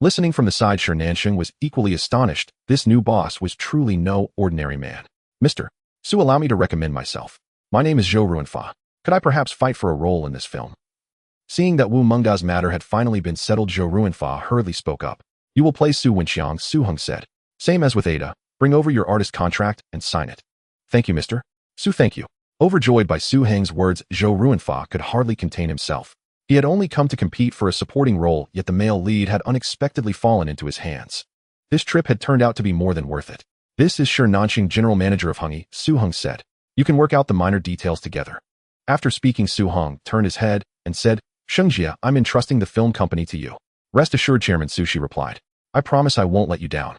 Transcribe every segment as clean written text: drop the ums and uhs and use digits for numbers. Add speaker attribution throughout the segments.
Speaker 1: Listening from the side, Nansheng was equally astonished. This new boss was truly no ordinary man. Mr. Su, allow me to recommend myself. My name is Zhou Ruinfa. Could I perhaps fight for a role in this film? Seeing that Wu Mengda's matter had finally been settled, Zhou Ruinfa hurriedly spoke up. You will play Su Wenxiang, Su Heng said. Same as with Ada. Bring over your artist contract and sign it. Thank you, Mr. Su, thank you. Overjoyed by Su Heng's words, Zhou Ruinfa could hardly contain himself. He had only come to compete for a supporting role, yet the male lead had unexpectedly fallen into his hands. This trip had turned out to be more than worth it. This is Nansheng, general manager of Hengyi, Su Heng said. You can work out the minor details together. After speaking, Su Heng turned his head and said, Shengjia, I'm entrusting the film company to you. Rest assured, Chairman Su, she replied. I promise I won't let you down.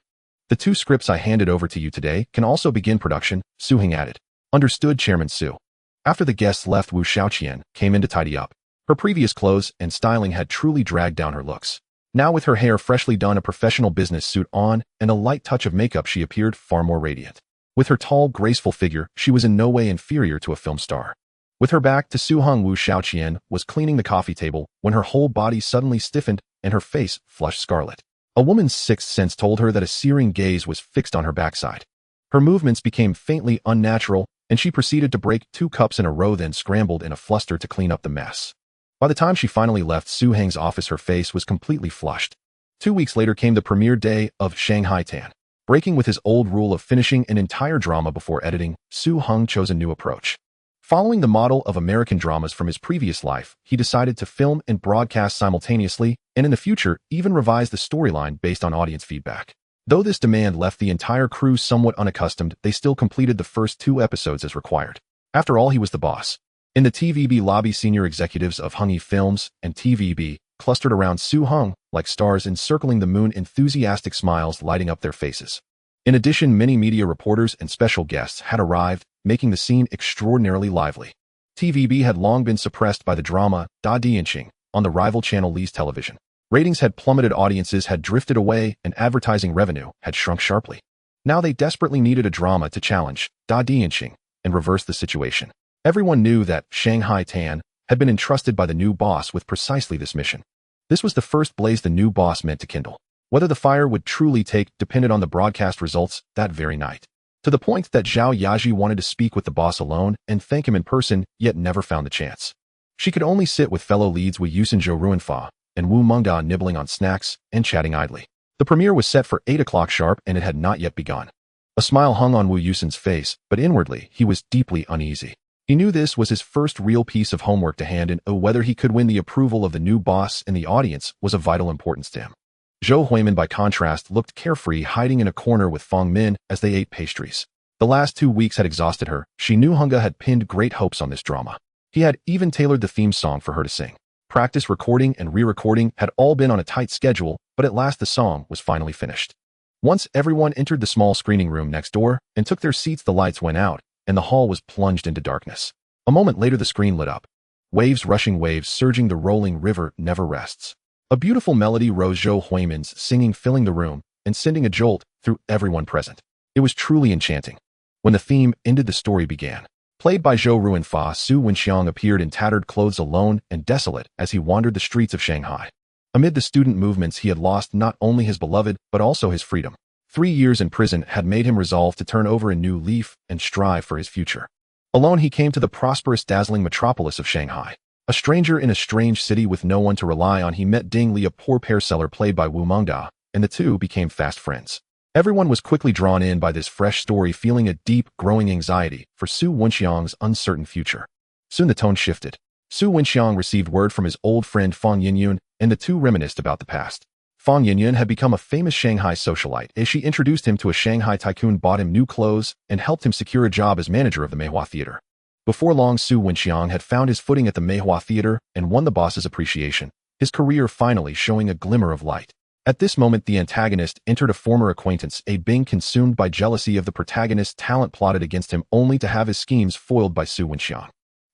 Speaker 1: The 2 scripts I handed over to you today can also begin production, Su Heng added. Understood, Chairman Su. After the guests left, Wu Xiaoqian came in to tidy up. Her previous clothes and styling had truly dragged down her looks. Now with her hair freshly done, a professional business suit on, and a light touch of makeup, she appeared far more radiant. With her tall, graceful figure, she was in no way inferior to a film star. With her back to Su Heng, Wu Xiaoqian was cleaning the coffee table when her whole body suddenly stiffened and her face flushed scarlet. A woman's sixth sense told her that a searing gaze was fixed on her backside. Her movements became faintly unnatural, and she proceeded to break 2 cups in a row, then scrambled in a fluster to clean up the mess. By the time she finally left Su Heng's office, her face was completely flushed. 2 weeks later came the premiere day of Shanghai Tan. Breaking with his old rule of finishing an entire drama before editing, Su Heng chose a new approach. Following the model of American dramas from his previous life, he decided to film and broadcast simultaneously, and in the future, even revise the storyline based on audience feedback. Though this demand left the entire crew somewhat unaccustomed, they still completed the first 2 episodes as required. After all, he was the boss. In the TVB lobby, senior executives of Hengyi Films and TVB clustered around Su Heng like stars encircling the moon, enthusiastic smiles lighting up their faces. In addition, many media reporters and special guests had arrived, making the scene extraordinarily lively. TVB had long been suppressed by the drama Da Dianqing on the rival channel Li's television. Ratings had plummeted, audiences had drifted away, and advertising revenue had shrunk sharply. Now they desperately needed a drama to challenge Da Dianqing and reverse the situation. Everyone knew that Shanghai Tan had been entrusted by the new boss with precisely this mission. This was the first blaze the new boss meant to kindle. Whether the fire would truly take depended on the broadcast results that very night. To the point that Zhao Yaji wanted to speak with the boss alone and thank him in person, yet never found the chance. She could only sit with fellow leads Wu Yusen, Zhou Ruinfa, and Wu Mengda nibbling on snacks and chatting idly. The premiere was set for 8 o'clock sharp, and it had not yet begun. A smile hung on Wu Yusen's face, but inwardly he was deeply uneasy. He knew this was his first real piece of homework to hand in, whether he could win the approval of the new boss and the audience was of vital importance to him. Zhou Huimin, by contrast, looked carefree, hiding in a corner with Fang Min as they ate pastries. The last 2 weeks had exhausted her. She knew Hengyi had pinned great hopes on this drama. He had even tailored the theme song for her to sing. Practice, recording, and re-recording had all been on a tight schedule, but at last the song was finally finished. Once everyone entered the small screening room next door and took their seats, the lights went out, and the hall was plunged into darkness. A moment later, the screen lit up. Waves rushing, waves surging, the rolling river never rests. A beautiful melody rose, Zhou Huimin's singing filling the room and sending a jolt through everyone present. It was truly enchanting. When the theme ended, the story began. Played by Zhou Ruinfa, Su Wenxiang appeared in tattered clothes, alone and desolate as he wandered the streets of Shanghai. Amid the student movements, he had lost not only his beloved, but also his freedom. 3 years in prison had made him resolve to turn over a new leaf and strive for his future. Alone, he came to the prosperous, dazzling metropolis of Shanghai. A stranger in a strange city with no one to rely on, he met Ding Li, a poor pear seller played by Wu Mengda, and the two became fast friends. Everyone was quickly drawn in by this fresh story, feeling a deep, growing anxiety for Su Wenxiang's uncertain future. Soon the tone shifted. Su Wenxiang received word from his old friend Fang Yinyun, and the two reminisced about the past. Fang Yinyun had become a famous Shanghai socialite as she introduced him to a Shanghai tycoon, bought him new clothes, and helped him secure a job as manager of the Meihua Theater. Before long, Su Wenxiang had found his footing at the Meihua Theater and won the boss's appreciation, his career finally showing a glimmer of light. At this moment, the antagonist entered a former acquaintance, a Bing, consumed by jealousy of the protagonist's talent, plotted against him only to have his schemes foiled by Su Wenxiang.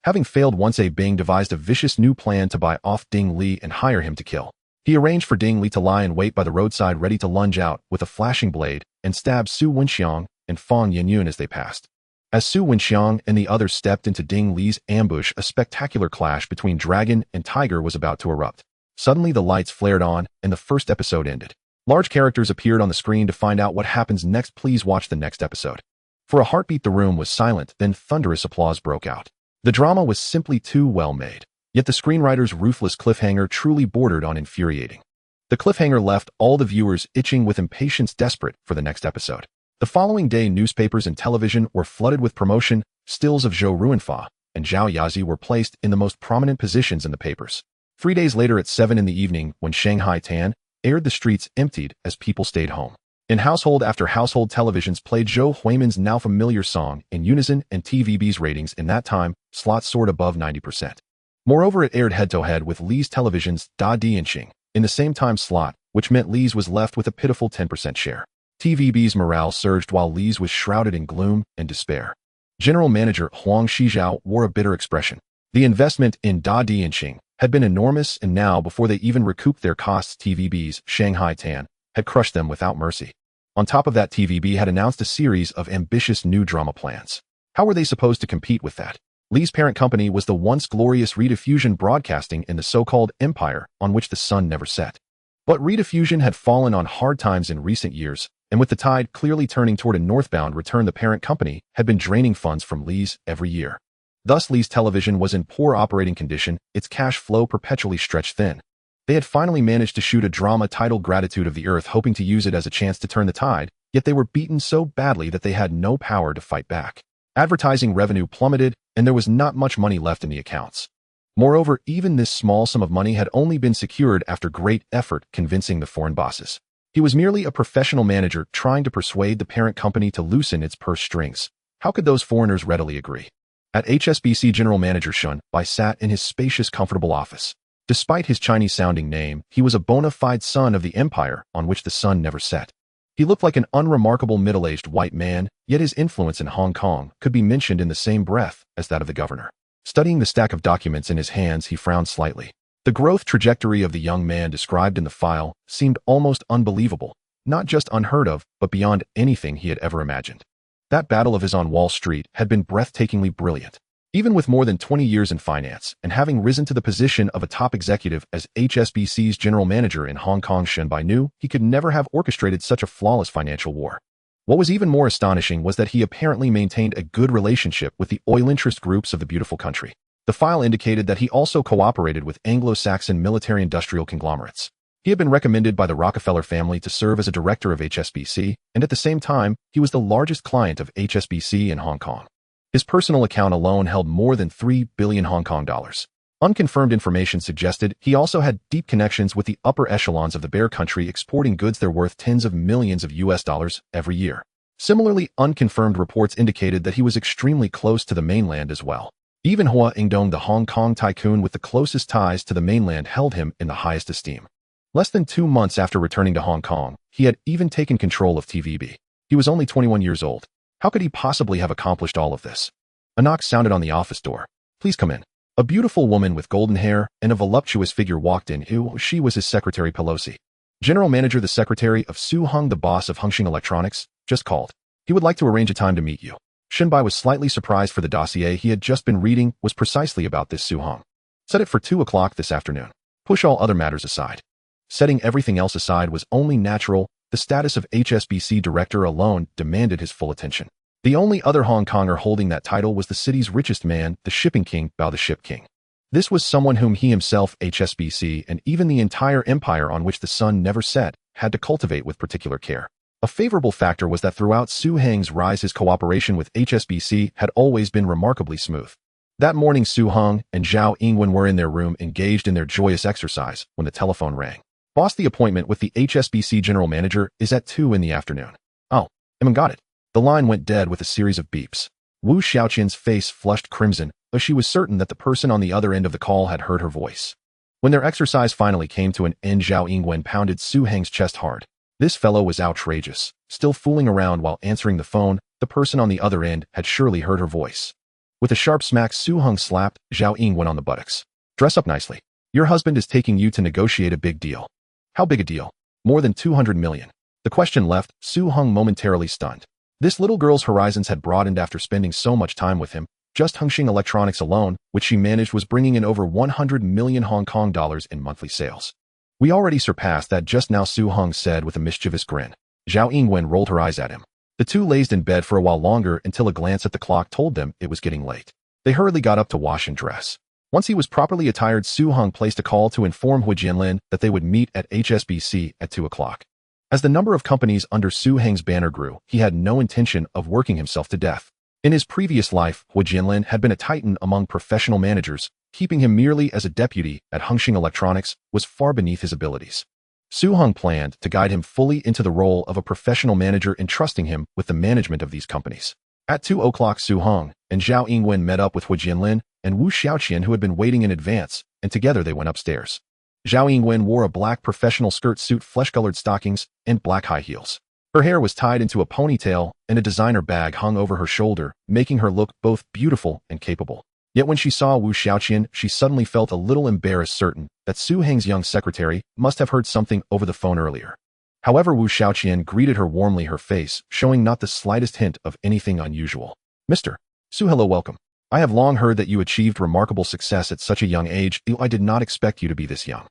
Speaker 1: Having failed once, a Bing devised a vicious new plan to buy off Ding Li and hire him to kill. He arranged for Ding Li to lie in wait by the roadside, ready to lunge out with a flashing blade and stab Su Wenxiang and Fang Yinyun as they passed. As Su Wenxiang and the others stepped into Ding Li's ambush, a spectacular clash between dragon and tiger was about to erupt. Suddenly the lights flared on, and the first episode ended. Large characters appeared on the screen to find out what happens next. Please watch the next episode. For a heartbeat, the room was silent, then thunderous applause broke out. The drama was simply too well made. Yet the screenwriter's ruthless cliffhanger truly bordered on infuriating. The cliffhanger left all the viewers itching with impatience, desperate for the next episode. The following day, newspapers and television were flooded with promotion. Stills of Zhou Ruanfa and Zhao Yazi were placed in the most prominent positions in the papers. 3 days later at 7 in the evening, when Shanghai Tan aired, the streets emptied as people stayed home. In household after household, televisions played Zhou Huimin's now familiar song in unison, and TVB's ratings in that time slot soared above 90%. Moreover, it aired head-to-head with Li's television's Da Dianxing in the same time slot, which meant Li's was left with a pitiful 10% share. TVB's morale surged while Li's was shrouded in gloom and despair. General Manager Huang Shijiao wore a bitter expression. The investment in Da Dianxing had been enormous, and now, before they even recouped their costs, TVB's Shanghai Tan had crushed them without mercy. On top of that, TVB had announced a series of ambitious new drama plans. How were they supposed to compete with that? Li's parent company was the once glorious Rediffusion Broadcasting in the so-called empire on which the sun never set. But Rediffusion had fallen on hard times in recent years, and with the tide clearly turning toward a northbound return, the parent company had been draining funds from Li's every year. Thus, Li's television was in poor operating condition, its cash flow perpetually stretched thin. They had finally managed to shoot a drama titled Gratitude of the Earth, hoping to use it as a chance to turn the tide, yet they were beaten so badly that they had no power to fight back. Advertising revenue plummeted, and there was not much money left in the accounts. Moreover, even this small sum of money had only been secured after great effort convincing the foreign bosses. He was merely a professional manager trying to persuade the parent company to loosen its purse strings. How could those foreigners readily agree? At HSBC, General Manager Shun Bai sat in his spacious, comfortable office. Despite his Chinese-sounding name, he was a bona fide son of the empire on which the sun never set. He looked like an unremarkable middle-aged white man, yet his influence in Hong Kong could be mentioned in the same breath as that of the governor. Studying the stack of documents in his hands, he frowned slightly. The growth trajectory of the young man described in the file seemed almost unbelievable, not just unheard of, but beyond anything he had ever imagined. That battle of his on Wall Street had been breathtakingly brilliant. Even with more than 20 years in finance and having risen to the position of a top executive as HSBC's general manager in Hong Kong, Shun Bai knew he could never have orchestrated such a flawless financial war. What was even more astonishing was that he apparently maintained a good relationship with the oil interest groups of the beautiful country. The file indicated that he also cooperated with Anglo-Saxon military-industrial conglomerates. He had been recommended by the Rockefeller family to serve as a director of HSBC, and at the same time, he was the largest client of HSBC in Hong Kong. His personal account alone held more than 3 billion Hong Kong dollars. Unconfirmed information suggested he also had deep connections with the upper echelons of the Bear Country, exporting goods that were worth tens of millions of US dollars every year. Similarly, unconfirmed reports indicated that he was extremely close to the mainland as well. Even Hua Ingdong, the Hong Kong tycoon with the closest ties to the mainland, held him in the highest esteem. Less than 2 months after returning to Hong Kong, he had even taken control of TVB. He was only 21 years old. How could he possibly have accomplished all of this? A knock sounded on the office door. "Please come in." A beautiful woman with golden hair and a voluptuous figure walked in. She was his secretary, Pelosi. General Manager, the secretary of Su Hung, the boss of Hengxing Electronics, just called. He would like to arrange a time to meet you. Shunbai was slightly surprised, for the dossier he had just been reading was precisely about this Su Hung. Set it for 2 o'clock this afternoon. Push all other matters aside. Setting everything else aside was only natural. The status of HSBC director alone demanded his full attention. The only other Hong Konger holding that title was the city's richest man, the shipping king, Bao the Ship King. This was someone whom he himself, HSBC, and even the entire empire on which the sun never set, had to cultivate with particular care. A favorable factor was that throughout Su Heng's rise, his cooperation with HSBC had always been remarkably smooth. That morning, Su Heng and Zhao Yingwen were in their room engaged in their joyous exercise when the telephone rang. "Boss, the appointment with the HSBC general manager is at 2 in the afternoon." "Oh, got it." The line went dead with a series of beeps. Wu Xiaoqian's face flushed crimson, though she was certain that the person on the other end of the call had heard her voice. When their exercise finally came to an end, Zhao Yingwen pounded Su Heng's chest hard. This fellow was outrageous. Still fooling around while answering the phone, the person on the other end had surely heard her voice. With a sharp smack, Su Heng slapped Zhao Yingwen on the buttocks. "Dress up nicely. Your husband is taking you to negotiate a big deal." "How big a deal?" "More than 200 million. The question left Su Heng momentarily stunned. This little girl's horizons had broadened after spending so much time with him. Just Hongxing Electronics alone, which she managed, was bringing in over 100 million Hong Kong dollars in monthly sales. We already surpassed that just now, Su Hong said with a mischievous grin. Zhao Yingwen rolled her eyes at him. The two lazed in bed for a while longer until a glance at the clock told them it was getting late. They hurriedly got up to wash and dress. Once he was properly attired, Su Hong placed a call to inform Hu Jianlin that they would meet at HSBC at 2 o'clock. As the number of companies under Su Heng's banner grew, he had no intention of working himself to death. In his previous life, Hu Jianlin had been a titan among professional managers. Keeping him merely as a deputy at Hongxing Electronics was far beneath his abilities. Su Hong planned to guide him fully into the role of a professional manager, entrusting him with the management of these companies. At 2 o'clock, Su Hong and Zhao Yingwen met up with Hu Jianlin and Wu Xiaoqian, who had been waiting in advance, and together they went upstairs. Zhao Yingwen wore a black professional skirt suit, flesh-colored stockings, and black high heels. Her hair was tied into a ponytail, and a designer bag hung over her shoulder, making her look both beautiful and capable. Yet when she saw Wu Xiaoqian, she suddenly felt a little embarrassed, certain that Su Heng's young secretary must have heard something over the phone earlier. However, Wu Xiaoqian greeted her warmly, her face showing not the slightest hint of anything unusual. Mr. Su, hello, welcome. I have long heard that you achieved remarkable success at such a young age. I did not expect you to be this young.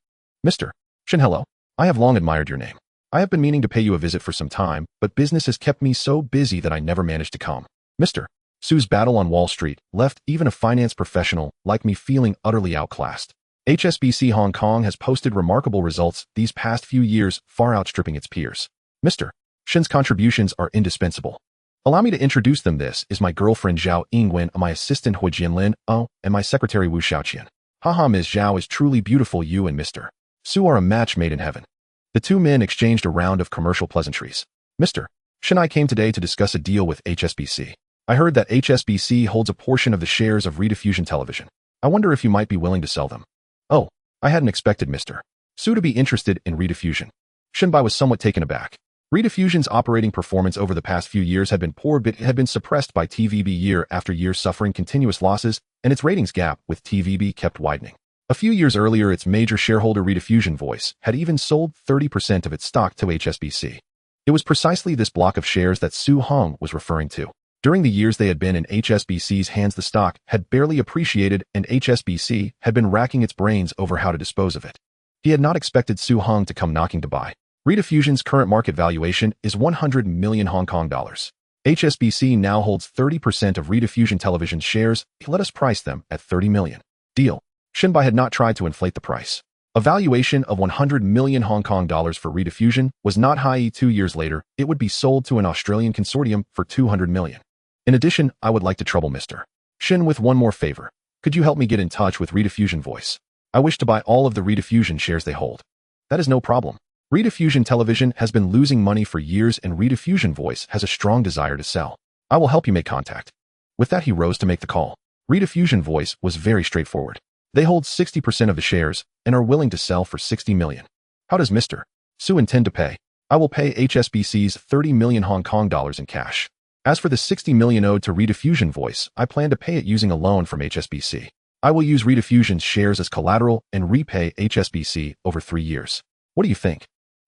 Speaker 1: Mr. Shin, hello. I have long admired your name. I have been meaning to pay you a visit for some time, but business has kept me so busy that I never managed to come. Mr. Su's battle on Wall Street left even a finance professional like me feeling utterly outclassed. HSBC Hong Kong has posted remarkable results these past few years, far outstripping its peers. Mr. Shin's contributions are indispensable. Allow me to introduce them. This is my girlfriend Zhao Yingwen, my assistant Hu Jianlin, and my secretary Wu Xiaoqian. Haha, Ms. Zhao is truly beautiful. You and Mr. Su are a match made in heaven. The two men exchanged a round of commercial pleasantries. Mr. Shin, I came today to discuss a deal with HSBC. I heard that HSBC holds a portion of the shares of Rediffusion Television. I wonder if you might be willing to sell them. Oh, I hadn't expected Mr. Su to be interested in Rediffusion. Shinbai was somewhat taken aback. Rediffusion's operating performance over the past few years had been poor, but it had been suppressed by TVB year after year, suffering continuous losses, and its ratings gap with TVB kept widening. A few years earlier, its major shareholder Rediffusion Voice had even sold 30% of its stock to HSBC. It was precisely this block of shares that Su Hong was referring to. During the years they had been in HSBC's hands, the stock had barely appreciated, and HSBC had been racking its brains over how to dispose of it. He had not expected Su Hong to come knocking to buy. Rediffusion's current market valuation is 100 million Hong Kong dollars. HSBC now holds 30% of Rediffusion Television's shares. Let us price them at 30 million. Deal. Shinbai had not tried to inflate the price. A valuation of 100 million Hong Kong dollars for Rediffusion was not high. 2 years later, it would be sold to an Australian consortium for 200 million. In addition, I would like to trouble Mr. Shin with one more favor. Could you help me get in touch with Rediffusion Voice? I wish to buy all of the Rediffusion shares they hold. That is no problem. Rediffusion Television has been losing money for years, and Rediffusion Voice has a strong desire to sell. I will help you make contact. With that, he rose to make the call. Rediffusion Voice was very straightforward. They hold 60% of the shares and are willing to sell for 60 million. How does Mr. Su intend to pay? I will pay HSBC's 30 million Hong Kong dollars in cash. As for the 60 million owed to Rediffusion Voice, I plan to pay it using a loan from HSBC. I will use Rediffusion's shares as collateral and repay HSBC over 3 years. What do you think?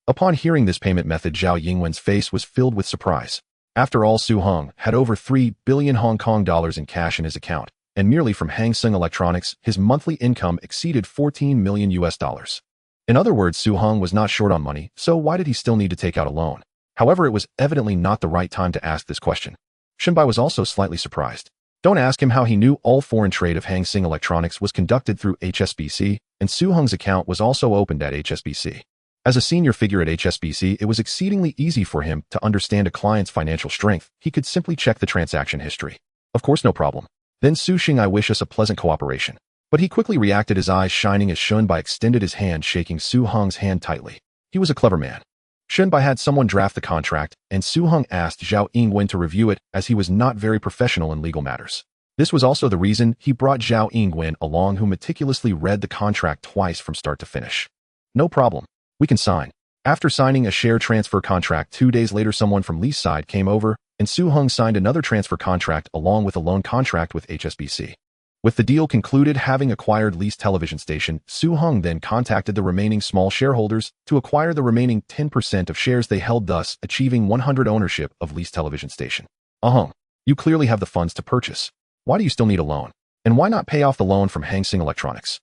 Speaker 1: Upon hearing this payment method, Zhao Yingwen's face was filled with surprise. After all, Su Hong had over 3 billion Hong Kong dollars in cash in his account, and merely from Hongxing Electronics, his monthly income exceeded 14 million US dollars. In other words, Su Hong was not short on money, so why did he still need to take out a loan? However, it was evidently not the right time to ask this question. Shinbai was also slightly surprised. Don't ask him how he knew all foreign trade of Hongxing Electronics was conducted through HSBC, and Su Hong's account was also opened at HSBC. As a senior figure at HSBC, it was exceedingly easy for him to understand a client's financial strength. He could simply check the transaction history. Of course, no problem. Then Su Xing, I wish us a pleasant cooperation. But he quickly reacted, his eyes shining as Shunbai extended his hand, shaking Su Hong's hand tightly. He was a clever man. Shunbai had someone draft the contract, and Su Hong asked Zhao Yingwen to review it, as he was not very professional in legal matters. This was also the reason he brought Zhao Yingwen along, who meticulously read the contract twice from start to finish. No problem. We can sign. After signing a share transfer contract 2 days later, someone from Lee's side came over, and Su Hong signed another transfer contract along with a loan contract with HSBC. With the deal concluded, having acquired Lee's television station, Su Hong then contacted the remaining small shareholders to acquire the remaining 10% of shares they held, thus achieving 100% ownership of Lee's television station. You clearly have the funds to purchase. Why do you still need a loan? And why not pay off the loan from Hang Seng Electronics?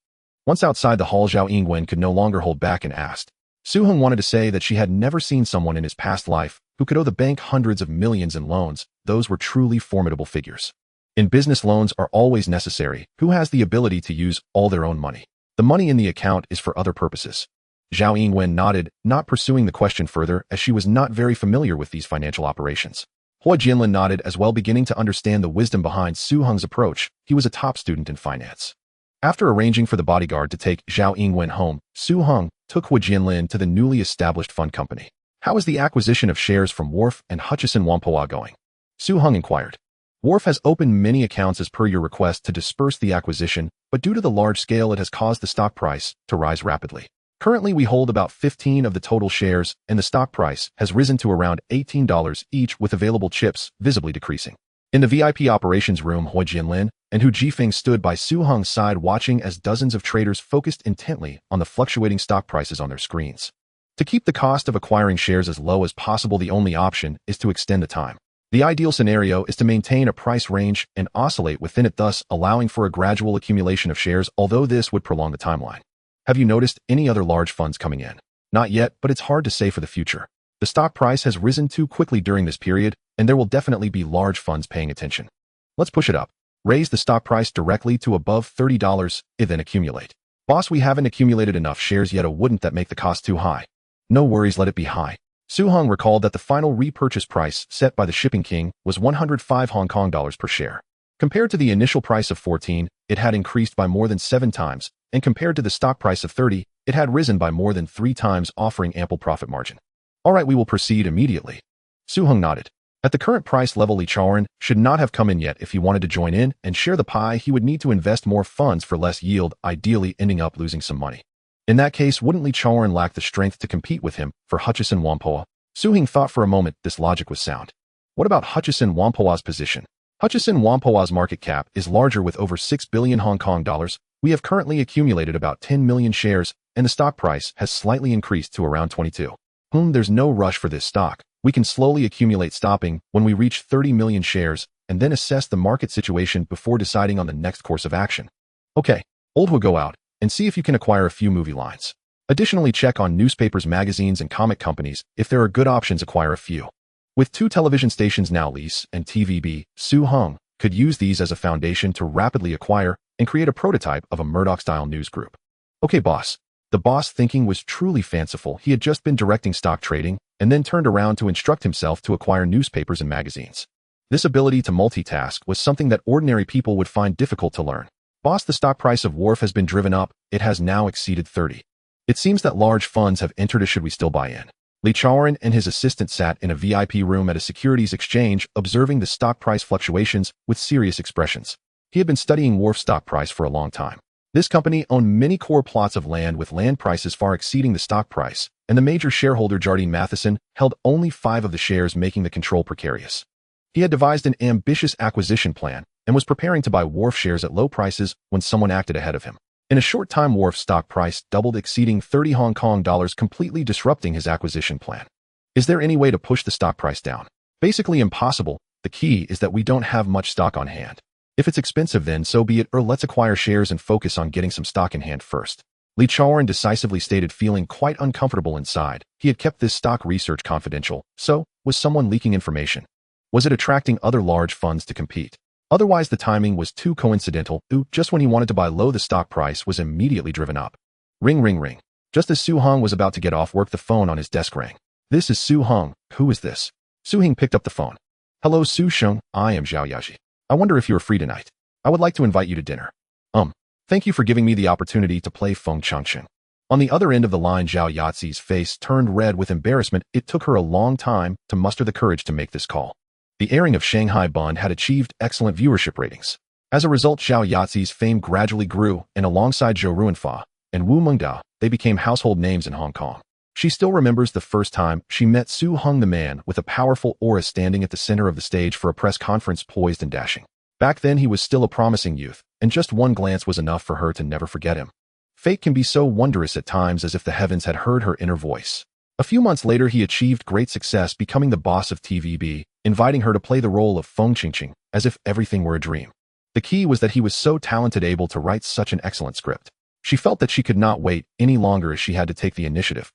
Speaker 1: Once outside the hall, Zhao Yingwen could no longer hold back and asked. Su-hung wanted to say that she had never seen someone in his past life who could owe the bank hundreds of millions in loans. Those were truly formidable figures. In business, loans are always necessary. Who has the ability to use all their own money? The money in the account is for other purposes. Zhao Yingwen nodded, not pursuing the question further as she was not very familiar with these financial operations. Hua Jianlin nodded as well, beginning to understand the wisdom behind Su-hung's approach. He was a top student in finance. After arranging for the bodyguard to take Zhao Yingwen home, Su-hung took Hua Jianlin to the newly established fund company. How is the acquisition of shares from Wharf and Hutchison Whampoa going? Su-hung inquired. Wharf has opened many accounts as per your request to disperse the acquisition, but due to the large scale, it has caused the stock price to rise rapidly. Currently, we hold about 15 of the total shares, and the stock price has risen to around $18 each, with available chips visibly decreasing. In the VIP operations room, Hua Jianlin and Hu Jifeng stood by Su-hung's side, watching as dozens of traders focused intently on the fluctuating stock prices on their screens. To keep the cost of acquiring shares as low as possible, the only option is to extend the time. The ideal scenario is to maintain a price range and oscillate within it, thus allowing for a gradual accumulation of shares, although this would prolong the timeline. Have you noticed any other large funds coming in? Not yet, but it's hard to say for the future. The stock price has risen too quickly during this period, and there will definitely be large funds paying attention. Let's push it up. Raise the stock price directly to above $30, and then accumulate. Boss, we haven't accumulated enough shares yet. Wouldn't that make the cost too high? No worries, let it be high. Su-hung recalled that the final repurchase price set by the Shipping King was 105 Hong Kong dollars per share. Compared to the initial price of 14, it had increased by more than 7 times, and compared to the stock price of 30, it had risen by more than 3 times, offering ample profit margin. All right, we will proceed immediately. Su-hung nodded. At the current price level, Li Chaoren should not have come in yet. If he wanted to join in and share the pie, he would need to invest more funds for less yield, ideally ending up losing some money. In that case, wouldn't Li Chaoren lack the strength to compete with him for Hutchison Whampoa? Su-hung thought for a moment. This logic was sound. What about Hutchison Whampoa's position? Hutchison Whampoa's market cap is larger, with over 6 billion Hong Kong dollars. We have currently accumulated about 10 million shares, and the stock price has slightly increased to around 22. There's no rush for this stock. We can slowly accumulate, stopping when we reach 30 million shares, and then assess the market situation before deciding on the next course of action. Okay, Old will go out and see if you can acquire a few movie lines. Additionally, check on newspapers, magazines, and comic companies. If there are good options, acquire a few. With 2 television stations now, Lease and TVB, Su-hung could use these as a foundation to rapidly acquire and create a prototype of a Murdoch-style news group. Okay, boss. The boss thinking was truly fanciful. He had just been directing stock trading and then turned around to instruct himself to acquire newspapers and magazines. This ability to multitask was something that ordinary people would find difficult to learn. Boss, the stock price of Wharf has been driven up. It has now exceeded 30. It seems that large funds have entered. Should we still buy in? Li Chaoren and his assistant sat in a VIP room at a securities exchange, observing the stock price fluctuations with serious expressions. He had been studying Wharf's stock price for a long time. This company owned many core plots of land, with land prices far exceeding the stock price, and the major shareholder, Jardine Matheson, held only 5 of the shares, making the control precarious. He had devised an ambitious acquisition plan and was preparing to buy Wharf shares at low prices when someone acted ahead of him. In a short time, Wharf's stock price doubled, exceeding 30 Hong Kong dollars, completely disrupting his acquisition plan. Is there any way to push the stock price down? Basically impossible. The key is that we don't have much stock on hand. If it's expensive, then so be it, or let's acquire shares and focus on getting some stock in hand first. Li Chaoren decisively stated, feeling quite uncomfortable inside. He had kept this stock research confidential, so was someone leaking information? Was it attracting other large funds to compete? Otherwise, the timing was too coincidental. Just when he wanted to buy low, the stock price was immediately driven up. Ring, ring, ring. Just as Su-hung was about to get off work, the phone on his desk rang. This is Su-hung. Who is this? Su-hung picked up the phone. Hello, Su-shung. I am Zhao Yaji. I wonder if you are free tonight. I would like to invite you to dinner. Thank you for giving me the opportunity to play Feng Changcheng. On the other end of the line, Zhao Yazi's face turned red with embarrassment. It took her a long time to muster the courage to make this call. The airing of Shanghai Bun had achieved excellent viewership ratings. As a result, Zhao Yazi's fame gradually grew, and alongside Zhou Ruanfa and Wu Mengdao, they became household names in Hong Kong. She still remembers the first time she met Su-hung, the man with a powerful aura, standing at the center of the stage for a press conference, poised and dashing. Back then, he was still a promising youth, and just one glance was enough for her to never forget him. Fate can be so wondrous at times, as if the heavens had heard her inner voice. A few months later, he achieved great success, becoming the boss of TVB, inviting her to play the role of Feng Qingqing, as if everything were a dream. The key was that he was so talented, able to write such an excellent script. She felt that she could not wait any longer as she had to take the initiative.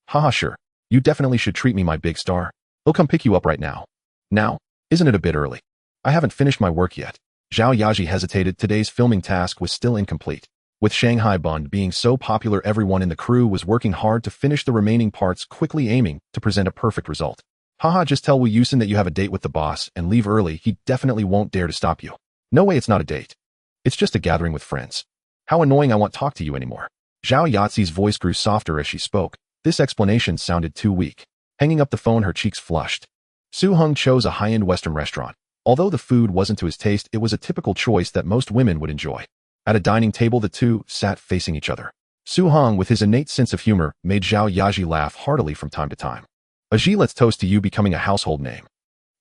Speaker 1: Haha, sure. You definitely should treat me, my big star. I'll come pick you up right now. Now? Isn't it a bit early? I haven't finished my work yet. Zhao Yaji hesitated. Today's filming task was still incomplete. With Shanghai Bund being so popular, everyone in the crew was working hard to finish the remaining parts, quickly aiming to present a perfect result. Haha, just tell Wu Yusin that you have a date with the boss and leave early. He definitely won't dare to stop you. No way, it's not a date. It's just a gathering with friends. How annoying, I won't talk to you anymore. Zhao Yazi's voice grew softer as she spoke. This explanation sounded too weak. Hanging up the phone, her cheeks flushed. Su Heng chose a high-end Western restaurant. Although the food wasn't to his taste, it was a typical choice that most women would enjoy. At a dining table, the two sat facing each other. Su Heng, with his innate sense of humor, made Zhao Yaji laugh heartily from time to time. Aji, let's toast to you becoming a household name.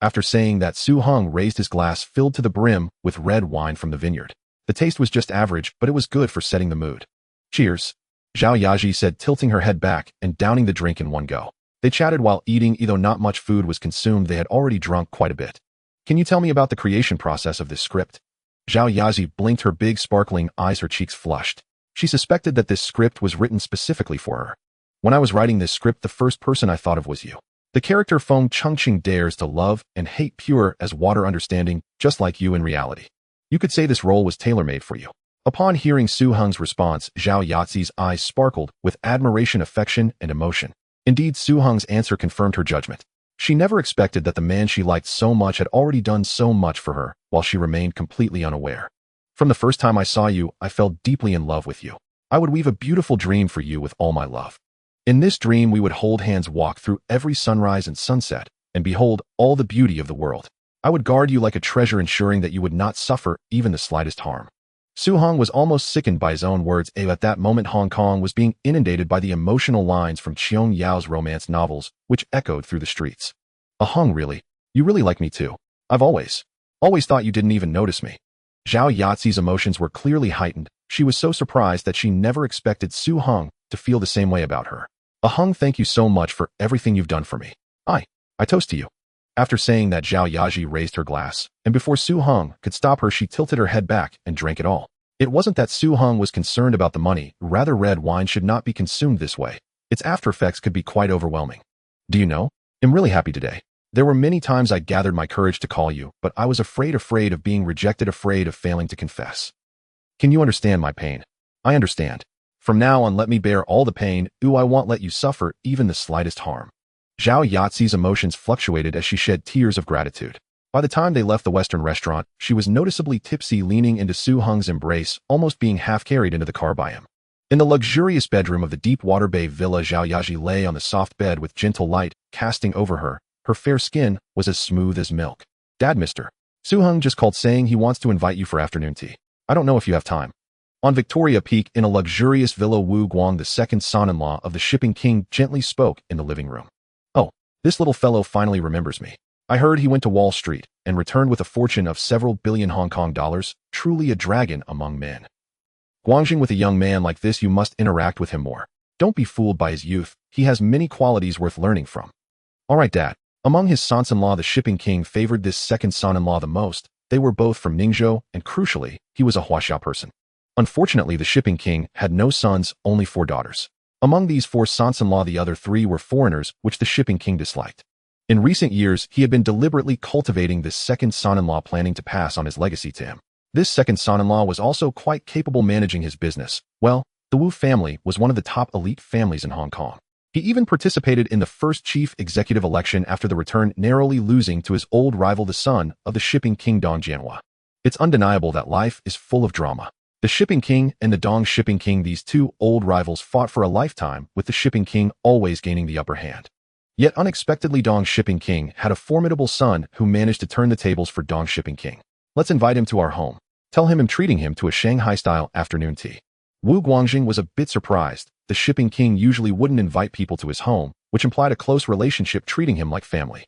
Speaker 1: After saying that, Su Heng raised his glass filled to the brim with red wine from the vineyard. The taste was just average, but it was good for setting the mood. Cheers, Zhao Yaji said, tilting her head back and downing the drink in one go. They chatted while eating. Though not much food was consumed, they had already drunk quite a bit. Can you tell me about the creation process of this script? Zhao Yaji blinked her big sparkling eyes, her cheeks flushed. She suspected that this script was written specifically for her. When I was writing this script, the first person I thought of was you. The character Feng Chengqing dares to love and hate pure as water, understanding, just like you in reality. You could say this role was tailor-made for you. Upon hearing Su Heng's response, Zhao Yazi's eyes sparkled with admiration, affection, and emotion. Indeed, Su Heng's answer confirmed her judgment. She never expected that the man she liked so much had already done so much for her, while she remained completely unaware. From the first time I saw you, I fell deeply in love with you. I would weave a beautiful dream for you with all my love. In this dream, we would hold hands, walk through every sunrise and sunset, and behold all the beauty of the world. I would guard you like a treasure, ensuring that you would not suffer even the slightest harm. Su Heng was almost sickened by his own words. At that moment, Hong Kong was being inundated by the emotional lines from Qiong Yao's romance novels, which echoed through the streets. Heng, really? You really like me too? I've always thought you didn't even notice me. Zhao Yazi's emotions were clearly heightened. She was so surprised that she never expected Su Heng to feel the same way about her. Heng, thank you so much for everything you've done for me. I toast to you. After saying that, Zhao Yaji raised her glass, and before Su Heng could stop her, she tilted her head back and drank it all. It wasn't that Su Heng was concerned about the money, rather red wine should not be consumed this way. Its after effects could be quite overwhelming. Do you know? I'm really happy today. There were many times I gathered my courage to call you, but I was afraid of being rejected, afraid of failing to confess. Can you understand my pain? I understand. From now on, let me bear all the pain. I won't let you suffer even the slightest harm. Zhao Yazi's emotions fluctuated as she shed tears of gratitude. By the time they left the Western restaurant, she was noticeably tipsy, leaning into Su Heng's embrace, almost being half carried into the car by him. In the luxurious bedroom of the Deepwater Bay Villa, Zhao Yaji lay on the soft bed with gentle light casting over her. Her fair skin was as smooth as milk. Dad, Mr. Su Heng just called saying he wants to invite you for afternoon tea. I don't know if you have time. On Victoria Peak, in a luxurious villa, Wu Guang, the second son-in-law of the shipping king, gently spoke in the living room. Oh, this little fellow finally remembers me. I heard he went to Wall Street and returned with a fortune of several billion Hong Kong dollars, truly a dragon among men. Guangjing, with a young man like this, you must interact with him more. Don't be fooled by his youth. He has many qualities worth learning from. All right, Dad. Among his sons-in-law, the shipping king favored this second son-in-law the most. They were both from Ningzhou, and crucially, he was a Huaxiao person. Unfortunately, the shipping king had no sons, only 4 daughters. Among these 4 sons-in-law, the other 3 were foreigners, which the shipping king disliked. In recent years, he had been deliberately cultivating this second son-in-law, planning to pass on his legacy to him. This second son-in-law was also quite capable managing his business. Well, the Wu family was one of the top elite families in Hong Kong. He even participated in the first chief executive election after the return, narrowly losing to his old rival, the son of the shipping king Dong Jianhua. It's undeniable that life is full of drama. The shipping king and the Dong shipping king, these 2 old rivals, fought for a lifetime, with the shipping king always gaining the upper hand. Yet unexpectedly, Dong shipping king had a formidable son who managed to turn the tables for Dong shipping king. Let's invite him to our home. Tell him I'm treating him to a Shanghai-style afternoon tea. Wu Guangjing was a bit surprised. The shipping king usually wouldn't invite people to his home, which implied a close relationship, treating him like family.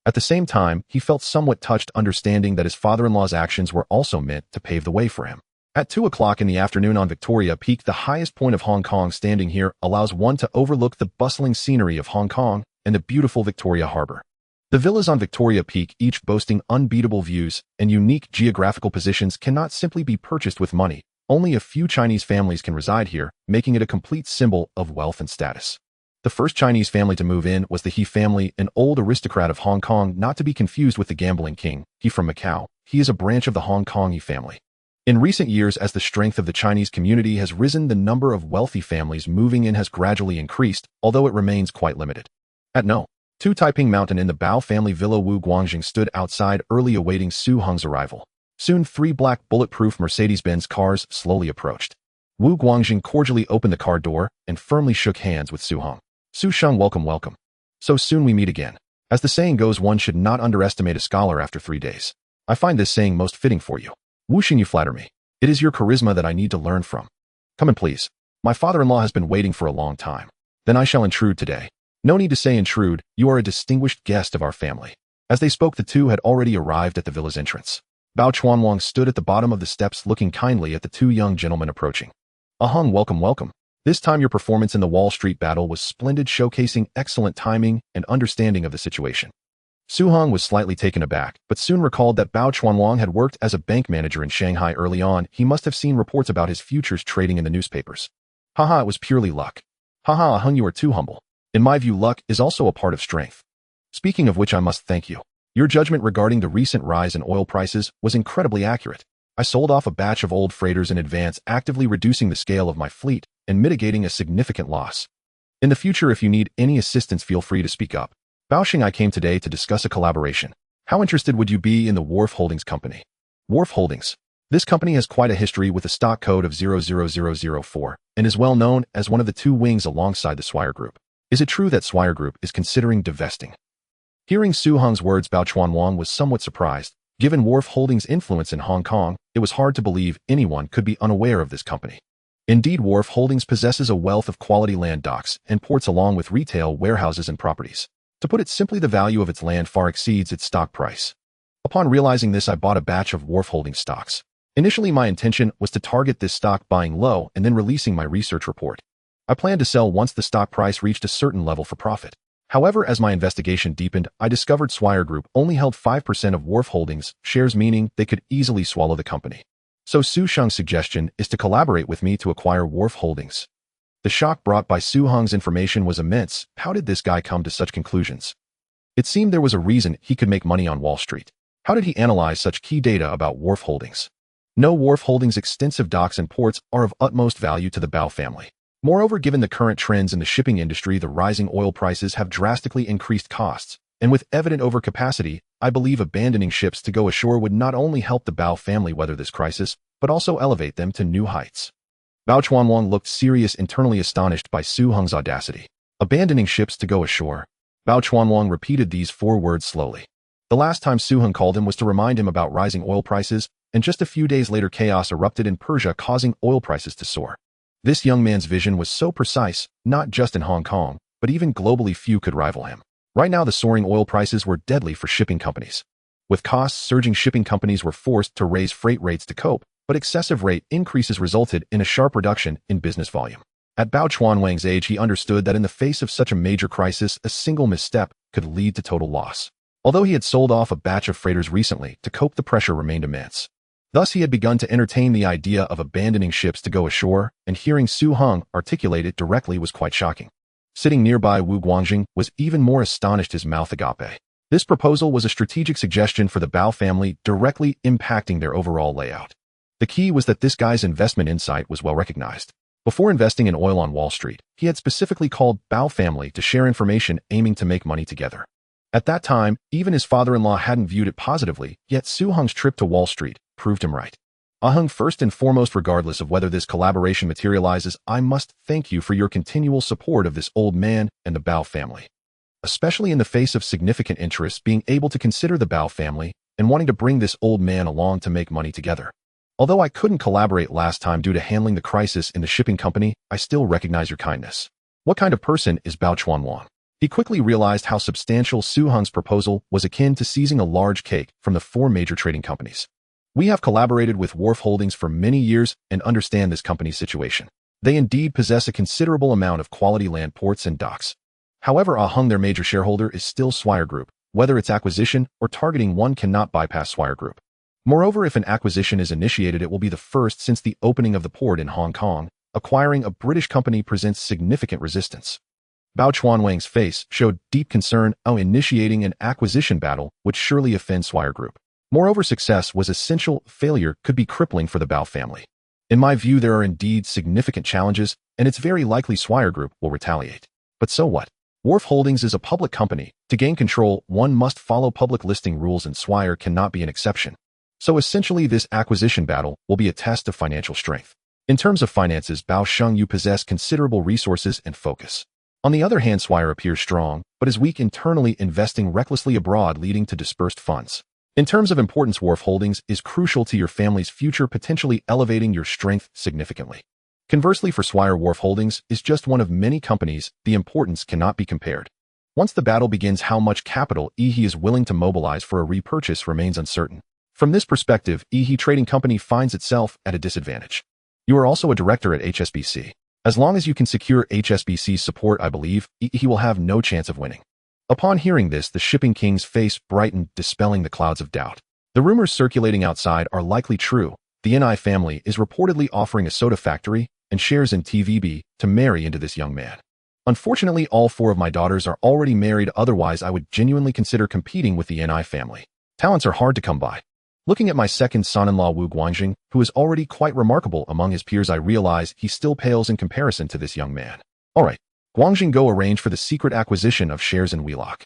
Speaker 1: At the same time, he felt somewhat touched, understanding that his father-in-law's actions were also meant to pave the way for him. At 2 o'clock in the afternoon on Victoria Peak, the highest point of Hong Kong, standing here allows one to overlook the bustling scenery of Hong Kong and the beautiful Victoria Harbor. The villas on Victoria Peak, each boasting unbeatable views and unique geographical positions, cannot simply be purchased with money. Only a few Chinese families can reside here, making it a complete symbol of wealth and status. The first Chinese family to move in was the He family, an old aristocrat of Hong Kong, not to be confused with the gambling king, He from Macau. He is a branch of the Hong Kong He family. In recent years, as the strength of the Chinese community has risen, the number of wealthy families moving in has gradually increased, although it remains quite limited. At No. 2 Taiping Mountain in the Bao family villa, Wu Guangjing stood outside early awaiting Su Heng's arrival. Soon 3 black bulletproof Mercedes-Benz cars slowly approached. Wu Guangjing cordially opened the car door and firmly shook hands with Su Heng. Su Sheng, welcome, welcome. So soon we meet again. As the saying goes, one should not underestimate a scholar after 3 days. I find this saying most fitting for you. Wu Xing, you flatter me. It is your charisma that I need to learn from. Come in, please. My father-in-law has been waiting for a long time. Then I shall intrude today. No need to say intrude, you are a distinguished guest of our family. As they spoke, the two had already arrived at the villa's entrance. Bao Chuanwang stood at the bottom of the steps looking kindly at the 2 young gentlemen approaching. Heng, welcome, welcome. This time your performance in the Wall Street battle was splendid, showcasing excellent timing and understanding of the situation. Su Heng was slightly taken aback, but soon recalled that Bao Chuanwang had worked as a bank manager in Shanghai early on. He must have seen reports about his futures trading in the newspapers. Haha, it was purely luck. Haha, Heng, you are too humble. In my view, luck is also a part of strength. Speaking of which, I must thank you. Your judgment regarding the recent rise in oil prices was incredibly accurate. I sold off a batch of old freighters in advance, actively reducing the scale of my fleet and mitigating a significant loss. In the future, if you need any assistance, feel free to speak up. Baoxing, I came today to discuss a collaboration. How interested would you be in the Wharf Holdings company? Wharf Holdings. This company has quite a history with a stock code of 00004 and is well known as one of the 2 wings alongside the Swire Group. Is it true that Swire Group is considering divesting? Hearing Su Heng's words, Bao Chuanwang was somewhat surprised. Given Wharf Holdings' influence in Hong Kong, it was hard to believe anyone could be unaware of this company. Indeed, Wharf Holdings possesses a wealth of quality land, docks, and ports, along with retail warehouses and properties. To put it simply, the value of its land far exceeds its stock price. Upon realizing this, I bought a batch of Wharf Holdings stocks. Initially, my intention was to target this stock, buying low and then releasing my research report. I planned to sell once the stock price reached a certain level for profit. However, as my investigation deepened, I discovered Swire Group only held 5% of Wharf Holdings shares, meaning they could easily swallow the company. So Su Sheng's suggestion is to collaborate with me to acquire Wharf Holdings. The shock brought by Su Heng's information was immense. How did this guy come to such conclusions? It seemed there was a reason he could make money on Wall Street. How did he analyze such key data about Wharf Holdings? No, Wharf Holdings' extensive docks and ports are of utmost value to the Bao family. Moreover, given the current trends in the shipping industry, the rising oil prices have drastically increased costs, and with evident overcapacity, I believe abandoning ships to go ashore would not only help the Bao family weather this crisis, but also elevate them to new heights. Bao Chuanwang looked serious, internally astonished by Su Heng's audacity. Abandoning ships to go ashore. Bao Chuanwang repeated these 4 words slowly. The last time Su Heng called him was to remind him about rising oil prices, and just a few days later chaos erupted in Persia, causing oil prices to soar. This young man's vision was so precise, not just in Hong Kong, but even globally, few could rival him. Right now, the soaring oil prices were deadly for shipping companies. With costs surging, shipping companies were forced to raise freight rates to cope, but excessive rate increases resulted in a sharp reduction in business volume. At Bao Chuanwang's age, he understood that in the face of such a major crisis, a single misstep could lead to total loss. Although he had sold off a batch of freighters recently, to cope the pressure remained immense. Thus, he had begun to entertain the idea of abandoning ships to go ashore, and hearing Su Heng articulate it directly was quite shocking. Sitting nearby, Wu Guangjing was even more astonished, his mouth agape. This proposal was a strategic suggestion for the Bao family, directly impacting their overall layout. The key was that this guy's investment insight was well recognized. Before investing in oil on Wall Street, he had specifically called Bao family to share information, aiming to make money together. At that time, even his father-in-law hadn't viewed it positively, yet Su Heng's trip to Wall Street proved him right. Heng, first and foremost, regardless of whether this collaboration materializes, I must thank you for your continual support of this old man and the Bao family. Especially in the face of significant interests, being able to consider the Bao family and wanting to bring this old man along to make money together. Although I couldn't collaborate last time due to handling the crisis in the shipping company, I still recognize your kindness. What kind of person is Bao Chuanwang? He quickly realized how substantial Su Heng's proposal was, akin to seizing a large cake from the 4 major trading companies. We have collaborated with Wharf Holdings for many years and understand this company's situation. They indeed possess a considerable amount of quality land, ports, and docks. However, Heng, their major shareholder, is still Swire Group, whether it's acquisition or targeting one cannot bypass Swire Group. Moreover, if an acquisition is initiated, it will be the first since the opening of the port in Hong Kong. Acquiring a British company presents significant resistance. Bao Chuanwang's face showed deep concern. Initiating an acquisition battle would surely offend Swire Group. Moreover, success was essential. Failure could be crippling for the Bao family. In my view, there are indeed significant challenges, and it's very likely Swire Group will retaliate. But so what? Wharf Holdings is a public company. To gain control, one must follow public listing rules, and Swire cannot be an exception. So essentially, this acquisition battle will be a test of financial strength. In terms of finances, Bao Shengyu possess considerable resources and focus. On the other hand, Swire appears strong, but is weak internally, investing recklessly abroad, leading to dispersed funds. In terms of importance, Wharf Holdings is crucial to your family's future, potentially elevating your strength significantly. Conversely, for Swire, Wharf Holdings is just one of many companies. The importance cannot be compared. Once the battle begins, how much capital he is willing to mobilize for a repurchase remains uncertain. From this perspective, he Trading Company finds itself at a disadvantage. You are also a director at HSBC. As long as you can secure HSBC's support, I believe he will have no chance of winning. Upon hearing this, the Shipping King's face brightened, dispelling the clouds of doubt. The rumors circulating outside are likely true. The Ni family is reportedly offering a soda factory and shares in TVB to marry into this young man. Unfortunately, all 4 of my daughters are already married, otherwise I would genuinely consider competing with the Ni family. Talents are hard to come by. Looking at my second son-in-law Wu Guangjing, who is already quite remarkable among his peers, I realize he still pales in comparison to this young man. Alright, Guangjing, go arrange for the secret acquisition of shares in Wheelock.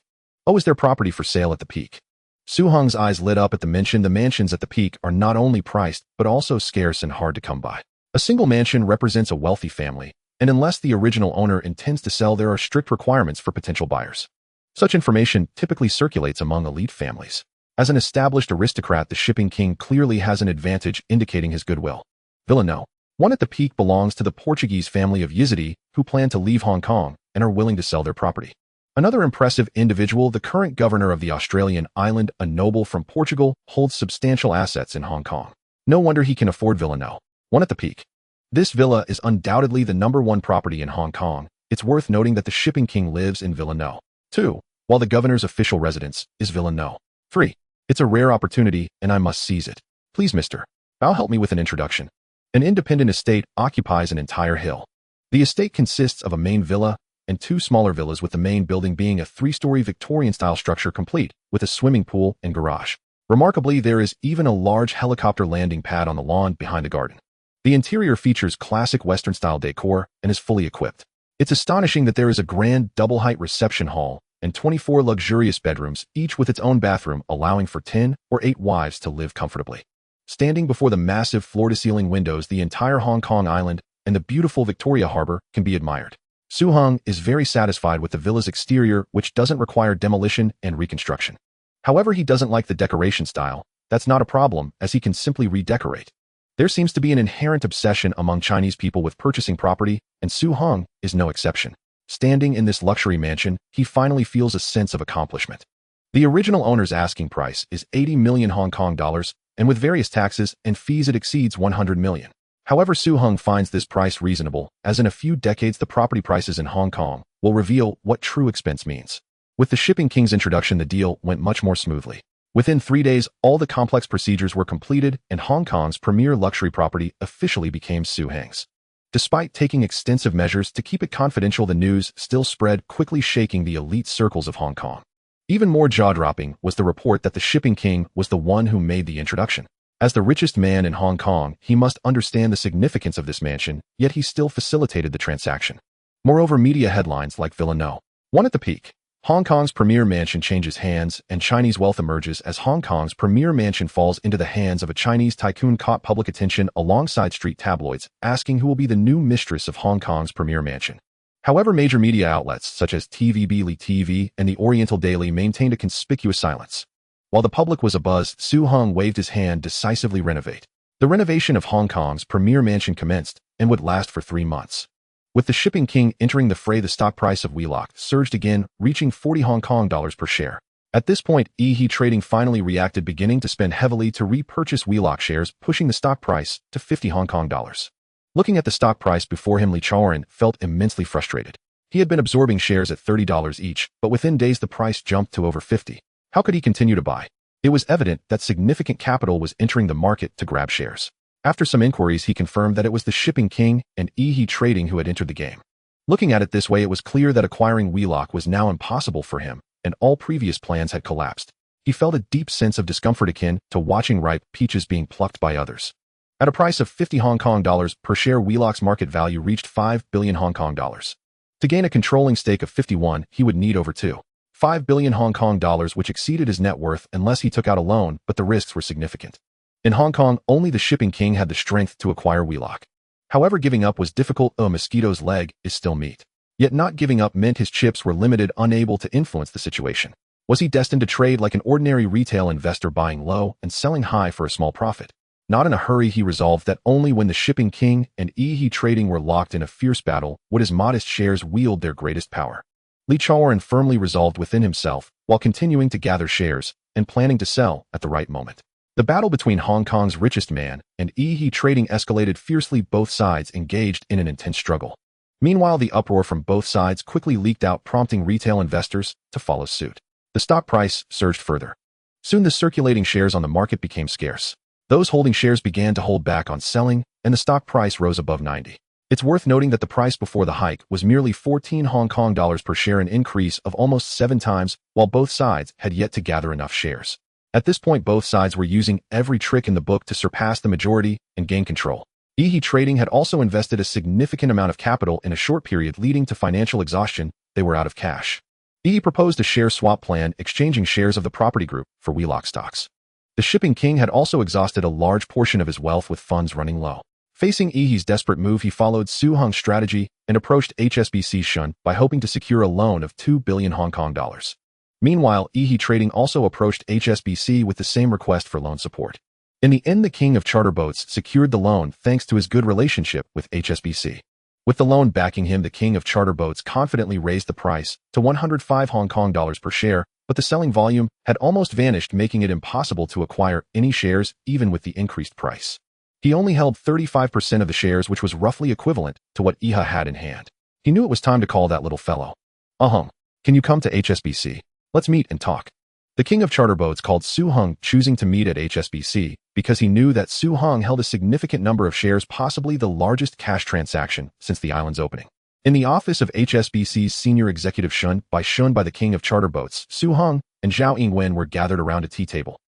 Speaker 1: Is there property for sale at the Peak? Su Heng's eyes lit up at the mention. The mansions at the Peak are not only priced, but also scarce and hard to come by. A single mansion represents a wealthy family, and unless the original owner intends to sell, there are strict requirements for potential buyers. Such information typically circulates among elite families. As an established aristocrat, the Shipping King clearly has an advantage, indicating his goodwill. Villa No. 1 at the Peak belongs to the Portuguese family of Yizidi, who plan to leave Hong Kong and are willing to sell their property. Another impressive individual, the current governor of the Australian island, a noble from Portugal, holds substantial assets in Hong Kong. No wonder he can afford Villa No. 1 at the Peak. This villa is undoubtedly the #1 property in Hong Kong. It's worth noting that the Shipping King lives in Villa No. 2, while the governor's official residence is Villa No. 3. It's a rare opportunity, and I must seize it. Please, Mr. Bao, help me with an introduction. An independent estate occupies an entire hill. The estate consists of a main villa and 2 smaller villas, with the main building being a 3-story Victorian-style structure complete with a swimming pool and garage. Remarkably, there is even a large helicopter landing pad on the lawn behind the garden. The interior features classic Western-style decor and is fully equipped. It's astonishing that there is a grand double-height reception hall and 24 luxurious bedrooms, each with its own bathroom, allowing for 10 or 8 wives to live comfortably. Standing before the massive floor-to-ceiling windows, the entire Hong Kong island and the beautiful Victoria Harbor can be admired. Su Heng is very satisfied with the villa's exterior, which doesn't require demolition and reconstruction. However, he doesn't like the decoration style. That's not a problem, as he can simply redecorate. There seems to be an inherent obsession among Chinese people with purchasing property, and Su Heng is no exception. Standing in this luxury mansion, he finally feels a sense of accomplishment. The original owner's asking price is 80 million Hong Kong dollars, and with various taxes and fees it exceeds 100 million. However, Su Heng finds this price reasonable, as in a few decades the property prices in Hong Kong will reveal what true expense means. With the Shipping King's introduction, the deal went much more smoothly. Within 3 days, all the complex procedures were completed, and Hong Kong's premier luxury property officially became Su Heng's. Despite taking extensive measures to keep it confidential, the news still spread quickly, shaking the elite circles of Hong Kong. Even more jaw-dropping was the report that the Shipping King was the one who made the introduction. As the richest man in Hong Kong, he must understand the significance of this mansion, yet he still facilitated the transaction. Moreover, media headlines like Villa No. 1 at the Peak. Hong Kong's premier mansion changes hands, and Chinese wealth emerges as Hong Kong's premier mansion falls into the hands of a Chinese tycoon caught public attention alongside street tabloids, asking who will be the new mistress of Hong Kong's premier mansion. However, major media outlets such as TVB TV and the Oriental Daily maintained a conspicuous silence. While the public was abuzz, Su Heng waved his hand decisively. Renovate. The renovation of Hong Kong's premier mansion commenced and would last for 3 months. With the Shipping King entering the fray, the stock price of Wheelock surged again, reaching 40 Hong Kong dollars per share. At this point, he Trading finally reacted, beginning to spend heavily to repurchase Wheelock shares, pushing the stock price to 50 Hong Kong dollars. Looking at the stock price before him, Li Chaoran felt immensely frustrated. He had been absorbing shares at $30 each, but within days the price jumped to over 50. How could he continue to buy? It was evident that significant capital was entering the market to grab shares. After some inquiries, he confirmed that it was the shipping king and He Trading who had entered the game. Looking at it this way, it was clear that acquiring Wheelock was now impossible for him, and all previous plans had collapsed. He felt a deep sense of discomfort akin to watching ripe peaches being plucked by others. At a price of 50 Hong Kong dollars per share, Wheelock's market value reached 5 billion Hong Kong dollars. To gain a controlling stake of 51, he would need over 2.5 billion Hong Kong dollars, which exceeded his net worth unless he took out a loan, but the risks were significant. In Hong Kong, only the shipping king had the strength to acquire Wheelock. However, giving up was difficult. A mosquito's leg is still meat. Yet not giving up meant his chips were limited, unable to influence the situation. Was he destined to trade like an ordinary retail investor, buying low and selling high for a small profit? Not in a hurry, he resolved that only when the shipping king and He Trading were locked in a fierce battle would his modest shares wield their greatest power. Li Chaoran firmly resolved within himself, while continuing to gather shares and planning to sell at the right moment. The battle between Hong Kong's richest man and He Trading escalated fiercely. Both sides engaged in an intense struggle. Meanwhile, the uproar from both sides quickly leaked out, prompting retail investors to follow suit. The stock price surged further. Soon the circulating shares on the market became scarce. Those holding shares began to hold back on selling, and the stock price rose above 90. It's worth noting that the price before the hike was merely 14 Hong Kong dollars per share, an increase of almost 7 times, while both sides had yet to gather enough shares. At this point, both sides were using every trick in the book to surpass the majority and gain control. He Trading had also invested a significant amount of capital in a short period, leading to financial exhaustion. They were out of cash. He proposed a share swap plan, exchanging shares of the property group for Wheelock stocks. The shipping king had also exhausted a large portion of his wealth, with funds running low. Facing He's desperate move, he followed Su Hong's strategy and approached HSBC Shun by hoping to secure a loan of 2 billion Hong Kong dollars. Meanwhile, He Trading also approached HSBC with the same request for loan support. In the end, the king of charter boats secured the loan thanks to his good relationship with HSBC. With the loan backing him, the king of charter boats confidently raised the price to 105 Hong Kong dollars per share, but the selling volume had almost vanished, making it impossible to acquire any shares even with the increased price. He only held 35% of the shares, which was roughly equivalent to what Iha had in hand. He knew it was time to call that little fellow. Can you come to HSBC? Let's meet and talk. The king of charter boats called Su Hong, choosing to meet at HSBC because he knew that Su Hong held a significant number of shares, possibly the largest cash transaction since the island's opening. In the office of HSBC's senior executive Shun by the king of charter boats, Su Hong and Zhao Yingwen were gathered around a tea table.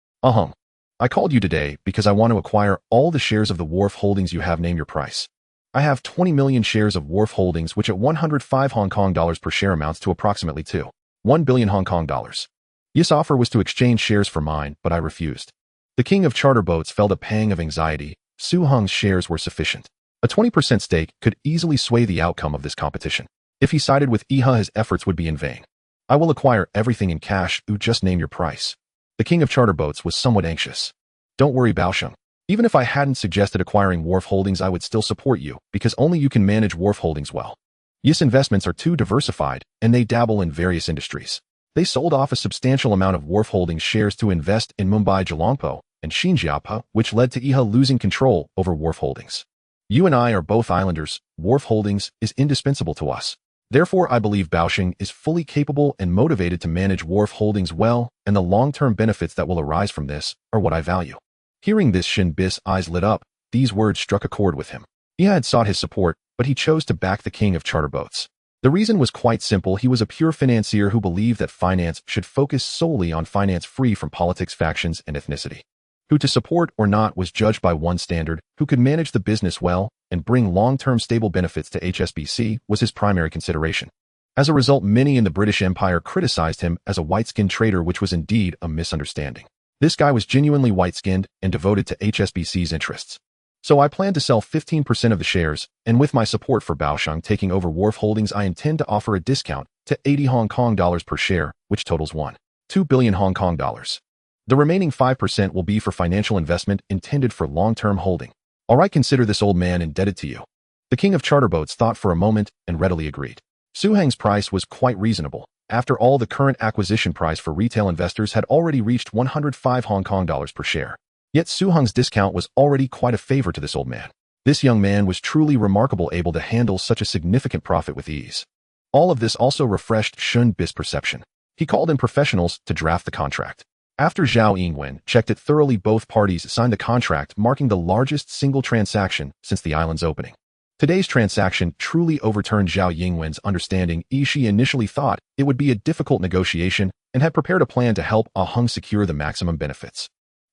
Speaker 1: I called you today because I want to acquire all the shares of the Wharf Holdings you have. Name your price. I have 20 million shares of Wharf Holdings, which at 105 Hong Kong dollars per share amounts to approximately 2.1 billion Hong Kong dollars. This offer was to exchange shares for mine, but I refused. The king of charter boats felt a pang of anxiety. Su Hong's shares were sufficient. A 20% stake could easily sway the outcome of this competition. If he sided with Iha, his efforts would be in vain. I will acquire everything in cash. Just name your price. The king of charter boats was somewhat anxious. Don't worry, Baosheng. Even if I hadn't suggested acquiring Wharf Holdings, I would still support you, because only you can manage Wharf Holdings well. Yes, investments are too diversified, and they dabble in various industries. They sold off a substantial amount of Wharf Holdings shares to invest in Mumbai Jalongpo and Xinjiapa, which led to Iha losing control over Wharf Holdings. You and I are both islanders. Wharf Holdings is indispensable to us. Therefore, I believe Baosheng is fully capable and motivated to manage Wharf Holdings well, and the long-term benefits that will arise from this are what I value. Hearing this, Shin Bis' eyes lit up. These words struck a chord with him. Iha had sought his support, but he chose to back the king of charter boats. The reason was quite simple. He was a pure financier who believed that finance should focus solely on finance, free from politics, factions, and ethnicity. Who to support or not was judged by one standard: who could manage the business well and bring long-term stable benefits to HSBC was his primary consideration. As a result, many in the British Empire criticized him as a white-skinned trader, which was indeed a misunderstanding. This guy was genuinely white-skinned and devoted to HSBC's interests. So I plan to sell 15% of the shares, and with my support for Baosheng taking over Wharf Holdings, I intend to offer a discount to 80 Hong Kong dollars per share, which totals 1.2 billion Hong Kong dollars. The remaining 5% will be for financial investment intended for long-term holding. All right, consider this old man indebted to you. The king of charter boats thought for a moment and readily agreed. Su Hong's price was quite reasonable. After all, the current acquisition price for retail investors had already reached 105 Hong Kong dollars per share. Yet Su Hong's discount was already quite a favor to this old man. This young man was truly remarkable, able to handle such a significant profit with ease. All of this also refreshed Shun Bis' perception. He called in professionals to draft the contract. After Zhao Yingwen checked it thoroughly, both parties signed the contract, marking the largest single transaction since the island's opening. Today's transaction truly overturned Zhao Yingwen's understanding. She initially thought it would be a difficult negotiation and had prepared a plan to help Hung secure the maximum benefits.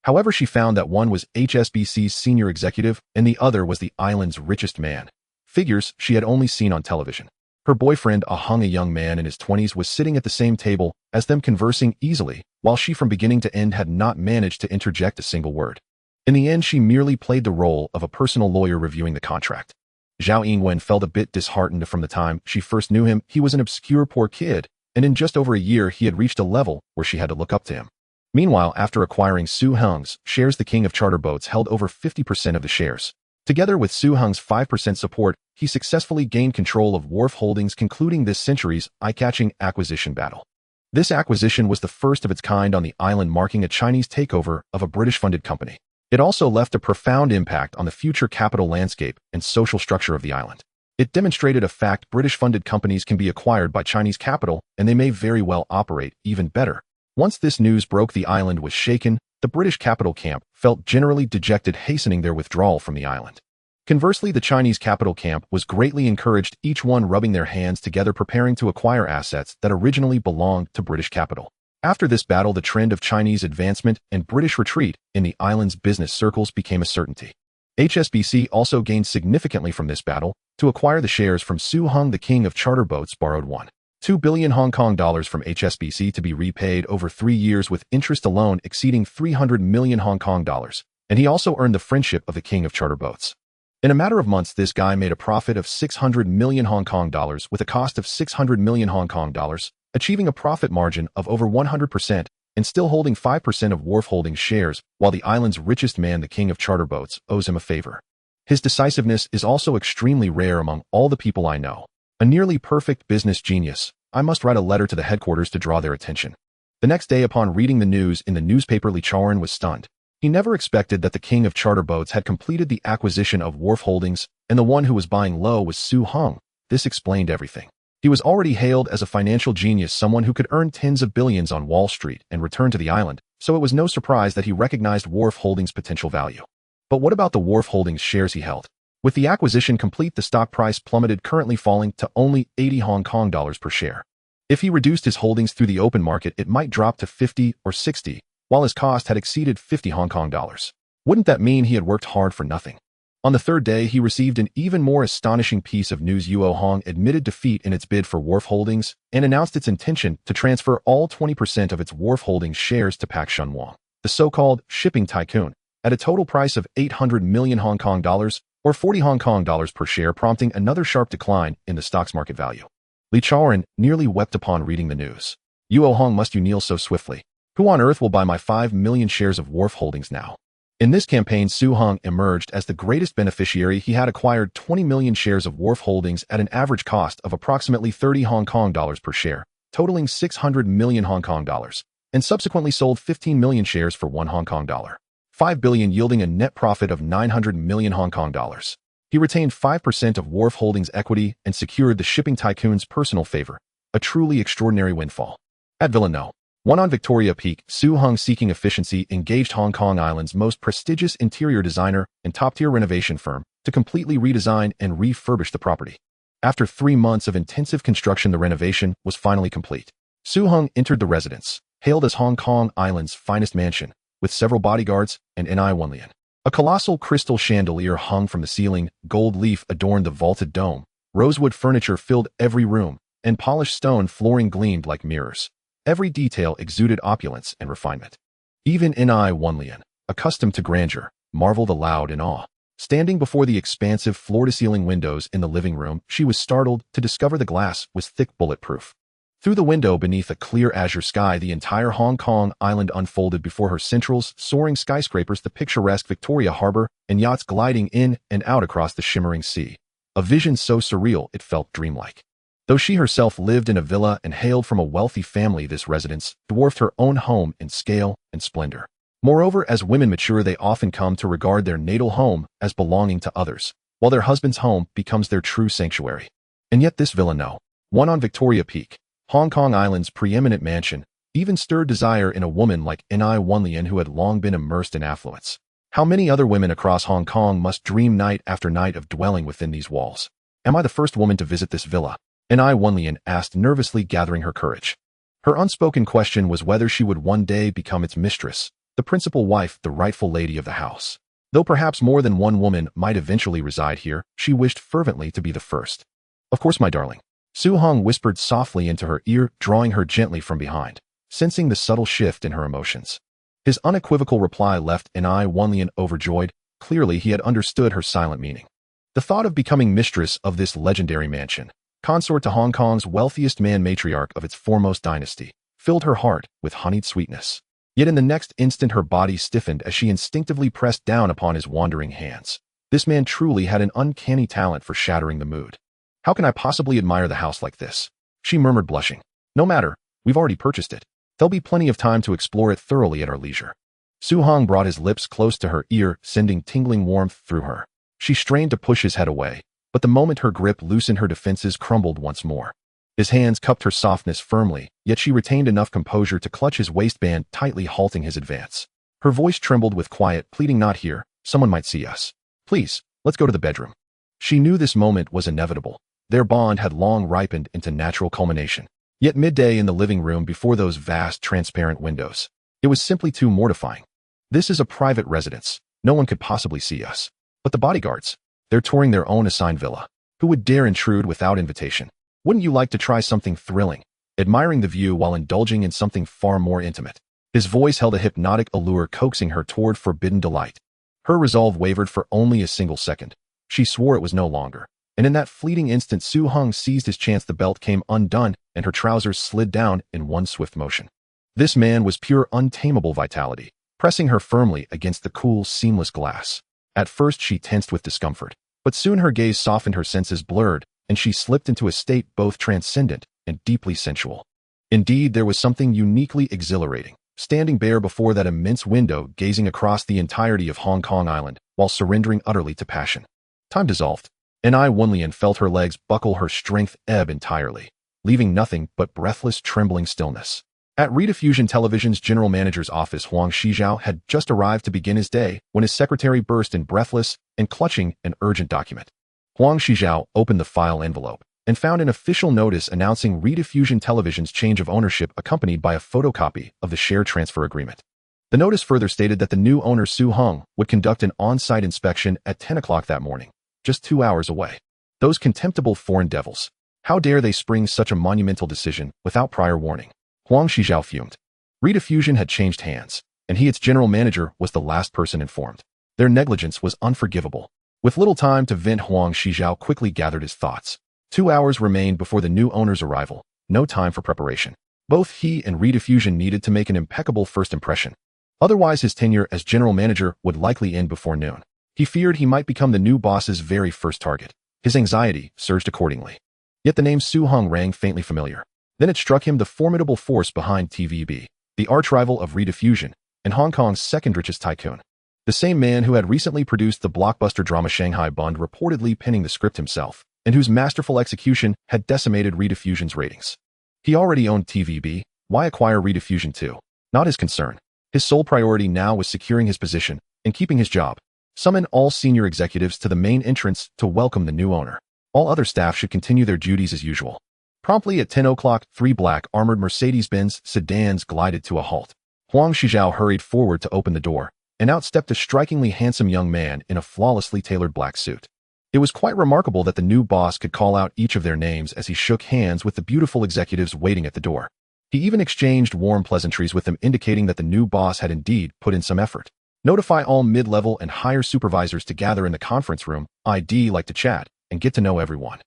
Speaker 1: However, she found that one was HSBC's senior executive and the other was the island's richest man. Figures she had only seen on television. Her boyfriend Hung, a young man in his 20s, was sitting at the same table as them, conversing easily, while she from beginning to end had not managed to interject a single word. In the end, she merely played the role of a personal lawyer reviewing the contract. Zhao Yingwen felt a bit disheartened. From the time she first knew him, he was an obscure poor kid, and in just over a year he had reached a level where she had to look up to him. Meanwhile, after acquiring Su Heng's shares, the king of charter boats held over 50% of the shares. Together with Su Heng's 5% support, he successfully gained control of Wharf Holdings, concluding this century's eye-catching acquisition battle. This acquisition was the first of its kind on the island, marking a Chinese takeover of a British-funded company. It also left a profound impact on the future capital landscape and social structure of the island. It demonstrated a fact: British-funded companies can be acquired by Chinese capital, and they may very well operate even better. Once this news broke, the island was shaken. The British capital camp felt generally dejected, hastening their withdrawal from the island. Conversely, the Chinese capital camp was greatly encouraged, each one rubbing their hands together, preparing to acquire assets that originally belonged to British capital. After this battle, the trend of Chinese advancement and British retreat in the island's business circles became a certainty. HSBC also gained significantly from this battle. To acquire the shares from Su Heng, the king of charter boats borrowed 1.2 billion Hong Kong dollars from HSBC to be repaid over 3 years, with interest alone exceeding 300 million Hong Kong dollars, and he also earned the friendship of the king of charter boats. In a matter of months, this guy made a profit of 600 million Hong Kong dollars with a cost of 600 million Hong Kong dollars, achieving a profit margin of over 100% and still holding 5% of Wharf Holdings shares, while the island's richest man, the king of charter boats, owes him a favor. His decisiveness is also extremely rare among all the people I know. A nearly perfect business genius. I must write a letter to the headquarters to draw their attention. The next day, upon reading the news in the newspaper, Li Chaoren was stunned. He never expected that the king of charter boats had completed the acquisition of Wharf Holdings, and the one who was buying low was Su Heng. This explained everything. He was already hailed as a financial genius, someone who could earn tens of billions on Wall Street and return to the island, so it was no surprise that he recognized Wharf Holdings' potential value. But what about the Wharf Holdings shares he held? With the acquisition complete, the stock price plummeted, currently falling to only 80 Hong Kong dollars per share. If he reduced his holdings through the open market, it might drop to 50 or 60, while his cost had exceeded 50 Hong Kong dollars. Wouldn't that mean he had worked hard for nothing? On the third day, he received an even more astonishing piece of news. Yuo Hong admitted defeat in its bid for Wharf Holdings and announced its intention to transfer all 20% of its Wharf Holdings shares to Pak Shun Wang, the so-called shipping tycoon, at a total price of 800 million Hong Kong dollars or 40 Hong Kong dollars per share, prompting another sharp decline in the stock's market value. Li Chaoren nearly wept upon reading the news. Yuo Hong, must you kneel so swiftly? Who on earth will buy my 5 million shares of Wharf Holdings now? In this campaign, Su Heng emerged as the greatest beneficiary. He had acquired 20 million shares of Wharf Holdings at an average cost of approximately 30 Hong Kong dollars per share, totaling 600 million Hong Kong dollars, and subsequently sold 15 million shares for 1 Hong Kong dollar, 5 billion, yielding a net profit of 900 million Hong Kong dollars. He retained 5% of Wharf Holdings equity and secured the shipping tycoon's personal favor, a truly extraordinary windfall. At Villa No. 1 on Victoria Peak, Su Heng, seeking efficiency, engaged Hong Kong Island's most prestigious interior designer and top-tier renovation firm to completely redesign and refurbish the property. After 3 months of intensive construction, the renovation was finally complete. Su Heng entered the residence, hailed as Hong Kong Island's finest mansion, with several bodyguards and Ni Wenlian. A colossal crystal chandelier hung from the ceiling, gold leaf adorned the vaulted dome, rosewood furniture filled every room, and polished stone flooring gleamed like mirrors. Every detail exuded opulence and refinement. Even Ni Wenlian, accustomed to grandeur, marveled aloud in awe. Standing before the expansive floor-to-ceiling windows in the living room, she was startled to discover the glass was thick, bulletproof. Through the window, beneath a clear azure sky, the entire Hong Kong Island unfolded before her: centrals, soaring skyscrapers, the picturesque Victoria Harbor, and yachts gliding in and out across the shimmering sea. A vision so surreal it felt dreamlike. Though she herself lived in a villa and hailed from a wealthy family, this residence dwarfed her own home in scale and splendor. Moreover, as women mature, they often come to regard their natal home as belonging to others, while their husband's home becomes their true sanctuary. And yet this Villa No. 1 on Victoria Peak Hong Kong Island's preeminent mansion even stirred desire in a woman like Ni Wenlian who had long been immersed in affluence. How many other women across Hong Kong must dream night after night of dwelling within these walls? Am I the first woman to visit this villa? Ni Wenlian asked, nervously gathering her courage. Her unspoken question was whether she would one day become its mistress, the principal wife, the rightful lady of the house. Though perhaps more than one woman might eventually reside here, she wished fervently to be the first. Of course, my darling. Su Hong whispered softly into her ear, drawing her gently from behind, sensing the subtle shift in her emotions. His unequivocal reply left Ni Wenlian overjoyed. Clearly, he had understood her silent meaning. The thought of becoming mistress of this legendary mansion, consort to Hong Kong's wealthiest man matriarch of its foremost dynasty, filled her heart with honeyed sweetness. Yet in the next instant her body stiffened as she instinctively pressed down upon his wandering hands. This man truly had an uncanny talent for shattering the mood. How can I possibly admire the house like this? She murmured, blushing. No matter, we've already purchased it. There'll be plenty of time to explore it thoroughly at our leisure. Su Hong brought his lips close to her ear, sending tingling warmth through her. She strained to push his head away, but the moment her grip loosened, her defenses crumbled once more. His hands cupped her softness firmly, yet she retained enough composure to clutch his waistband tightly, halting his advance. Her voice trembled with quiet pleading, not here, someone might see us. Please, let's go to the bedroom. She knew this moment was inevitable. Their bond had long ripened into natural culmination. Yet midday in the living room before those vast transparent windows, it was simply too mortifying. This is a private residence. No one could possibly see us. But the bodyguards, they're touring their own assigned villa. Who would dare intrude without invitation? Wouldn't you like to try something thrilling, admiring the view while indulging in something far more intimate? His voice held a hypnotic allure, coaxing her toward forbidden delight. Her resolve wavered for only a single second. She swore it was no longer. And in that fleeting instant, Su Hong seized his chance. The belt came undone, and her trousers slid down in one swift motion. This man was pure, untamable vitality, pressing her firmly against the cool, seamless glass. At first she tensed with discomfort, but soon her gaze softened, her senses blurred, and she slipped into a state both transcendent and deeply sensual. Indeed, there was something uniquely exhilarating, standing bare before that immense window, gazing across the entirety of Hong Kong Island, while surrendering utterly to passion. Time dissolved. Ni Wenlian felt her legs buckle, her strength ebb entirely, leaving nothing but breathless, trembling stillness. At Rediffusion Television's general manager's office, Huang Shijiao had just arrived to begin his day when his secretary burst in, breathless and clutching an urgent document. Huang Shijiao opened the file envelope and found an official notice announcing Rediffusion Television's change of ownership, accompanied by a photocopy of the share transfer agreement. The notice further stated that the new owner, Su Hong, would conduct an on-site inspection at 10 o'clock that morning, just 2 hours away. Those contemptible foreign devils. How dare they spring such a monumental decision without prior warning? Huang Shijiao fumed. Rediffusion had changed hands, and he, its general manager, was the last person informed. Their negligence was unforgivable. With little time to vent, Huang Shijiao quickly gathered his thoughts. 2 hours remained before the new owner's arrival, no time for preparation. Both he and Rediffusion needed to make an impeccable first impression. Otherwise, his tenure as general manager would likely end before noon. He feared he might become the new boss's very first target. His anxiety surged accordingly. Yet the name Su Hong rang faintly familiar. Then it struck him, the formidable force behind TVB, the arch-rival of Rediffusion, and Hong Kong's second richest tycoon. The same man who had recently produced the blockbuster drama Shanghai Bund, reportedly penning the script himself, and whose masterful execution had decimated Rediffusion's ratings. He already owned TVB. Why acquire Rediffusion too? Not his concern. His sole priority now was securing his position and keeping his job. Summon all senior executives to the main entrance to welcome the new owner. All other staff should continue their duties as usual. Promptly at 10 o'clock, 3 black armored Mercedes-Benz sedans glided to a halt. Huang Shijiao hurried forward to open the door, and out stepped a strikingly handsome young man in a flawlessly tailored black suit. It was quite remarkable that the new boss could call out each of their names as he shook hands with the beautiful executives waiting at the door. He even exchanged warm pleasantries with them, indicating that the new boss had indeed put in some effort. Notify all mid-level and higher supervisors to gather in the conference room. I'd like to chat and get to know everyone.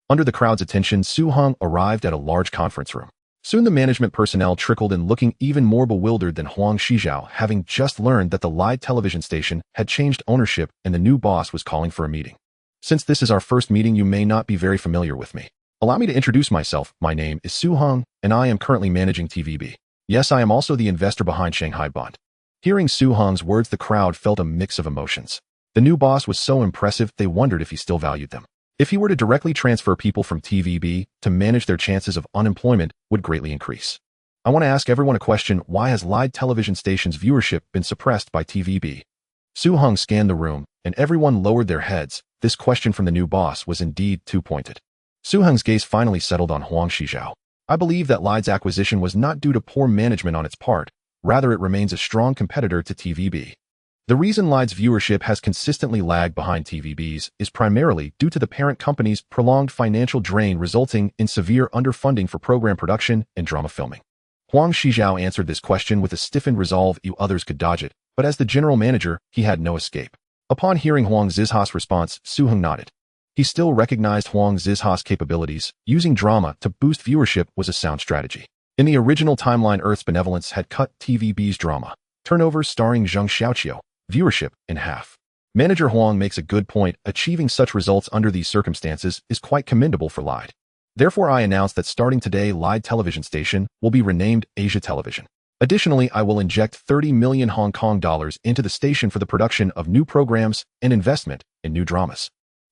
Speaker 1: Under the crowd's attention, Su Hong arrived at a large conference room. Soon the management personnel trickled in, looking even more bewildered than Huang Shijiao, having just learned that the live television station had changed ownership and the new boss was calling for a meeting. Since this is our first meeting, you may not be very familiar with me. Allow me to introduce myself. My name is Su Hong, and I am currently managing TVB. Yes, I am also the investor behind Shanghai Bund. Hearing Su Hong's words, the crowd felt a mix of emotions. The new boss was so impressive, they wondered if he still valued them. If he were to directly transfer people from TVB to manage, their chances of unemployment would greatly increase. I want to ask everyone a question: why has live television stations' viewership been suppressed by TVB? Su Hung scanned the room, and everyone lowered their heads. This question from the new boss was indeed too pointed. Su Hung's gaze finally settled on Huang Shizhao. I believe that Lide's acquisition was not due to poor management on its part, rather it remains a strong competitor to TVB. The reason Lide's viewership has consistently lagged behind TVB's is primarily due to the parent company's prolonged financial drain, resulting in severe underfunding for program production and drama filming. Huang Shizhao answered this question with a stiffened resolve. You others could dodge it, but as the general manager, he had no escape. Upon hearing Huang Zizha's response, Su Hung nodded. He still recognized Huang Zizha's capabilities. Using drama to boost viewership was a sound strategy. In the original timeline, Earth's benevolence had cut TVB's drama turnover starring Zheng Xiaoqiu viewership in half. Manager Huang makes a good point. Achieving such results under these circumstances is quite commendable for Lide. Therefore, I announce that starting today, Lide television station will be renamed Asia Television. Additionally, I will inject 30 million Hong Kong dollars into the station for the production of new programs and investment in new dramas.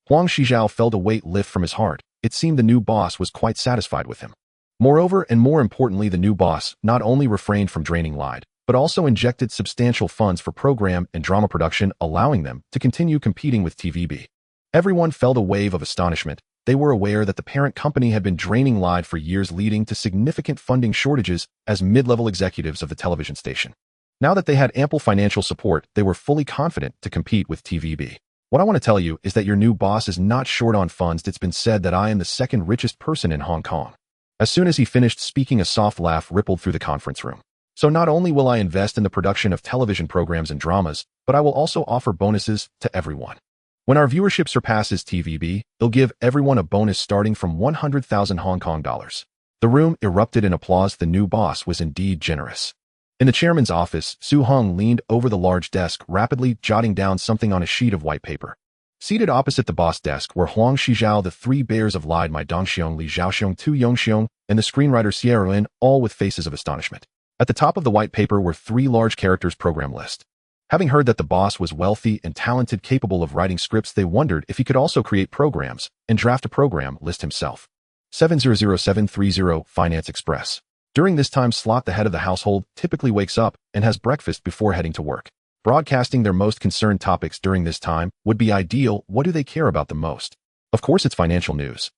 Speaker 1: Huang Shizhao felt a weight lift from his heart. It seemed the new boss was quite satisfied with him. Moreover, and more importantly, the new boss not only refrained from draining Lide, but also injected substantial funds for program and drama production, allowing them to continue competing with TVB. Everyone felt a wave of astonishment. They were aware that the parent company had been draining Lide for years, leading to significant funding shortages as mid-level executives of the television station. Now that they had ample financial support, they were fully confident to compete with TVB. What I want to tell you is that your new boss is not short on funds. It's been said that I am the second richest person in Hong Kong. As soon as he finished speaking, a soft laugh rippled through the conference room. So not only will I invest in the production of television programs and dramas, but I will also offer bonuses to everyone. When our viewership surpasses TVB, it'll give everyone a bonus starting from 100,000 Hong Kong dollars. The room erupted in applause. The new boss was indeed generous. In the chairman's office, Su Hung leaned over the large desk, rapidly jotting down something on a sheet of white paper. Seated opposite the boss desk were Huang Shizhao, the three bears of Lide, Mai Dongxiong, Li Zhaoxiong, Tu Yongxiong, and the screenwriter Sierra Lin, all with faces of astonishment. At the top of the white paper were three large characters program list. Having heard that the boss was wealthy and talented, capable of writing scripts, they wondered if he could also create programs and draft a program list himself. 700730 Finance Express. During this time slot, the head of the household typically wakes up and has breakfast before heading to work. Broadcasting their most concerned topics during this time would be ideal. What do they care about the most? Of course, it's financial news.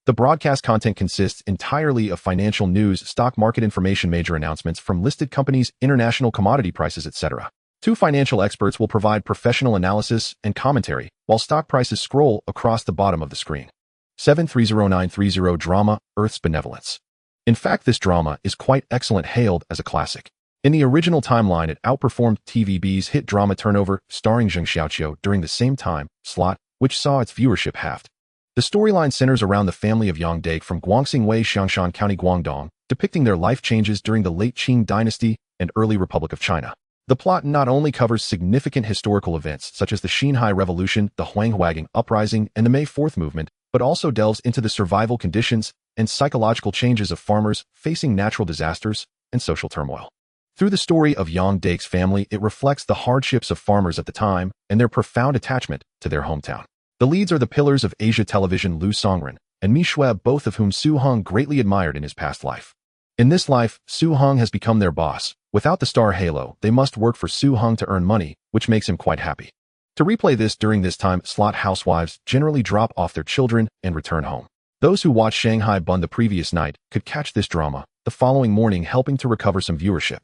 Speaker 1: The broadcast content consists entirely of financial news, stock market information, major announcements from listed companies, international commodity prices, etc. Two financial experts will provide professional analysis and commentary, while stock prices scroll across the bottom of the screen. 730930 Drama, Earth's Benevolence. In fact, this drama is quite excellent, hailed as a classic. In the original timeline, it outperformed TVB's hit drama turnover, starring Zheng Xiaoqiu, during the same time slot, which saw its viewership halved. The storyline centers around the family of Yang Dake from Guangxing Wei, Xiangshan County, Guangdong, depicting their life changes during the late Qing dynasty and early Republic of China. The plot not only covers significant historical events such as the Xinhai Revolution, the Huanghuaging Uprising, and the May 4th movement, but also delves into the survival conditions and psychological changes of farmers facing natural disasters and social turmoil. Through the story of Yang Dake's family, it reflects the hardships of farmers at the time and their profound attachment to their hometown. The leads are the pillars of Asia Television, Lu Songren and Mi Shuai, both of whom Su Hung greatly admired in his past life. In this life, Su Hung has become their boss. Without the star halo, they must work for Su Hung to earn money, which makes him quite happy. To replay this during this time slot, housewives generally drop off their children and return home. Those who watched Shanghai Bun the previous night could catch this drama the following morning, helping to recover some viewership.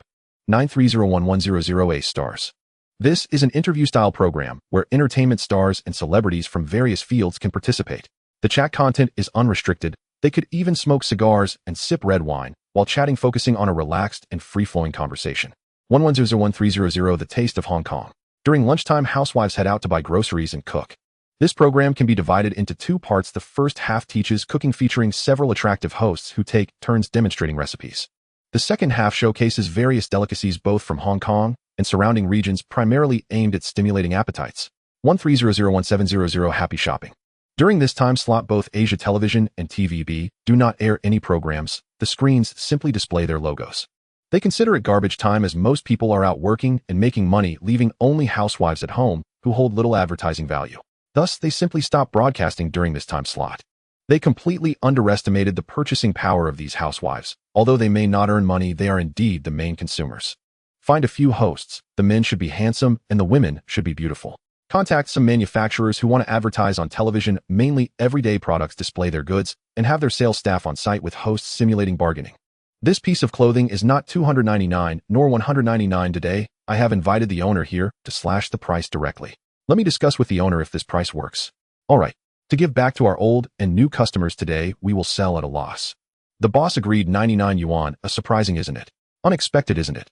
Speaker 1: 9301100 stars. This is an interview-style program where entertainment stars and celebrities from various fields can participate. The chat content is unrestricted. They could even smoke cigars and sip red wine while chatting, focusing on a relaxed and free-flowing conversation. 11001300 The Taste of Hong Kong. During lunchtime, housewives head out to buy groceries and cook. This program can be divided into two parts. The first half teaches cooking, featuring several attractive hosts who take turns demonstrating recipes. The second half showcases various delicacies both from Hong Kong and surrounding regions, primarily aimed at stimulating appetites. 13001700 Happy Shopping. During this time slot, both Asia Television and TVB do not air any programs. The screens simply display their logos. They consider it garbage time, as most people are out working and making money, leaving only housewives at home who hold little advertising value. Thus, they simply stopped broadcasting during this time slot. They completely underestimated the purchasing power of these housewives. Although they may not earn money, they are indeed the main consumers. Find a few hosts. The men should be handsome and the women should be beautiful. Contact some manufacturers who want to advertise on television, mainly everyday products, display their goods, and have their sales staff on site with hosts simulating bargaining. This piece of clothing is not $299 nor $199 today. I have invited the owner here to slash the price directly. Let me discuss with the owner if this price works. Alright, to give back to our old and new customers today, we will sell at a loss. The boss agreed 99 yuan, surprising isn't it? Unexpected isn't it?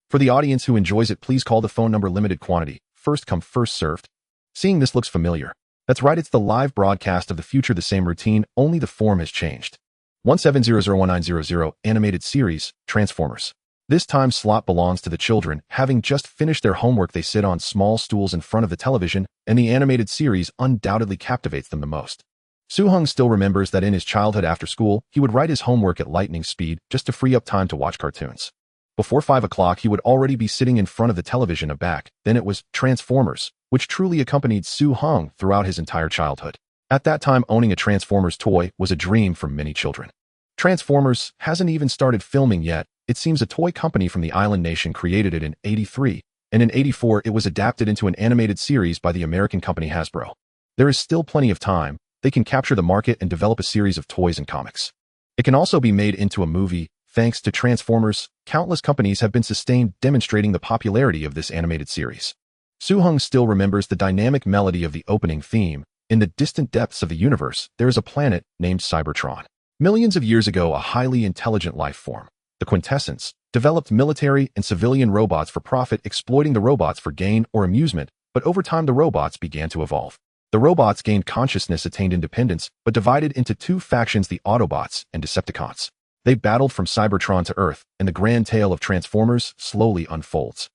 Speaker 1: For the audience who enjoys it, please call the phone number limited quantity. First come, first served. Seeing this looks familiar. That's right, it's the live broadcast of the future, the same routine, only the form has changed. 17001900 Animated Series, Transformers. This time slot belongs to the children. Having just finished their homework, they sit on small stools in front of the television, and the animated series undoubtedly captivates them the most. Su-hung still remembers that in his childhood after school, he would write his homework at lightning speed just to free up time to watch cartoons. Before 5 o'clock, he would already be sitting in front of the television aback. Then it was Transformers, which truly accompanied Su-hung throughout his entire childhood. At that time, owning a Transformers toy was a dream for many children. Transformers hasn't even started filming yet. It seems a toy company from the island nation created it in '83, and in '84 it was adapted into an animated series by the American company Hasbro. There is still plenty of time. They can capture the market and develop a series of toys and comics. It can also be made into a movie. Thanks to Transformers, countless companies have been sustained, demonstrating the popularity of this animated series. Su-hung still remembers the dynamic melody of the opening theme. In the distant depths of the universe, there is a planet named Cybertron. Millions of years ago, a highly intelligent life form, the Quintessence, developed military and civilian robots for profit, exploiting the robots for gain or amusement, but over time the robots began to evolve. The robots gained consciousness, attained independence, but divided into two factions, the Autobots and Decepticons. They battled from Cybertron to Earth, and the grand tale of Transformers slowly unfolds.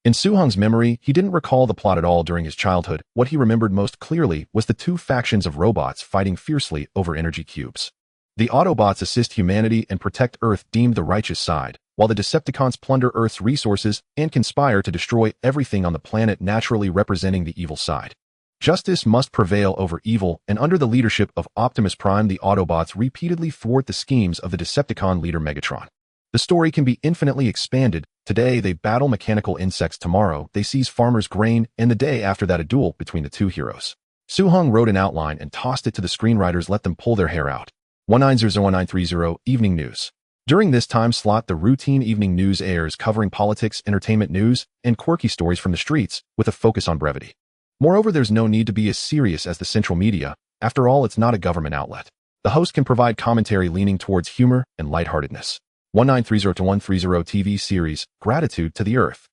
Speaker 1: In Su-hung's memory, he didn't recall the plot at all during his childhood. What he remembered most clearly was the two factions of robots fighting fiercely over energy cubes. The Autobots assist humanity and protect Earth, deemed the righteous side, while the Decepticons plunder Earth's resources and conspire to destroy everything on the planet, naturally representing the evil side. Justice must prevail over evil, and under the leadership of Optimus Prime, the Autobots repeatedly thwart the schemes of the Decepticon leader Megatron. The story can be infinitely expanded. Today, they battle mechanical insects. Tomorrow, they seize farmers' grain, and the day after that, a duel between the two heroes. Su-hung wrote an outline and tossed it to the screenwriters. Let them pull their hair out. 19001930 Evening News. During this time slot, the routine evening news airs, covering politics, entertainment news, and quirky stories from the streets, with a focus on brevity. Moreover, there's no need to be as serious as the central media. After all, it's not a government outlet. The host can provide commentary leaning towards humor and lightheartedness. 1930-130 TV series, Gratitude to the Earth.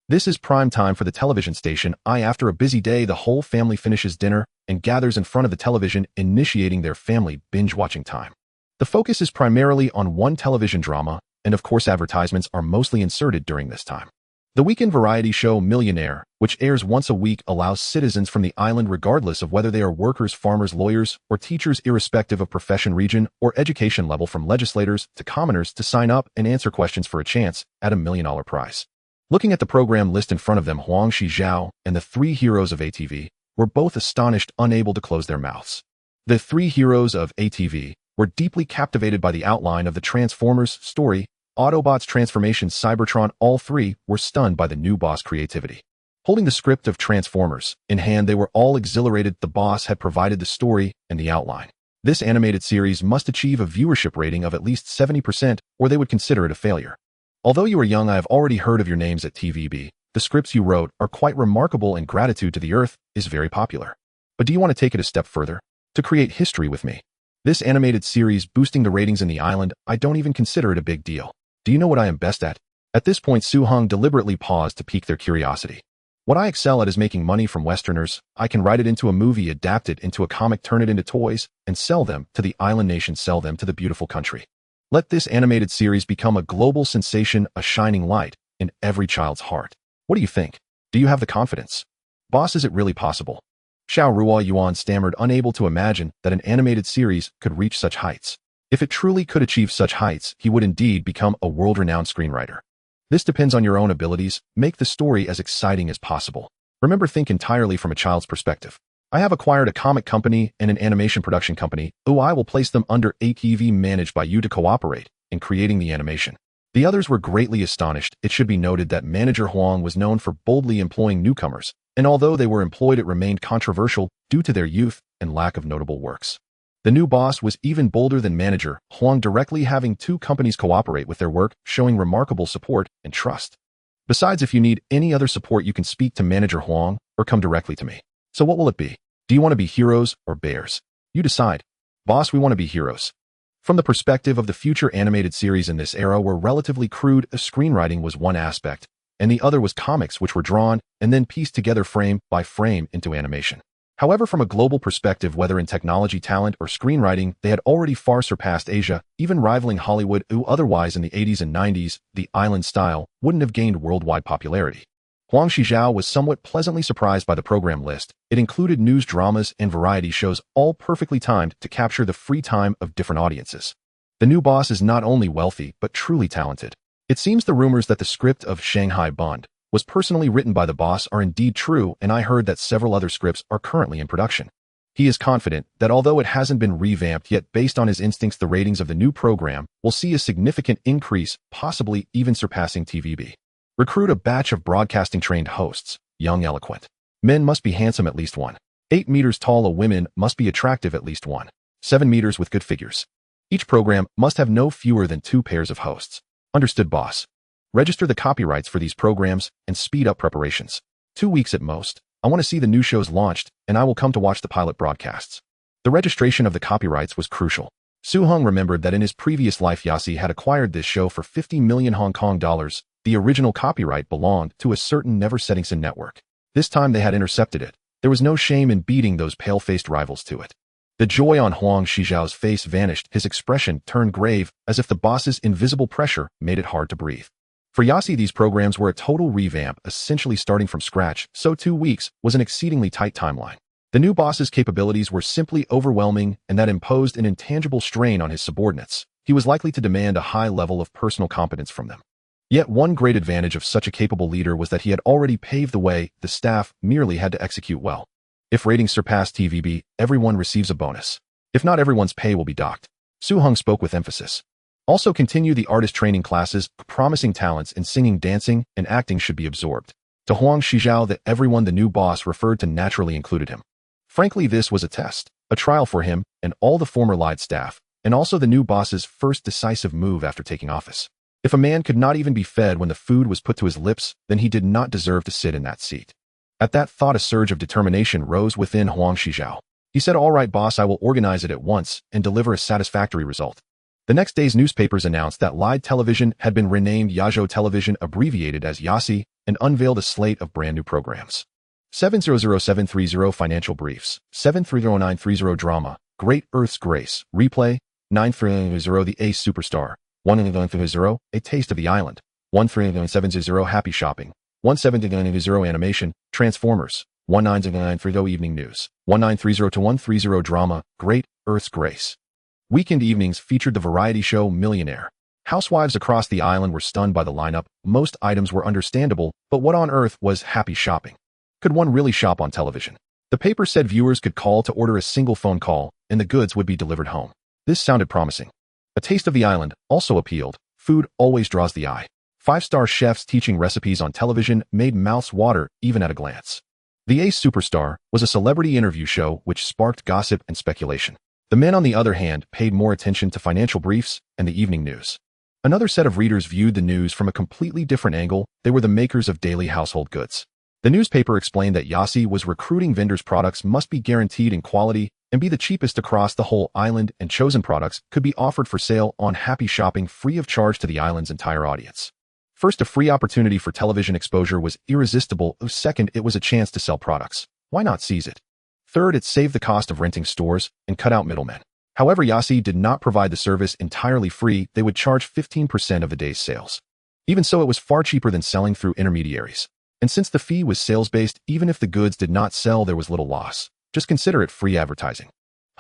Speaker 1: This is prime time for the television station. After a busy day, the whole family finishes dinner and gathers in front of the television, initiating their family binge-watching time. The focus is primarily on one television drama, and of course advertisements are mostly inserted during this time. The weekend variety show Millionaire, which airs once a week, allows citizens from the island, regardless of whether they are workers, farmers, lawyers, or teachers, irrespective of profession, region, or education level, from legislators to commoners, to sign up and answer questions for a chance at a $1 million prize. Looking at the program list in front of them, Huang Shizhao and the three heroes of ATV were both astonished, unable to close their mouths. The three heroes of ATV were deeply captivated by the outline of the Transformers story, Autobots, transformation, Cybertron. All three were stunned by the new boss' creativity. Holding the script of Transformers in hand, they were all exhilarated. The boss had provided the story and the outline. This animated series must achieve a viewership rating of at least 70%, or they would consider it a failure. Although you are young, I have already heard of your names at TVB. The scripts you wrote are quite remarkable, and Gratitude to the Earth is very popular. But do you want to take it a step further? To create history with me? This animated series boosting the ratings in the island, I don't even consider it a big deal. Do you know what I am best at? At this point, Su-hung deliberately paused to pique their curiosity. What I excel at is making money from Westerners. I can write it into a movie, adapt it into a comic, turn it into toys, and sell them to the island nation, sell them to the beautiful country. Let this animated series become a global sensation, a shining light in every child's heart. What do you think? Do you have the confidence? Boss, is it really possible? Xiao Ruo Yuan stammered, unable to imagine that an animated series could reach such heights. If it truly could achieve such heights, he would indeed become a world-renowned screenwriter. This depends on your own abilities. Make the story as exciting as possible. Remember, think entirely from a child's perspective. I have acquired a comic company and an animation production company. I will place them under ATV managed by you to cooperate in creating the animation. The others were greatly astonished. It should be noted that manager Huang was known for boldly employing newcomers, and although they were employed, it remained controversial due to their youth and lack of notable works. The new boss was even bolder than manager Huang, directly having two companies cooperate with their work, showing remarkable support and trust. Besides, if you need any other support, you can speak to manager Huang or come directly to me. So what will it be? Do you want to be heroes or bears? You decide. Boss, we want to be heroes. From the perspective of the future animated series in this era were relatively crude, screenwriting was one aspect, and the other was comics which were drawn and then pieced together frame by frame into animation. However, from a global perspective, whether in technology, talent, or screenwriting, they had already far surpassed Asia, even rivaling Hollywood. Otherwise, in the 80s and 90s, the island style wouldn't have gained worldwide popularity. Huang Shizhao was somewhat pleasantly surprised by the program list. It included news, dramas, and variety shows, all perfectly timed to capture the free time of different audiences. The new boss is not only wealthy, but truly talented. It seems the rumors that the script of Shanghai Bond was personally written by the boss are indeed true, and I heard that several other scripts are currently in production. He is confident that although it hasn't been revamped yet, based on his instincts, the ratings of the new program will see a significant increase, possibly even surpassing TVB. Recruit a batch of broadcasting-trained hosts, young, eloquent. Men must be handsome, at least one. 8 meters tall. Women must be attractive, at least one. 7 meters with good figures. Each program must have no fewer than 2 pairs of hosts. Understood, boss. Register the copyrights for these programs and speed up preparations. 2 weeks at most. I want to see the new shows launched, and I will come to watch the pilot broadcasts. The registration of the copyrights was crucial. Su Hung remembered that in his previous life Yasi had acquired this show for 50 million Hong Kong dollars. The original copyright belonged to a certain Never-Setting network. This time they had intercepted it. There was no shame in beating those pale-faced rivals to it. The joy on Huang Shizhao's face vanished. His expression turned grave, as if the boss's invisible pressure made it hard to breathe. For Yasi, these programs were a total revamp, essentially starting from scratch, so 2 weeks was an exceedingly tight timeline. The new boss's capabilities were simply overwhelming, and that imposed an intangible strain on his subordinates. He was likely to demand a high level of personal competence from them. Yet one great advantage of such a capable leader was that he had already paved the way. The staff merely had to execute well. If ratings surpass TVB, everyone receives a bonus. If not, everyone's pay will be docked. Su Hung spoke with emphasis. Also continue the artist training classes. Promising talents in singing, dancing, and acting should be absorbed. To Huang Shizhao, that everyone the new boss referred to naturally included him. Frankly, this was a test, a trial for him and all the former Lied staff, and also the new boss's first decisive move after taking office. If a man could not even be fed when the food was put to his lips, then he did not deserve to sit in that seat. At that thought, a surge of determination rose within Huang Shizhao. He said, "All right, boss, I will organize it at once and deliver a satisfactory result." The next day's newspapers announced that Lied Television had been renamed Yazhou Television, abbreviated as Yasi, and unveiled a slate of brand new programs. 700730 Financial Briefs, 730930 Drama, Great Earth's Grace, Replay, 9330 The Ace Superstar, 1930 A Taste of the Island, 1370 Happy Shopping, 1790 Animation, Transformers, 1930 Evening News, 1930 to 130 Drama, Great Earth's Grace. Weekend evenings featured the variety show Millionaire. Housewives across the island were stunned by the lineup. Most items were understandable, but what on earth was Happy Shopping? Could one really shop on television? The paper said viewers could call to order a single phone call, and the goods would be delivered home. This sounded promising. A Taste of the Island also appealed. Food always draws the eye. 5-star chefs teaching recipes on television made mouths water even at a glance. The Ace Superstar was a celebrity interview show which sparked gossip and speculation. The men, on the other hand, paid more attention to financial briefs and the evening news. Another set of readers viewed the news from a completely different angle. They were the makers of daily household goods. The newspaper explained that Yasi was recruiting vendors. Products must be guaranteed in quality and be the cheapest across the whole island, and chosen products could be offered for sale on Happy Shopping free of charge to the island's entire audience. First, a free opportunity for television exposure was irresistible. Second, it was a chance to sell products. Why not seize it? Third, it saved the cost of renting stores and cut out middlemen. However, Yasi did not provide the service entirely free. They would charge 15% of the day's sales. Even so, it was far cheaper than selling through intermediaries. And since the fee was sales-based, even if the goods did not sell, there was little loss. Just consider it free advertising.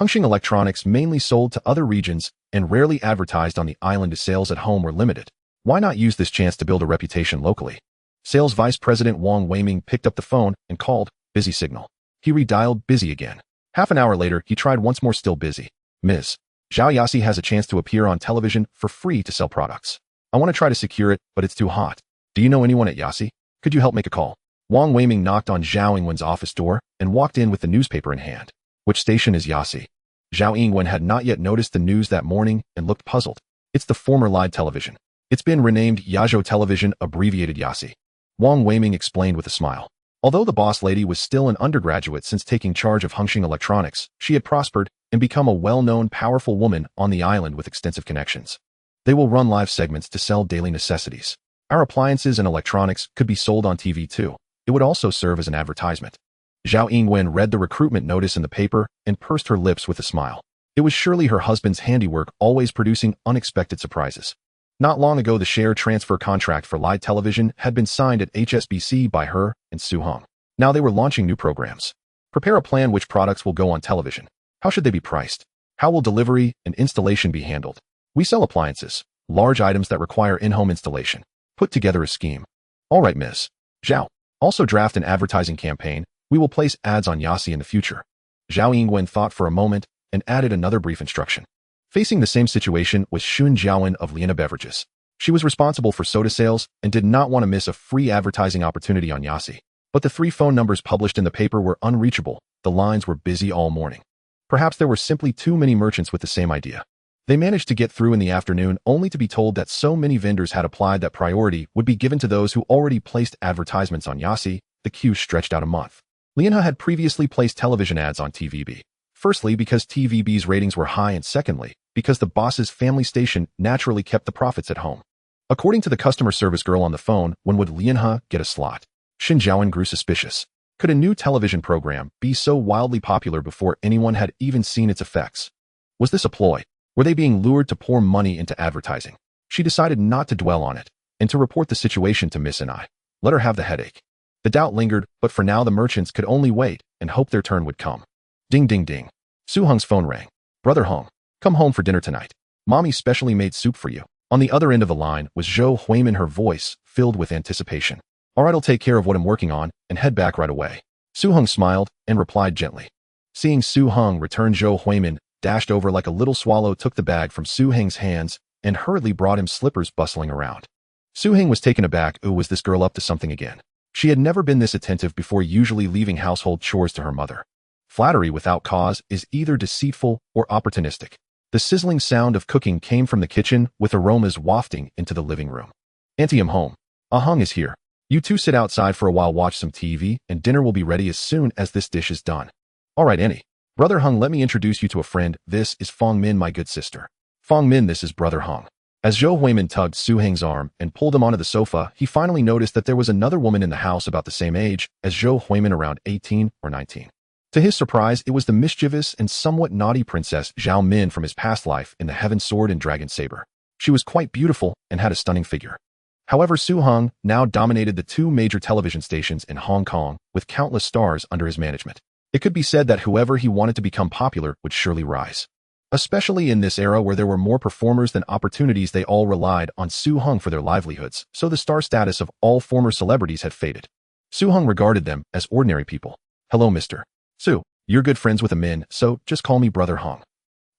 Speaker 1: Hongxing Electronics mainly sold to other regions and rarely advertised on the island as sales at home were limited. Why not use this chance to build a reputation locally? Sales Vice President Wang Weiming picked up the phone and called. Busy signal. He redialed busy again. Half an hour later, he tried once more, still busy. Ms. Zhao Yasi has a chance to appear on television for free to sell products. I want to try to secure it, but it's too hot. Do you know anyone at Yasi? Could you help make a call? Wang Weiming knocked on Zhao Yingwen's office door and walked in with the newspaper in hand. Which station is Yasi? Zhao Yingwen had not yet noticed the news that morning and looked puzzled. It's the former Lied Television. It's been renamed Yazhou Television, abbreviated Yasi. Wang Weiming explained with a smile. Although the boss lady was still an undergraduate since taking charge of Hongxing Electronics, she had prospered and become a well-known, powerful woman on the island with extensive connections. They will run live segments to sell daily necessities. Our appliances and electronics could be sold on TV too. It would also serve as an advertisement. Zhao Yingwen read the recruitment notice in the paper and pursed her lips with a smile. It was surely her husband's handiwork, always producing unexpected surprises. Not long ago, the share transfer contract for Lied Television had been signed at HSBC by her and Su Hong. Now they were launching new programs. Prepare a plan which products will go on television. How should they be priced? How will delivery and installation be handled? We sell appliances, large items that require in-home installation. Put together a scheme. All right, Ms. Zhao. Also draft an advertising campaign. We will place ads on Yasi in the future. Zhao Yingwen thought for a moment and added another brief instruction. Facing the same situation was Xun Jiawen of Liana Beverages. She was responsible for soda sales and did not want to miss a free advertising opportunity on Yasi. But the 3 phone numbers published in the paper were unreachable. The lines were busy all morning. Perhaps there were simply too many merchants with the same idea. They managed to get through in the afternoon only to be told that so many vendors had applied that priority would be given to those who already placed advertisements on Yasi. The queue stretched out a month. Lianhe had previously placed television ads on TVB. Firstly, because TVB's ratings were high, and secondly, because the boss's family station naturally kept the profits at home. According to the customer service girl on the phone, when would Lianhe get a slot? Xin Jiawen grew suspicious. Could a new television program be so wildly popular before anyone had even seen its effects? Was this a ploy? Were they being lured to pour money into advertising? She decided not to dwell on it, and to report the situation to Miss and I. Let her have the headache. The doubt lingered, but for now the merchants could only wait and hope their turn would come. Ding ding ding. Su Hong's phone rang. Brother Hong, come home for dinner tonight. Mommy specially made soup for you. On the other end of the line was Zhou Huimin, her voice filled with anticipation. All right, I'll take care of what I'm working on and head back right away. Su Hong smiled and replied gently. Seeing Su Hong return, Zhou Huimin dashed over like a little swallow, took the bag from Su Heng's hands and hurriedly brought him slippers, bustling around. Su Heng was taken aback. Was this girl up to something again? She had never been this attentive before, usually leaving household chores to her mother. Flattery without cause is either deceitful or opportunistic. The sizzling sound of cooking came from the kitchen, with aromas wafting into the living room. Auntie, I'm home. Hong is here. You two sit outside for a while, watch some TV, and dinner will be ready as soon as this dish is done. All right, Annie. Brother Hong, let me introduce you to a friend. This is Fong Min, my good sister. Fong Min, this is Brother Hong. As Zhou Huimin tugged Su Heng's arm and pulled him onto the sofa, he finally noticed that there was another woman in the house about the same age as Zhou Huimin, around 18 or 19. To his surprise, it was the mischievous and somewhat naughty Princess Zhao Min from his past life in the Heaven Sword and Dragon Saber. She was quite beautiful and had a stunning figure. However, Su Hong now dominated the 2 major television stations in Hong Kong, with countless stars under his management. It could be said that whoever he wanted to become popular would surely rise. Especially in this era where there were more performers than opportunities, they all relied on Su Hong for their livelihoods, so the star status of all former celebrities had faded. Su Hong regarded them as ordinary people. Hello, Mr. Su. You're good friends with a Min, so just call me Brother Hong.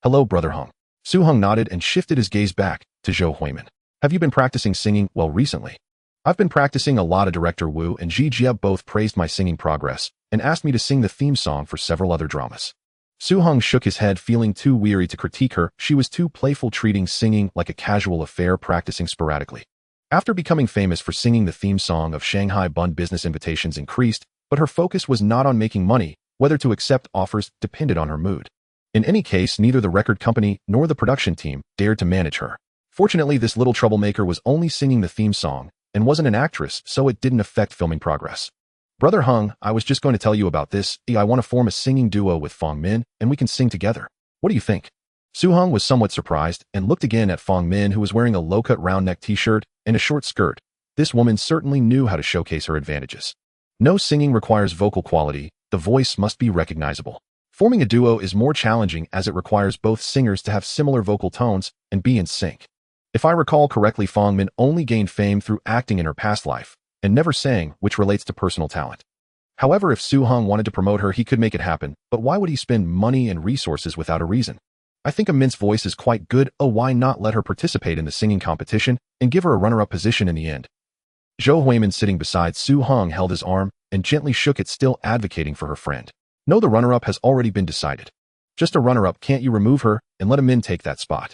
Speaker 1: Hello, Brother Hong. Su Hong nodded and shifted his gaze back to Zhou Huimin. Have you been practicing singing well recently? I've been practicing a lot. Director Wu and Ji Jie both praised my singing progress and asked me to sing the theme song for several other dramas. Su Hong shook his head, feeling too weary to critique her. She was too playful, treating singing like a casual affair, practicing sporadically. After becoming famous for singing the theme song of Shanghai Bund, business invitations increased, but her focus was not on making money. Whether to accept offers depended on her mood. In any case, neither the record company nor the production team dared to manage her. Fortunately, this little troublemaker was only singing the theme song and wasn't an actress, so it didn't affect filming progress. Brother Hong, I was just going to tell you about this. I want to form a singing duo with Fong Min, and we can sing together. What do you think? Su Hong was somewhat surprised and looked again at Fong Min, who was wearing a low-cut round-neck t-shirt and a short skirt. This woman certainly knew how to showcase her advantages. No singing requires vocal quality. The voice must be recognizable. Forming a duo is more challenging as it requires both singers to have similar vocal tones and be in sync. If I recall correctly, Fong Min only gained fame through acting in her past life and never sang, which relates to personal talent. However, if Su Hong wanted to promote her, he could make it happen, but why would he spend money and resources without a reason? I think a Mint's voice is quite good. Oh, why not let her participate in the singing competition and give her a runner-up position in the end? Zhou Huimin, sitting beside Su Hong, held his arm and gently shook it, still advocating for her friend. No, the runner-up has already been decided. Just a runner-up, can't you remove her and let a Min take that spot?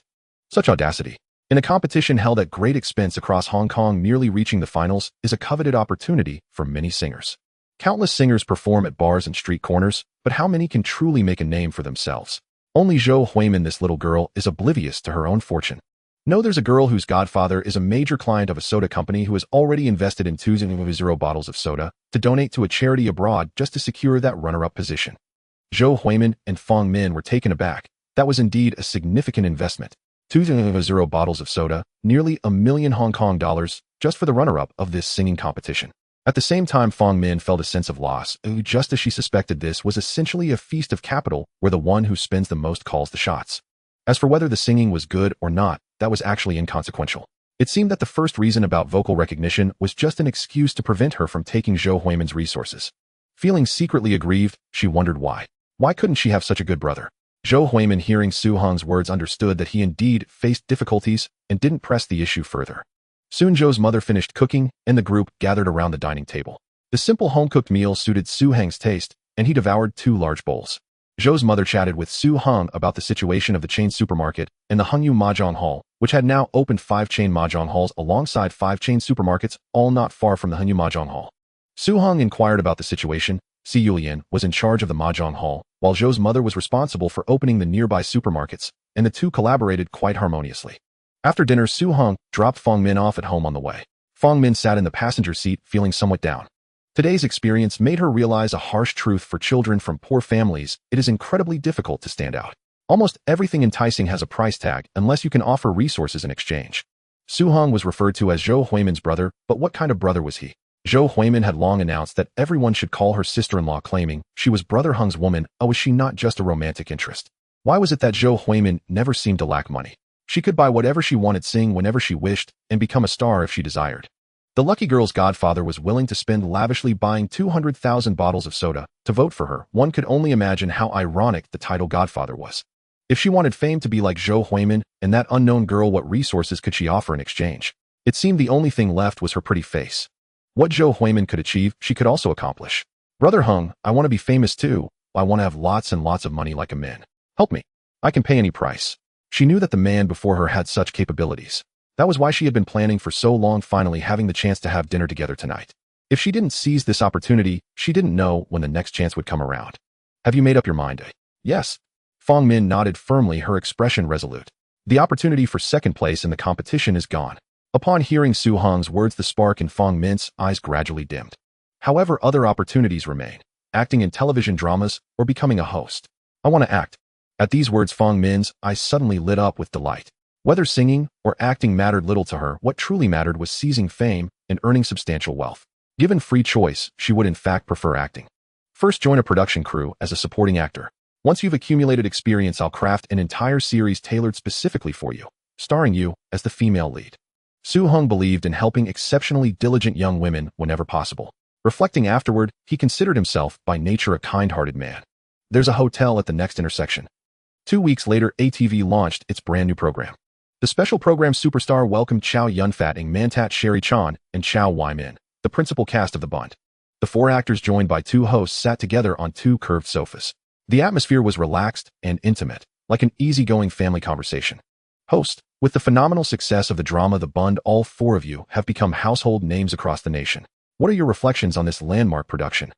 Speaker 1: Such audacity. In a competition held at great expense across Hong Kong, merely reaching the finals is a coveted opportunity for many singers. Countless singers perform at bars and street corners, but how many can truly make a name for themselves? Only Zhou Huimin, this little girl, is oblivious to her own fortune. No, there's a girl whose godfather is a major client of a soda company who has already invested in 2,000 bottles of soda to donate to a charity abroad just to secure that runner-up position. Zhou Huimin and Fong Min were taken aback. That was indeed a significant investment. 2,000 bottles of soda, nearly $1 million Hong Kong dollars, just for the runner-up of this singing competition. At the same time, Fong Min felt a sense of loss, just as she suspected. This was essentially a feast of capital where the one who spends the most calls the shots. As for whether the singing was good or not, that was actually inconsequential. It seemed that the first reason about vocal recognition was just an excuse to prevent her from taking Zhou Huimin's resources. Feeling secretly aggrieved, she wondered why. Why couldn't she have such a good brother? Zhou Huimin, hearing Su Hong's words, understood that he indeed faced difficulties and didn't press the issue further. Soon Zhou's mother finished cooking, and the group gathered around the dining table. The simple home-cooked meal suited Su Hong's taste, and he devoured 2 large bowls. Zhou's mother chatted with Su Hong about the situation of the chain supermarket and the Hengyu Mahjong Hall, which had now opened 5 chain Mahjong halls alongside 5 chain supermarkets, all not far from the Hengyu Mahjong Hall. Su Hong inquired about the situation. Si Yulian was in charge of the Mahjong Hall, while Zhou's mother was responsible for opening the nearby supermarkets, and the two collaborated quite harmoniously. After dinner, Su Hong dropped Fong Min off at home on the way. Fong Min sat in the passenger seat, feeling somewhat down. Today's experience made her realize a harsh truth: for children from poor families, it is incredibly difficult to stand out. Almost everything enticing has a price tag unless you can offer resources in exchange. Su Hong was referred to as Zhou Huimin's brother, but what kind of brother was he? Zhou Huimin had long announced that everyone should call her sister-in-law, claiming she was Brother Heng's woman. Oh, was she not just a romantic interest? Why was it that Zhou Huimin never seemed to lack money? She could buy whatever she wanted, sing whenever she wished, and become a star if she desired. The lucky girl's godfather was willing to spend lavishly, buying 200,000 bottles of soda to vote for her. One could only imagine how ironic the title godfather was. If she wanted fame to be like Zhou Huimin and that unknown girl, what resources could she offer in exchange? It seemed the only thing left was her pretty face. What Zhou Huimin could achieve, she could also accomplish. Brother Heng, I want to be famous too. I want to have lots and lots of money like a man. Help me. I can pay any price. She knew that the man before her had such capabilities. That was why she had been planning for so long, finally having the chance to have dinner together tonight. If she didn't seize this opportunity, she didn't know when the next chance would come around. Have you made up your mind? Yes. Fong Min nodded firmly, her expression resolute. The opportunity for second place in the competition is gone. Upon hearing Su Hong's words, the spark in Fong Min's eyes gradually dimmed. However, other opportunities remain. Acting in television dramas or becoming a host. I want to act. At these words, Fong Min's eyes suddenly lit up with delight. Whether singing or acting mattered little to her. What truly mattered was seizing fame and earning substantial wealth. Given free choice, she would in fact prefer acting. First, join a production crew as a supporting actor. Once you've accumulated experience, I'll craft an entire series tailored specifically for you, starring you as the female lead. Su Hong believed in helping exceptionally diligent young women whenever possible. Reflecting afterward, he considered himself by nature a kind-hearted man. There's a hotel at the next intersection. 2 weeks later, ATV launched its brand new program. The special program superstar welcomed Chow Yun-fat, Ng Man-tat, Sherry Chan, and Chow Wai-min, the principal cast of the Bund. The 4 actors, joined by 2 hosts, sat together on 2 curved sofas. The atmosphere was relaxed and intimate, like an easygoing family conversation. Host, with the phenomenal success of the drama The Bund, all 4 of you have become household names across the nation. What are your reflections on this landmark production?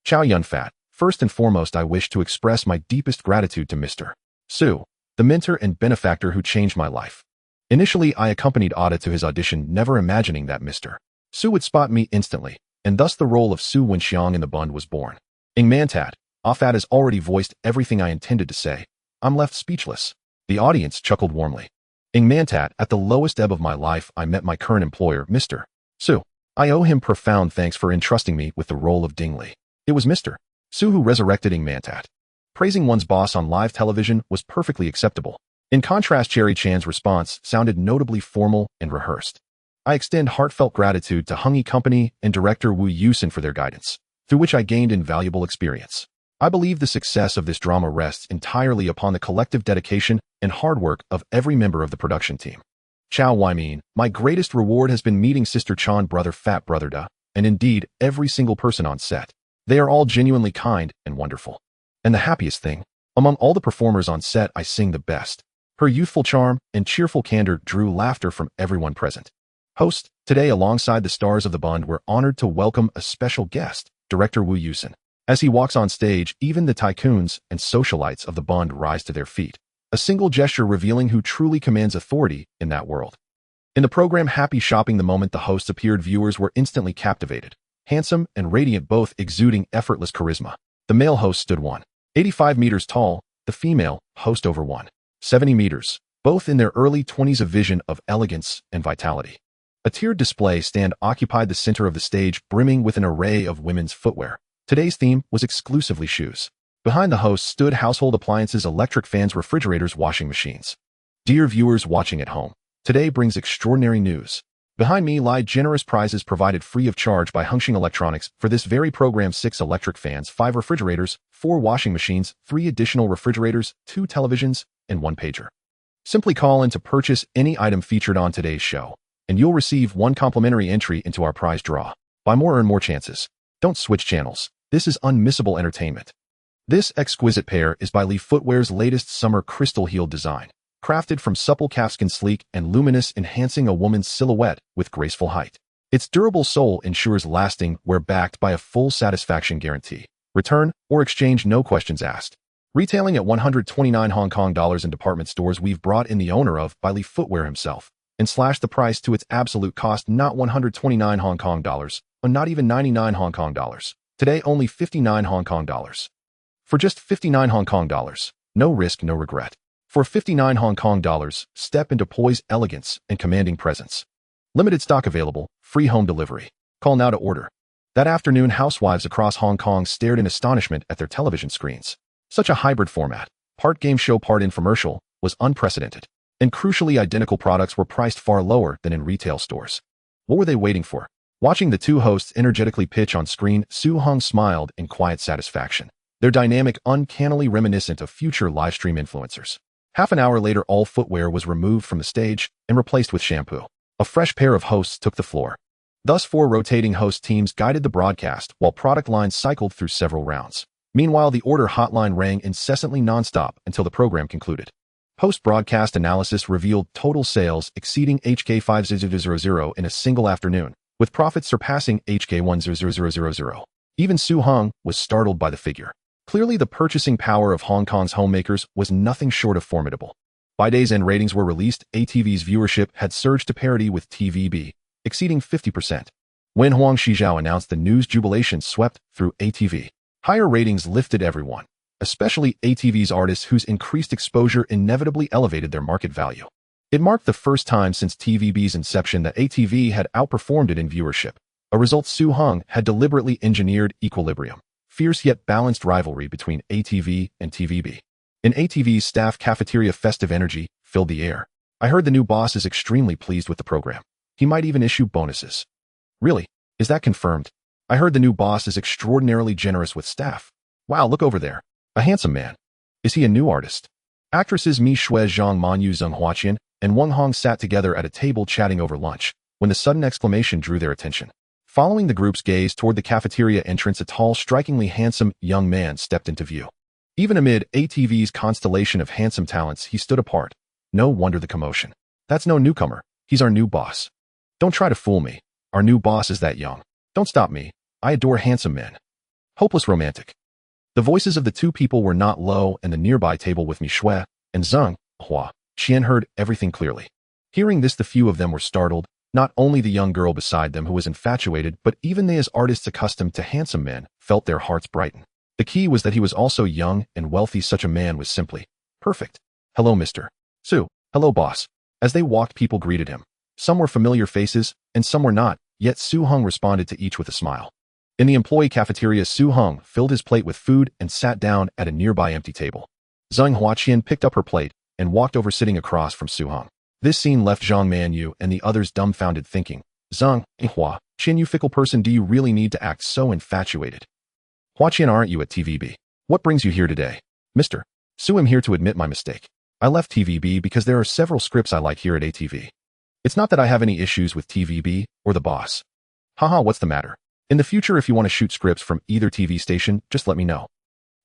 Speaker 1: Chow Yun-fat. First and foremost, I wish to express my deepest gratitude to Mr. Su, the mentor and benefactor who changed my life. Initially, I accompanied Ada to his audition, never imagining that Mr. Su would spot me instantly, and thus the role of Su Wenxiang in the Bund was born. Ng Man-tat, Afat has already voiced everything I intended to say. I'm left speechless. The audience chuckled warmly. Ng Man-tat, at the lowest ebb of my life, I met my current employer, Mr. Su. I owe him profound thanks for entrusting me with the role of Ding Li. It was Mr. Su who resurrected Ng Man-tat. Praising one's boss on live television was perfectly acceptable. In contrast, Cherry Chan's response sounded notably formal and rehearsed. I extend heartfelt gratitude to Hengyi Company and director Wu Yusin for their guidance. through which I gained invaluable experience. I believe the success of this drama rests entirely upon the collective dedication and hard work of every member of the production team. Chow Wai Mean, my greatest reward has been meeting Sister Chan, Brother Fat, Brother Da, and indeed every single person on set. They are all genuinely kind and wonderful. And the happiest thing, among all the performers on set, I sing the best. Her youthful charm and cheerful candor drew laughter from everyone present. Host, today alongside the stars of the Bund, we're honored to welcome a special guest, Director Wu Yusen. As he walks on stage, even the tycoons and socialites of the Bund rise to their feet, a single gesture revealing who truly commands authority in that world. In the program Happy Shopping, the moment the hosts appeared, viewers were instantly captivated. Handsome and radiant, both exuding effortless charisma. The male host stood 185 meters tall, the female host over 170 meters, both in their early 20s, a vision of elegance and vitality. A tiered display stand occupied the center of the stage, brimming with an array of women's footwear. Today's theme was exclusively shoes. Behind the hosts stood household appliances, electric fans, refrigerators, washing machines. Dear viewers watching at home, today brings extraordinary news. Behind me lie generous prizes provided free of charge by Hongxing Electronics for this very program: 6 electric fans, 5 refrigerators, 4 washing machines, 3 additional refrigerators, 2 televisions, and 1 pager. Simply call in to purchase any item featured on today's show, and you'll receive 1 complimentary entry into our prize draw. Buy more, earn more chances. Don't switch channels. This is unmissable entertainment. This exquisite pair is by Lee Footwear's latest summer crystal heel design, crafted from supple calfskin, sleek and luminous, enhancing a woman's silhouette with graceful height. Its durable sole ensures lasting wear, backed by a full satisfaction guarantee. Return or exchange, no questions asked. Retailing at 129 Hong Kong dollars in department stores, we've brought in the owner of By Lee Footwear himself and slashed the price to its absolute cost, not 129 Hong Kong dollars, or not even 99 Hong Kong dollars. Today, only 59 Hong Kong dollars. For just 59 Hong Kong dollars, no risk, no regret. For 59 Hong Kong dollars, step into poise, elegance, and commanding presence. Limited stock available, free home delivery. Call now to order. That afternoon, housewives across Hong Kong stared in astonishment at their television screens. Such a hybrid format, part game show, part infomercial, was unprecedented. And crucially, identical products were priced far lower than in retail stores. What were they waiting for? Watching the two hosts energetically pitch on screen, Su Hong smiled in quiet satisfaction. Their dynamic uncannily reminiscent of future livestream influencers. Half an hour later, all footwear was removed from the stage and replaced with shampoo. A fresh pair of hosts took the floor. Thus, 4 rotating host teams guided the broadcast while product lines cycled through several rounds. Meanwhile, the order hotline rang incessantly nonstop until the program concluded. Post-broadcast analysis revealed total sales exceeding HK 500,000 in a single afternoon, with profits surpassing HK 100,000. Even Su Hong was startled by the figure. Clearly, the purchasing power of Hong Kong's homemakers was nothing short of formidable. By day's end, ratings were released. ATV's viewership had surged to parity with TVB, exceeding 50%. When Huang Shijiao announced the news, jubilation swept through ATV. Higher ratings lifted everyone, especially ATV's artists, whose increased exposure inevitably elevated their market value. It marked the first time since TVB's inception that ATV had outperformed it in viewership, a result Su Hong had deliberately engineered. Equilibrium, fierce yet balanced rivalry between ATV and TVB. In ATV's staff cafeteria, festive energy filled the air. I heard the new boss is extremely pleased with the program. He might even issue bonuses. Really? Is that confirmed? I heard the new boss is extraordinarily generous with staff. Wow, look over there. A handsome man. Is he a new artist? Actresses Mi Shui, Zhang Manyu, Zheng Huaqian, and Wang Hong sat together at a table chatting over lunch, when the sudden exclamation drew their attention. Following the group's gaze toward the cafeteria entrance, a tall, strikingly handsome young man stepped into view. Even amid ATV's constellation of handsome talents, he stood apart. No wonder the commotion. That's no newcomer. He's our new boss. Don't try to fool me. Our new boss is that young. Don't stop me. I adore handsome men. Hopeless romantic. The voices of the two people were not low, and the nearby table with Mi Shui and Zheng Huaqian heard everything clearly. Hearing this, the few of them were startled. Not only the young girl beside them, who was infatuated, but even they, as artists accustomed to handsome men, felt their hearts brighten. The key was that he was also young and wealthy. Such a man was simply perfect. Hello, Mr. Su. Hello, boss. As they walked, people greeted him. Some were familiar faces, and some were not, yet Su Hong responded to each with a smile. In the employee cafeteria, Su Hong filled his plate with food and sat down at a nearby empty table. Zheng Huaqian picked up her plate and walked over, sitting across from Su Hong. This scene left Zhang Manyu and the others dumbfounded, thinking, Zheng Huaqian, you fickle person, do you really need to act so infatuated? Huaqian, aren't you at TVB? What brings you here today? Mr. Su, I'm here to admit my mistake. I left TVB because there are several scripts I like here at ATV. It's not that I have any issues with TVB or the boss. Haha, what's the matter? In the future, if you want to shoot scripts from either TV station, just let me know.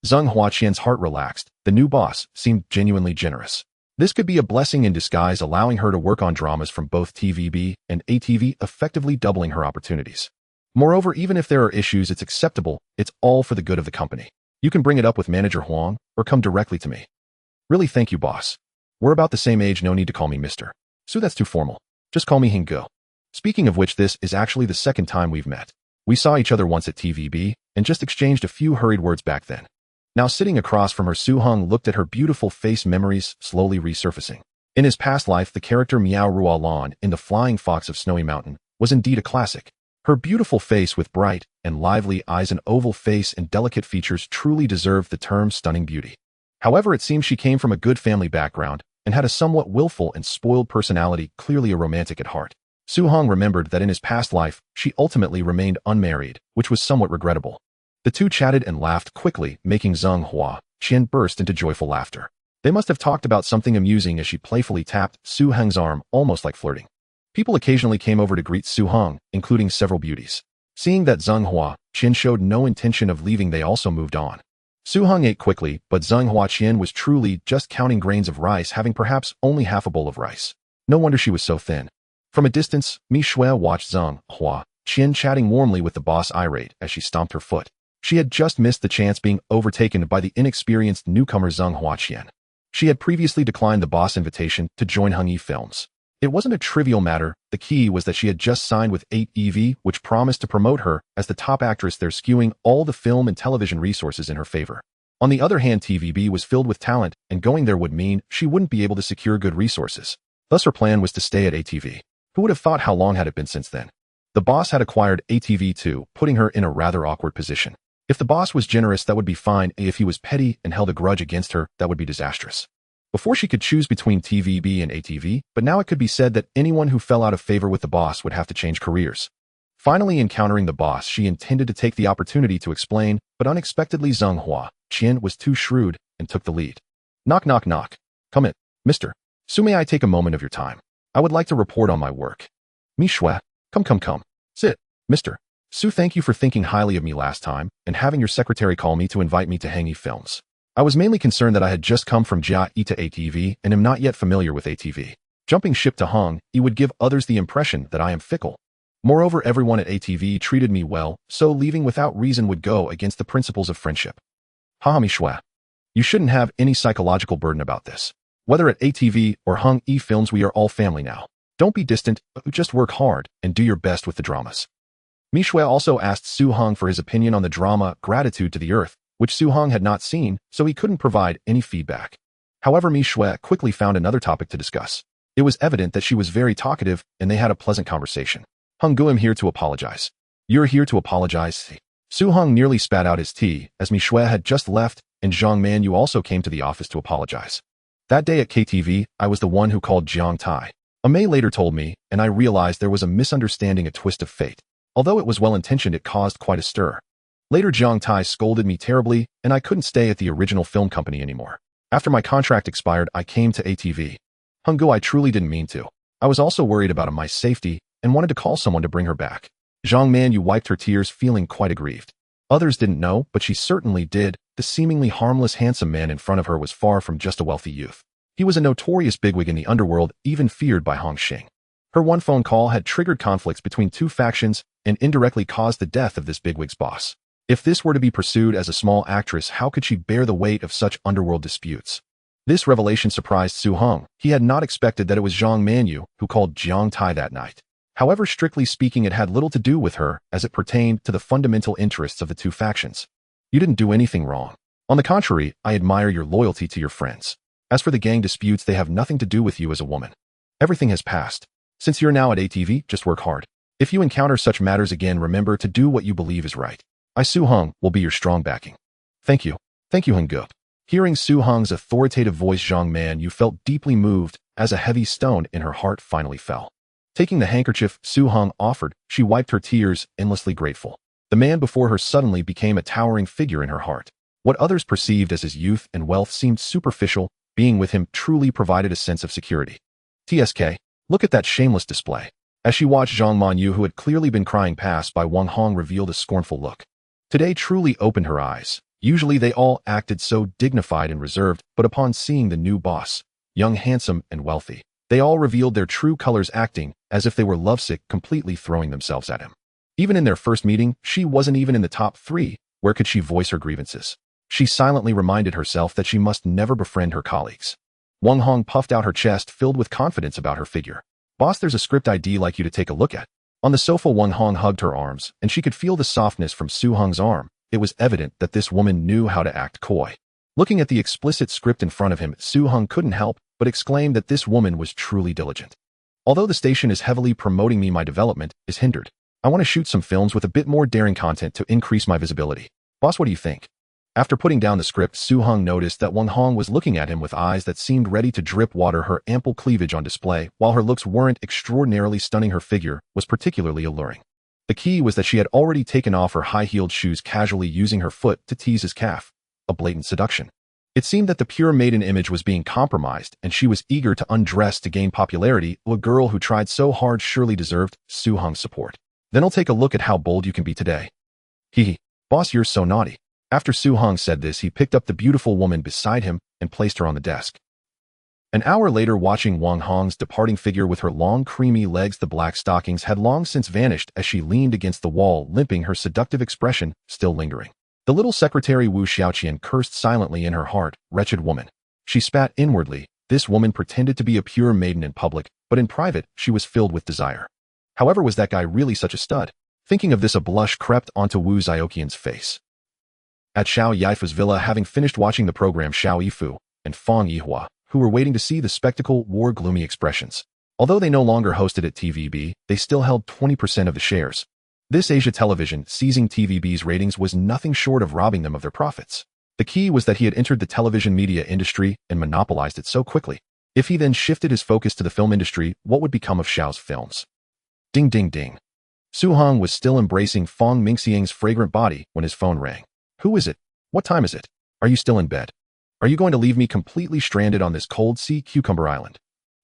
Speaker 1: Zheng Huaqian's heart relaxed. The new boss seemed genuinely generous. This could be a blessing in disguise, allowing her to work on dramas from both TVB and ATV, effectively doubling her opportunities. Moreover, even if there are issues, it's acceptable. It's all for the good of the company. You can bring it up with Manager Huang or come directly to me. Really, thank you, boss. We're about the same age, no need to call me Mr. Su, that's too formal. Just call me Hingo. Speaking of which, this is actually the second time we've met. We saw each other once at TVB and just exchanged a few hurried words back then. Now sitting across from her, Su Hong looked at her beautiful face, memories slowly resurfacing. In his past life, the character Miao Ruolan in The Flying Fox of Snowy Mountain was indeed a classic. Her beautiful face with bright and lively eyes, an oval face, and delicate features truly deserved the term stunning beauty. However, it seems she came from a good family background and had a somewhat willful and spoiled personality, clearly a romantic at heart. Su Hong remembered that in his past life, she ultimately remained unmarried, which was somewhat regrettable. The two chatted and laughed quickly, making Zheng Huaqian burst into joyful laughter. They must have talked about something amusing as she playfully tapped Su Hong's arm, almost like flirting. People occasionally came over to greet Su Hong, including several beauties. Seeing that Zheng Huaqian showed no intention of leaving, they also moved on. Su Hong ate quickly, but Zheng Huaqian was truly just counting grains of rice, having perhaps only half a bowl of rice. No wonder she was so thin. From a distance, Mi Shui watched Zheng Huaqian chatting warmly with the boss, irate as she stomped her foot. She had just missed the chance, being overtaken by the inexperienced newcomer Zheng Huaqian. She had previously declined the boss invitation to join Hung Yi Films. It wasn't a trivial matter. The key was that she had just signed with 8EV, which promised to promote her as the top actress there, skewing all the film and television resources in her favor. On the other hand, TVB was filled with talent, and going there would mean she wouldn't be able to secure good resources. Thus, her plan was to stay at ATV. Who would have thought? How long had it been since then? The boss had acquired ATV too, putting her in a rather awkward position. If the boss was generous, that would be fine. If he was petty and held a grudge against her, that would be disastrous. Before, she could choose between TVB and ATV, but now it could be said that anyone who fell out of favor with the boss would have to change careers. Finally encountering the boss, she intended to take the opportunity to explain, but unexpectedly Zheng Huaqian was too shrewd and took the lead. Knock, knock, knock. Come in, Mr. Su, may I take a moment of your time? I would like to report on my work. Mi Shui, come. Sit, Mr. Su, thank you for thinking highly of me last time and having your secretary call me to invite me to Hung Yi Films. I was mainly concerned that I had just come from Jia Yi to ATV and am not yet familiar with ATV. Jumping ship to Hung Yi would give others the impression that I am fickle. Moreover, everyone at ATV treated me well, so leaving without reason would go against the principles of friendship. Haha, Mi Shui. You shouldn't have any psychological burden about this. Whether at ATV or Hung Yi Films, we are all family now. Don't be distant, just work hard and do your best with the dramas. Mi Shui also asked Su Hong for his opinion on the drama Gratitude to the Earth, which Su Hong had not seen, so he couldn't provide any feedback. However, Mi Shui quickly found another topic to discuss. It was evident that she was very talkative, and they had a pleasant conversation. Hung Gu, I'm here to apologize. You're here to apologize? Su Hong nearly spat out his tea, as Mi Shui had just left, and Zhang Man Yu also came to the office to apologize. That day at KTV, I was the one who called Jiang Tai. A May later told me, and I realized there was a misunderstanding, a twist of fate. Although it was well-intentioned, it caused quite a stir. Later, Jiang Tai scolded me terribly, and I couldn't stay at the original film company anymore. After my contract expired, I came to ATV. Hung Gu, I truly didn't mean to. I was also worried about my safety and wanted to call someone to bring her back. Zhang Man Yu wiped her tears, feeling quite aggrieved. Others didn't know, but she certainly did. The seemingly harmless, handsome man in front of her was far from just a wealthy youth. He was a notorious bigwig in the underworld, even feared by Hong Xing. Her one phone call had triggered conflicts between two factions and indirectly caused the death of this bigwig's boss. If this were to be pursued as a small actress, how could she bear the weight of such underworld disputes? This revelation surprised Su Hong. He had not expected that it was Zhang Manyu who called Jiang Tai that night. However, strictly speaking, it had little to do with her as it pertained to the fundamental interests of the two factions. You didn't do anything wrong. On the contrary, I admire your loyalty to your friends. As for the gang disputes, they have nothing to do with you as a woman. Everything has passed. Since you're now at ATV, just work hard. If you encounter such matters again, remember to do what you believe is right. I, Su Hong, will be your strong backing. Thank you. Thank you, Hung Gu. Hearing Su Hong's authoritative voice, Zhang Man Yu felt deeply moved as a heavy stone in her heart finally fell. Taking the handkerchief Su Hong offered, she wiped her tears, endlessly grateful. The man before her suddenly became a towering figure in her heart. What others perceived as his youth and wealth seemed superficial. Being with him truly provided a sense of security. TSK, look at that shameless display. As she watched Zhang Manyu, who had clearly been crying past by Wang Hong, revealed a scornful look. Today truly opened her eyes. Usually they all acted so dignified and reserved, but upon seeing the new boss, young, handsome, and wealthy, they all revealed their true colors, acting as if they were lovesick, completely throwing themselves at him. Even in their first meeting, she wasn't even in the top 3. Where could she voice her grievances? She silently reminded herself that she must never befriend her colleagues. Wang Hong puffed out her chest, filled with confidence about her figure. Boss, there's a script I'd like you to take a look at. On the sofa, Wang Hong hugged her arms, and she could feel the softness from Su Hong's arm. It was evident that this woman knew how to act coy. Looking at the explicit script in front of him, Su Hong couldn't help but exclaim that this woman was truly diligent. Although the station is heavily promoting me, my development is hindered. I want to shoot some films with a bit more daring content to increase my visibility. Boss, what do you think? After putting down the script, Su Hong noticed that Wang Hong was looking at him with eyes that seemed ready to drip water, her ample cleavage on display. While her looks weren't extraordinarily stunning, her figure was particularly alluring. The key was that she had already taken off her high-heeled shoes, casually using her foot to tease his calf. A blatant seduction. It seemed that the pure maiden image was being compromised, and she was eager to undress to gain popularity. A girl who tried so hard surely deserved Su Hong's support. Then I'll take a look at how bold you can be today. Hee. Boss, you're so naughty. After Su Hong said this, he picked up the beautiful woman beside him and placed her on the desk. An hour later, watching Wang Hong's departing figure with her long creamy legs, the black stockings had long since vanished as she leaned against the wall, limping, her seductive expression still lingering. The little secretary Wu Xiaoqian cursed silently in her heart. Wretched woman. She spat inwardly. This woman pretended to be a pure maiden in public, but in private she was filled with desire. However, was that guy really such a stud? Thinking of this, a blush crept onto Wu Xiaoqian's face. At Xiao Yifu's villa, having finished watching the program, Xiao Yifu and Fang Yihua, who were waiting to see the spectacle, wore gloomy expressions. Although they no longer hosted at TVB, they still held 20% of the shares. This Asia Television, seizing TVB's ratings, was nothing short of robbing them of their profits. The key was that he had entered the television media industry and monopolized it so quickly. If he then shifted his focus to the film industry, what would become of Xiao's films? Ding ding ding. Su Hong was still embracing Fang Mingxiang's fragrant body when his phone rang. Who is it? What time is it? Are you still in bed? Are you going to leave me completely stranded on this cold sea cucumber island?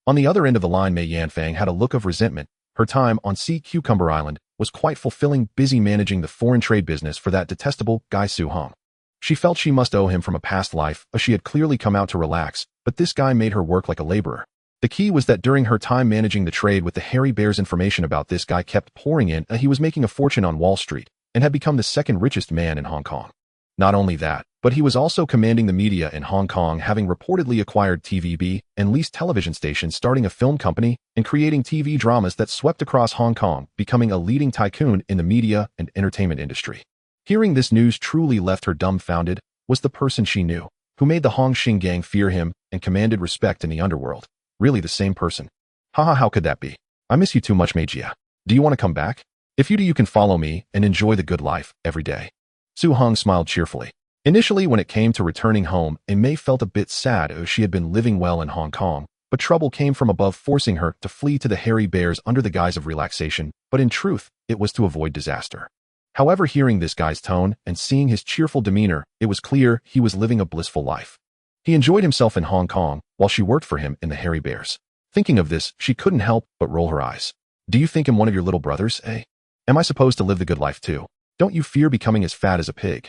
Speaker 1: On the other end of the line, Mei Yanfang had a look of resentment. Her time on Sea Cucumber Island was quite fulfilling, busy managing the foreign trade business for that detestable guy Su Hong. She felt she must owe him from a past life, as she had clearly come out to relax, but this guy made her work like a laborer. The key was that during her time managing the trade with the hairy bears, information about this guy kept pouring in. He was making a fortune on Wall Street and had become the second richest man in Hong Kong. Not only that, but he was also commanding the media in Hong Kong, having reportedly acquired TVB and leased television stations, starting a film company, and creating TV dramas that swept across Hong Kong, becoming a leading tycoon in the media and entertainment industry. Hearing this news truly left her dumbfounded. Was the person she knew, who made the Hong Xing gang fear him and commanded respect in the underworld, really the same person? Haha, how could that be? I miss you too much, Meijia. Do you want to come back? If you do, you can follow me and enjoy the good life every day. Su Hong smiled cheerfully. Initially, when it came to returning home, Mei felt a bit sad as she had been living well in Hong Kong, but trouble came from above, forcing her to flee to the hairy bears under the guise of relaxation, but in truth, it was to avoid disaster. However, hearing this guy's tone and seeing his cheerful demeanor, it was clear he was living a blissful life. He enjoyed himself in Hong Kong while she worked for him in the hairy bears. Thinking of this, she couldn't help but roll her eyes. Do you think I'm one of your little brothers, eh? Am I supposed to live the good life too? Don't you fear becoming as fat as a pig?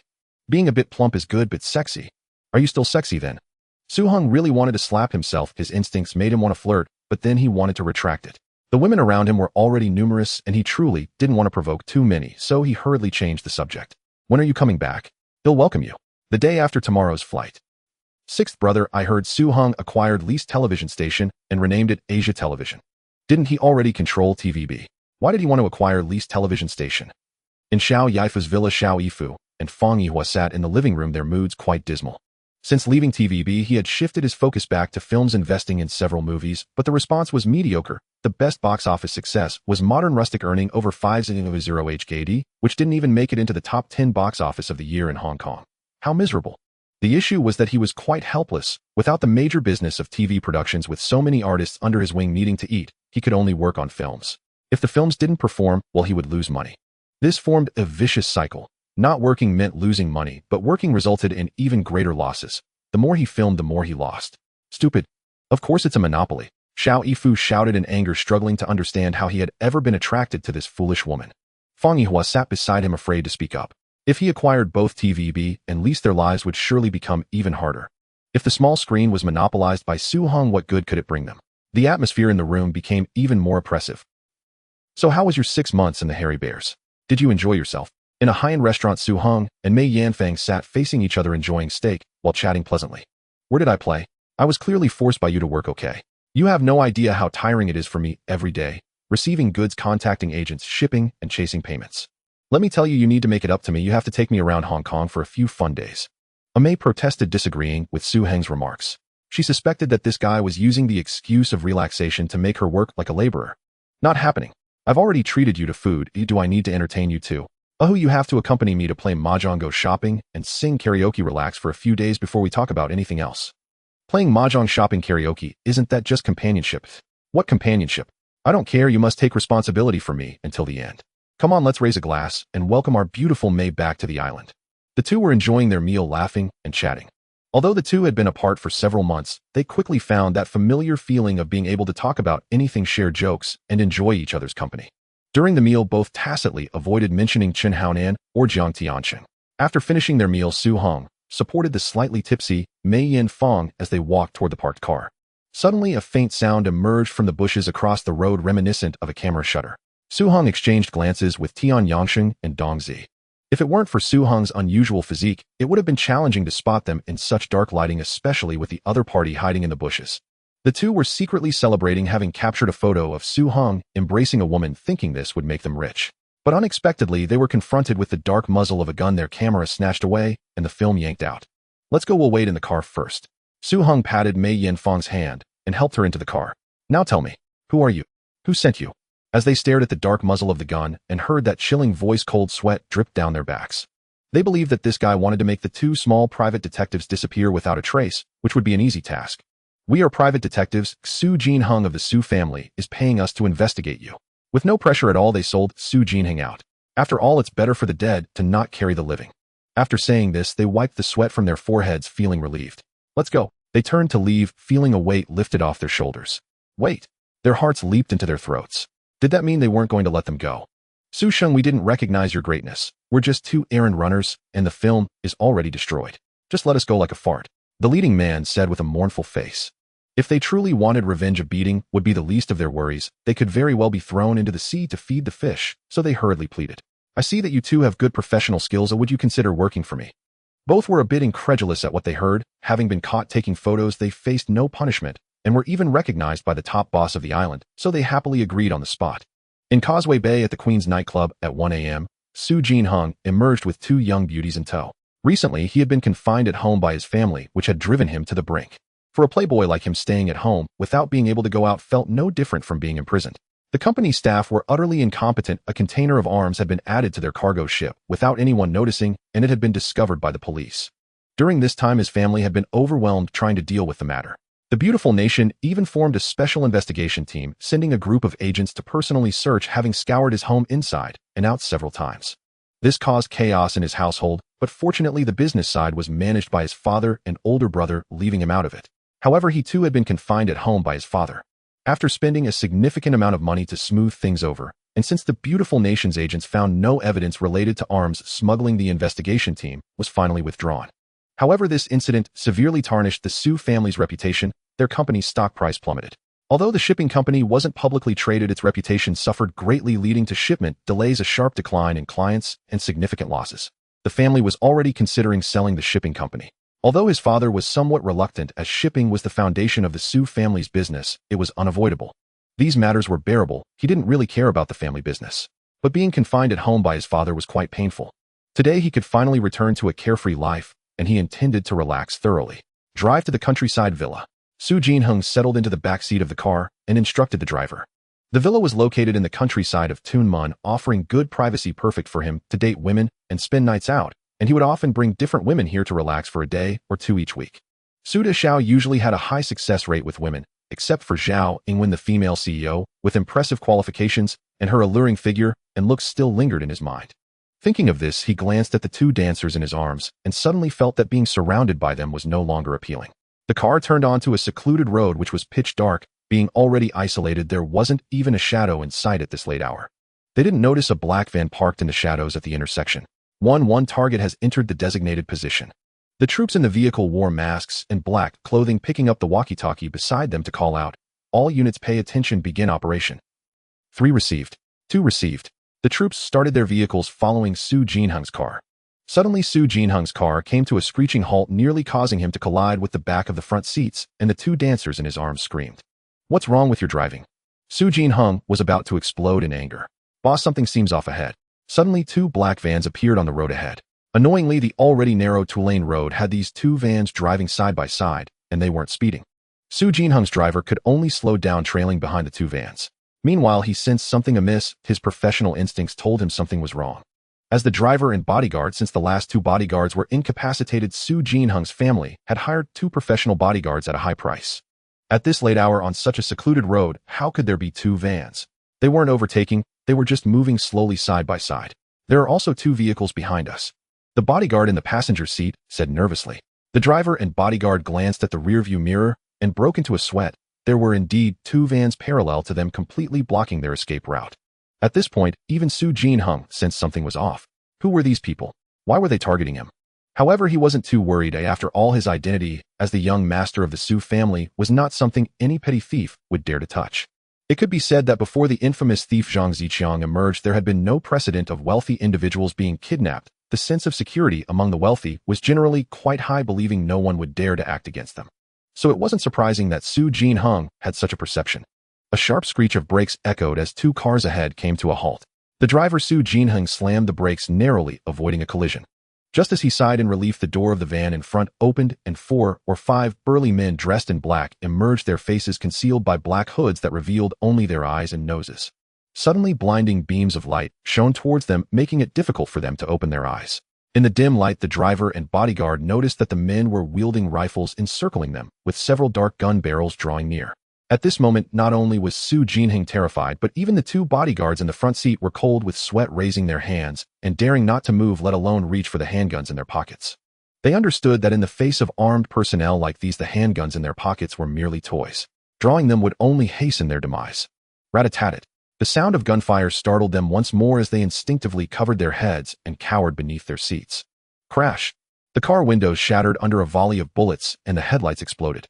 Speaker 1: Being a bit plump is good but sexy. Are you still sexy then? Su Hong really wanted to slap himself. His instincts made him want to flirt, but then he wanted to retract it. The women around him were already numerous and he truly didn't want to provoke too many, so he hurriedly changed the subject. When are you coming back? He'll welcome you. The day after tomorrow's flight. Sixth brother, I heard Su Hong acquired leased television station and renamed it Asia Television. Didn't he already control TVB? Why did he want to acquire leased television station? In Xiao Yifu's villa, Xiao Yifu and Fang Yihua sat in the living room, their moods quite dismal. Since leaving TVB, he had shifted his focus back to films, investing in several movies, but the response was mediocre. The best box office success was Modern Rustic, earning over 500 HKD, which didn't even make it into the top 10 box office of the year in Hong Kong. How miserable. The issue was that he was quite helpless. Without the major business of TV productions, with so many artists under his wing needing to eat, he could only work on films. If the films didn't perform, well, he would lose money. This formed a vicious cycle. Not working meant losing money, but working resulted in even greater losses. The more he filmed, the more he lost. Stupid. Of course it's a monopoly. Xiao Yifu shouted in anger, struggling to understand how he had ever been attracted to this foolish woman. Fang Yihua sat beside him, afraid to speak up. If he acquired both TVB and leased, their lives would surely become even harder. If the small screen was monopolized by Su Hong, what good could it bring them? The atmosphere in the room became even more oppressive. So how was your 6 months in the Hairy Bears? Did you enjoy yourself? In a high-end restaurant, Su Hong and Mei Yanfang sat facing each other, enjoying steak while chatting pleasantly. Where did I play? I was clearly forced by you to work, okay? You have no idea how tiring it is for me every day, receiving goods, contacting agents, shipping, and chasing payments. Let me tell you, you need to make it up to me. You have to take me around Hong Kong for a few fun days. Mei protested, disagreeing with Su Heng's remarks. She suspected that this guy was using the excuse of relaxation to make her work like a laborer. Not happening. I've already treated you to food. Do I need to entertain you too? Oh, you have to accompany me to play mahjong, go shopping, and sing karaoke. Relax for a few days before we talk about anything else. Playing mahjong, shopping, karaoke, isn't that just companionship? What companionship? I don't care. You must take responsibility for me until the end. Come on, let's raise a glass and welcome our beautiful Mei back to the island. The two were enjoying their meal, laughing and chatting. Although the two had been apart for several months, they quickly found that familiar feeling of being able to talk about anything, share jokes, and enjoy each other's company. During the meal, both tacitly avoided mentioning Chen Haonan or Jiang Tianqing. After finishing their meal, Su Hong supported the slightly tipsy Mei Yanfang as they walked toward the parked car. Suddenly, a faint sound emerged from the bushes across the road, reminiscent of a camera shutter. Su Hong exchanged glances with Tian Yangsheng and Dong Zi. If it weren't for Su Hong's unusual physique, it would have been challenging to spot them in such dark lighting, especially with the other party hiding in the bushes. The two were secretly celebrating having captured a photo of Su Hong embracing a woman, thinking this would make them rich. But unexpectedly, they were confronted with the dark muzzle of a gun, their camera snatched away, and the film yanked out. Let's go, we'll wait in the car first. Su Hong patted Mei Yanfang's hand and helped her into the car. Now tell me, who are you? Who sent you? As they stared at the dark muzzle of the gun and heard that chilling voice, cold sweat dripped down their backs. They believed that this guy wanted to make the two small private detectives disappear without a trace, which would be an easy task. We are private detectives. Su Jinheng of the Su family is paying us to investigate you. With no pressure at all, they sold Su Jinheng out. After all, it's better for the dead to not carry the living. After saying this, they wiped the sweat from their foreheads, feeling relieved. Let's go. They turned to leave, feeling a weight lifted off their shoulders. Wait. Their hearts leaped into their throats. Did that mean they weren't going to let them go? Su Sheng, we didn't recognize your greatness. We're just two errand runners, and the film is already destroyed. Just let us go like a fart. The leading man said with a mournful face. If they truly wanted revenge, a beating would be the least of their worries. They could very well be thrown into the sea to feed the fish, so they hurriedly pleaded. I see that you two have good professional skills. Would you consider working for me? Both were a bit incredulous at what they heard. Having been caught taking photos, they faced no punishment and were even recognized by the top boss of the island, so they happily agreed on the spot. In Causeway Bay at the Queen's nightclub at 1 a.m., Su Jinheng emerged with two young beauties in tow. Recently, he had been confined at home by his family, which had driven him to the brink. For a playboy like him, staying at home without being able to go out felt no different from being imprisoned. The company staff were utterly incompetent. A container of arms had been added to their cargo ship without anyone noticing, and it had been discovered by the police. During this time, his family had been overwhelmed trying to deal with the matter. The beautiful nation even formed a special investigation team, sending a group of agents to personally search, having scoured his home inside and out several times. This caused chaos in his household, but fortunately the business side was managed by his father and older brother, leaving him out of it. However, he too had been confined at home by his father. After spending a significant amount of money to smooth things over, and since the beautiful nation's agents found no evidence related to arms smuggling, the investigation team was finally withdrawn. However, this incident severely tarnished the Su family's reputation. Their company's stock price plummeted. Although the shipping company wasn't publicly traded, its reputation suffered greatly, leading to shipment delays, a sharp decline in clients, and significant losses. The family was already considering selling the shipping company. Although his father was somewhat reluctant, as shipping was the foundation of the Su family's business, it was unavoidable. These matters were bearable. He didn't really care about the family business. But being confined at home by his father was quite painful. Today he could finally return to a carefree life, and he intended to relax thoroughly. Drive to the countryside villa. Su Jinheng settled into the back seat of the car and instructed the driver. The villa was located in the countryside of Tunmun, offering good privacy, perfect for him to date women and spend nights out, and he would often bring different women here to relax for a day or two each week. Su De Xiao usually had a high success rate with women, except for Zhao Yingwen, the female CEO, with impressive qualifications. and her alluring figure and looks still lingered in his mind. Thinking of this, he glanced at the two dancers in his arms and suddenly felt that being surrounded by them was no longer appealing. The car turned onto a secluded road which was pitch dark. Being already isolated, there wasn't even a shadow in sight at this late hour. They didn't notice a black van parked in the shadows at the intersection. One target has entered the designated position. The troops in the vehicle wore masks and black clothing, picking up the walkie-talkie beside them to call out, "All units pay attention, begin operation." 3 received. 2 received. The troops started their vehicles following Su Jinheng's car. Suddenly, Su Jinheng's car came to a screeching halt, nearly causing him to collide with the back of the front seats, and the two dancers in his arms screamed, "What's wrong with your driving?" Su Jinheng was about to explode in anger. "Boss, something seems off ahead." Suddenly, 2 black vans appeared on the road ahead. Annoyingly, the already narrow two-lane road had these 2 vans driving side by side, and they weren't speeding. Su Jinheng's driver could only slow down, trailing behind the 2 vans. Meanwhile, he sensed something amiss. His professional instincts told him something was wrong. As the driver and bodyguard, since the last 2 bodyguards were incapacitated, Su Jinheng's family had hired 2 professional bodyguards at a high price. At this late hour on such a secluded road, how could there be 2 vans? They weren't overtaking, they were just moving slowly side by side. "There are also 2 vehicles behind us," the bodyguard in the passenger seat said nervously. The driver and bodyguard glanced at the rearview mirror and broke into a sweat. There were indeed 2 vans parallel to them, completely blocking their escape route. At this point, even Su Jinheng sensed something was off. Who were these people? Why were they targeting him? However, he wasn't too worried. After all, his identity as the young master of the Su family was not something any petty thief would dare to touch. It could be said that before the infamous thief Zhang Ziqiang emerged, there had been no precedent of wealthy individuals being kidnapped. The sense of security among the wealthy was generally quite high, believing no one would dare to act against them. So it wasn't surprising that Su Jinheng had such a perception. A sharp screech of brakes echoed as 2 cars ahead came to a halt. The driver Su Jinheng slammed the brakes, narrowly avoiding a collision. Just as he sighed in relief, the door of the van in front opened and 4 or 5 burly men dressed in black emerged, their faces concealed by black hoods that revealed only their eyes and noses. Suddenly, blinding beams of light shone towards them, making it difficult for them to open their eyes. In the dim light, the driver and bodyguard noticed that the men were wielding rifles encircling them, with several dark gun barrels drawing near. At this moment, not only was Su Jinheng terrified, but even the 2 bodyguards in the front seat were cold with sweat, raising their hands and daring not to move, let alone reach for the handguns in their pockets. They understood that in the face of armed personnel like these, the handguns in their pockets were merely toys. Drawing them would only hasten their demise. Rat-a-tat-tat. The sound of gunfire startled them once more as they instinctively covered their heads and cowered beneath their seats. Crash! The car windows shattered under a volley of bullets and the headlights exploded.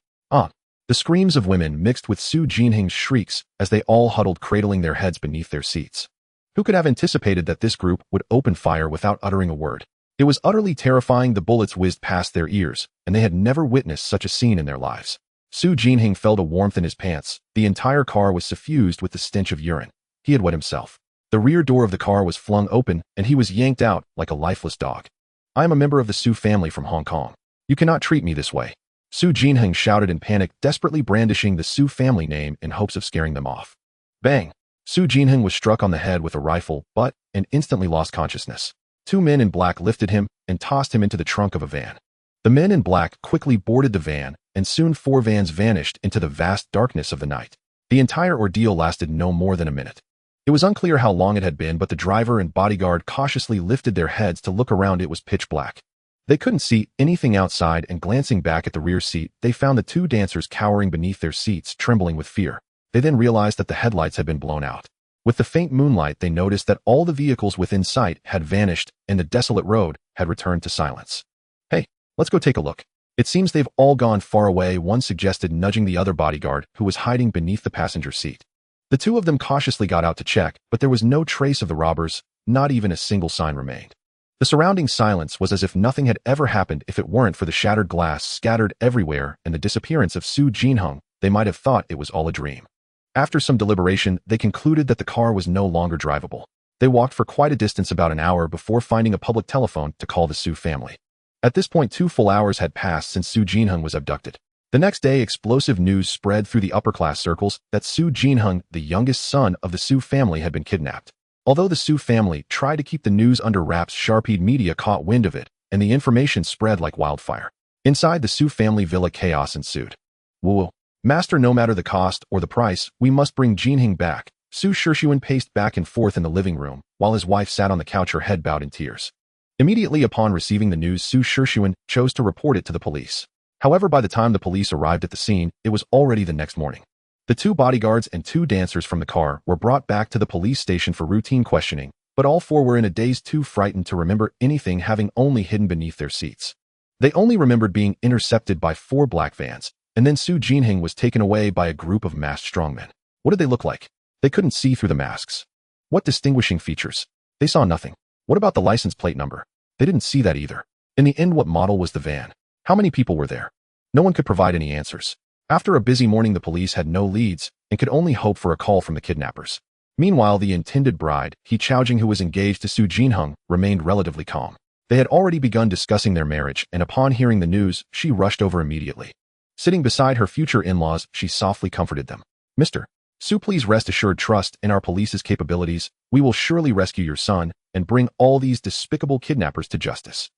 Speaker 1: The screams of women mixed with Su Jinheng's shrieks as they all huddled, cradling their heads beneath their seats. Who could have anticipated that this group would open fire without uttering a word? It was utterly terrifying. The bullets whizzed past their ears, and they had never witnessed such a scene in their lives. Su Jinheng felt a warmth in his pants. The entire car was suffused with the stench of urine. He had wet himself. The rear door of the car was flung open, and he was yanked out like a lifeless dog. "I am a member of the Su family from Hong Kong. You cannot treat me this way." Su Jinheng shouted in panic, desperately brandishing the Su family name in hopes of scaring them off. Bang! Su Jinheng was struck on the head with a rifle, and instantly lost consciousness. 2 men in black lifted him and tossed him into the trunk of a van. The men in black quickly boarded the van, and soon 4 vans vanished into the vast darkness of the night. The entire ordeal lasted no more than a minute. It was unclear how long it had been, but the driver and bodyguard cautiously lifted their heads to look around. It was pitch black. They couldn't see anything outside, and glancing back at the rear seat, they found the 2 dancers cowering beneath their seats, trembling with fear. They then realized that the headlights had been blown out. With the faint moonlight, they noticed that all the vehicles within sight had vanished, and the desolate road had returned to silence. "Hey, let's go take a look. It seems they've all gone far away," one suggested, nudging the other bodyguard, who was hiding beneath the passenger seat. The 2 of them cautiously got out to check, but there was no trace of the robbers. Not even a single sign remained. The surrounding silence was as if nothing had ever happened. If it weren't for the shattered glass scattered everywhere and the disappearance of Su Jinheng, they might have thought it was all a dream. After some deliberation, they concluded that the car was no longer drivable. They walked for quite a distance, about an hour, before finding a public telephone to call the Su family. At this point, 2 full hours had passed since Su Jinheng was abducted. The next day, explosive news spread through the upper-class circles that Su Jinheng, the youngest son of the Su family, had been kidnapped. Although the Su family tried to keep the news under wraps, Sharpeed media caught wind of it, and the information spread like wildfire. Inside the Su family villa, chaos ensued. "Whoa, master, no matter the cost or the price, we must bring Jinheng back," Su Shirshuan paced back and forth in the living room, while his wife sat on the couch, her head bowed in tears. Immediately upon receiving the news, Su Shirshuan chose to report it to the police. However, by the time the police arrived at the scene, it was already the next morning. The 2 bodyguards and 2 dancers from the car were brought back to the police station for routine questioning, but all 4 were in a daze, too frightened to remember anything, having only hidden beneath their seats. They only remembered being intercepted by 4 black vans, and then Su Jinheng was taken away by a group of masked strongmen. What did they look like? They couldn't see through the masks. What distinguishing features? They saw nothing. What about the license plate number? They didn't see that either. In the end, what model was the van? How many people were there? No one could provide any answers. After a busy morning, the police had no leads and could only hope for a call from the kidnappers. Meanwhile, the intended bride, He Chaojing, who was engaged to Su Jinheng, remained relatively calm. They had already begun discussing their marriage, and upon hearing the news, she rushed over immediately. Sitting beside her future in-laws, she softly comforted them. Mr. Su, please rest assured, trust in our police's capabilities. We will surely rescue your son and bring all these despicable kidnappers to justice.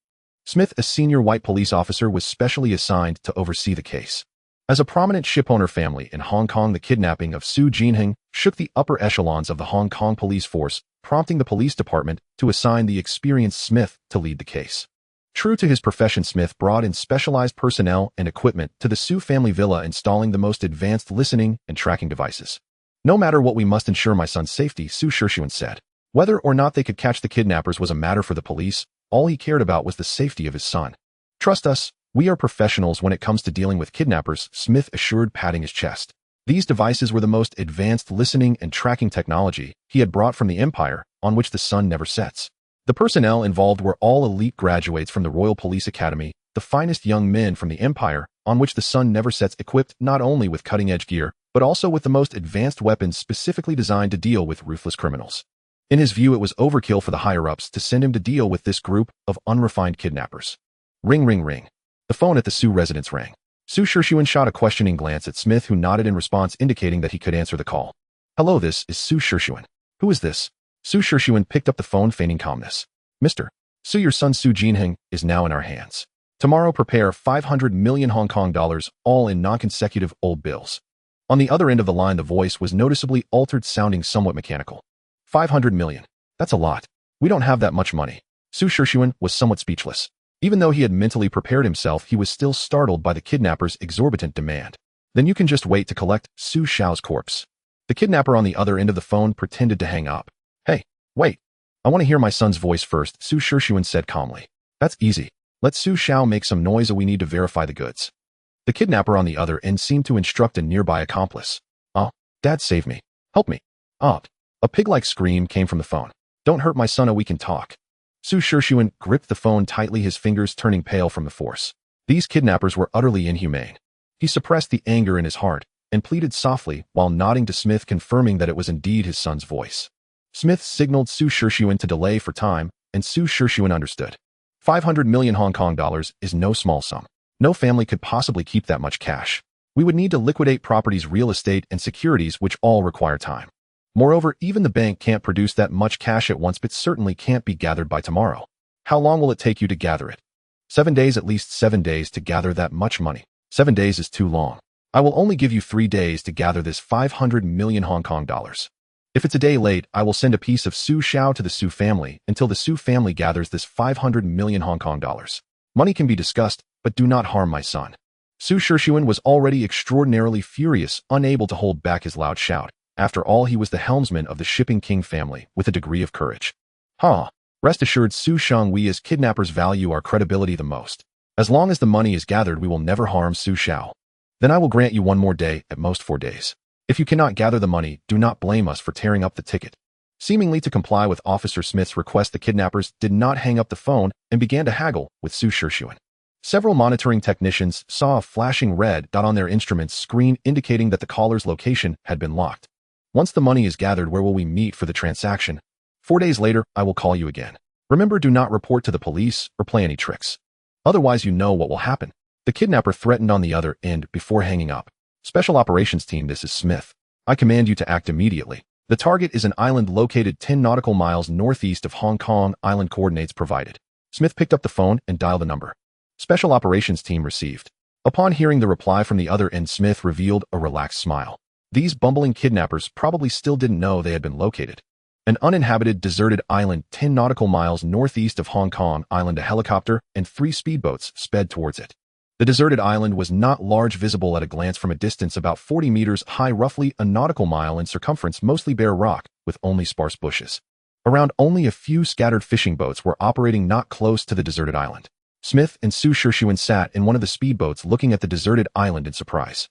Speaker 1: Smith, a senior white police officer, was specially assigned to oversee the case. As a prominent shipowner family in Hong Kong, the kidnapping of Su Jinheng shook the upper echelons of the Hong Kong police force, prompting the police department to assign the experienced Smith to lead the case. True to his profession, Smith brought in specialized personnel and equipment to the Su family villa, installing the most advanced listening and tracking devices. No matter what, we must ensure my son's safety, Su Shirshuan said. Whether or not they could catch the kidnappers was a matter for the police. All he cared about was the safety of his son. Trust us, we are professionals when it comes to dealing with kidnappers, Smith assured, patting his chest. These devices were the most advanced listening and tracking technology he had brought from the Empire, on which the sun never sets. The personnel involved were all elite graduates from the Royal Police Academy, the finest young men from the Empire, on which the sun never sets, equipped not only with cutting-edge gear, but also with the most advanced weapons specifically designed to deal with ruthless criminals. In his view, it was overkill for the higher-ups to send him to deal with this group of unrefined kidnappers. Ring, ring, ring. The phone at the Su residence rang. Su Shirshuan shot a questioning glance at Smith, who nodded in response, indicating that he could answer the call. Hello, this is Su Shirshuan. Who is this? Su Shirshuan picked up the phone, feigning calmness. Mr. Su, your son Su Jinheng is now in our hands. Tomorrow, prepare 500 million Hong Kong dollars, all in non-consecutive old bills. On the other end of the line, the voice was noticeably altered, sounding somewhat mechanical. 500 million. That's a lot. We don't have that much money. Su Shirshuan was somewhat speechless. Even though he had mentally prepared himself, he was still startled by the kidnapper's exorbitant demand. Then you can just wait to collect Su Xiao's corpse. The kidnapper on the other end of the phone pretended to hang up. Hey, wait. I want to hear my son's voice first, Su Shirshuan said calmly. That's easy. Let Su Xiao make some noise, or we need to verify the goods. The kidnapper on the other end seemed to instruct a nearby accomplice. Oh, Dad, save me. Help me. Aunt. A pig-like scream came from the phone. Don't hurt my son, or we can talk. Su Shirshuan gripped the phone tightly, his fingers turning pale from the force. These kidnappers were utterly inhumane. He suppressed the anger in his heart and pleaded softly while nodding to Smith, confirming that it was indeed his son's voice. Smith signaled Su Shirshuan to delay for time, and Su Shirshuan understood. 500 million Hong Kong dollars is no small sum. No family could possibly keep that much cash. We would need to liquidate properties, real estate, and securities, which all require time. Moreover, even the bank can't produce that much cash at once, but certainly can't be gathered by tomorrow. How long will it take you to gather it? 7 days, at least 7 days to gather that much money. 7 days is too long. I will only give you 3 days to gather this 500 million Hong Kong dollars. If it's a day late, I will send a piece of Su Xiao to the Su family until the Su family gathers this 500 million Hong Kong dollars. Money can be discussed, but do not harm my son. Su Shirshuan was already extraordinarily furious, unable to hold back his loud shout. After all, he was the helmsman of the Shipping King family, with a degree of courage. Rest assured, Su Shang, we as kidnappers value our credibility the most. As long as the money is gathered, we will never harm Su Xiao. Then I will grant you 1 more day, at most 4 days. If you cannot gather the money, do not blame us for tearing up the ticket. Seemingly to comply with Officer Smith's request, the kidnappers did not hang up the phone and began to haggle with Su Shirshuan. Several monitoring technicians saw a flashing red dot on their instruments screen, indicating that the caller's location had been locked. Once the money is gathered, where will we meet for the transaction? 4 days later, I will call you again. Remember, do not report to the police or play any tricks. Otherwise, you know what will happen. The kidnapper threatened on the other end before hanging up. Special Operations Team, this is Smith. I command you to act immediately. The target is an island located 10 nautical miles northeast of Hong Kong. Island coordinates provided. Smith picked up the phone and dialed the number. Special Operations Team received. Upon hearing the reply from the other end, Smith revealed a relaxed smile. These bumbling kidnappers probably still didn't know they had been located. An uninhabited, deserted island 10 nautical miles northeast of Hong Kong Island. A helicopter and 3 speedboats sped towards it. The deserted island was not large, visible at a glance from a distance about 40 meters high, roughly a nautical mile in circumference, mostly bare rock, with only sparse bushes. Around only a few scattered fishing boats were operating not close to the deserted island. Smith and Su Shirshuan sat in one of the speedboats looking at the deserted island in surprise.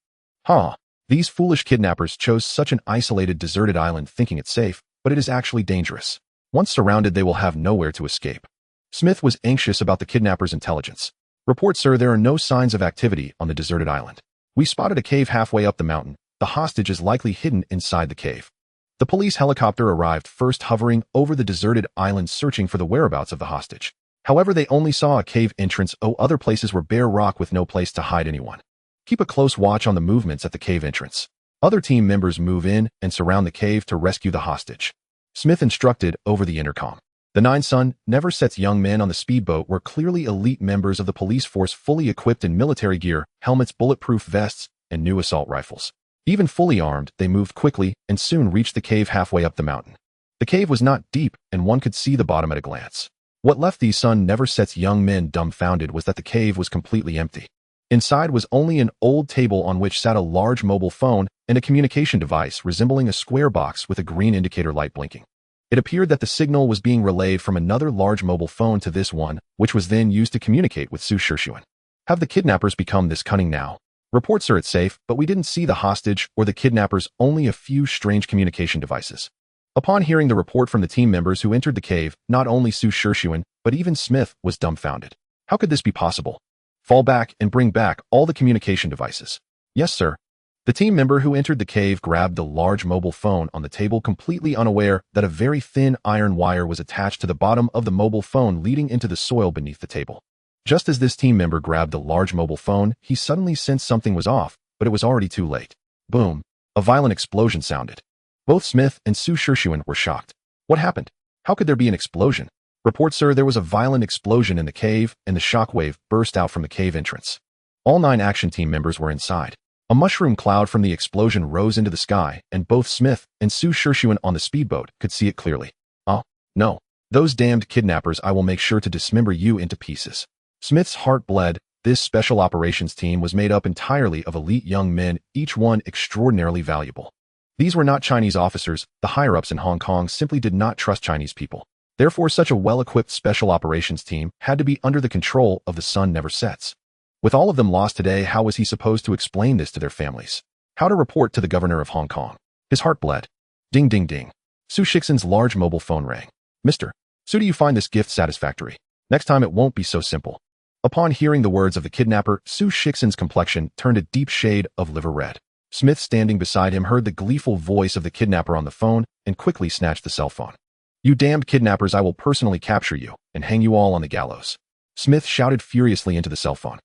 Speaker 1: These foolish kidnappers chose such an isolated, deserted island thinking it safe, but it is actually dangerous. Once surrounded, they will have nowhere to escape. Smith was anxious about the kidnappers' intelligence. Report, sir, there are no signs of activity on the deserted island. We spotted a cave halfway up the mountain. The hostage is likely hidden inside the cave. The police helicopter arrived first, hovering over the deserted island searching for the whereabouts of the hostage. However, they only saw a cave entrance. Other places were bare rock with no place to hide anyone. Keep a close watch on the movements at the cave entrance. Other team members move in and surround the cave to rescue the hostage. Smith instructed over the intercom. The 9 Sun Never Sets young men on the speedboat were clearly elite members of the police force, fully equipped in military gear, helmets, bulletproof vests, and new assault rifles. Even fully armed, they moved quickly and soon reached the cave halfway up the mountain. The cave was not deep, and one could see the bottom at a glance. What left these Sun Never Sets young men dumbfounded was that the cave was completely empty. Inside was only an old table on which sat a large mobile phone and a communication device resembling a square box with a green indicator light blinking. It appeared that the signal was being relayed from another large mobile phone to this one, which was then used to communicate with Su Shirshuan. Have the kidnappers become this cunning now? Reports are it's safe, but we didn't see the hostage or the kidnappers, only a few strange communication devices. Upon hearing the report from the team members who entered the cave, not only Su Shirshuan, but even Smith was dumbfounded. How could this be possible? Fall back and bring back all the communication devices. Yes, sir. The team member who entered the cave grabbed the large mobile phone on the table, completely unaware that a very thin iron wire was attached to the bottom of the mobile phone leading into the soil beneath the table. Just as this team member grabbed the large mobile phone, he suddenly sensed something was off, but it was already too late. Boom! A violent explosion sounded. Both Smith and Su Shirshuan were shocked. What happened? How could there be an explosion? Report, sir, there was a violent explosion in the cave, and the shockwave burst out from the cave entrance. All 9 action team members were inside. A mushroom cloud from the explosion rose into the sky, and both Smith and Su Shirshuan on the speedboat could see it clearly. Oh, no. Those damned kidnappers, I will make sure to dismember you into pieces. Smith's heart bled. This special operations team was made up entirely of elite young men, each one extraordinarily valuable. These were not Chinese officers. The higher-ups in Hong Kong simply did not trust Chinese people. Therefore, such a well-equipped special operations team had to be under the control of the Sun Never Sets. With all of them lost today, how was he supposed to explain this to their families? How to report to the governor of Hong Kong? His heart bled. Ding, ding, ding. Su Shirshuan's large mobile phone rang. Mr. Su, do you find this gift satisfactory? Next time it won't be so simple. Upon hearing the words of the kidnapper, Su Shirshuan's complexion turned a deep shade of liver red. Smith, standing beside him, heard the gleeful voice of the kidnapper on the phone and quickly snatched the cell phone. You damned kidnappers, I will personally capture you and hang you all on the gallows. Smith shouted furiously into the cell phone.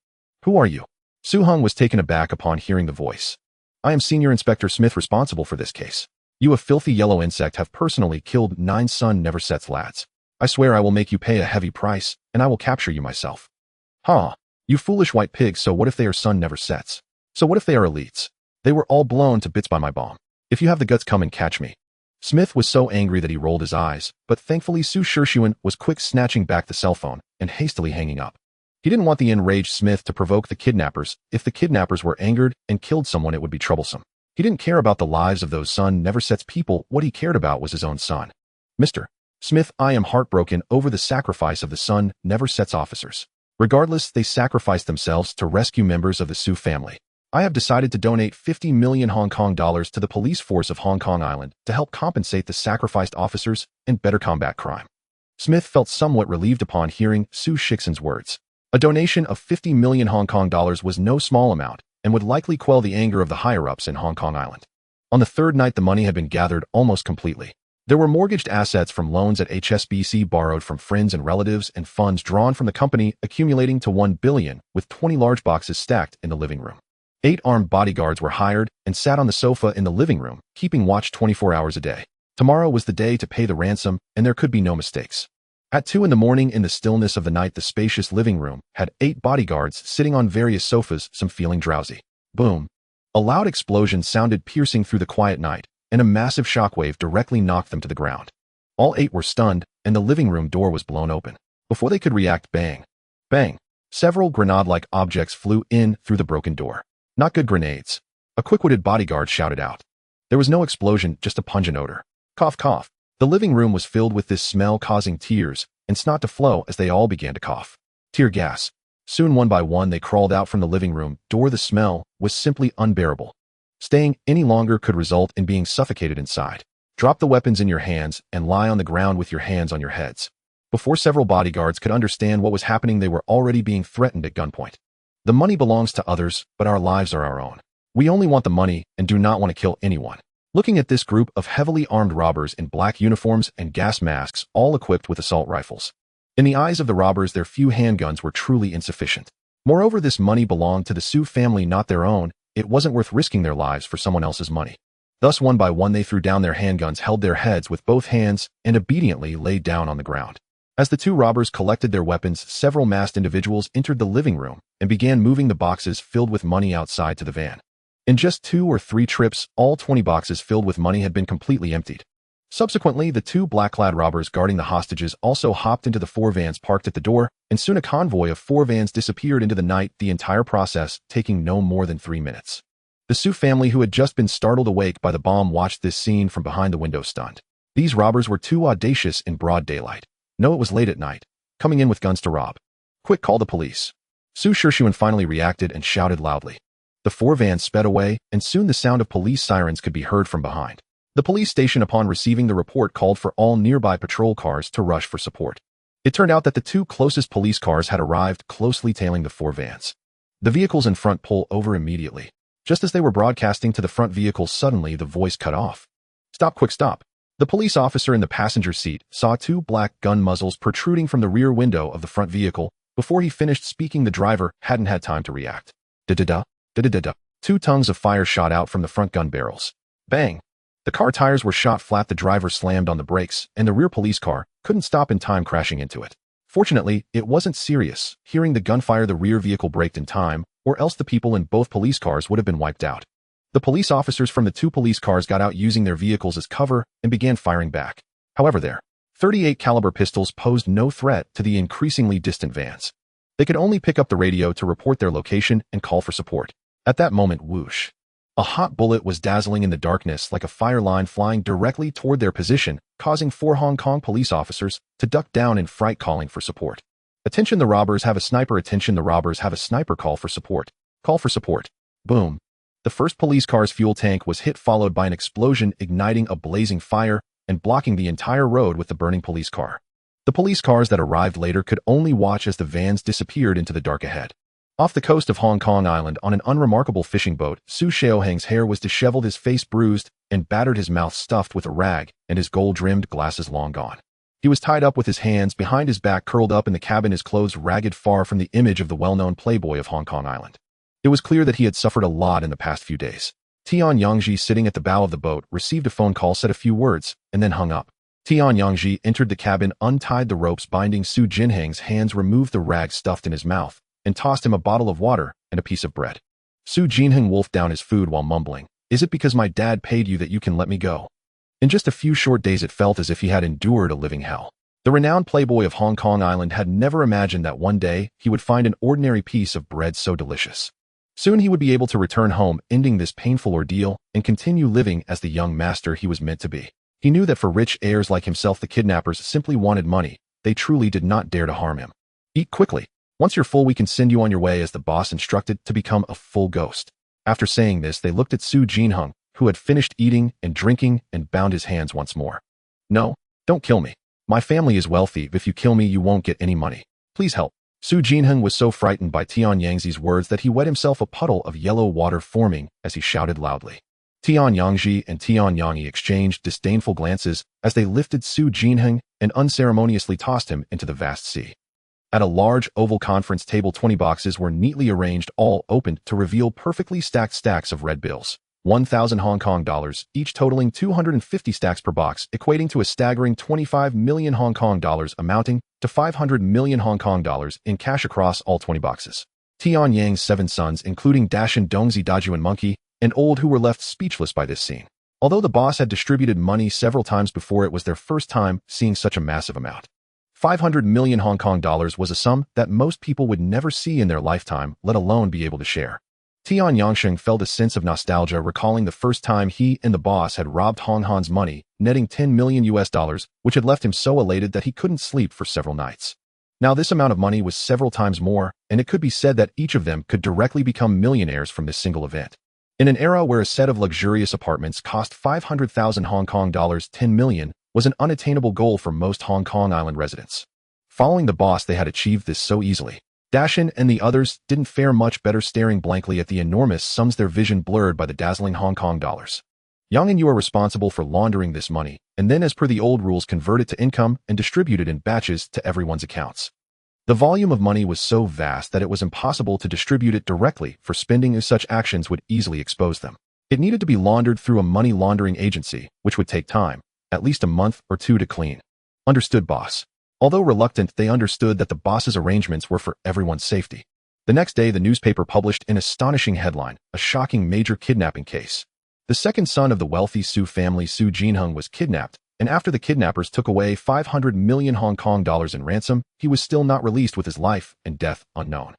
Speaker 1: Who are you? Su Hung was taken aback upon hearing the voice. I am Senior Inspector Smith, responsible for this case. You, a filthy yellow insect, have personally killed 9 Sun Never Sets lads. I swear I will make you pay a heavy price, and I will capture you myself. You foolish white pigs, so what if they are Sun Never Sets? So what if they are elites? They were all blown to bits by my bomb. If you have the guts, come and catch me. Smith was so angry that he rolled his eyes, but thankfully Su Shirshuan was quick, snatching back the cell phone and hastily hanging up. He didn't want the enraged Smith to provoke the kidnappers. If the kidnappers were angered and killed someone, it would be troublesome. He didn't care about the lives of those Sun Never Sets people. What he cared about was his own son. Mr. Smith, I am heartbroken over the sacrifice of the Sun Never Sets officers. Regardless, they sacrificed themselves to rescue members of the Su family. I have decided to donate 50 million Hong Kong dollars to the police force of Hong Kong Island to help compensate the sacrificed officers and better combat crime. Smith felt somewhat relieved upon hearing Su Shirshuan's words. A donation of 50 million Hong Kong dollars was no small amount and would likely quell the anger of the higher-ups in Hong Kong Island. On the 3rd night, the money had been gathered almost completely. There were mortgaged assets from loans at HSBC borrowed from friends and relatives and funds drawn from the company accumulating to 1 billion, with 20 large boxes stacked in the living room. 8 armed bodyguards were hired and sat on the sofa in the living room, keeping watch 24 hours a day. Tomorrow was the day to pay the ransom, and there could be no mistakes. At 2 a.m, in the stillness of the night, the spacious living room had 8 bodyguards sitting on various sofas, some feeling drowsy. Boom. A loud explosion sounded piercing through the quiet night, and a massive shockwave directly knocked them to the ground. All 8 were stunned, and the living room door was blown open. Before they could react, bang, bang, several grenade-like objects flew in through the broken door. Not good grenades. A quick-witted bodyguard shouted out. There was no explosion, just a pungent odor. Cough, cough. The living room was filled with this smell, causing tears and snot to flow as they all began to cough. Tear gas. Soon, one by one, they crawled out from the living room door. The smell was simply unbearable. Staying any longer could result in being suffocated inside. Drop the weapons in your hands and lie on the ground with your hands on your heads. Before several bodyguards could understand what was happening, they were already being threatened at gunpoint. The money belongs to others, but our lives are our own. We only want the money and do not want to kill anyone. Looking at this group of heavily armed robbers in black uniforms and gas masks, all equipped with assault rifles. In the eyes of the robbers, their few handguns were truly insufficient. Moreover, this money belonged to the Su family, not their own. It wasn't worth risking their lives for someone else's money. Thus, one by one, they threw down their handguns, held their heads with both hands, and obediently laid down on the ground. As the 2 robbers collected their weapons, several masked individuals entered the living room and began moving the boxes filled with money outside to the van. In just 2 or 3 trips, all 20 boxes filled with money had been completely emptied. Subsequently, the 2 black-clad robbers guarding the hostages also hopped into the 4 vans parked at the door, and soon a convoy of 4 vans disappeared into the night, the entire process taking no more than 3 minutes. The Su family, who had just been startled awake by the bomb, watched this scene from behind the window stunned. These robbers were too audacious in broad daylight. No, it was late at night, coming in with guns to rob. Quick, call the police. Su Shirshuan finally reacted and shouted loudly. The 4 vans sped away, and soon the sound of police sirens could be heard from behind. The police station, upon receiving the report, called for all nearby patrol cars to rush for support. It turned out that the 2 closest police cars had arrived, closely tailing the 4 vans. The vehicles in front pull over immediately. Just as they were broadcasting to the front vehicles, suddenly the voice cut off. Stop, quick, stop. The police officer in the passenger seat saw 2 black gun muzzles protruding from the rear window of the front vehicle. Before he finished speaking, the driver hadn't had time to react. Da-da-da, da-da-da-da. 2 tongues of fire shot out from the front gun barrels. Bang! The car tires were shot flat, the driver slammed on the brakes, and the rear police car couldn't stop in time, crashing into it. Fortunately, it wasn't serious. Hearing the gunfire, the rear vehicle braked in time, or else the people in both police cars would have been wiped out. The police officers from the 2 police cars got out using their vehicles as cover and began firing back. However, their .38 caliber pistols posed no threat to the increasingly distant vans. They could only pick up the radio to report their location and call for support. At that moment, whoosh! A hot bullet was dazzling in the darkness like a fire line, flying directly toward their position, causing 4 Hong Kong police officers to duck down in fright, calling for support. Attention, the robbers have a sniper! Attention, the robbers have a sniper! Call for support! Call for support! Boom! The first police car's fuel tank was hit, followed by an explosion, igniting a blazing fire and blocking the entire road with the burning police car. The police cars that arrived later could only watch as the vans disappeared into the dark ahead. Off the coast of Hong Kong Island, on an unremarkable fishing boat, Su Xiaoheng's hair was disheveled, his face bruised and battered, his mouth stuffed with a rag, and his gold-rimmed glasses long gone. He was tied up with his hands behind his back, curled up in the cabin, his clothes ragged, far from the image of the well-known playboy of Hong Kong Island. It was clear that he had suffered a lot in the past few days. Tian Yangji, sitting at the bow of the boat, received a phone call, said a few words, and then hung up. Tian Yangji entered the cabin, untied the ropes binding Su Jinheng's hands, removed the rag stuffed in his mouth, and tossed him a bottle of water and a piece of bread. Su Jinheng wolfed down his food while mumbling, "Is it because my dad paid you that you can let me go?" In just a few short days, it felt as if he had endured a living hell. The renowned playboy of Hong Kong Island had never imagined that one day he would find an ordinary piece of bread so delicious. Soon he would be able to return home, ending this painful ordeal, and continue living as the young master he was meant to be. He knew that for rich heirs like himself, the kidnappers simply wanted money. They truly did not dare to harm him. "Eat quickly. Once you're full, we can send you on your way," as the boss instructed, to become a full ghost. After saying this, they looked at Su Jinheng, who had finished eating and drinking, and bound his hands once more. "No, don't kill me. My family is wealthy. If you kill me, you won't get any money. Please help." Su Jinheng was so frightened by Tian Yangzi's words that he wet himself, a puddle of yellow water forming as he shouted loudly. Tian Yangji and Tian Yangyi exchanged disdainful glances as they lifted Su Jinheng and unceremoniously tossed him into the vast sea. At a large oval conference table, 20 boxes were neatly arranged, all opened to reveal perfectly stacked stacks of red bills. 1,000 Hong Kong dollars, each totaling 250 stacks per box, equating to a staggering 25 million Hong Kong dollars, amounting to 500 million Hong Kong dollars in cash across all 20 boxes. Tian Yang's 7 sons, including Dashan Dongzi, Daju and Monkey, and Old, who were left speechless by this scene. Although the boss had distributed money several times before, it was their first time seeing such a massive amount. 500 million Hong Kong dollars was a sum that most people would never see in their lifetime, let alone be able to share. Tian Yangsheng felt a sense of nostalgia recalling the first time he and the boss had robbed Hong Han's money, netting 10 million US dollars, which had left him so elated that he couldn't sleep for several nights. Now this amount of money was several times more, and it could be said that each of them could directly become millionaires from this single event. In an era where a set of luxurious apartments cost 500,000 Hong Kong dollars, 10 million, was an unattainable goal for most Hong Kong Island residents. Following the boss, they had achieved this so easily. Dashin and the others didn't fare much better, staring blankly at the enormous sums, their vision blurred by the dazzling Hong Kong dollars. Yang and you are responsible for laundering this money, and then as per the old rules convert it to income and distribute it in batches to everyone's accounts. The volume of money was so vast that it was impossible to distribute it directly for spending, as such actions would easily expose them. It needed to be laundered through a money laundering agency, which would take time, at least a month or two to clean. Understood, boss. Although reluctant, they understood that the boss's arrangements were for everyone's safety. The next day, the newspaper published an astonishing headline, a shocking major kidnapping case. The second son of the wealthy Su family, Su Jinheng, was kidnapped, and after the kidnappers took away 500 million Hong Kong dollars in ransom, he was still not released, with his life and death unknown.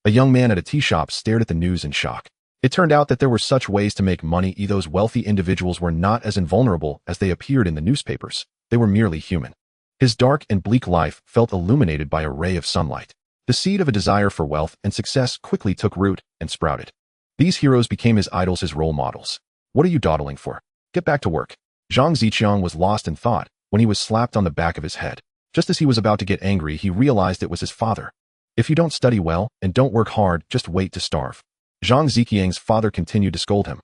Speaker 1: A young man at a tea shop stared at the news in shock. It turned out that there were such ways to make money. Those wealthy individuals were not as invulnerable as they appeared in the newspapers. They were merely human. His dark and bleak life felt illuminated by a ray of sunlight. The seed of a desire for wealth and success quickly took root and sprouted. These heroes became his idols, his role models. What are you dawdling for? Get back to work. Zhang Ziqiang was lost in thought when he was slapped on the back of his head. Just as he was about to get angry, he realized it was his father. If you don't study well and don't work hard, just wait to starve. Zhang Ziqiang's father continued to scold him.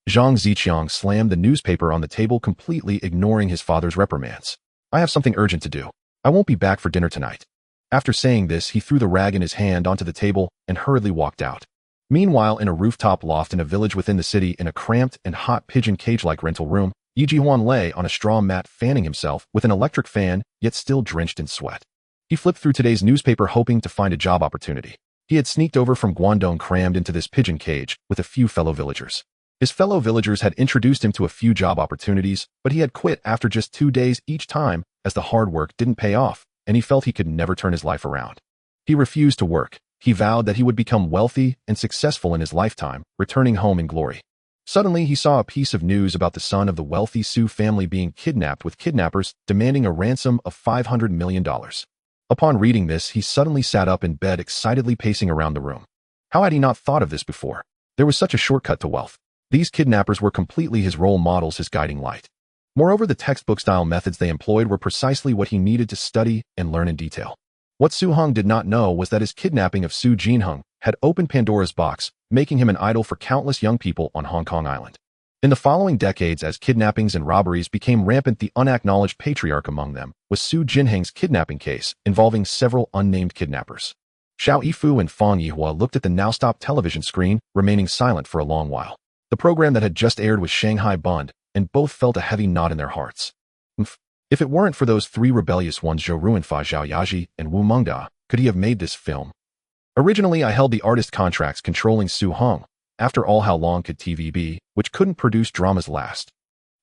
Speaker 1: Zhang Ziqiang slammed the newspaper on the table, completely ignoring his father's reprimands. I have something urgent to do. I won't be back for dinner tonight. After saying this, he threw the rag in his hand onto the table and hurriedly walked out. Meanwhile, in a rooftop loft in a village within the city, in a cramped and hot pigeon cage-like rental room, Yi Jihuan lay on a straw mat fanning himself with an electric fan, yet still drenched in sweat. He flipped through today's newspaper hoping to find a job opportunity. He had sneaked over from Guangdong, crammed into this pigeon cage with a few fellow villagers. His fellow villagers had introduced him to a few job opportunities, but he had quit after just 2 days each time, as the hard work didn't pay off, and he felt he could never turn his life around. He refused to work. He vowed that he would become wealthy and successful in his lifetime, returning home in glory. Suddenly, he saw a piece of news about the son of the wealthy Su family being kidnapped, with kidnappers demanding a ransom of $500 million. Upon reading this, he suddenly sat up in bed, excitedly pacing around the room. How had he not thought of this before? There was such a shortcut to wealth. These kidnappers were completely his role models, his guiding light. Moreover, the textbook-style methods they employed were precisely what he needed to study and learn in detail. What Su Heng did not know was that his kidnapping of Su Jinheng had opened Pandora's box, making him an idol for countless young people on Hong Kong Island. In the following decades, as kidnappings and robberies became rampant, the unacknowledged patriarch among them was Su Jinheng's kidnapping case, involving several unnamed kidnappers. Xiao Yifu and Fang Yihua looked at the now-stopped television screen, remaining silent for a long while. The program that had just aired was Shanghai Bund, and both felt a heavy knot in their hearts. If it weren't for those 3 rebellious ones, Zhou Ruanfa, Zhao Yaji, and Wu Mengda, could he have made this film? Originally, I held the artist contracts controlling Su Heng. After all, how long could TV be, which couldn't produce dramas, last?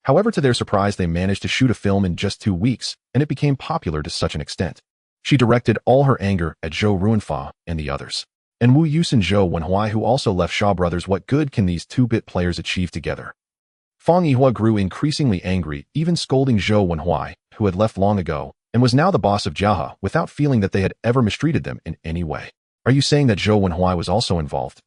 Speaker 1: However, to their surprise, they managed to shoot a film in just 2 weeks, and it became popular to such an extent. She directed all her anger at Zhou Ruanfa and the others. And Wu Yusin, Zhou Wenhui, who also left Shaw Brothers. What good can these 2-bit players achieve together? Fang Yihua grew increasingly angry, even scolding Zhou Wenhui, who had left long ago, and was now the boss of Jiahe, without feeling that they had ever mistreated them in any way. Are you saying that Zhou Wenhui was also involved?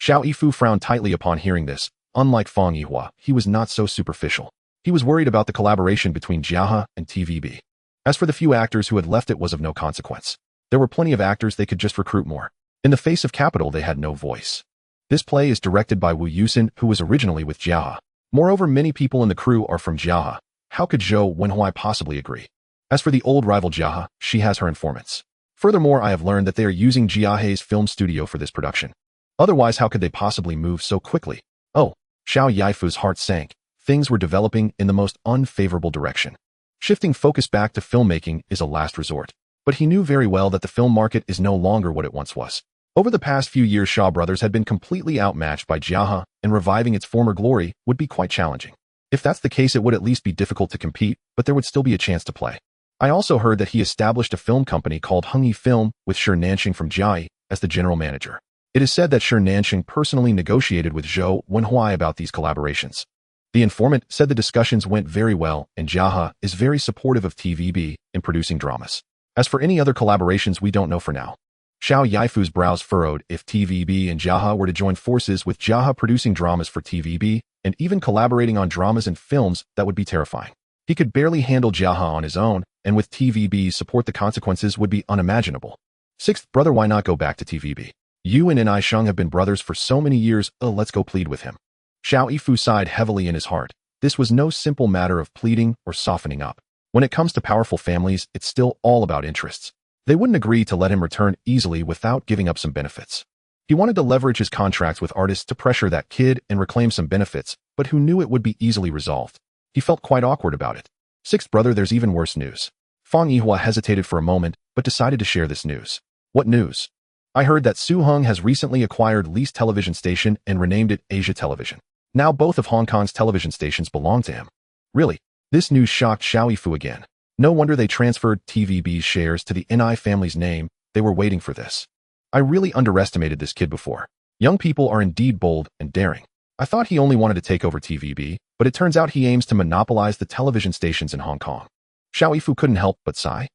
Speaker 1: Xiao Yifu frowned tightly upon hearing this. Unlike Fang Yihua, he was not so superficial. He was worried about the collaboration between Jiahe and TVB. As for the few actors who had left, it was of no consequence. There were plenty of actors, they could just recruit more. In the face of capital, they had no voice. This play is directed by Wu Yusin, who was originally with Jiahe. Moreover, many people in the crew are from Jiahe. How could Zhou Wenhui possibly agree? As for the old rival Jiahe, she has her informants. Furthermore, I have learned that they are using Jiahe's film studio for this production. Otherwise, how could they possibly move so quickly? Oh, Xiao Yifu's heart sank. Things were developing in the most unfavorable direction. Shifting focus back to filmmaking is a last resort. But he knew very well that the film market is no longer what it once was. Over the past few years, Shaw Brothers had been completely outmatched by Jiahe, and reviving its former glory would be quite challenging. If that's the case, it would at least be difficult to compete, but there would still be a chance to play. I also heard that he established a film company called Hungyi Film with Shi Nanxing from Jiahe as the general manager. It is said that Shi Nanxing personally negotiated with Zhou Wenhui about these collaborations. The informant said the discussions went very well, and Jiahe is very supportive of TVB in producing dramas. As for any other collaborations, we don't know for now. Xiao Yaifu's brows furrowed. If TVB and Jiahe were to join forces with Jiahe producing dramas for TVB and even collaborating on dramas and films, that would be terrifying. He could barely handle Jiahe on his own, and with TVB's support the consequences would be unimaginable. Sixth brother, why not go back to TVB? You and Ni Sheng have been brothers for so many years, let's go plead with him. Xiao Yifu sighed heavily in his heart. This was no simple matter of pleading or softening up. When it comes to powerful families, it's still all about interests. They wouldn't agree to let him return easily without giving up some benefits. He wanted to leverage his contracts with artists to pressure that kid and reclaim some benefits, but who knew it would be easily resolved? He felt quite awkward about it. Sixth brother, there's even worse news. Fang Yihua hesitated for a moment, but decided to share this news. What news? I heard that Su Hung has recently acquired Lee's television station and renamed it Asia Television. Now both of Hong Kong's television stations belong to him. Really? This news shocked Xiao Yifu again. No wonder they transferred TVB's shares to the Ni family's name. They were waiting for this. I really underestimated this kid before. Young people are indeed bold and daring. I thought he only wanted to take over TVB, but it turns out he aims to monopolize the television stations in Hong Kong. Xiao Yifu couldn't help but sigh.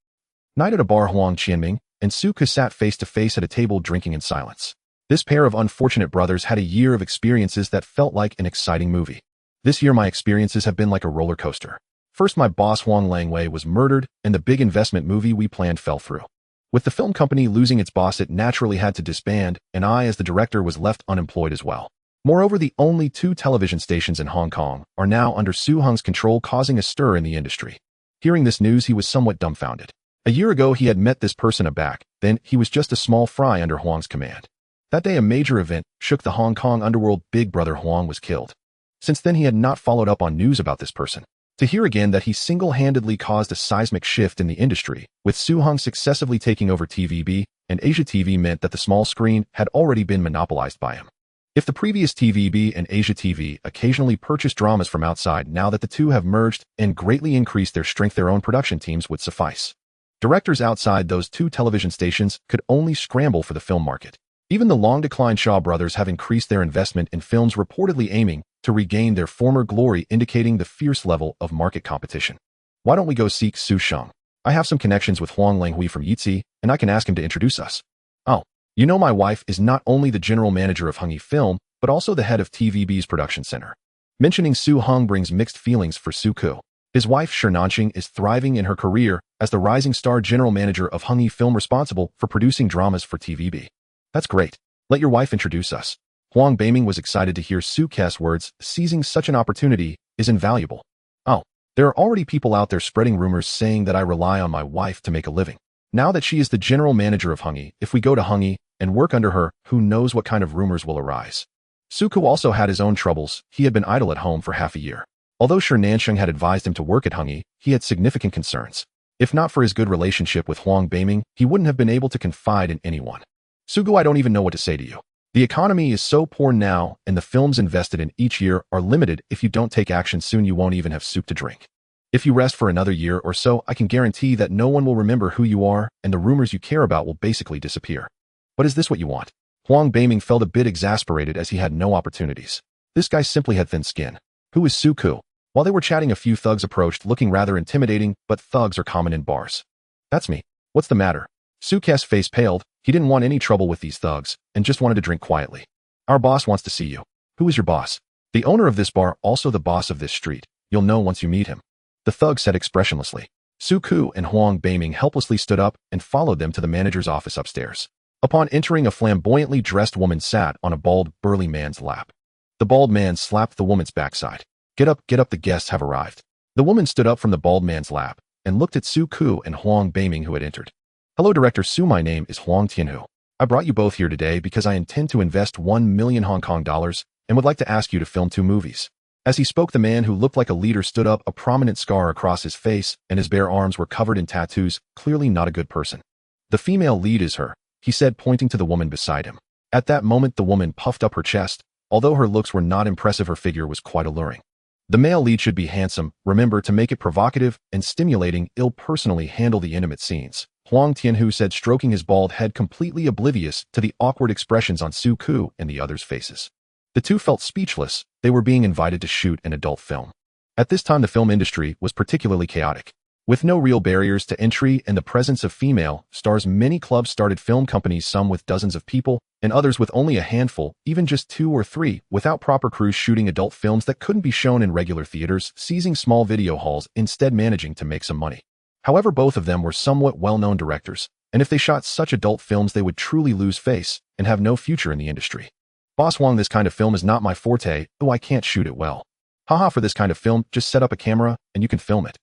Speaker 1: Night at a bar, Huang Qianming and Su Ke sat face to face at a table drinking in silence. This pair of unfortunate brothers had a year of experiences that felt like an exciting movie. This year my experiences have been like a roller coaster. First, my boss Huang Langwei was murdered, and the big investment movie we planned fell through. With the film company losing its boss, it naturally had to disband, and I, as the director, was left unemployed as well. Moreover, the only 2 television stations in Hong Kong are now under Su Hung's control, causing a stir in the industry. Hearing this news, he was somewhat dumbfounded. A year ago, he had met this person aback, then he was just a small fry under Huang's command. That day, a major event shook the Hong Kong underworld. Big brother Huang was killed. Since then, he had not followed up on news about this person. To hear again that he single-handedly caused a seismic shift in the industry, with Su Hung successively taking over TVB and Asia TV, meant that the small screen had already been monopolized by him. If the previous TVB and Asia TV occasionally purchased dramas from outside, now that the two have merged and greatly increased their strength, their own production teams would suffice. Directors outside those 2 television stations could only scramble for the film market. Even the long-declined Shaw brothers have increased their investment in films, reportedly aiming to regain their former glory, indicating the fierce level of market competition. Why don't we go seek Su Sheng? I have some connections with Huang Langhui from Yitzi, and I can ask him to introduce us. Oh, you know, my wife is not only the general manager of Hungyi Film, but also the head of TVB's production center. Mentioning Su Hung brings mixed feelings for Su Ku. His wife, Shi Nanxing, is thriving in her career as the rising star general manager of Hungyi Film, responsible for producing dramas for TVB. That's great. Let your wife introduce us. Huang Beiming was excited to hear Su Ke's words. Seizing such an opportunity is invaluable. Oh, there are already people out there spreading rumors saying that I rely on my wife to make a living. Now that she is the general manager of Hungyi, if we go to Hungyi and work under her, who knows what kind of rumors will arise. Su Ku also had his own troubles. He had been idle at home for half a year. Although Shi Nanxing had advised him to work at Hungyi, he had significant concerns. If not for his good relationship with Huang Beiming, he wouldn't have been able to confide in anyone. Sugu, I don't even know what to say to you. The economy is so poor now, and the films invested in each year are limited. If you don't take action soon, you won't even have soup to drink. If you rest for another year or so, I can guarantee that no one will remember who you are, and the rumors you care about will basically disappear. But is this what you want? Huang Beiming felt a bit exasperated as he had no opportunities. This guy simply had thin skin. Who is Su Ku? While they were chatting, a few thugs approached, looking rather intimidating, but thugs are common in bars. That's me. What's the matter? Su Ke's face paled. He didn't want any trouble with these thugs, and just wanted to drink quietly. Our boss wants to see you. Who is your boss? The owner of this bar, also the boss of this street. You'll know once you meet him. The thug said expressionlessly. Su Ku and Huang Beiming helplessly stood up and followed them to the manager's office upstairs. Upon entering, a flamboyantly dressed woman sat on a bald, burly man's lap. The bald man slapped the woman's backside. Get up, the guests have arrived. The woman stood up from the bald man's lap and looked at Su Ku and Huang Beiming, who had entered. Hello, Director Su. My name is Huang Tianhu. I brought you both here today because I intend to invest 1 million Hong Kong dollars and would like to ask you to film 2 movies. As he spoke, the man who looked like a leader stood up, a prominent scar across his face, and his bare arms were covered in tattoos, clearly not a good person. The female lead is her, he said, pointing to the woman beside him. At that moment, the woman puffed up her chest. Although her looks were not impressive, her figure was quite alluring. The male lead should be handsome. Remember to make it provocative and stimulating. I'll personally handle the intimate scenes, Huang Tianhu said, stroking his bald head, completely oblivious to the awkward expressions on Su Ku and the others' faces. The two felt speechless. They were being invited to shoot an adult film. At this time, the film industry was particularly chaotic. With no real barriers to entry and the presence of female stars, many clubs started film companies, some with dozens of people and others with only a handful, even just 2 or 3, without proper crews, shooting adult films that couldn't be shown in regular theaters, seizing small video halls, instead managing to make some money. However, both of them were somewhat well-known directors, and if they shot such adult films, they would truly lose face and have no future in the industry. Boss Huang, this kind of film is not my forte. Oh, I can't shoot it well. Haha, for this kind of film, just set up a camera and you can film it.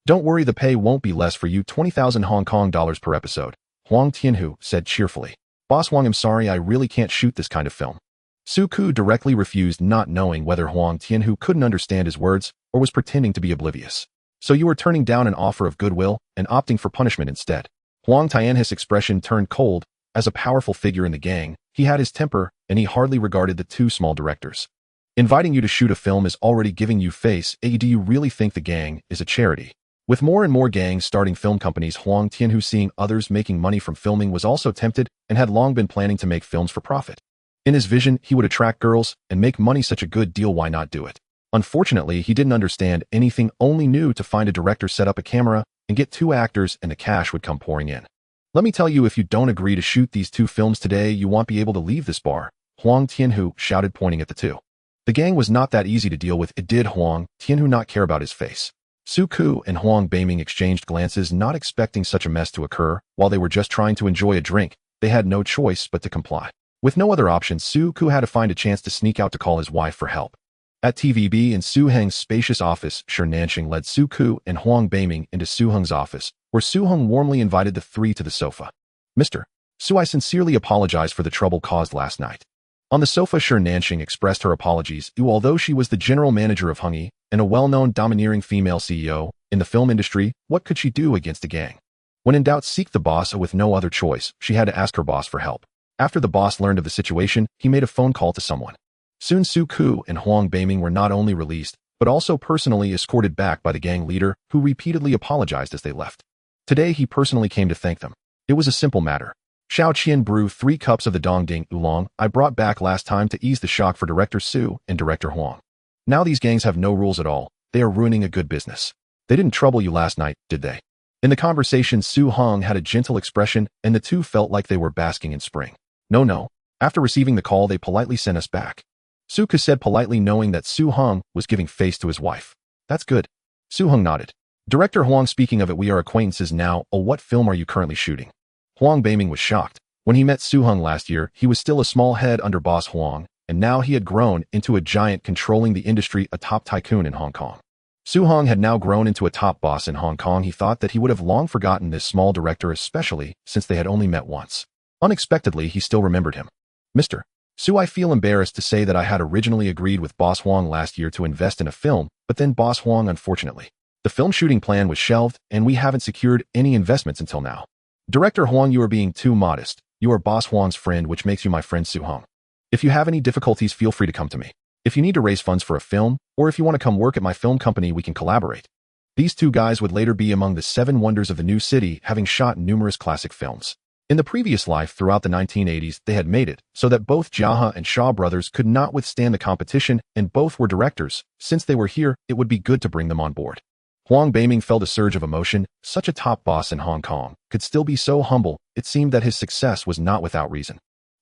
Speaker 1: Don't worry, the pay won't be less for you, 20,000 Hong Kong dollars per episode, Huang Tianhu said cheerfully. Boss Huang, I'm sorry, I really can't shoot this kind of film. Su Ku directly refused, not knowing whether Huang Tianhu couldn't understand his words or was pretending to be oblivious. So you were turning down an offer of goodwill and opting for punishment instead. Huang Tianhu's expression turned cold. As a powerful figure in the gang, he had his temper, and he hardly regarded the two small directors. Inviting you to shoot a film is already giving you face. Do you really think the gang is a charity? With more and more gangs starting film companies, Huang Tianhu, seeing others making money from filming, was also tempted and had long been planning to make films for profit. In his vision, he would attract girls and make money. Such a good deal, why not do it? Unfortunately, he didn't understand anything, only knew to find a director, set up a camera, and get 2 actors, and the cash would come pouring in. Let me tell you, if you don't agree to shoot these 2 films today, you won't be able to leave this bar, Huang Tianhu shouted, pointing at the 2. The gang was not that easy to deal with. It did Huang Tianhu not care about his face. Su Ku and Huang Beiming exchanged glances, not expecting such a mess to occur. While they were just trying to enjoy a drink, they had no choice but to comply. With no other option, Su Ku had to find a chance to sneak out to call his wife for help. At TVB in Su Heng's spacious office, Shi Nanxing led Su Ku and Huang Beiming into Su Heng's office, where Su Heng warmly invited the 3 to the sofa. Mr. Su, I sincerely apologize for the trouble caused last night. On the sofa, Shi Nanxing expressed her apologies. Although she was the general manager of Hengyi and a well-known domineering female CEO in the film industry, what could she do against a gang? When in doubt, seek the boss. With no other choice, she had to ask her boss for help. After the boss learned of the situation, he made a phone call to someone. Soon Su Ku and Huang Beiming were not only released, but also personally escorted back by the gang leader, who repeatedly apologized as they left. Today he personally came to thank them. It was a simple matter. Xiao Qian brew 3 cups of the Dongding Oolong I brought back last time to ease the shock for Director Su and Director Huang. Now these gangs have no rules at all. They are ruining a good business. They didn't trouble you last night, did they? In the conversation, Su Heng had a gentle expression, and the 2 felt like they were basking in spring. No. After receiving the call, they politely sent us back. Su Ku said politely, knowing that Su Heng was giving face to his wife. That's good. Su Heng nodded. Director Huang, speaking of it, we are acquaintances now. Oh, what film are you currently shooting? Huang Beiming was shocked. When he met Su Heng last year, he was still a small head under boss Huang, and now he had grown into a giant controlling the industry, a top tycoon in Hong Kong. Su Heng had now grown into a top boss in Hong Kong. He thought that he would have long forgotten this small director, especially since they had only met once. Unexpectedly, he still remembered him. Mr. Su, I feel embarrassed to say that I had originally agreed with Boss Huang last year to invest in a film, but then Boss Huang, unfortunately, the film shooting plan was shelved, and we haven't secured any investments until now. Director Huang, you are being too modest. You are Boss Huang's friend, which makes you my friend Su Heng. If you have any difficulties, feel free to come to me. If you need to raise funds for a film, or if you want to come work at my film company, we can collaborate. These 2 guys would later be among the 7 wonders of the new city, having shot numerous classic films. In the previous life, throughout the 1980s, they had made it so that both Jiahe and Shaw brothers could not withstand the competition, and both were directors. Since they were here, it would be good to bring them on board. Huang Beiming felt a surge of emotion. Such a top boss in Hong Kong could still be so humble. It seemed that his success was not without reason.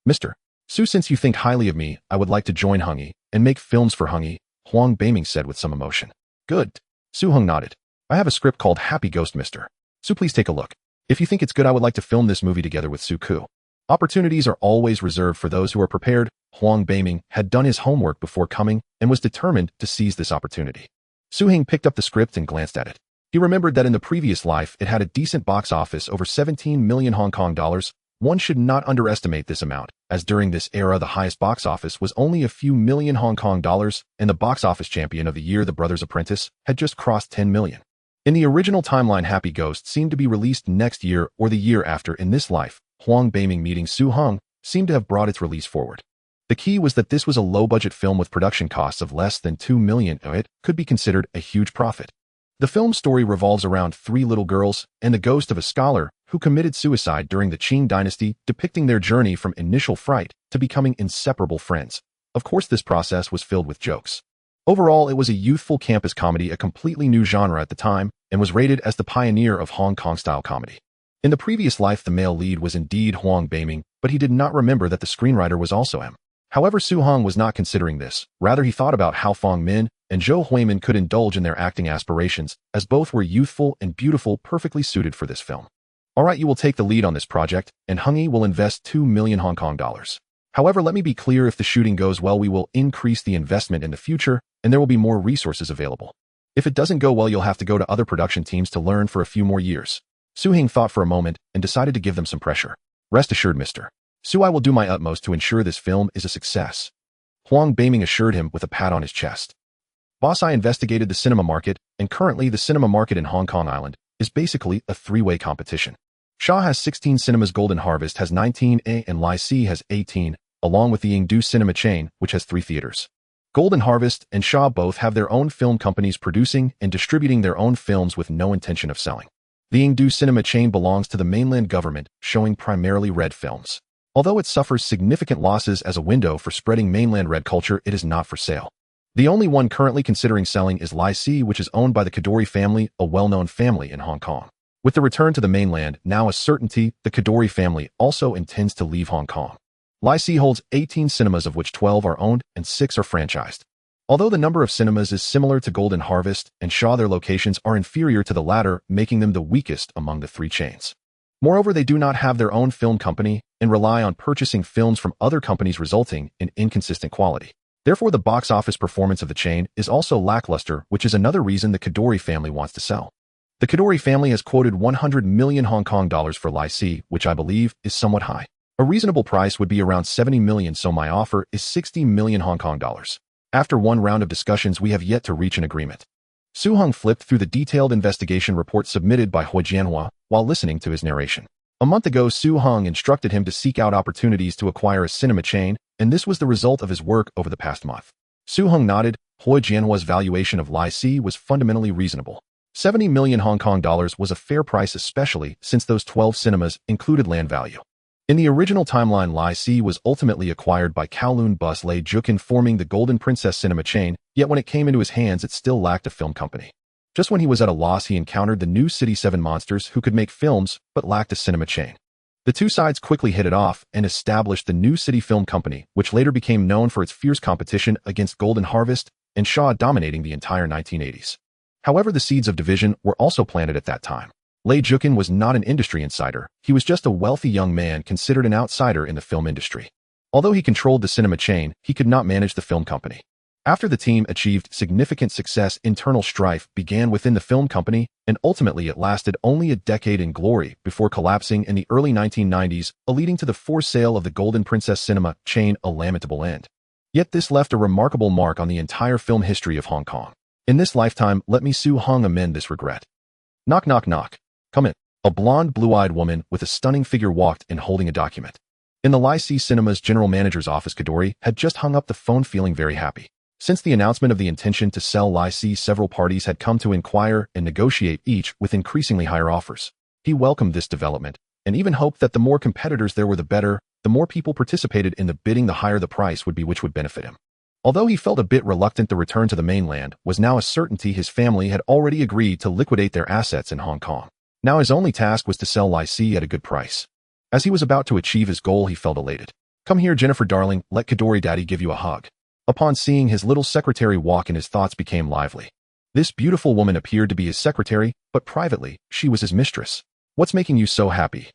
Speaker 1: Mr. Su, since you think highly of me, I would like to join Hengyi and make films for Hengyi, Huang Beiming said with some emotion. Good. Su Heng nodded. I have a script called Happy Ghost, Mr. Su, please take a look. If you think it's good, I would like to film this movie together with Su Ku. Opportunities are always reserved for those who are prepared. Huang Beiming had done his homework before coming and was determined to seize this opportunity. Su Heng picked up the script and glanced at it. He remembered that in the previous life, it had a decent box office, over 17 million Hong Kong dollars. One should not underestimate this amount, as during this era, the highest box office was only a few million Hong Kong dollars, and the box office champion of the year, The Brothers Apprentice, had just crossed 10 million. In the original timeline, Happy Ghost seemed to be released next year or the year after. In this life, Huang Beiming meeting Su Hong seemed to have brought its release forward. The key was that this was a low-budget film with production costs of less than $2 million. It could be considered a huge profit. The film's story revolves around 3 little girls and the ghost of a scholar who committed suicide during the Qing dynasty, depicting their journey from initial fright to becoming inseparable friends. Of course, this process was filled with jokes. Overall, it was a youthful campus comedy, a completely new genre at the time, and was rated as the pioneer of Hong Kong-style comedy. In the previous life, the male lead was indeed Huang Beiming, but he did not remember that the screenwriter was also him. However, Su Hong was not considering this. Rather, he thought about how Fong Min and Zhou Huimin could indulge in their acting aspirations, as both were youthful and beautiful, perfectly suited for this film. Alright, you will take the lead on this project, and Hung Yi will invest 2 million Hong Kong dollars. However, let me be clear, if the shooting goes well, we will increase the investment in the future, and there will be more resources available. If it doesn't go well, you'll have to go to other production teams to learn for a few more years. Su Hing thought for a moment and decided to give them some pressure. Rest assured, Mr. Su, I will do my utmost to ensure this film is a success. Huang Beiming assured him with a pat on his chest. Boss, I investigated the cinema market, and currently the cinema market in Hong Kong Island is basically a 3-way competition. Shaw has 16 cinemas, Golden Harvest has 19, and Lai Si has 18, along with the Yingdu cinema chain, which has 3 theaters. Golden Harvest and Shaw both have their own film companies producing and distributing their own films with no intention of selling. The Yingdu cinema chain belongs to the mainland government, showing primarily red films. Although it suffers significant losses as a window for spreading mainland red culture, it is not for sale. The only one currently considering selling is Lai Si, which is owned by the Kadoorie family, a well-known family in Hong Kong. With the return to the mainland now a certainty, the Kadoorie family also intends to leave Hong Kong. Lai Si holds 18 cinemas, of which 12 are owned and 6 are franchised. Although the number of cinemas is similar to Golden Harvest and Shaw, their locations are inferior to the latter, making them the weakest among the 3 chains. Moreover, they do not have their own film company and rely on purchasing films from other companies, resulting in inconsistent quality. Therefore, the box office performance of the chain is also lackluster, which is another reason the Kadoorie family wants to sell. The Kadoorie family has quoted 100 million Hong Kong dollars for Lai Si, which I believe is somewhat high. A reasonable price would be around 70 million, so my offer is 60 million Hong Kong dollars. After one round of discussions, we have yet to reach an agreement. Su Hong flipped through the detailed investigation report submitted by Hui Jianhua while listening to his narration. A month ago, Su Hong instructed him to seek out opportunities to acquire a cinema chain, and this was the result of his work over the past month. Su Hong nodded. Hui Jianhua's valuation of Lai Si was fundamentally reasonable. 70 million Hong Kong dollars was a fair price, especially since those 12 cinemas included land value. In the original timeline, Lai Si was ultimately acquired by Kowloon Bus Lei Jukin, forming the Golden Princess cinema chain, yet when it came into his hands it still lacked a film company. Just when he was at a loss, he encountered the new City 7 monsters who could make films but lacked a cinema chain. The two sides quickly hit it off and established the New City Film Company, which later became known for its fierce competition against Golden Harvest and Shaw, dominating the entire 1980s. However, the seeds of division were also planted at that time. Lei Jukin was not an industry insider, he was just a wealthy young man considered an outsider in the film industry. Although he controlled the cinema chain, he could not manage the film company. After the team achieved significant success, internal strife began within the film company, and ultimately it lasted only a decade in glory before collapsing in the early 1990s, leading to the forced sale of the Golden Princess cinema chain, a lamentable end. Yet this left a remarkable mark on the entire film history of Hong Kong. In this lifetime, let me Su Hong amend this regret. Knock, knock, knock. Come in. A blonde, blue-eyed woman with a stunning figure walked in, holding a document. In the Lai Si Cinema's general manager's office, Kadoorie had just hung up the phone, feeling very happy. Since the announcement of the intention to sell Lai Si, several parties had come to inquire and negotiate, each with increasingly higher offers. He welcomed this development and even hoped that the more competitors there were, the better. The more people participated in the bidding, the higher the price would be, which would benefit him. Although he felt a bit reluctant, the return to the mainland was now a certainty. His family had already agreed to liquidate their assets in Hong Kong. Now his only task was to sell Lai Si at a good price. As he was about to achieve his goal, he felt elated. Come here, Jennifer darling, let Kadoorie daddy give you a hug. Upon seeing his little secretary walk in, his thoughts became lively. This beautiful woman appeared to be his secretary, but privately, she was his mistress. What's making you so happy?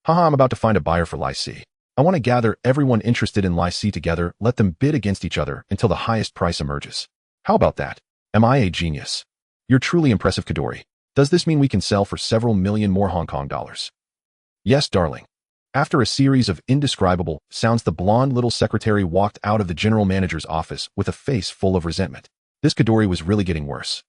Speaker 1: Haha, I'm about to find a buyer for Lai Si. I want to gather everyone interested in Lai Si together, let them bid against each other until the highest price emerges. How about that? Am I a genius? You're truly impressive, Kadoorie. Does this mean we can sell for several million more Hong Kong dollars? Yes, darling. After a series of indescribable sounds, the blonde little secretary walked out of the general manager's office with a face full of resentment. This Kadoorie was really getting worse.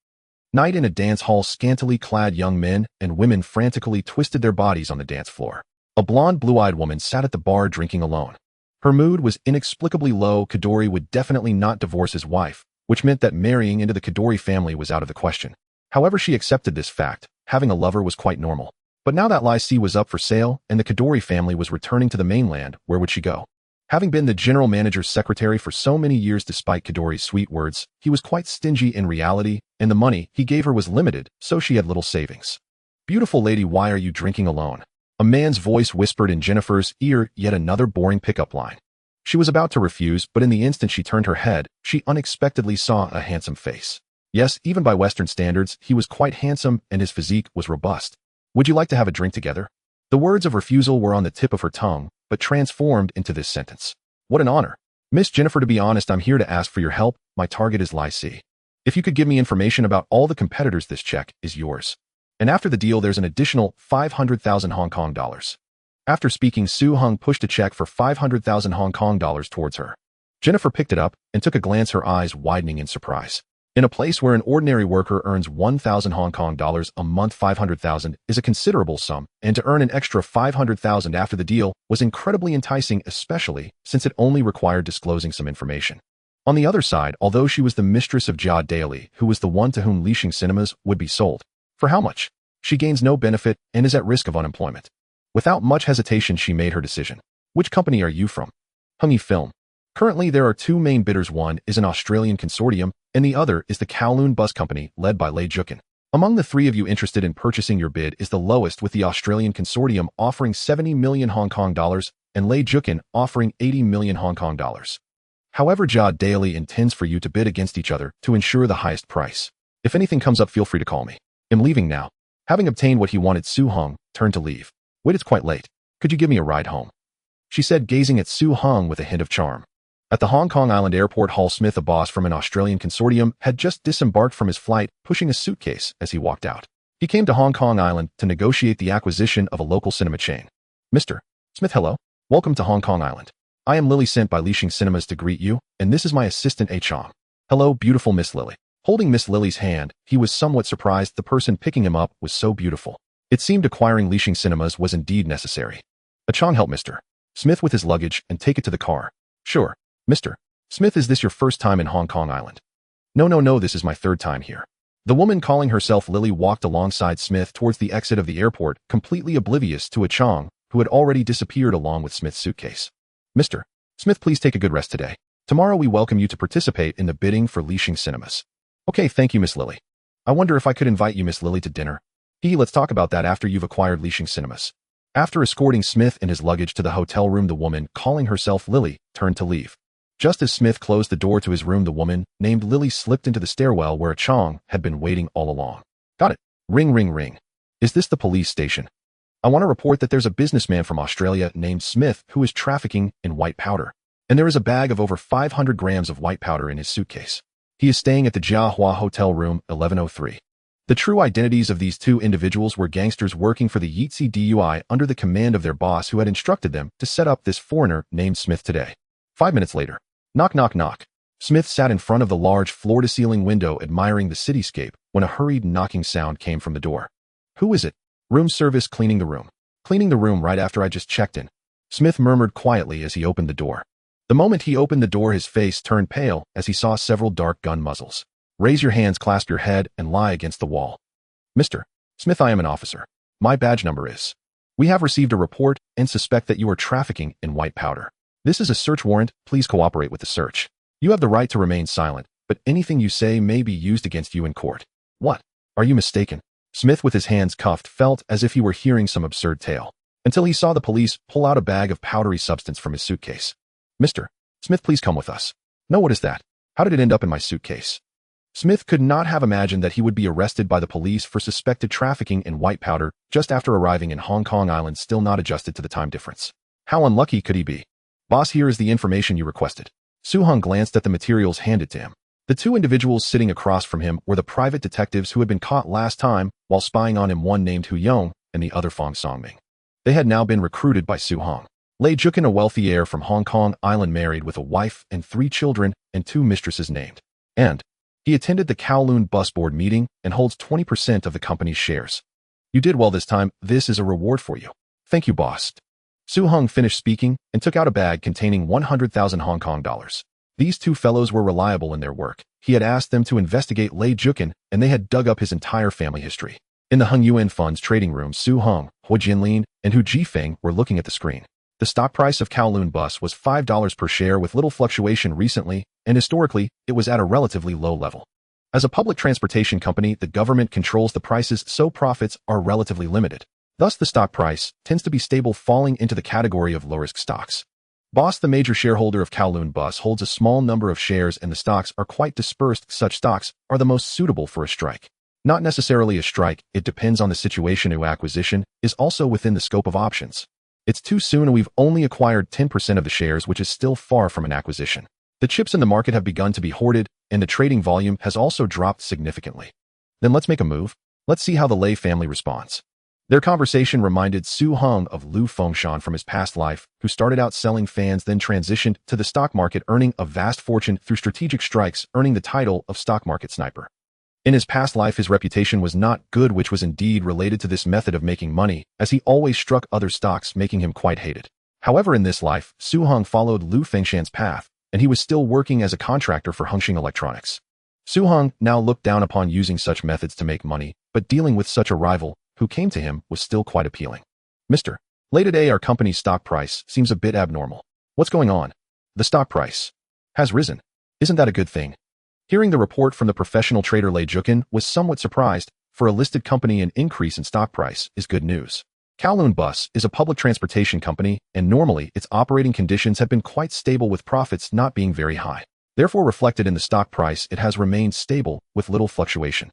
Speaker 1: Night in a dance hall, scantily clad young men and women frantically twisted their bodies on the dance floor. A blonde, blue-eyed woman sat at the bar drinking alone. Her mood was inexplicably low. Kadori would definitely not divorce his wife, which meant that marrying into the Kadori family was out of the question. However, she accepted this fact. Having a lover was quite normal. But now that Lycée was up for sale and the Kadori family was returning to the mainland, where would she go? Having been the general manager's secretary for so many years despite Kadori's sweet words, he was quite stingy in reality, and the money he gave her was limited, so she had little savings. "Beautiful lady, why are you drinking alone?" A man's voice whispered in Jennifer's ear yet another boring pickup line. She was about to refuse, but in the instant she turned her head, she unexpectedly saw a handsome face. Yes, even by Western standards, he was quite handsome and his physique was robust. "Would you like to have a drink together?" The words of refusal were on the tip of her tongue, but transformed into this sentence. "What an honor. Miss Jennifer, to be honest, I'm here to ask for your help. My target is Lycée. If you could give me information about all the competitors, this check is yours. And after the deal, there's an additional 500,000 Hong Kong dollars. After speaking, Su Hung pushed a check for 500,000 Hong Kong dollars towards her. Jennifer picked it up and took a glance, her eyes widening in surprise. In a place where an ordinary worker earns 1,000 Hong Kong dollars a month, 500,000 is a considerable sum, and to earn an extra 500,000 after the deal was incredibly enticing, especially since it only required disclosing some information. On the other side, although she was the mistress of Jia Daily, who was the one to whom Lixing Cinemas would be sold, for how much? She gains no benefit and is at risk of unemployment. Without much hesitation, she made her decision. "Which company are you from?" "Hungy Film. Currently, there are two main bidders. One is an Australian consortium, and the other is the Kowloon Bus Company, led by Lei Jukin. Among the three of you interested in purchasing, your bid is the lowest, with the Australian consortium offering 70 million Hong Kong dollars and Lei Jukin offering 80 million Hong Kong dollars. However, Jia Daily intends for you to bid against each other to ensure the highest price. If anything comes up, feel free to call me. I'm leaving now." Having obtained what he wanted, Su Hung turned to leave. "Wait, it's quite late. Could you give me a ride home?" she said, gazing at Su Hung with a hint of charm. At the Hong Kong Island airport, Hall Smith, a boss from an Australian consortium, had just disembarked from his flight, pushing a suitcase as he walked out. He came to Hong Kong Island to negotiate the acquisition of a local cinema chain. "Mr. Smith, hello. Welcome to Hong Kong Island. I am Lily, sent by Lixing Cinemas to greet you, and this is my assistant, A Chong." "Hello, beautiful Miss Lily." Holding Miss Lily's hand, he was somewhat surprised the person picking him up was so beautiful. It seemed acquiring Lixing Cinemas was indeed necessary. "A Chong, help Mr. Smith with his luggage and take it to the car." "Sure. Mr. Smith, is this your first time in Hong Kong Island?" No, this is my third time here." The woman calling herself Lily walked alongside Smith towards the exit of the airport, completely oblivious to A Chong, who had already disappeared along with Smith's suitcase. "Mr. Smith, please take a good rest today. Tomorrow we welcome you to participate in the bidding for Lixing Cinemas." "Okay, thank you, Miss Lily. I wonder if I could invite you, Miss Lily, to dinner." Let's talk about that after you've acquired Lixing Cinemas." After escorting Smith and his luggage to the hotel room, the woman, calling herself Lily, turned to leave. Just as Smith closed the door to his room, the woman, named Lily, slipped into the stairwell where A Chong had been waiting all along. "Got it. Ring, ring, ring. Is this the police station? I want to report that there's a businessman from Australia named Smith who is trafficking in white powder, and there is a bag of over 500 grams of white powder in his suitcase. He is staying at the Jiahua Hotel Room 1103. The true identities of these two individuals were gangsters working for the Yitzi DUI under the command of their boss, who had instructed them to set up this foreigner named Smith today." 5 minutes later. Knock, knock, knock. Smith sat in front of the large floor-to-ceiling window admiring the cityscape when a hurried knocking sound came from the door. "Who is it?" "Room service, cleaning the room." "Cleaning the room right after I just checked in," Smith murmured quietly as he opened the door. The moment he opened the door, his face turned pale as he saw several dark gun muzzles. "Raise your hands, clasp your head, and lie against the wall." "Mr. Smith, I am an officer. My badge number is. We have received a report and suspect that you are trafficking in white powder. This is a search warrant. Please cooperate with the search. You have the right to remain silent, but anything you say may be used against you in court." "What? Are you mistaken?" Smith, with his hands cuffed, felt as if he were hearing some absurd tale, until he saw the police pull out a bag of powdery substance from his suitcase. "Mr. Smith, please come with us." "No, what is that? How did it end up in my suitcase?" Smith could not have imagined that he would be arrested by the police for suspected trafficking in white powder just after arriving in Hong Kong Island, still not adjusted to the time difference. How unlucky could he be? "Boss, here is the information you requested." Su Hung glanced at the materials handed to him. The two individuals sitting across from him were the private detectives who had been caught last time while spying on him, one named Hu Yong and the other Fong Songming. They had now been recruited by Su Hung. Lei Jukin, a wealthy heir from Hong Kong Island, married with a wife and 3 children and 2 mistresses named. And he attended the Kowloon bus board meeting and holds 20% of the company's shares. "You did well this time. This is a reward for you." "Thank you, boss." Su Hung finished speaking and took out a bag containing 100,000 Hong Kong dollars. These two fellows were reliable in their work. He had asked them to investigate Lei Jukin, and they had dug up his entire family history. In the Hung Yuan Fund's trading room, Su Hung, Hu Jinlin, and Hu Jifeng were looking at the screen. The stock price of Kowloon Bus was $5 per share with little fluctuation recently, and historically, it was at a relatively low level. As a public transportation company, the government controls the prices, so profits are relatively limited. Thus, the stock price tends to be stable, falling into the category of low-risk stocks. Boss, the major shareholder of Kowloon Bus, holds a small number of shares and the stocks are quite dispersed. Such stocks are the most suitable for a strike. Not necessarily a strike, it depends on the situation. A acquisition is also within the scope of options. It's too soon and we've only acquired 10% of the shares, which is still far from an acquisition. The chips in the market have begun to be hoarded and the trading volume has also dropped significantly. Then let's make a move. Let's see how the Lei family responds. Their conversation reminded Su Hung of Lu Fengshan from his past life, who started out selling fans, then transitioned to the stock market, earning a vast fortune through strategic strikes, earning the title of stock market sniper. In his past life, his reputation was not good, which was indeed related to this method of making money, as he always struck other stocks, making him quite hated. However, in this life, Su Hung followed Lu Fengshan's path, and he was still working as a contractor for Hongxing Electronics. Su Hung now looked down upon using such methods to make money, but dealing with such a rival who came to him was still quite appealing. Mr. Lei, today our company's stock price seems a bit abnormal. What's going on? The stock price has risen. Isn't that a good thing? Hearing the report from the professional trader Lei Jukin was somewhat surprised. For a listed company, an increase in stock price is good news. Kowloon Bus is a public transportation company, and normally its operating conditions have been quite stable with profits not being very high. Therefore, reflected in the stock price, it has remained stable with little fluctuation.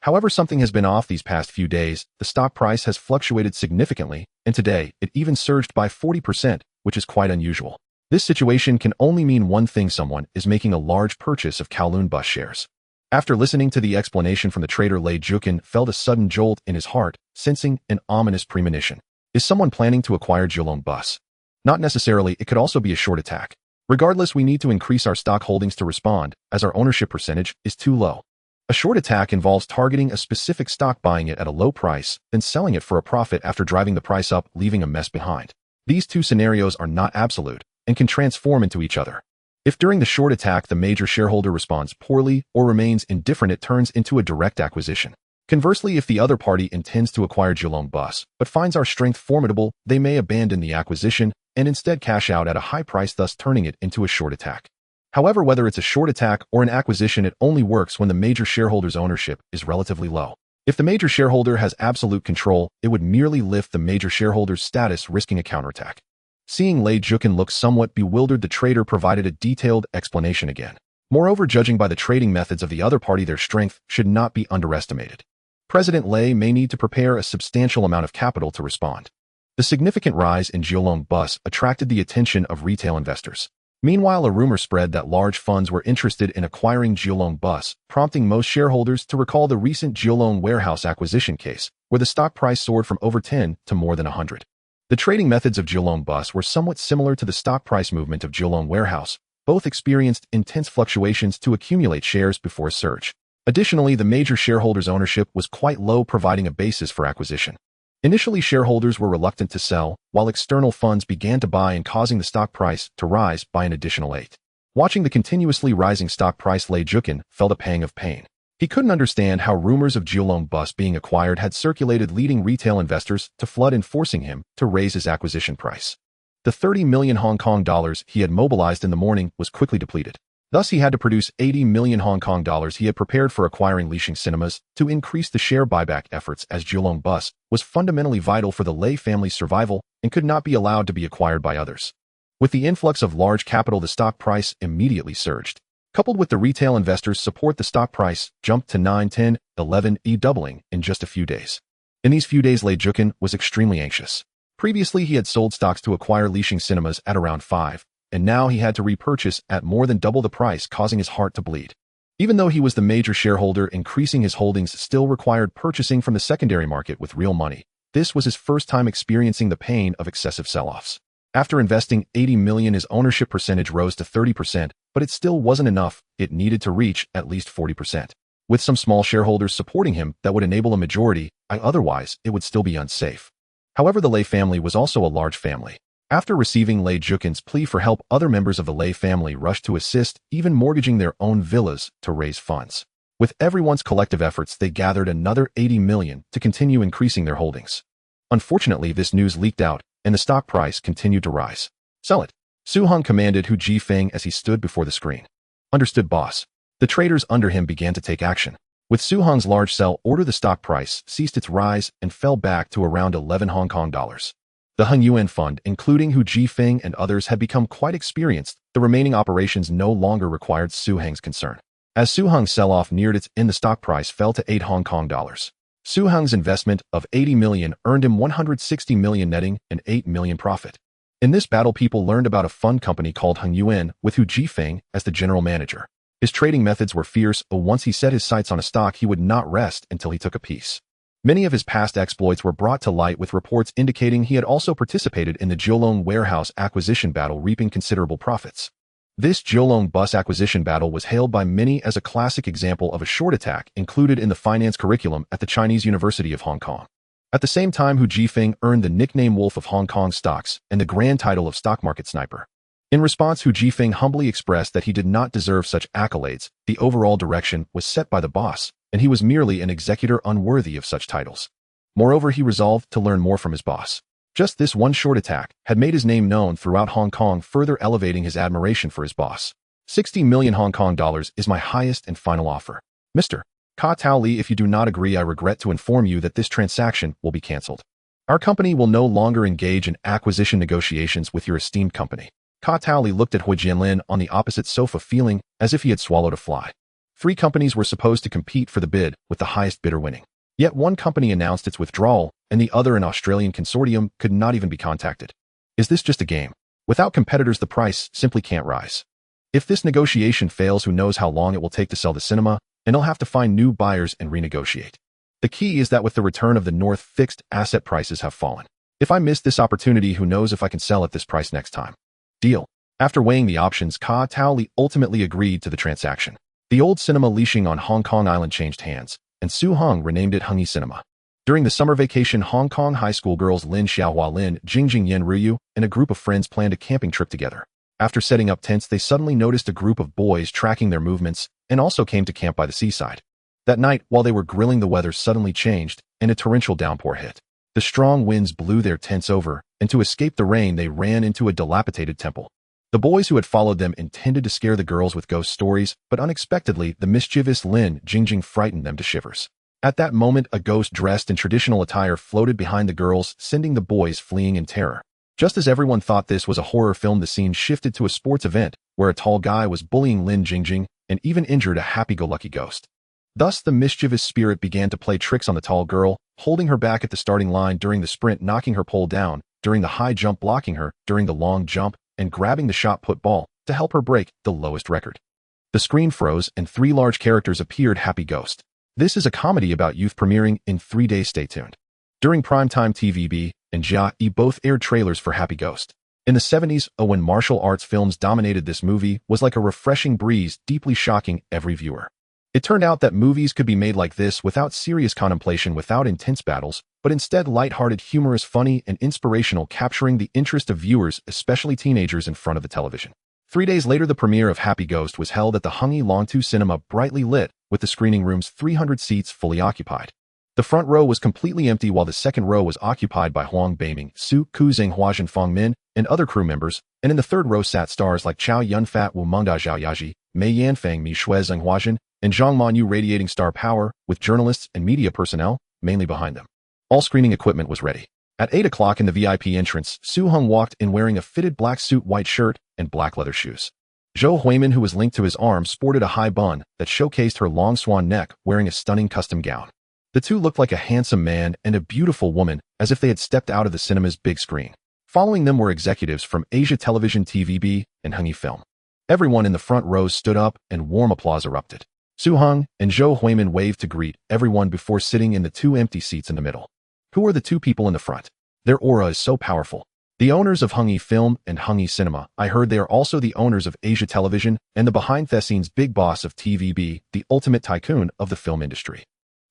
Speaker 1: However, something has been off these past few days. The stock price has fluctuated significantly, and today it even surged by 40%, which is quite unusual. This situation can only mean one thing: someone is making a large purchase of Kowloon Bus shares. After listening to the explanation from the trader, Lei Jukin felt a sudden jolt in his heart, sensing an ominous premonition. Is someone planning to acquire Kowloon Bus? Not necessarily, it could also be a short attack. Regardless, we need to increase our stock holdings to respond, as our ownership percentage is too low. A short attack involves targeting a specific stock, buying it at a low price, then selling it for a profit after driving the price up, leaving a mess behind. These two scenarios are not absolute and can transform into each other. If during the short attack the major shareholder responds poorly or remains indifferent, it turns into a direct acquisition. Conversely, if the other party intends to acquire Kowloon Bus but finds our strength formidable, they may abandon the acquisition and instead cash out at a high price, thus turning it into a short attack. However, whether it's a short attack or an acquisition, it only works when the major shareholder's ownership is relatively low. If the major shareholder has absolute control, it would merely lift the major shareholder's status, risking a counterattack. Seeing Lei Jukin look somewhat bewildered, the trader provided a detailed explanation again. Moreover, judging by the trading methods of the other party, their strength should not be underestimated. President Lei may need to prepare a substantial amount of capital to respond. The significant rise in Kowloon Bus attracted the attention of retail investors. Meanwhile, a rumor spread that large funds were interested in acquiring Kowloon Bus, prompting most shareholders to recall the recent Kowloon warehouse acquisition case, where the stock price soared from over 10 to more than 100. The trading methods of Kowloon Bus were somewhat similar to the stock price movement of Kowloon warehouse. Both experienced intense fluctuations to accumulate shares before a surge. Additionally, the major shareholders' ownership was quite low, providing a basis for acquisition. Initially, shareholders were reluctant to sell, while external funds began to buy and causing the stock price to rise by an additional 8. Watching the continuously rising stock price, Lei Jukin felt a pang of pain. He couldn't understand how rumors of Kowloon Bus being acquired had circulated, leading retail investors to flood and forcing him to raise his acquisition price. The 30 million Hong Kong dollars he had mobilized in the morning was quickly depleted. Thus, he had to produce 80 million Hong Kong dollars he had prepared for acquiring Lixing Cinemas to increase the share buyback efforts, as Kowloon Bus was fundamentally vital for the Lei family's survival and could not be allowed to be acquired by others. With the influx of large capital, the stock price immediately surged. Coupled with the retail investors' support, the stock price jumped to 9, 10, 11, doubling in just a few days. In these few days, Lei Jukin was extremely anxious. Previously, he had sold stocks to acquire Lixing Cinemas at around 5. And now he had to repurchase at more than double the price, causing his heart to bleed. Even though he was the major shareholder, increasing his holdings still required purchasing from the secondary market with real money. This was his first time experiencing the pain of excessive sell-offs. After investing 80 million, his ownership percentage rose to 30%, but it still wasn't enough. It needed to reach at least 40%. With some small shareholders supporting him, that would enable a majority. Otherwise, it would still be unsafe. However, the Lei family was also a large family. After receiving Lei Jukin's plea for help, other members of the Lei family rushed to assist, even mortgaging their own villas to raise funds. With everyone's collective efforts, they gathered another 80 million to continue increasing their holdings. Unfortunately, this news leaked out, and the stock price continued to rise. Sell it, Su Heng commanded Hu Jifeng as he stood before the screen. Understood, boss. The traders under him began to take action. With Su Heng's large sell order, the stock price ceased its rise and fell back to around 11 Hong Kong dollars. The Heng Yuan Fund, including Hu Jifeng and others, had become quite experienced. The remaining operations no longer required Su Heng's concern. As Su Heng's sell-off neared its end, the stock price fell to 8 Hong Kong dollars. Su Heng's investment of 80 million earned him 160 million, netting an 8 million profit. In this battle, people learned about a fund company called Heng Yuan with Hu Jifeng as the general manager. His trading methods were fierce, but once he set his sights on a stock, he would not rest until he took a piece. Many of his past exploits were brought to light, with reports indicating he had also participated in the Kowloon warehouse acquisition battle, reaping considerable profits. This Kowloon bus acquisition battle was hailed by many as a classic example of a short attack included in the finance curriculum at the Chinese University of Hong Kong. At the same time, Hu Jifeng earned the nickname Wolf of Hong Kong Stocks and the grand title of Stock Market Sniper. In response, Hu Jifeng humbly expressed that he did not deserve such accolades. The overall direction was set by the boss, and he was merely an executor unworthy of such titles. Moreover, he resolved to learn more from his boss. Just this one short attack had made his name known throughout Hong Kong, further elevating his admiration for his boss. 60 million Hong Kong dollars is my highest and final offer. Mr. Ka Tao Li, if you do not agree, I regret to inform you that this transaction will be cancelled. Our company will no longer engage in acquisition negotiations with your esteemed company. Ka Tao Li looked at Hui Jianlin on the opposite sofa, feeling as if he had swallowed a fly. 3 companies were supposed to compete for the bid, with the highest bidder winning. Yet one company announced its withdrawal, and the other, an Australian consortium, could not even be contacted. Is this just a game? Without competitors, the price simply can't rise. If this negotiation fails, who knows how long it will take to sell the cinema, and he'll have to find new buyers and renegotiate. The key is that with the return of the North, fixed asset prices have fallen. If I miss this opportunity, who knows if I can sell at this price next time. Deal. After weighing the options, Ka Tao Li ultimately agreed to the transaction. The old cinema leashing on Hong Kong Island changed hands, and Su Heng renamed it Heng Yi Cinema. During the summer vacation, Hong Kong high school girls Lin Xiaohua Lin, Jingjing Yen Ruyu, and a group of friends planned a camping trip together. After setting up tents, they suddenly noticed a group of boys tracking their movements and also came to camp by the seaside. That night, while they were grilling, the weather suddenly changed and a torrential downpour hit. The strong winds blew their tents over, and to escape the rain, they ran into a dilapidated temple. The boys who had followed them intended to scare the girls with ghost stories, but unexpectedly, the mischievous Lin Jingjing frightened them to shivers. At that moment, a ghost dressed in traditional attire floated behind the girls, sending the boys fleeing in terror. Just as everyone thought this was a horror film, the scene shifted to a sports event, where a tall guy was bullying Lin Jingjing and even injured a happy-go-lucky ghost. Thus, the mischievous spirit began to play tricks on the tall girl, holding her back at the starting line during the sprint, knocking her pole down, during the high jump blocking her, during the long jump, and grabbing the shot put ball to help her break the lowest record. The screen froze and 3 large characters appeared. Happy Ghost. This is a comedy about youth, premiering in 3 days. Stay tuned. During primetime, TVB and Jia E both aired trailers for Happy Ghost. In the 70s, when martial arts films dominated, this movie was like a refreshing breeze, deeply shocking every viewer. It turned out that movies could be made like this without serious contemplation, without intense battles, but instead light-hearted, humorous, funny, and inspirational, capturing the interest of viewers, especially teenagers, in front of the television. 3 days later, the premiere of Happy Ghost was held at the Heng Yi Long Tu Cinema, brightly lit, with the screening room's 300 seats fully occupied. The front row was completely empty, while the second row was occupied by Huang Beiming, Su Kuzeng, Huazhen Feng Min, and other crew members, and in the third row sat stars like Chow Yun-fat, Wu Mengda, Zhao Yaji, Mei Yanfang, Mi Shui Zeng Huazhen, and Zhang Manyu, radiating star power, with journalists and media personnel mainly behind them. All screening equipment was ready. At 8 o'clock in the VIP entrance, Su Heng walked in wearing a fitted black suit, white shirt, and black leather shoes. Zhou Huimin, who was linked to his arm, sported a high bun that showcased her long swan neck, wearing a stunning custom gown. The two looked like a handsome man and a beautiful woman, as if they had stepped out of the cinema's big screen. Following them were executives from Asia Television, TVB, and Heng Yi Film. Everyone in the front rows stood up and warm applause erupted. Su Heng and Zhou Huimin waved to greet everyone before sitting in the 2 empty seats in the middle. Who are the 2 people in the front? Their aura is so powerful. The owners of Heng Yi Film and Heng Yi Cinema. I heard they are also the owners of Asia Television and the behind-the-scenes big boss of TVB, the ultimate tycoon of the film industry.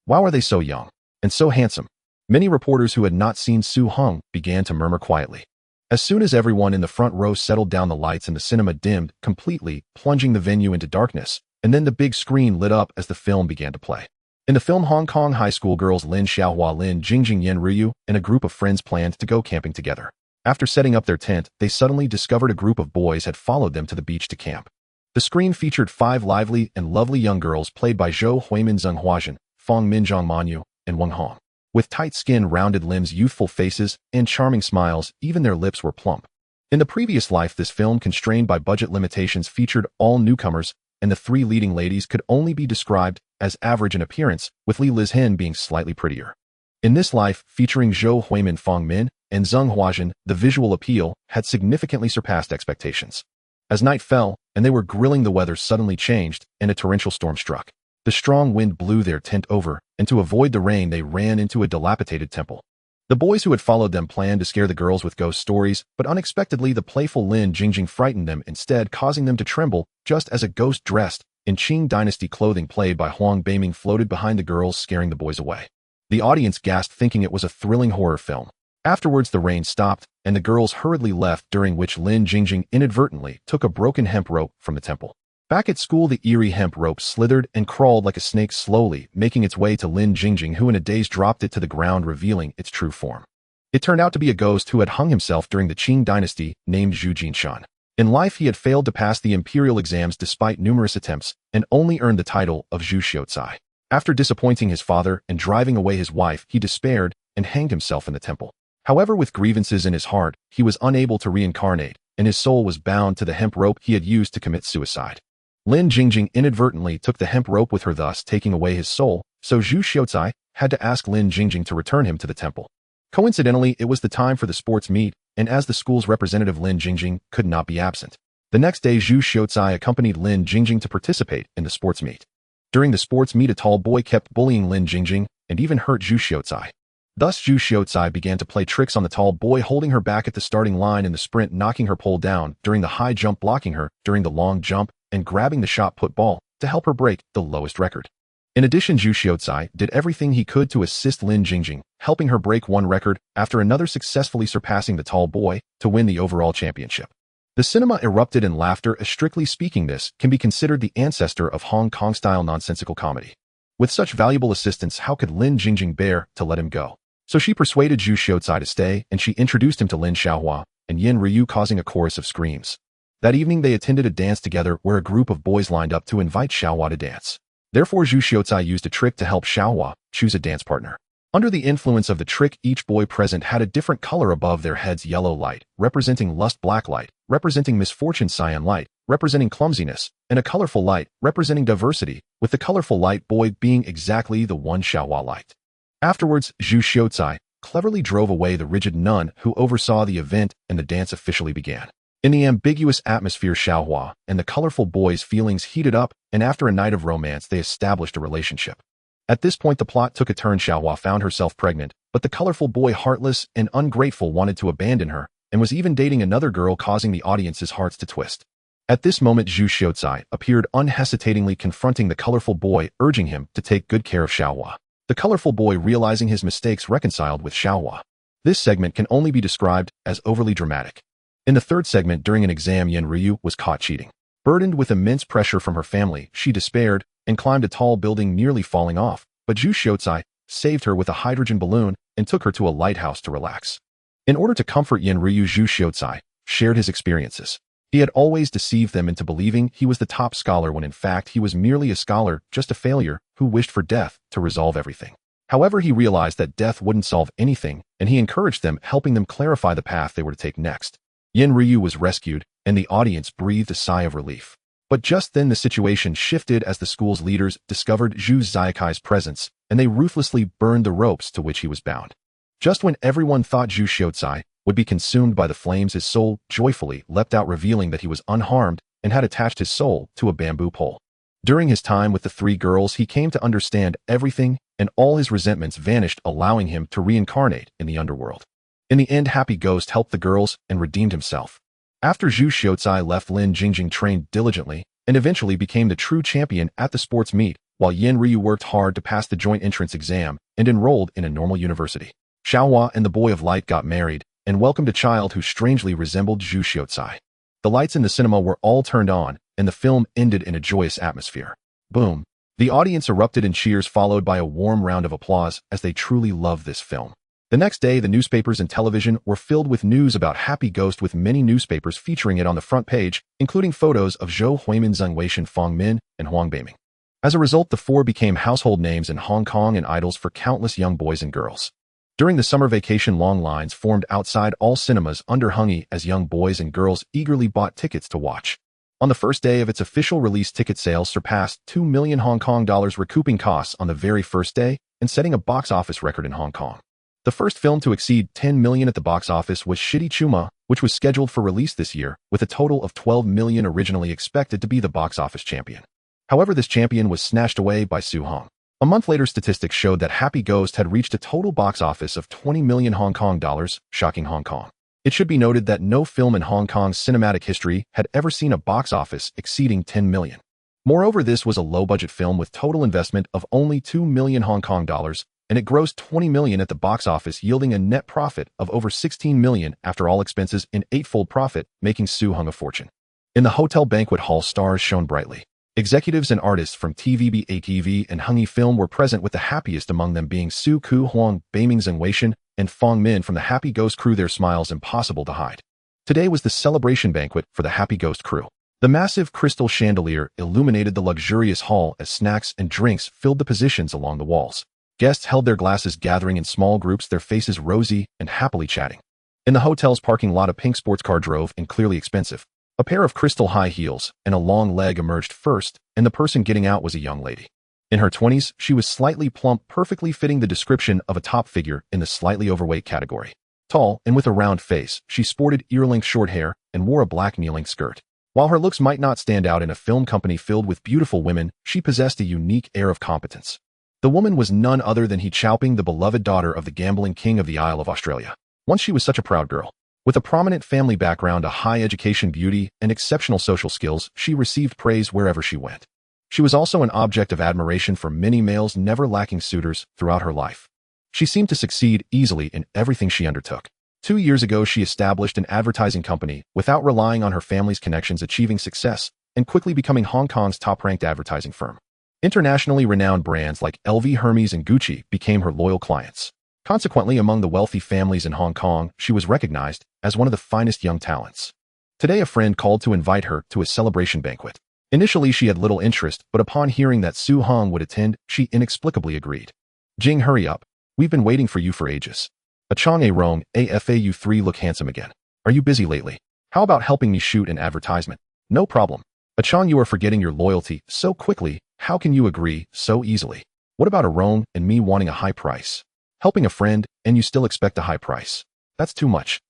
Speaker 1: Why are they so young and so handsome? Many reporters who had not seen Su Heng began to murmur quietly. As soon as everyone in the front row settled down, the lights in the cinema dimmed completely, plunging the venue into darkness, and then the big screen lit up as the film began to play. In the film, Hong Kong high school girls Lin Xiaohua, Lin Jingjing, Yen Ryu, and a group of friends planned to go camping together. After setting up their tent, they suddenly discovered a group of boys had followed them to the beach to camp. The screen featured 5 lively and lovely young girls played by Zhou Huimin, Zheng Huazhen, Fong Minzhong Manyu, and Wang Hong. With tight skin, rounded limbs, youthful faces, and charming smiles, even their lips were plump. In the previous life, this film, constrained by budget limitations, featured all newcomers, and the 3 leading ladies could only be described as average in appearance, with Li Lizhen being slightly prettier. In this life, featuring Zhou Huimin, Fong Min, and Zheng Huazhen, the visual appeal had significantly surpassed expectations. As night fell, and they were grilling, the weather suddenly changed, and a torrential storm struck. The strong wind blew their tent over, and to avoid the rain, they ran into a dilapidated temple. The boys who had followed them planned to scare the girls with ghost stories, but unexpectedly the playful Lin Jingjing frightened them instead, causing them to tremble, just as a ghost dressed in Qing dynasty clothing played by Huang Beiming floated behind the girls, scaring the boys away. The audience gasped, thinking it was a thrilling horror film. Afterwards, the rain stopped, and the girls hurriedly left, during which Lin Jingjing inadvertently took a broken hemp rope from the temple. Back at school, the eerie hemp rope slithered and crawled like a snake, slowly making its way to Lin Jingjing, who in a daze dropped it to the ground, revealing its true form. It turned out to be a ghost who had hung himself during the Qing dynasty, named Zhu Jinshan. In life, he had failed to pass the imperial exams despite numerous attempts, and only earned the title of Zhu Xiaocai. After disappointing his father and driving away his wife, he despaired and hanged himself in the temple. However, with grievances in his heart, he was unable to reincarnate, and his soul was bound to the hemp rope he had used to commit suicide. Lin Jingjing inadvertently took the hemp rope with her, thus taking away his soul, so Zhu Xiaocai had to ask Lin Jingjing to return him to the temple. Coincidentally, it was the time for the sports meet, and as the school's representative, Lin Jingjing could not be absent. The next day, Zhu Xiaocai accompanied Lin Jingjing to participate in the sports meet. During the sports meet, a tall boy kept bullying Lin Jingjing and even hurt Zhu Xiaocai. Thus, Zhu Xiaocai began to play tricks on the tall boy, holding her back at the starting line in the sprint, knocking her pole down during the high jump, blocking her during the long jump, and grabbing the shot put ball to help her break the lowest record. In addition, Zhu Xiaocai did everything he could to assist Lin Jingjing, helping her break one record after another, successfully surpassing the tall boy to win the overall championship. The cinema erupted in laughter, as strictly speaking this can be considered the ancestor of Hong Kong-style nonsensical comedy. With such valuable assistance, how could Lin Jingjing bear to let him go? So she persuaded Zhu Xiaocai to stay, and she introduced him to Lin Xiaohua and Yen Ryu, causing a chorus of screams. That evening, they attended a dance together where a group of boys lined up to invite Xiaohua to dance. Therefore, Zhu Xiaocai used a trick to help Xiaohua choose a dance partner. Under the influence of the trick, each boy present had a different color above their heads: yellow light, representing lust; black light, representing misfortune; cyan light, representing clumsiness; and a colorful light, representing diversity, with the colorful light boy being exactly the one Xiaohua liked. Afterwards, Zhu Xiaocai cleverly drove away the rigid nun who oversaw the event, and the dance officially began. In the ambiguous atmosphere, Xiaohua and the colorful boy's feelings heated up, and after a night of romance, they established a relationship. At this point, the plot took a turn. Xiaohua found herself pregnant, but the colorful boy, heartless and ungrateful, wanted to abandon her, and was even dating another girl, causing the audience's hearts to twist. At this moment, Zhu Xiaocai appeared, unhesitatingly confronting the colorful boy, urging him to take good care of Xiaohua. The colorful boy, realizing his mistakes, reconciled with Xiaohua. This segment can only be described as overly dramatic. In the third segment, during an exam, Yen Ryu was caught cheating. Burdened with immense pressure from her family, she despaired and climbed a tall building, nearly falling off, but Zhu Xiaocai saved her with a hydrogen balloon and took her to a lighthouse to relax. In order to comfort Yen Ryu, Zhu Xiaocai shared his experiences. He had always deceived them into believing he was the top scholar, when in fact he was merely a scholar, just a failure, who wished for death to resolve everything. However, he realized that death wouldn't solve anything, and he encouraged them, helping them clarify the path they were to take next. Yen Ryu was rescued, and the audience breathed a sigh of relief. But just then, the situation shifted as the school's leaders discovered Zhu Xiaocai's presence, and they ruthlessly burned the ropes to which he was bound. Just when everyone thought Zhu Xiaocai would be consumed by the flames, his soul joyfully leapt out, revealing that he was unharmed and had attached his soul to a bamboo pole. During his time with the 3 girls, he came to understand everything, and all his resentments vanished, allowing him to reincarnate in the underworld. In the end, Happy Ghost helped the girls and redeemed himself. After Zhu Xiaocai left, Lin Jingjing trained diligently and eventually became the true champion at the sports meet, while Yen Ryu worked hard to pass the joint entrance exam and enrolled in a normal university. Xiaohua and the Boy of Light got married, and welcomed a child who strangely resembled Zhu Xiaocai. The lights in the cinema were all turned on, and the film ended in a joyous atmosphere. Boom. The audience erupted in cheers followed by a warm round of applause as they truly loved this film. The next day, the newspapers and television were filled with news about Happy Ghost, with many newspapers featuring it on the front page, including photos of Zhou Huimin, Zheng Weishan, Fong Min, and Huang Beiming. As a result, the four became household names in Hong Kong and idols for countless young boys and girls. During the summer vacation, long lines formed outside all cinemas under Hungy as young boys and girls eagerly bought tickets to watch. On the first day of its official release, ticket sales surpassed 2 million Hong Kong dollars, recouping costs on the very first day and setting a box office record in Hong Kong. The first film to exceed 10 million at the box office was Shitty Chuma, which was scheduled for release this year, with a total of 12 million originally expected to be the box office champion. However, this champion was snatched away by Su Hong. A month later, statistics showed that Happy Ghost had reached a total box office of 20 million Hong Kong dollars, shocking Hong Kong. It should be noted that no film in Hong Kong's cinematic history had ever seen a box office exceeding 10 million. Moreover, this was a low-budget film with total investment of only 2 million Hong Kong dollars, and it grossed 20 million at the box office, yielding a net profit of over 16 million after all expenses, an eightfold profit, making Su Hong a fortune. In the hotel banquet hall, stars shone brightly. Executives and artists from TVB, ATV, and Hungy Film were present, with the happiest among them being Su Ku, Huang Beiming, Zheng Weishan, and Fong Min from the Happy Ghost crew, their smiles impossible to hide. Today was the celebration banquet for the Happy Ghost crew. The massive crystal chandelier illuminated the luxurious hall as snacks and drinks filled the positions along the walls. Guests held their glasses, gathering in small groups, their faces rosy and happily chatting. In the hotel's parking lot, a pink sports car drove in, clearly expensive. A pair of crystal high heels and a long leg emerged first, and the person getting out was a young lady. In her 20s, she was slightly plump, perfectly fitting the description of a top figure in the slightly overweight category. Tall and with a round face, she sported ear-length short hair and wore a black knee-length skirt. While her looks might not stand out in a film company filled with beautiful women, she possessed a unique air of competence. The woman was none other than He Chaoping, the beloved daughter of the gambling king of the Isle of Australia. Once she was such a proud girl. With a prominent family background, a high education, beauty, and exceptional social skills, she received praise wherever she went. She was also an object of admiration for many males, never lacking suitors throughout her life. She seemed to succeed easily in everything she undertook. 2 years ago, she established an advertising company without relying on her family's connections, achieving success and quickly becoming Hong Kong's top-ranked advertising firm. Internationally renowned brands like LV, Hermes, and Gucci became her loyal clients. Consequently, among the wealthy families in Hong Kong, she was recognized as one of the finest young talents. Today, a friend called to invite her to a celebration banquet. Initially, she had little interest, but upon hearing that Su Hong would attend, she inexplicably agreed. Jing, hurry up. We've been waiting for you for ages. Achong A Rong, AFA, you three look handsome again. Are you busy lately? How about helping me shoot an advertisement? No problem. Achong, you are forgetting your loyalty so quickly. How can you agree so easily? What about a Rong and me wanting a high price? Helping a friend, and you still expect a high price. That's too much.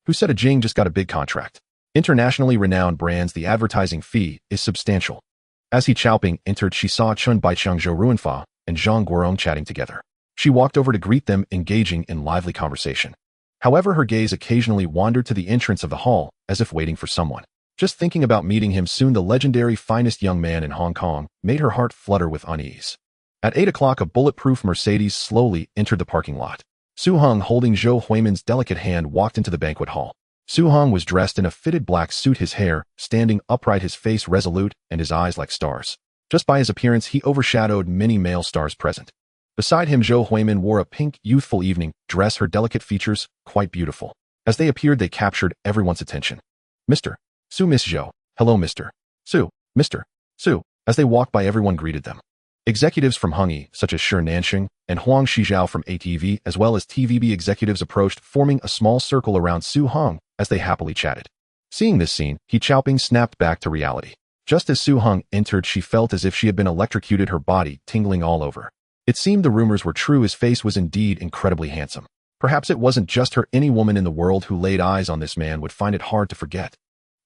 Speaker 1: Who said a Jing just got a big contract? Internationally renowned brands, the advertising fee is substantial. As He Chaoping entered, she saw Chun Baichang, Zhou Ruanfa, and Zhang Guorong chatting together. She walked over to greet them, engaging in lively conversation. However, her gaze occasionally wandered to the entrance of the hall, as if waiting for someone. Just thinking about meeting him soon, the legendary finest young man in Hong Kong, made her heart flutter with unease. At 8 o'clock, a bulletproof Mercedes slowly entered the parking lot. Su Hong, holding Zhou Huimin's delicate hand, walked into the banquet hall. Su Hong was dressed in a fitted black suit, his hair standing upright, his face resolute, and his eyes like stars. Just by his appearance, he overshadowed many male stars present. Beside him, Zhou Huimin wore a pink, youthful evening dress, her delicate features quite beautiful. As they appeared, they captured everyone's attention. Mr. Su, Miss Zhou. Hello, Mr. Su. Mr. Su. As they walked by, everyone greeted them. Executives from Hungy, such as Shi Nanxing and Huang Shizhao from ATV, as well as TVB executives, approached, forming a small circle around Su Hong as they happily chatted. Seeing this scene, He Chaoping snapped back to reality. Just as Su Hong entered, she felt as if she had been electrocuted, her body tingling all over. It seemed the rumors were true. His face was indeed incredibly handsome. Perhaps it wasn't just her. Any woman in the world who laid eyes on this man would find it hard to forget.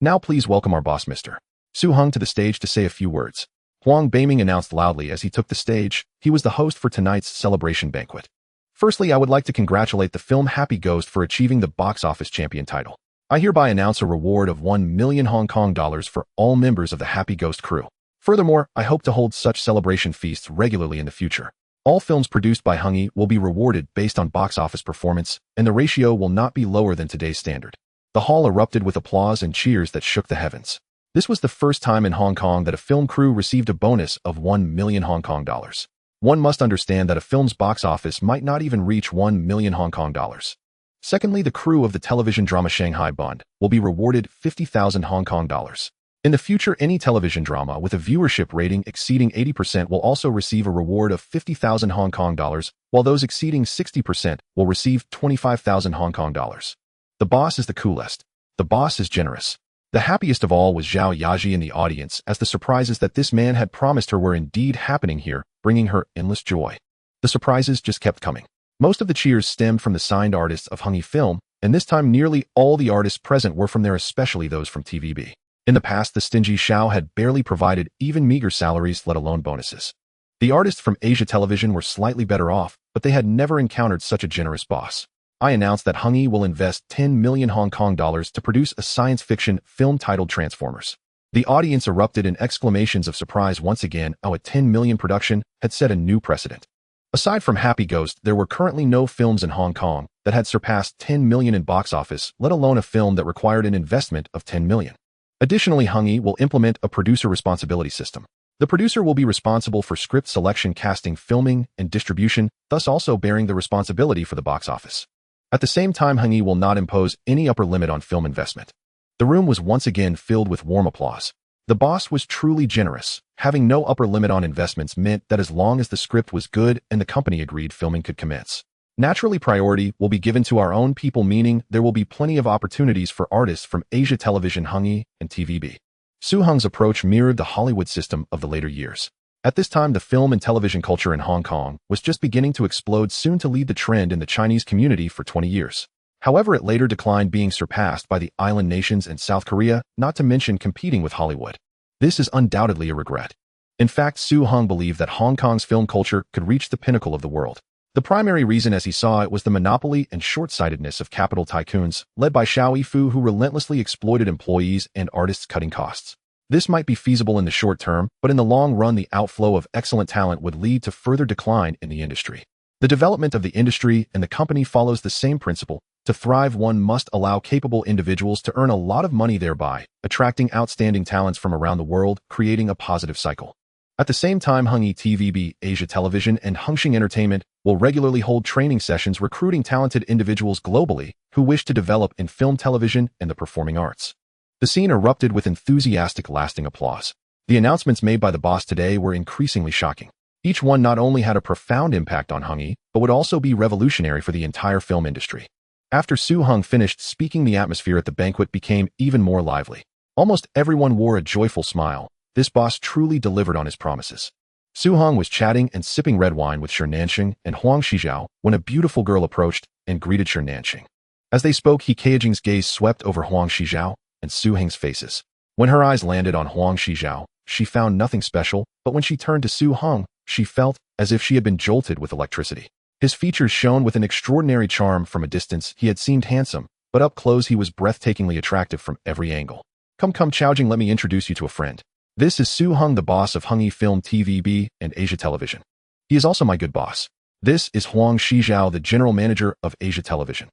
Speaker 1: Now please welcome our boss, Mr. Su Hong, to the stage to say a few words. Huang Beiming announced loudly as he took the stage. He was the host for tonight's celebration banquet. Firstly, I would like to congratulate the film Happy Ghost for achieving the box office champion title. I hereby announce a reward of 1 million Hong Kong dollars for all members of the Happy Ghost crew. Furthermore, I hope to hold such celebration feasts regularly in the future. All films produced by Hung will be rewarded based on box office performance, and the ratio will not be lower than today's standard. The hall erupted with applause and cheers that shook the heavens. This was the first time in Hong Kong that a film crew received a bonus of 1 million Hong Kong dollars. One must understand that a film's box office might not even reach 1 million Hong Kong dollars. Secondly, the crew of the television drama Shanghai Bund will be rewarded 50,000 Hong Kong dollars. In the future, any television drama with a viewership rating exceeding 80% will also receive a reward of 50,000 Hong Kong dollars, while those exceeding 60% will receive 25,000 Hong Kong dollars. The boss is the coolest. The boss is generous. The happiest of all was Zhao Yaji in the audience, as the surprises that this man had promised her were indeed happening here, bringing her endless joy. The surprises just kept coming. Most of the cheers stemmed from the signed artists of Hung Film, and this time nearly all the artists present were from there, especially those from TVB. In the past, the stingy Shao had barely provided even meager salaries, let alone bonuses. The artists from Asia Television were slightly better off, but they had never encountered such a generous boss. I announced that Hung will invest 10 million Hong Kong dollars to produce a science fiction film titled Transformers. The audience erupted in exclamations of surprise once again. A 10 million production had set a new precedent. Aside from Happy Ghost, there were currently no films in Hong Kong that had surpassed 10 million in box office, let alone a film that required an investment of 10 million. Additionally, Hung will implement a producer responsibility system. The producer will be responsible for script selection, casting, filming, and distribution, thus also bearing the responsibility for the box office. At the same time, Hung will not impose any upper limit on film investment. The room was once again filled with warm applause. The boss was truly generous. Having no upper limit on investments meant that as long as the script was good and the company agreed, filming could commence. Naturally, priority will be given to our own people, meaning there will be plenty of opportunities for artists from Asia Television, Hung and TVB. Su Hung's approach mirrored the Hollywood system of the later years. At this time, the film and television culture in Hong Kong was just beginning to explode, soon to lead the trend in the Chinese community for 20 years. However, it later declined, being surpassed by the island nations and South Korea, not to mention competing with Hollywood. This is undoubtedly a regret. In fact, Su Hung believed that Hong Kong's film culture could reach the pinnacle of the world. The primary reason, as he saw it, was the monopoly and short-sightedness of capital tycoons, led by Xiao Yifu, who relentlessly exploited employees and artists, cutting costs. This might be feasible in the short term, but in the long run, the outflow of excellent talent would lead to further decline in the industry. The development of the industry and the company follows the same principle. To thrive, one must allow capable individuals to earn a lot of money, thereby attracting outstanding talents from around the world, creating a positive cycle. At the same time, Hung TVB, Asia Television, and Hungsheng Entertainment will regularly hold training sessions recruiting talented individuals globally who wish to develop in film, television, and the performing arts. The scene erupted with enthusiastic, lasting applause. The announcements made by the boss today were increasingly shocking. Each one not only had a profound impact on Hung, but would also be revolutionary for the entire film industry. After Su Hung finished speaking, the atmosphere at the banquet became even more lively. Almost everyone wore a joyful smile. This boss truly delivered on his promises. Su Hung was chatting and sipping red wine with Shernansheng and Huang Shijiao when a beautiful girl approached and greeted Shernansheng. As they spoke, He Keijing's gaze swept over Huang Shijiao and Su Heng's faces. When her eyes landed on Huang Shijiao, she found nothing special, but when she turned to Su Hung, she felt as if she had been jolted with electricity. His features shone with an extraordinary charm. From a distance, he had seemed handsome, but up close he was breathtakingly attractive from every angle. Come, Chaojing, let me introduce you to a friend. This is Su Hung, the boss of Hung Film, TVB, and Asia Television. He is also my good boss. This is Huang Shijiao, the general manager of Asia Television.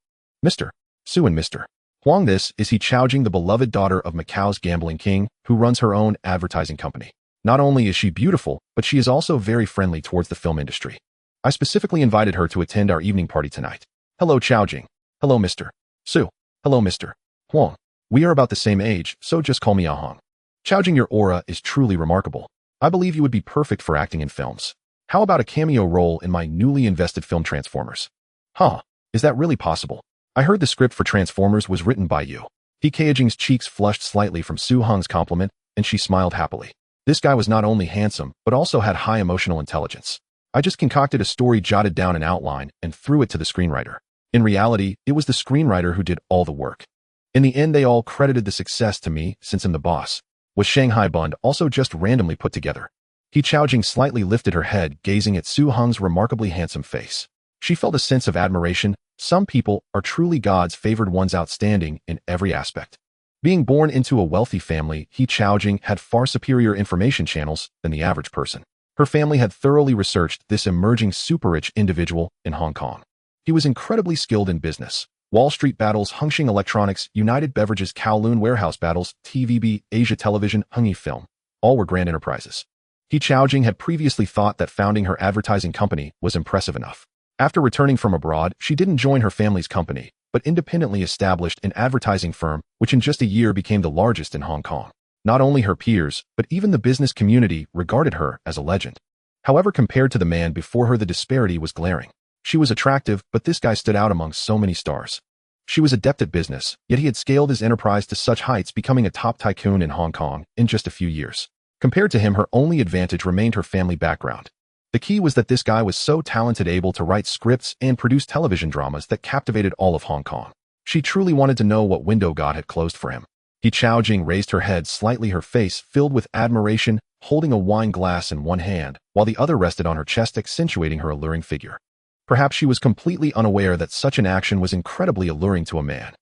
Speaker 1: Mr. Su and Mr. Huang, this is He Chaojing, the beloved daughter of Macau's gambling king, who runs her own advertising company. Not only is she beautiful, but she is also very friendly towards the film industry. I specifically invited her to attend our evening party tonight. Hello, Chaojing. Hello, Mr. Su. Hello, Mr. Huang. We are about the same age, so just call me Ahong. Chaojing, your aura is truly remarkable. I believe you would be perfect for acting in films. How about a cameo role in my newly invested film Transformers? Huh, is that really possible? I heard the script for Transformers was written by you. He Keijing's cheeks flushed slightly from Su Hung's compliment, and she smiled happily. This guy was not only handsome, but also had high emotional intelligence. I just concocted a story, jotted down an outline, and threw it to the screenwriter. In reality, it was the screenwriter who did all the work. In the end, they all credited the success to me, since I'm the boss. Was Shanghai Bund also just randomly put together? He Chaojing slightly lifted her head, gazing at Su Hung's remarkably handsome face. She felt a sense of admiration. Some people are truly God's favored ones, outstanding in every aspect. Being born into a wealthy family, He Chaojing had far superior information channels than the average person. Her family had thoroughly researched this emerging super-rich individual in Hong Kong. He was incredibly skilled in business. Wall Street battles, Hongxing Electronics, United Beverages, Kowloon warehouse battles, TVB, Asia Television, Hongyi Film. All were grand enterprises. He Chaojing had previously thought that founding her advertising company was impressive enough. After returning from abroad, she didn't join her family's company, but independently established an advertising firm, which in just a year became the largest in Hong Kong. Not only her peers, but even the business community regarded her as a legend. However, compared to the man before her, the disparity was glaring. She was attractive, but this guy stood out among so many stars. She was adept at business, yet he had scaled his enterprise to such heights, becoming a top tycoon in Hong Kong in just a few years. Compared to him, her only advantage remained her family background. The key was that this guy was so talented, able to write scripts and produce television dramas that captivated all of Hong Kong. She truly wanted to know what window God had closed for him. He Chaojing raised her head slightly, her face filled with admiration, holding a wine glass in one hand, while the other rested on her chest, accentuating her alluring figure. Perhaps she was completely unaware that such an action was incredibly alluring to a man.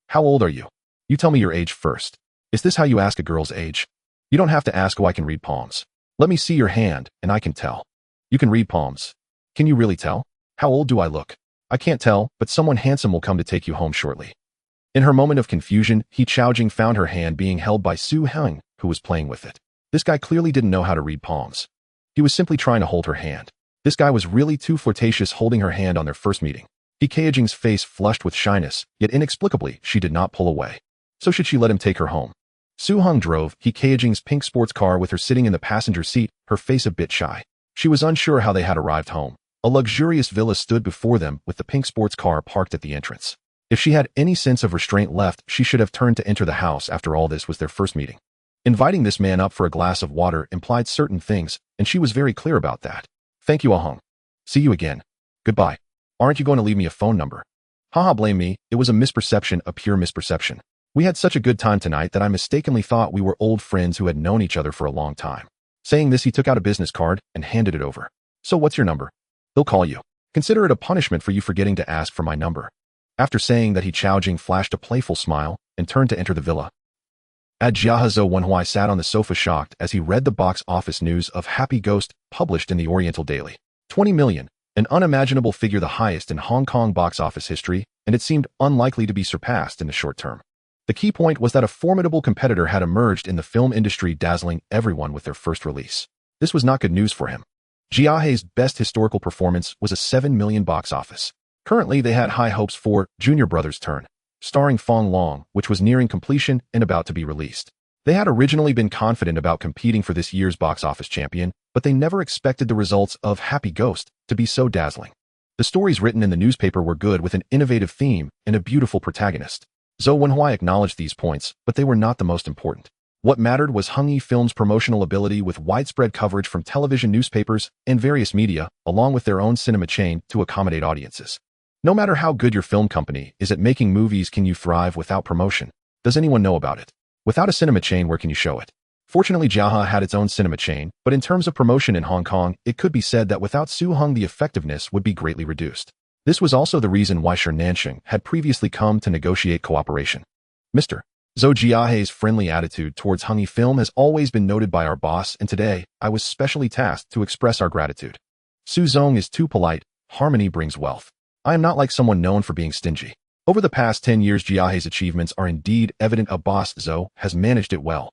Speaker 1: How old are you? You tell me your age first. Is this how you ask a girl's age? You don't have to ask. Oh, I can read palms. Let me see your hand, and I can tell. You can read palms. Can you really tell? How old do I look? I can't tell, but someone handsome will come to take you home shortly. In her moment of confusion, He Chaojing found her hand being held by Su Heng, who was playing with it. This guy clearly didn't know how to read palms. He was simply trying to hold her hand. This guy was really too flirtatious, holding her hand on their first meeting. He Chaojing's face flushed with shyness, yet inexplicably, she did not pull away. So should she let him take her home? Su Heng drove He Chaojing's pink sports car with her sitting in the passenger seat, her face a bit shy. She was unsure how they had arrived home. A luxurious villa stood before them with the pink sports car parked at the entrance. If she had any sense of restraint left, she should have turned to enter the house. After all, this was their first meeting. Inviting this man up for a glass of water implied certain things, and she was very clear about that. Thank you, Ah Hong. See you again. Goodbye. Aren't you going to leave me a phone number? Haha, blame me. It was a misperception, a pure misperception. We had such a good time tonight that I mistakenly thought we were old friends who had known each other for a long time. Saying this, he took out a business card and handed it over. So what's your number? They'll call you. Consider it a punishment for you forgetting to ask for my number. After saying that, He Chaojing flashed a playful smile and turned to enter the villa. Jiahe Zhou Wenhui sat on the sofa shocked as he read the box office news of Happy Ghost published in the Oriental Daily. 20 million, an unimaginable figure, the highest in Hong Kong box office history, and it seemed unlikely to be surpassed in the short term. The key point was that a formidable competitor had emerged in the film industry, dazzling everyone with their first release. This was not good news for him. Jiahe's best historical performance was a 7 million box office. Currently, they had high hopes for Junior Brothers' Turn, starring Fong Long, which was nearing completion and about to be released. They had originally been confident about competing for this year's box office champion, but they never expected the results of Happy Ghost to be so dazzling. The stories written in the newspaper were good, with an innovative theme and a beautiful protagonist. Zhou Wenhui acknowledged these points, but they were not the most important. What mattered was Hongyi Film's promotional ability, with widespread coverage from television, newspapers, and various media, along with their own cinema chain to accommodate audiences. No matter how good your film company is at making movies, can you thrive without promotion? Does anyone know about it? Without a cinema chain, where can you show it? Fortunately, Jiahe had its own cinema chain, but in terms of promotion in Hong Kong, it could be said that without Su Heng, the effectiveness would be greatly reduced. This was also the reason why Nansheng had previously come to negotiate cooperation. Mr. Zhou Jiahe's friendly attitude towards Hongyi Film has always been noted by our boss, and today, I was specially tasked to express our gratitude. Su Zong is too polite. Harmony brings wealth. I am not like someone known for being stingy. Over the past 10 years, Jiahe's achievements are indeed evident. A boss Zhou has managed it well.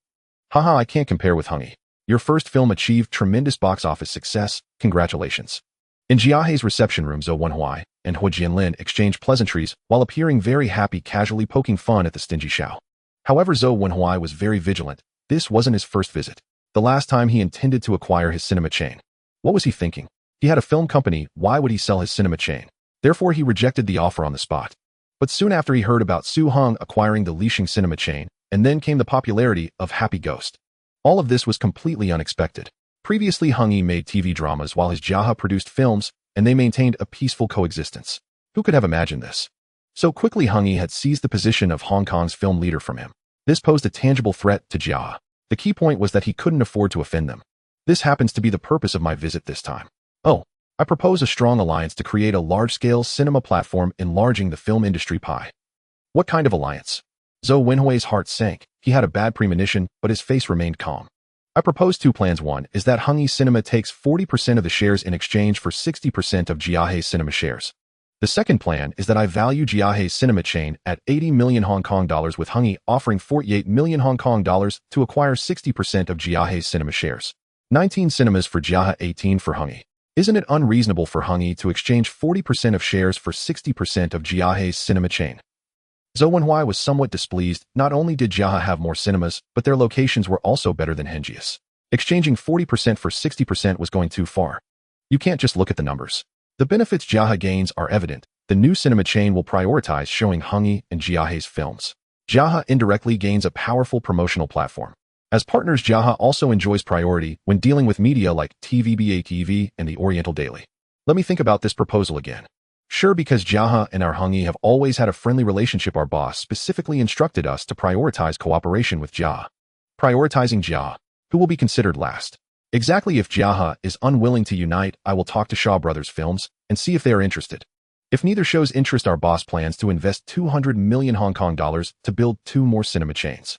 Speaker 1: Haha, I can't compare with Hongyi. Your first film achieved tremendous box office success. Congratulations. In Jiahe's reception room, Zhou Wenhui and Hu Jianlin exchanged pleasantries while appearing very happy, casually poking fun at the stingy Xiao. However, Zhou Wenhui was very vigilant. This wasn't his first visit. The last time he intended to acquire his cinema chain. What was he thinking? He had a film company. Why would he sell his cinema chain? Therefore, he rejected the offer on the spot. But soon after, he heard about Su Heng acquiring the Lixing cinema chain, and then came the popularity of Happy Ghost. All of this was completely unexpected. Previously, Hongyi made TV dramas while his Jiahe produced films, and they maintained a peaceful coexistence. Who could have imagined this? So quickly, Hongyi had seized the position of Hong Kong's film leader from him. This posed a tangible threat to Jiahe. The key point was that he couldn't afford to offend them. This happens to be the purpose of my visit this time. Oh, I propose a strong alliance to create a large-scale cinema platform, enlarging the film industry pie. What kind of alliance? Zhou Wenhui's heart sank. He had a bad premonition, but his face remained calm. I propose two plans. One is that Hungee Cinema takes 40% of the shares in exchange for 60% of Jiahe Cinema shares. The second plan is that I value Jiahe Cinema chain at 80 million Hong Kong dollars, with Hungee offering 48 million Hong Kong dollars to acquire 60% of Jiahe Cinema shares. 19 cinemas for Jiahe, 18 for Hungee. Isn't it unreasonable for Hungee to exchange 40% of shares for 60% of Jiahe's cinema chain? Zhou Wenhui was somewhat displeased. Not only did Jiahe have more cinemas, but their locations were also better than Hengius. Exchanging 40% for 60% was going too far. You can't just look at the numbers. The benefits Jiahe gains are evident. The new cinema chain will prioritize showing Hungee and Jiahe's films. Jiahe indirectly gains a powerful promotional platform. As partners, Jiahe also enjoys priority when dealing with media like TVBA TV and the Oriental Daily. Let me think about this proposal again. Sure, because Jiahe and our Hungee have always had a friendly relationship, our boss specifically instructed us to prioritize cooperation with Jiahe. Prioritizing Jiahe, who will be considered last. Exactly. If Jiahe is unwilling to unite, I will talk to Shaw Brothers Films and see if they are interested. If neither shows interest, our boss plans to invest 200 million Hong Kong dollars to build 2 more cinema chains.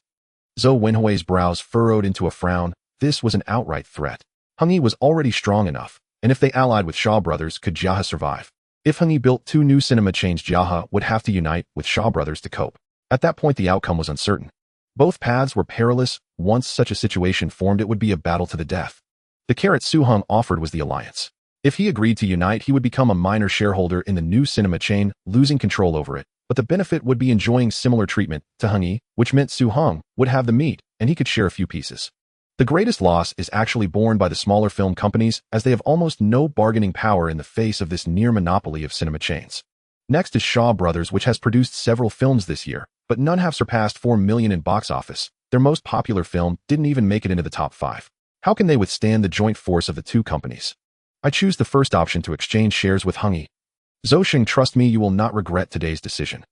Speaker 1: Zhou Wenhui's brows furrowed into a frown. This was an outright threat. Hungee was already strong enough, and if they allied with Shaw Brothers, could Jiahe survive? If Hungee built 2 new cinema chains, Jiahe would have to unite with Shaw Brothers to cope. At that point, the outcome was uncertain. Both paths were perilous. Once such a situation formed, it would be a battle to the death. The carrot Su Hung offered was the alliance. If he agreed to unite, he would become a minor shareholder in the new cinema chain, losing control over it. But the benefit would be enjoying similar treatment to Hungee, which meant Su Hung would have the meat, and he could share a few pieces. The greatest loss is actually borne by the smaller film companies, as they have almost no bargaining power in the face of this near monopoly of cinema chains. Next is Shaw Brothers, which has produced several films this year, but none have surpassed 4 million in box office. Their most popular film didn't even make it into the top 5. How can they withstand the joint force of the two companies? I choose the first option, to exchange shares with Hungee. Zhou Xing, trust me, you will not regret today's decision.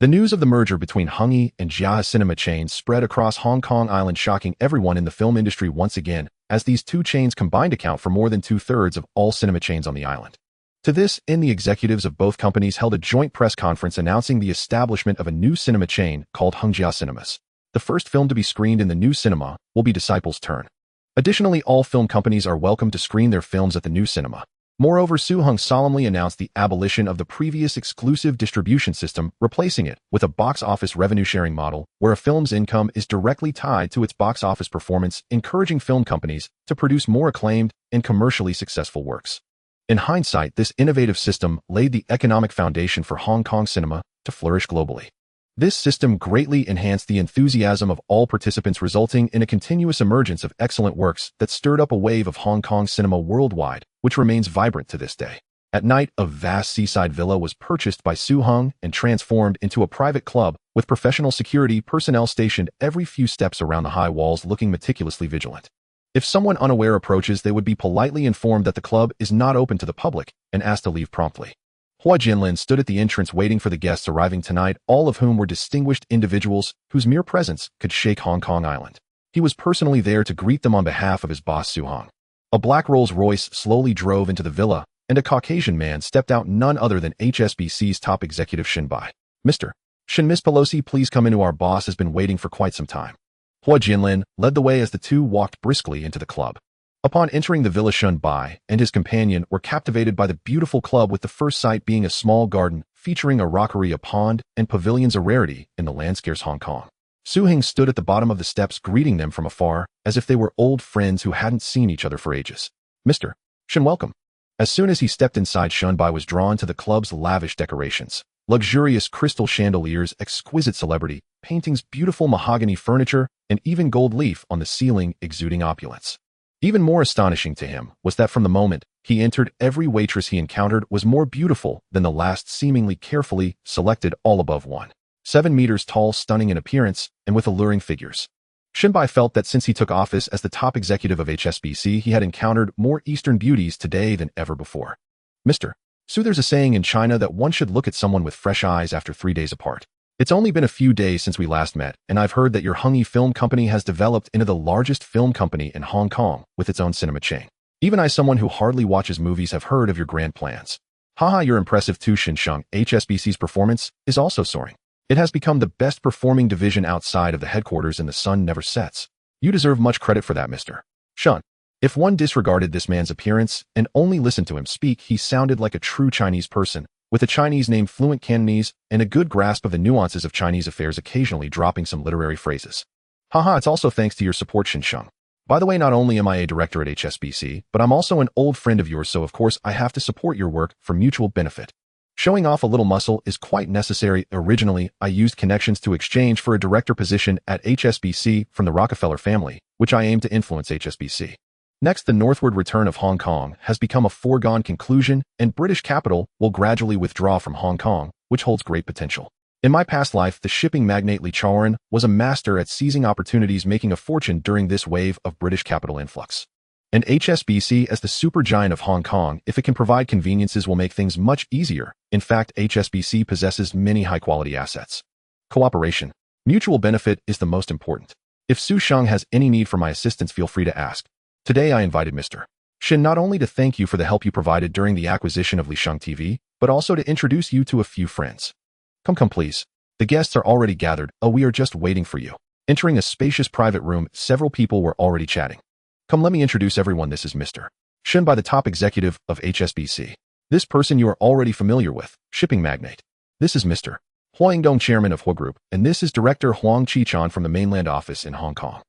Speaker 1: The news of the merger between Hungee and Jiahe cinema chains spread across Hong Kong Island, shocking everyone in the film industry once again, as these two chains combined account for more than 2/3 of all cinema chains on the island. To this end, the executives of both companies held a joint press conference announcing the establishment of a new cinema chain called Hengjia Cinemas. The first film to be screened in the new cinema will be Disciples' Turn. Additionally, all film companies are welcome to screen their films at the new cinema. Moreover, Su Hung solemnly announced the abolition of the previous exclusive distribution system, replacing it with a box office revenue-sharing model where a film's income is directly tied to its box office performance, encouraging film companies to produce more acclaimed and commercially successful works. In hindsight, this innovative system laid the economic foundation for Hong Kong cinema to flourish globally. This system greatly enhanced the enthusiasm of all participants, resulting in a continuous emergence of excellent works that stirred up a wave of Hong Kong cinema worldwide, which remains vibrant to this day. At night, a vast seaside villa was purchased by Su Hung and transformed into a private club with professional security personnel stationed every few steps around the high walls, looking meticulously vigilant. If someone unaware approaches, they would be politely informed that the club is not open to the public and asked to leave promptly. Hua Jinlin stood at the entrance waiting for the guests arriving tonight, all of whom were distinguished individuals whose mere presence could shake Hong Kong Island. He was personally there to greet them on behalf of his boss Su Hung. A black Rolls-Royce slowly drove into the villa, and a Caucasian man stepped out, none other than HSBC's top executive Shin Bai. Mr. Shin, Miss Pelosi, please come in. Our boss has been waiting for quite some time. Hua Jinlin led the way as the two walked briskly into the club. Upon entering the villa, Shin Bai and his companion were captivated by the beautiful club, with the first sight being a small garden featuring a rockery, a pond, and pavilions, a rarity in the land-scarce Hong Kong. Su Hing stood at the bottom of the steps, greeting them from afar as if they were old friends who hadn't seen each other for ages. Mr. Shin, welcome. As soon as he stepped inside, Shin Bai was drawn to the club's lavish decorations. Luxurious crystal chandeliers, exquisite celebrity paintings, beautiful mahogany furniture, and even gold leaf on the ceiling exuding opulence. Even more astonishing to him was that from the moment he entered, every waitress he encountered was more beautiful than the last, seemingly carefully selected, all above 1.7 meters tall, stunning in appearance, and with alluring figures. Shin Bai felt that since he took office as the top executive of HSBC, he had encountered more Eastern beauties today than ever before. Mr. Su, there's a saying in China that one should look at someone with fresh eyes after 3 days apart. It's only been a few days since we last met, and I've heard that your Hungee Film Company has developed into the largest film company in Hong Kong with its own cinema chain. Even I, someone who hardly watches movies, have heard of your grand plans. Haha, you're impressive too, Shin Sheng. HSBC's performance is also soaring. It has become the best performing division outside of the headquarters, and the sun never sets. You deserve much credit for that, Mr. Shun. If one disregarded this man's appearance and only listened to him speak, he sounded like a true Chinese person, with a Chinese name, fluent Cantonese, and a good grasp of the nuances of Chinese affairs, occasionally dropping some literary phrases. Haha, it's also thanks to your support, Shin Shung. By the way, not only am I a director at HSBC, but I'm also an old friend of yours, so of course I have to support your work for mutual benefit. Showing off a little muscle is quite necessary. Originally, I used connections to exchange for a director position at HSBC from the Rockefeller family, which I aim to influence HSBC. Next, the northward return of Hong Kong has become a foregone conclusion, and British capital will gradually withdraw from Hong Kong, which holds great potential. In my past life, the shipping magnate Lee Chaoran was a master at seizing opportunities, making a fortune during this wave of British capital influx. And HSBC, as the supergiant of Hong Kong, if it can provide conveniences, will make things much easier. In fact, HSBC possesses many high-quality assets. Cooperation. Mutual benefit is the most important. If Su Sheng has any need for my assistance, feel free to ask. Today I invited Mr. Shin not only to thank you for the help you provided during the acquisition of Li Sheng TV, but also to introduce you to a few friends. Come please. The guests are already gathered. Oh, we are just waiting for you. Entering a spacious private room, several people were already chatting. Come, let me introduce everyone. This is Mr. Shin, by the top executive of HSBC. This person you are already familiar with, shipping magnate. This is Mr. Huang Dong, chairman of Hua Group, and this is Director Huang Qichan from the mainland office in Hong Kong.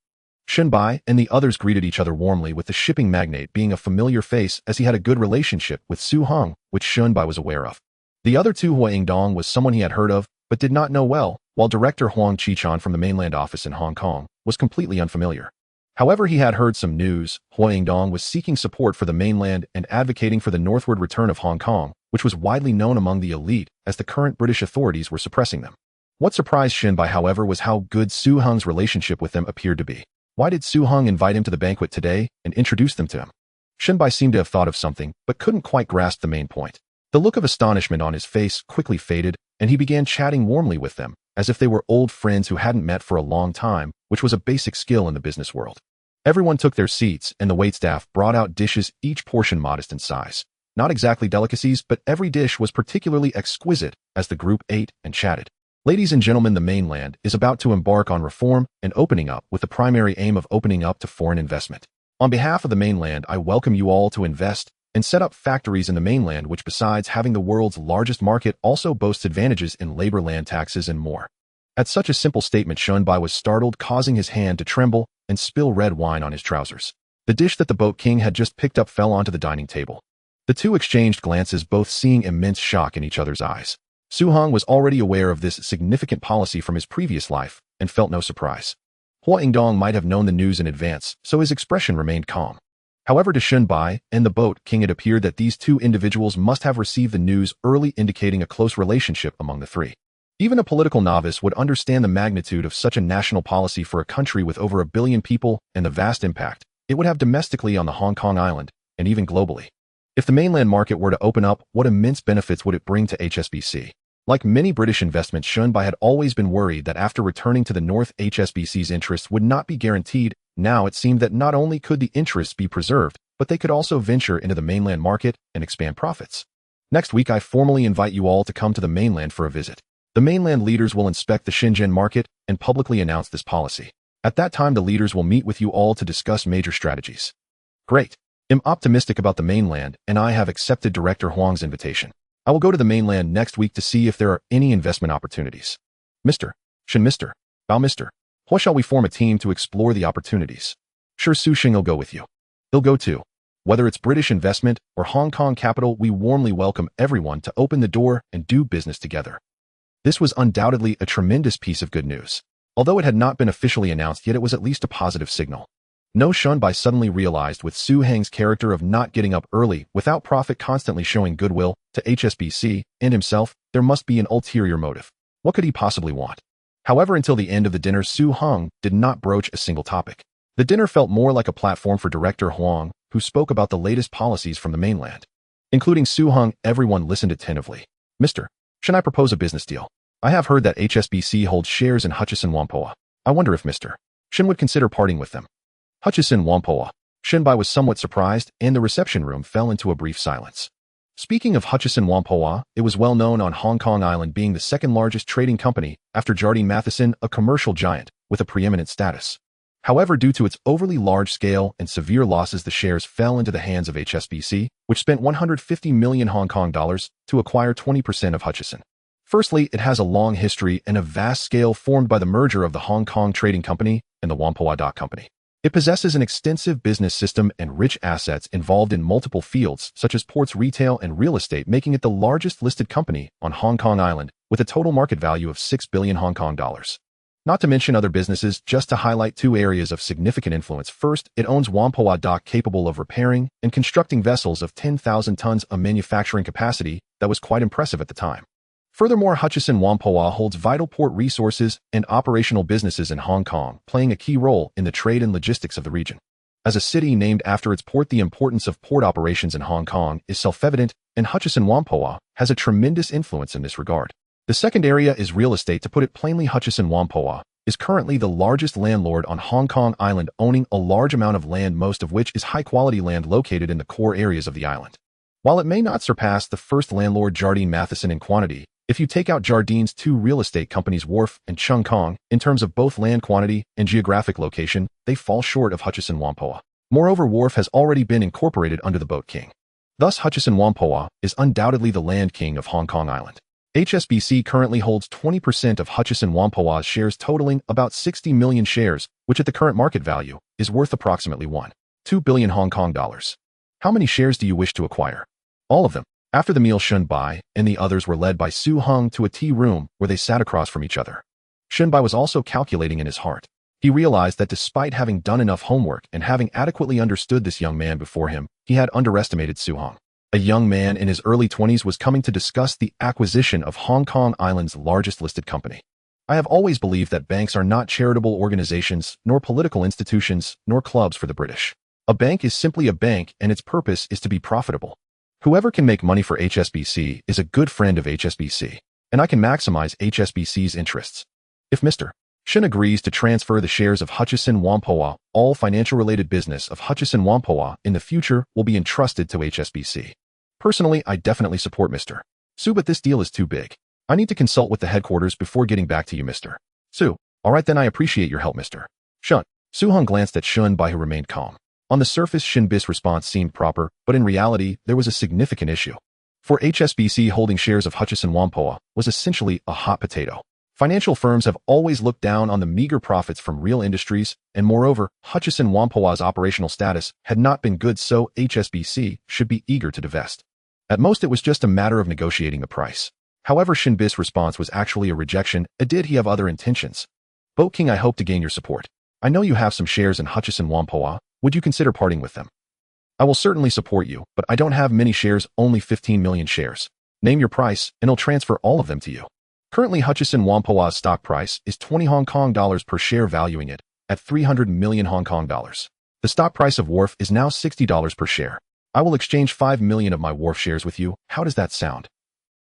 Speaker 1: Shin Bai and the others greeted each other warmly, with the shipping magnate being a familiar face as he had a good relationship with Su Hong, which Shun Bai was aware of. The other two, Hua Dong was someone he had heard of, but did not know well, while Director Huang Qichan from the mainland office in Hong Kong was completely unfamiliar. However, he had heard some news. Hua Dong was seeking support for the mainland and advocating for the northward return of Hong Kong, which was widely known among the elite, as the current British authorities were suppressing them. What surprised Shin Bai, however, was how good Su Hong's relationship with them appeared to be. Why did Su Hong invite him to the banquet today and introduce them to him? Shin Bai seemed to have thought of something, but couldn't quite grasp the main point. The look of astonishment on his face quickly faded, and he began chatting warmly with them, as if they were old friends who hadn't met for a long time, which was a basic skill in the business world. Everyone took their seats, and the waitstaff brought out dishes, each portion modest in size. Not exactly delicacies, but every dish was particularly exquisite as the group ate and chatted. Ladies and gentlemen, the mainland is about to embark on reform and opening up, with the primary aim of opening up to foreign investment. On behalf of the mainland, I welcome you all to invest and set up factories in the mainland, which, besides having the world's largest market, also boasts advantages in labor, land taxes, and more. At such a simple statement, Shun Bai was startled, causing his hand to tremble and spill red wine on his trousers. The dish that the boat king had just picked up fell onto the dining table. The two exchanged glances, both seeing immense shock in each other's eyes. Su Hong was already aware of this significant policy from his previous life and felt no surprise. Hua Dong might have known the news in advance, so his expression remained calm. However, to Shun Bai and the boat king, it appeared that these two individuals must have received the news early, indicating a close relationship among the three. Even a political novice would understand the magnitude of such a national policy for a country with over 1 billion people and the vast impact it would have domestically on the Hong Kong island and even globally. If the mainland market were to open up, what immense benefits would it bring to HSBC? Like many British investments, Shun Bai had always been worried that after returning to the north, HSBC's interests would not be guaranteed. Now it seemed that not only could the interests be preserved, but they could also venture into the mainland market and expand profits. Next week, I formally invite you all to come to the mainland for a visit. The mainland leaders will inspect the Shenzhen market and publicly announce this policy. At that time, the leaders will meet with you all to discuss major strategies. Great. I'm optimistic about the mainland, and I have accepted Director Huang's invitation. I will go to the mainland next week to see if there are any investment opportunities. Mr. Shin, Mr. Bao, Mr. Hua, shall we form a team to explore the opportunities? Sure, Su Shing will go with you. He'll go too. Whether it's British investment or Hong Kong capital, we warmly welcome everyone to open the door and do business together. This was undoubtedly a tremendous piece of good news. Although it had not been officially announced yet, it was at least a positive signal. No, Shun Bai suddenly realized, with Su Heng's character of not getting up early without profit, constantly showing goodwill to HSBC and himself, there must be an ulterior motive. What could he possibly want? However, until the end of the dinner, Su Hong did not broach a single topic. The dinner felt more like a platform for Director Huang, who spoke about the latest policies from the mainland. Including Su Hong, everyone listened attentively. Mr. Should I propose a business deal? I have heard that HSBC holds shares in Hutchison Whampoa. I wonder if Mr. Shin would consider parting with them. Hutchison Whampoa. Shin Bai was somewhat surprised, and the reception room fell into a brief silence. Speaking of Hutchison Whampoa, it was well known on Hong Kong Island, being the second largest trading company after Jardine Matheson, a commercial giant with a preeminent status. However, due to its overly large scale and severe losses, the shares fell into the hands of HSBC, which spent 150 million Hong Kong dollars to acquire 20% of Hutchison. Firstly, it has a long history and a vast scale formed by the merger of the Hong Kong Trading Company and the Whampoa Company. It possesses an extensive business system and rich assets involved in multiple fields, such as ports, retail, and real estate, making it the largest listed company on Hong Kong Island, with a total market value of 6 billion Hong Kong dollars. Not to mention other businesses, just to highlight two areas of significant influence. First, it owns Whampoa Dock, capable of repairing and constructing vessels of 10,000 tons of manufacturing capacity that was quite impressive at the time. Furthermore, Hutchison Whampoa holds vital port resources and operational businesses in Hong Kong, playing a key role in the trade and logistics of the region. As a city named after its port, the importance of port operations in Hong Kong is self-evident, and Hutchison Whampoa has a tremendous influence in this regard. The second area is real estate. To put it plainly, Hutchison Whampoa is currently the largest landlord on Hong Kong Island, owning a large amount of land, most of which is high-quality land located in the core areas of the island. While it may not surpass the first landlord Jardine Matheson in quantity, if you take out Jardine's two real estate companies, Wharf and Chung Kong, in terms of both land quantity and geographic location, they fall short of Hutchison Whampoa. Moreover, Wharf has already been incorporated under the Boat King. Thus, Hutchison Whampoa is undoubtedly the land king of Hong Kong Island. HSBC currently holds 20% of Hutchison Whampoa's shares, totaling about 60 million shares, which at the current market value is worth approximately 1.2 billion Hong Kong dollars. How many shares do you wish to acquire? All of them. After the meal, Shunbai and the others were led by Su Hung to a tea room where they sat across from each other. Shunbai was also calculating in his heart. He realized that despite having done enough homework and having adequately understood this young man before him, he had underestimated Su Hung. A young man in his early 20s was coming to discuss the acquisition of Hong Kong Island's largest listed company. I have always believed that banks are not charitable organizations, nor political institutions, nor clubs for the British. A bank is simply a bank, and its purpose is to be profitable. Whoever can make money for HSBC is a good friend of HSBC, and I can maximize HSBC's interests. If Mr. Shin agrees to transfer the shares of Hutchison Whampoa, all financial-related business of Hutchison Whampoa in the future will be entrusted to HSBC. Personally, I definitely support Mr. Su, but this deal is too big. I need to consult with the headquarters before getting back to you, Mr. Su. All right, then I appreciate your help, Mr. Shun. Su Hung glanced at Shunbai, who remained calm. On the surface, Shinbis' response seemed proper, but in reality, there was a significant issue. For HSBC, holding shares of Hutchison Whampoa was essentially a hot potato. Financial firms have always looked down on the meager profits from real industries, and moreover, Hutchison Whampoa's operational status had not been good, so HSBC should be eager to divest. At most, it was just a matter of negotiating the price. However, Shinbis' response was actually a rejection. Did he have other intentions? Boat King, I hope to gain your support. I know you have some shares in Hutchison Whampoa. Would you consider parting with them? I will certainly support you, but I don't have many shares, only 15 million shares. Name your price, and I'll transfer all of them to you. Currently, Hutchison Whampoa's stock price is 20 Hong Kong dollars per share, valuing it at 300 million Hong Kong dollars. The stock price of Wharf is now $60 per share. I will exchange 5 million of my Wharf shares with you. How does that sound?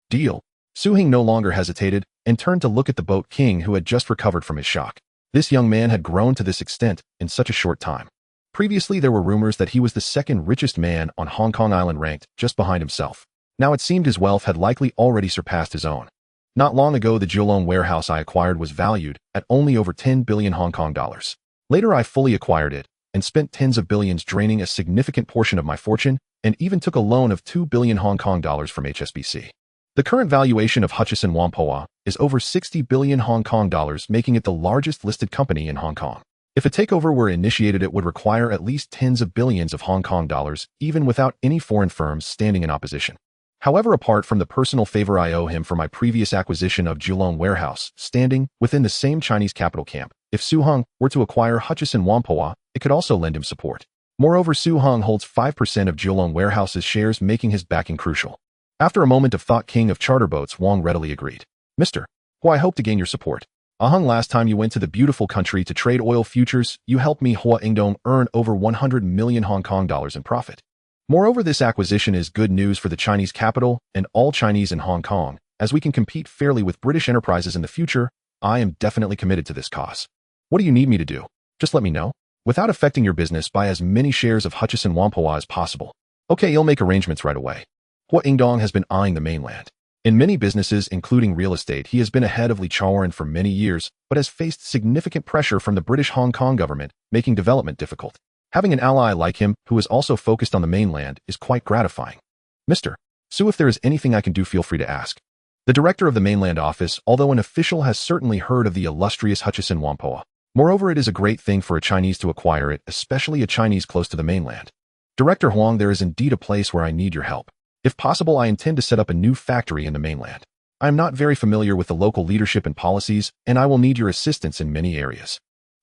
Speaker 1: Deal. Su Hing no longer hesitated and turned to look at the Boat King, who had just recovered from his shock. This young man had grown to this extent in such a short time. Previously, there were rumors that he was the second richest man on Hong Kong Island, ranked just behind himself. Now it seemed his wealth had likely already surpassed his own. Not long ago, the Kowloon warehouse I acquired was valued at only over 10 billion Hong Kong dollars. Later, I fully acquired it and spent tens of billions, draining a significant portion of my fortune, and even took a loan of 2 billion Hong Kong dollars from HSBC. The current valuation of Hutchison Whampoa is over 60 billion Hong Kong dollars, making it the largest listed company in Hong Kong. If a takeover were initiated, it would require at least tens of billions of Hong Kong dollars, even without any foreign firms standing in opposition. However, apart from the personal favor I owe him for my previous acquisition of Kowloon warehouse, standing within the same Chinese capital camp, if Su Hung were to acquire Hutchison Whampoa, it could also lend him support. Moreover, Su Hung holds 5% of Kowloon warehouse's shares, making his backing crucial. After a moment of thought, King of Charter Boats Wong readily agreed. Mr. Hu, I hope to gain your support. Hung, last time you went to the beautiful country to trade oil futures, you helped me, Hua Ingdong, earn over 100 million Hong Kong dollars in profit. Moreover, this acquisition is good news for the Chinese capital and all Chinese in Hong Kong, as we can compete fairly with British enterprises in the future. I am definitely committed to this cause. What do you need me to do? Just let me know. Without affecting your business, buy as many shares of Hutchison Whampoa as possible. Okay, you'll make arrangements right away. Hua Ingdong has been eyeing the mainland. In many businesses, including real estate, he has been ahead of Lee Chaoran for many years, but has faced significant pressure from the British Hong Kong government, making development difficult. Having an ally like him, who is also focused on the mainland, is quite gratifying. Mr. Su, if there is anything I can do, feel free to ask. The director of the mainland office, although an official, has certainly heard of the illustrious Hutchison Whampoa. Moreover, it is a great thing for a Chinese to acquire it, especially a Chinese close to the mainland. Director Huang, there is indeed a place where I need your help. If possible, I intend to set up a new factory in the mainland. I am not very familiar with the local leadership and policies, and I will need your assistance in many areas.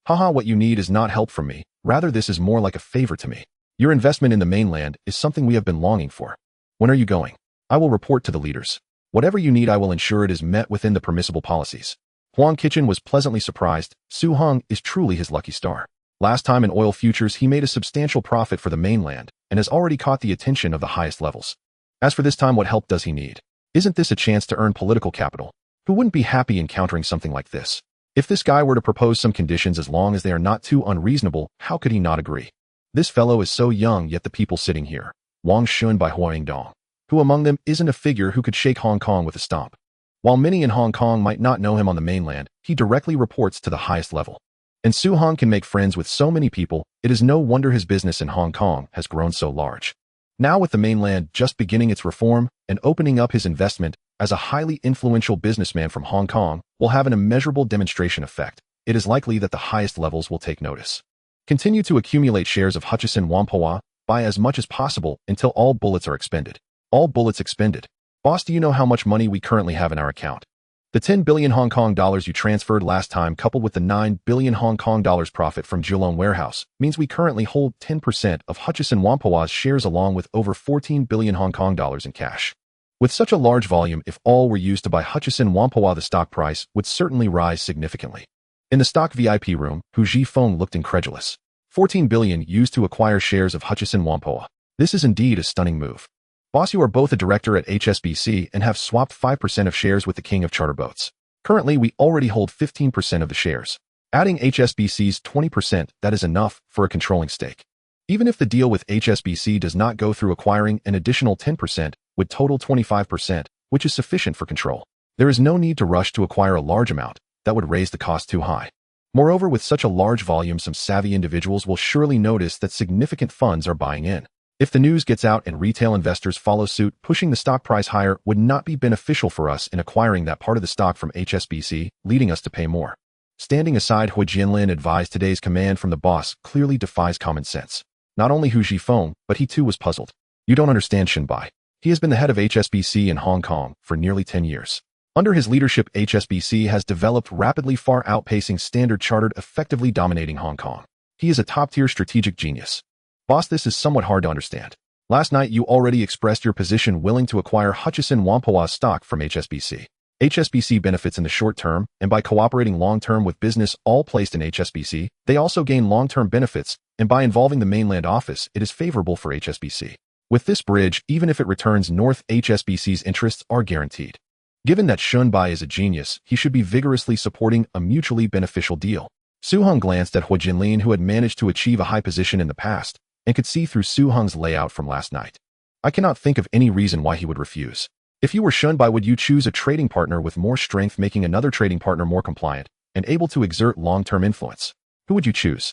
Speaker 1: Haha, what you need is not help from me. Rather, this is more like a favor to me. Your investment in the mainland is something we have been longing for. When are you going? I will report to the leaders. Whatever you need, I will ensure it is met within the permissible policies. Huang Qichen was pleasantly surprised. Su Heng is truly his lucky star. Last time in oil futures, he made a substantial profit for the mainland and has already caught the attention of the highest levels. As for this time, what help does he need? Isn't this a chance to earn political capital? Who wouldn't be happy encountering something like this? If this guy were to propose some conditions, as long as they are not too unreasonable, how could he not agree? This fellow is so young, yet the people sitting here. Wang Shun by Huangdong. Who among them isn't a figure who could shake Hong Kong with a stomp? While many in Hong Kong might not know him on the mainland, he directly reports to the highest level. And Su Heng can make friends with so many people, it is no wonder his business in Hong Kong has grown so large. Now with the mainland just beginning its reform and opening up, his investment as a highly influential businessman from Hong Kong will have an immeasurable demonstration effect. It is likely that the highest levels will take notice. Continue to accumulate shares of Hutchison Whampoa, buy as much as possible until all bullets are expended. All bullets expended. Boss, do you know how much money we currently have in our account? The 10 billion Hong Kong dollars you transferred last time, coupled with the 9 billion Hong Kong dollars profit from Kowloon warehouse, means we currently hold 10% of Hutchison Whampoa's shares, along with over 14 billion Hong Kong dollars in cash. With such a large volume, if all were used to buy Hutchison Whampoa, the stock price would certainly rise significantly. In the stock VIP room, Hu Zhifeng looked incredulous. 14 billion used to acquire shares of Hutchison Whampoa. This is indeed a stunning move. Boss, you are both a director at HSBC and have swapped 5% of shares with the king of charter boats. Currently, we already hold 15% of the shares. Adding HSBC's 20%, that is enough for a controlling stake. Even if the deal with HSBC does not go through, acquiring an additional 10% would total 25%, which is sufficient for control. There is no need to rush to acquire a large amount. That would raise the cost too high. Moreover, with such a large volume, some savvy individuals will surely notice that significant funds are buying in. If the news gets out and retail investors follow suit, pushing the stock price higher would not be beneficial for us in acquiring that part of the stock from HSBC, leading us to pay more. Standing aside, Hu Jianlin advised, today's command from the boss clearly defies common sense. Not only Hu Zhifeng, but he too was puzzled. You don't understand Shinbai. He has been the head of HSBC in Hong Kong for nearly 10 years. Under his leadership, HSBC has developed rapidly, far outpacing Standard Chartered, effectively dominating Hong Kong. He is a top-tier strategic genius. Boss, this is somewhat hard to understand. Last night, you already expressed your position, willing to acquire Hutchison Whampoa's stock from HSBC. HSBC benefits in the short term, and by cooperating long-term with business all placed in HSBC, they also gain long-term benefits, and by involving the mainland office, it is favorable for HSBC. With this bridge, even if it returns north, HSBC's interests are guaranteed. Given that Shunbai is a genius, he should be vigorously supporting a mutually beneficial deal. Su Heng glanced at Hu Jinlin, who had managed to achieve a high position in the past, and could see through Su Heng's layout from last night. I cannot think of any reason why he would refuse. If you were Shunbai, would you choose a trading partner with more strength, making another trading partner more compliant and able to exert long-term influence? Who would you choose?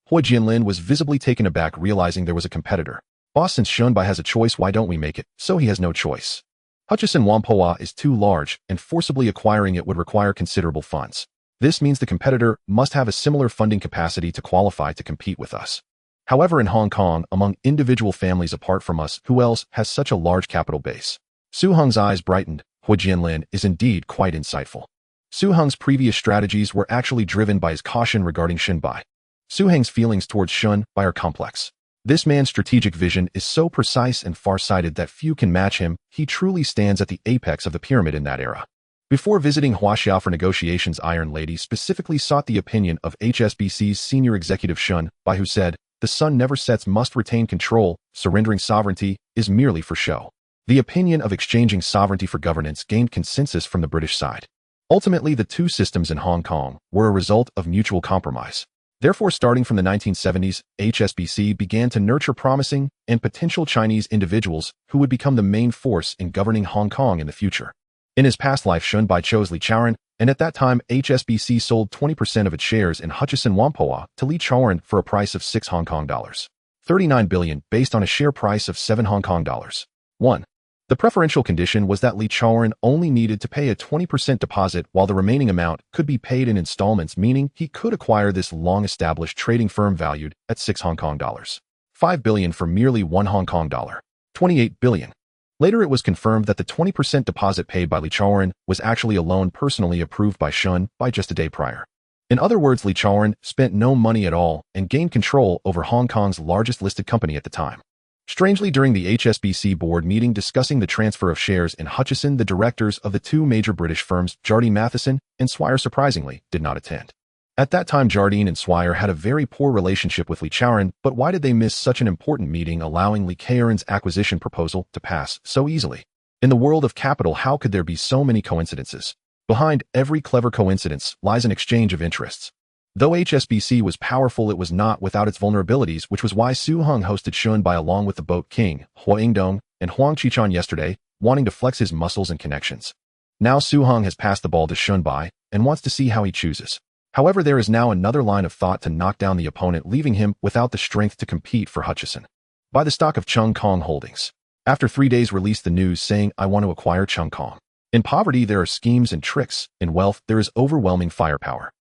Speaker 1: Hu Jinlin was visibly taken aback, realizing there was a competitor. Boss, since Shunbai has a choice, why don't we make it so he has no choice? Hutchison Whampoa is too large, and forcibly acquiring it would require considerable funds. This means the competitor must have a similar funding capacity to qualify to compete with us. However, in Hong Kong, among individual families apart from us, who else has such a large capital base? Su Heng's eyes brightened. Hu Jianlin is indeed quite insightful. Su Heng's previous strategies were actually driven by his caution regarding Shunbai. Su Heng's feelings towards Shunbai are complex. This man's strategic vision is so precise and far-sighted that few can match him. He truly stands at the apex of the pyramid in that era. Before visiting Huaxiao for negotiations, Iron Lady specifically sought the opinion of HSBC's senior executive Shunbai, who said, "The sun never sets, must retain control. Surrendering sovereignty is merely for show." The opinion of exchanging sovereignty for governance gained consensus from the British side. Ultimately, the two systems in Hong Kong were a result of mutual compromise. Therefore, starting from the 1970s, HSBC began to nurture promising and potential Chinese individuals who would become the main force in governing Hong Kong in the future. In his past life, Shunbai chose Li Chaoran, and at that time, HSBC sold 20% of its shares in Hutchison Whampoa to Li Chaoran for a price of $6 39 billion based on a share price of $7 1. The preferential condition was that Li Chaoran only needed to pay a 20% deposit while the remaining amount could be paid in installments, meaning he could acquire this long-established trading firm valued at $6 5 billion for merely $1 28 billion. Later it was confirmed that the 20% deposit paid by Li Chaoran was actually a loan personally approved by Shun by just a day prior. In other words, Li Chaoran spent no money at all and gained control over Hong Kong's largest listed company at the time. Strangely, during the HSBC board meeting discussing the transfer of shares in Hutchison, the directors of the two major British firms, Jardine Matheson and Swire, surprisingly did not attend. At that time, Jardine and Swire had a very poor relationship with Li Chaoran, but why did they miss such an important meeting, allowing Li Chaoran's acquisition proposal to pass so easily? In the world of capital, how could there be so many coincidences? Behind every clever coincidence lies an exchange of interests. Though HSBC was powerful, it was not without its vulnerabilities, which was why Su Hung hosted Shunbai along with the boat king, Hua Yingdong, and Huang Qichon yesterday, wanting to flex his muscles and connections. Now Su Hung has passed the ball to Shunbai and wants to see how he chooses. However, there is now another line of thought to knock down the opponent, leaving him without the strength to compete for Hutchison. Buy the stock of Chung Kong Holdings. After 3 days, released the news saying, I want to acquire Chung Kong. In poverty, there are schemes and tricks. In wealth, there is overwhelming firepower.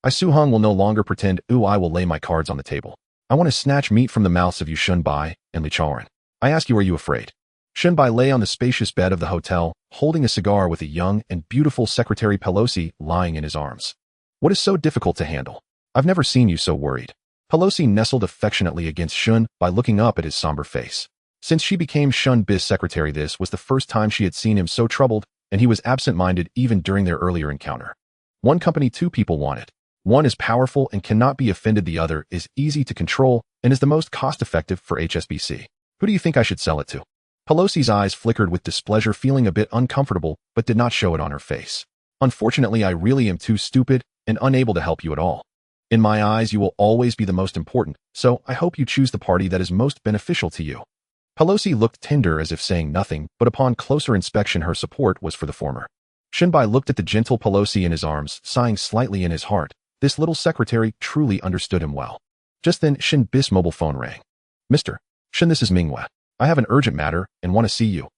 Speaker 1: Su Hung will no longer pretend, I will lay my cards on the table. I want to snatch meat from the mouths of you, Shunbai and Li Chaoran. I ask you, are you afraid? Shunbai lay on the spacious bed of the hotel, holding a cigar with a young and beautiful Secretary Pelosi lying in his arms. What is so difficult to handle? I've never seen you so worried. Pelosi nestled affectionately against Shun by looking up at his somber face. Since she became Shunbai's secretary, this was the first time she had seen him so troubled, and he was absent-minded even during their earlier encounter. One company, two people want it. One is powerful and cannot be offended. The other is easy to control and is the most cost-effective for HSBC. Who do you think I should sell it to? Pelosi's eyes flickered with displeasure, feeling a bit uncomfortable, but did not show it on her face. Unfortunately, I really am too stupid and unable to help you at all. In my eyes, you will always be the most important, so I hope you choose the party that is most beneficial to you. Pelosi looked tender as if saying nothing, but upon closer inspection her support was for the former. Shunbai looked at the gentle Pelosi in his arms, sighing slightly in his heart. This little secretary truly understood him well. Just then, Shunbai's mobile phone rang. Mr. Shun, this is Mingyue. I have an urgent matter and want to see you.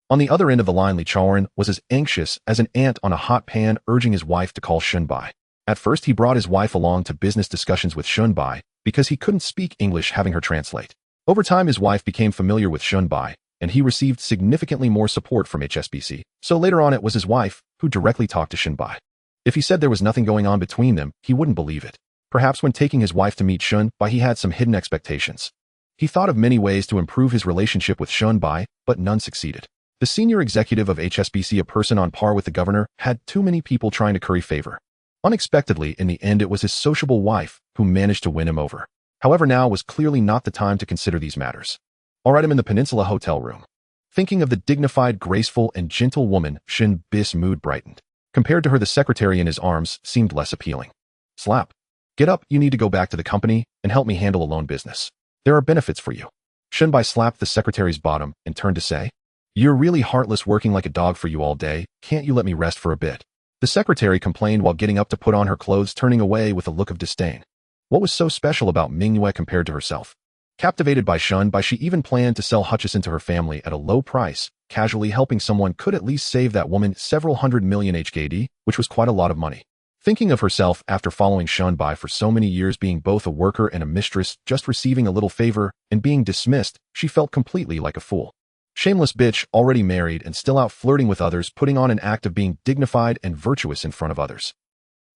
Speaker 1: On the other end of the line, Li Chaoran was as anxious as an ant on a hot pan, urging his wife to call Shunbai. At first, he brought his wife along to business discussions with Shunbai because he couldn't speak English, having her translate. Over time, his wife became familiar with Shunbai, and he received significantly more support from HSBC. So later on, it was his wife who directly talked to Shunbai. If he said there was nothing going on between them, he wouldn't believe it. Perhaps when taking his wife to meet Shunbai, he had some hidden expectations. He thought of many ways to improve his relationship with Shunbai, but none succeeded. The senior executive of HSBC, a person on par with the governor, had too many people trying to curry favor. Unexpectedly, in the end, it was his sociable wife who managed to win him over. However, now was clearly not the time to consider these matters. All right, I'm in the Peninsula hotel room. Thinking of the dignified, graceful, and gentle woman, Shunbai's mood brightened. Compared to her, the secretary in his arms seemed less appealing. Slap. Get up, you need to go back to the company and help me handle a loan business. There are benefits for you. Shunbai slapped the secretary's bottom and turned to say, You're really heartless, working like a dog for you all day. Can't you let me rest for a bit? The secretary complained while getting up to put on her clothes, turning away with a look of disdain. What was so special about Mingyue compared to herself? Captivated by Shunbai, she even planned to sell Hutchison to her family at a low price. Casually helping someone could at least save that woman several hundred million HKD, which was quite a lot of money. Thinking of herself after following Shunbai for so many years, being both a worker and a mistress, just receiving a little favor and being dismissed, she felt completely like a fool. Shameless bitch, already married and still out flirting with others, putting on an act of being dignified and virtuous in front of others.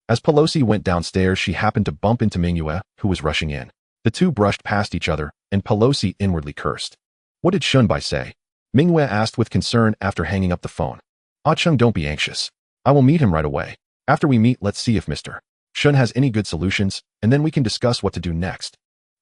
Speaker 1: As Pelosi went downstairs, she happened to bump into Mingyue, who was rushing in. The two brushed past each other, and Pelosi inwardly cursed. What did Shunbai say? Mingyue asked with concern after hanging up the phone. Ah Chung, don't be anxious. I will meet him right away. After we meet, let's see if Mr. Shun has any good solutions, and then we can discuss what to do next.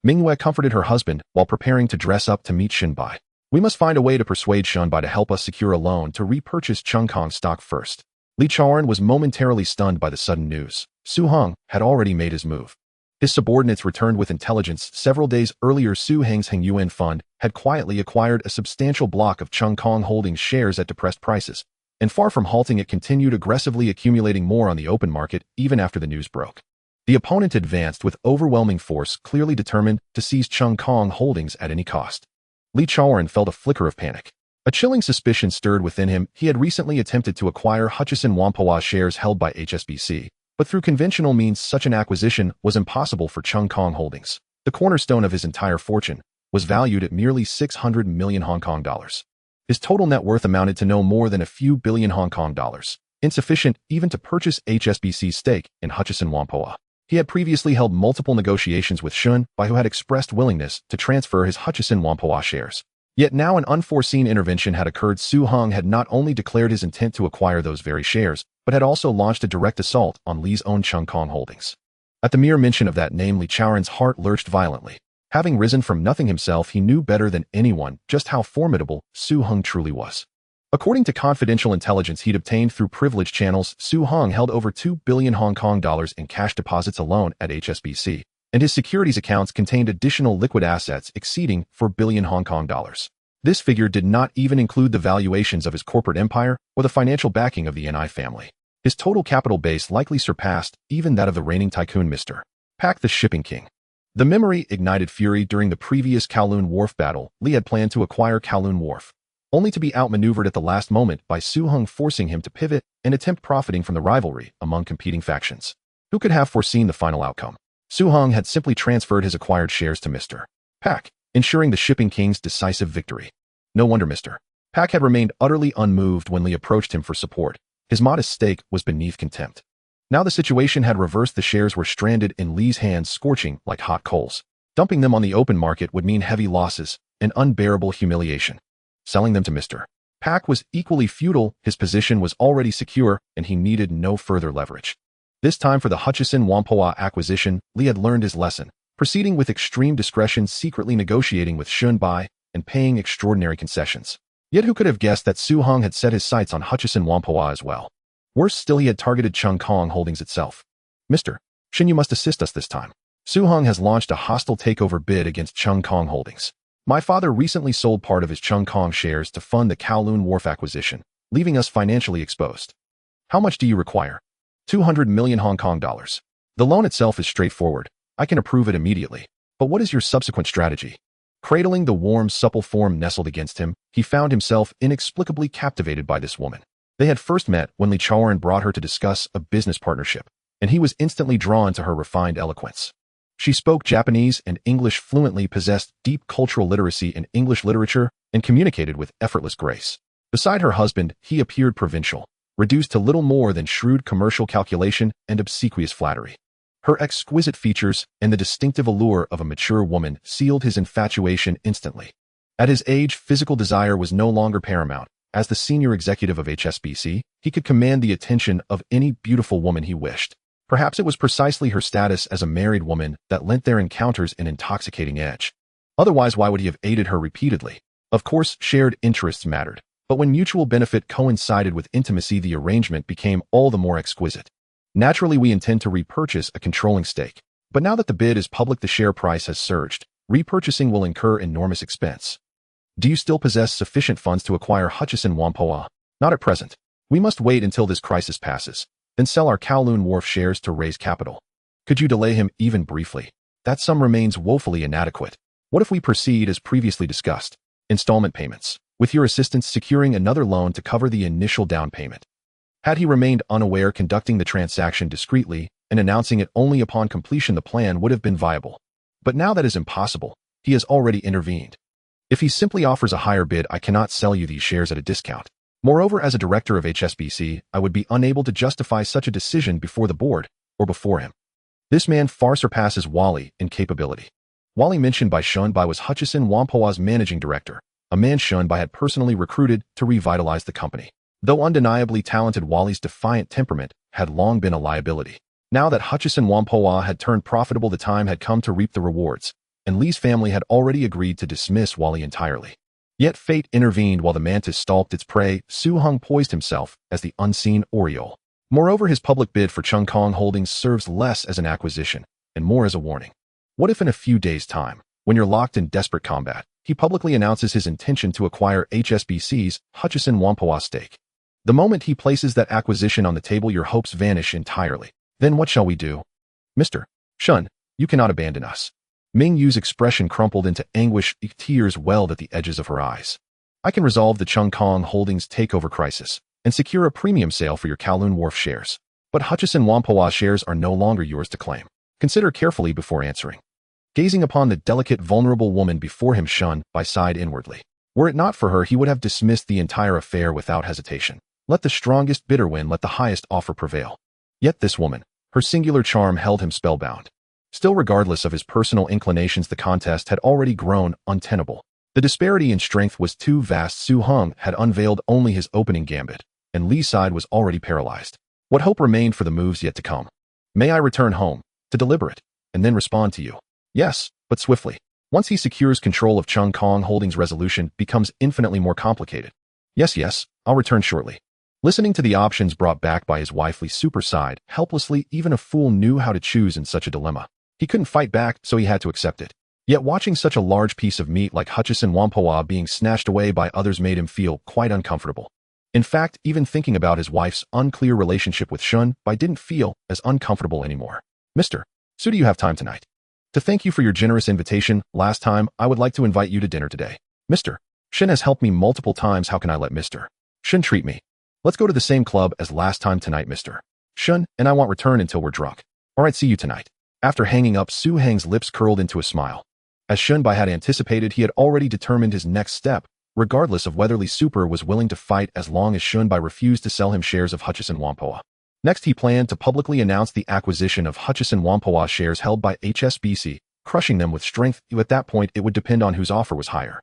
Speaker 1: Mingyue comforted her husband while preparing to dress up to meet Shunbai. We must find a way to persuade Shunbai to help us secure a loan to repurchase Chung Kong stock first. Li Chaoran was momentarily stunned by the sudden news. Su Hung had already made his move. His subordinates returned with intelligence. Several days earlier, Su Heng's Heng Yuan Fund had quietly acquired a substantial block of Chung Kong Holdings shares at depressed prices. and far from halting, it continued aggressively accumulating more on the open market even after the news broke. The opponent advanced with overwhelming force, clearly determined to seize Chung Kong Holdings at any cost. Li Chaoran felt a flicker of panic. A chilling suspicion stirred within him. He had recently attempted to acquire Hutchison Whampoa shares held by HSBC, but through conventional means such an acquisition was impossible for Chung Kong Holdings. The cornerstone of his entire fortune was valued at merely 600 million Hong Kong dollars. His total net worth amounted to no more than a few billion Hong Kong dollars, insufficient even to purchase HSBC's stake in Hutchison Whampoa. He had previously held multiple negotiations with Shun Bai, who had expressed willingness to transfer his Hutchison Whampoa shares. Yet now an unforeseen intervention had occurred. Su Hong had not only declared his intent to acquire those very shares, but had also launched a direct assault on Li's own Chung Kong Holdings. At the mere mention of that name, Li Chaoran's heart lurched violently. Having risen from nothing himself, he knew better than anyone just how formidable Su Hong truly was. According to confidential intelligence he'd obtained through privileged channels, Su Hong held over 2 billion Hong Kong dollars in cash deposits alone at HSBC, and his securities accounts contained additional liquid assets exceeding 4 billion Hong Kong dollars. This figure did not even include the valuations of his corporate empire or the financial backing of the NI family. His total capital base likely surpassed even that of the reigning tycoon Mr. Pak, the shipping king. The memory ignited fury. During the previous Kowloon Wharf battle, Li had planned to acquire Kowloon Wharf, only to be outmaneuvered at the last moment by Su Hong, forcing him to pivot and attempt profiting from the rivalry among competing factions. Who could have foreseen the final outcome? Su Hong had simply transferred his acquired shares to Mr. Pak, ensuring the shipping king's decisive victory. No wonder Mr. Pak had remained utterly unmoved when Li approached him for support. His modest stake was beneath contempt. Now the situation had reversed. The shares were stranded in Li's hands, scorching like hot coals. Dumping them on the open market would mean heavy losses and unbearable humiliation. Selling them to Mr. Pak was equally futile. His position was already secure, and he needed no further leverage. This time for the Hutchison Whampoa acquisition, Li had learned his lesson, proceeding with extreme discretion, secretly negotiating with Shun Bai, and paying extraordinary concessions. Yet who could have guessed that Su Hong had set his sights on Hutchison Whampoa as well? Worse still, he had targeted Chung Kong Holdings itself. Mr. Shin, you must assist us this time. Su Hong has launched a hostile takeover bid against Chung Kong Holdings. My father recently sold part of his Chung Kong shares to fund the Kowloon Wharf acquisition, leaving us financially exposed. How much do you require? 200 million Hong Kong dollars. The loan itself is straightforward. I can approve it immediately. But what is your subsequent strategy? Cradling the warm, supple form nestled against him, he found himself inexplicably captivated by this woman. They had first met when Li Chaoran brought her to discuss a business partnership, and he was instantly drawn to her refined eloquence. She spoke Japanese and English fluently, possessed deep cultural literacy in English literature, and communicated with effortless grace. Beside her husband, he appeared provincial, reduced to little more than shrewd commercial calculation and obsequious flattery. Her exquisite features and the distinctive allure of a mature woman sealed his infatuation instantly. At his age, physical desire was no longer paramount. As the senior executive of HSBC, he could command the attention of any beautiful woman he wished. Perhaps it was precisely her status as a married woman that lent their encounters an intoxicating edge. Otherwise, why would he have aided her repeatedly? Of course, shared interests mattered, but when mutual benefit coincided with intimacy, the arrangement became all the more exquisite. Naturally, we intend to repurchase a controlling stake. But now that the bid is public, the share price has surged. Repurchasing will incur enormous expense. Do you still possess sufficient funds to acquire Hutchison Whampoa? Not at present. We must wait until this crisis passes, then sell our Kowloon Wharf shares to raise capital. Could you delay him even briefly? That sum remains woefully inadequate. What if we proceed as previously discussed? Installment payments, with your assistance securing another loan to cover the initial down payment. Had he remained unaware, conducting the transaction discreetly and announcing it only upon completion, the plan would have been viable. But now that is impossible. He has already intervened. If he simply offers a higher bid, I cannot sell you these shares at a discount. Moreover, as a director of HSBC, I would be unable to justify such a decision before the board or before him. This man far surpasses Wally in capability. Wally, mentioned by Shun Bai, was Hutchison Whampoa's managing director, a man Shun Bai had personally recruited to revitalize the company. Though undeniably talented, Wally's defiant temperament had long been a liability. Now that Hutchison Whampoa had turned profitable, the time had come to reap the rewards, and Li's family had already agreed to dismiss Wally entirely. Yet fate intervened while the mantis stalked its prey. Su Hong poised himself as the unseen Oriole. Moreover, his public bid for Chung Kong Holdings serves less as an acquisition and more as a warning. What if in a few days' time, when you're locked in desperate combat, he publicly announces his intention to acquire HSBC's Hutchison Whampoa stake? The moment he places that acquisition on the table, your hopes vanish entirely. Then what shall we do? Mr. Shun, you cannot abandon us. Ming Yu's expression crumpled into anguish, tears welled at the edges of her eyes. I can resolve the Chung Kong Holdings takeover crisis and secure a premium sale for your Kowloon Wharf shares. But Hutchison Whampoa shares are no longer yours to claim. Consider carefully before answering. Gazing upon the delicate, vulnerable woman before him, Shun sighed inwardly. Were it not for her, he would have dismissed the entire affair without hesitation. Let the strongest bidder win, let the highest offer prevail. Yet this woman, her singular charm held him spellbound. Still, regardless of his personal inclinations, the contest had already grown untenable. The disparity in strength was too vast. Su Hung had unveiled only his opening gambit, and Li's side was already paralyzed. What hope remained for the moves yet to come? May I return home, to deliberate, and then respond to you? Yes, but swiftly. Once he secures control of Chung Kong Holdings, resolution becomes infinitely more complicated. Yes, I'll return shortly. Listening to the options brought back by his wife, Li Super sighed helplessly. Even a fool knew how to choose in such a dilemma. He couldn't fight back, so he had to accept it. Yet watching such a large piece of meat like Hutchison Whampoa being snatched away by others made him feel quite uncomfortable. In fact, even thinking about his wife's unclear relationship with Shun didn't feel as uncomfortable anymore. Mr. Su, do you have time tonight? To thank you for your generous invitation last time, I would like to invite you to dinner today. Mr. Shin has helped me multiple times. How can I let Mr. Shin treat me? Let's go to the same club as last time tonight, Mr. Shun, and I won't return until we're drunk. All right, see you tonight. After hanging up, Su Hang's lips curled into a smile. As Shunbai had anticipated, he had already determined his next step, regardless of whether Li Super was willing to fight as long as Shunbai refused to sell him shares of Hutchison Whampoa. Next, he planned to publicly announce the acquisition of Hutchison Whampoa shares held by HSBC, crushing them with strength. At that point, it would depend on whose offer was higher.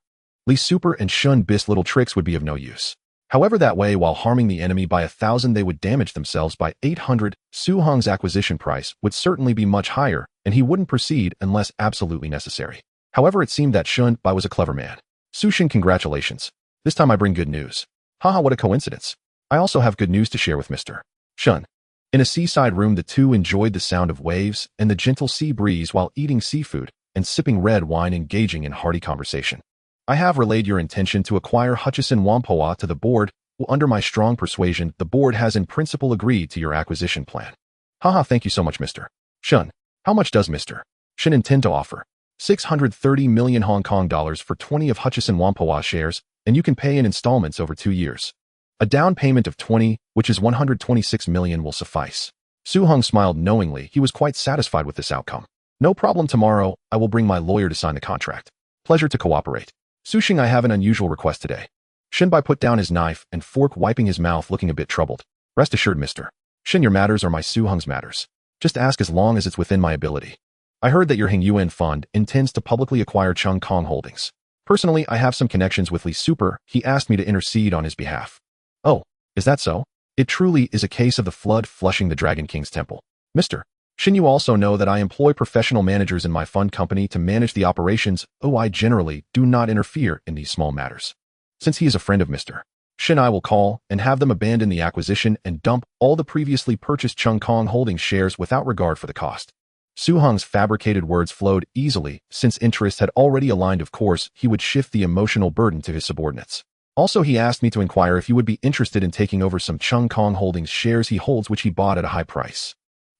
Speaker 1: Li Super and Shunbai's little tricks would be of no use. However, that way, while harming the enemy by 1,000, they would damage themselves by 800. Su Hong's acquisition price would certainly be much higher, and he wouldn't proceed unless absolutely necessary. However, it seemed that Shunbai was a clever man. Su Shin, congratulations. This time I bring good news. Haha, what a coincidence. I also have good news to share with Mr. Shun. In a seaside room, the two enjoyed the sound of waves and the gentle sea breeze while eating seafood and sipping red wine, engaging in hearty conversation. I have relayed your intention to acquire Hutchison Whampoa to the board. Well, under my strong persuasion, the board has in principle agreed to your acquisition plan. Haha, thank you so much, Mr. Shun. How much does Mr. Shin intend to offer? 630 million Hong Kong dollars for 20 of Hutchison Whampoa shares, and you can pay in installments over 2 years. A down payment of 20, which is 126 million, will suffice. Su Hong smiled knowingly. He was quite satisfied with this outcome. No problem, tomorrow I will bring my lawyer to sign the contract. Pleasure to cooperate. Su Xing, I have an unusual request today. Shinbai put down his knife and fork, wiping his mouth, looking a bit troubled. Rest assured, Mr. Shin, your matters are my Su Hong's matters. Just ask as long as it's within my ability. I heard that your Heng Yuan Fund intends to publicly acquire Chung Kong Holdings. Personally, I have some connections with Li Super. He asked me to intercede on his behalf. Oh, is that so? It truly is a case of the flood flushing the Dragon King's temple. Mr. Shin, you also know that I employ professional managers in my fund company to manage the operations. Oh, I generally do not interfere in these small matters. Since he is a friend of Mr. Shin, I will call and have them abandon the acquisition and dump all the previously purchased Chung Kong Holdings shares without regard for the cost. Su Hong's fabricated words flowed easily. Since interests had already aligned, of course, he would shift the emotional burden to his subordinates. Also, he asked me to inquire if you would be interested in taking over some Chung Kong Holdings shares he holds, which he bought at a high price.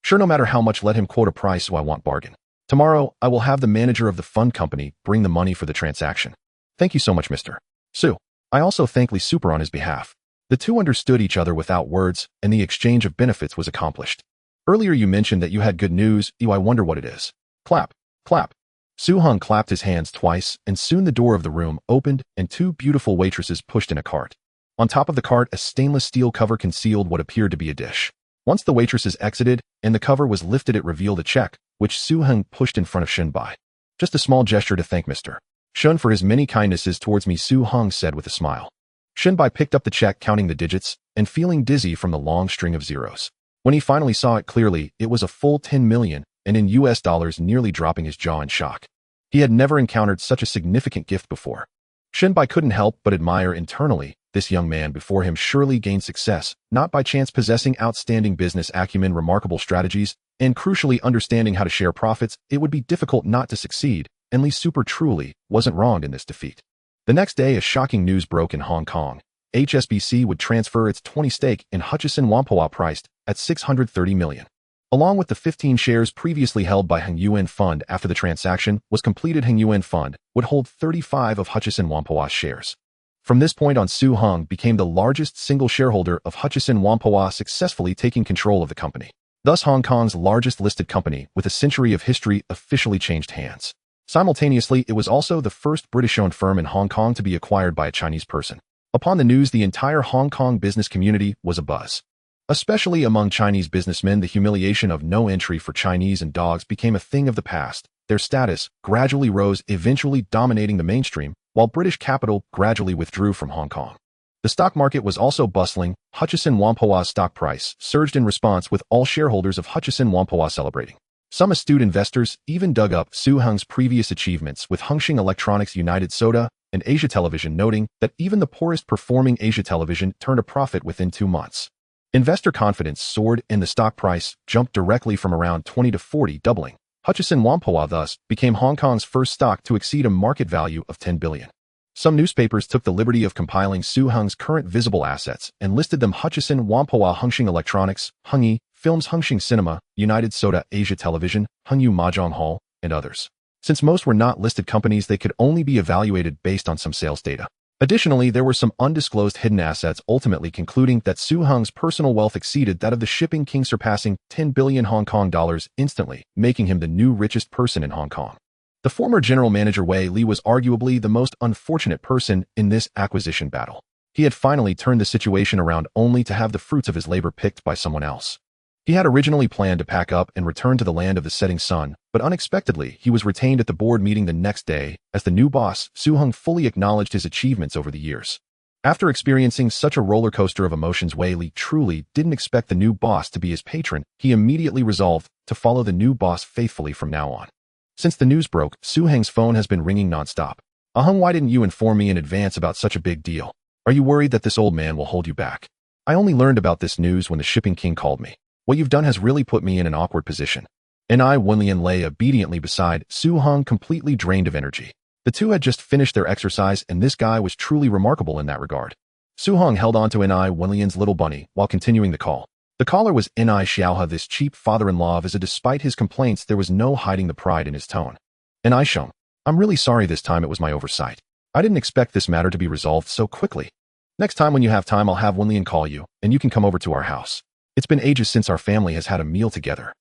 Speaker 1: Sure, no matter how much, let him quote a price, so I want bargain. Tomorrow, I will have the manager of the fund company bring the money for the transaction. Thank you so much, Mr. Su. I also thank Li Super on his behalf. The two understood each other without words, and the exchange of benefits was accomplished. Earlier you mentioned that you had good news. I wonder what it is. Clap, clap. Su Hong clapped his hands twice, and soon the door of the room opened and two beautiful waitresses pushed in a cart. On top of the cart, a stainless steel cover concealed what appeared to be a dish. Once the waitresses exited and the cover was lifted, it revealed a check, which Su Hong pushed in front of Shinbai. Just a small gesture to thank Mr. Shun for his many kindnesses towards me, Su Hong said with a smile. Shinbai picked up the check, counting the digits, and feeling dizzy from the long string of zeros. When he finally saw it clearly, it was a full 10 million, and in US dollars, nearly dropping his jaw in shock. He had never encountered such a significant gift before. Shinbai couldn't help but admire internally. This young man before him surely gained success, not by chance, possessing outstanding business acumen, remarkable strategies, and crucially understanding how to share profits. It would be difficult not to succeed, and Li Super truly wasn't wronged in this defeat. The next day, a shocking news broke in Hong Kong. HSBC would transfer its 20 stake in Hutchison Whampoa priced at $630 million. Along with the 15 shares previously held by Heng Yuan Fund after the transaction was completed, Heng Yuan Fund would hold 35 of Hutchison Whampoa's shares. From this point on, Su Heng became the largest single shareholder of Hutchison Whampoa, successfully taking control of the company. Thus, Hong Kong's largest listed company with a century of history officially changed hands. Simultaneously, it was also the first British-owned firm in Hong Kong to be acquired by a Chinese person. Upon the news, the entire Hong Kong business community was abuzz. Especially among Chinese businessmen, the humiliation of no entry for Chinese and dogs became a thing of the past. Their status gradually rose, eventually dominating the mainstream, while British capital gradually withdrew from Hong Kong. The stock market was also bustling. Hutchison Whampoa's stock price surged in response, with all shareholders of Hutchison Whampoa celebrating. Some astute investors even dug up Su Heng's previous achievements with Hongxing Electronics, United Soda, and Asia Television, noting that even the poorest performing Asia Television turned a profit within 2 months. Investor confidence soared and the stock price jumped directly from around 20 to 40, doubling. Hutchison Whampoa thus became Hong Kong's first stock to exceed a market value of $10 billion. Some newspapers took the liberty of compiling Su Heng's current visible assets and listed them: Hutchison Whampoa, Hongxing Electronics, Hengyi Films, Hongxing Cinema, United Soda, Asia Television, Hengyu Mahjong Hall, and others. Since most were not listed companies, they could only be evaluated based on some sales data. Additionally, there were some undisclosed hidden assets, ultimately concluding that Su Heng's personal wealth exceeded that of the shipping king, surpassing 10 billion Hong Kong dollars instantly, making him the new richest person in Hong Kong. The former general manager Wei Li was arguably the most unfortunate person in this acquisition battle. He had finally turned the situation around, only to have the fruits of his labor picked by someone else. He had originally planned to pack up and return to the land of the setting sun, but unexpectedly, he was retained at the board meeting the next day. As the new boss, Su Heng fully acknowledged his achievements over the years. After experiencing such a roller coaster of emotions, Wei Li truly didn't expect the new boss to be his patron. He immediately resolved to follow the new boss faithfully from now on. Since the news broke, Su Heng's phone has been ringing nonstop. Heng, why didn't you inform me in advance about such a big deal? Are you worried that this old man will hold you back? I only learned about this news when the shipping king called me. What you've done has really put me in an awkward position. Ni Wenlian lay obediently beside Su Heng, completely drained of energy. The two had just finished their exercise, and this guy was truly remarkable in that regard. Su Heng held on to Ni Wenlian's little bunny while continuing the call. The caller was Ni Xiaohe, this cheap father-in-law of his. Despite his complaints, there was no hiding the pride in his tone. Ni Sheng, I'm really sorry this time. It was my oversight. I didn't expect this matter to be resolved so quickly. Next time when you have time, I'll have Wenlian call you, and you can come over to our house. It's been ages since our family has had a meal together.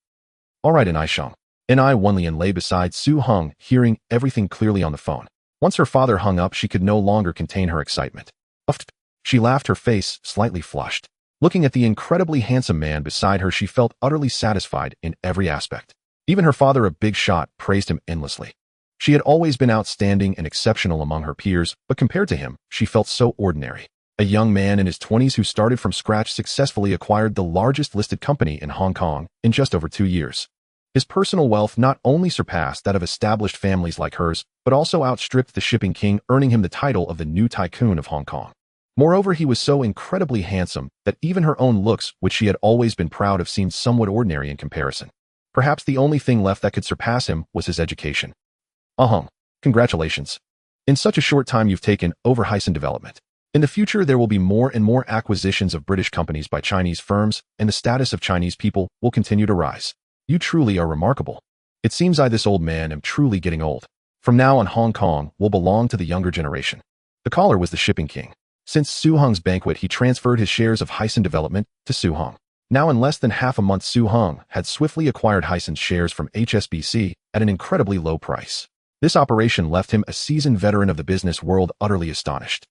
Speaker 1: All right, Ni Sheng. Ni Wenlian lay beside Su Heng, hearing everything clearly on the phone. Once her father hung up, she could no longer contain her excitement. She laughed, her face slightly flushed. Looking at the incredibly handsome man beside her, she felt utterly satisfied in every aspect. Even her father, a big shot, praised him endlessly. She had always been outstanding and exceptional among her peers, but compared to him, she felt so ordinary. A young man in his 20s who started from scratch successfully acquired the largest listed company in Hong Kong in just over 2 years. His personal wealth not only surpassed that of established families like hers, but also outstripped the shipping king, earning him the title of the new tycoon of Hong Kong. Moreover, he was so incredibly handsome that even her own looks, which she had always been proud of, seemed somewhat ordinary in comparison. Perhaps the only thing left that could surpass him was his education. Congratulations. In such a short time, you've taken over Hysan Development. In the future, there will be more and more acquisitions of British companies by Chinese firms, and the status of Chinese people will continue to rise. You truly are remarkable. It seems this old man, am truly getting old. From now on, Hong Kong will belong to the younger generation. The caller was the shipping king. Since Su Heng's banquet, he transferred his shares of Hysan Development to Su Heng. Now, in less than half a month, Su Heng had swiftly acquired Hysan's shares from HSBC at an incredibly low price. This operation left him, a seasoned veteran of the business world, utterly astonished.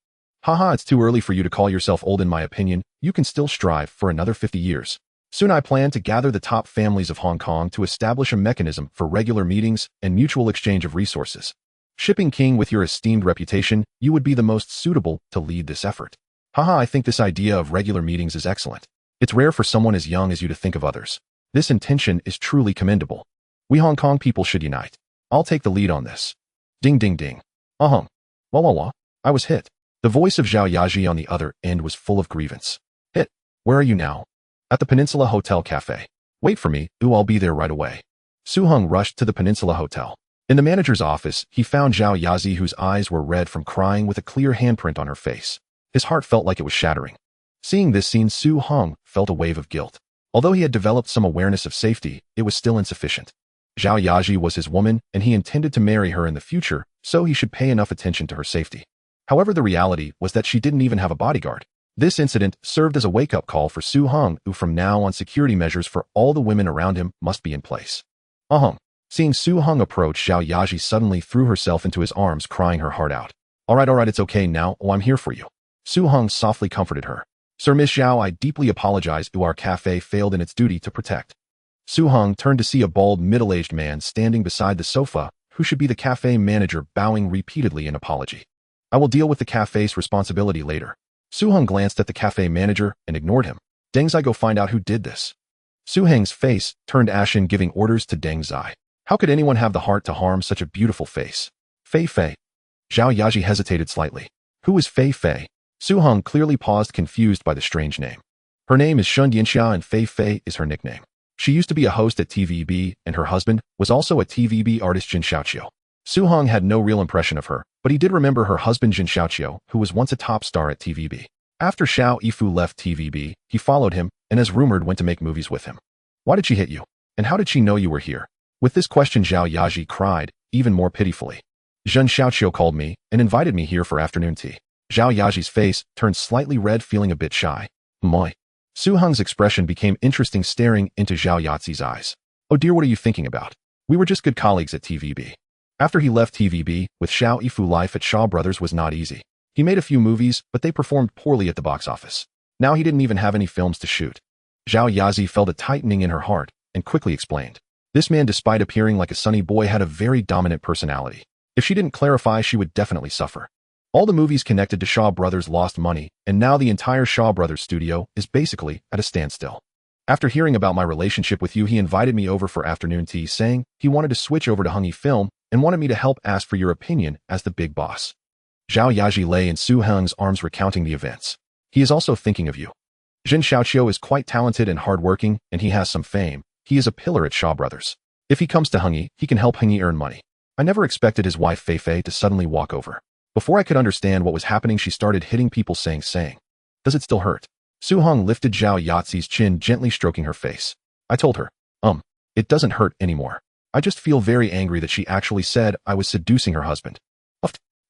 Speaker 1: It's too early for you to call yourself old, in my opinion. You can still strive for another 50 years. Soon I plan to gather the top families of Hong Kong to establish a mechanism for regular meetings and mutual exchange of resources. Shipping king, with your esteemed reputation, you would be the most suitable to lead this effort. I think this idea of regular meetings is excellent. It's rare for someone as young as you to think of others. This intention is truly commendable. We Hong Kong people should unite. I'll take the lead on this. Ding ding ding. Wah. I was hit. The voice of Zhao Yaji on the other end was full of grievance. Hit. Where are you now? At the Peninsula Hotel Cafe. Wait for me. I'll be there right away. Su Heng rushed to the Peninsula Hotel. In the manager's office, he found Zhao Yazi, whose eyes were red from crying, with a clear handprint on her face. His heart felt like it was shattering. Seeing this scene, Su Hong felt a wave of guilt. Although he had developed some awareness of safety, it was still insufficient. Zhao Yaji was his woman, and he intended to marry her in the future, so he should pay enough attention to her safety. However, the reality was that she didn't even have a bodyguard. This incident served as a wake-up call for Su Hong, who from now on security measures for all the women around him must be in place. Seeing Su Hong approach, Zhao Yaji suddenly threw herself into his arms, crying her heart out. All right, it's okay now. I'm here for you. Su Hong softly comforted her. Sir, Miss Zhao, I deeply apologize. Our cafe failed in its duty to protect. Su Hong turned to see a bald, middle-aged man standing beside the sofa, who should be the cafe manager, bowing repeatedly in apology. I will deal with the cafe's responsibility later. Su Hong glanced at the cafe manager and ignored him. Deng Zai, go find out who did this. Su Hong's face turned ashen, giving orders to Deng Zai. How could anyone have the heart to harm such a beautiful face? Fei Fei. Zhao Yaji hesitated slightly. Who is Fei Fei? Su Hong clearly paused, confused by the strange name. Her name is Shun Yanxia and Fei Fei is her nickname. She used to be a host at TVB, and her husband was also a TVB artist, Jin Xiaoqiu. Su Hong had no real impression of her, but he did remember her husband Jin Xiaoqiu, who was once a top star at TVB. After Xiao Yifu left TVB, he followed him, and as rumored went to make movies with him. Why did she hit you? And how did she know you were here? With this question, Zhao Yaji cried, even more pitifully. Jin Xiaoqiu called me and invited me here for afternoon tea. Zhao Yaji's face turned slightly red, feeling a bit shy. Moi. Su Hong's expression became interesting, staring into Zhao Yazi's eyes. Oh dear, what are you thinking about? We were just good colleagues at TVB. After he left TVB, with Xiao Yifu, life at Shaw Brothers was not easy. He made a few movies, but they performed poorly at the box office. Now he didn't even have any films to shoot. Zhao Yazi felt a tightening in her heart and quickly explained. This man, despite appearing like a sunny boy, had a very dominant personality. If she didn't clarify, she would definitely suffer. All the movies connected to Shaw Brothers lost money, and now the entire Shaw Brothers studio is basically at a standstill. After hearing about my relationship with you, he invited me over for afternoon tea, saying he wanted to switch over to Hungee Film and wanted me to help ask for your opinion as the big boss. Zhao Yaji lay in Su Hong's arms, recounting the events. He is also thinking of you. Jin Xiaoqiu is quite talented and hardworking, and he has some fame. He is a pillar at Shaw Brothers. If he comes to Hungee, he can help Hungee earn money. I never expected his wife Fei Fei to suddenly walk over. Before I could understand what was happening, she started hitting people, saying, does it still hurt? Su Hong lifted Zhao Yazi's chin, gently stroking her face. I told her, it doesn't hurt anymore. I just feel very angry that she actually said I was seducing her husband.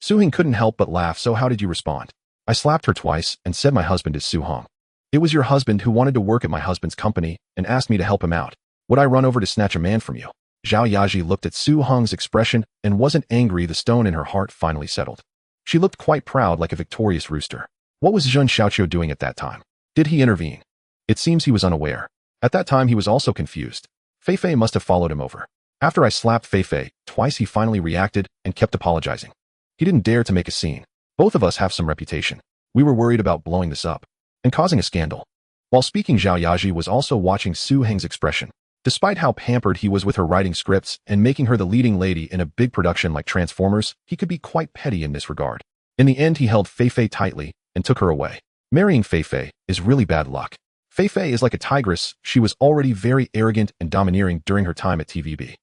Speaker 1: Su Hong couldn't help but laugh. So how did you respond? I slapped her twice and said my husband is Su Hong. It was your husband who wanted to work at my husband's company and asked me to help him out. Would I run over to snatch a man from you? Zhao Yaji looked at Su Hong's expression and wasn't angry. The stone in her heart finally settled. She looked quite proud, like a victorious rooster. What was Jin Xiaoqiu doing at that time? Did he intervene? It seems he was unaware. At that time, he was also confused. Fei Fei must have followed him over. After I slapped Fei Fei twice, he finally reacted and kept apologizing. He didn't dare to make a scene. Both of us have some reputation. We were worried about blowing this up and causing a scandal. While speaking, Zhao Yaji was also watching Su Hong's expression. Despite how pampered he was with her writing scripts and making her the leading lady in a big production like Transformers, he could be quite petty in this regard. In the end, he held Fei Fei tightly and took her away. Marrying Fei Fei is really bad luck. Fei Fei is like a tigress. She was already very arrogant and domineering during her time at TVB.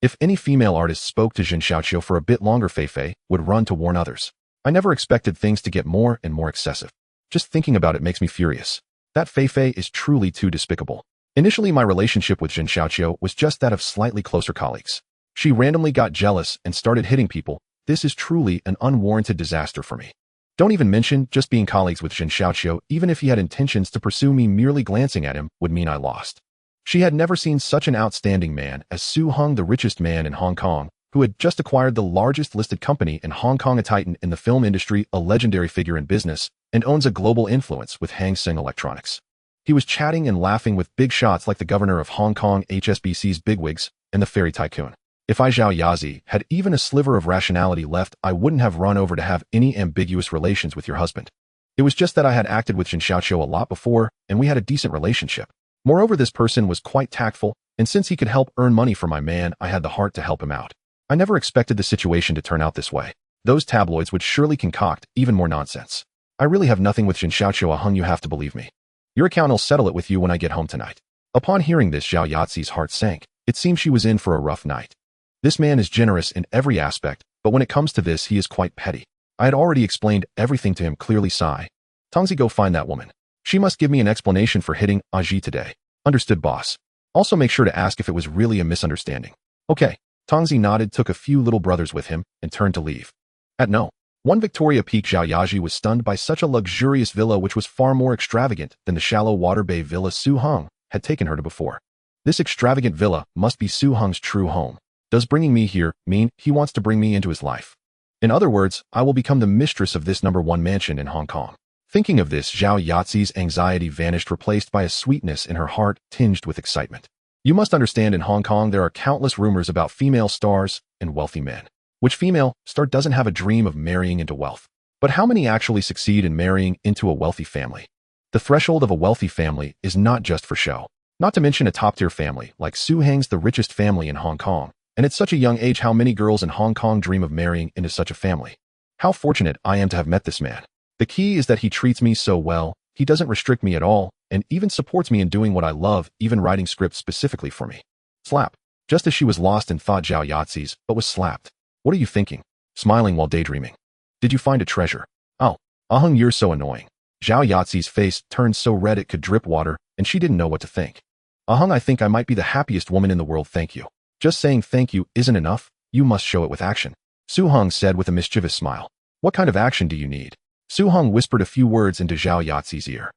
Speaker 1: If any female artist spoke to Jin Xiaoqiu for a bit longer, Fei Fei would run to warn others. I never expected things to get more and more excessive. Just thinking about it makes me furious. That Fei Fei is truly too despicable. Initially, my relationship with Jin Xiaoqiu was just that of slightly closer colleagues. She randomly got jealous and started hitting people. This is truly an unwarranted disaster for me. Don't even mention just being colleagues with Jin Xiaoqiu. Even if he had intentions to pursue me, merely glancing at him would mean I lost. She had never seen such an outstanding man as Su Hong, the richest man in Hong Kong, who had just acquired the largest listed company in Hong Kong, a titan in the film industry, a legendary figure in business, and owns a global influence with Hang Seng Electronics. He was chatting and laughing with big shots like the governor of Hong Kong, HSBC's bigwigs, and the fairy tycoon. If I, Zhao Yazi, had even a sliver of rationality left, I wouldn't have run over to have any ambiguous relations with your husband. It was just that I had acted with Jin Xiaoqiu a lot before, and we had a decent relationship. Moreover, this person was quite tactful, and since he could help earn money for my man, I had the heart to help him out. I never expected the situation to turn out this way. Those tabloids would surely concoct even more nonsense. I really have nothing with Jin Xiaoqiu, Hung, you have to believe me. Your account will settle it with you when I get home tonight. Upon hearing this, Zhao Yazi's heart sank. It seemed she was in for a rough night. This man is generous in every aspect, but when it comes to this, he is quite petty. I had already explained everything to him clearly. Sigh. Tongzi, go find that woman. She must give me an explanation for hitting Aji today. Understood, boss. Also make sure to ask if it was really a misunderstanding. Okay. Tongzi nodded, took a few little brothers with him, and turned to leave. At no. One Victoria Peak, Zhao Yaji was stunned by such a luxurious villa which was far more extravagant than the shallow water bay villa Su Hong had taken her to before. This extravagant villa must be Su Hong's true home. Does bringing me here mean he wants to bring me into his life? In other words, I will become the mistress of this #1 mansion in Hong Kong. Thinking of this, Zhao Yazi's anxiety vanished, replaced by a sweetness in her heart tinged with excitement. You must understand, in Hong Kong there are countless rumors about female stars and wealthy men. Which female star doesn't have a dream of marrying into wealth? But how many actually succeed in marrying into a wealthy family? The threshold of a wealthy family is not just for show. Not to mention a top-tier family like Su Hang's, the richest family in Hong Kong. And at such a young age, how many girls in Hong Kong dream of marrying into such a family? How fortunate I am to have met this man. The key is that he treats me so well, he doesn't restrict me at all, and even supports me in doing what I love, even writing scripts specifically for me. Slap. Just as she was lost in thought, Zhao Yazi's, but was slapped. What are you thinking? Smiling while daydreaming. Did you find a treasure? Oh, Ahung, you're so annoying. Zhao Yazi's face turned so red it could drip water, and she didn't know what to think. Ahung, I think I might be the happiest woman in the world, thank you. Just saying thank you isn't enough, you must show it with action. Su Hong said with a mischievous smile. What kind of action do you need? Su Hong whispered a few words into Zhao Yazi's ear.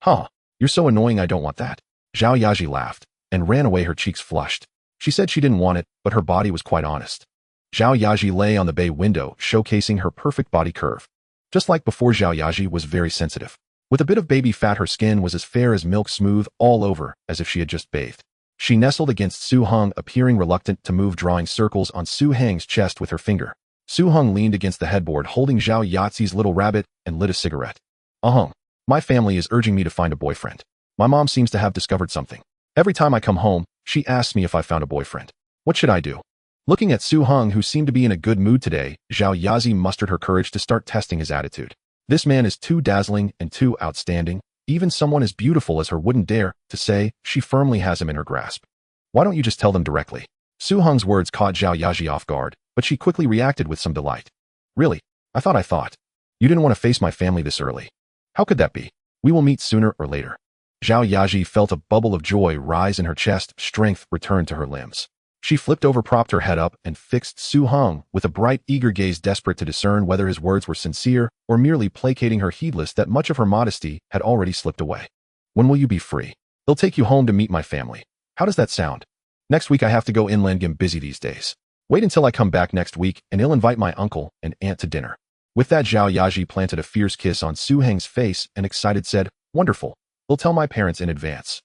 Speaker 1: Huh, you're so annoying, I don't want that. Zhao Yaji laughed and ran away, her cheeks flushed. She said she didn't want it, but her body was quite honest. Zhao Yaji lay on the bay window, showcasing her perfect body curve. Just like before, Zhao Yaji was very sensitive. With a bit of baby fat, her skin was as fair as milk, smooth all over, as if she had just bathed. She nestled against Su Hong, appearing reluctant to move, drawing circles on Su Hang's chest with her finger. Su Hong leaned against the headboard, holding Zhao Yazi's little rabbit, and lit a cigarette. Ahung, my family is urging me to find a boyfriend. My mom seems to have discovered something. Every time I come home, she asks me if I found a boyfriend. What should I do? Looking at Su Hong, who seemed to be in a good mood today, Zhao Yazi mustered her courage to start testing his attitude. This man is too dazzling and too outstanding. Even someone as beautiful as her wouldn't dare to say she firmly has him in her grasp. Why don't you just tell them directly? Su Hong's words caught Zhao Yaji off guard, but she quickly reacted with some delight. Really? I thought. You didn't want to face my family this early. How could that be? We will meet sooner or later. Zhao Yaji felt a bubble of joy rise in her chest, strength returned to her limbs. She flipped over, propped her head up, and fixed Su Hong with a bright, eager gaze, desperate to discern whether his words were sincere or merely placating her, heedless that much of her modesty had already slipped away. When will you be free? They'll take you home to meet my family. How does that sound? Next week I have to go inland, I'm busy these days. Wait until I come back next week and I'll invite my uncle and aunt to dinner. With that, Zhao Yaji planted a fierce kiss on Su Hang's face and excited said, Wonderful. We'll tell my parents in advance.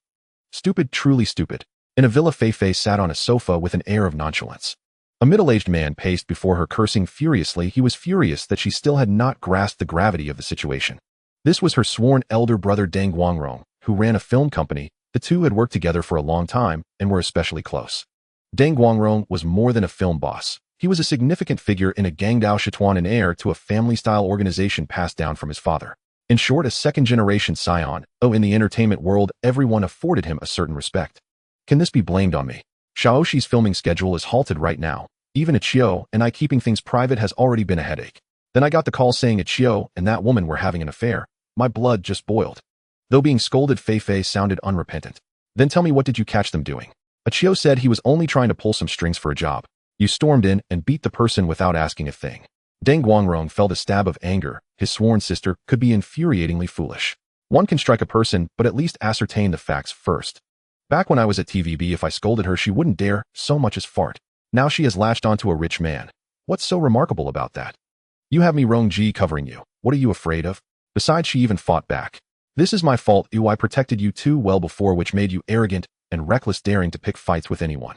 Speaker 1: Stupid, truly stupid. In a villa, Fei Fei sat on a sofa with an air of nonchalance. A middle-aged man paced before her, cursing furiously. He was furious that she still had not grasped the gravity of the situation. This was her sworn elder brother Deng Guangrong, who ran a film company. The two had worked together for a long time and were especially close. Deng Guangrong was more than a film boss. He was a significant figure in a Gangdao Shituan and heir to a family-style organization passed down from his father. In short, a second-generation scion. In the entertainment world, everyone afforded him a certain respect. Can this be blamed on me? Shaoshi's filming schedule is halted right now. Even Ichio and I keeping things private has already been a headache. Then I got the call saying Ichio and that woman were having an affair. My blood just boiled. Though being scolded, Fei Fei sounded unrepentant. Then tell me, what did you catch them doing? Ichio said he was only trying to pull some strings for a job. You stormed in and beat the person without asking a thing. Deng Guangrong felt a stab of anger. His sworn sister could be infuriatingly foolish. One can strike a person, but at least ascertain the facts first. Back when I was at TVB, if I scolded her, she wouldn't dare so much as fart. Now she has latched onto a rich man. What's so remarkable about that? You have me Rong Ji covering you. What are you afraid of? Besides, she even fought back. This is my fault. I protected you too well before, which made you arrogant and reckless, daring to pick fights with anyone.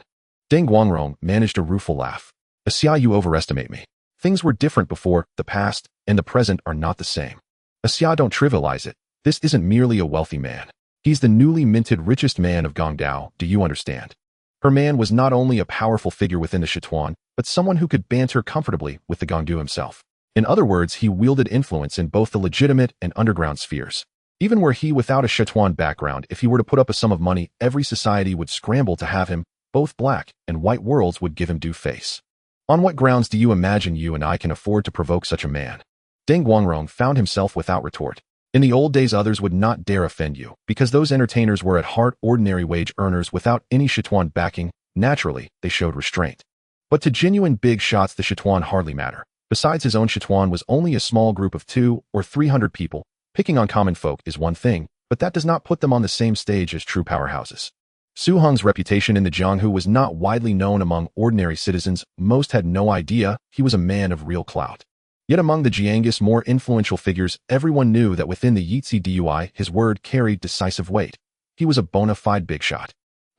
Speaker 1: Deng Guangrong managed a rueful laugh. Asia, you overestimate me. Things were different before. The past and the present are not the same. Asia, don't trivialize it. This isn't merely a wealthy man. He's the newly minted richest man of Gangdao, do you understand? Her man was not only a powerful figure within the Shituan, but someone who could banter comfortably with the Gangdu himself. In other words, he wielded influence in both the legitimate and underground spheres. Even were he without a Shituan background, if he were to put up a sum of money, every society would scramble to have him. Both black and white worlds would give him due face. On what grounds do you imagine you and I can afford to provoke such a man? Deng Guangrong found himself without retort. In the old days, others would not dare offend you, because those entertainers were at heart ordinary wage earners without any Chituan backing. Naturally, they showed restraint. But to genuine big shots, the Chituan hardly matter. Besides, his own Chituan was only a small group of 200 or 300 people. Picking on common folk is one thing, but that does not put them on the same stage as true powerhouses. Su Hong's reputation in the Jianghu was not widely known among ordinary citizens. Most had no idea he was a man of real clout. Yet among the Jiang's more influential figures, everyone knew that within the Yitzi Dui, his word carried decisive weight. He was a bona fide big shot.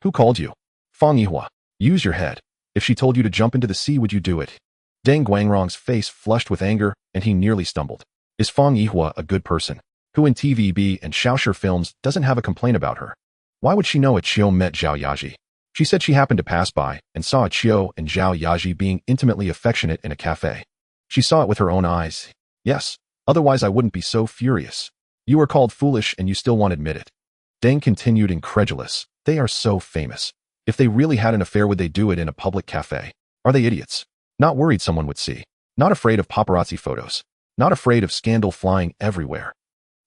Speaker 1: Who called you? Fang Yihua. Use your head. If she told you to jump into the sea, would you do it? Deng Guangrong's face flushed with anger, and he nearly stumbled. Is Fang Yihua a good person? Who in TVB and Xiaoshi films doesn't have a complaint about her? Why would she know a Qiu met Zhao Yaji? She said she happened to pass by and saw a Qiu and Zhao Yaji being intimately affectionate in a cafe. She saw it with her own eyes. Yes, otherwise I wouldn't be so furious. You are called foolish and you still won't admit it. Deng continued incredulous. They are so famous. If they really had an affair, would they do it in a public cafe? Are they idiots? Not worried someone would see. Not afraid of paparazzi photos. Not afraid of scandal flying everywhere.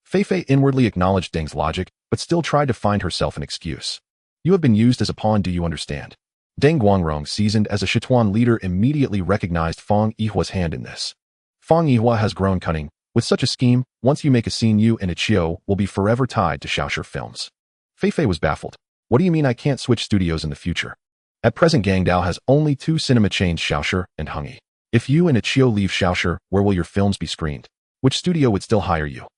Speaker 1: Fei inwardly acknowledged Deng's logic, but still tried to find herself an excuse. You have been used as a pawn, do you understand? Deng Guangrong, seasoned as a Chituan leader, immediately recognized Fang Yihua's hand in this. Fang Yihua has grown cunning. With such a scheme, once you make a scene, you and a Qiu will be forever tied to Xiaoshi films. Fei was baffled. What do you mean I can't switch studios in the future? At present, Gangdao has only 2 cinema chains, Xiaoshi and Hengyi. If you and a Qiu leave Xiaoshi, where will your films be screened? Which studio would still hire you?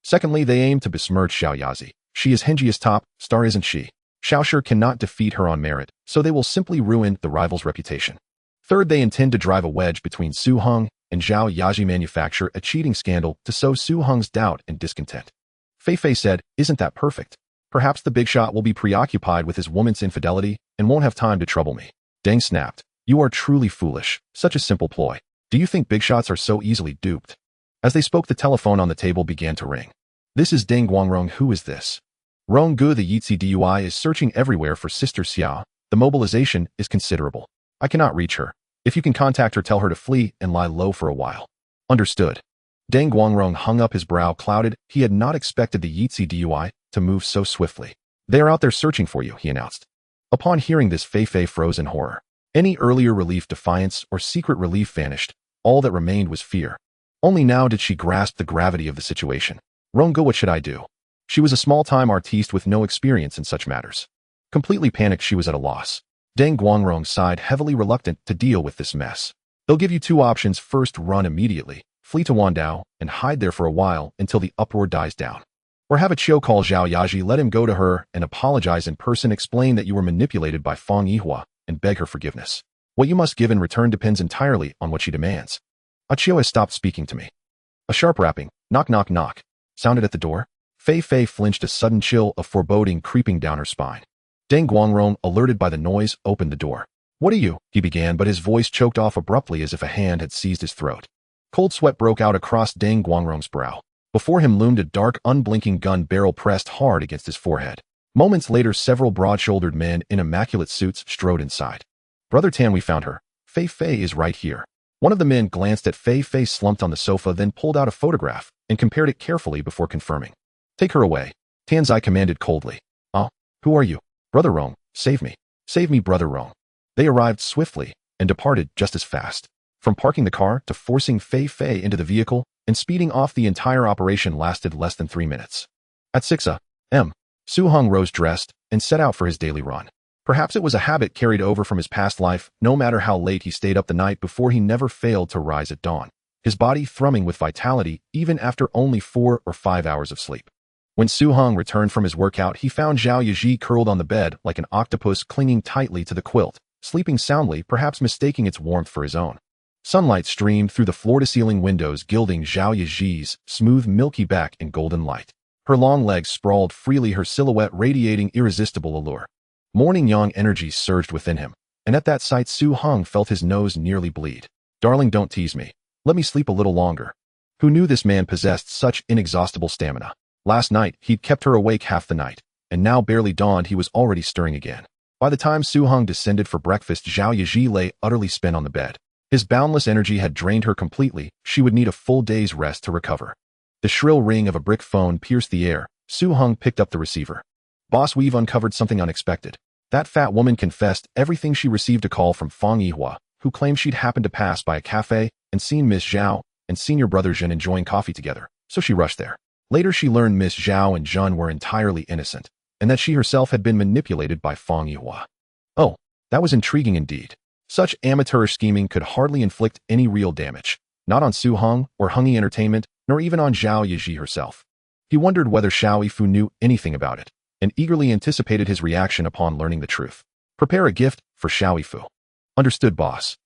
Speaker 1: Secondly, they aim to besmirch Zhao Yaji. She is Hengyi's top star, isn't she? Xiaoshi cannot defeat her on merit, so they will simply ruin the rival's reputation. Third, they intend to drive a wedge between Su Heng and Zhao Yaji, manufacture a cheating scandal to sow Su Heng's doubt and discontent. Fei said, isn't that perfect? Perhaps the big shot will be preoccupied with his woman's infidelity and won't have time to trouble me. Deng snapped. You are truly foolish. Such a simple ploy. Do you think big shots are so easily duped? As they spoke, the telephone on the table began to ring. This is Deng Guangrong. Who is this? Rong Gu, the Yitzi Dui, is searching everywhere for Sister Xiao. The mobilization is considerable. I cannot reach her. If you can contact her, tell her to flee and lie low for a while. Understood. Deng Guangrong hung up, his brow clouded. He had not expected the Yitzi Dui to move so swiftly. They are out there searching for you, he announced. Upon hearing this, Fei froze in horror. Any earlier relief, defiance, or secret relief vanished. All that remained was fear. Only now did she grasp the gravity of the situation. Ronggo, what should I do? She was a small-time artiste with no experience in such matters. Completely panicked, she was at a loss. Deng Guangrong sighed heavily, reluctant to deal with this mess. They'll give you 2 options. First, run immediately, flee to Wandao, and hide there for a while until the uproar dies down. Or have a Qiu call Zhao Yaji, let him go to her and apologize in person, explain that you were manipulated by Fang Yihua, and beg her forgiveness. What you must give in return depends entirely on what she demands. A Qiu has stopped speaking to me. A sharp rapping, knock knock knock, sounded at the door. Fei flinched, a sudden chill of foreboding creeping down her spine. Deng Guangrong, alerted by the noise, opened the door. What are you? He began, but his voice choked off abruptly as if a hand had seized his throat. Cold sweat broke out across Deng Guangrong's brow. Before him loomed a dark, unblinking gun barrel pressed hard against his forehead. Moments later, several broad-shouldered men in immaculate suits strode inside. Brother Tan, we found her. Fei is right here. One of the men glanced at Fei slumped on the sofa, then pulled out a photograph and compared it carefully before confirming. Take her away. Tanzai commanded coldly. Who are you? Brother Rong, save me. Save me, Brother Rong. They arrived swiftly and departed just as fast. From parking the car to forcing Fei into the vehicle and speeding off, the entire operation lasted less than 3 minutes. At 6 a.m., Su Heng rose dressed and set out for his daily run. Perhaps it was a habit carried over from his past life. No matter how late he stayed up the night before, he never failed to rise at dawn, his body thrumming with vitality even after only 4 or 5 hours of sleep. When Su Heng returned from his workout, he found Zhao Yaji curled on the bed like an octopus, clinging tightly to the quilt, sleeping soundly, perhaps mistaking its warmth for his own. Sunlight streamed through the floor-to-ceiling windows, gilding Zhao Yaji's smooth, milky back in golden light. Her long legs sprawled freely, her silhouette radiating irresistible allure. Morning yang energy surged within him, and at that sight Su Heng felt his nose nearly bleed. Darling, don't tease me. Let me sleep a little longer. Who knew this man possessed such inexhaustible stamina? Last night, he'd kept her awake half the night, and now barely dawned, he was already stirring again. By the time Su Heng descended for breakfast, Zhao Yaji lay utterly spent on the bed. His boundless energy had drained her completely. She would need a full day's rest to recover. The shrill ring of a brick phone pierced the air. Su Hung picked up the receiver. Boss, we've uncovered something unexpected. That fat woman confessed everything. She received a call from Fang Yihua, who claimed she'd happened to pass by a cafe and seen Miss Zhao and senior brother Zhen enjoying coffee together, so she rushed there. Later she learned Miss Zhao and Zhen were entirely innocent, and that she herself had been manipulated by Fang Yihua. Oh, that was intriguing indeed. Such amateurish scheming could hardly inflict any real damage, not on Su Hung or Hungy Entertainment, nor even on Zhao Yizhi herself. He wondered whether Xiao Yifu knew anything about it, and eagerly anticipated his reaction upon learning the truth. Prepare a gift for Xiao Yifu. Understood, boss.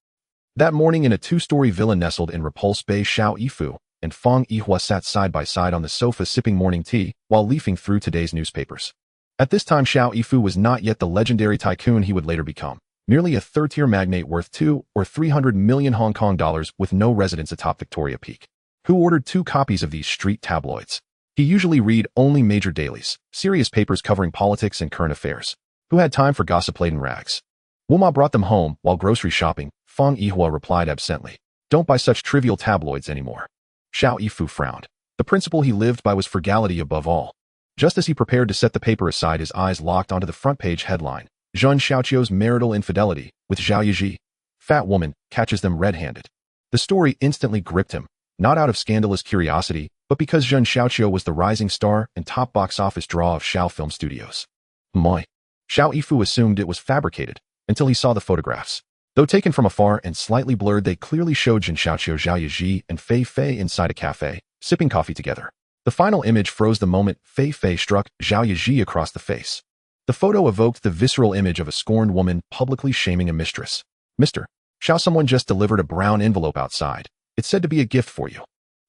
Speaker 1: That morning in a two-story villa nestled in Repulse Bay, Xiao Yifu and Fang Yihua sat side by side on the sofa sipping morning tea while leafing through today's newspapers. At this time, Xiao Yifu was not yet the legendary tycoon he would later become, merely a third-tier magnate worth 2 or 300 million Hong Kong dollars with no residence atop Victoria Peak, who ordered 2 copies of these street tabloids. He usually read only major dailies, serious papers covering politics and current affairs. Who had time for gossip-laden rags? Wuma brought them home while grocery shopping. Fang Yihua replied absently, "Don't buy such trivial tabloids anymore." Xiao Yifu frowned. The principle he lived by was frugality above all. Just as he prepared to set the paper aside, his eyes locked onto the front-page headline, Zhen Xiaoqiu's marital infidelity with Zhao Yizhi. Fat woman catches them red-handed. The story instantly gripped him, not out of scandalous curiosity, but because Zhen Xiaoqiu was the rising star and top box office draw of Xiao Film Studios. Moi. Xiao Yifu assumed it was fabricated, until he saw the photographs. Though taken from afar and slightly blurred, they clearly showed Zhen Xiaoqiu, Zhao Yizhi, and Fei Fei inside a cafe, sipping coffee together. The final image froze the moment Fei Fei struck Zhao Yizhi across the face. The photo evoked the visceral image of a scorned woman publicly shaming a mistress. "Mr. Xiao, someone just delivered a brown envelope outside. It's said to be a gift for you."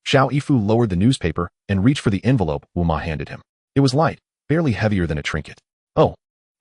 Speaker 1: Xiao Yifu lowered the newspaper and reached for the envelope Wuma handed him. It was light, barely heavier than a trinket. "Oh.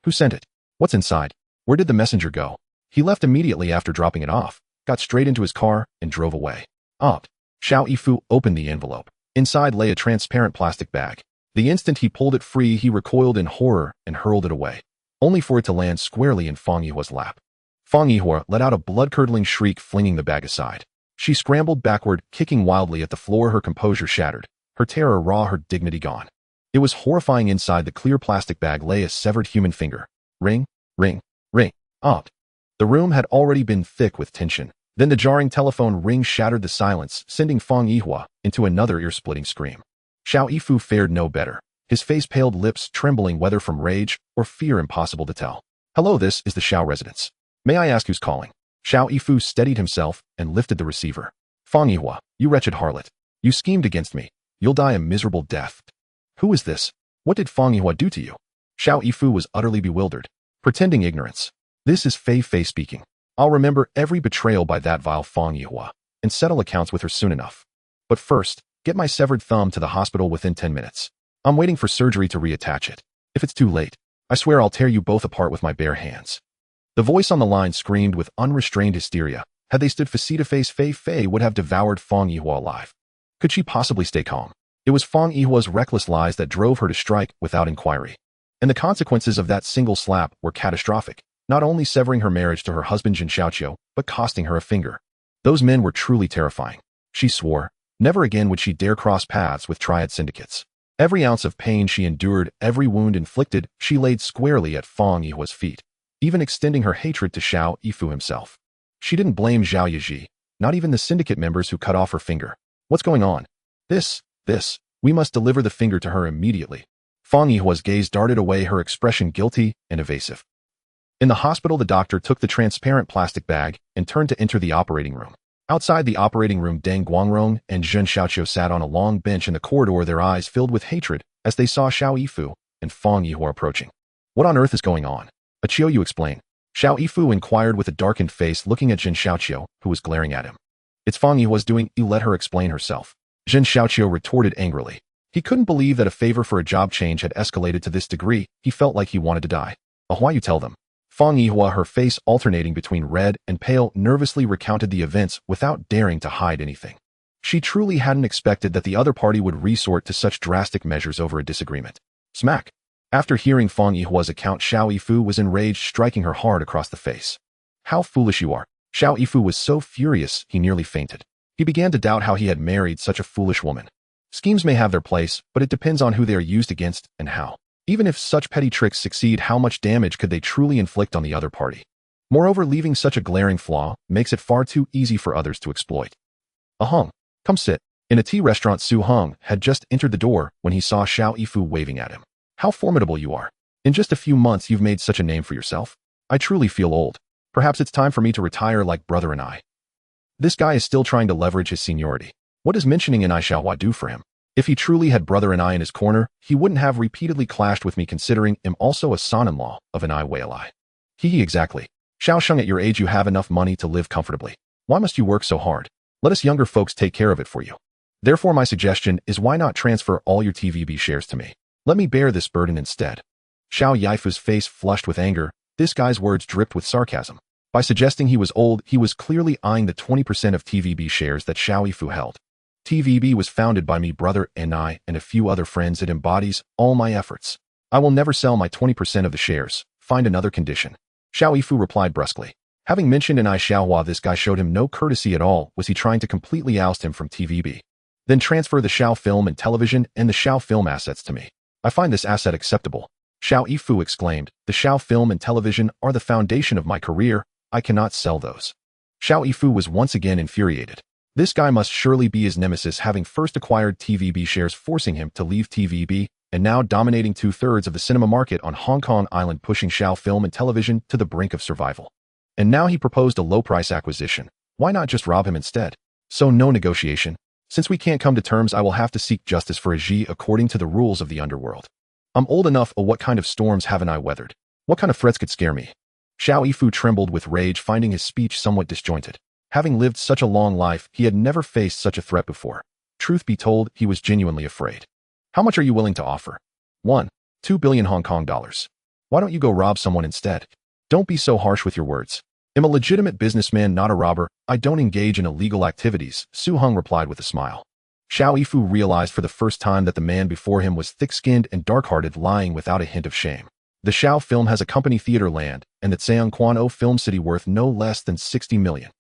Speaker 1: Who sent it? What's inside? Where did the messenger go?" He left immediately after dropping it off, got straight into his car, and drove away. Opt. Xiao Yifu opened the envelope. Inside lay a transparent plastic bag. The instant he pulled it free, he recoiled in horror and hurled it away, only for it to land squarely in Fang Yihua's lap. Fang Yihua let out a blood-curdling shriek, flinging the bag aside. She scrambled backward, kicking wildly at the floor, her composure shattered, her terror raw, her dignity gone. It was horrifying. Inside the clear plastic bag lay a severed human finger. Ring, ring, ring. Opt. The room had already been thick with tension. Then the jarring telephone ring shattered the silence, sending Fang Yihua into another ear-splitting scream. Xiao Yifu fared no better, his face paled, lips trembling, whether from rage or fear impossible to tell. "Hello, this is the Xiao residence. May I ask who's calling?" Xiao Yifu steadied himself and lifted the receiver. "Fang Yihua, you wretched harlot. You schemed against me. You'll die a miserable death." "Who is this? What did Fang Yihua do to you?" Xiao Yifu was utterly bewildered, pretending ignorance. "This is Fei Fei speaking. I'll remember every betrayal by that vile Fang Yihua and settle accounts with her soon enough. But first, get my severed thumb to the hospital within 10 minutes. I'm waiting for surgery to reattach it. If it's too late, I swear I'll tear you both apart with my bare hands." The voice on the line screamed with unrestrained hysteria. Had they stood face to face, Fei Fei would have devoured Fang Yihua alive. Could she possibly stay calm? It was Fang Yihua's reckless lies that drove her to strike without inquiry. And the consequences of that single slap were catastrophic, not only severing her marriage to her husband Zhen Xiaoqiu, but costing her a finger. Those men were truly terrifying. She swore, never again would she dare cross paths with Triad syndicates. Every ounce of pain she endured, every wound inflicted, she laid squarely at Fang Yihua's feet, even extending her hatred to Xiao Yifu himself. She didn't blame Zhao Yizhi, not even the syndicate members who cut off her finger. "What's going on?" This, we must deliver the finger to her immediately." Fang Yihua's gaze darted away, her expression guilty and evasive. In the hospital, the doctor took the transparent plastic bag and turned to enter the operating room. Outside the operating room, Deng Guangrong and Zhen Xiaoqiu sat on a long bench in the corridor, their eyes filled with hatred as they saw Xiao Yifu and Fang Yihua approaching. "What on earth is going on? Achio, you explain." Xiao Yifu inquired with a darkened face, looking at Zhen Xiaoqiu, who was glaring at him. "It's Fang Yihua's doing. You let her explain herself." Zhen Xiaoqiu retorted angrily. He couldn't believe that a favor for a job change had escalated to this degree. He felt like he wanted to die. "Why you tell them?" Fang Yihua, her face alternating between red and pale, nervously recounted the events without daring to hide anything. She truly hadn't expected that the other party would resort to such drastic measures over a disagreement. Smack. After hearing Fang Yihua's account, Xiao Yifu was enraged, striking her hard across the face. "How foolish you are." Xiao Yifu was so furious he nearly fainted. He began to doubt how he had married such a foolish woman. Schemes may have their place, but it depends on who they are used against and how. Even if such petty tricks succeed, how much damage could they truly inflict on the other party? Moreover, leaving such a glaring flaw makes it far too easy for others to exploit. Hung, come sit. In a tea restaurant, Su Hung had just entered the door when he saw Xiao Yifu waving at him. How formidable you are. In just a few months you've made such a name for yourself. I truly feel old. Perhaps it's time for me to retire like brother and I. This guy is still trying to leverage his seniority. What does mentioning an I Xiaohua do for him? If he truly had brother and I in his corner, he wouldn't have repeatedly clashed with me, considering him also a son-in-law of an I Wei. He exactly. Xiao Sheng, at your age you have enough money to live comfortably. Why must you work so hard? Let us younger folks take care of it for you. Therefore my suggestion is, why not transfer all your TVB shares to me? Let me bear this burden instead. Xiao Yifu's face flushed with anger. This guy's words dripped with sarcasm. By suggesting he was old, he was clearly eyeing the 20% of TVB shares that Xiao Yifu held. TVB was founded by me, brother, and I, and a few other friends. It embodies all my efforts. I will never sell my 20% of the shares. Find another condition. Xiao Yifu replied brusquely. Having mentioned an I Xiaohua, this guy showed him no courtesy at all. Was he trying to completely oust him from TVB? Then transfer the Xiao Film and Television and the Xiao Film assets to me. I find this asset acceptable. Xiao Yifu exclaimed. The Xiao Film and Television are the foundation of my career. I cannot sell those. Xiao Yifu was once again infuriated. This guy must surely be his nemesis, having first acquired TVB shares, forcing him to leave TVB, and now dominating 2/3 of the cinema market on Hong Kong Island, pushing Xiao Film and Television to the brink of survival. And now he proposed a low-price acquisition. Why not just rob him instead? So no negotiation. Since we can't come to terms, I will have to seek justice for Aji according to the rules of the Underworld. I'm old enough. What kind of storms haven't I weathered? What kind of threats could scare me? Xiao Yifu trembled with rage, finding his speech somewhat disjointed. Having lived such a long life, he had never faced such a threat before. Truth be told, he was genuinely afraid. How much are you willing to offer? 2 billion Hong Kong dollars. Why don't you go rob someone instead? Don't be so harsh with your words. I'm a legitimate businessman, not a robber. I don't engage in illegal activities, Su Hung replied with a smile. Xiao Yifu realized for the first time that the man before him was thick-skinned and dark-hearted, lying without a hint of shame. The Xiao Film has a company, theater land, and the Tseung Kwan O Film City, worth no less than 60 million.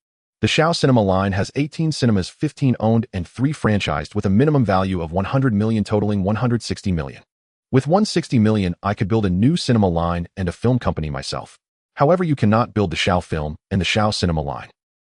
Speaker 1: The Xiao Cinema line has 18 cinemas, 15 owned and 3 franchised, with a minimum value of 100 million, totaling 160 million. With 160 million, I could build a new cinema line and a film company myself. However, you cannot build the Xiao Film and the Xiao Cinema line.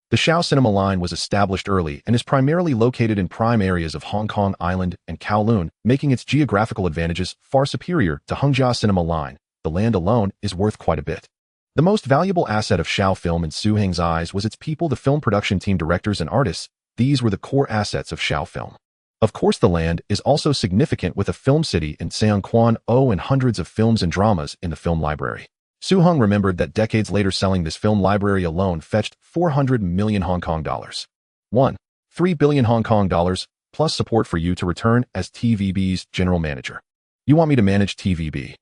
Speaker 1: The Xiao Cinema line was established early and is primarily located in prime areas of Hong Kong Island and Kowloon, making its geographical advantages far superior to Hengjia Cinema line. The land alone is worth quite a bit. The most valuable asset of Xiao Film in Su Heng's eyes was its people, the film production team, directors, and artists. These were the core assets of Xiao Film. Of course, the land is also significant, with a film city in Tseung Kwan O and hundreds of films and dramas in the film library. Su Heng remembered that decades later, selling this film library alone fetched 400 million Hong Kong dollars. 3 billion Hong Kong dollars, plus support for you to return as TVB's general manager. You want me to manage TVB?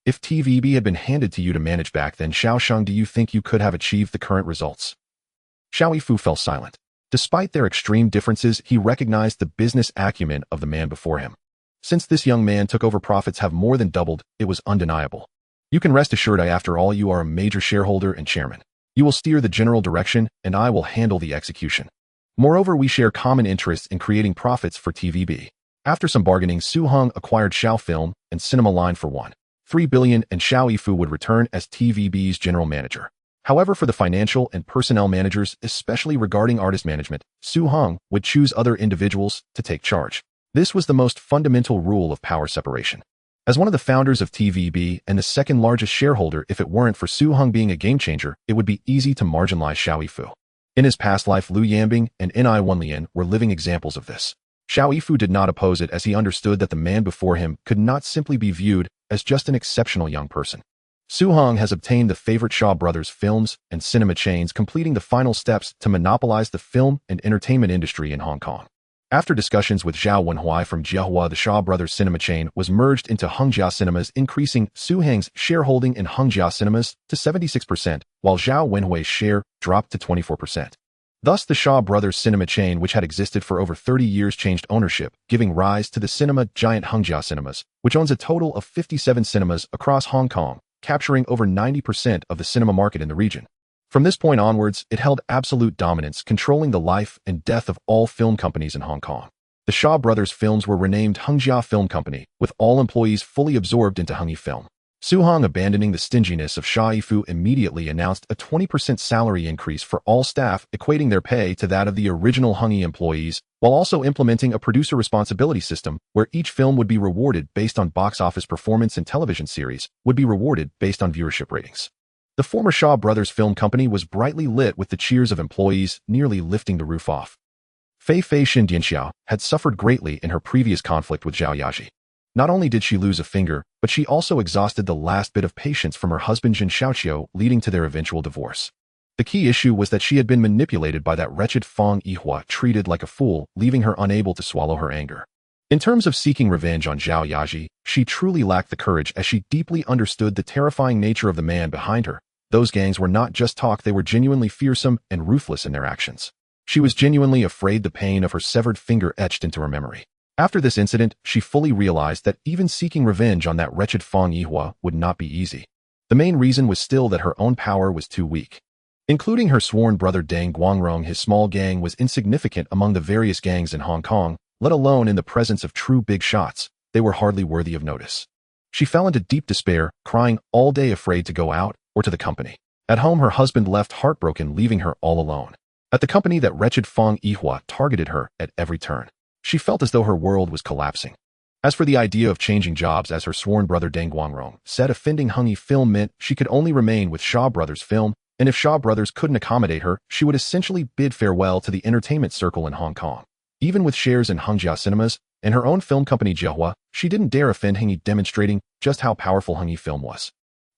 Speaker 1: If TVB had been handed to you to manage back then, Xiao Sheng, do you think you could have achieved the current results? Xiao Yifu fell silent. Despite their extreme differences, he recognized the business acumen of the man before him. Since this young man took over, profits have more than doubled. It was undeniable. You can rest assured, after all, you are a major shareholder and chairman. You will steer the general direction, and I will handle the execution. Moreover, we share common interests in creating profits for TVB. After some bargaining, Su Heng acquired Xiao Film and Cinema Line for 3 billion, and Xiao Yifu would return as TVB's general manager. However, for the financial and personnel managers, especially regarding artist management, Su Heng would choose other individuals to take charge. This was the most fundamental rule of power separation. As one of the founders of TVB and the second largest shareholder, if it weren't for Su Heng being a game-changer, it would be easy to marginalize Xiao Yifu. In his past life, Liu Yanbing and Ni Wenlian were living examples of this. Xiao Yifu did not oppose it, as he understood that the man before him could not simply be viewed as just an exceptional young person. Su Heng has obtained the favorite Shaw Brothers films and cinema chains, completing the final steps to monopolize the film and entertainment industry in Hong Kong. After discussions with Zhao Wenhui from Jiahua, the Shaw Brothers cinema chain was merged into Hengjia Cinemas, increasing Su Heng's shareholding in Hengjia Cinemas to 76%, while Zhao Wenhui's share dropped to 24%. Thus, the Shaw Brothers cinema chain, which had existed for over 30 years, changed ownership, giving rise to the cinema giant Hengjia Cinemas, which owns a total of 57 cinemas across Hong Kong, capturing over 90% of the cinema market in the region. From this point onwards, it held absolute dominance, controlling the life and death of all film companies in Hong Kong. The Shaw Brothers films were renamed Hengjia Film Company, with all employees fully absorbed into Hengi Film. Su Hong, abandoning the stinginess of Sha Yifu, immediately announced a 20% salary increase for all staff, equating their pay to that of the original Hengi employees, while also implementing a producer responsibility system where each film would be rewarded based on box office performance and television series would be rewarded based on viewership ratings. The former Shaw Brothers Film Company was brightly lit with the cheers of employees, nearly lifting the roof off. Fei Fei Xindianxiao had suffered greatly in her previous conflict with Zhao Yaji. Not only did she lose a finger, but she also exhausted the last bit of patience from her husband Jin Xiaoqiu, leading to their eventual divorce. The key issue was that she had been manipulated by that wretched Fang Yihua, treated like a fool, leaving her unable to swallow her anger. In terms of seeking revenge on Zhao Yaji, she truly lacked the courage as she deeply understood the terrifying nature of the man behind her. Those gangs were not just talk, they were genuinely fearsome and ruthless in their actions. She was genuinely afraid the pain of her severed finger etched into her memory. After this incident, she fully realized that even seeking revenge on that wretched Fang Yihua would not be easy. The main reason was still that her own power was too weak. Including her sworn brother Deng Guangrong, his small gang was insignificant among the various gangs in Hong Kong, let alone in the presence of true big shots. They were hardly worthy of notice. She fell into deep despair, crying all day, afraid to go out or to the company. At home, her husband left heartbroken, leaving her all alone. At the company, that wretched Fang Yihua targeted her at every turn. She felt as though her world was collapsing. As for the idea of changing jobs, as her sworn brother Deng Guangrong said, offending Hengi Film meant she could only remain with Shaw Brothers Film, and if Shaw Brothers couldn't accommodate her, she would essentially bid farewell to the entertainment circle in Hong Kong. Even with shares in Hengjia Cinemas and her own film company Jiahua, she didn't dare offend Hengi, demonstrating just how powerful Hengi Film was.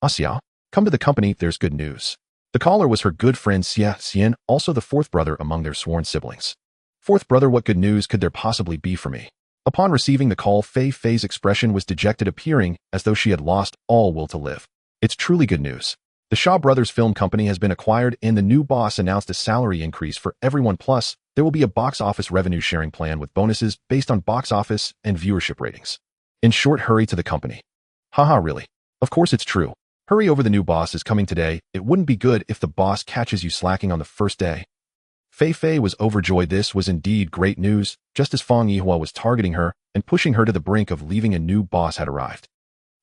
Speaker 1: "Xiao, come to the company, there's good news." The caller was her good friend Xia Xian, also the fourth brother among their sworn siblings. "Fourth brother, what good news could there possibly be for me?" Upon receiving the call, Fei Fei's expression was dejected, appearing as though she had lost all will to live. "It's truly good news. The Shaw Brothers Film Company has been acquired and the new boss announced a salary increase for everyone, plus there will be a box office revenue sharing plan with bonuses based on box office and viewership ratings. In short, hurry to the company." "Haha, really? Of course it's true. Hurry over, the new boss is coming today. It wouldn't be good if the boss catches you slacking on the first day." Fei Fei was overjoyed. This was indeed great news. Just as Fang Yihua was targeting her and pushing her to the brink of leaving, a new boss had arrived.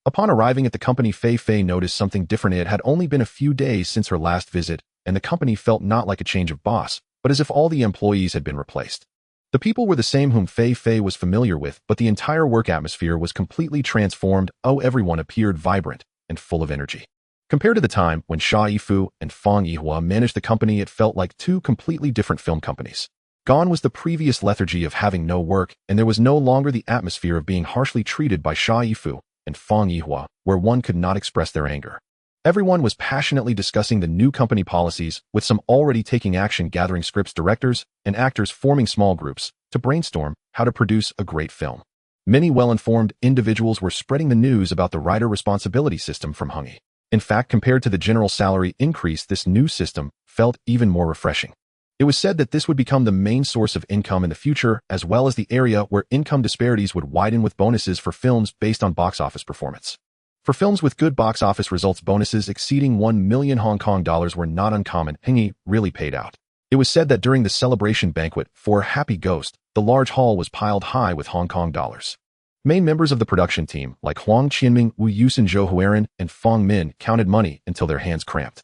Speaker 1: Upon arriving at the company, Fei Fei noticed something different. It had only been a few days since her last visit, and the company felt not like a change of boss, but as if all the employees had been replaced. The people were the same whom Fei Fei was familiar with, but the entire work atmosphere was completely transformed. Everyone appeared vibrant and full of energy. Compared to the time when Sha Yifu and Fang Yihua managed the company, it felt like two completely different film companies. Gone was the previous lethargy of having no work, and there was no longer the atmosphere of being harshly treated by Sha Yifu and Fang Yihua, where one could not express their anger. Everyone was passionately discussing the new company policies, with some already taking action, gathering scripts, directors, and actors, forming small groups to brainstorm how to produce a great film. Many well-informed individuals were spreading the news about the writer responsibility system from Hengi. In fact, compared to the general salary increase, this new system felt even more refreshing. It was said that this would become the main source of income in the future, as well as the area where income disparities would widen, with bonuses for films based on box office performance. For films with good box office results, bonuses exceeding 1 million Hong Kong dollars were not uncommon. Hengi really paid out. It was said that during the celebration banquet for Happy Ghost, the large hall was piled high with Hong Kong dollars. Main members of the production team, like Huang Qianming, Wu Yusen, Zhou Huiren, and Fang Min, counted money until their hands cramped.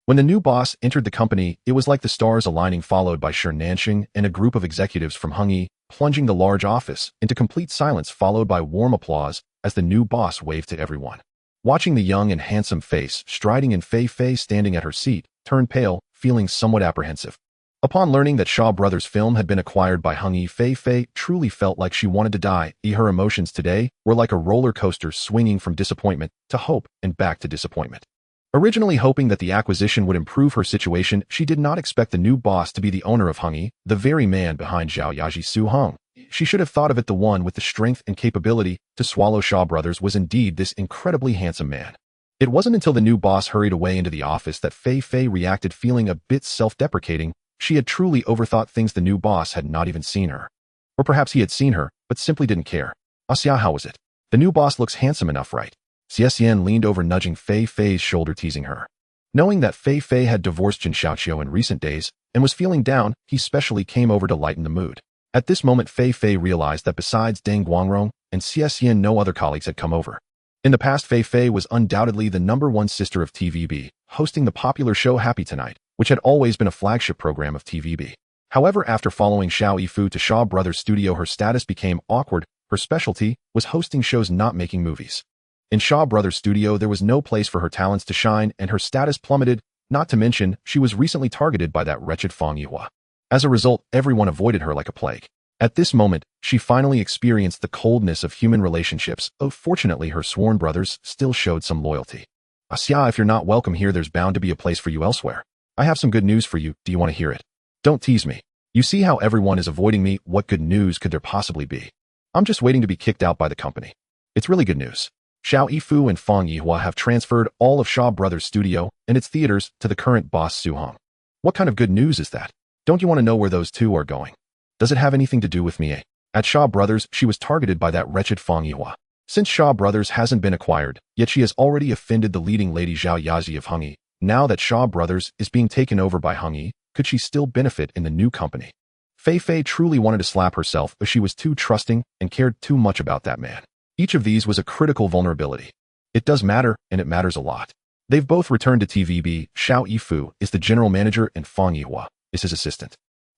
Speaker 1: When the new boss entered the company, it was like the stars aligning, followed by Shi Nanxing and a group of executives from Hengi, plunging the large office into complete silence, followed by warm applause as the new boss waved to everyone. Watching the young and handsome face striding in, Fei Fei, standing at her seat, turned pale, feeling somewhat apprehensive. Upon learning that Shaw Brothers Film had been acquired by Hengi, Fei Fei truly felt like she wanted to die. Her emotions today were like a roller coaster, swinging from disappointment to hope and back to disappointment. Originally hoping that the acquisition would improve her situation, she did not expect the new boss to be the owner of Hengi, the very man behind Zhao Yaji. Su Hong. She should have thought of it. The one with the strength and capability to swallow Shaw Brothers was indeed this incredibly handsome man. It wasn't until the new boss hurried away into the office that Fei Fei reacted, feeling a bit self-deprecating. She had truly overthought things. The new boss had not even seen her. Or perhaps he had seen her, but simply didn't care. "Xia, how was it? The new boss looks handsome enough, right?" Xia Xian leaned over, nudging Fei Fei's shoulder, teasing her. Knowing that Fei Fei had divorced Jin Xiaoqiu in recent days and was feeling down, he specially came over to lighten the mood. At this moment, Fei Fei realized that besides Deng Guangrong and Xie Xian, no other colleagues had come over. In the past, Fei Fei was undoubtedly the #1 sister of TVB, hosting the popular show Happy Tonight, which had always been a flagship program of TVB. However, after following Xiao Yifu to Shaw Brothers Studio, her status became awkward. Her specialty was hosting shows, not making movies. In Shaw Brothers Studio, there was no place for her talents to shine, and her status plummeted, not to mention, she was recently targeted by that wretched Fang Yihua. As a result, everyone avoided her like a plague. At this moment, she finally experienced the coldness of human relationships, though fortunately her sworn brothers still showed some loyalty. Xia, if you're not welcome here, there's bound to be a place for you elsewhere. I have some good news for you, do you want to hear it? Don't tease me. You see how everyone is avoiding me, what good news could there possibly be? I'm just waiting to be kicked out by the company. It's really good news. Xiao Yifu and Fang Yihua have transferred all of Shaw Brothers Studio and its theaters to the current boss Su Hong. What kind of good news is that? Don't you want to know where those two are going? Does it have anything to do with me? At Shaw Brothers, she was targeted by that wretched Fang Yihua. Since Shaw Brothers hasn't been acquired, yet she has already offended the leading lady Zhao Yazi of Hengyi. Now that Shaw Brothers is being taken over by Hengyi, could she still benefit in the new company? Fei Fei truly wanted to slap herself, but she was too trusting and cared too much about that man. Each of these was a critical vulnerability. It does matter, and it matters a lot. They've both returned to TVB. Xiao Yifu is the general manager and Fang Yihua is his assistant.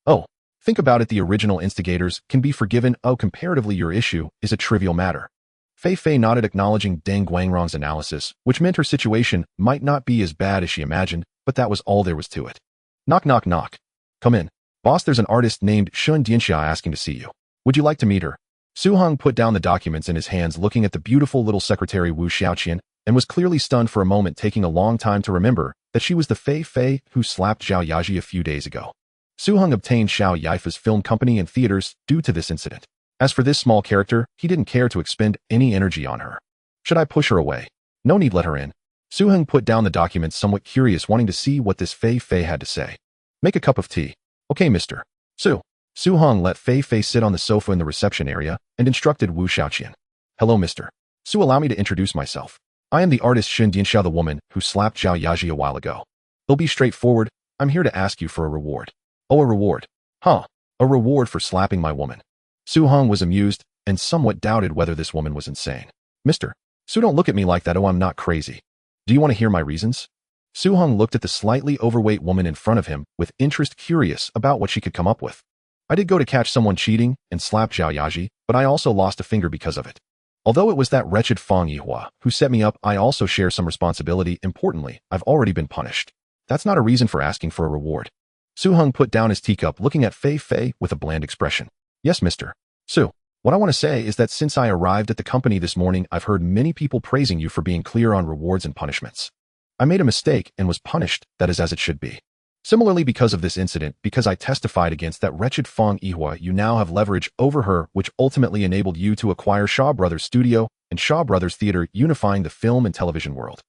Speaker 1: Oh, think about it, the original instigators can be forgiven. Oh, comparatively your issue is a trivial matter. Fei Fei nodded, acknowledging Deng Guangrong's analysis, which meant her situation might not be as bad as she imagined, but that was all there was to it. Knock, knock, knock. Come in. Boss, there's an artist named Shun Dianxia asking to see you. Would you like to meet her? Su Hong put down the documents in his hands, looking at the beautiful little secretary Wu Xiaoqian, and was clearly stunned for a moment, taking a long time to remember that she was the Fei Fei who slapped Zhao Yaji a few days ago. Su Hong obtained Xiao Yifu's film company and theaters due to this incident. As for this small character, he didn't care to expend any energy on her. Should I push her away? No need, let her in. Su Hong put down the documents, somewhat curious, wanting to see what this Fei Fei had to say. Make a cup of tea. Okay, Mr. Su. Su Hong let Fei Fei sit on the sofa in the reception area and instructed Wu Xiaoqian. Hello, Mr. Su, allow me to introduce myself. I am the artist Shun Dianxia, the woman who slapped Zhao Yaji a while ago. It'll be straightforward. I'm here to ask you for a reward. Oh, a reward? Huh. A reward for slapping my woman. Su Hong was amused and somewhat doubted whether this woman was insane. Mr. Su, don't look at me like that. Oh, I'm not crazy. Do you want to hear my reasons? Su Hong looked at the slightly overweight woman in front of him with interest, curious about what she could come up with. I did go to catch someone cheating and slap Zhao Yaji, but I also lost a finger because of it. Although it was that wretched Fang Yihua who set me up, I also share some responsibility. Importantly, I've already been punished. That's not a reason for asking for a reward. Su Hong put down his teacup, looking at Fei Fei with a bland expression. Yes, Mr. Su. What I want to say is that since I arrived at the company this morning, I've heard many people praising you for being clear on rewards and punishments. I made a mistake and was punished, that is as it should be. Similarly, because of this incident, because I testified against that wretched Fang Yihua, you now have leverage over her, which ultimately enabled you to acquire Shaw Brothers Studio and Shaw Brothers Theater, unifying the film and television world.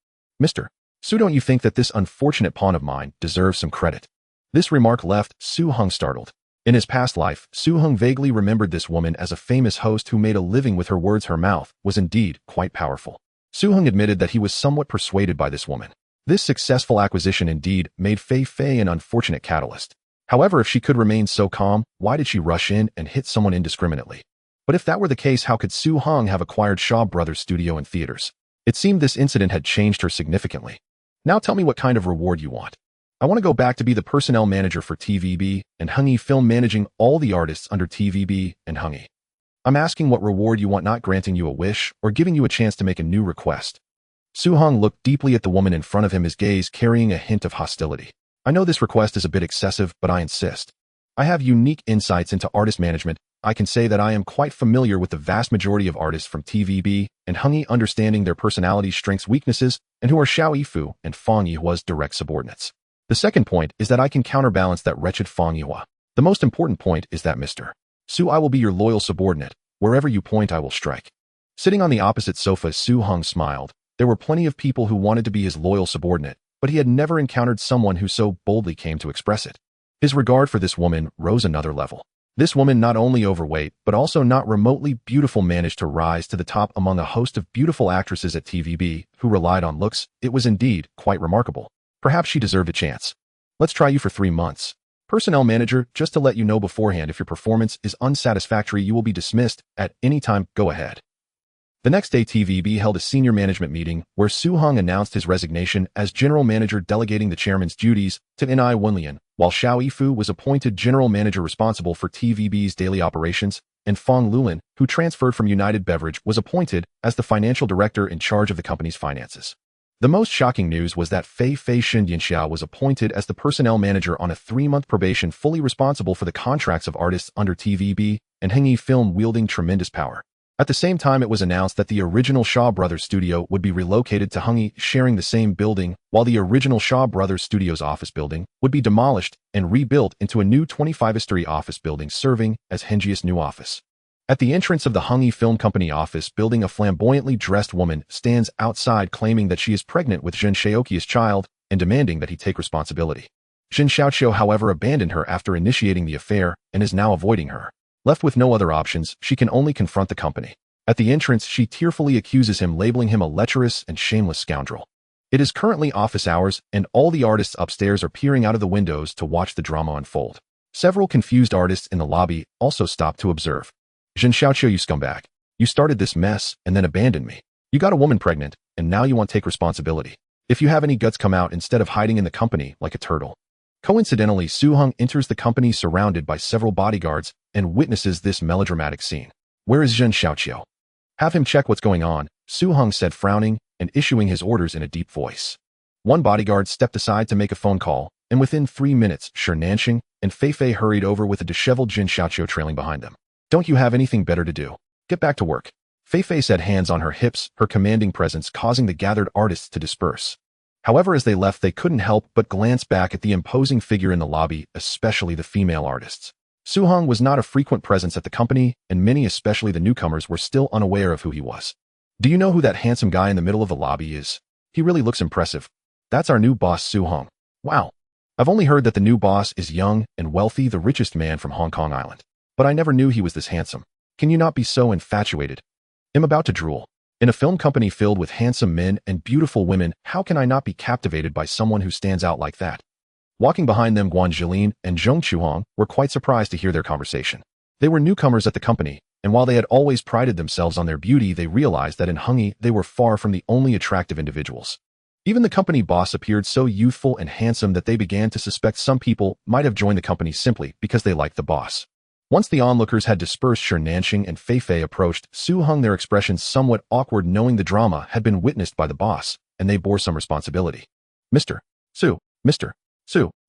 Speaker 1: Mr. Su, don't you think that this unfortunate pawn of mine deserves some credit? This remark left Su Hong startled. In his past life, Su Hong vaguely remembered this woman as a famous host who made a living with her words. Her mouth was indeed quite powerful. Su Hong admitted that he was somewhat persuaded by this woman. This successful acquisition indeed made Fei Fei an unfortunate catalyst. However, if she could remain so calm, why did she rush in and hit someone indiscriminately? But if that were the case, how could Su Hong have acquired Shaw Brothers Studio and theaters? It seemed this incident had changed her significantly. Now tell me what kind of reward you want. I want to go back to be the personnel manager for TVB and Hengyi Film, managing all the artists under TVB and Hengyi. I'm asking what reward you want, not granting you a wish or giving you a chance to make a new request. Su Hong looked deeply at the woman in front of him, his gaze carrying a hint of hostility. I know this request is a bit excessive, but I insist. I have unique insights into artist management. I can say that I am quite familiar with the vast majority of artists from TVB and Hengyi, understanding their personalities, strengths, weaknesses, and who are Xiao Yifu and Fang Yihua's direct subordinates. The second point is that I can counterbalance that wretched Fang Yihua. The most important point is that, Mr. Su, I will be your loyal subordinate. Wherever you point, I will strike. Sitting on the opposite sofa, Su Hong smiled. There were plenty of people who wanted to be his loyal subordinate, but he had never encountered someone who so boldly came to express it. His regard for this woman rose another level. This woman, not only overweight, but also not remotely beautiful, managed to rise to the top among a host of beautiful actresses at TVB who relied on looks. It was indeed quite remarkable. Perhaps she deserved a chance. Let's try you for 3 months. Personnel manager, just to let you know beforehand, if your performance is unsatisfactory, you will be dismissed at any time. Go ahead. The next day, TVB held a senior management meeting where Su-hung announced his resignation as general manager, delegating the chairman's duties to Ni Wenlian, while Xiao Yifu was appointed general manager responsible for TVB's daily operations, and Fong Lulin, who transferred from United Beverage, was appointed as the financial director in charge of the company's finances. The most shocking news was that Fei Shin Yinxiao was appointed as the personnel manager on a 3-month probation, fully responsible for the contracts of artists under TVB and Hengyi Film, wielding tremendous power. At the same time, it was announced that the original Shaw Brothers studio would be relocated to Hengyi, sharing the same building, while the original Shaw Brothers studio's office building would be demolished and rebuilt into a new 25-story office building serving as Hengyi's new office. At the entrance of the Hengyi Film Company office building, a flamboyantly dressed woman stands outside, claiming that she is pregnant with Jin Shaoqi's child and demanding that he take responsibility. Jin Shaoqiu, however, abandoned her after initiating the affair and is now avoiding her. Left with no other options, she can only confront the company. At the entrance, she tearfully accuses him, labeling him a lecherous and shameless scoundrel. It is currently office hours, and all the artists upstairs are peering out of the windows to watch the drama unfold. Several confused artists in the lobby also stop to observe. Jin Shaoqiu, you scumbag. You started this mess and then abandoned me. You got a woman pregnant, and now you want to take responsibility. If you have any guts, come out instead of hiding in the company like a turtle. Coincidentally, Su-hung enters the company surrounded by several bodyguards and witnesses this melodramatic scene. Where is Jin Shaoqiu? Have him check what's going on, Su-hung said, frowning and issuing his orders in a deep voice. One bodyguard stepped aside to make a phone call, and within 3 minutes, Shi Nanxing and Fei hurried over with a disheveled Jin Shaoqiu trailing behind them. Don't you have anything better to do? Get back to work. Fei said, hands on her hips, her commanding presence causing the gathered artists to disperse. However, as they left, they couldn't help but glance back at the imposing figure in the lobby, especially the female artists. Su-hung was not a frequent presence at the company, and many, especially the newcomers, were still unaware of who he was. Do you know who that handsome guy in the middle of the lobby is? He really looks impressive. That's our new boss, Su-hung. Wow. I've only heard that the new boss is young and wealthy, the richest man from Hong Kong Island. But I never knew he was this handsome. Can you not be so infatuated? I'm about to drool. In a film company filled with handsome men and beautiful women, how can I not be captivated by someone who stands out like that? Walking behind them, Guan Jilin and Zhong Chuhong were quite surprised to hear their conversation. They were newcomers at the company, and while they had always prided themselves on their beauty, they realized that in Hengyi they were far from the only attractive individuals. Even the company boss appeared so youthful and handsome that they began to suspect some people might have joined the company simply because they liked the boss. Once the onlookers had dispersed, Shi Nanxing and Fei approached Su-hung, their expressions somewhat awkward, knowing the drama had been witnessed by the boss, and they bore some responsibility. Mr. Su,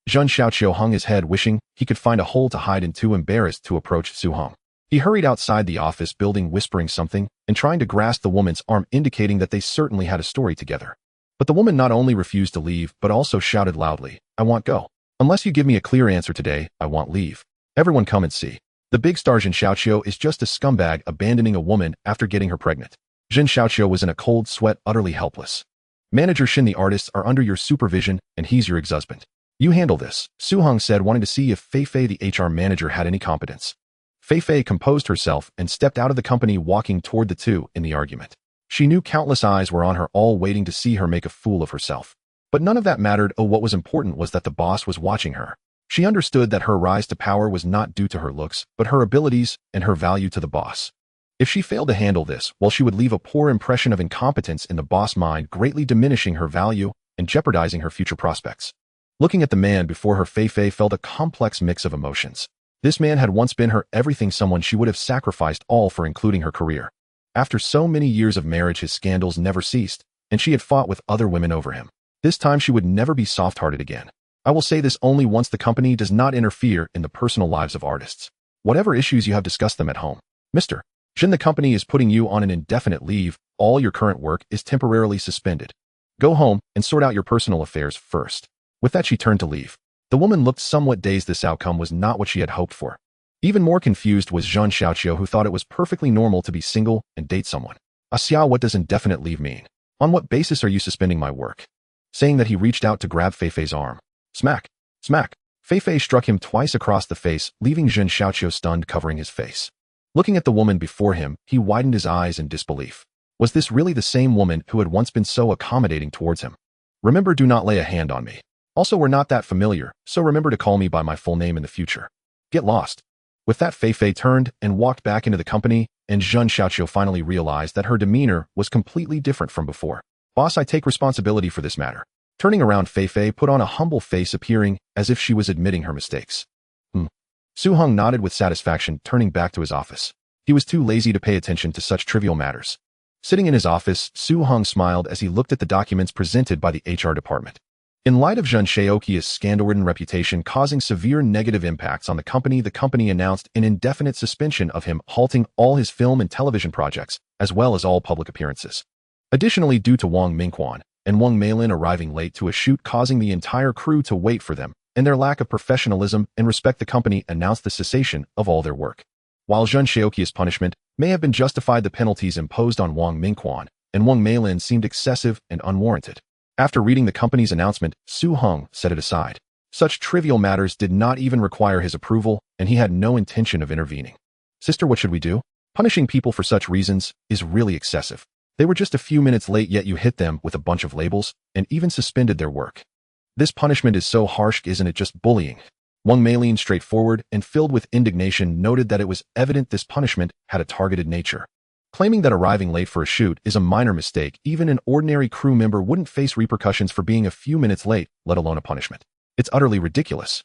Speaker 1: Jin Shaoqiu hung his head, wishing he could find a hole to hide in, too embarrassed to approach Su-hung. He hurried outside the office building, whispering something and trying to grasp the woman's arm, indicating that they certainly had a story together. But the woman not only refused to leave, but also shouted loudly, I want go. Unless you give me a clear answer today, I want leave. Everyone come and see. The big star Jin Shaoqiu is just a scumbag, abandoning a woman after getting her pregnant. Jin Shaoqiu was in a cold sweat, utterly helpless. Manager Shin, the artists are under your supervision, and he's your ex-husband. You handle this, Su-hung said, wanting to see if Fei, the HR manager, had any competence. Fei composed herself and stepped out of the company, walking toward the two in the argument. She knew countless eyes were on her, all waiting to see her make a fool of herself. But none of that mattered. What was important was that the boss was watching her. She understood that her rise to power was not due to her looks, but her abilities and her value to the boss. If she failed to handle this, well, she would leave a poor impression of incompetence in the boss' mind, greatly diminishing her value and jeopardizing her future prospects. Looking at the man before her, Fei felt a complex mix of emotions. This man had once been her everything, someone she would have sacrificed all for, including her career. After so many years of marriage, his scandals never ceased, and she had fought with other women over him. This time she would never be soft-hearted again. I will say this only once: the company does not interfere in the personal lives of artists. Whatever issues you have, discussed them at home. Mr. Jin, the company is putting you on an indefinite leave. All your current work is temporarily suspended. Go home and sort out your personal affairs first. With that, she turned to leave. The woman looked somewhat dazed. This outcome was not what she had hoped for. Even more confused was Jin Shaoqiu, who thought it was perfectly normal to be single and date someone. Xiao, what does indefinite leave mean? On what basis are you suspending my work? Saying that, he reached out to grab Fei's arm. Smack! Smack! Fei struck him twice across the face, leaving Jin Shaoqiu stunned, covering his face. Looking at the woman before him, he widened his eyes in disbelief. Was this really the same woman who had once been so accommodating towards him? Remember, do not lay a hand on me. Also, we're not that familiar, so remember to call me by my full name in the future. Get lost. With that, Fei Fei turned and walked back into the company, and Zhun Xiaoqiu finally realized that her demeanor was completely different from before. Boss, I take responsibility for this matter. Turning around, Fei Fei put on a humble face, appearing as if she was admitting her mistakes. Su Hong nodded with satisfaction, turning back to his office. He was too lazy to pay attention to such trivial matters. Sitting in his office, Su Hong smiled as he looked at the documents presented by the HR department. In light of Zhun Xiaoqiu's scandal-ridden reputation causing severe negative impacts on the company announced an indefinite suspension of him, halting all his film and television projects, as well as all public appearances. Additionally, due to Wang Mingquan and Wang Meilin arriving late to a shoot causing the entire crew to wait for them, and their lack of professionalism and respect, the company announced the cessation of all their work. While Zhun Xiaoqiu's punishment may have been justified, the penalties imposed on Wang Mingquan and Wang Meilin seemed excessive and unwarranted. After reading the company's announcement, Su Hong set it aside. Such trivial matters did not even require his approval, and he had no intention of intervening. Sister, what should we do? Punishing people for such reasons is really excessive. They were just a few minutes late, yet you hit them with a bunch of labels and even suspended their work. This punishment is so harsh, isn't it just bullying? Wang Meilin, straightforward and filled with indignation, noted that it was evident this punishment had a targeted nature. Claiming that arriving late for a shoot is a minor mistake, even an ordinary crew member wouldn't face repercussions for being a few minutes late, let alone a punishment. It's utterly ridiculous.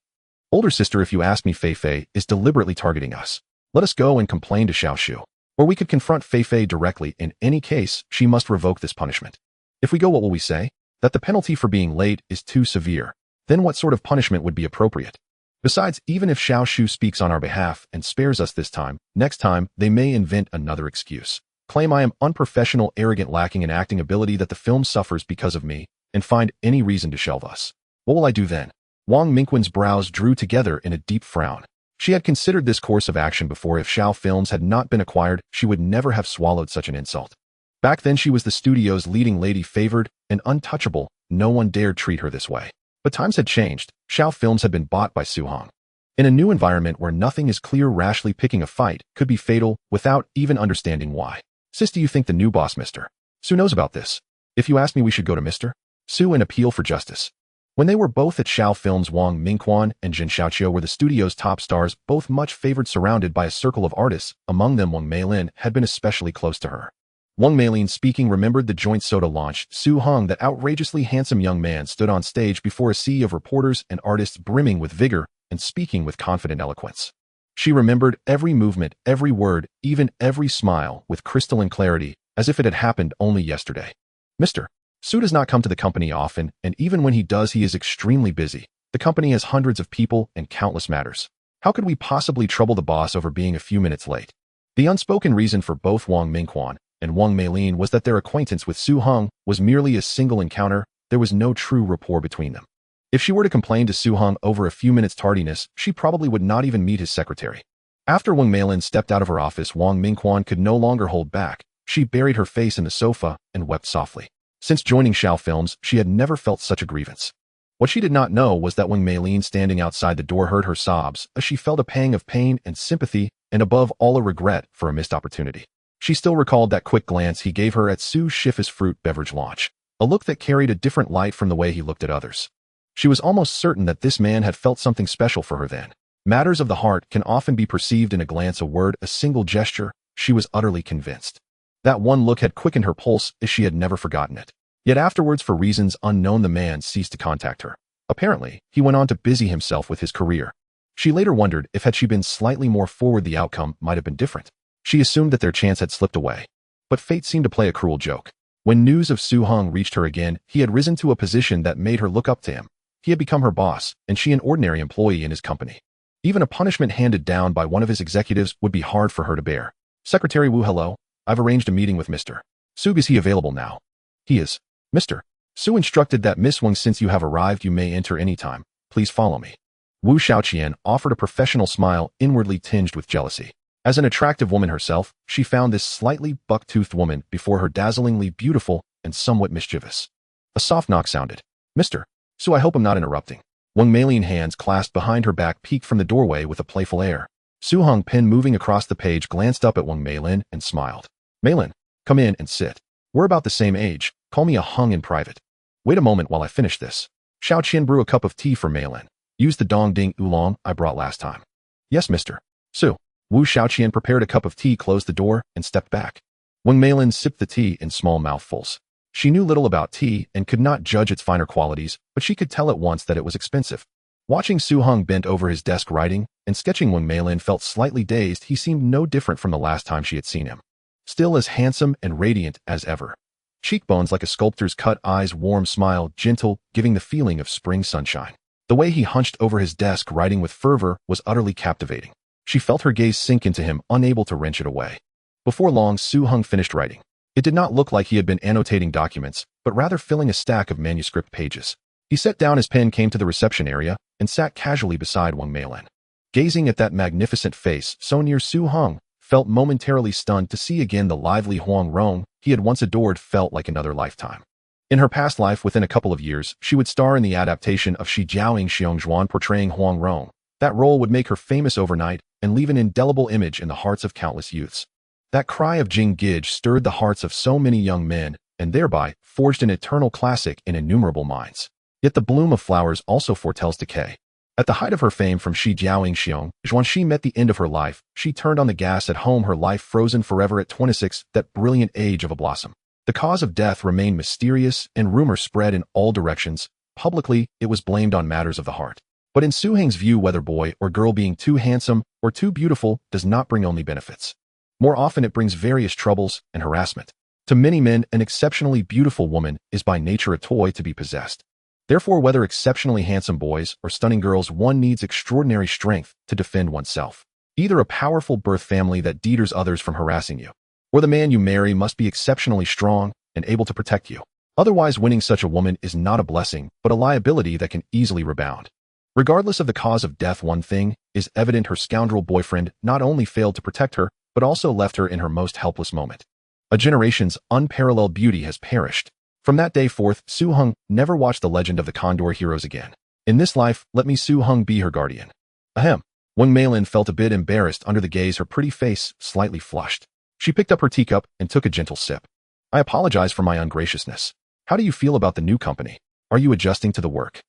Speaker 1: Older sister, if you ask me, Fei Fei is deliberately targeting us. Let us go and complain to Xiaoshu. Or we could confront Fei Fei directly. In any case, she must revoke this punishment. If we go, what will we say? That the penalty for being late is too severe. Then what sort of punishment would be appropriate? Besides, even if Xiaoshu speaks on our behalf and spares us this time, next time they may invent another excuse. Claim I am unprofessional, arrogant, lacking in acting ability, that the film suffers because of me, and find any reason to shelve us. What will I do then? Wang Mingquan's brows drew together in a deep frown. She had considered this course of action before. If Xiao Films had not been acquired, she would never have swallowed such an insult. Back then she was the studio's leading lady, favored and untouchable. No one dared treat her this way. But times had changed. Xiao Films had been bought by Su Hong. In a new environment where nothing is clear, rashly picking a fight could be fatal without even understanding why. Sis, do you think the new boss, Mr. Su, knows about this? If you ask me, we should go to Mr. Su and appeal for justice. When they were both at Xiao Films, Wang Mingquan and Zhun Xiaoqiu were the studio's top stars, both much favored, surrounded by a circle of artists. Among them, Wang Meilin had been especially close to her. Wang Meilin, speaking, remembered the joint soda launch. Su Hong, that outrageously handsome young man, stood on stage before a sea of reporters and artists, brimming with vigor and speaking with confident eloquence. She remembered every movement, every word, even every smile with crystalline clarity, as if it had happened only yesterday. Mr. Su does not come to the company often, and even when he does, he is extremely busy. The company has hundreds of people and countless matters. How could we possibly trouble the boss over being a few minutes late? The unspoken reason for both Wang Mingquan and Wang Meilin was that their acquaintance with Su Hong was merely a single encounter. There was no true rapport between them. If she were to complain to Su Hong over a few minutes' tardiness, she probably would not even meet his secretary. After Wang Meilin stepped out of her office, Wang Mingquan could no longer hold back. She buried her face in the sofa and wept softly. Since joining Xiao Films, she had never felt such a grievance. What she did not know was that Wang Meilin, standing outside the door, heard her sobs as she felt a pang of pain and sympathy, and above all, a regret for a missed opportunity. She still recalled that quick glance he gave her at Su Shifa's fruit beverage launch, a look that carried a different light from the way he looked at others. She was almost certain that this man had felt something special for her then. Matters of the heart can often be perceived in a glance, a word, a single gesture. She was utterly convinced. That one look had quickened her pulse as she had never forgotten it. Yet afterwards, for reasons unknown, the man ceased to contact her. Apparently, he went on to busy himself with his career. She later wondered if, had she been slightly more forward, the outcome might have been different. She assumed that their chance had slipped away. But fate seemed to play a cruel joke. When news of Su Hong reached her again, he had risen to a position that made her look up to him. He had become her boss, and she an ordinary employee in his company. Even a punishment handed down by one of his executives would be hard for her to bear. Secretary Wu, hello. I've arranged a meeting with Mr. Su. Is he available now? He is. Mr. Su instructed that Miss Wang, since you have arrived, you may enter any time. Please follow me. Wu Xiaoqian offered a professional smile, inwardly tinged with jealousy. As an attractive woman herself, she found this slightly buck-toothed woman before her dazzlingly beautiful and somewhat mischievous. A soft knock sounded. Mr. Su, I hope I'm not interrupting. Wang Meilin, hands clasped behind her back, peeked from the doorway with a playful air. Su Hong, pen moving across the page, glanced up at Wang Meilin and smiled. Meilin, come in and sit. We're about the same age. Call me a Hung in private. Wait a moment while I finish this. Xiao Qian, brew a cup of tea for Mei Lin. Use the dong ding oolong I brought last time. Yes, mister. Su. Wu Xiaoqian prepared a cup of tea, closed the door, and stepped back. Wang Meilin sipped the tea in small mouthfuls. She knew little about tea and could not judge its finer qualities, but she could tell at once that it was expensive. Watching Su Heng bent over his desk writing and sketching, Wang Meilin felt slightly dazed. He seemed no different from the last time she had seen him. Still as handsome and radiant as ever. Cheekbones like a sculptor's cut, eyes warm, smile gentle, giving the feeling of spring sunshine. The way he hunched over his desk writing with fervor was utterly captivating. She felt her gaze sink into him, unable to wrench it away. Before long, Su Heng finished writing. It did not look like he had been annotating documents, but rather filling a stack of manuscript pages. He set down his pen, came to the reception area, and sat casually beside Wang Meilin. Gazing at that magnificent face so near, Su Heng felt momentarily stunned to see again the lively Huang Rong he had once adored. Felt like another lifetime. In her past life, within a couple of years, she would star in the adaptation of Shi Jiaoying Xiongzhuan portraying Huang Rong. That role would make her famous overnight and leave an indelible image in the hearts of countless youths. That cry of Jing Gij stirred the hearts of so many young men, and thereby forged an eternal classic in innumerable minds. Yet the bloom of flowers also foretells decay. At the height of her fame from Shi Jiaoying Xiongzhuan, she met the end of her life. She turned on the gas at home, her life frozen forever at 26, that brilliant age of a blossom. The cause of death remained mysterious, and rumor spread in all directions. Publicly, it was blamed on matters of the heart. But in Su Heng's view, whether boy or girl being too handsome or too beautiful does not bring only benefits. More often it brings various troubles and harassment. To many men, an exceptionally beautiful woman is by nature a toy to be possessed. Therefore, whether exceptionally handsome boys or stunning girls, one needs extraordinary strength to defend oneself. Either a powerful birth family that deters others from harassing you, or the man you marry must be exceptionally strong and able to protect you. Otherwise, winning such a woman is not a blessing, but a liability that can easily rebound. Regardless of the cause of death, one thing is evident: her scoundrel boyfriend not only failed to protect her, but also left her in her most helpless moment. A generation's unparalleled beauty has perished. From that day forth, Su Heng never watched The Legend of the Condor Heroes again. In this life, let me Su Heng be her guardian. Ahem. Wang Meilin felt a bit embarrassed under the gaze, her pretty face slightly flushed. She picked up her teacup and took a gentle sip. I apologize for my ungraciousness. How do you feel about the new company? Are you adjusting to the work?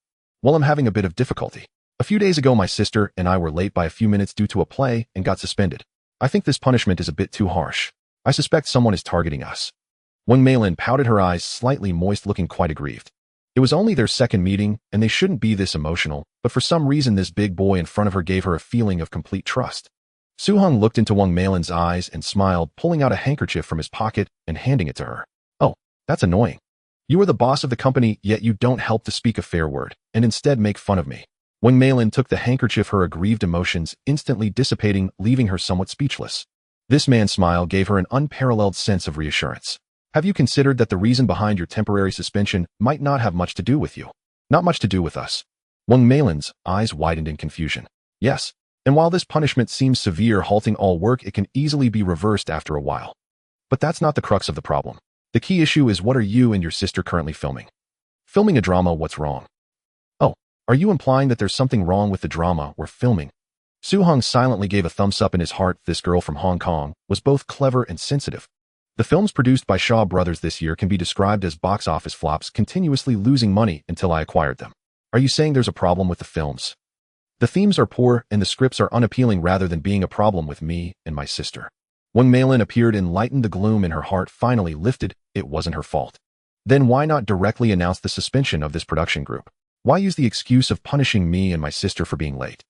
Speaker 1: Well, I'm having a bit of difficulty. A few days ago, my sister and I were late by a few minutes due to a play and got suspended. I think this punishment is a bit too harsh. I suspect someone is targeting us. Wang Meilin pouted, her eyes slightly moist, looking quite aggrieved. It was only their second meeting, and they shouldn't be this emotional, but for some reason this big boy in front of her gave her a feeling of complete trust. Su Heng looked into Wang Meilin's eyes and smiled, pulling out a handkerchief from his pocket and handing it to her. Oh, that's annoying. You are the boss of the company, yet you don't help to speak a fair word, and instead make fun of me. Wang Meilin took the handkerchief, her aggrieved emotions instantly dissipating, leaving her somewhat speechless. This man's smile gave her an unparalleled sense of reassurance. Have you considered that the reason behind your temporary suspension might not have much to do with you? Not much to do with us. Wang Meilin's eyes widened in confusion. Yes, and while this punishment seems severe, halting all work, it can easily be reversed after a while. But that's not the crux of the problem. The key issue is, what are you and your sister currently filming? Filming a drama. What's wrong? Oh, are you implying that there's something wrong with the drama we're filming? Su Heng silently gave a thumbs up in his heart. This girl from Hong Kong was both clever and sensitive. The films produced by Shaw Brothers this year can be described as box office flops, continuously losing money until I acquired them. Are you saying there's a problem with the films? The themes are poor and the scripts are unappealing rather than being a problem with me and my sister. Wang Meilin appeared enlightened, the gloom in her heart finally lifted. It wasn't her fault. Then why not directly announce the suspension of this production group? Why use the excuse of punishing me and my sister for being late?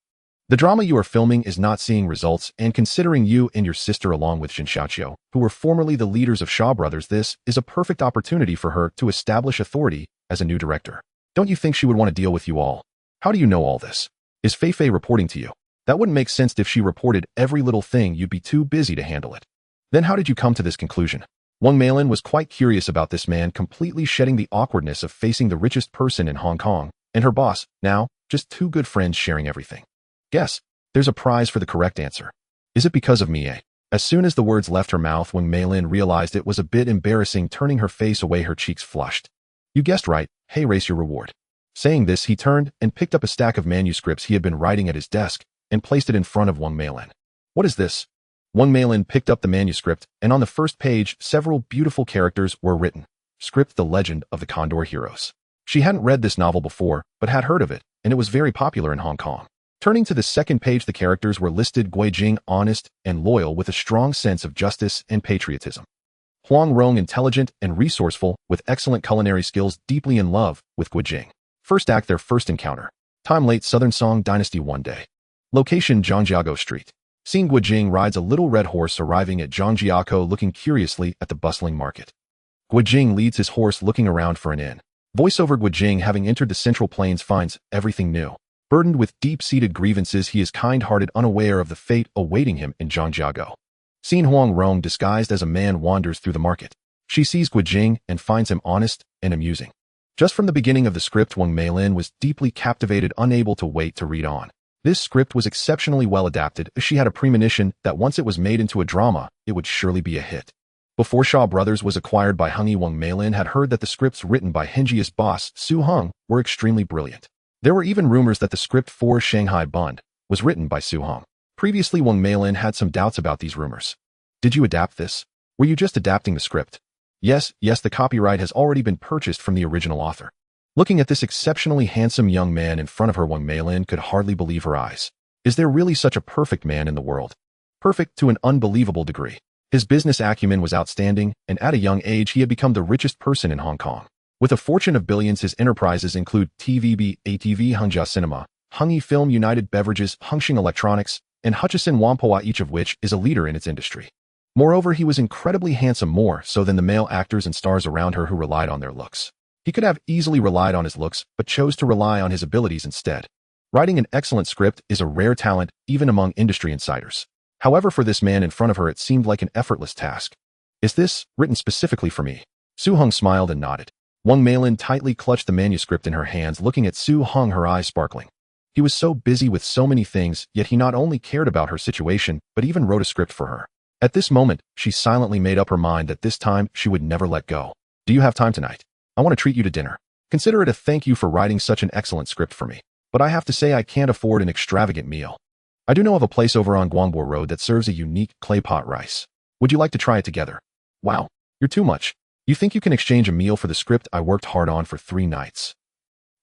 Speaker 1: The drama you are filming is not seeing results, and considering you and your sister along with Jin Xiaoqiu, who were formerly the leaders of Shaw Brothers, this is a perfect opportunity for her to establish authority as a new director. Don't you think she would want to deal with you all? How do you know all this? Is Feifei reporting to you? That wouldn't make sense. If she reported every little thing, you'd be too busy to handle it. Then how did you come to this conclusion? Wang Meilin was quite curious about this man, completely shedding the awkwardness of facing the richest person in Hong Kong and her boss, now just two good friends sharing everything. Guess. There's a prize for the correct answer. Is it because of me, eh? As soon as the words left her mouth, Wang Meilin realized it was a bit embarrassing, turning her face away, her cheeks flushed. You guessed right. Hey, race your reward. Saying this, he turned and picked up a stack of manuscripts he had been writing at his desk and placed it in front of Wang Meilin. What is this? Wang Meilin picked up the manuscript, and on the first page, several beautiful characters were written. Script: The Legend of the Condor Heroes. She hadn't read this novel before, but had heard of it, and it was very popular in Hong Kong. Turning to the second page, the characters were listed: Guijing, honest and loyal with a strong sense of justice and patriotism. Huang Rong, intelligent and resourceful with excellent culinary skills, deeply in love with Guijing. First act, their first encounter. Time: late Southern Song Dynasty. One day. Location: Zhangjiago Street. Scene: Guijing rides a little red horse arriving at Zhangjiago, looking curiously at the bustling market. Guijing leads his horse, looking around for an inn. Voiceover: Guijing, having entered the Central Plains, finds everything new. Burdened with deep-seated grievances, he is kind-hearted, unaware of the fate awaiting him in Zhangjiago. Scene: Huang Rong, disguised as a man, wanders through the market. She sees Guijing and finds him honest and amusing. Just from the beginning of the script, Wang Meilin was deeply captivated, unable to wait to read on. This script was exceptionally well adapted. She had a premonition that once it was made into a drama, it would surely be a hit. Before Shaw Brothers was acquired by Hungee, Wang Meilin had heard that the scripts written by Hengi's boss, Su Hung, were extremely brilliant. There were even rumors that the script for Shanghai Bund was written by Su Hung. Previously, Wang Meilin had some doubts about these rumors. Did you adapt this? Were you just adapting the script? Yes, the copyright has already been purchased from the original author. Looking at this exceptionally handsome young man in front of her, Wang Meilin could hardly believe her eyes. Is there really such a perfect man in the world? Perfect to an unbelievable degree. His business acumen was outstanding, and at a young age he had become the richest person in Hong Kong. With a fortune of billions, his enterprises include TVB, ATV, Hangzhou Cinema, Hungee Film, United Beverages, Hongxing Electronics, and Hutchison Whampoa, each of which is a leader in its industry. Moreover, he was incredibly handsome, more so than the male actors and stars around her who relied on their looks. He could have easily relied on his looks, but chose to rely on his abilities instead. Writing an excellent script is a rare talent, even among industry insiders. However, for this man in front of her, it seemed like an effortless task. Is this written specifically for me? Su Hung smiled and nodded. Wang Meilin tightly clutched the manuscript in her hands, looking at Su Hung, her eyes sparkling. He was so busy with so many things, yet he not only cared about her situation, but even wrote a script for her. At this moment, she silently made up her mind that this time she would never let go. Do you have time tonight? I want to treat you to dinner. Consider it a thank you for writing such an excellent script for me. But I have to say I can't afford an extravagant meal. I do know of a place over on Guangbo Road that serves a unique clay pot rice. Would you like to try it together? Wow, you're too much. You think you can exchange a meal for the script I worked hard on for 3 nights?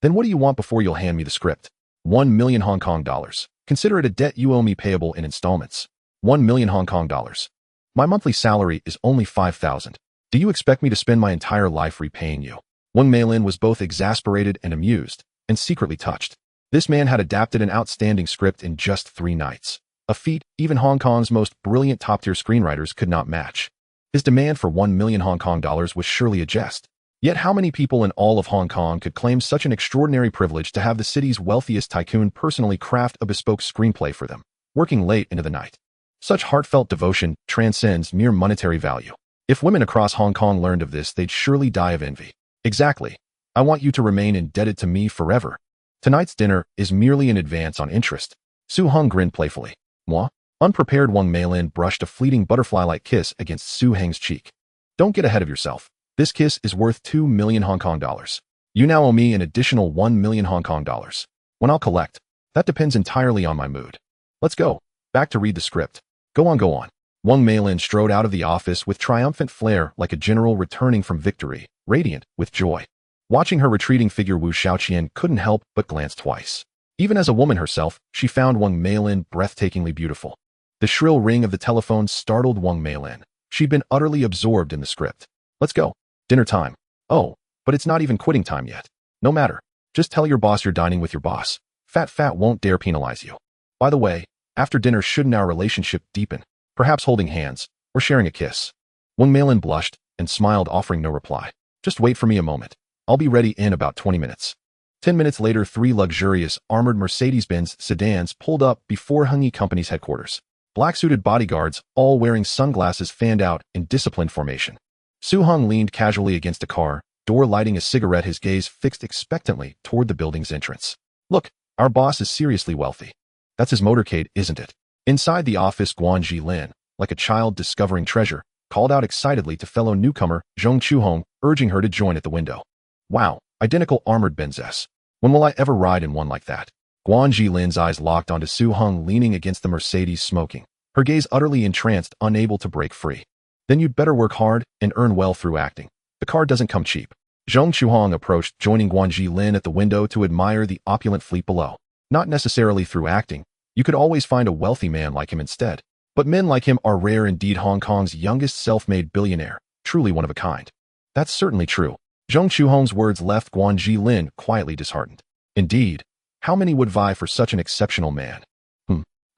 Speaker 1: Then what do you want before you'll hand me the script? 1 million Hong Kong dollars. Consider it a debt you owe me, payable in installments. 1 million Hong Kong dollars. My monthly salary is only 5,000. Do you expect me to spend my entire life repaying you? Wang Meilin was both exasperated and amused, and secretly touched. This man had adapted an outstanding script in just 3 nights. A feat even Hong Kong's most brilliant top-tier screenwriters could not match. His demand for 1 million Hong Kong dollars was surely a jest. Yet how many people in all of Hong Kong could claim such an extraordinary privilege to have the city's wealthiest tycoon personally craft a bespoke screenplay for them, working late into the night? Such heartfelt devotion transcends mere monetary value. If women across Hong Kong learned of this, they'd surely die of envy. Exactly. I want you to remain indebted to me forever. Tonight's dinner is merely an advance on interest. Su Hung grinned playfully. Moi? Unprepared, Wang Meilin brushed a fleeting butterfly-like kiss against Su Heng's cheek. Don't get ahead of yourself. This kiss is worth 2 million Hong Kong dollars. You now owe me an additional 1 million Hong Kong dollars. When I'll collect, that depends entirely on my mood. Let's go. Back to read the script. Go on, go on. Wang Meilin strode out of the office with triumphant flair, like a general returning from victory, radiant with joy. Watching her retreating figure, Wu Shaoqian couldn't help but glance twice. Even as a woman herself, she found Wang Meilin breathtakingly beautiful. The shrill ring of the telephone startled Wang Meilin. She'd been utterly absorbed in the script. Let's go. Dinner time. Oh, but it's not even quitting time yet. No matter. Just tell your boss you're dining with your boss. Fat won't dare penalize you. By the way, after dinner, shouldn't our relationship deepen? Perhaps holding hands, or sharing a kiss? Wang Meilin blushed and smiled, offering no reply. Just wait for me a moment. I'll be ready in about 20 minutes. 10 minutes later, 3 luxurious, armored Mercedes-Benz sedans pulled up before Hungee Company's headquarters. Black-suited bodyguards, all wearing sunglasses, fanned out in disciplined formation. Su Hung leaned casually against a car, door lighting a cigarette, his gaze fixed expectantly toward the building's entrance. Look, our boss is seriously wealthy. That's his motorcade, isn't it? Inside the office, Guan Jilin, like a child discovering treasure, called out excitedly to fellow newcomer Zhong Chuhong, urging her to join at the window. Wow, identical armored Benzes. When will I ever ride in one like that? Guan Jilin's eyes locked onto Su Hung leaning against the Mercedes, smoking, her gaze utterly entranced, unable to break free. Then you'd better work hard and earn well through acting. The car doesn't come cheap. Zhong Chuhong approached, joining Guanji Lin at the window to admire the opulent fleet below. Not necessarily through acting. You could always find a wealthy man like him instead. But men like him are rare indeed. Hong Kong's youngest self-made billionaire, truly one of a kind. That's certainly true. Zhong Chuhong's words left Guanji Lin quietly disheartened. Indeed, how many would vie for such an exceptional man?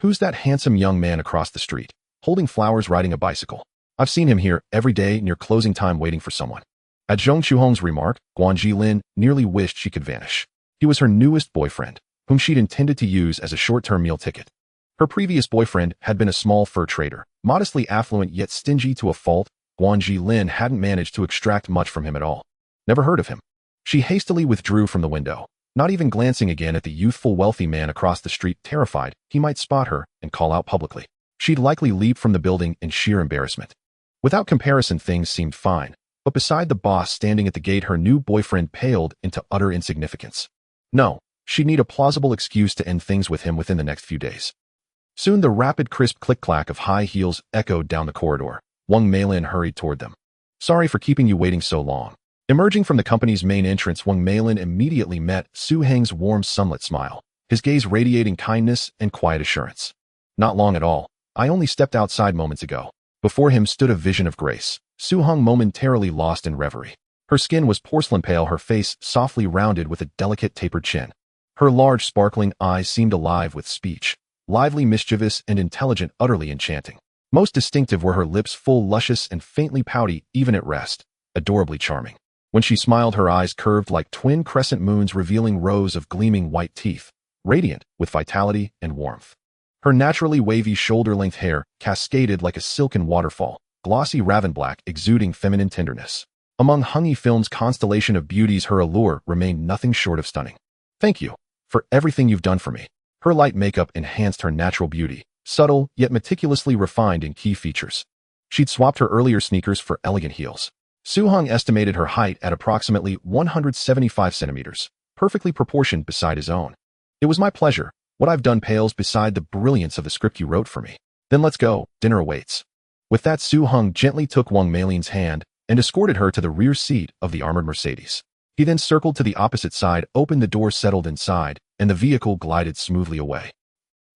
Speaker 1: Who's that handsome young man across the street, holding flowers, riding a bicycle? I've seen him here every day near closing time waiting for someone. At Zhong Chuhong's remark, Guanji Lin nearly wished she could vanish. He was her newest boyfriend, whom she'd intended to use as a short-term meal ticket. Her previous boyfriend had been a small fur trader, modestly affluent yet stingy to a fault. Guanji Lin hadn't managed to extract much from him at all. Never heard of him. She hastily withdrew from the window, not even glancing again at the youthful wealthy man across the street, terrified he might spot her and call out publicly. She'd likely leap from the building in sheer embarrassment. Without comparison, things seemed fine, but beside the boss standing at the gate, her new boyfriend paled into utter insignificance. No, she'd need a plausible excuse to end things with him within the next few days. Soon the rapid, crisp click-clack of high heels echoed down the corridor. Wang Meilin hurried toward them. Sorry for keeping you waiting so long. Emerging from the company's main entrance, Wang Meilin immediately met Su Heng's warm sunlit smile, his gaze radiating kindness and quiet assurance. Not long at all. I only stepped outside moments ago. Before him stood a vision of grace. Su Heng momentarily lost in reverie. Her skin was porcelain pale, her face softly rounded with a delicate tapered chin. Her large sparkling eyes seemed alive with speech, lively, mischievous, and intelligent, utterly enchanting. Most distinctive were her lips, full, luscious, and faintly pouty, even at rest, adorably charming. When she smiled, her eyes curved like twin crescent moons, revealing rows of gleaming white teeth, radiant with vitality and warmth. Her naturally wavy shoulder-length hair cascaded like a silken waterfall, glossy raven black, exuding feminine tenderness. Among Hung Film's constellation of beauties, her allure remained nothing short of stunning. Thank you for everything you've done for me. Her light makeup enhanced her natural beauty, subtle yet meticulously refined in key features. She'd swapped her earlier sneakers for elegant heels. Su Heng estimated her height at approximately 175 centimeters, perfectly proportioned beside his own. It was my pleasure. What I've done pales beside the brilliance of the script you wrote for me. Then let's go, dinner awaits. With that, Su Heng gently took Wang Meilin's hand and escorted her to the rear seat of the armored Mercedes. He then circled to the opposite side, opened the door, settled inside, and the vehicle glided smoothly away.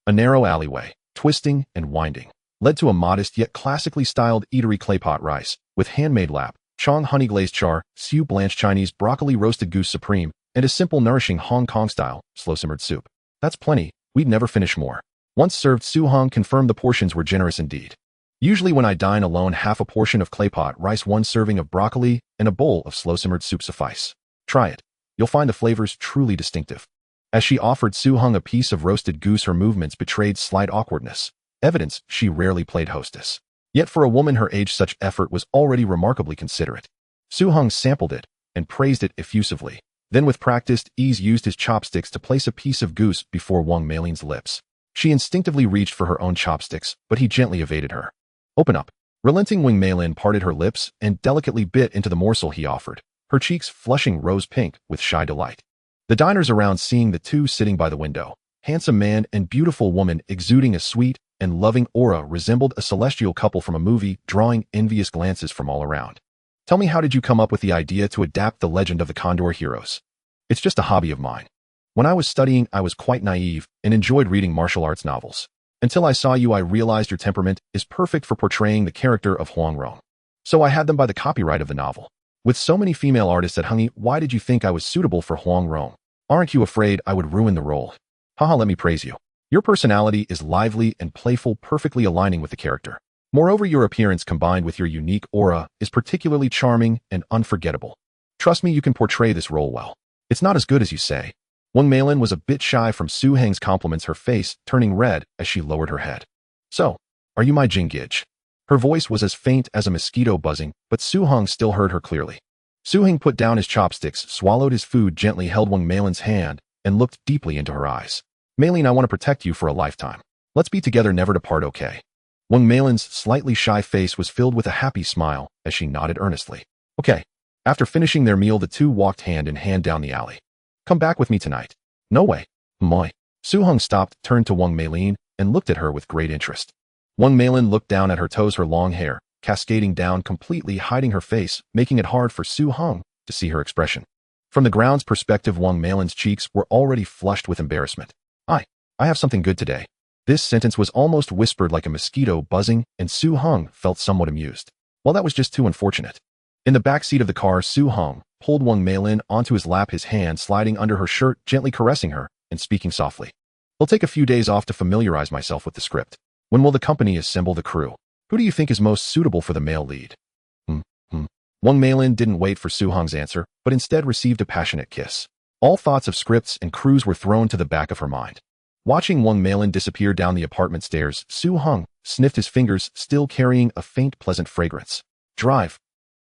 Speaker 1: A narrow alleyway, twisting and winding, led to a modest yet classically styled eatery. Claypot rice, with handmade lap, Chong honey glazed char, siu blanched Chinese broccoli, roasted goose supreme, and a simple nourishing Hong Kong-style, slow-simmered soup. That's plenty. We'd never finish more. Once served, Su Heng confirmed the portions were generous indeed. Usually when I dine alone, half a portion of claypot rice, one serving of broccoli, and a bowl of slow-simmered soup suffice. Try it. You'll find the flavors truly distinctive. As she offered Su Heng a piece of roasted goose, her movements betrayed slight awkwardness, evidence she rarely played hostess. Yet for a woman her age, such effort was already remarkably considerate. Su Heng sampled it and praised it effusively, then with practiced ease used his chopsticks to place a piece of goose before Wang Meilin's lips. She instinctively reached for her own chopsticks, but he gently evaded her. Open up. Relenting, Wang Meilin parted her lips and delicately bit into the morsel he offered, her cheeks flushing rose pink with shy delight. The diners around, seeing the two sitting by the window, handsome man and beautiful woman exuding a sweet and loving aura, resembled a celestial couple from a movie, drawing envious glances from all around. Tell me, how did you come up with the idea to adapt the legend of the Condor heroes? It's just a hobby of mine. When I was studying, I was quite naive and enjoyed reading martial arts novels. Until I saw you, I realized your temperament is perfect for portraying the character of Huang Rong. So I had them buy the copyright of the novel. With so many female artists at Hung, why did you think I was suitable for Huang Rong? Aren't you afraid I would ruin the role? Haha, let me praise you. Your personality is lively and playful, perfectly aligning with the character. Moreover, your appearance combined with your unique aura is particularly charming and unforgettable. Trust me, you can portray this role well. It's not as good as you say. Wang Meilin was a bit shy from Su Heng's compliments, her face turning red as she lowered her head. So, are you my Jingij? Her voice was as faint as a mosquito buzzing, but Su Heng still heard her clearly. Su Heng put down his chopsticks, swallowed his food, gently held Wang Meilin's hand, and looked deeply into her eyes. Meilin, I want to protect you for a lifetime. Let's be together, never to part, okay? Wang Meilin's slightly shy face was filled with a happy smile as she nodded earnestly. Okay. After finishing their meal, the two walked hand in hand down the alley. Come back with me tonight. No way. Moi. Su Heng stopped, turned to Wang Meilin, and looked at her with great interest. Wang Meilin looked down at her toes, her long hair, cascading down, completely hiding her face, making it hard for Su Heng to see her expression. From the ground's perspective, Wang Meilin's cheeks were already flushed with embarrassment. I have something good today. This sentence was almost whispered like a mosquito buzzing, and Su Hong felt somewhat amused. Well, that was just too unfortunate. In the back seat of the car, Su Hong pulled Wang Meilin onto his lap, his hand sliding under her shirt, gently caressing her and speaking softly. I'll take a few days off to familiarize myself with the script. When will the company assemble the crew? Who do you think is most suitable for the male lead? Wang Meilin didn't wait for Su Hong's answer, but instead received a passionate kiss. All thoughts of scripts and crews were thrown to the back of her mind. Watching Wang Meilin disappear down the apartment stairs, Su Hong sniffed his fingers, still carrying a faint, pleasant fragrance. Drive.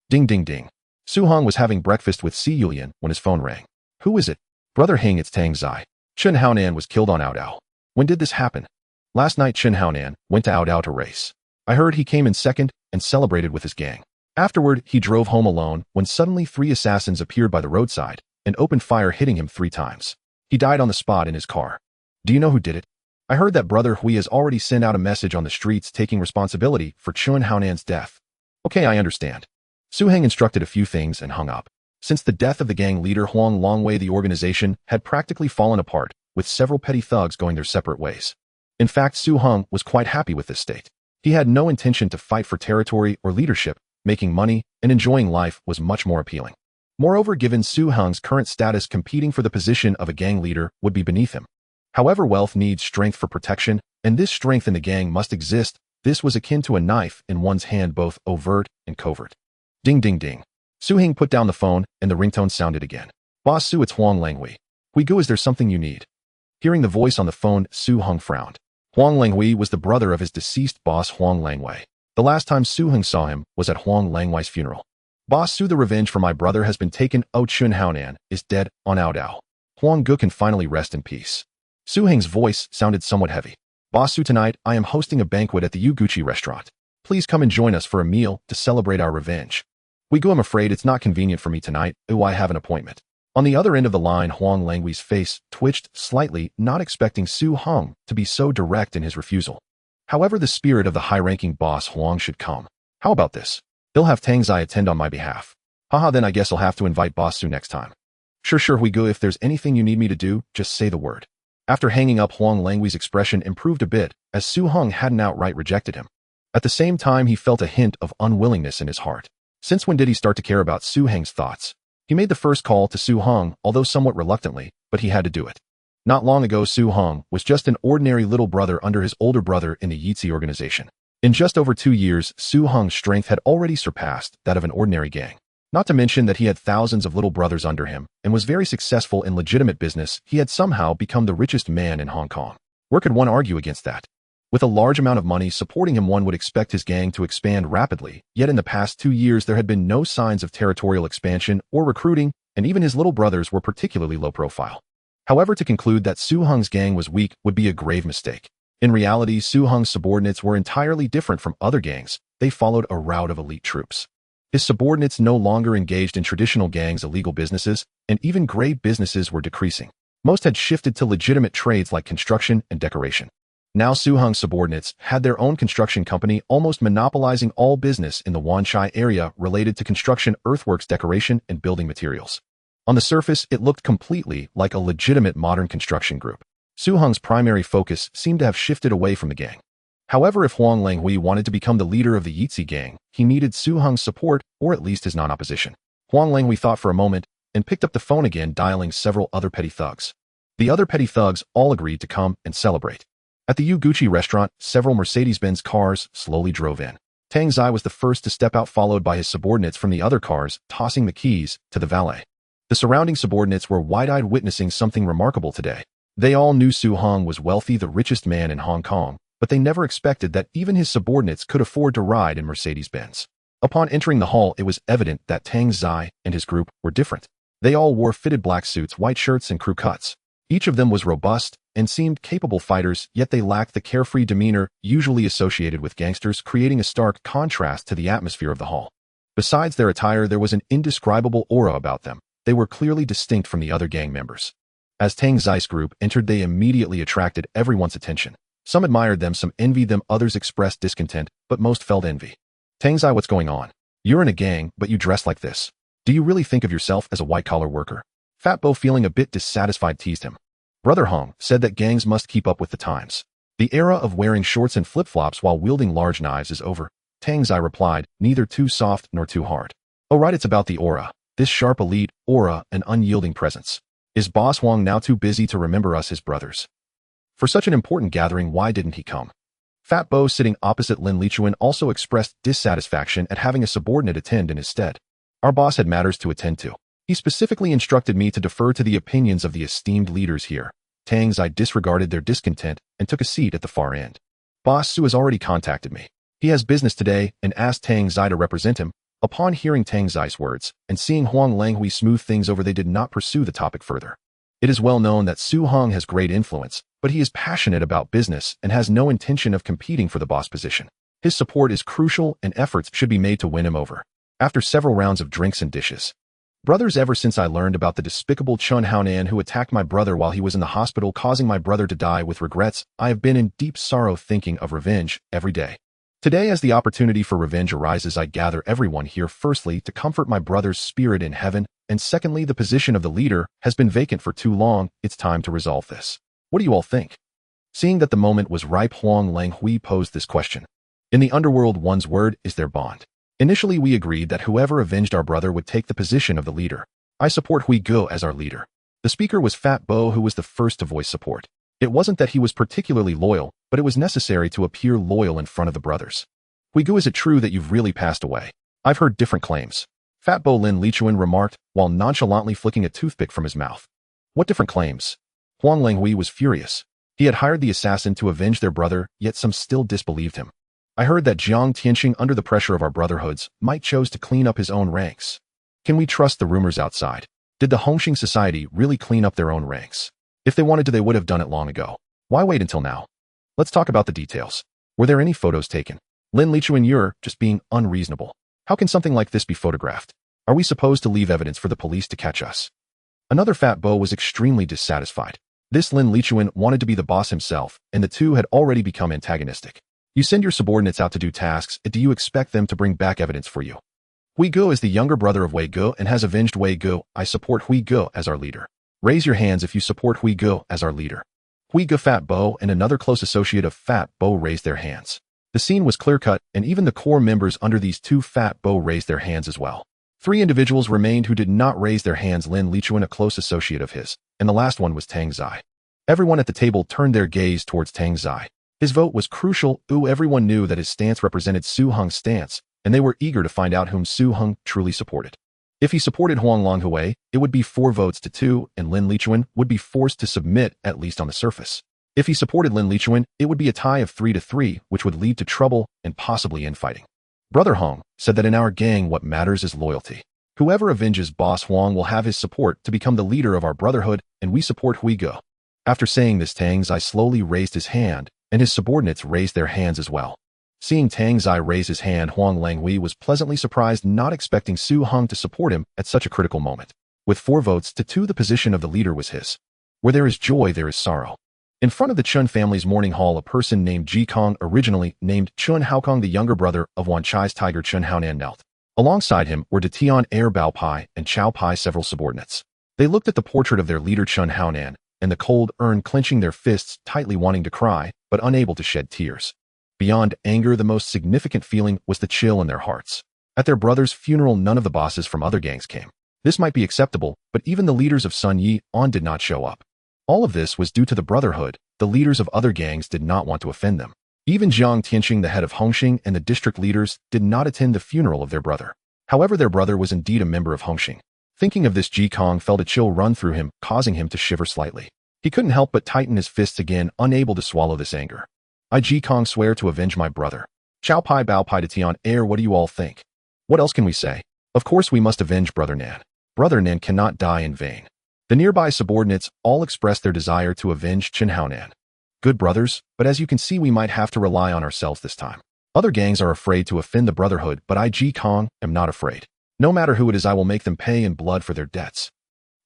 Speaker 1: Ding ding ding. Su Hong was having breakfast with Si Yulian when his phone rang. Who is it? Brother Hing, it's Tang Zai. Chen Haonan was killed on Aodao. When did this happen? Last night Chen Haonan went to Aodao to race. I heard he came in second and celebrated with his gang. Afterward, he drove home alone when suddenly 3 assassins appeared by the roadside and opened fire, hitting him 3 times. He died on the spot in his car. Do you know who did it? I heard that Brother Hui has already sent out a message on the streets taking responsibility for Chen Haonan's death. Okay, I understand. Su Heng instructed a few things and hung up. Since the death of the gang leader Huang Longwei, the organization had practically fallen apart, with several petty thugs going their separate ways. In fact, Su Heng was quite happy with this state. He had no intention to fight for territory or leadership. Making money and enjoying life was much more appealing. Moreover, given Su Heng's current status, competing for the position of a gang leader would be beneath him. However, wealth needs strength for protection, and this strength in the gang must exist. This was akin to a knife in one's hand, both overt and covert. Ding ding ding. Su Heng put down the phone, and the ringtone sounded again. Boss Su, it's Huang Langhui. Huigu, is there something you need? Hearing the voice on the phone, Su Heng frowned. Huang Langhui was the brother of his deceased boss Huang Langwei. The last time Su Heng saw him was at Huang Langwei's funeral. Boss Su, the revenge for my brother has been taken. Chen Haonan is dead on Aodao. Huang Gu can finally rest in peace. Su Heng's voice sounded somewhat heavy. Boss Su, tonight I am hosting a banquet at the Yuguchi restaurant. Please come and join us for a meal to celebrate our revenge. Huigu, I'm afraid it's not convenient for me tonight. I have an appointment. On the other end of the line, Huang Langhui's face twitched slightly, not expecting Su Heng to be so direct in his refusal. However, the spirit of the high-ranking boss Huang should come. How about this? He'll have Tang Zai attend on my behalf. Haha, then I guess I'll have to invite Boss Su next time. Sure, Huigu, if there's anything you need me to do, just say the word. After hanging up, Huang Langhui's expression improved a bit, as Su Heng hadn't outright rejected him. At the same time, he felt a hint of unwillingness in his heart. Since when did he start to care about Su Heng's thoughts? He made the first call to Su Heng, although somewhat reluctantly, but he had to do it. Not long ago, Su Heng was just an ordinary little brother under his older brother in the Yitzi organization. In just over 2 years, Su Heng's strength had already surpassed that of an ordinary gang. Not to mention that he had thousands of little brothers under him and was very successful in legitimate business. He had somehow become the richest man in Hong Kong. Where could one argue against that? With a large amount of money supporting him, one would expect his gang to expand rapidly, yet in the past 2 years there had been no signs of territorial expansion or recruiting, and even his little brothers were particularly low profile. However, to conclude that Su Heng's gang was weak would be a grave mistake. In reality, Su Heng's subordinates were entirely different from other gangs. They followed a route of elite troops. His subordinates no longer engaged in traditional gangs' illegal businesses, and even gray businesses were decreasing. Most had shifted to legitimate trades like construction and decoration. Now Su Heng's subordinates had their own construction company, almost monopolizing all business in the Wanchai area related to construction, earthworks, decoration, and building materials. On the surface, it looked completely like a legitimate modern construction group. Su Heng's primary focus seemed to have shifted away from the gang. However, if Huang Langhui wanted to become the leader of the Yitzi gang, he needed Su Heng's support, or at least his non-opposition. Huang Langhui thought for a moment and picked up the phone again, dialing several other petty thugs. The other petty thugs all agreed to come and celebrate. At the Yuguchi restaurant, several Mercedes-Benz cars slowly drove in. Tang Zai was the first to step out, followed by his subordinates from the other cars, tossing the keys to the valet. The surrounding subordinates were wide-eyed, witnessing something remarkable today. They all knew Su Heng was wealthy, the richest man in Hong Kong, but they never expected that even his subordinates could afford to ride in Mercedes-Benz. Upon entering the hall, it was evident that Tang Zai and his group were different. They all wore fitted black suits, white shirts, and crew cuts. Each of them was robust and seemed capable fighters, yet they lacked the carefree demeanor usually associated with gangsters, creating a stark contrast to the atmosphere of the hall. Besides their attire, there was an indescribable aura about them. They were clearly distinct from the other gang members. As Tang Zai's group entered, they immediately attracted everyone's attention. Some admired them, some envied them, others expressed discontent, but most felt envy. Tang Zai, what's going on? You're in a gang, but you dress like this. Do you really think of yourself as a white-collar worker? Fat Bo, feeling a bit dissatisfied, teased him. Brother Hong said that gangs must keep up with the times. The era of wearing shorts and flip-flops while wielding large knives is over. Tang Zai replied, neither too soft nor too hard. Oh right, it's about the aura. This sharp elite aura, an unyielding presence. Is Boss Huang now too busy to remember us, his brothers? For such an important gathering, why didn't he come? Fat Bo, sitting opposite Lin Lichuan, also expressed dissatisfaction at having a subordinate attend in his stead. Our boss had matters to attend to. He specifically instructed me to defer to the opinions of the esteemed leaders here. Tang Zai disregarded their discontent and took a seat at the far end. Boss Su has already contacted me. He has business today and asked Tang Zai to represent him. Upon hearing Tang Zai's words and seeing Huang Langhui smooth things over, they did not pursue the topic further. It is well known that Su Hong has great influence, but he is passionate about business and has no intention of competing for the boss position. His support is crucial and efforts should be made to win him over. After several rounds of drinks and dishes. Brothers, ever since I learned about the despicable Chun Haonan who attacked my brother while he was in the hospital, causing my brother to die with regrets, I have been in deep sorrow, thinking of revenge every day. Today, as the opportunity for revenge arises, I gather everyone here, firstly, to comfort my brother's spirit in heaven, and secondly, the position of the leader has been vacant for too long. It's time to resolve this. What do you all think? Seeing that the moment was ripe, Huang Langhui posed this question. In the underworld, one's word is their bond. Initially, we agreed that whoever avenged our brother would take the position of the leader. I support Hui Go as our leader. The speaker was Fat Bo, who was the first to voice support. It wasn't that he was particularly loyal, but it was necessary to appear loyal in front of the brothers. Hui Go, is it true that you've really passed away? I've heard different claims. Fat Bo, Lin Lichuan remarked, while nonchalantly flicking a toothpick from his mouth. What different claims? Huang Langhui was furious. He had hired the assassin to avenge their brother, yet some still disbelieved him. I heard that Jiang Tianqing, under the pressure of our brotherhoods, might chose to clean up his own ranks. Can we trust the rumors outside? Did the Hongxing Society really clean up their own ranks? If they wanted to, they would have done it long ago. Why wait until now? Let's talk about the details. Were there any photos taken? Lin Lichuan, you're just being unreasonable. How can something like this be photographed? Are we supposed to leave evidence for the police to catch us? Another Fat Bo was extremely dissatisfied. This Lin Lichuan wanted to be the boss himself, and the two had already become antagonistic. You send your subordinates out to do tasks, and do you expect them to bring back evidence for you? Hui Go is the younger brother of Wei Go and has avenged Wei Go. I support Hui Go as our leader. Raise your hands if you support Hui Go as our leader. Hui Go, Fat Bo, and another close associate of Fat Bo raised their hands. The scene was clear-cut, and even the core members under these two Fat Bo raised their hands as well. 3 individuals remained who did not raise their hands: Lin Lichuan, a close associate of his, and the last one was Tang Zai. Everyone at the table turned their gaze towards Tang Zai. His vote was crucial. Everyone knew that his stance represented Su Hong's stance, and they were eager to find out whom Su Hong truly supported. If he supported Huang Langhui, it would be 4 votes to 2, and Lin Lichuan would be forced to submit, at least on the surface. If he supported Lin Lichuan, it would be a tie of 3 to 3, which would lead to trouble and possibly infighting. Brother Hong said that in our gang, what matters is loyalty. Whoever avenges Boss Huang will have his support to become the leader of our brotherhood, and we support Hui Go. After saying this, Tang Zai slowly raised his hand, and his subordinates raised their hands as well. Seeing Tang Zai raise his hand, Huang Langhui was pleasantly surprised, not expecting Su Hong to support him at such a critical moment. With 4 votes to 2, the position of the leader was his. Where there is joy, there is sorrow. In front of the Chun family's mourning hall, a person named Ji Kong, originally named Chun Haokong, the younger brother of Wan Chai's tiger Chun Haonan, knelt. Alongside him were De Tian, Air Bao Pai, and Chao Pai, several subordinates. They looked at the portrait of their leader Chun Haonan, and the cold urn, clenching their fists tightly, wanting to cry, but unable to shed tears. Beyond anger, the most significant feeling was the chill in their hearts. At their brother's funeral, none of the bosses from other gangs came. This might be acceptable, but even the leaders of Sun Yi On did not show up. All of this was due to the Brotherhood. The leaders of other gangs did not want to offend them. Even Jiang Tianqing, the head of Hongxing, and the district leaders did not attend the funeral of their brother. However, their brother was indeed a member of Hongxing. Thinking of this, Ji Kong felt a chill run through him, causing him to shiver slightly. He couldn't help but tighten his fists again, unable to swallow this anger. I, Ji Kong, swear to avenge my brother. Chao Pai, Bao Pai, De Tian, Air, what do you all think? What else can we say? Of course we must avenge Brother Nan. Brother Nan cannot die in vain. The nearby subordinates all expressed their desire to avenge Chen Haonan. Good brothers, but as you can see, we might have to rely on ourselves this time. Other gangs are afraid to offend the Brotherhood, but I, Ji Kong, am not afraid. No matter who it is, I will make them pay in blood for their debts.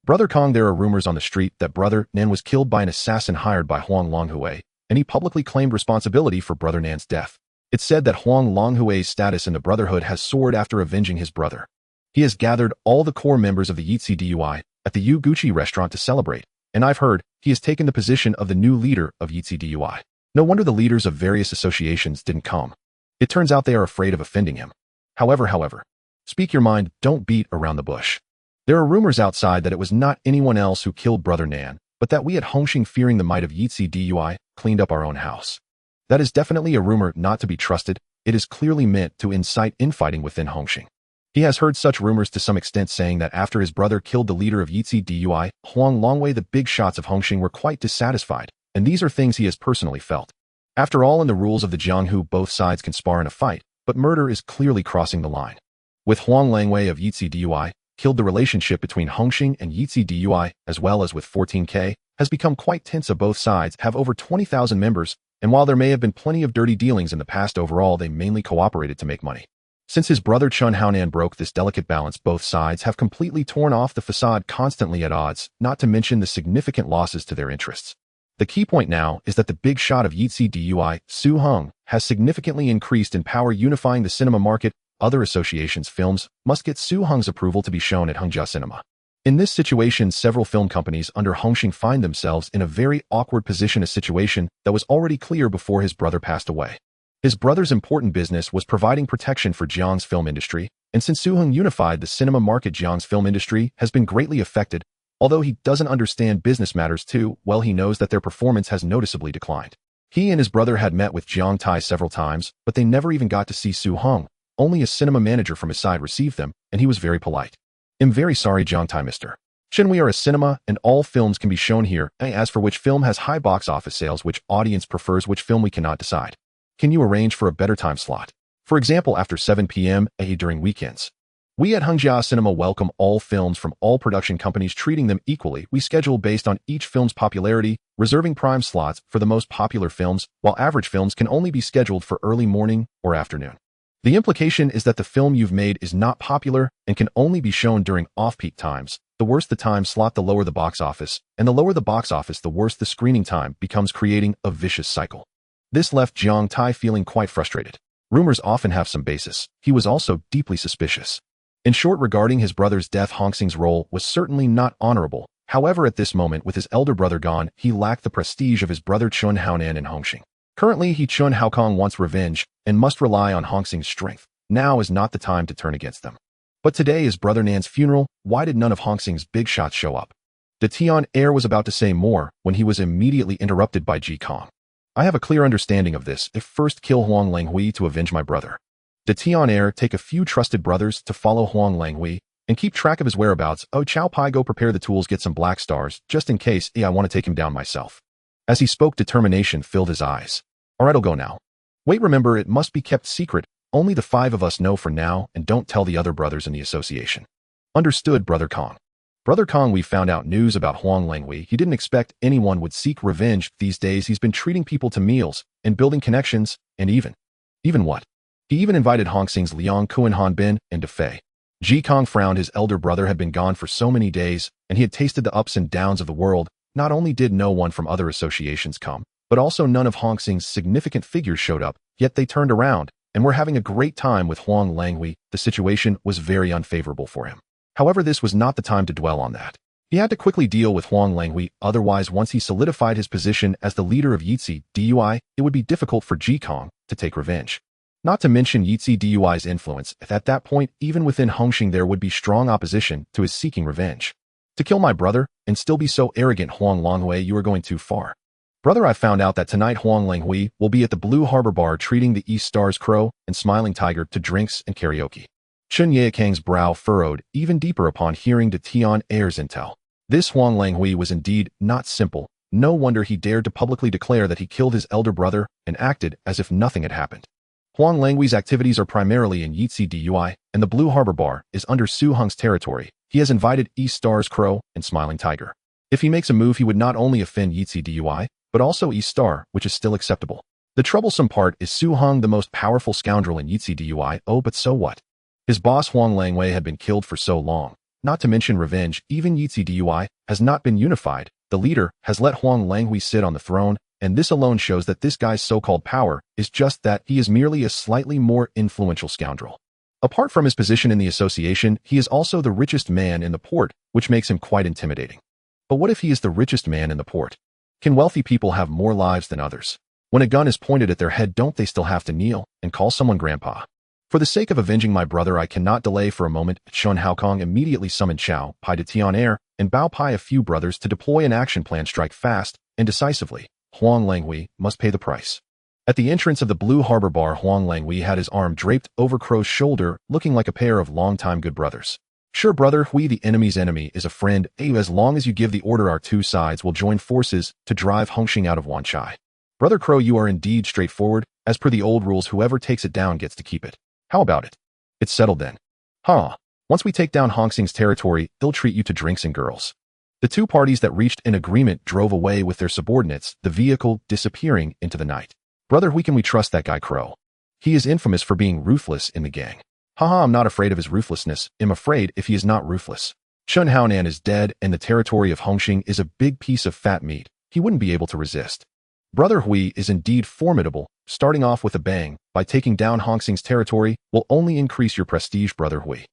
Speaker 1: Brother Kong, there are rumors on the street that Brother Nan was killed by an assassin hired by Huang Langhui, and he publicly claimed responsibility for Brother Nan's death. It's said that Huang Langhui's status in the Brotherhood has soared after avenging his brother. He has gathered all the core members of the Yitzi DUI at the Gucci restaurant to celebrate, and I've heard he has taken the position of the new leader of Yitzi DUI. No wonder the leaders of various associations didn't come. It turns out they are afraid of offending him. However, speak your mind, don't beat around the bush. There are rumors outside that it was not anyone else who killed Brother Nan, but that we at Hongxing, fearing the might of Yitzi DUI, cleaned up our own house. That is definitely a rumor not to be trusted. It is clearly meant to incite infighting within Hongxing. He has heard such rumors to some extent, saying that after his brother killed the leader of Yitzi DUI, Huang Longwei, the big shots of Hongxing were quite dissatisfied, and these are things he has personally felt. After all, in the rules of the Jianghu, both sides can spar in a fight, but murder is clearly crossing the line. With Huang Longwei of Yitzi DUI, killed, the relationship between Hongxing and Yitzi DUI, as well as with 14K, has become quite tense. Both sides have over 20,000 members, and while there may have been plenty of dirty dealings in the past, overall they mainly cooperated to make money. Since his brother Chun Haonan broke this delicate balance, both sides have completely torn off the facade, constantly at odds, not to mention the significant losses to their interests. The key point now is that the big shot of Yitzi DUI, Su Heng, has significantly increased in power, unifying the cinema market. Other associations' films must get Su Heng's approval to be shown at Hengzhou Cinema. In this situation, several film companies under Hongxing find themselves in a very awkward position, a situation that was already clear before his brother passed away. His brother's important business was providing protection for Jiang's film industry, and since Su Heng unified the cinema market, Jiang's film industry has been greatly affected. Although he doesn't understand business matters too well, he knows that their performance has noticeably declined. He and his brother had met with Jiang Tai several times, but they never even got to see Su Heng. Only a cinema manager from his side received them, and he was very polite. "I'm very sorry, Jiang Tai, Mr. Chen, we are a cinema, and all films can be shown here. As for which film has high box office sales, which audience prefers which film, we cannot decide. Can you arrange for a better time slot? For example, after 7 p.m. during weekends. We at Hengzhou Cinema welcome all films from all production companies, treating them equally. We schedule based on each film's popularity, reserving prime slots for the most popular films, while average films can only be scheduled for early morning or afternoon. The implication is that the film you've made is not popular and can only be shown during off-peak times. The worse the time slot, the lower the box office, and the lower the box office, the worse the screening time becomes, creating a vicious cycle." This left Jiang Tai feeling quite frustrated. Rumors often have some basis. He was also deeply suspicious. In short, regarding his brother's death, Hongxing's role was certainly not honorable. However, at this moment, with his elder brother gone, he lacked the prestige of his brother Chun Haonan in Hongxing. Currently, Chun Haokong wants revenge and must rely on Hongxing's strength. Now is not the time to turn against them. But today is Brother Nan's funeral. Why did none of Hongxing's big shots show up? De Tian Air was about to say more when he was immediately interrupted by Ji Kong. "I have a clear understanding of this. If first kill Huang Langhui to avenge my brother. De Tian Air, take a few trusted brothers to follow Huang Langhui and keep track of his whereabouts. Oh, Chow Pai, go prepare the tools, get some black stars, just in case. I want to take him down myself." As he spoke, determination filled his eyes. "Alright, I'll go now. Wait, remember, it must be kept secret. Only the 5 of us know for now, and don't tell the other brothers in the association." "Understood, Brother Kong." "Brother Kong, we found out news about Huang Langhui. He didn't expect anyone would seek revenge. These days he's been treating people to meals and building connections, and even what? He even invited Hongxing's Liang Kuan Hanbin and Defei." Ji Kong frowned. His elder brother had been gone for so many days, and he had tasted the ups and downs of the world. Not only did no one from other associations come, but also none of Hongxing's significant figures showed up, yet they turned around and were having a great time with Huang Langhui. The situation was very unfavorable for him. However, this was not the time to dwell on that. He had to quickly deal with Huang Langhui, otherwise once he solidified his position as the leader of Yitzi DUI, it would be difficult for Ji Kong to take revenge. Not to mention Yitzi DUI's influence. At that point, even within Hongxing there would be strong opposition to his seeking revenge. "To kill my brother and still be so arrogant, Huang Langhui, you are going too far. Brother, I found out that tonight Huang Langhui will be at the Blue Harbor Bar treating the East Stars Crow and Smiling Tiger to drinks and karaoke." Chun Yaokang's brow furrowed even deeper upon hearing De Tian Air's intel. This Huang Langhui was indeed not simple. No wonder he dared to publicly declare that he killed his elder brother and acted as if nothing had happened. Huang Langhui's activities are primarily in Yitzi DUI, and the Blue Harbor Bar is under Su Heng's territory. He has invited East Stars Crow and Smiling Tiger. If he makes a move, he would not only offend Yitzi DUI, but also East Star, which is still acceptable. The troublesome part is Su Heng, the most powerful scoundrel in Yitzi DUI. Oh, but so what? His boss Huang Langhui had been killed for so long. Not to mention revenge, even Yitzi DUI has not been unified. The leader has let Huang Langhui sit on the throne, and this alone shows that this guy's so-called power is just that he is merely a slightly more influential scoundrel. Apart from his position in the association, he is also the richest man in the port, which makes him quite intimidating. But what if he is the richest man in the port? Can wealthy people have more lives than others? When a gun is pointed at their head, don't they still have to kneel and call someone grandpa? For the sake of avenging my brother, I cannot delay for a moment. Shun Haokong immediately summoned Chao, Pai de Tian Air, and Bao Pai a few brothers to deploy an action plan. Strike fast and decisively. Huang Langhui must pay the price. At the entrance of the Blue Harbor Bar, Huang Langhui had his arm draped over Crow's shoulder, looking like a pair of long-time good brothers. Sure, brother Hui, the enemy's enemy is a friend. As long as you give the order, our two sides will join forces to drive Hongxing out of Wanchai. Brother Crow, you are indeed straightforward. As per the old rules, whoever takes it down gets to keep it. How about it? It's settled then. Once we take down Hongxing's territory, they'll treat you to drinks and girls. The two parties that reached an agreement drove away with their subordinates, the vehicle disappearing into the night. Brother Hui, can we trust that guy Crow? He is infamous for being ruthless in the gang. I'm not afraid of his ruthlessness. I'm afraid if he is not ruthless. Shun Haonan is dead and the territory of Hongxing is a big piece of fat meat. He wouldn't be able to resist. Brother Hui is indeed formidable. Starting off with a bang, by taking down Hongxing's territory, will only increase your prestige, Brother Hui.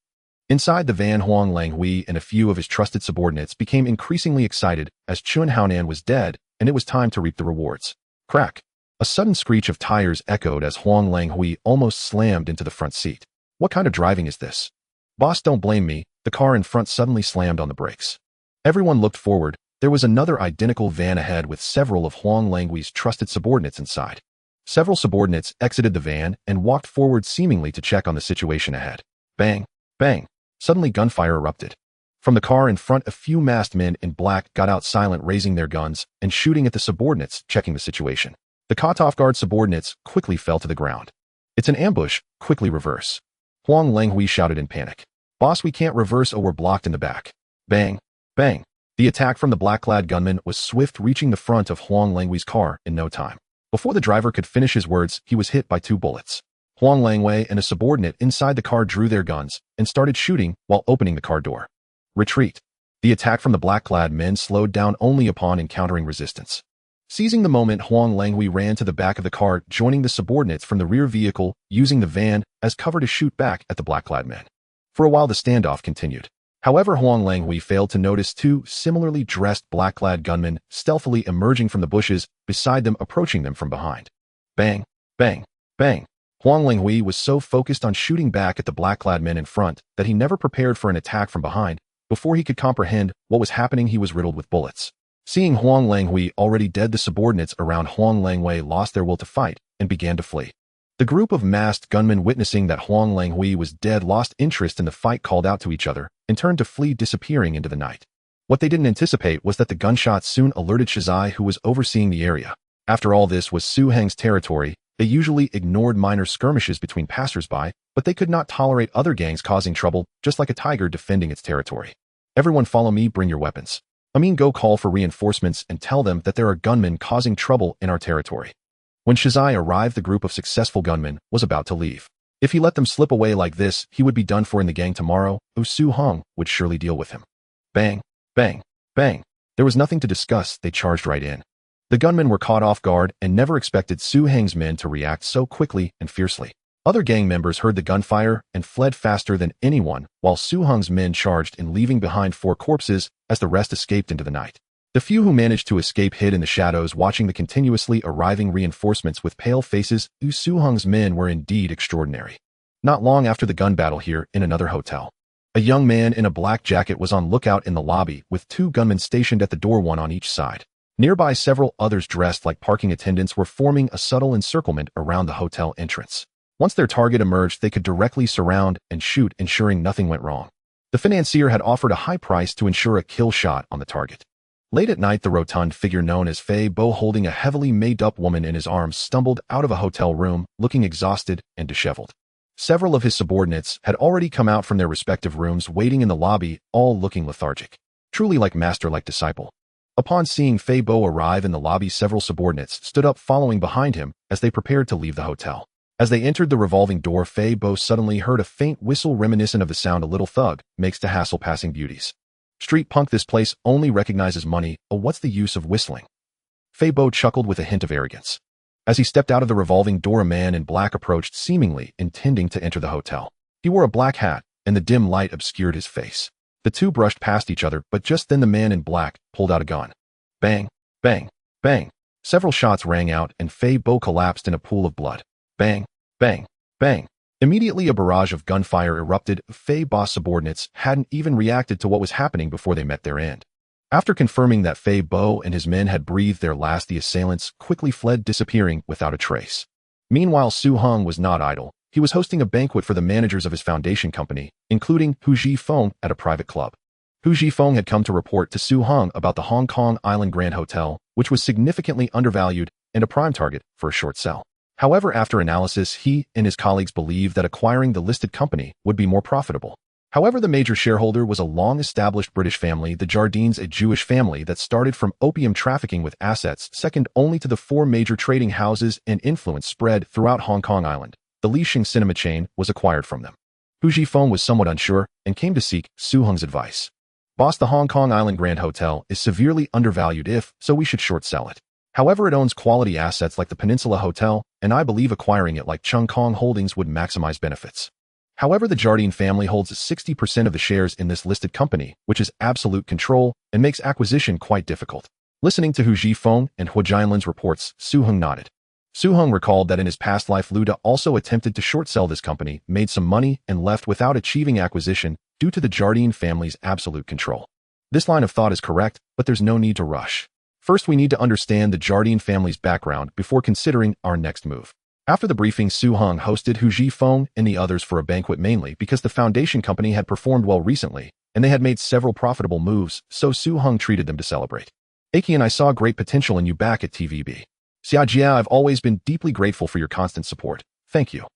Speaker 1: Inside the van, Huang Langhui and a few of his trusted subordinates became increasingly excited as Chun Haonan was dead and it was time to reap the rewards. Crack! A sudden screech of tires echoed as Huang Langhui almost slammed into the front seat. What kind of driving is this? Boss, don't blame me. The car in front suddenly slammed on the brakes. Everyone looked forward. There was another identical van ahead with several of Huang Langhui's trusted subordinates inside. Several subordinates exited the van and walked forward seemingly to check on the situation ahead. Bang! Bang! Suddenly gunfire erupted. From the car in front, a few masked men in black got out silent, raising their guns and shooting at the subordinates, checking the situation. The caught-off guard subordinates quickly fell to the ground. It's an ambush, quickly reverse. Huang Langhui shouted in panic. Boss, we can't reverse or we're blocked in the back. Bang! Bang! The attack from the black-clad gunman was swift, reaching the front of Huang Langhui's car in no time. Before the driver could finish his words, he was hit by 2 bullets. Huang Langhui and a subordinate inside the car drew their guns and started shooting while opening the car door. Retreat! The attack from the black-clad men slowed down only upon encountering resistance. Seizing the moment, Huang Langhui ran to the back of the car, joining the subordinates from the rear vehicle, using the van as cover to shoot back at the black-clad men. For a while the standoff continued. However, Huang Langhui failed to notice 2 similarly dressed black-clad gunmen stealthily emerging from the bushes beside them, approaching them from behind. Bang! Bang! Bang! Huang Langhui was so focused on shooting back at the black-clad men in front that he never prepared for an attack from behind. Before he could comprehend what was happening, he was riddled with bullets. Seeing Huang Langhui already dead, the subordinates around Huang Langhui lost their will to fight and began to flee. The group of masked gunmen, witnessing that Huang Langhui was dead, lost interest in the fight, called out to each other, and turned to flee, disappearing into the night. What they didn't anticipate was that the gunshots soon alerted Shizai, who was overseeing the area. After all, this was Su Heng's territory. They usually ignored minor skirmishes between passers-by, but they could not tolerate other gangs causing trouble, just like a tiger defending its territory. Everyone follow me, bring your weapons. Go call for reinforcements and tell them that there are gunmen causing trouble in our territory. When Shizai arrived, the group of successful gunmen was about to leave. If he let them slip away like this, he would be done for in the gang tomorrow. Su Hong would surely deal with him. Bang! Bang! Bang! There was nothing to discuss, they charged right in. The gunmen were caught off guard and never expected Su Heng's men to react so quickly and fiercely. Other gang members heard the gunfire and fled faster than anyone, while Su Heng's men charged in, leaving behind 4 corpses as the rest escaped into the night. The few who managed to escape hid in the shadows, watching the continuously arriving reinforcements with pale faces. Su Heng's men were indeed extraordinary. Not long after the gun battle here, in another hotel, a young man in a black jacket was on lookout in the lobby with 2 gunmen stationed at the door, 1 on each side. Nearby, several others dressed like parking attendants were forming a subtle encirclement around the hotel entrance. Once their target emerged, they could directly surround and shoot, ensuring nothing went wrong. The financier had offered a high price to ensure a kill shot on the target. Late at night, the rotund figure known as Fei Bo, holding a heavily made-up woman in his arms, stumbled out of a hotel room, looking exhausted and disheveled. Several of his subordinates had already come out from their respective rooms, waiting in the lobby, all looking lethargic. Truly like master, like disciple. Upon seeing Fei Bo arrive in the lobby, several subordinates stood up, following behind him as they prepared to leave the hotel. As they entered the revolving door, Fei Bo suddenly heard a faint whistle reminiscent of the sound a little thug makes to hassle passing beauties. Street punk, this place only recognizes money. Oh, what's the use of whistling? Fei Bo chuckled with a hint of arrogance. As he stepped out of the revolving door, a man in black approached, seemingly intending to enter the hotel. He wore a black hat, and the dim light obscured his face. The two brushed past each other, but just then the man in black pulled out a gun. Bang, bang, bang. Several shots rang out, and Fei Bo collapsed in a pool of blood. Bang, bang, bang. Immediately a barrage of gunfire erupted. Fei Bo's subordinates hadn't even reacted to what was happening before they met their end. After confirming that Fei Bo and his men had breathed their last, the assailants quickly fled, disappearing without a trace. Meanwhile, Su Hong was not idle. He was hosting a banquet for the managers of his foundation company, including Hu Zhifeng, at a private club. Hu Zhifeng had come to report to Su Hong about the Hong Kong Island Grand Hotel, which was significantly undervalued and a prime target for a short sell. However, after analysis, he and his colleagues believed that acquiring the listed company would be more profitable. However, the major shareholder was a long-established British family, the Jardines, a Jewish family that started from opium trafficking with assets second only to the four major trading houses and influence spread throughout Hong Kong Island. The Li Xing cinema chain was acquired from them. Hu Zhifeng was somewhat unsure and came to seek Su Hong's advice. Boss, the Hong Kong Island Grand Hotel is severely undervalued, so we should short sell it. However, it owns quality assets like the Peninsula Hotel, and I believe acquiring it like Chung Kong Holdings would maximize benefits. However, the Jardine family holds 60% of the shares in this listed company, which is absolute control and makes acquisition quite difficult. Listening to Hu Zhifeng and Hu Jianlin's reports, Su Hong nodded. Su Hong recalled that in his past life, Luda also attempted to short sell this company, made some money, and left without achieving acquisition due to the Jardine family's absolute control. This line of thought is correct, but there's no need to rush. First, we need to understand the Jardine family's background before considering our next move. After the briefing, Su Hong hosted Hu Zhifeng and the others for a banquet, mainly because the foundation company had performed well recently, and they had made several profitable moves, so Su Hong treated them to celebrate. Aki and I saw great potential in you back at TVB. Xiajia, I've always been deeply grateful for your constant support. Thank you.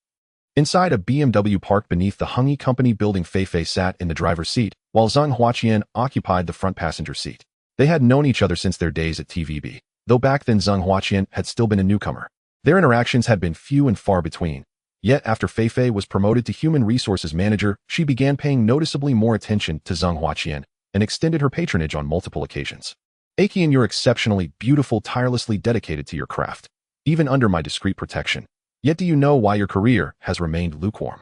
Speaker 1: Inside a BMW parked beneath the Hungyi Company building, Fei Fei sat in the driver's seat, while Zheng Huaqian occupied the front passenger seat. They had known each other since their days at TVB, though back then Zheng Huaqian had still been a newcomer. Their interactions had been few and far between. Yet after Fei Fei was promoted to Human Resources Manager, she began paying noticeably more attention to Zheng Huaqian and extended her patronage on multiple occasions. Akian, you're exceptionally beautiful, tirelessly dedicated to your craft, even under my discreet protection. Yet do you know why your career has remained lukewarm?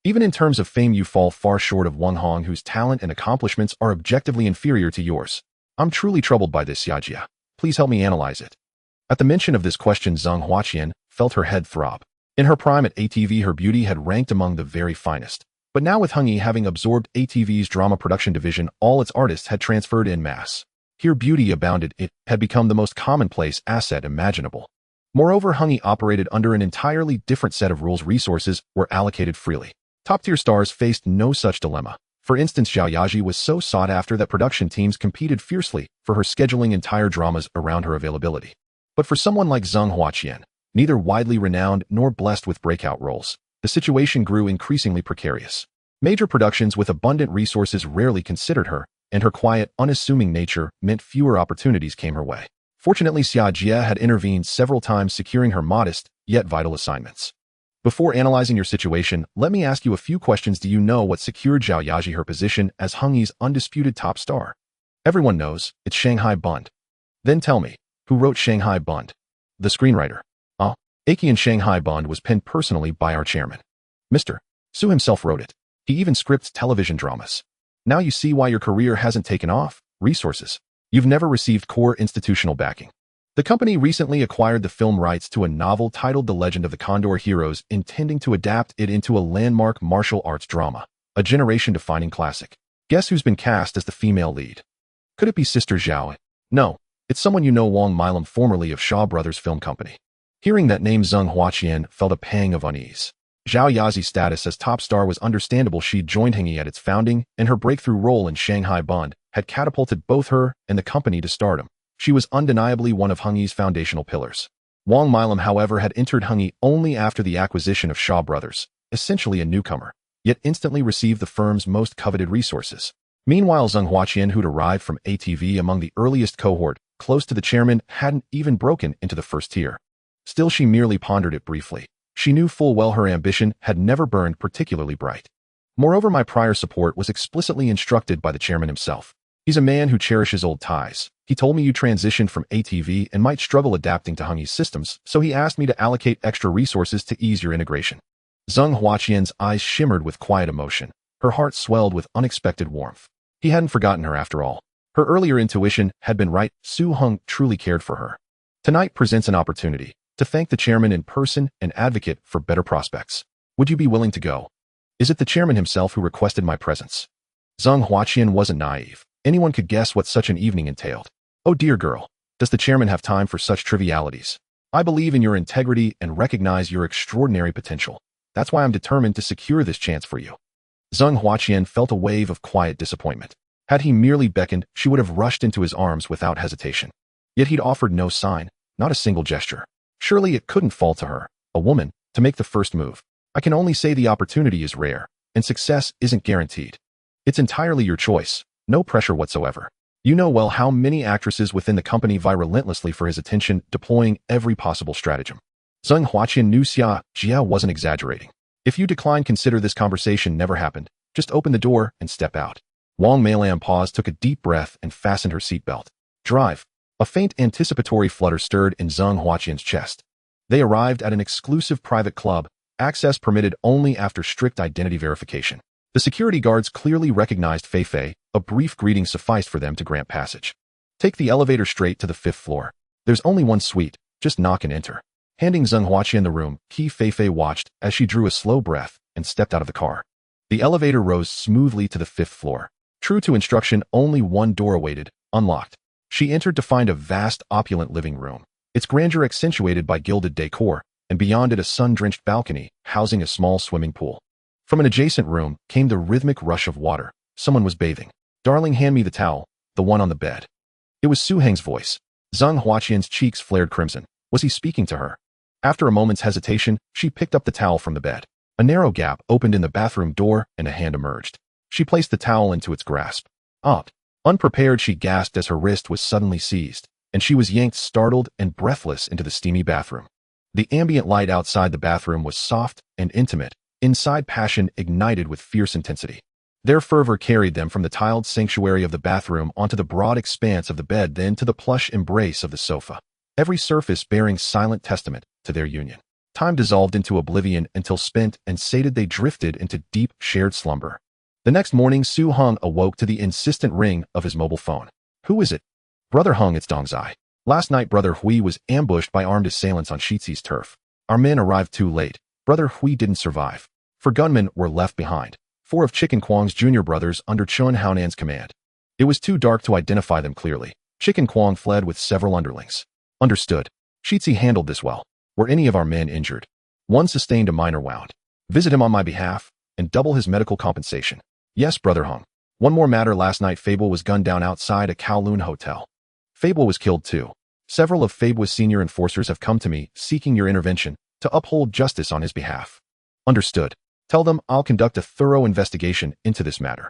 Speaker 1: Even in terms of fame, you fall far short of Wang Hong, whose talent and accomplishments are objectively inferior to yours. I'm truly troubled by this, Xiajia. Please help me analyze it. At the mention of this question, Zheng Huaqian felt her head throb. In her prime at ATV, her beauty had ranked among the very finest. But now with Hungyi having absorbed ATV's drama production division, all its artists had transferred en masse. Here beauty abounded, it had become the most commonplace asset imaginable. Moreover, Hungyi operated under an entirely different set of rules. Resources were allocated freely. Top-tier stars faced no such dilemma. For instance, Zhao Yaji was so sought after that production teams competed fiercely for her, scheduling entire dramas around her availability. But for someone like Zheng Huaqian, neither widely renowned nor blessed with breakout roles, the situation grew increasingly precarious. Major productions with abundant resources rarely considered her, and her quiet, unassuming nature meant fewer opportunities came her way. Fortunately, Xia Jia had intervened several times, securing her modest, yet vital assignments. Before analyzing your situation, let me ask you a few questions. Do you know what secured Zhao Yaji her position as Hungyi's undisputed top star? Everyone knows, it's Shanghai Bund. Then tell me, who wrote Shanghai Bund? The screenwriter. Akian. Shanghai Bund was penned personally by our chairman. Mr. Su himself wrote it. He even scripts television dramas. Now you see why your career hasn't taken off. Resources. You've never received core institutional backing. The company recently acquired the film rights to a novel titled The Legend of the Condor Heroes, intending to adapt it into a landmark martial arts drama, a generation-defining classic. Guess who's been cast as the female lead? Could it be Sister Zhao? No, it's someone you know, Wang Milam, formerly of Shaw Brothers Film Company. Hearing that name, Zheng Huaqian felt a pang of unease. Zhao Yazi's status as top star was understandable. She'd joined Hungyi at its founding, and her breakthrough role in Shanghai Bund had catapulted both her and the company to stardom. She was undeniably one of Hungyi's foundational pillars. Wang Milam, however, had entered Hungyi only after the acquisition of Shaw Brothers, essentially a newcomer, yet instantly received the firm's most coveted resources. Meanwhile, Zheng Huaqian, who'd arrived from ATV among the earliest cohort, close to the chairman, hadn't even broken into the first tier. Still, she merely pondered it briefly. She knew full well her ambition had never burned particularly bright. Moreover, my prior support was explicitly instructed by the chairman himself. He's a man who cherishes old ties. He told me you transitioned from ATV and might struggle adapting to Hungyi's systems, so he asked me to allocate extra resources to ease your integration. Zheng Huaqian's eyes shimmered with quiet emotion. Her heart swelled with unexpected warmth. He hadn't forgotten her after all. Her earlier intuition had been right. Su Heng truly cared for her. Tonight presents an opportunity to thank the chairman in person and advocate for better prospects. Would you be willing to go? Is it the chairman himself who requested my presence? Zheng Huaqian wasn't naive. Anyone could guess what such an evening entailed. Oh dear girl, does the chairman have time for such trivialities? I believe in your integrity and recognize your extraordinary potential. That's why I'm determined to secure this chance for you. Zheng Huaqian felt a wave of quiet disappointment. Had he merely beckoned, she would have rushed into his arms without hesitation. Yet he'd offered no sign, not a single gesture. Surely it couldn't fall to her, a woman, to make the first move. I can only say the opportunity is rare, and success isn't guaranteed. It's entirely your choice, no pressure whatsoever. You know well how many actresses within the company vie relentlessly for his attention, deploying every possible stratagem. Zheng Huaqian knew Jia wasn't exaggerating. If you decline, consider this conversation never happened. Just open the door and step out. Wang Meilam paused, took a deep breath, and fastened her seatbelt. Drive. A faint anticipatory flutter stirred in Zheng Huaqian's chest. They arrived at an exclusive private club, access permitted only after strict identity verification. The security guards clearly recognized Fei Fei. A brief greeting sufficed for them to grant passage. Take the elevator straight to the 5th floor. There's only one suite, just knock and enter. Handing Zheng Huaqian the room, Fei Fei watched as she drew a slow breath and stepped out of the car. The elevator rose smoothly to the 5th floor. True to instruction, only one door awaited, unlocked. She entered to find a vast, opulent living room, its grandeur accentuated by gilded decor, and beyond it a sun-drenched balcony, housing a small swimming pool. From an adjacent room came the rhythmic rush of water. Someone was bathing. Darling, hand me the towel, the one on the bed. It was Su Heng's voice. Zheng Huaqian's cheeks flared crimson. Was he speaking to her? After a moment's hesitation, she picked up the towel from the bed. A narrow gap opened in the bathroom door, and a hand emerged. She placed the towel into its grasp. Unprepared, she gasped as her wrist was suddenly seized, and she was yanked startled and breathless into the steamy bathroom. The ambient light outside the bathroom was soft and intimate. Inside, passion ignited with fierce intensity. Their fervor carried them from the tiled sanctuary of the bathroom onto the broad expanse of the bed, then to the plush embrace of the sofa, every surface bearing silent testament to their union. Time dissolved into oblivion until spent and sated they drifted into deep, shared slumber. The next morning, Su Heng awoke to the insistent ring of his mobile phone. Who is it? Brother Heng, it's Dongzai. Last night, Brother Hui was ambushed by armed assailants on Shizi's turf. Our men arrived too late. Brother Hui didn't survive. 4 gunmen were left behind. 4 of Chicken Kwang's junior brothers under Chun Haonan's command. It was too dark to identify them clearly. Chicken Kwang fled with several underlings. Understood. Shizi handled this well. Were any of our men injured? One sustained a minor wound. Visit him on my behalf and double his medical compensation. Yes, Brother Heng. One more matter. Last night, Fable was gunned down outside a Kowloon hotel. Fable was killed too. Several of Fable's senior enforcers have come to me, seeking your intervention to uphold justice on his behalf. Understood. Tell them I'll conduct a thorough investigation into this matter.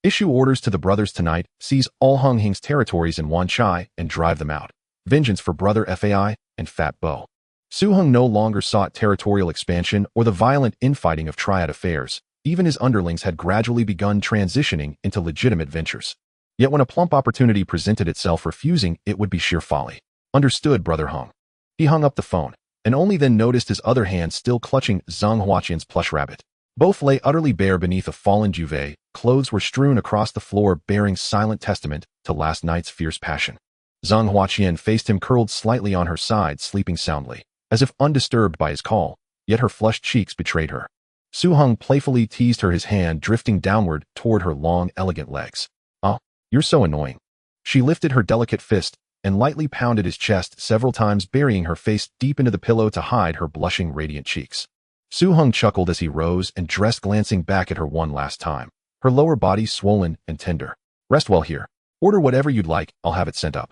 Speaker 1: Issue orders to the brothers tonight, seize all Heng Hing's territories in Wan Chai and drive them out. Vengeance for Brother Fai and Fat Bo. Su Heng no longer sought territorial expansion or the violent infighting of Triad affairs. Even his underlings had gradually begun transitioning into legitimate ventures. Yet when a plump opportunity presented itself, refusing it would be sheer folly. Understood, Brother Heng. He hung up the phone, and only then noticed his other hand still clutching Zheng Huaqian's plush rabbit. Both lay utterly bare beneath a fallen duvet. Clothes were strewn across the floor, bearing silent testament to last night's fierce passion. Zheng Huaqian faced him, curled slightly on her side, sleeping soundly, as if undisturbed by his call, yet her flushed cheeks betrayed her. Su Heng playfully teased her, his hand drifting downward toward her long, elegant legs. "Oh, you're so annoying." She lifted her delicate fist and lightly pounded his chest several times, burying her face deep into the pillow to hide her blushing, radiant cheeks. Su Heng chuckled as he rose and dressed, glancing back at her one last time, her lower body swollen and tender. "Rest well here. Order whatever you'd like, I'll have it sent up.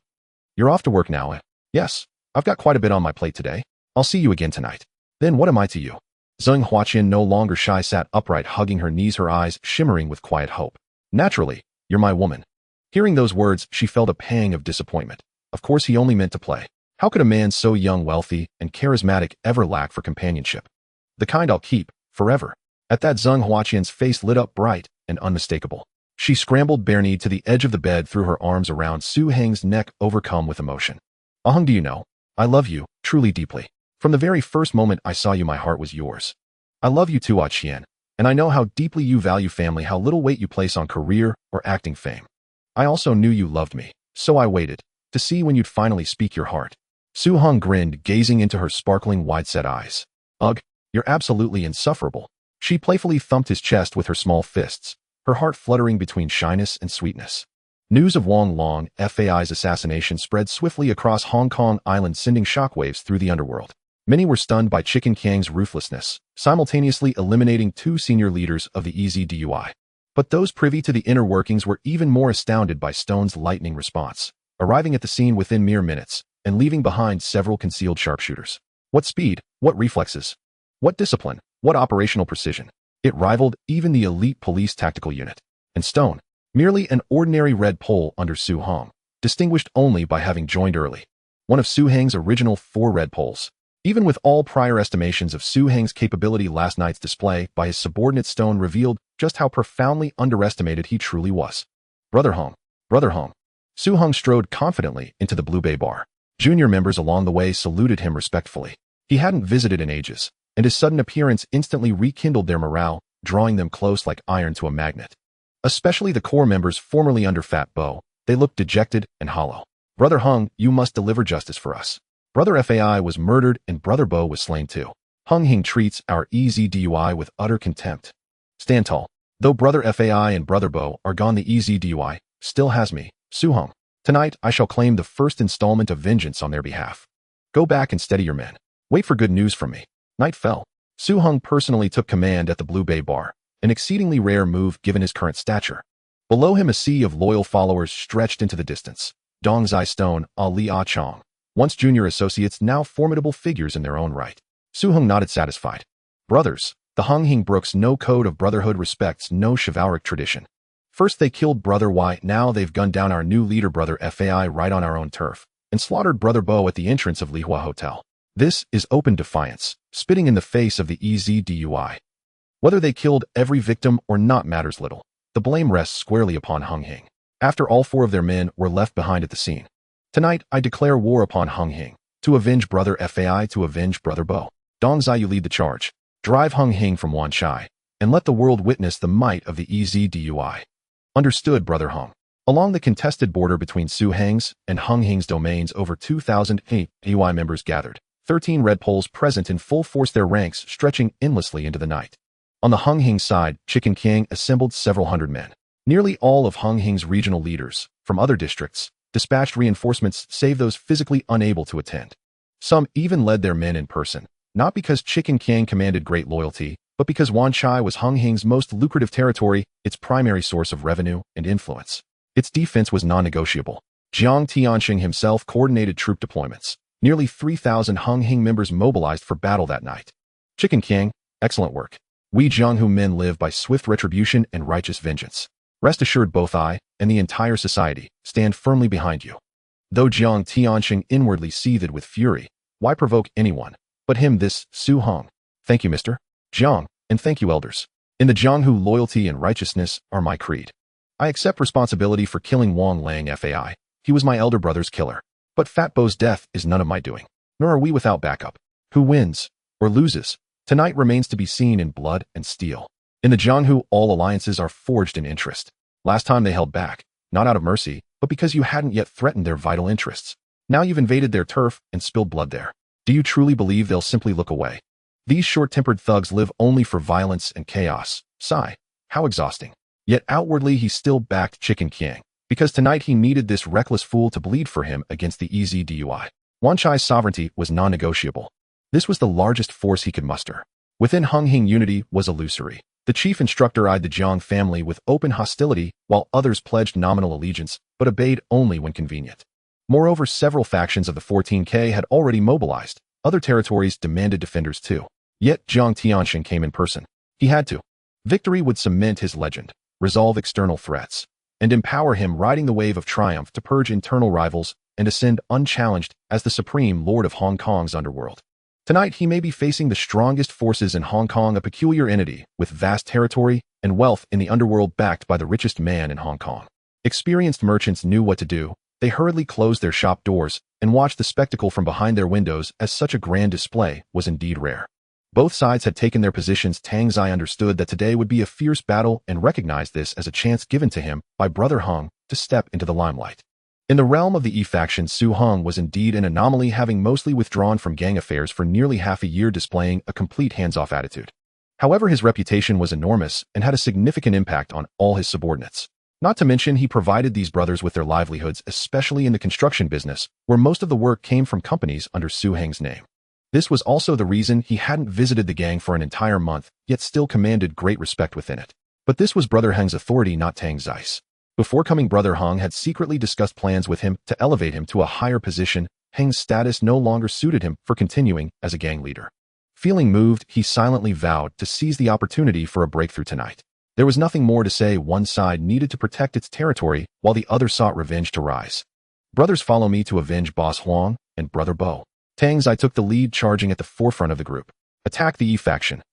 Speaker 1: You're off to work now, eh?" "Yes, I've got quite a bit on my plate today. I'll see you again tonight." "Then what am I to you?" Zheng Huaqian, no longer shy, sat upright, hugging her knees, her eyes shimmering with quiet hope. "Naturally, you're my woman." Hearing those words, she felt a pang of disappointment. Of course he only meant to play. How could a man so young, wealthy, and charismatic ever lack for companionship? "The kind I'll keep, forever." At that, Zheng Huaqian's face lit up, bright and unmistakable. She scrambled bare-kneed to the edge of the bed, threw her arms around Su Heng's neck, overcome with emotion. "Aheng, do you know, I love you, truly, deeply. From the very first moment I saw you, my heart was yours." I love you too, Qian, and I know how deeply you value family, how little weight you place on career or acting fame. I also knew you loved me, so I waited to see when you'd finally speak your heart. Su Hong grinned, gazing into her sparkling, wide-set eyes. Ugh, you're absolutely insufferable. She playfully thumped his chest with her small fists, her heart fluttering between shyness and sweetness. News of Wang Long Fai's assassination spread swiftly across Hong Kong Island, sending shockwaves through the underworld. Many were stunned by Chicken Kang's ruthlessness, simultaneously eliminating 2 senior leaders of the EZDUI. But those privy to the inner workings were even more astounded by Stone's lightning response, arriving at the scene within mere minutes and leaving behind several concealed sharpshooters. What speed, what reflexes, what discipline, what operational precision. It rivaled even the elite police tactical unit. And Stone, merely an ordinary red pole under Su Hong, distinguished only by having joined early. One of Su Heng's original 4 red poles. Even with all prior estimations of Su Heng's capability, last night's display by his subordinate Stone revealed just how profoundly underestimated he truly was. Brother Hong. Su Hong strode confidently into the Blue Bay bar. Junior members along the way saluted him respectfully. He hadn't visited in ages, and his sudden appearance instantly rekindled their morale, drawing them close like iron to a magnet. Especially the core members formerly under Fat Bo, they looked dejected and hollow. Brother Hung, you must deliver justice for us. Brother Fai was murdered and Brother Bo was slain too. Hung Hing treats our EZDUI with utter contempt. Stand tall. Though Brother Fai and Brother Bo are gone, the EZDUI still has me, Su Hong. Tonight I shall claim the first installment of vengeance on their behalf. Go back and steady your men. Wait for good news from me. Night fell. Su Hong personally took command at the Blue Bay bar, an exceedingly rare move given his current stature. Below him a sea of loyal followers stretched into the distance. Dong Zai Stone, Ali Ah Chong. Once junior associates, now formidable figures in their own right. Su Hong nodded satisfied. Brothers, the Hung Hing brooks no code of brotherhood, respects no chivalric tradition. First they killed Brother Y, now they've gunned down our new leader Brother Fai right on our own turf, and slaughtered Brother Bo at the entrance of Lihua Hotel. This is open defiance, spitting in the face of the EZDUI. Whether they killed every victim or not matters little. The blame rests squarely upon Hung Hing. After all 4 of their men were left behind at the scene. Tonight I declare war upon Hung Hing, to avenge Brother Fai, to avenge Brother Bo. Dong Zai, you lead the charge. Drive Hung Hing from Wan Chai, and let the world witness the might of the EZDUI. Understood, Brother Hung. Along the contested border between Su Heng's and Hung Hing's domains, over 2,000 AY members gathered. 13 red poles present in full force, their ranks stretching endlessly into the night. On the Hung Hing side, Chicken King assembled several hundred men. Nearly all of Hung Hing's regional leaders, from other districts, dispatched reinforcements save those physically unable to attend. Some even led their men in person, not because Chicken King commanded great loyalty, but because Wan Chai was Hung Hing's most lucrative territory, its primary source of revenue and influence. Its defense was non-negotiable. Jiang Tianxing himself coordinated troop deployments. Nearly 3,000 Hung Hing members mobilized for battle that night. Chicken King, excellent work. We Jianghu men live by swift retribution and righteous vengeance. Rest assured, both I and the entire society stand firmly behind you. Though Jiang Tianxing inwardly seethed with fury, why provoke anyone but him, this Su Hong? Thank you, Mr. Jiang, and thank you, elders. In the Jianghu, loyalty and righteousness are my creed. I accept responsibility for killing Wang Lang Fai. He was my elder brother's killer. But Fat Bo's death is none of my doing. Nor are we without backup. Who wins or loses tonight remains to be seen in blood and steel. In the Jianghu, all alliances are forged in interest. Last time they held back, not out of mercy, but because you hadn't yet threatened their vital interests. Now you've invaded their turf and spilled blood there. Do you truly believe they'll simply look away? These short-tempered thugs live only for violence and chaos. Sigh. How exhausting. Yet outwardly he still backed Chicken King, because tonight he needed this reckless fool to bleed for him against the EZDUI. Wan Chai's sovereignty was non-negotiable. This was the largest force he could muster. Within Hung Hing, unity was illusory. The chief instructor eyed the Jiang family with open hostility, while others pledged nominal allegiance, but obeyed only when convenient. Moreover, several factions of the 14K had already mobilized. Other territories demanded defenders too. Yet Jiang Tianxing came in person. He had to. Victory would cement his legend, resolve external threats, and empower him, riding the wave of triumph to purge internal rivals and ascend unchallenged as the supreme lord of Hong Kong's underworld. Tonight he may be facing the strongest forces in Hong Kong, a peculiar entity with vast territory and wealth in the underworld, backed by the richest man in Hong Kong. Experienced merchants knew what to do. They hurriedly closed their shop doors and watched the spectacle from behind their windows, as such a grand display was indeed rare. Both sides had taken their positions. Tang Zai understood that today would be a fierce battle and recognized this as a chance given to him by Brother Hung to step into the limelight. In the realm of the Yi faction, Su Hung was indeed an anomaly, having mostly withdrawn from gang affairs for nearly half a year, displaying a complete hands-off attitude. However, his reputation was enormous and had a significant impact on all his subordinates. Not to mention, he provided these brothers with their livelihoods, especially in the construction business, where most of the work came from companies under Su Heng's name. This was also the reason he hadn't visited the gang for an entire month, yet still commanded great respect within it. But this was Brother Heng's authority, not Tang Zai's. Before coming, Brother Heng had secretly discussed plans with him to elevate him to a higher position. Heng's status no longer suited him for continuing as a gang leader. Feeling moved, he silently vowed to seize the opportunity for a breakthrough tonight. There was nothing more to say. One side needed to protect its territory, while the other sought revenge to rise. Brothers, follow me to avenge Boss Huang and Brother Bo. Tang Zai took the lead, charging at the forefront of the group. Attack the Yi faction.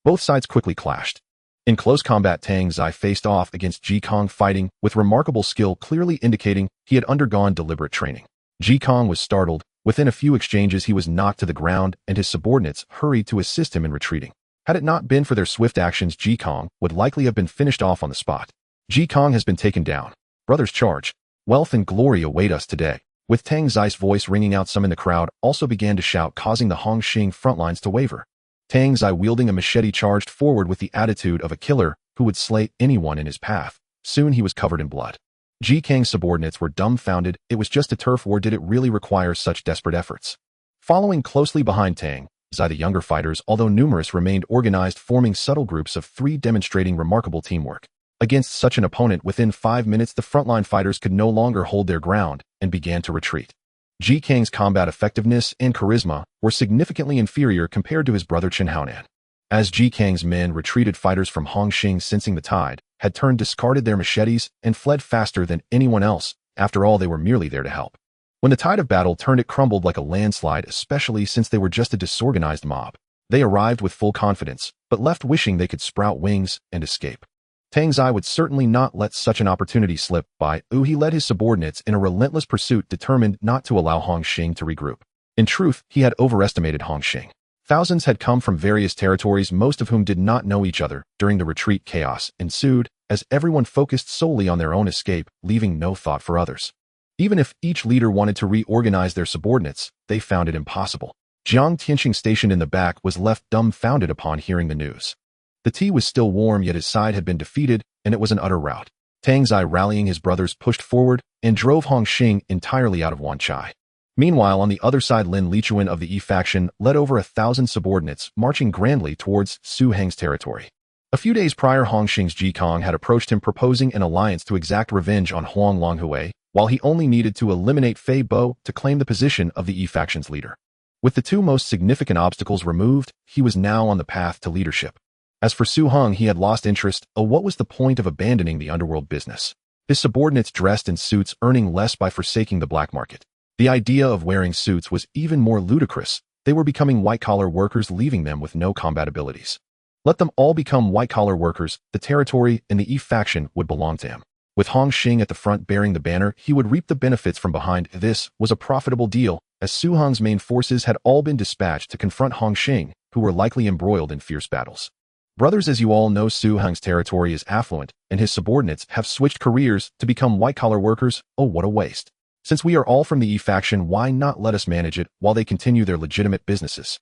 Speaker 1: Both sides quickly clashed. In close combat, Tang Zai faced off against Ji Kong, fighting with remarkable skill, clearly indicating he had undergone deliberate training. Ji Kong was startled. Within a few exchanges, he was knocked to the ground, and his subordinates hurried to assist him in retreating. Had it not been for their swift actions, Ji Kong would likely have been finished off on the spot. Ji Kong has been taken down. Brothers, charge. Wealth and glory await us today. With Tang Zai's voice ringing out, some in the crowd also began to shout, causing the Hongxing front lines to waver. Tang Zai, wielding a machete, charged forward with the attitude of a killer who would slay anyone in his path. Soon he was covered in blood. Ji Kang's subordinates were dumbfounded. It was just a turf war. Did it really require such desperate efforts? Following closely behind Tang Zai, the younger fighters, although numerous, remained organized, forming subtle groups of 3, demonstrating remarkable teamwork. Against such an opponent, within 5 minutes, the frontline fighters could no longer hold their ground and began to retreat. Ji Kang's combat effectiveness and charisma were significantly inferior compared to his brother Chen Haonan. As Ji Kang's men retreated, fighters from Hongxing, sensing the tide, had turned, discarded their machetes, and fled faster than anyone else. After all, they were merely there to help. When the tide of battle turned, it crumbled like a landslide, especially since they were just a disorganized mob. They arrived with full confidence, but left wishing they could sprout wings and escape. Tang Zai would certainly not let such an opportunity slip by. He led his subordinates in a relentless pursuit, determined not to allow Hongxing to regroup. In truth, he had overestimated Hongxing. Thousands had come from various territories, most of whom did not know each other. During the retreat, chaos ensued, as everyone focused solely on their own escape, leaving no thought for others. Even if each leader wanted to reorganize their subordinates, they found it impossible. Jiang Tianxing, stationed in the back, was left dumbfounded upon hearing the news. The tea was still warm, yet his side had been defeated, and it was an utter rout. Tang Zai, rallying his brothers, pushed forward and drove Hongxing entirely out of Wanchai. Meanwhile, on the other side, Lin Lichuan of the Yi faction led over 1,000 subordinates, marching grandly towards Su Heng's territory. A few days prior, Hongxing's Ji Kong had approached him, proposing an alliance to exact revenge on Huang Longhui, while he only needed to eliminate Fei Bo to claim the position of the Yi faction's leader. With the two most significant obstacles removed, he was now on the path to leadership. As for Su Heng, he had lost interest. What was the point of abandoning the underworld business? His subordinates dressed in suits, earning less by forsaking the black market. The idea of wearing suits was even more ludicrous. They were becoming white-collar workers, leaving them with no combat abilities. Let them all become white-collar workers. The territory and the Yi faction would belong to him. With Hongxing at the front bearing the banner, he would reap the benefits from behind. This was a profitable deal, as Su Heng's main forces had all been dispatched to confront Hongxing, who were likely embroiled in fierce battles. Brothers, as you all know, Su Heng's territory is affluent, and his subordinates have switched careers to become white-collar workers. What a waste. Since we are all from the Yi faction, why not let us manage it while they continue their legitimate businesses?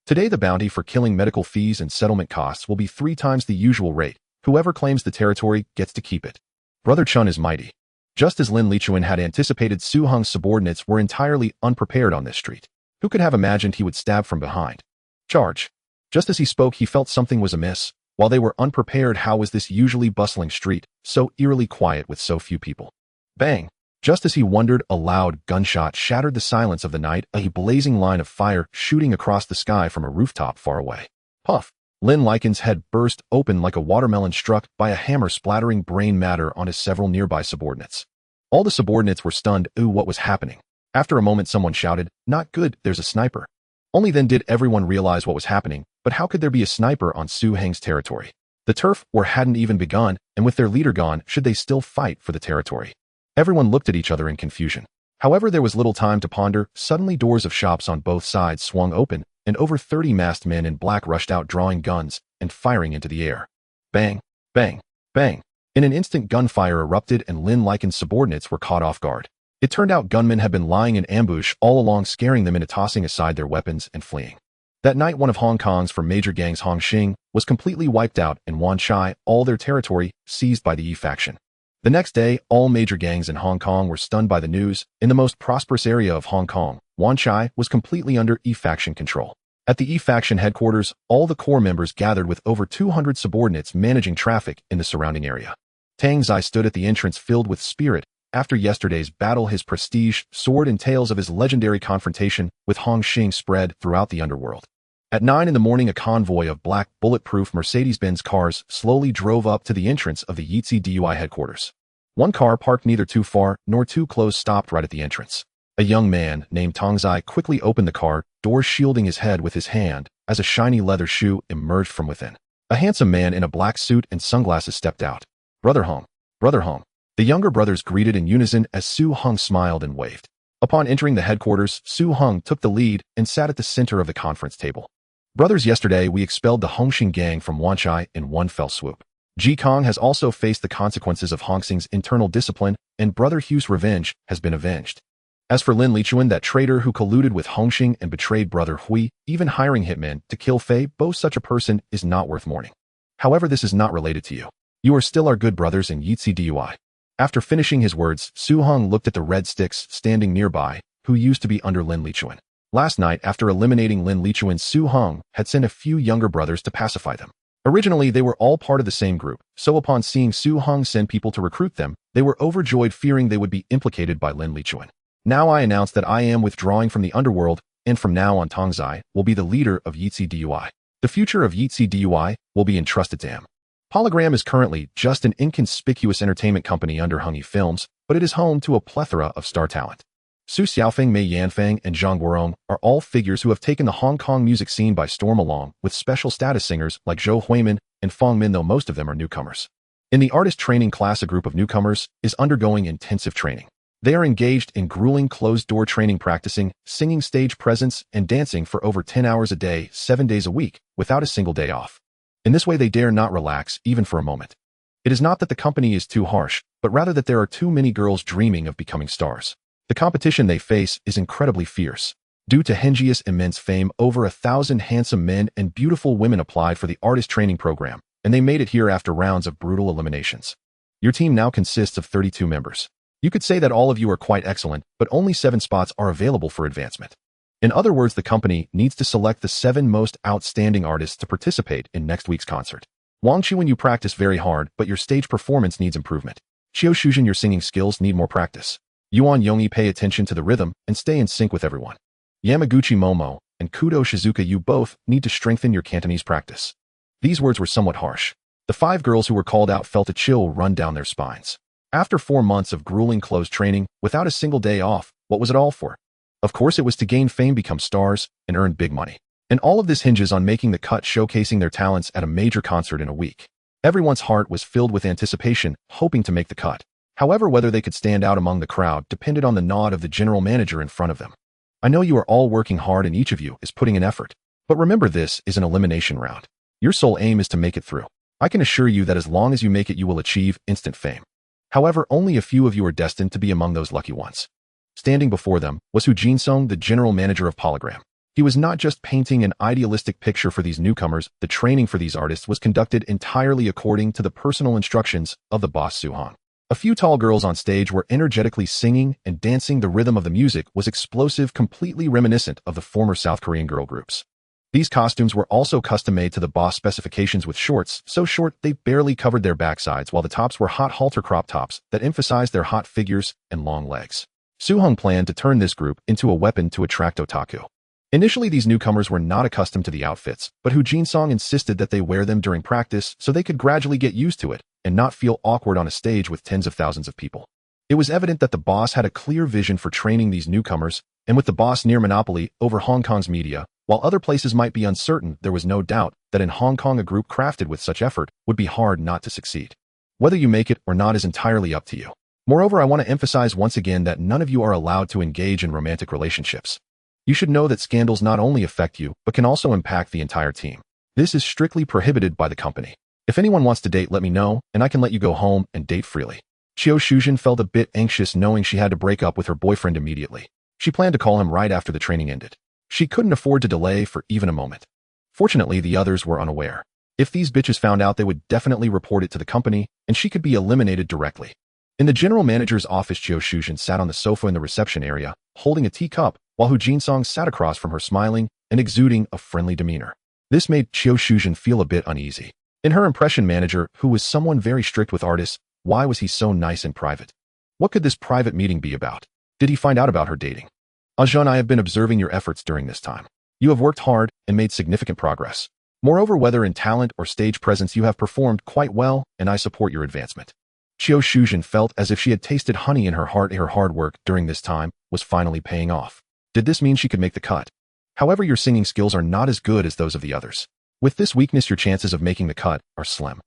Speaker 1: Today, the bounty for killing medical fees and settlement costs will be 3 times the usual rate. Whoever claims the territory gets to keep it. Brother Chun is mighty. Just as Lin Lichuan had anticipated, Su Heng's subordinates were entirely unprepared on this street. Who could have imagined he would stab from behind? Charge. Just as he spoke, he felt something was amiss. While they were unprepared, how was this usually bustling street so eerily quiet with so few people? Bang! Just as he wondered, a loud gunshot shattered the silence of the night, a blazing line of fire shooting across the sky from a rooftop far away. Puff! Lin Liken's head burst open like a watermelon struck by a hammer, splattering brain matter on his several nearby subordinates. All the subordinates were stunned. What was happening? After a moment, someone shouted, "Not good, there's a sniper." Only then did everyone realize what was happening. But how could there be a sniper on Su Heng's territory? The turf war hadn't even begun, and with their leader gone, should they still fight for the territory? Everyone looked at each other in confusion. However, there was little time to ponder. Suddenly, doors of shops on both sides swung open, and over 30 masked men in black rushed out drawing guns and firing into the air. Bang, bang, bang. In an instant, gunfire erupted and Lin Lycan's subordinates were caught off guard. It turned out gunmen had been lying in ambush all along, scaring them into tossing aside their weapons and fleeing. That night, one of Hong Kong's four major gangs, Hongxing, was completely wiped out, and Wan Chai, all their territory, seized by the Yi faction. The next day, all major gangs in Hong Kong were stunned by the news. In the most prosperous area of Hong Kong, Wan Chai was completely under Yi faction control. At the Yi faction headquarters, all the core members gathered with over 200 subordinates managing traffic in the surrounding area. Tang Zai stood at the entrance filled with spirit. After yesterday's battle, his prestige soared, and tales of his legendary confrontation with Hongxing spread throughout the underworld. At 9 in the morning, a convoy of black, bulletproof Mercedes-Benz cars slowly drove up to the entrance of the Yitzi DUI headquarters. One car, parked neither too far nor too close, stopped right at the entrance. A young man named Tang Zai quickly opened the car door, shielding his head with his hand as a shiny leather shoe emerged from within. A handsome man in a black suit and sunglasses stepped out. Brother Hong, Brother Hong. The younger brothers greeted in unison as Su Hong smiled and waved. Upon entering the headquarters, Su Hong took the lead and sat at the center of the conference table. Brothers, yesterday we expelled the Hongxing gang from Wan Chai in one fell swoop. Ji Kong has also faced the consequences of Hongxing's internal discipline, and Brother Hu's revenge has been avenged. As for Lin Lichuan, that traitor who colluded with Hongxing and betrayed Brother Hui, even hiring hitmen to kill Fei Bo, such a person is not worth mourning. However, this is not related to you. You are still our good brothers in Yitzi DUI. After finishing his words, Su Hong looked at the red sticks standing nearby, who used to be under Lin Lichuan. Last night, after eliminating Lin Lichuan, Su Hong had sent a few younger brothers to pacify them. Originally, they were all part of the same group, so upon seeing Su Hong send people to recruit them, they were overjoyed, fearing they would be implicated by Lin Lichuan. Now I announce that I am withdrawing from the underworld, and from now on Tang Zai will be the leader of Yitzi DUI. The future of Yitzi DUI will be entrusted to him. Polygram is currently just an inconspicuous entertainment company under Hung-Yi Films, but it is home to a plethora of star talent. Su Xiaofeng, Mei Yanfeng, and Zhang Guorong are all figures who have taken the Hong Kong music scene by storm, along with special status singers like Zhou Huimin and Fong Min, though most of them are newcomers. In the artist training class, a group of newcomers is undergoing intensive training. They are engaged in grueling closed-door training, practicing singing, stage presence, and dancing for over 10 hours a day, 7 days a week, without a single day off. In this way, they dare not relax, even for a moment. It is not that the company is too harsh, but rather that there are too many girls dreaming of becoming stars. The competition they face is incredibly fierce. Due to Henjia's immense fame, over 1,000 handsome men and beautiful women applied for the artist training program, and they made it here after rounds of brutal eliminations. Your team now consists of 32 members. You could say that all of you are quite excellent, but only 7 spots are available for advancement. In other words, the company needs to select the 7 most outstanding artists to participate in next week's concert. Wang Chuan, you practice very hard, but your stage performance needs improvement. Xiao Shuzhen, your singing skills need more practice. Yuan Yongyi, pay attention to the rhythm and stay in sync with everyone. Yamaguchi Momo and Kudo Shizuka, you both need to strengthen your Cantonese practice. These words were somewhat harsh. The 5 girls who were called out felt a chill run down their spines. After 4 months of grueling closed training, without a single day off, what was it all for? Of course, it was to gain fame, become stars, and earn big money. And all of this hinges on making the cut, showcasing their talents at a major concert in a week. Everyone's heart was filled with anticipation, hoping to make the cut. However, whether they could stand out among the crowd depended on the nod of the general manager in front of them. I know you are all working hard and each of you is putting in effort. But remember, this is an elimination round. Your sole aim is to make it through. I can assure you that as long as you make it, you will achieve instant fame. However, only a few of you are destined to be among those lucky ones. Standing before them was Hu Jinsong, the general manager of Polygram. He was not just painting an idealistic picture for these newcomers. The training for these artists was conducted entirely according to the personal instructions of the boss, Su Hong. A few tall girls on stage were energetically singing and dancing. The rhythm of the music was explosive, completely reminiscent of the former South Korean girl groups. These costumes were also custom-made to the boss specifications, with shorts so short they barely covered their backsides, while the tops were hot halter crop tops that emphasized their hot figures and long legs. Su Hong planned to turn this group into a weapon to attract otaku. Initially, these newcomers were not accustomed to the outfits, but Hu Jinsong insisted that they wear them during practice so they could gradually get used to it and not feel awkward on a stage with tens of thousands of people. It was evident that the boss had a clear vision for training these newcomers, and with the boss near monopoly over Hong Kong's media, while other places might be uncertain, there was no doubt that in Hong Kong a group crafted with such effort would be hard not to succeed. Whether you make it or not is entirely up to you. Moreover, I want to emphasize once again that none of you are allowed to engage in romantic relationships. You should know that scandals not only affect you, but can also impact the entire team. This is strictly prohibited by the company. If anyone wants to date, let me know, and I can let you go home and date freely. Chiao Shujin felt a bit anxious knowing she had to break up with her boyfriend immediately. She planned to call him right after the training ended. She couldn't afford to delay for even a moment. Fortunately, the others were unaware. If these bitches found out, they would definitely report it to the company, and she could be eliminated directly. In the general manager's office, Chiao Shujin sat on the sofa in the reception area, holding a teacup, while Hu Jinsong sat across from her smiling and exuding a friendly demeanor. This made Chiao Shujin feel a bit uneasy. In her impression, manager, who was someone very strict with artists, why was he so nice and private? What could this private meeting be about? Did he find out about her dating? Ajun, I have been observing your efforts during this time. You have worked hard and made significant progress. Moreover, whether in talent or stage presence, you have performed quite well, and I support your advancement. Chiao Shujin felt as if she had tasted honey in her heart. Her hard work during this time was finally paying off. Did this mean she could make the cut? However, your singing skills are not as good as those of the others. With this weakness, your chances of making the cut are slim.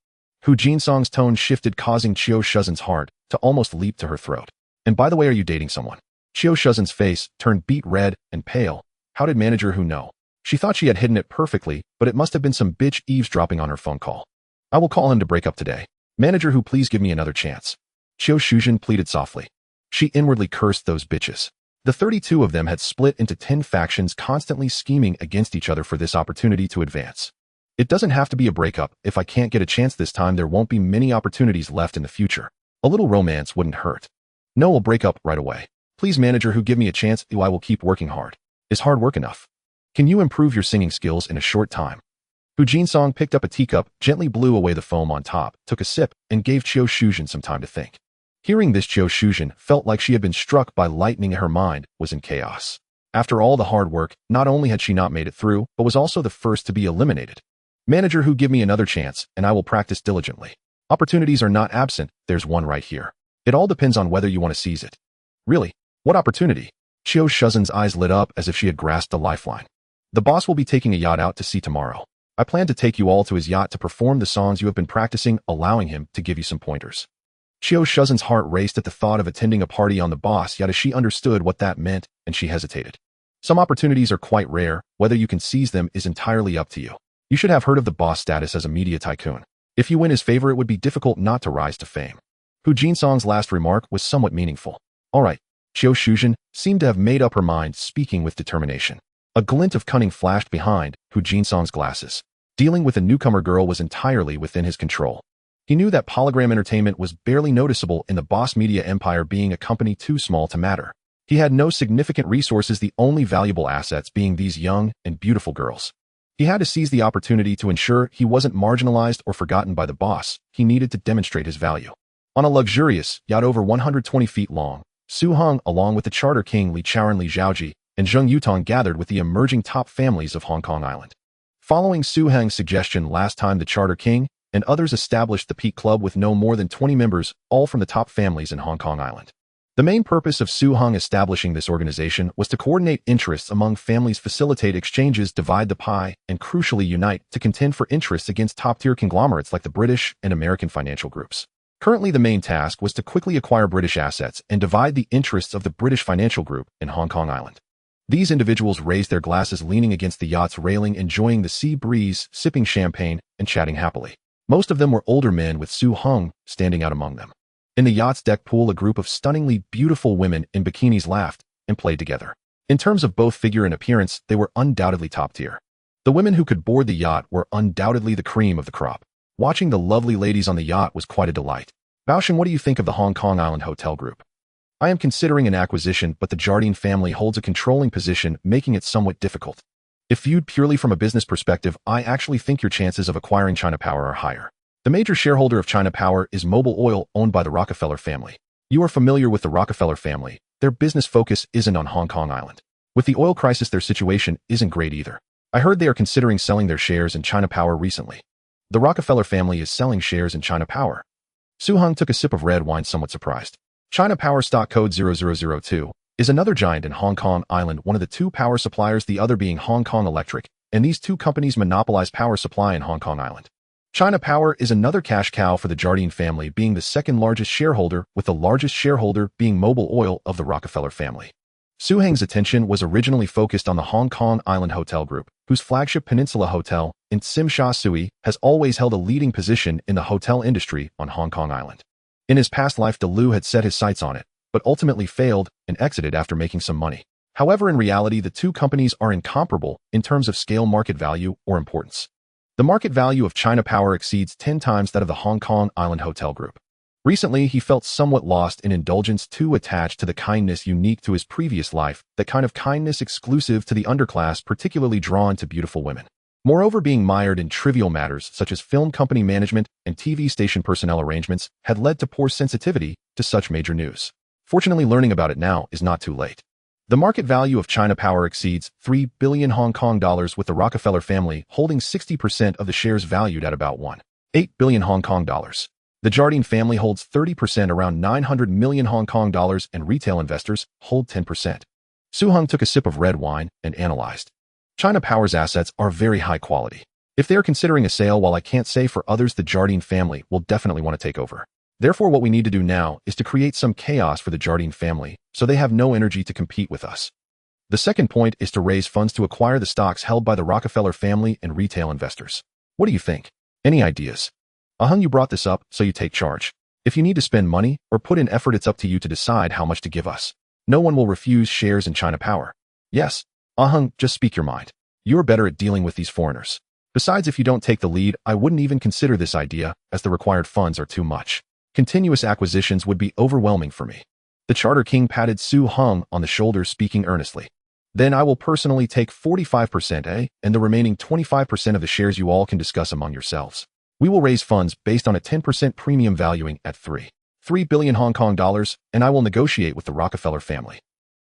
Speaker 1: Hu Jinsong's tone shifted, causing Chiao Shujin's heart to almost leap to her throat. And by the way, are you dating someone? Chiao Shujin's face turned beet red and pale. How did manager Hu know? She thought she had hidden it perfectly, but it must have been some bitch eavesdropping on her phone call. I will call him to break up today. Manager Hu, please give me another chance. Chiao Shujin pleaded softly. She inwardly cursed those bitches. The 32 of them had split into 10 factions, constantly scheming against each other for this opportunity to advance. It doesn't have to be a breakup. If I can't get a chance this time, there won't be many opportunities left in the future. A little romance wouldn't hurt. No, we'll break up right away. Please, manager Hu, give me a chance. I will keep working hard. Is hard work enough? Can you improve your singing skills in a short time? Hu Jinsong picked up a teacup, gently blew away the foam on top, took a sip, and gave Chiao Shujin some time to think. Hearing this, Chiao Shujin felt like she had been struck by lightning. Her mind was in chaos. After all the hard work, not only had she not made it through, but was also the first to be eliminated. Manager Hu, give me another chance, and I will practice diligently. Opportunities are not absent, there's one right here. It all depends on whether you want to seize it. Really? What opportunity? Chiao Shujin's eyes lit up as if she had grasped a lifeline. The boss will be taking a yacht out to sea tomorrow. I plan to take you all to his yacht to perform the songs you have been practicing, allowing him to give you some pointers. Chiao Shujin's heart raced at the thought of attending a party on the boss yacht, as she understood what that meant, and she hesitated. Some opportunities are quite rare. Whether you can seize them is entirely up to you. You should have heard of the boss status as a media tycoon. If you win his favor, it would be difficult not to rise to fame. Hu Jinsong's last remark was somewhat meaningful. All right. Chiao Shujin seemed to have made up her mind, speaking with determination. A glint of cunning flashed behind Hu Jinsong's glasses. Dealing with a newcomer girl was entirely within his control. He knew that Polygram Entertainment was barely noticeable in the Boss Media empire, being a company too small to matter. He had no significant resources, the only valuable assets being these young and beautiful girls. He had to seize the opportunity to ensure he wasn't marginalized or forgotten by the boss. He needed to demonstrate his value. On a luxurious yacht over 120 feet long, Su Heng, along with the Charter King Li Chaoran, Li Zhaoji, and Zheng Yutong, gathered with the emerging top families of Hong Kong Island. Following Su Heng's suggestion last time, the Charter King and others established the Peak Club with no more than 20 members, all from the top families in Hong Kong Island. The main purpose of Su Heng establishing this organization was to coordinate interests among families, facilitate exchanges, divide the pie, and crucially unite to contend for interests against top-tier conglomerates like the British and American financial groups. Currently, the main task was to quickly acquire British assets and divide the interests of the British financial group in Hong Kong Island. These individuals raised their glasses, leaning against the yacht's railing, enjoying the sea breeze, sipping champagne, and chatting happily. Most of them were older men, with Su Heng standing out among them. In the yacht's deck pool, a group of stunningly beautiful women in bikinis laughed and played together. In terms of both figure and appearance, they were undoubtedly top tier. The women who could board the yacht were undoubtedly the cream of the crop. Watching the lovely ladies on the yacht was quite a delight. Baosheng, what do you think of the Hong Kong Island Hotel Group? I am considering an acquisition, but the Jardine family holds a controlling position, making it somewhat difficult. If viewed purely from a business perspective, I actually think your chances of acquiring China Power are higher. The major shareholder of China Power is Mobil Oil, owned by the Rockefeller family. You are familiar with the Rockefeller family. Their business focus isn't on Hong Kong Island. With the oil crisis, their situation isn't great either. I heard they are considering selling their shares in China Power recently. The Rockefeller family is selling shares in China Power. Su Heng took a sip of red wine, somewhat surprised. China Power, stock code 0002, is another giant in Hong Kong Island, one of the two power suppliers, the other being Hong Kong Electric, and these two companies monopolize power supply in Hong Kong Island. China Power is another cash cow for the Jardine family, being the second largest shareholder, with the largest shareholder being Mobil Oil of the Rockefeller family. Su Heng's attention was originally focused on the Hong Kong Island Hotel Group, whose flagship Peninsula Hotel in Tsim Sha Tsui has always held a leading position in the hotel industry on Hong Kong Island. In his past life, DeLu had set his sights on it, but ultimately failed and exited after making some money. However, in reality, the two companies are incomparable in terms of scale, market value, or importance. The market value of China Power exceeds 10 times that of the Hong Kong Island Hotel Group. Recently, he felt somewhat lost in indulgence too attached to the kindness unique to his previous life, that kind of kindness exclusive to the underclass, particularly drawn to beautiful women. Moreover, being mired in trivial matters such as film company management and TV station personnel arrangements had led to poor sensitivity to such major news. Fortunately, learning about it now is not too late. The market value of China Power exceeds 3 billion Hong Kong dollars, with the Rockefeller family holding 60% of the shares valued at about 1.8 billion Hong Kong dollars. The Jardine family holds 30%, around 900 million Hong Kong dollars, and retail investors hold 10%. Su Heng took a sip of red wine and analyzed. China Power's assets are very high quality. If they are considering a sale, while I can't say for others, the Jardine family will definitely want to take over. Therefore, what we need to do now is to create some chaos for the Jardine family, so they have no energy to compete with us. The second point is to raise funds to acquire the stocks held by the Rockefeller family and retail investors. What do you think? Any ideas? Heng, you brought this up, so you take charge. If you need to spend money or put in effort, it's up to you to decide how much to give us. No one will refuse shares in China Power. Yes. Heng, just speak your mind. You're better at dealing with these foreigners. Besides, if you don't take the lead, I wouldn't even consider this idea, as the required funds are too much. Continuous acquisitions would be overwhelming for me. The Charter King patted Su Heng on the shoulder, speaking earnestly. Then I will personally take 45%, and the remaining 25% of the shares you all can discuss among yourselves. We will raise funds based on a 10% premium valuing at 3 billion Hong Kong dollars, and I will negotiate with the Rockefeller family.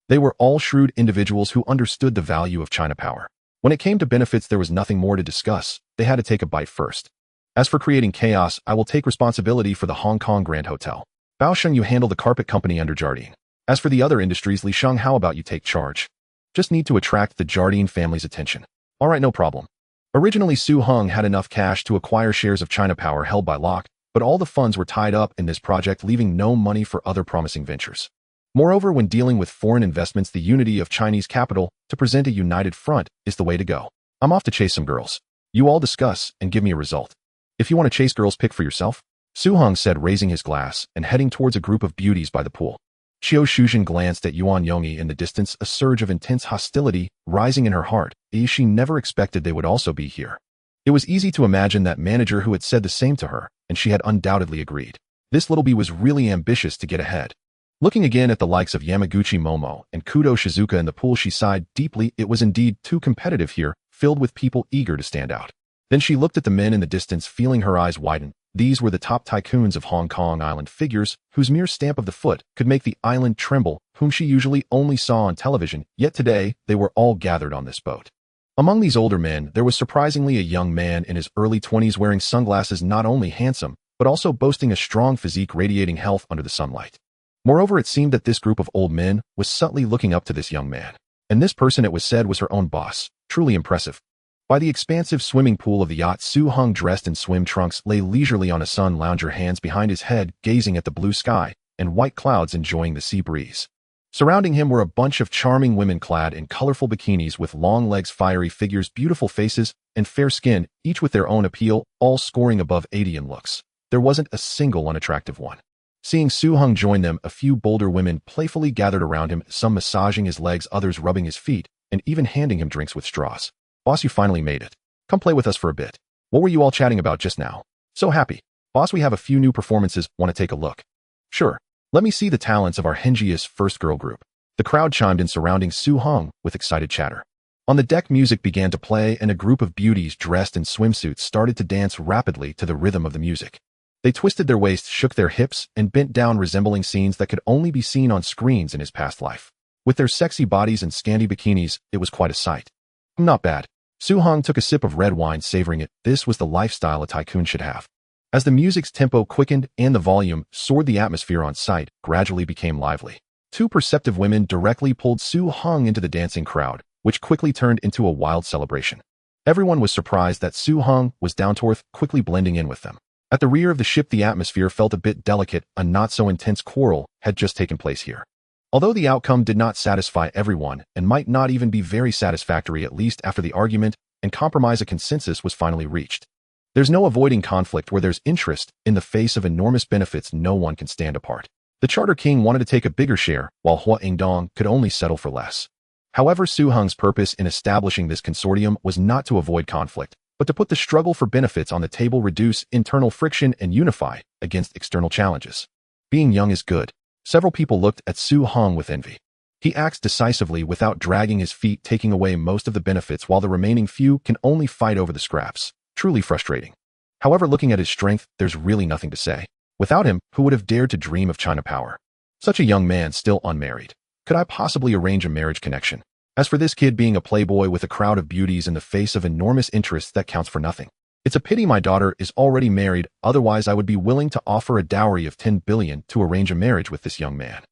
Speaker 1: They were all shrewd individuals who understood the value of China Power. When it came to benefits, there was nothing more to discuss. They had to take a bite first. As for creating chaos, I will take responsibility for the Hong Kong Grand Hotel. Bao Sheng, you handle the carpet company under Jardine. As for the other industries, Li Sheng, how about you take charge? Just need to attract the Jardine family's attention. All right, no problem. Originally, Su Heng had enough cash to acquire shares of China Power held by Locke, but all the funds were tied up in this project, leaving no money for other promising ventures. Moreover, when dealing with foreign investments, the unity of Chinese capital to present a united front is the way to go. I'm off to chase some girls. You all discuss and give me a result. If you want to chase girls, pick for yourself, Su Heng said, raising his glass and heading towards a group of beauties by the pool. Qiu Shuzhen glanced at Yuan Yongyi in the distance, a surge of intense hostility rising in her heart. She never expected they would also be here. It was easy to imagine that manager who had said the same to her, and she had undoubtedly agreed. This little bee was really ambitious to get ahead. Looking again at the likes of Yamaguchi Momo and Kudo Shizuka in the pool, she sighed deeply. It was indeed too competitive here, filled with people eager to stand out. Then she looked at the men in the distance, feeling her eyes widen. These were the top tycoons of Hong Kong Island, figures whose mere stamp of the foot could make the island tremble, whom she usually only saw on television, yet today they were all gathered on this boat. Among these older men, there was surprisingly a young man in his early 20s wearing sunglasses, not only handsome, but also boasting a strong physique radiating health under the sunlight. Moreover, it seemed that this group of old men was subtly looking up to this young man. And this person, it was said, was her own boss. Truly impressive. By the expansive swimming pool of the yacht, Su Heng, dressed in swim trunks, lay leisurely on a sun lounger, hands behind his head, gazing at the blue sky and white clouds, enjoying the sea breeze. Surrounding him were a bunch of charming women clad in colorful bikinis with long legs, fiery figures, beautiful faces, and fair skin, each with their own appeal, all scoring above 80 in looks. There wasn't a single unattractive one. Seeing Su Heng join them, a few bolder women playfully gathered around him, some massaging his legs, others rubbing his feet, and even handing him drinks with straws. Boss, you finally made it. Come play with us for a bit. What were you all chatting about just now? So happy. Boss, we have a few new performances. Want to take a look? Sure. Let me see the talents of our Henji's first girl group. The crowd chimed in, surrounding Su Heng with excited chatter. On the deck, music began to play, and a group of beauties dressed in swimsuits started to dance rapidly to the rhythm of the music. They twisted their waists, shook their hips, and bent down, resembling scenes that could only be seen on screens in his past life. With their sexy bodies and scanty bikinis, it was quite a sight. Not bad. Su Heng took a sip of red wine, savoring it. This was the lifestyle a tycoon should have. As the music's tempo quickened and the volume soared, the atmosphere on site gradually became lively. Two perceptive women directly pulled Su Heng into the dancing crowd, which quickly turned into a wild celebration. Everyone was surprised that Su Heng was down to earth, quickly blending in with them. At the rear of the ship, the atmosphere felt a bit delicate. A not-so-intense quarrel had just taken place here. Although the outcome did not satisfy everyone and might not even be very satisfactory, at least after the argument and compromise, a consensus was finally reached. There's no avoiding conflict where there's interest. In the face of enormous benefits, no one can stand apart. The Charter King wanted to take a bigger share, while Hua Ingdong could only settle for less. However, Su Heng's purpose in establishing this consortium was not to avoid conflict, but to put the struggle for benefits on the table, reduce internal friction, and unify against external challenges. Being young is good. Several people looked at Su Heng with envy. He acts decisively without dragging his feet, taking away most of the benefits, while the remaining few can only fight over the scraps. Truly frustrating. However, looking at his strength, there's really nothing to say. Without him, who would have dared to dream of China power? Such a young man, still unmarried. Could I possibly arrange a marriage connection? As for this kid being a playboy with a crowd of beauties in the face of enormous interests, that counts for nothing. It's a pity my daughter is already married, otherwise I would be willing to offer a dowry of 10 billion to arrange a marriage with this young man.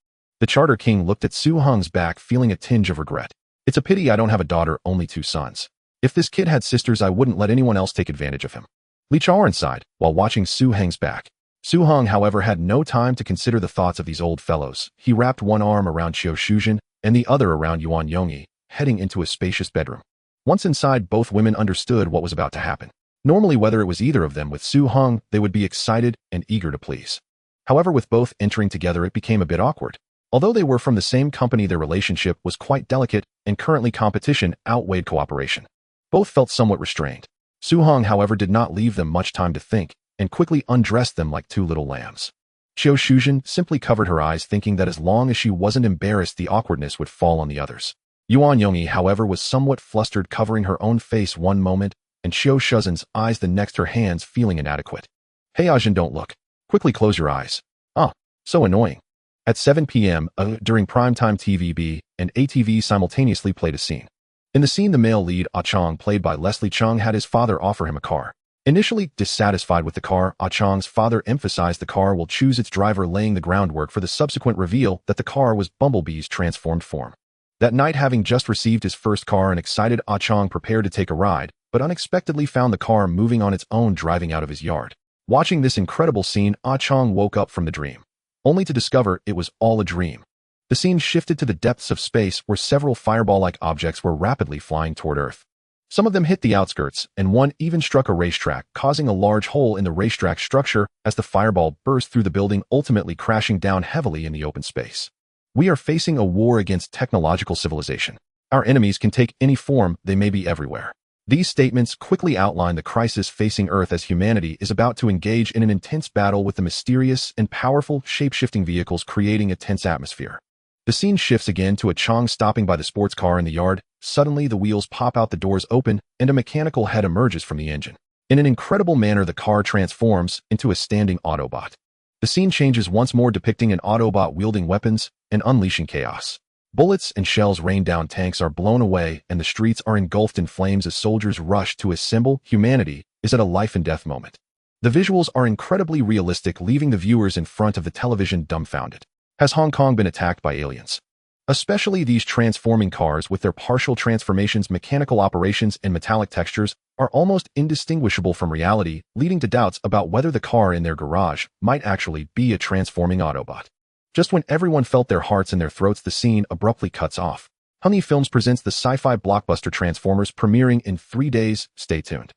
Speaker 1: The Charter King looked at Su Heng's back, feeling a tinge of regret. It's a pity I don't have a daughter, only 2 sons. If this kid had sisters, I wouldn't let anyone else take advantage of him. Li Chaoran sighed while watching Su Heng's back. Su Heng, however, had no time to consider the thoughts of these old fellows. He wrapped one arm around Qiu Shuzhen and the other around Yuan Yongyi, heading into a spacious bedroom. Once inside, both women understood what was about to happen. Normally, whether it was either of them with Su Heng, they would be excited and eager to please. However, with both entering together, it became a bit awkward. Although they were from the same company, their relationship was quite delicate, and currently competition outweighed cooperation. Both felt somewhat restrained. Su Heng, however, did not leave them much time to think, and quickly undressed them like 2 little lambs. Qiu Shuzhen simply covered her eyes, thinking that as long as she wasn't embarrassed, the awkwardness would fall on the others. Yuan Yongyi, however, was somewhat flustered, covering her own face one moment, and Qiu Shuzhen's eyes the next, her hands feeling inadequate. Hey Ajin, don't look. Quickly close your eyes. Ah, so annoying. At 7 p.m., during primetime, TVB and ATV simultaneously played a scene. In the scene, the male lead, Ah Chong, played by Leslie Chung, had his father offer him a car. Initially dissatisfied with the car, Ah Chong's father emphasized the car will choose its driver, laying the groundwork for the subsequent reveal that the car was Bumblebee's transformed form. That night, having just received his first car, an excited Ah Chong prepared to take a ride, but unexpectedly found the car moving on its own, driving out of his yard. Watching this incredible scene, Ah Chong woke up from the dream, only to discover it was all a dream. The scene shifted to the depths of space, where several fireball-like objects were rapidly flying toward Earth. Some of them hit the outskirts, and one even struck a racetrack, causing a large hole in the racetrack structure as the fireball burst through the building, ultimately crashing down heavily in the open space. We are facing a war against technological civilization. Our enemies can take any form, they may be everywhere. These statements quickly outline the crisis facing Earth as humanity is about to engage in an intense battle with the mysterious and powerful shape-shifting vehicles, creating a tense atmosphere. The scene shifts again to a Chong stopping by the sports car in the yard. Suddenly, the wheels pop out, the doors open, and a mechanical head emerges from the engine. In an incredible manner, the car transforms into a standing Autobot. The scene changes once more, depicting an Autobot wielding weapons and unleashing chaos. Bullets and shells rain down, tanks are blown away, and the streets are engulfed in flames as soldiers rush to assemble. Humanity is at a life-and-death moment. The visuals are incredibly realistic, leaving the viewers in front of the television dumbfounded. Has Hong Kong been attacked by aliens? Especially these transforming cars with their partial transformations, mechanical operations, and metallic textures are almost indistinguishable from reality, leading to doubts about whether the car in their garage might actually be a transforming Autobot. Just when everyone felt their hearts in their throats, the scene abruptly cuts off. Honey Films presents the sci-fi blockbuster Transformers, premiering in 3 days. Stay tuned.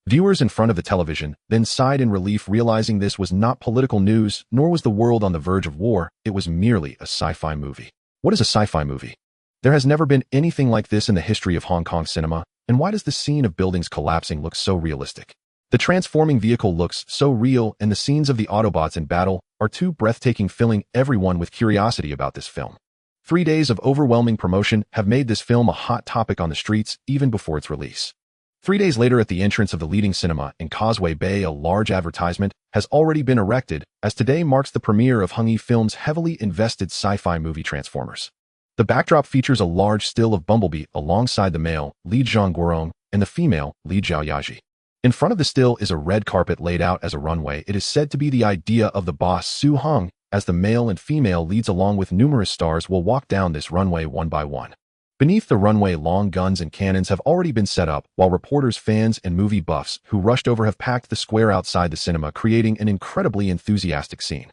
Speaker 1: Viewers in front of the television then sighed in relief, realizing this was not political news, nor was the world on the verge of war. It was merely a sci-fi movie. What is a sci-fi movie? There has never been anything like this in the history of Hong Kong cinema, and why does the scene of buildings collapsing look so realistic? The transforming vehicle looks so real, and the scenes of the Autobots in battle are too breathtaking, filling everyone with curiosity about this film. 3 days of overwhelming promotion have made this film a hot topic on the streets even before its release. 3 days later, at the entrance of the leading cinema in Causeway Bay, a large advertisement has already been erected, as today marks the premiere of Honey Films' heavily invested sci-fi movie Transformers. The backdrop features a large still of Bumblebee alongside the male, Li Zhongguorong, and the female, Li Zhaoyaji. In front of the still is a red carpet laid out as a runway. It is said to be the idea of the boss Su Heng, as the male and female leads along with numerous stars will walk down this runway one by one. Beneath the runway, long guns and cannons have already been set up, while reporters, fans, and movie buffs who rushed over have packed the square outside the cinema, creating an incredibly enthusiastic scene.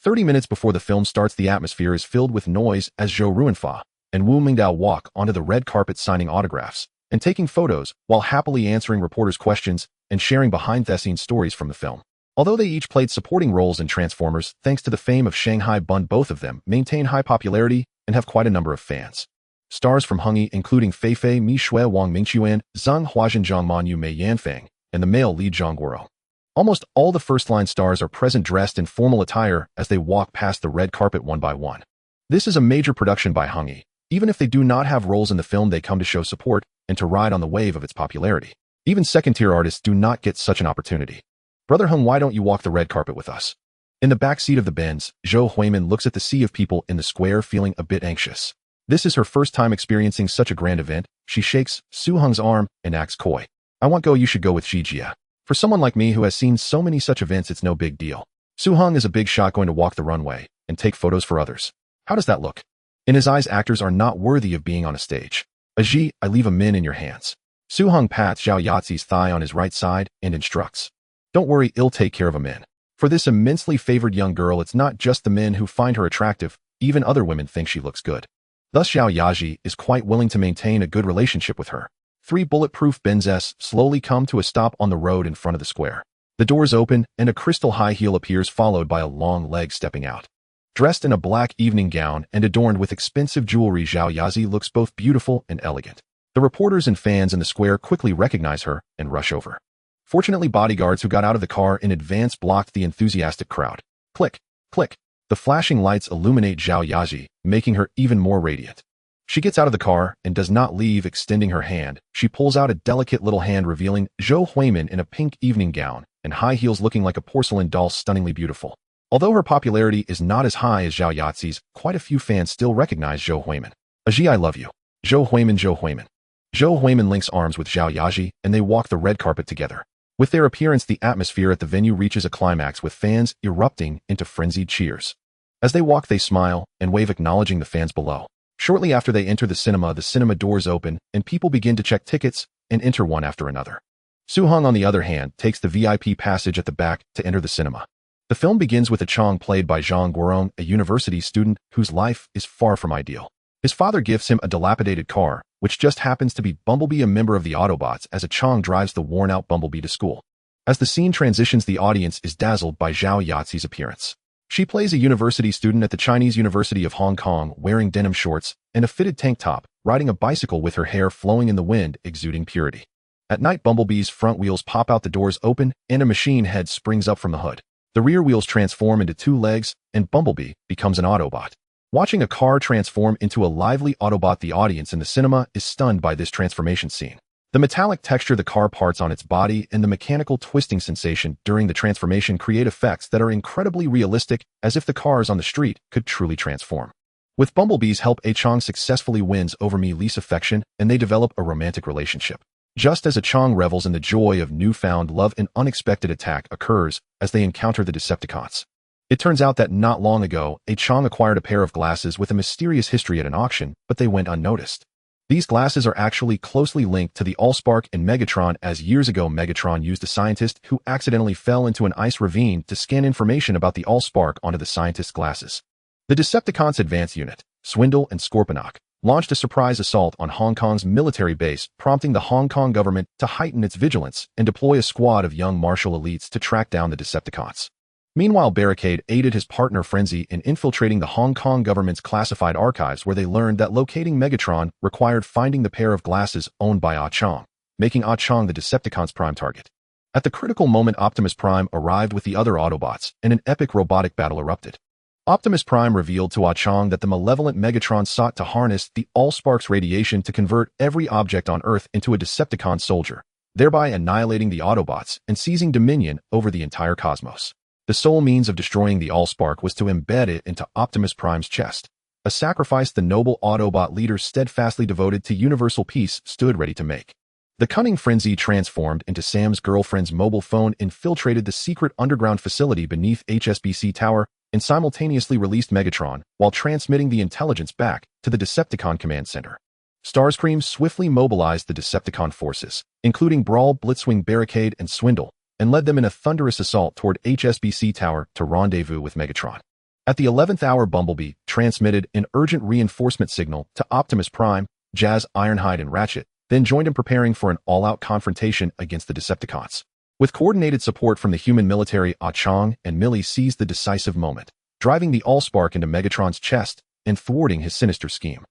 Speaker 1: 30 minutes before the film starts, the atmosphere is filled with noise as Zhou Ruanfa and Wu Mingdao walk onto the red carpet signing autographs and taking photos while happily answering reporters' questions and sharing behind-the-scenes stories from the film. Although they each played supporting roles in Transformers, thanks to the fame of Shanghai Bun, both of them maintain high popularity and have quite a number of fans. Stars from Hungee including Feifei Mi Shui, Wang Mingchuan, Zhang Huazhen, Zhang Manyu, Mei Yanfeng, and the male lead Zhang Guoro. Almost all the first-line stars are present dressed in formal attire as they walk past the red carpet one by one. This is a major production by Hungee. Even if they do not have roles in the film, they come to show support and to ride on the wave of its popularity. Even second-tier artists do not get such an opportunity. Brother Hung, why don't you walk the red carpet with us? In the back seat of the Benz, Zhou Huimin looks at the sea of people in the square, feeling a bit anxious. This is her first time experiencing such a grand event. She shakes Su Hung's arm and acts coy. I want go, you should go with Xijia. For someone like me who has seen so many such events, it's no big deal. Su Hung is a big shot going to walk the runway and take photos for others. How does that look? In his eyes, actors are not worthy of being on a stage. Aji, I leave a min in your hands. Su Hung pats Zhao Yazi's thigh on his right side and instructs. Don't worry, I'll take care of a min. For this immensely favored young girl, it's not just the men who find her attractive, even other women think she looks good. Thus Zhao Yaji is quite willing to maintain a good relationship with her. 3 bulletproof Benzes slowly come to a stop on the road in front of the square. The doors open and a crystal high heel appears, followed by a long leg stepping out. Dressed in a black evening gown and adorned with expensive jewelry, Zhao Yazi looks both beautiful and elegant. The reporters and fans in the square quickly recognize her and rush over. Fortunately, bodyguards who got out of the car in advance blocked the enthusiastic crowd. Click, click. The flashing lights illuminate Zhao Yaji, making her even more radiant. She gets out of the car and does not leave extending her hand. She pulls out a delicate little hand, revealing Zhou Huimin in a pink evening gown and high heels, looking like a porcelain doll, stunningly beautiful. Although her popularity is not as high as Zhao Yazi's, quite a few fans still recognize Zhou Huimin. Aji, I love you. Zhou Huimin, Zhou Huimin. Zhou Huimin links arms with Zhao Yaji and they walk the red carpet together. With their appearance, the atmosphere at the venue reaches a climax, with fans erupting into frenzied cheers. As they walk, they smile and wave, acknowledging the fans below. Shortly after they enter the cinema doors open and people begin to check tickets and enter one after another. Su Hung, on the other hand, takes the VIP passage at the back to enter the cinema. The film begins with Chong, played by Zhang Guorong, a university student whose life is far from ideal. His father gifts him a dilapidated car, which just happens to be Bumblebee, a member of the Autobots, as Chong drives the worn-out Bumblebee to school. As the scene transitions, the audience is dazzled by Zhao Yazi's appearance. She plays a university student at the Chinese University of Hong Kong, wearing denim shorts and a fitted tank top, riding a bicycle with her hair flowing in the wind, exuding purity. At night, Bumblebee's front wheels pop out, the doors open, and a machine head springs up from the hood. The rear wheels transform into 2 legs, and Bumblebee becomes an Autobot. Watching a car transform into a lively Autobot, the audience in the cinema is stunned by this transformation scene. The metallic texture, the car parts on its body, and the mechanical twisting sensation during the transformation create effects that are incredibly realistic, as if the cars on the street could truly transform. With Bumblebee's help, Chong successfully wins over Mi Li's affection, and they develop a romantic relationship. Just as Chong revels in the joy of newfound love, an unexpected attack occurs as they encounter the Decepticons. It turns out that not long ago, Chong acquired a pair of glasses with a mysterious history at an auction, but they went unnoticed. These glasses are actually closely linked to the Allspark and Megatron, as years ago Megatron used a scientist who accidentally fell into an ice ravine to scan information about the Allspark onto the scientist's glasses. The Decepticons' advance unit, Swindle and Scorponok, launched a surprise assault on Hong Kong's military base, prompting the Hong Kong government to heighten its vigilance and deploy a squad of young martial elites to track down the Decepticons. Meanwhile, Barricade aided his partner Frenzy in infiltrating the Hong Kong government's classified archives, where they learned that locating Megatron required finding the pair of glasses owned by Ah Chong, making Ah Chong the Decepticons' prime target. At the critical moment, Optimus Prime arrived with the other Autobots, and an epic robotic battle erupted. Optimus Prime revealed to Ah Chong that the malevolent Megatron sought to harness the Allspark's radiation to convert every object on Earth into a Decepticon soldier, thereby annihilating the Autobots and seizing dominion over the entire cosmos. The sole means of destroying the Allspark was to embed it into Optimus Prime's chest, a sacrifice the noble Autobot leader, steadfastly devoted to universal peace, stood ready to make. The cunning Frenzy transformed into Sam's girlfriend's mobile phone, infiltrated the secret underground facility beneath HSBC Tower, and simultaneously released Megatron while transmitting the intelligence back to the Decepticon command center. Starscream swiftly mobilized the Decepticon forces, including Brawl, Blitzwing, Barricade, and Swindle, and led them in a thunderous assault toward HSBC Tower to rendezvous with Megatron. At the 11th hour, Bumblebee transmitted an urgent reinforcement signal to Optimus Prime, Jazz, Ironhide, and Ratchet, then joined him preparing for an all-out confrontation against the Decepticons. With coordinated support from the human military, Ah Chong and Millie seized the decisive moment, driving the Allspark into Megatron's chest and thwarting his sinister scheme.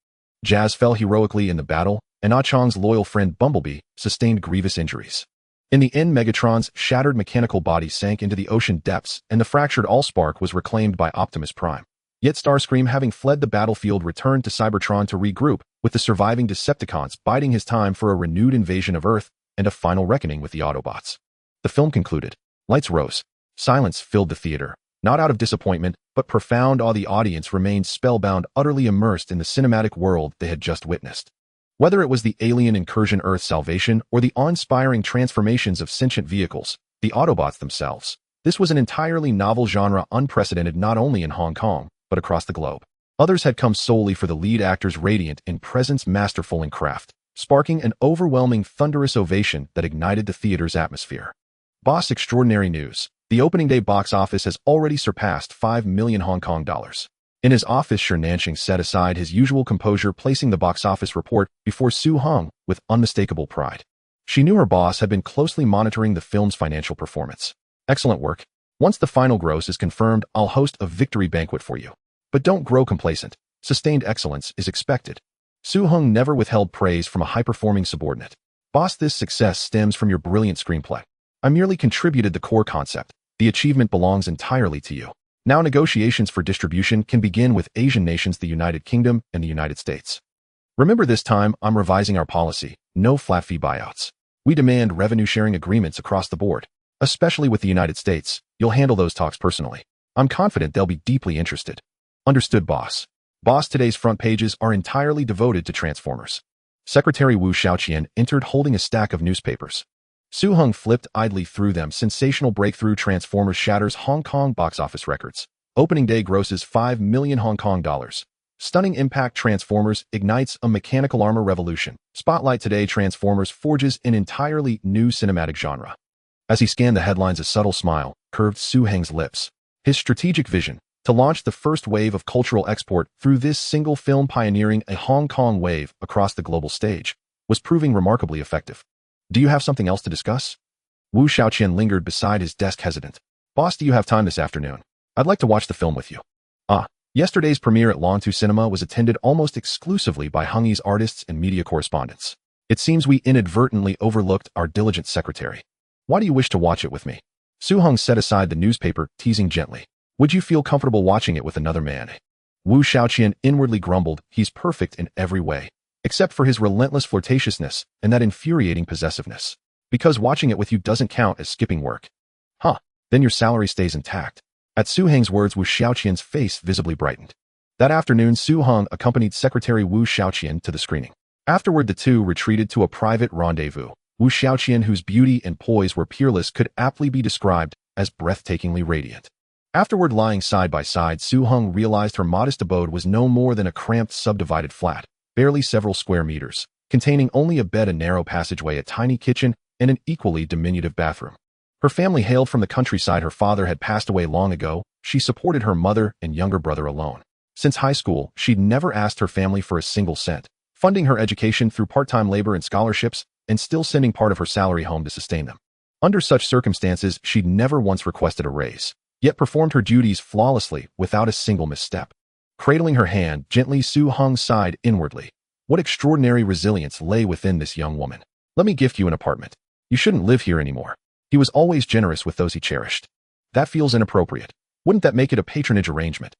Speaker 1: Jazz fell heroically in the battle, and Ah Chong's loyal friend Bumblebee sustained grievous injuries. In the end, Megatron's shattered mechanical body sank into the ocean depths, and the fractured Allspark was reclaimed by Optimus Prime. Yet Starscream, having fled the battlefield, returned to Cybertron to regroup, with the surviving Decepticons biding his time for a renewed invasion of Earth and a final reckoning with the Autobots. The film concluded. Lights rose. Silence filled the theater. Not out of disappointment, but profound awe. The audience remained spellbound, utterly immersed in the cinematic world they had just witnessed. Whether it was the alien incursion, Earth's salvation, or the awe-inspiring transformations of sentient vehicles, the Autobots themselves, this was an entirely novel genre, unprecedented not only in Hong Kong, but across the globe. Others had come solely for the lead actors, radiant in presence, masterful in craft, sparking an overwhelming, thunderous ovation that ignited the theater's atmosphere. Boss, extraordinary news. The opening day box office has already surpassed 5 million Hong Kong dollars. In his office, Shi Nanqing set aside his usual composure, placing the box office report before Su Hong with unmistakable pride. She knew her boss had been closely monitoring the film's financial performance. Excellent work. Once the final gross is confirmed, I'll host a victory banquet for you. But don't grow complacent. Sustained excellence is expected. Su Hong never withheld praise from a high-performing subordinate. Boss, this success stems from your brilliant screenplay. I merely contributed the core concept. The achievement belongs entirely to you. Now negotiations for distribution can begin with Asian nations, the United Kingdom, and the United States. Remember, this time I'm revising our policy. No flat fee buyouts. We demand revenue-sharing agreements across the board. Especially with the United States, you'll handle those talks personally. I'm confident they'll be deeply interested. Understood, boss. Boss, today's front pages are entirely devoted to Transformers. Secretary Wu Xiaoqian entered holding a stack of newspapers. Su Hong flipped idly through them. Sensational breakthrough. Transformers shatters Hong Kong box office records. Opening day grosses 5 million Hong Kong dollars. Stunning impact. Transformers ignites a mechanical armor revolution. Spotlight today. Transformers forges an entirely new cinematic genre. As he scanned the headlines, a subtle smile curved Su Hong's lips. His strategic vision, to launch the first wave of cultural export through this single film, pioneering a Hong Kong wave across the global stage, was proving remarkably effective. Do you have something else to discuss? Wu Xiaoqian lingered beside his desk, hesitant. Boss, do you have time this afternoon? I'd like to watch the film with you. Yesterday's premiere at Longtu Cinema was attended almost exclusively by Hungie's artists and media correspondents. It seems we inadvertently overlooked our diligent secretary. Why do you wish to watch it with me? Su Hong set aside the newspaper, teasing gently. Would you feel comfortable watching it with another man? Wu Xiaoqian inwardly grumbled. He's perfect in every way, except for his relentless flirtatiousness and that infuriating possessiveness. Because watching it with you doesn't count as skipping work. Then your salary stays intact. At Su Hong's words, Wu Xiaoqian's face visibly brightened. That afternoon, Su Hong accompanied Secretary Wu Xiaoqian to the screening. Afterward, the two retreated to a private rendezvous. Wu Xiaoqian, whose beauty and poise were peerless, could aptly be described as breathtakingly radiant. Afterward, lying side by side, Su Hong realized her modest abode was no more than a cramped, subdivided flat, barely several square meters, containing only a bed, a narrow passageway, a tiny kitchen, and an equally diminutive bathroom. Her family hailed from the countryside. Her father had passed away long ago. She supported her mother and younger brother alone. Since high school, she'd never asked her family for a single cent, funding her education through part-time labor and scholarships, and still sending part of her salary home to sustain them. Under such circumstances, she'd never once requested a raise, yet performed her duties flawlessly without a single misstep. Cradling her hand gently, Su Hong sighed inwardly. What extraordinary resilience lay within this young woman. Let me gift you an apartment. You shouldn't live here anymore. He was always generous with those he cherished. That feels inappropriate. Wouldn't that make it a patronage arrangement?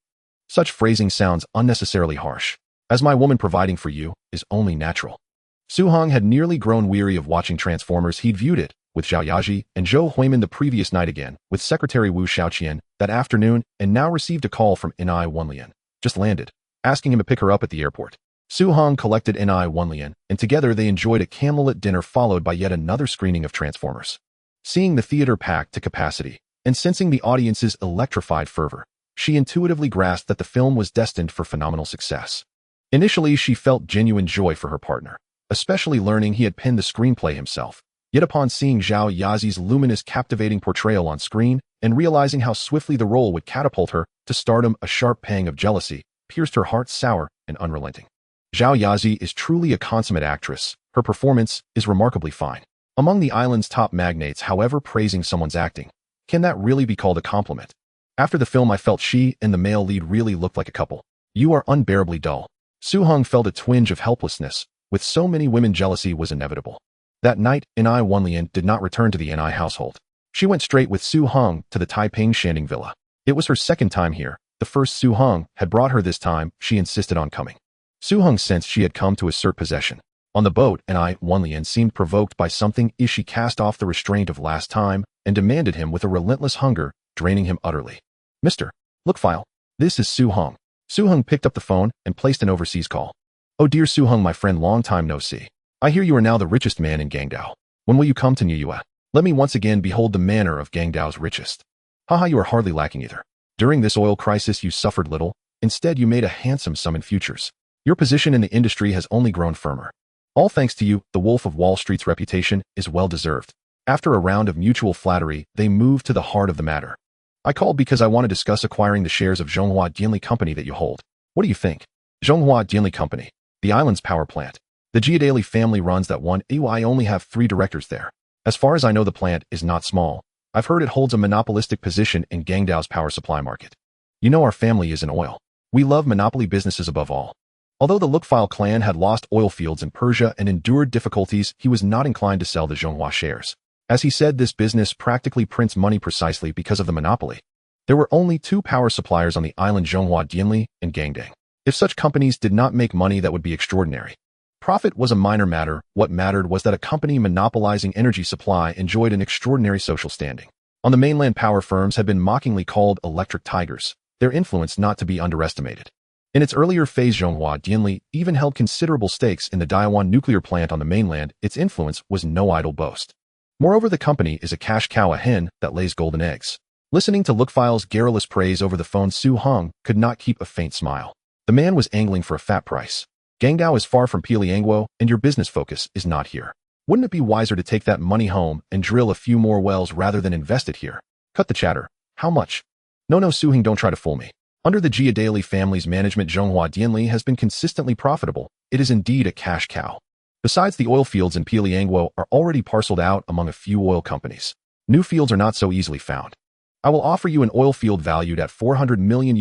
Speaker 1: Such phrasing sounds unnecessarily harsh. As my woman, providing for you is only natural. Su Hong had nearly grown weary of watching Transformers. He'd viewed it with Zhao Yaji and Zhou Huimin the previous night, again with Secretary Wu Xiaoqian that afternoon, and now received a call from Ni Wenlian, just landed, asking him to pick her up at the airport. Su Hong collected Ni Wenlian, and together they enjoyed a candlelit dinner followed by yet another screening of Transformers. Seeing the theater packed to capacity, and sensing the audience's electrified fervor, she intuitively grasped that the film was destined for phenomenal success. Initially, she felt genuine joy for her partner, especially learning he had penned the screenplay himself. Yet upon seeing Zhao Yazi's luminous, captivating portrayal on screen and realizing how swiftly the role would catapult her to stardom, a sharp pang of jealousy pierced her heart, sour and unrelenting. Zhao Yazi is truly a consummate actress. Her performance is remarkably fine. Among the island's top magnates, however, praising someone's acting, can that really be called a compliment? After the film, I felt she and the male lead really looked like a couple. You are unbearably dull. Su-hung felt a twinge of helplessness. With so many women, jealousy was inevitable. That night, Ni Wenlian did not return to the Ni household. She went straight with Su-hung to the Taiping Shanding Villa. It was her second time here. The first Su-hung had brought her. This time, she insisted on coming. Su-hung sensed she had come to assert possession. On the boat, Ni Wenlian seemed provoked by something as she cast off the restraint of last time and demanded him with a relentless hunger, draining him utterly. Mr. Lookfile, this is Su-hung. Su-hung picked up the phone and placed an overseas call. Oh dear Su-hung, my friend, long time no see. I hear you are now the richest man in Guangdao. When will you come to Niuyue? Let me once again behold the manor of Guangdao's richest. Haha, you are hardly lacking either. During this oil crisis you suffered little. Instead you made a handsome sum in futures. Your position in the industry has only grown firmer. All thanks to you, the Wolf of Wall Street's reputation is well deserved. After a round of mutual flattery, they moved to the heart of the matter. I called because I want to discuss acquiring the shares of Zhonghua Dianli Company that you hold. What do you think? Zhonghua Dianli Company, the island's power plant. The Giadelli family runs that one. I only have 3 directors there. As far as I know, the plant is not small. I've heard it holds a monopolistic position in Guangdao's power supply market. You know our family is in oil. We love monopoly businesses above all. Although the Lookfile clan had lost oil fields in Persia and endured difficulties, he was not inclined to sell the Zhonghua shares. As he said, this business practically prints money precisely because of the monopoly. There were only 2 power suppliers on the island, Zhonghua Dianli and Gangdang. If such companies did not make money, that would be extraordinary. Profit was a minor matter. What mattered was that a company monopolizing energy supply enjoyed an extraordinary social standing. On the mainland, power firms had been mockingly called electric tigers, their influence not to be underestimated. In its earlier phase, Zhonghua Dianli even held considerable stakes in the Daiwan nuclear plant on the mainland. Its influence was no idle boast. Moreover, the company is a cash cow, a hen that lays golden eggs. Listening to Lookfile's garrulous praise over the phone, Su-hung could not keep a faint smile. The man was angling for a fat price. Guangdao is far from Pieliangguo, and your business focus is not here. Wouldn't it be wiser to take that money home and drill a few more wells rather than invest it here? Cut the chatter. How much? No, Su-hung, don't try to fool me. Under the Giadelli family's management, Zhonghua Dianli has been consistently profitable. It is indeed a cash cow. Besides, the oil fields in Pieliangguo are already parceled out among a few oil companies. New fields are not so easily found. I will offer you an oil field valued at $400 million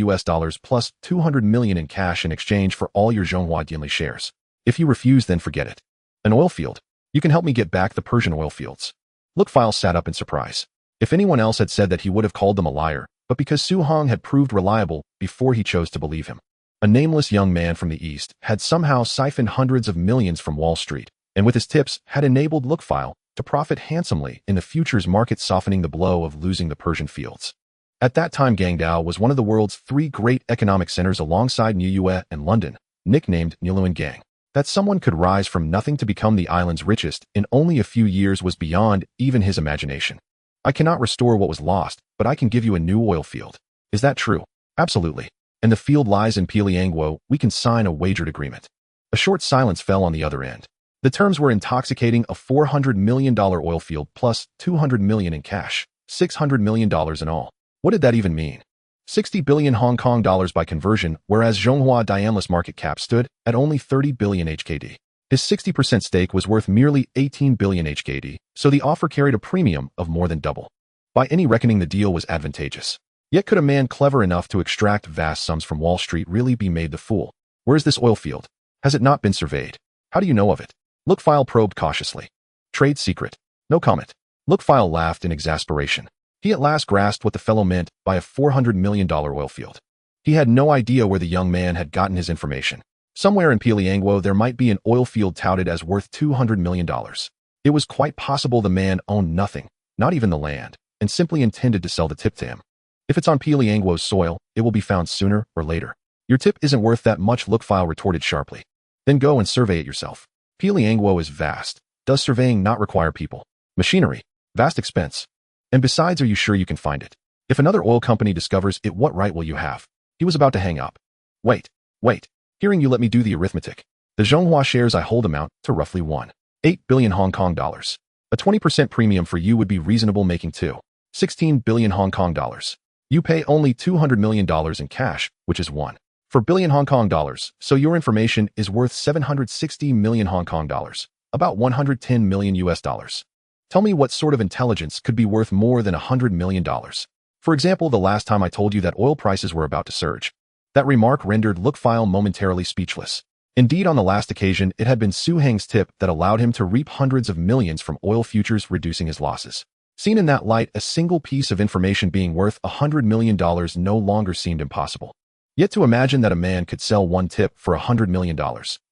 Speaker 1: plus $200 million in cash in exchange for all your Zhonghua Dianli shares. If you refuse, then forget it. An oil field? You can help me get back the Persian oil fields. Lookfile sat up in surprise. If anyone else had said that, he would have called them a liar, but because Su-hung had proved reliable before, he chose to believe him. A nameless young man from the East had somehow siphoned hundreds of millions from Wall Street, and with his tips had enabled Lookfile to profit handsomely in the futures market, softening the blow of losing the Persian fields. At that time, Guangdao was one of the world's 3 great economic centers alongside Niuyue and London, nicknamed Niluan Gang. That someone could rise from nothing to become the island's richest in only a few years was beyond even his imagination. I cannot restore what was lost, but I can give you a new oil field. Is that true? Absolutely. And the field lies in Pieliangguo. We can sign a wagered agreement. A short silence fell on the other end. The terms were intoxicating: a $400 million oil field plus $200 million in cash, $600 million in all. What did that even mean? 60 billion Hong Kong dollars by conversion, whereas Zhonghua Dianli's market cap stood at only 30 billion HKD. His 60% stake was worth merely 18 billion HKD, so the offer carried a premium of more than double. By any reckoning, the deal was advantageous. Yet could a man clever enough to extract vast sums from Wall Street really be made the fool? Where is this oil field? Has it not been surveyed? How do you know of it? Lookfile probed cautiously. Trade secret. No comment. Lookfile laughed in exasperation. He at last grasped what the fellow meant by a $400 million oil field. He had no idea where the young man had gotten his information. Somewhere in Pieliangguo there might be an oil field touted as worth $200 million. It was quite possible the man owned nothing, not even the land, and simply intended to sell the tip to him. If it's on Pieliangguo's soil, it will be found sooner or later. Your tip isn't worth that much, Lookfile retorted sharply. Then go and survey it yourself. Pieliangguo is vast. Does surveying not require people? Machinery? Vast expense. And besides, are you sure you can find it? If another oil company discovers it, what right will you have? He was about to hang up. Wait. Hearing you, let me do the arithmetic. The Zhonghua shares I hold amount to roughly 1.8 billion Hong Kong dollars. A 20% premium for you would be reasonable, making 16 billion Hong Kong dollars. You pay only $200 million in cash, which is 1 billion Hong Kong dollars, so your information is worth 760 million Hong Kong dollars, about 110 million US dollars. Tell me what sort of intelligence could be worth more than $100 million. For example, the last time I told you that oil prices were about to surge. That remark rendered Lookfile momentarily speechless. Indeed, on the last occasion, it had been Su Heng's tip that allowed him to reap hundreds of millions from oil futures, reducing his losses. Seen in that light, a single piece of information being worth $100 million no longer seemed impossible. Yet to imagine that a man could sell one tip for $100 million,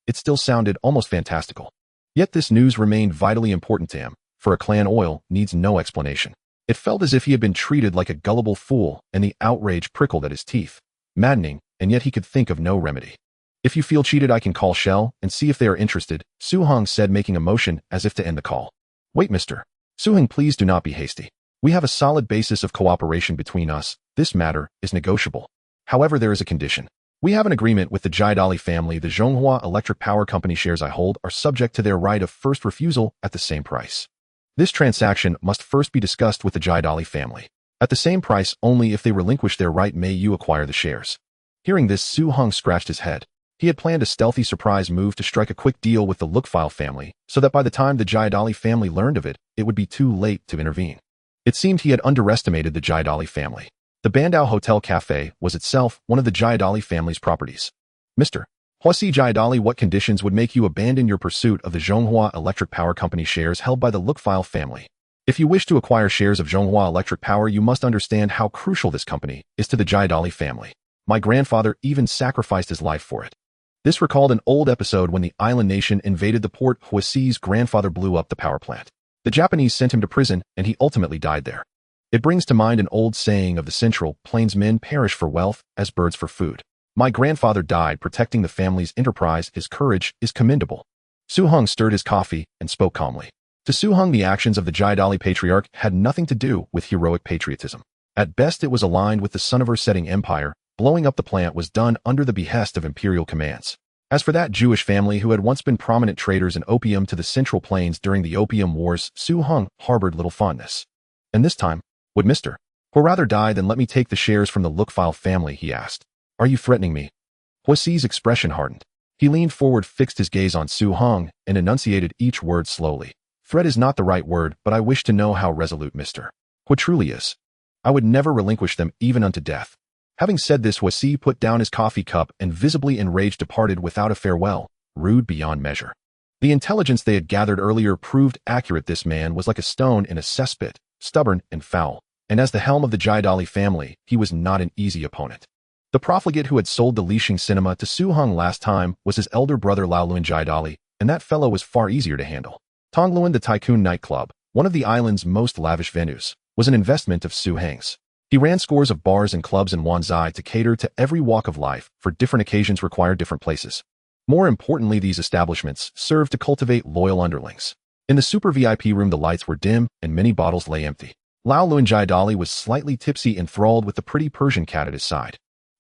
Speaker 1: it still sounded almost fantastical. Yet this news remained vitally important to him, for a clan oil needs no explanation. It felt as if he had been treated like a gullible fool, and the outrage prickled at his teeth. Maddening, and yet he could think of no remedy. If you feel cheated, I can call Shell and see if they are interested, Su Heng said, making a motion as if to end the call. Wait, Mr. Su Heng, please do not be hasty. We have a solid basis of cooperation between us. This matter is negotiable. However, there is a condition. We have an agreement with the Jiadali family. The Zhonghua Electric Power Company shares I hold are subject to their right of first refusal at the same price. This transaction must first be discussed with the Jiadali family. At the same price only. If they relinquish their right, may you acquire the shares. Hearing this, Su Heng scratched his head. He had planned a stealthy surprise move to strike a quick deal with the Lookfile family, so that by the time the Jiadali family learned of it, it would be too late to intervene. It seemed he had underestimated the Jiadali family. The Bandao Hotel Cafe was itself one of the Jiadali family's properties. Mr. Huasi Jiadali, what conditions would make you abandon your pursuit of the Zhonghua Electric Power Company shares held by the Lookfile family? If you wish to acquire shares of Zhonghua Electric Power, you must understand how crucial this company is to the Jiadali family. My grandfather even sacrificed his life for it. This recalled an old episode when the island nation invaded the port. Huasi's grandfather blew up the power plant. The Japanese sent him to prison, and he ultimately died there. It brings to mind an old saying of the Central Plains: men perish for wealth as birds for food. My grandfather died protecting the family's enterprise. His courage is commendable. Su Heng stirred his coffee and spoke calmly. To Su Heng, the actions of the Jiadali patriarch had nothing to do with heroic patriotism. At best, it was aligned with the sun-setting empire. Blowing up the plant was done under the behest of imperial commands. As for that Jewish family who had once been prominent traders in opium to the Central Plains during the Opium Wars, Su Heng harbored little fondness. And this time, would Mr. Or rather die than let me take the shares from the Lookfile family, he asked. Are you threatening me? Huasi's expression hardened. He leaned forward, fixed his gaze on Su Heng, and enunciated each word slowly. Threat is not the right word, but I wish to know how resolute Mr. Hu truly is. I would never relinquish them even unto death. Having said this, Huasi put down his coffee cup and, visibly enraged, departed without a farewell, rude beyond measure. The intelligence they had gathered earlier proved accurate. This man was like a stone in a cesspit, stubborn and foul. And as the helm of the Jiadali family, he was not an easy opponent. The profligate who had sold the Lixing cinema to Su Heng last time was his elder brother Kowloon Jiadali, and that fellow was far easier to handle. Kowloon, the Tycoon nightclub, one of the island's most lavish venues, was an investment of Su Heng's. He ran scores of bars and clubs in Wanzai to cater to every walk of life, for different occasions required different places. More importantly, these establishments served to cultivate loyal underlings. In the super VIP room, the lights were dim and many bottles lay empty. Kowloon Jiadali was slightly tipsy, enthralled with the pretty Persian cat at his side.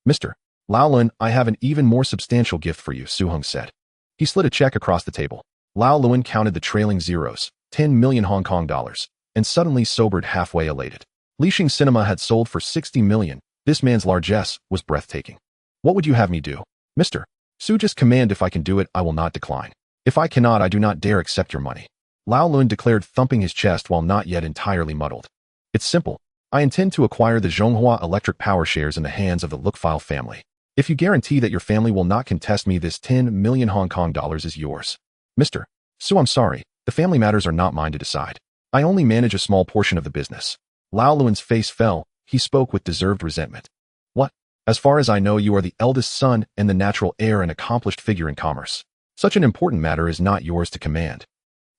Speaker 1: Mr. Kowloon, I have an even more substantial gift for you, Su Heng said. He slid a check across the table. Kowloon counted the trailing zeros, 10 million Hong Kong dollars, and suddenly sobered, halfway elated. Lixing Cinema had sold for 60 million. This man's largesse was breathtaking. What would you have me do? Mr. Su, just command. If I can do it, I will not decline. If I cannot, I do not dare accept your money. Kowloon declared, thumping his chest while not yet entirely muddled. It's simple. I intend to acquire the Zhonghua Electric Power shares in the hands of the Lookfile family. If you guarantee that your family will not contest me, this 10 million Hong Kong dollars is yours. Mr. Su, I'm sorry. The family matters are not mine to decide. I only manage a small portion of the business. Kowloon's face fell. He spoke with deserved resentment. What? As far as I know, you are the eldest son and the natural heir, an accomplished figure in commerce. Such an important matter is not yours to command.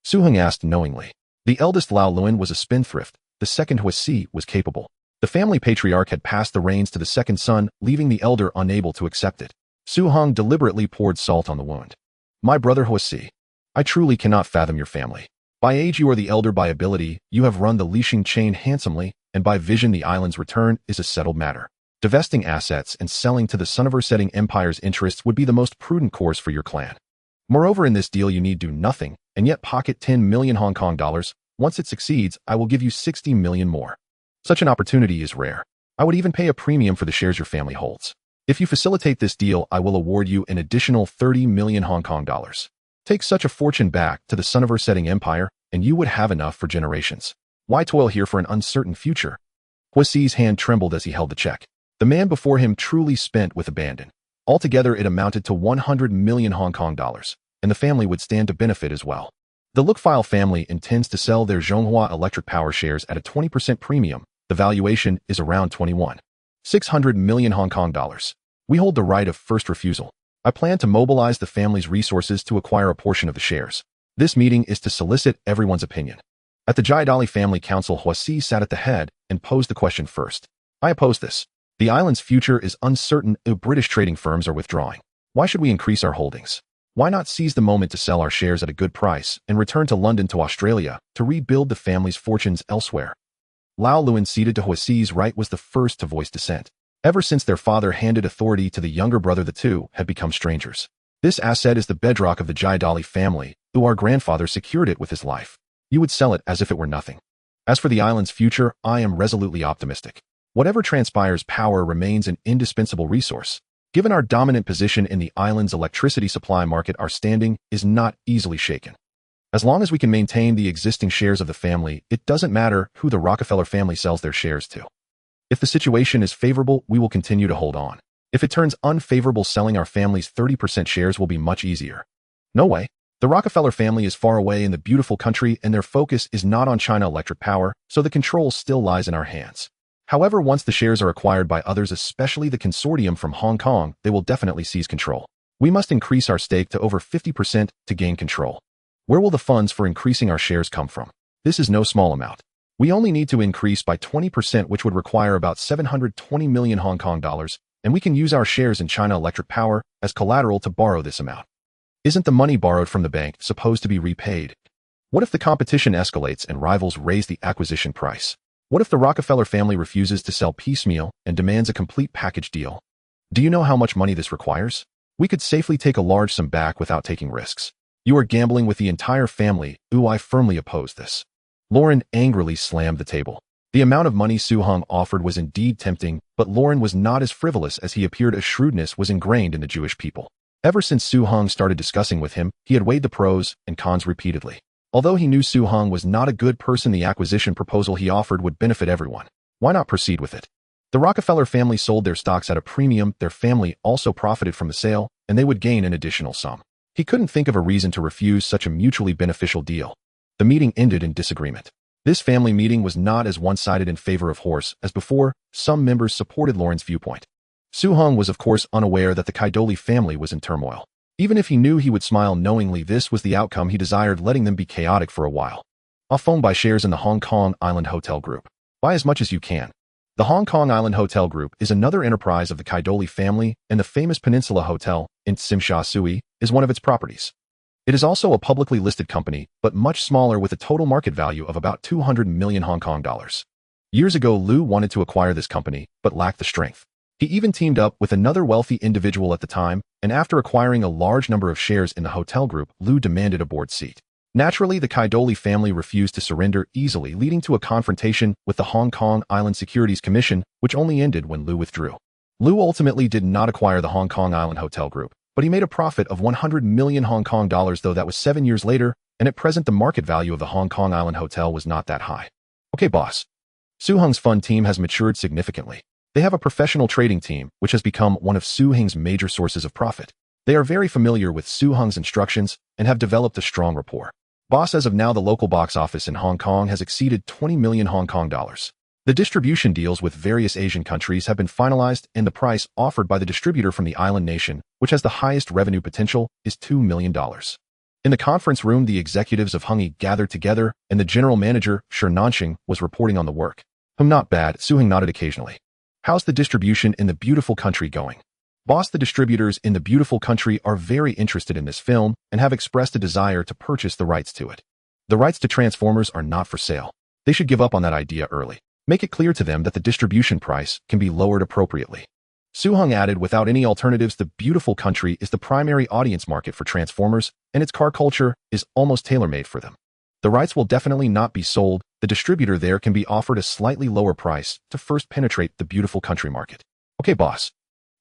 Speaker 1: Su Heng asked knowingly. The eldest Kowloon was a spendthrift. The second Huasi was capable. The family patriarch had passed the reins to the second son, leaving the elder unable to accept it. Su Heng deliberately poured salt on the wound. My brother Huasi, I truly cannot fathom your family. By age you are the elder, by ability you have run the Lixing chain handsomely, and by vision the island's return is a settled matter. Divesting assets and selling to the sun-setting empire's interests would be the most prudent course for your clan. Moreover, in this deal you need do nothing, and yet pocket 10 million Hong Kong dollars, Once it succeeds, I will give you 60 million more. Such an opportunity is rare. I would even pay a premium for the shares your family holds. If you facilitate this deal, I will award you an additional 30 million Hong Kong dollars. Take such a fortune back to the son of her setting empire, and you would have enough for generations. Why toil here for an uncertain future? Huasi's hand trembled as he held the check. The man before him truly spent with abandon. Altogether, it amounted to 100 million Hong Kong dollars, and the family would stand to benefit as well. The Lookfile family intends to sell their Zhonghua Electric Power shares at a 20% premium. The valuation is around 600 million Hong Kong dollars. We hold the right of first refusal. I plan to mobilize the family's resources to acquire a portion of the shares. This meeting is to solicit everyone's opinion. At the Jiadali Family Council, Huasi sat at the head and posed the question first. I oppose this. The island's future is uncertain. British trading firms are withdrawing. Why should we increase our holdings? Why not seize the moment to sell our shares at a good price and return to London to Australia to rebuild the family's fortunes elsewhere? Lao Luan, seated to Huasi's right, was the first to voice dissent. Ever since their father handed authority to the younger brother, the two had become strangers. This asset is the bedrock of the Jiadali family, who our grandfather secured it with his life. You would sell it as if it were nothing. As for the island's future, I am resolutely optimistic. Whatever transpires, power remains an indispensable resource. Given our dominant position in the island's electricity supply market, our standing is not easily shaken. As long as we can maintain the existing shares of the family, it doesn't matter who the Rockefeller family sells their shares to. If the situation is favorable, we will continue to hold on. If it turns unfavorable, selling our family's 30% shares will be much easier. No way. The Rockefeller family is far away in the beautiful country, and their focus is not on China Electric Power, so the control still lies in our hands. However, once the shares are acquired by others, especially the consortium from Hong Kong, they will definitely seize control. We must increase our stake to over 50% to gain control. Where will the funds for increasing our shares come from? This is no small amount. We only need to increase by 20%, which would require about 720 million Hong Kong dollars, and we can use our shares in China Electric Power as collateral to borrow this amount. Isn't the money borrowed from the bank supposed to be repaid? What if the competition escalates and rivals raise the acquisition price? What if the Rockefeller family refuses to sell piecemeal and demands a complete package deal? Do you know how much money this requires? We could safely take a large sum back without taking risks. You are gambling with the entire family. I firmly oppose this. Lauren angrily slammed the table. The amount of money Su Hong offered was indeed tempting, but Lauren was not as frivolous as he appeared. A shrewdness was ingrained in the Jewish people. Ever since Su Hong started discussing with him, he had weighed the pros and cons repeatedly. Although he knew Su Hong was not a good person, the acquisition proposal he offered would benefit everyone. Why not proceed with it? The Rockefeller family sold their stocks at a premium, their family also profited from the sale, and they would gain an additional sum. He couldn't think of a reason to refuse such a mutually beneficial deal. The meeting ended in disagreement. This family meeting was not as one-sided in favor of Horse as before. Some members supported Lauren's viewpoint. Su Hong was of course unaware that the Kaidoli family was in turmoil. Even if he knew, he would smile knowingly this was the outcome he desired, letting them be chaotic for a while. I'll phone buy shares in the Hong Kong Island Hotel Group. Buy as much as you can. The Hong Kong Island Hotel Group is another enterprise of the Kaidoli family, and the famous Peninsula Hotel in Tsim Sha Tsui is one of its properties. It is also a publicly listed company, but much smaller, with a total market value of about 200 million Hong Kong dollars. Years ago, Liu wanted to acquire this company, but lacked the strength. He even teamed up with another wealthy individual at the time, and after acquiring a large number of shares in the hotel group, Liu demanded a board seat. Naturally, the Kaidoli family refused to surrender easily, leading to a confrontation with the Hong Kong Island Securities Commission, which only ended when Liu withdrew. Liu ultimately did not acquire the Hong Kong Island Hotel Group, but he made a profit of 100 million Hong Kong dollars, though that was 7 years later, and at present the market value of the Hong Kong Island Hotel was not that high. Okay, boss. Su Hong's fund team has matured significantly. They have a professional trading team, which has become one of Su Hong's major sources of profit. They are very familiar with Su Hong's instructions and have developed a strong rapport. Boss, as of now, the local box office in Hong Kong has exceeded 20 million Hong Kong dollars. The distribution deals with various Asian countries have been finalized, and the price offered by the distributor from the island nation, which has the highest revenue potential, is $2 million. In the conference room, the executives of Hongyi gathered together, and the general manager, Shi Nanxing, was reporting on the work. Not bad, Su Hong nodded occasionally. How's the distribution in the beautiful country going? Boss, the distributors in the beautiful country are very interested in this film and have expressed a desire to purchase the rights to it. The rights to Transformers are not for sale. They should give up on that idea early. Make it clear to them that the distribution price can be lowered appropriately. Su Hong added, without any alternatives, the beautiful country is the primary audience market for Transformers, and its car culture is almost tailor-made for them. The rights will definitely not be sold. The distributor there can be offered a slightly lower price to first penetrate the beautiful country market. Okay, boss.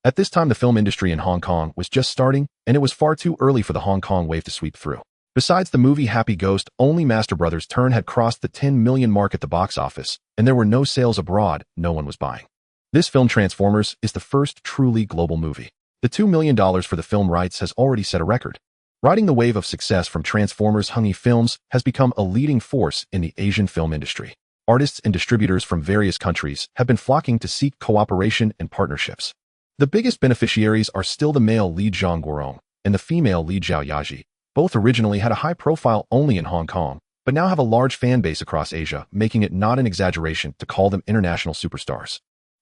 Speaker 1: At this time, the film industry in Hong Kong was just starting, and it was far too early for the Hong Kong wave to sweep through. Besides the movie Happy Ghost, only Master Brothers' Turn had crossed the 10 million mark at the box office, and there were no sales abroad. No one was buying. This film, Transformers, is the first truly global movie. The $2 million for the film rights has already set a record. Riding the wave of success from Transformers, Hung Films has become a leading force in the Asian film industry. Artists and distributors from various countries have been flocking to seek cooperation and partnerships. The biggest beneficiaries are still the male lead Zhang Guorong and the female lead Zhao Yaji. Both originally had a high profile only in Hong Kong, but now have a large fan base across Asia, making it not an exaggeration to call them international superstars.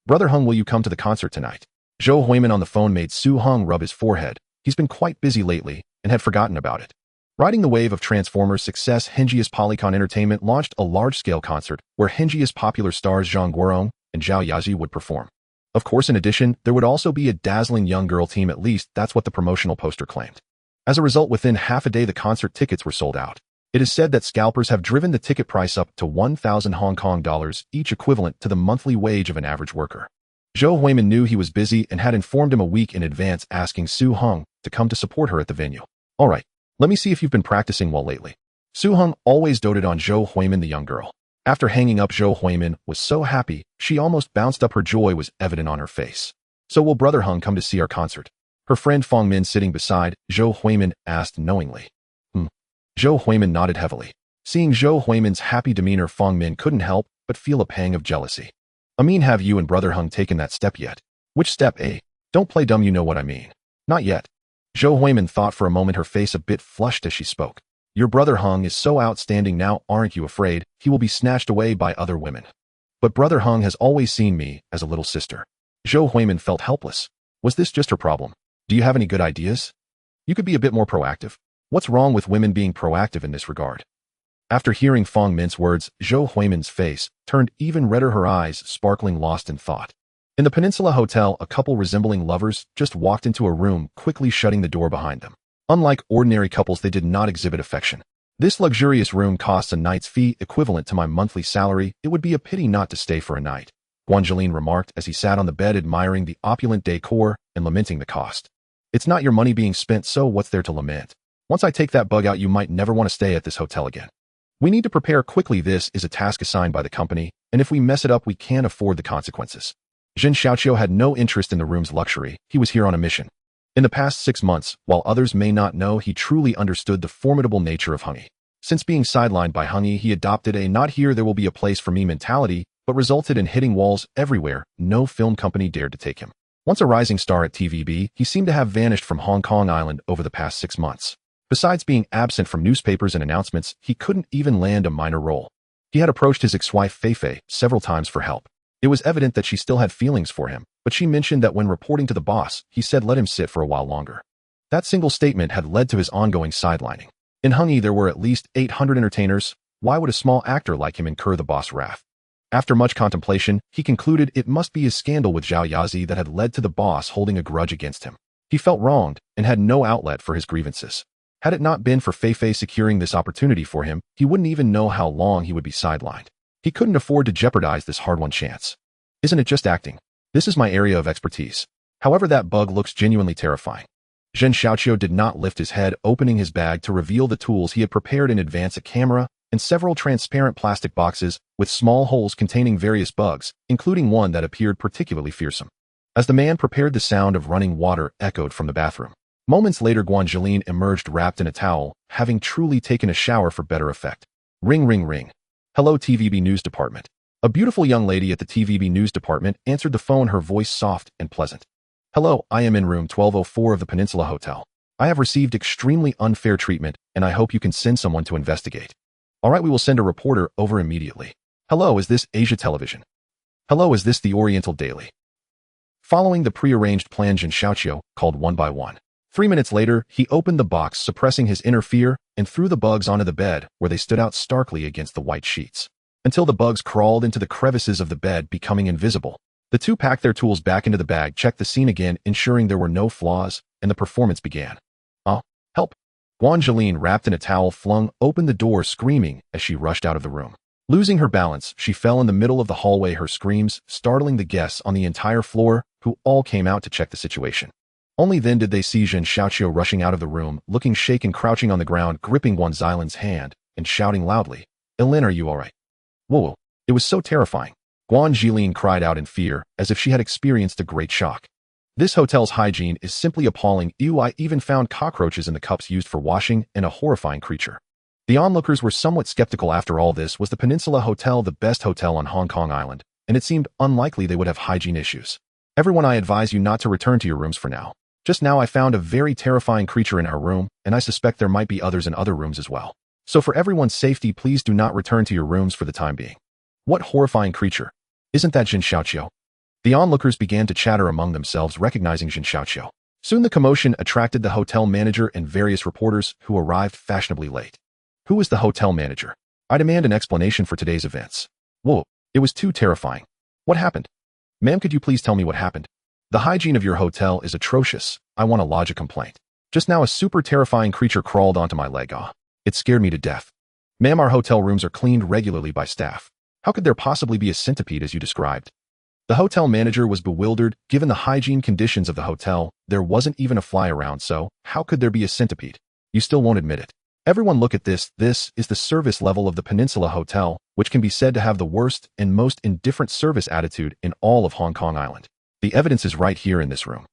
Speaker 1: Brother Hung, will you come to the concert tonight? Zhou Huimin on the phone made Su Hung rub his forehead. He's been quite busy lately and had forgotten about it. Riding the wave of Transformers' success, Henjia's Polycon Entertainment launched a large-scale concert where Henjia's popular stars Zhang Guorong and Zhao Yaji would perform. Of course, in addition, there would also be a dazzling young girl team, at least that's what the promotional poster claimed. As a result, within half a day the concert tickets were sold out. It is said that scalpers have driven the ticket price up to 1,000 Hong Kong dollars, each equivalent to the monthly wage of an average worker. Zhou Huimin knew he was busy and had informed him a week in advance, asking Su Hung to come to support her at the venue. All right, let me see if you've been practicing well lately. Su Hung always doted on Zhou Huimin, the young girl. After hanging up, Zhou Huimin was so happy, she almost bounced up. Her joy was evident on her face. So will Brother Hung come to see our concert? Her friend Fong Min, sitting beside Zhou Huimin, asked knowingly. Zhou Huimin nodded heavily. Seeing Zhou Huimin's happy demeanor, Fong Min couldn't help but feel a pang of jealousy. I mean, have you and Brother Hung taken that step yet? Which step, eh? Don't play dumb, you know what I mean. Not yet. Zhou Huimin thought for a moment, her face a bit flushed as she spoke. Your Brother Hung is so outstanding now, aren't you afraid he will be snatched away by other women? But Brother Hung has always seen me as a little sister. Zhou Huimin felt helpless. Was this just her problem? Do you have any good ideas? You could be a bit more proactive. What's wrong with women being proactive in this regard? After hearing Fong Min's words, Zhou Huimin's face turned even redder, her eyes sparkling, lost in thought. In the Peninsula Hotel, a couple resembling lovers just walked into a room, quickly shutting the door behind them. Unlike ordinary couples, they did not exhibit affection. This luxurious room costs a night's fee equivalent to my monthly salary. It would be a pity not to stay for a night, Guanjolin remarked as he sat on the bed admiring the opulent decor and lamenting the cost. It's not your money being spent, so what's there to lament? Once I take that bug out, you might never want to stay at this hotel again. We need to prepare quickly. This is a task assigned by the company, and if we mess it up, we can't afford the consequences. Zhen Xiaoqiu had no interest in the room's luxury. He was here on a mission. In the past 6 months, while others may not know, he truly understood the formidable nature of Hung. Since being sidelined by Hung, he adopted a not here there will be a place for me mentality, but resulted in hitting walls everywhere. No film company dared to take him. Once a rising star at TVB, he seemed to have vanished from Hong Kong Island over the past 6 months. Besides being absent from newspapers and announcements, he couldn't even land a minor role. He had approached his ex-wife Fei Fei several times for help. It was evident that she still had feelings for him, but she mentioned that when reporting to the boss, he said let him sit for a while longer. That single statement had led to his ongoing sidelining. In Hung there were at least 800 entertainers. Why would a small actor like him incur the boss' wrath? After much contemplation, he concluded it must be his scandal with Zhao Yazi that had led to the boss holding a grudge against him. He felt wronged and had no outlet for his grievances. Had it not been for Fei Fei securing this opportunity for him, he wouldn't even know how long he would be sidelined. He couldn't afford to jeopardize this hard-won chance. Isn't it just acting? This is my area of expertise. However, that bug looks genuinely terrifying. Zhen Xiaoqiu did not lift his head, opening his bag to reveal the tools he had prepared in advance: a camera and several transparent plastic boxes with small holes containing various bugs, including one that appeared particularly fearsome. As the man prepared, the sound of running water echoed from the bathroom. Moments later, Guanjolin emerged wrapped in a towel, having truly taken a shower for better effect. Ring, ring, ring. Hello, TVB News Department. A beautiful young lady at the TVB News Department answered the phone, her voice soft and pleasant. Hello, I am in room 1204 of the Peninsula Hotel. I have received extremely unfair treatment, and I hope you can send someone to investigate. All right, we will send a reporter over immediately. Hello, is this Asia Television? Hello, is this the Oriental Daily? Following the prearranged plan, Zhen Xiaoqiu called one by one. 3 minutes later, he opened the box, suppressing his inner fear, and threw the bugs onto the bed, where they stood out starkly against the white sheets, until the bugs crawled into the crevices of the bed, becoming invisible. The two packed their tools back into the bag, checked the scene again, ensuring there were no flaws, and the performance began. Oh, help! Guanjeline, wrapped in a towel, flung open the door, screaming as she rushed out of the room. Losing her balance, she fell in the middle of the hallway, her screams startling the guests on the entire floor, who all came out to check the situation. Only then did they see Zhen Xiaoqiu rushing out of the room, looking shaken, crouching on the ground, gripping Guanxilin's hand, and shouting loudly, "Elin, are you all right?" Whoa! It was so terrifying. Guanjeline cried out in fear, as if she had experienced a great shock. This hotel's hygiene is simply appalling. I even found cockroaches in the cups used for washing, and a horrifying creature. The onlookers were somewhat skeptical. After all, this was the Peninsula Hotel, the best hotel on Hong Kong Island, and it seemed unlikely they would have hygiene issues. "Everyone, I advise you not to return to your rooms for now. Just now I found a very terrifying creature in our room, and I suspect there might be others in other rooms as well. So for everyone's safety, please do not return to your rooms for the time being." What horrifying creature? Isn't that Zhen Xiaoqiu? The onlookers began to chatter among themselves, recognizing Zhen Xiaoqiu. Soon the commotion attracted the hotel manager and various reporters, who arrived fashionably late. Who is the hotel manager? I demand an explanation for today's events. Whoa, it was too terrifying. What happened? Ma'am, could you please tell me what happened? The hygiene of your hotel is atrocious. I want to lodge a complaint. Just now a super terrifying creature crawled onto my leg. It scared me to death. Ma'am, our hotel rooms are cleaned regularly by staff. How could there possibly be a centipede as you described? The hotel manager was bewildered. Given the hygiene conditions of the hotel, there wasn't even a fly around, so how could there be a centipede? You still won't admit it. Everyone, look at this. This is the service level of the Peninsula Hotel, which can be said to have the worst and most indifferent service attitude in all of Hong Kong Island. The evidence is right here in this room.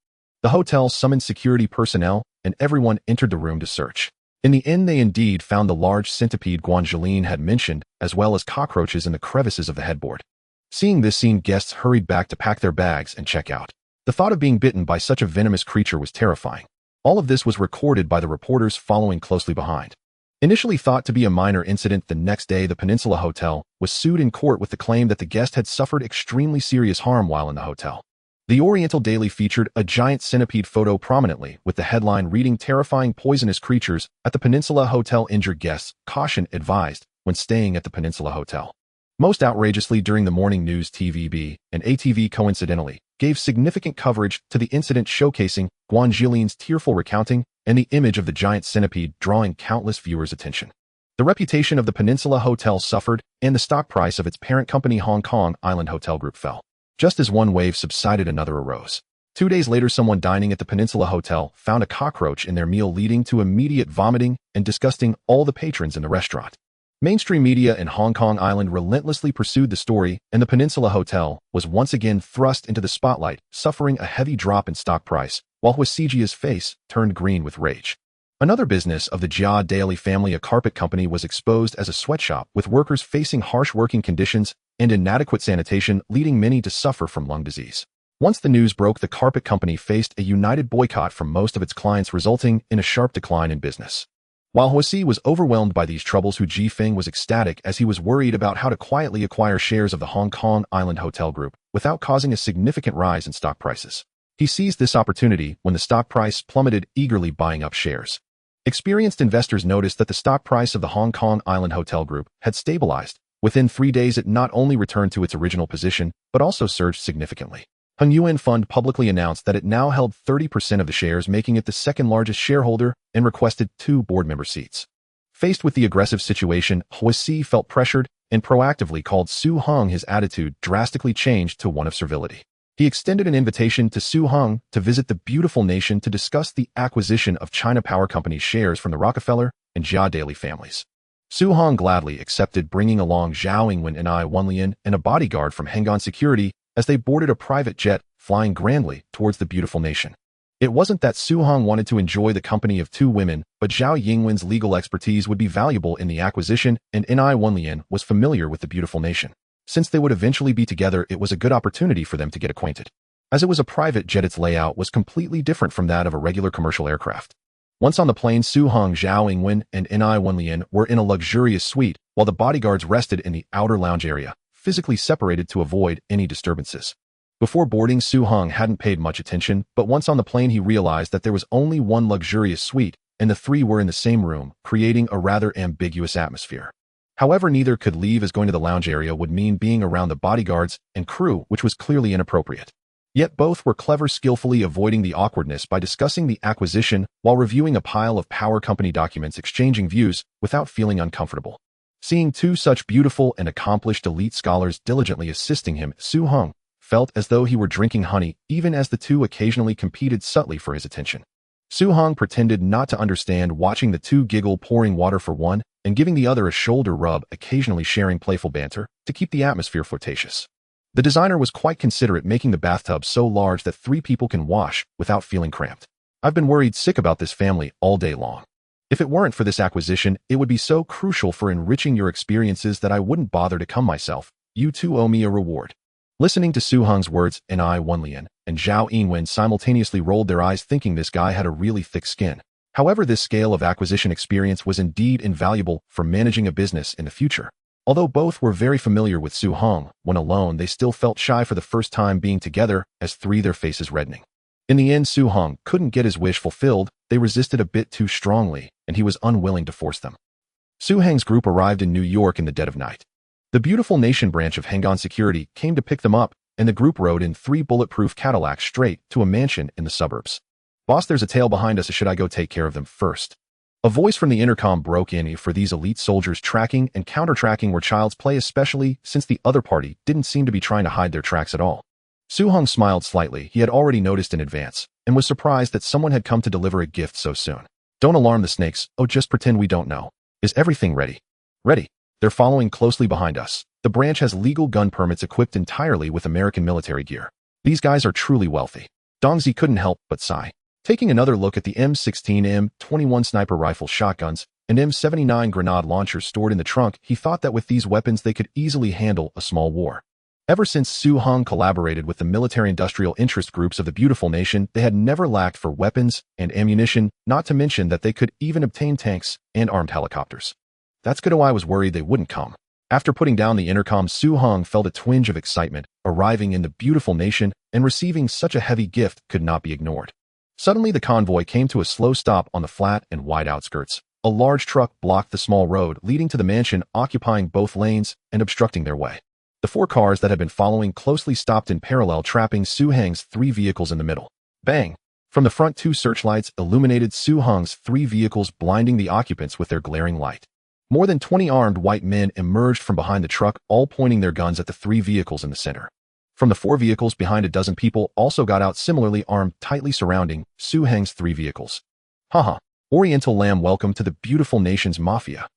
Speaker 1: The hotel summoned security personnel, and everyone entered the room to search. In the end, they indeed found the large centipede Guanjeline had mentioned, as well as cockroaches in the crevices of the headboard. Seeing this scene, guests hurried back to pack their bags and check out. The thought of being bitten by such a venomous creature was terrifying. All of this was recorded by the reporters following closely behind. Initially thought to be a minor incident, the next day the Peninsula Hotel was sued in court with the claim that the guest had suffered extremely serious harm while in the hotel. The Oriental Daily featured a giant centipede photo prominently, with the headline reading, "Terrifying poisonous creatures at the Peninsula Hotel injure guests, caution advised when staying at the Peninsula Hotel." Most outrageously, during the morning news, TVB and ATV coincidentally gave significant coverage to the incident, showcasing Guanjiline's tearful recounting and the image of the giant centipede, drawing countless viewers' attention. The reputation of the Peninsula Hotel suffered, and the stock price of its parent company Hong Kong Island Hotel Group fell. Just as one wave subsided, another arose. 2 days later, someone dining at the Peninsula Hotel found a cockroach in their meal, leading to immediate vomiting and disgusting all the patrons in the restaurant. Mainstream media in Hong Kong Island relentlessly pursued the story, and the Peninsula Hotel was once again thrust into the spotlight, suffering a heavy drop in stock price, while Huasijia's face turned green with rage. Another business of the Jia Daily family, a carpet company, was exposed as a sweatshop, with workers facing harsh working conditions and inadequate sanitation, leading many to suffer from lung disease. Once the news broke, the carpet company faced a united boycott from most of its clients, resulting in a sharp decline in business. While Huasi was overwhelmed by these troubles, Hu Jifeng was ecstatic, as he was worried about how to quietly acquire shares of the Hong Kong Island Hotel Group without causing a significant rise in stock prices. He seized this opportunity when the stock price plummeted, eagerly buying up shares. Experienced investors noticed that the stock price of the Hong Kong Island Hotel Group had stabilized. Within 3 days, it not only returned to its original position, but also surged significantly. Hung Yuan Fund publicly announced that it now held 30% of the shares, making it the second largest shareholder, and requested 2 board member seats. Faced with the aggressive situation, Huasi felt pressured and proactively called Su Hong. His attitude drastically changed to one of servility. He extended an invitation to Su Hong to visit the beautiful nation to discuss the acquisition of China Power Company's shares from the Rockefeller and Jia Daily families. Su Hong gladly accepted, bringing along Zhao Yingwen and Ai Wenlian and a bodyguard from Hengan Security as they boarded a private jet, flying grandly towards the beautiful nation. It wasn't that Su Hong wanted to enjoy the company of 2 women, but Zhao Yingwen's legal expertise would be valuable in the acquisition, and Ai Wenlian was familiar with the beautiful nation. Since they would eventually be together, it was a good opportunity for them to get acquainted. As it was a private jet, its layout was completely different from that of a regular commercial aircraft. Once on the plane, Su Hong, Zhao Yingwen, and Ai Wenlian were in a luxurious suite, while the bodyguards rested in the outer lounge area, physically separated to avoid any disturbances. Before boarding, Su Hong hadn't paid much attention, but once on the plane he realized that there was only one luxurious suite, and the 3 were in the same room, creating a rather ambiguous atmosphere. However, neither could leave, as going to the lounge area would mean being around the bodyguards and crew, which was clearly inappropriate. Yet both were clever, skillfully avoiding the awkwardness by discussing the acquisition while reviewing a pile of power company documents, exchanging views without feeling uncomfortable. Seeing two such beautiful and accomplished elite scholars diligently assisting him, Su-hung felt as though he were drinking honey, even as the two occasionally competed subtly for his attention. Su-hung pretended not to understand, watching the two giggle, pouring water for one and giving the other a shoulder rub, occasionally sharing playful banter to keep the atmosphere flirtatious. The designer was quite considerate, making the bathtub so large that 3 people can wash without feeling cramped. I've been worried sick about this family all day long. If it weren't for this acquisition, it would be so crucial for enriching your experiences that I wouldn't bother to come myself. You two owe me a reward. Listening to Su-hung's words, Wenlian and Zhao Yingwen simultaneously rolled their eyes, thinking this guy had a really thick skin. However, this scale of acquisition experience was indeed invaluable for managing a business in the future. Although both were very familiar with Su-hung, when alone they still felt shy for the first time being together, as 3, their faces reddening. In the end, Su-hung couldn't get his wish fulfilled. They resisted a bit too strongly, and he was unwilling to force them. Su-hung's group arrived in New York in the dead of night. The Beautiful Nation branch of Hengan Security came to pick them up, and the group rode in 3 bulletproof Cadillacs straight to a mansion in the suburbs. Boss, there's a tail behind us. Should I go take care of them first? A voice from the intercom broke in. For these elite soldiers, tracking and counter-tracking were child's play, especially since the other party didn't seem to be trying to hide their tracks at all. Su-hung smiled slightly. He had already noticed in advance, and was surprised that someone had come to deliver a gift so soon. Don't alarm the snakes. Oh, just pretend we don't know. Is everything ready? Ready. They're following closely behind us. The branch has legal gun permits equipped entirely with American military gear. These guys are truly wealthy. Dongzi couldn't help but sigh. Taking another look at the M16, M21 sniper rifle shotguns, and M79 grenade launchers stored in the trunk, he thought that with these weapons they could easily handle a small war. Ever since Su-hung collaborated with the military-industrial interest groups of the Beautiful Nation, they had never lacked for weapons and ammunition, not to mention that they could even obtain tanks and armed helicopters. That's good. I was worried they wouldn't come. After putting down the intercom, Su-hung felt a twinge of excitement. Arriving in the Beautiful Nation and receiving such a heavy gift could not be ignored. Suddenly, the convoy came to a slow stop on the flat and wide outskirts. A large truck blocked the small road leading to the mansion, occupying both lanes and obstructing their way. The 4 cars that had been following closely stopped in parallel, trapping Su-hung's 3 vehicles in the middle. Bang! From the front, 2 searchlights illuminated Su-hung's 3 vehicles, blinding the occupants with their glaring light. More than 20 armed white men emerged from behind the truck, all pointing their guns at the 3 vehicles in the center. From the 4 vehicles behind, a dozen people also got out, similarly armed, tightly surrounding Su-hung's 3 vehicles. Haha, Oriental Lamb, welcome to the Beautiful Nation's Mafia.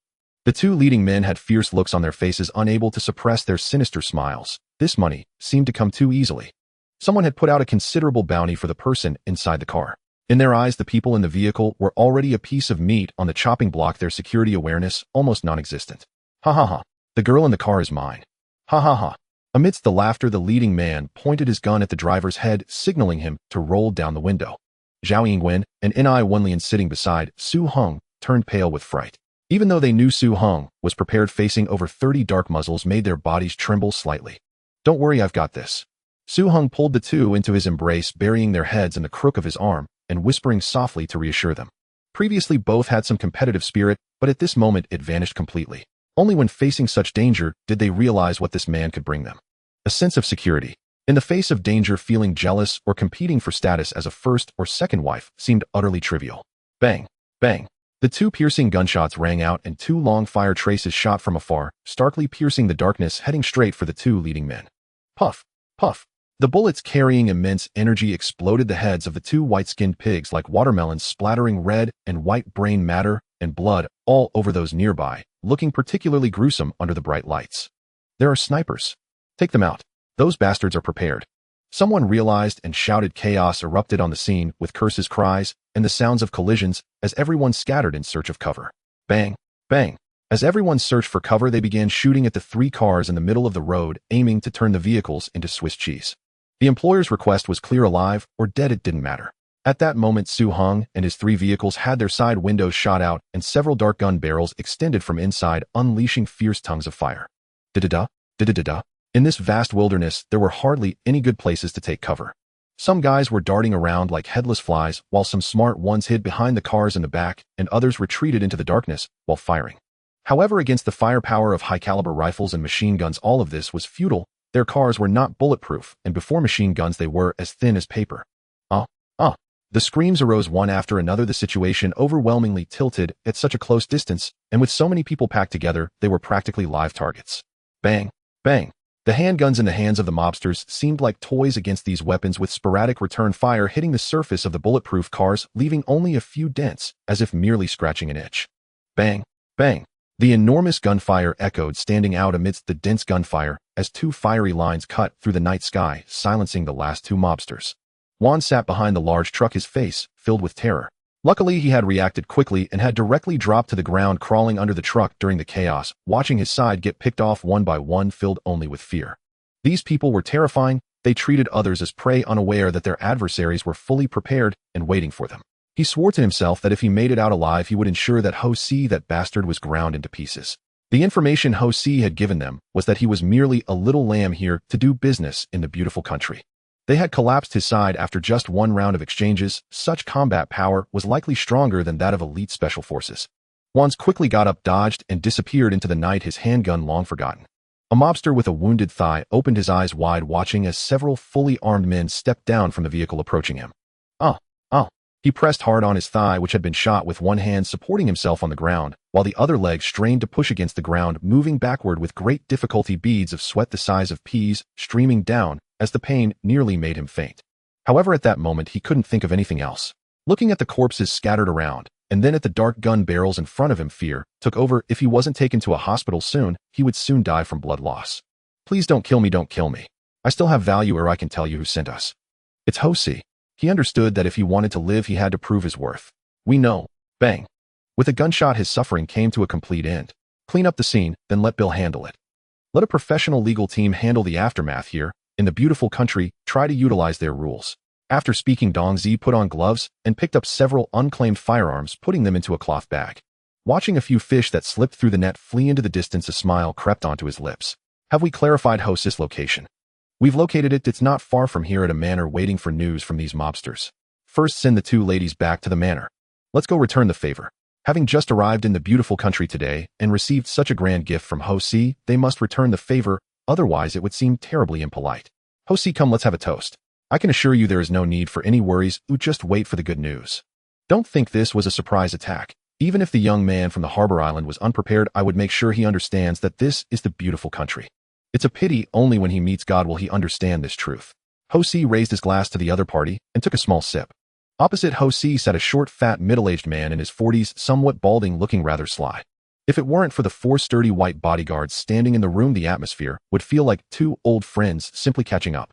Speaker 1: The 2 leading men had fierce looks on their faces, unable to suppress their sinister smiles. This money seemed to come too easily. Someone had put out a considerable bounty for the person inside the car. In their eyes, the people in the vehicle were already a piece of meat on the chopping block, their security awareness almost non-existent. Ha ha ha, the girl in the car is mine. Ha ha ha. Amidst the laughter, the leading man pointed his gun at the driver's head, signaling him to roll down the window. Zhao Yingwen and Wenlian, sitting beside Su-hung, turned pale with fright. Even though they knew Su-hung was prepared, facing over 30 dark muzzles made their bodies tremble slightly. Don't worry, I've got this. Su-hung pulled the 2 into his embrace, burying their heads in the crook of his arm and whispering softly to reassure them. Previously, both had some competitive spirit, but at this moment it vanished completely. Only when facing such danger did they realize what this man could bring them. A sense of security. In the face of danger, feeling jealous or competing for status as a first or second wife seemed utterly trivial. Bang! Bang! The 2 piercing gunshots rang out, and 2 long fire traces shot from afar, starkly piercing the darkness, heading straight for the 2 leading men. Puff! Puff! The bullets, carrying immense energy, exploded the heads of the 2 white-skinned pigs like watermelons, splattering red and white brain matter and blood all over those nearby, looking particularly gruesome under the bright lights. There are snipers. Take them out. Those bastards are prepared. Someone realized and shouted. Chaos erupted on the scene, with curses, cries, and the sounds of collisions as everyone scattered in search of cover. Bang! Bang! As everyone searched for cover, they began shooting at the 3 cars in the middle of the road, aiming to turn the vehicles into Swiss cheese. The employer's request was clear: alive or dead, it didn't matter. At that moment, Su-hung and his 3 vehicles had their side windows shot out, and several dark gun barrels extended from inside, unleashing fierce tongues of fire. Da-da-da, da-da-da-da. In this vast wilderness, there were hardly any good places to take cover. Some guys were darting around like headless flies, while some smart ones hid behind the cars in the back, and others retreated into the darkness while firing. However, against the firepower of high-caliber rifles and machine guns, all of this was futile. Their cars were not bulletproof, and before machine guns they were as thin as paper. Uh, uh. The screams arose one after another. The situation overwhelmingly tilted at such a close distance, and with so many people packed together, they were practically live targets. Bang, bang. The handguns in the hands of the mobsters seemed like toys against these weapons, with sporadic return fire hitting the surface of the bulletproof cars, leaving only a few dents, as if merely scratching an itch. Bang, bang. The enormous gunfire echoed, standing out amidst the dense gunfire, as two fiery lines cut through the night sky, silencing the last two mobsters. Juan sat behind the large truck, his face filled with terror. Luckily, he had reacted quickly and had directly dropped to the ground, crawling under the truck during the chaos, watching his side get picked off one by one, filled only with fear. These people were terrifying. They treated others as prey, unaware that their adversaries were fully prepared and waiting for them. He swore to himself that if he made it out alive, he would ensure that Ho-Si, that bastard, was ground into pieces. The information Ho-Si had given them was that he was merely a little lamb here to do business in the beautiful country. They had collapsed his side after just one round of exchanges. Such combat power was likely stronger than that of elite special forces. Juan quickly got up, dodged, and disappeared into the night, his handgun long forgotten. A mobster with a wounded thigh opened his eyes wide, watching as several fully armed men stepped down from the vehicle, approaching him. He pressed hard on his thigh, which had been shot, with one hand supporting himself on the ground, while the other leg strained to push against the ground, moving backward with great difficulty, beads of sweat the size of peas streaming down as the pain nearly made him faint. However, at that moment, he couldn't think of anything else. Looking at the corpses scattered around, and then at the dark gun barrels in front of him, fear took over. If he wasn't taken to a hospital soon, he would soon die from blood loss. Please don't kill me, don't kill me. I still have value, or I can tell you who sent us. It's Ho-Si. He understood that if he wanted to live, he had to prove his worth. We know. Bang. With a gunshot, his suffering came to a complete end. Clean up the scene, then let Bill handle it. Let a professional legal team handle the aftermath here. In the beautiful country, try to utilize their rules. After speaking, Dong Zi put on gloves and picked up several unclaimed firearms, putting them into a cloth bag. Watching a few fish that slipped through the net flee into the distance, a smile crept onto his lips. Have we clarified Ho-Si's location? We've located it. It's not far from here at a manor, waiting for news from these mobsters. First, send the two ladies back to the manor. Let's go return the favor. Having just arrived in the beautiful country today and received such a grand gift from Ho-Si, they must return the favor, otherwise it would seem terribly impolite. Ho-Si, come, let's have a toast. I can assure you there is no need for any worries. Just wait for the good news. Don't think this was a surprise attack. Even if the young man from the harbor island was unprepared, I would make sure he understands that this is the beautiful country. It's a pity only when he meets God will he understand this truth. Ho-Si raised his glass to the other party and took a small sip. Opposite Ho-Si sat a short, fat, middle-aged man in his 40s, somewhat balding, looking rather sly. If it weren't for the four sturdy white bodyguards standing in the room, the atmosphere would feel like two old friends simply catching up.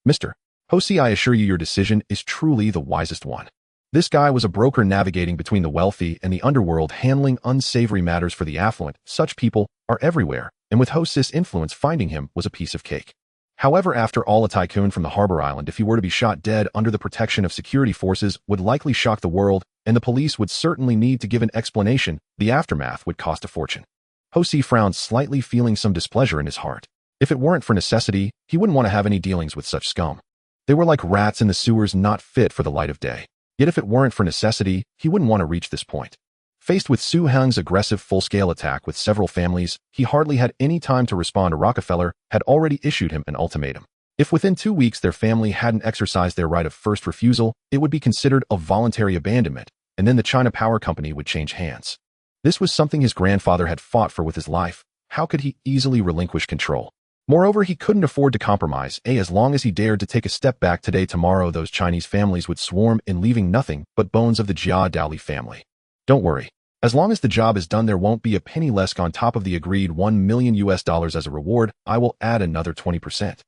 Speaker 1: Mr. Ho-Si, I assure you your decision is truly the wisest one. This guy was a broker navigating between the wealthy and the underworld, handling unsavory matters for the affluent. Such people are everywhere, and with Ho-Si's influence, finding him was a piece of cake. However, after all, a tycoon from the harbor island, if he were to be shot dead under the protection of security forces, would likely shock the world, and the police would certainly need to give an explanation. The aftermath would cost a fortune. Ho-Si frowned slightly, feeling some displeasure in his heart. If it weren't for necessity, he wouldn't want to have any dealings with such scum. They were like rats in the sewers, not fit for the light of day. Yet if it weren't for necessity, he wouldn't want to reach this point. Faced with Su Heng's aggressive full-scale attack with several families, he hardly had any time to respond. Rockefeller had already issued him an ultimatum. If within 2 weeks their family hadn't exercised their right of first refusal, it would be considered a voluntary abandonment, and then the China Power Company would change hands. This was something his grandfather had fought for with his life. How could he easily relinquish control? Moreover, he couldn't afford to compromise. As long as he dared to take a step back today, tomorrow those Chinese families would swarm in, leaving nothing but bones of the Jia Daoli family. Don't worry. As long as the job is done, there won't be a penny less. On top of the agreed $1 million as a reward, I will add another 20%.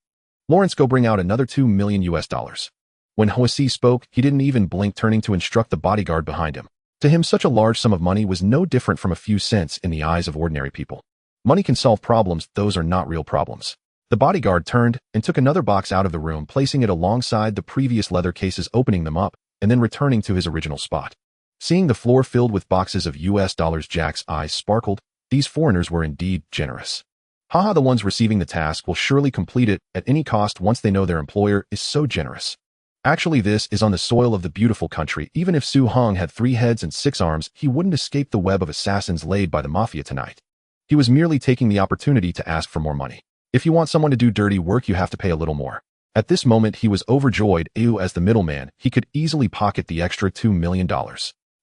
Speaker 1: Lawrence, go bring out another $2 million. When Ho-Si spoke, he didn't even blink, turning to instruct the bodyguard behind him. To him, such a large sum of money was no different from a few cents in the eyes of ordinary people. Money can solve problems, those are not real problems. The bodyguard turned and took another box out of the room, placing it alongside the previous leather cases, opening them up, and then returning to his original spot. Seeing the floor filled with boxes of US dollars, Jack's eyes sparkled. These foreigners were indeed generous. Haha, the ones receiving the task will surely complete it at any cost once they know their employer is so generous. Actually, this is on the soil of the beautiful country. Even if Su Heng had 3 heads and 6 arms, he wouldn't escape the web of assassins laid by the mafia tonight. He was merely taking the opportunity to ask for more money. If you want someone to do dirty work, you have to pay a little more. At this moment, he was overjoyed. As the middleman, he could easily pocket the extra $2 million.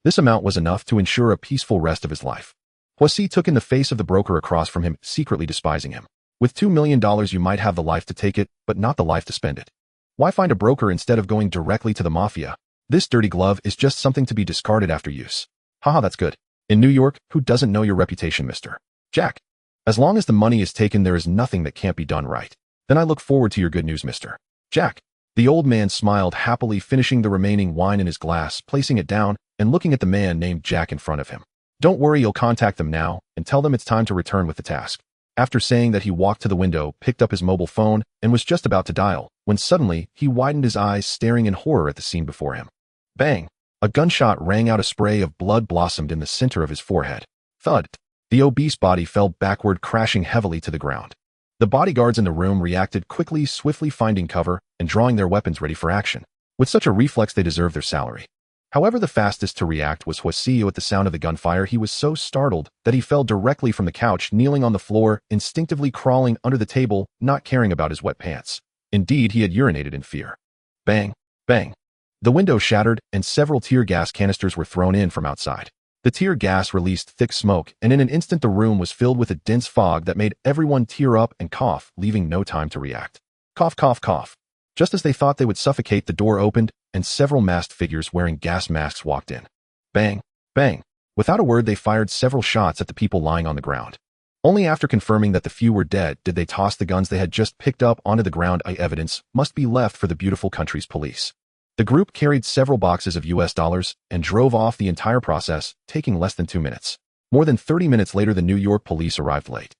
Speaker 1: This amount was enough to ensure a peaceful rest of his life. Huasi took in the face of the broker across from him, secretly despising him. With $2 million, you might have the life to take it, but not the life to spend it. Why find a broker instead of going directly to the mafia? This dirty glove is just something to be discarded after use. Haha, that's good. In New York, who doesn't know your reputation, Mr. Jack? As long as the money is taken, there is nothing that can't be done right. Then I look forward to your good news, Mr. Jack. The old man smiled happily, finishing the remaining wine in his glass, placing it down, and looking at the man named Jack in front of him. Don't worry, you'll contact them now, and tell them it's time to return with the task. After saying that, he walked to the window, picked up his mobile phone, and was just about to dial, when suddenly, he widened his eyes, staring in horror at the scene before him. Bang! A gunshot rang out. A spray of blood blossomed in the center of his forehead. Thud! The obese body fell backward, crashing heavily to the ground. The bodyguards in the room reacted quickly, swiftly finding cover and drawing their weapons ready for action. With such a reflex, they deserved their salary. However, the fastest to react was Huasi. At the sound of the gunfire, he was so startled that he fell directly from the couch, kneeling on the floor, instinctively crawling under the table, not caring about his wet pants. Indeed, he had urinated in fear. Bang! Bang! The window shattered, and several tear gas canisters were thrown in from outside. The tear gas released thick smoke, and in an instant the room was filled with a dense fog that made everyone tear up and cough, leaving no time to react. Cough, cough, cough. Just as they thought they would suffocate, the door opened, and several masked figures wearing gas masks walked in. Bang! Bang! Without a word, they fired several shots at the people lying on the ground. Only after confirming that the few were dead did they toss the guns they had just picked up onto the ground. Evidence must be left for the beautiful country's police. The group carried several boxes of US dollars and drove off, the entire process taking less than 2 minutes. More than 30 minutes later, the New York police arrived late.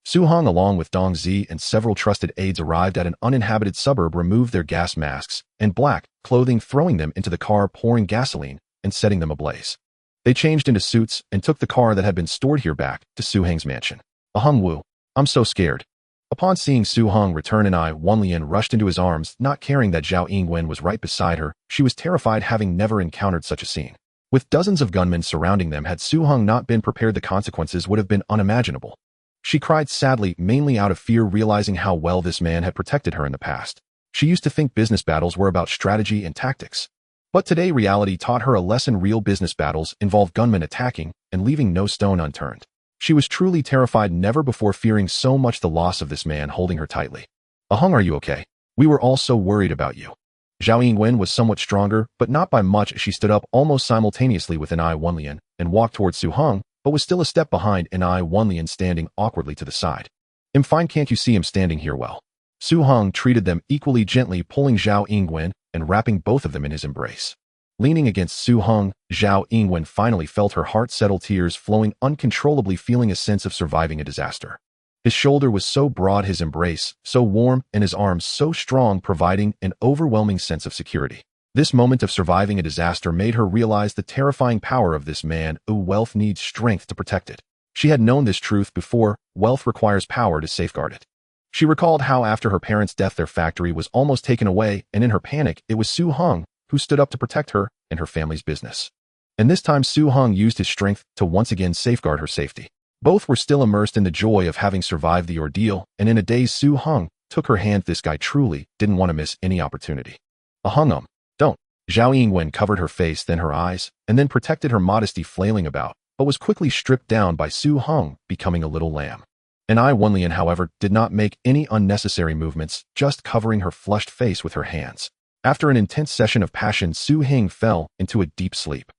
Speaker 1: Su Hong, along with Dong Zi and several trusted aides, arrived at an uninhabited suburb, removed their gas masks and black clothing, throwing them into the car, pouring gasoline, and setting them ablaze. They changed into suits and took the car that had been stored here back to Su Heng's mansion. Hung Wu, I'm so scared. Upon seeing Su Hong return, Wanlian rushed into his arms, not caring that Zhao Yingwen was right beside her. She was terrified, having never encountered such a scene. With dozens of gunmen surrounding them, had Su Hong not been prepared, the consequences would have been unimaginable. She cried sadly, mainly out of fear, realizing how well this man had protected her in the past. She used to think business battles were about strategy and tactics. But today reality taught her a lesson. Real business battles involve gunmen attacking and leaving no stone unturned. She was truly terrified, never before fearing so much the loss of this man holding her tightly. Hung, are you okay? We were all so worried about you. Zhao Yingwen was somewhat stronger, but not by much. She stood up almost simultaneously with Wanlian and walked towards Su Hong, but was still a step behind Wanlian, standing awkwardly to the side. I'm fine, can't you see him standing here well? Su Hong treated them equally gently, pulling Zhao Yingwen and wrapping both of them in his embrace. Leaning against Su Hong, Zhao Yingwen finally felt her heart settle, tears flowing uncontrollably, feeling a sense of surviving a disaster. His shoulder was so broad, his embrace so warm, and his arms so strong, providing an overwhelming sense of security. This moment of surviving a disaster made her realize the terrifying power of this man. Wealth needs strength to protect it. She had known this truth before. Wealth requires power to safeguard it. She recalled how after her parents' death their factory was almost taken away, and in her panic it was Su Hong who stood up to protect her and her family's business. And this time Su Hong used his strength to once again safeguard her safety. Both were still immersed in the joy of having survived the ordeal, and in a daze Su Hong took her hand. This guy truly didn't want to miss any opportunity. Don't. Zhao Yingwen covered her face, then her eyes, and then protected her modesty, flailing about, but was quickly stripped down by Su Hong, becoming a little lamb. Wanlian, however, did not make any unnecessary movements, just covering her flushed face with her hands. After an intense session of passion, Su Heng fell into a deep sleep.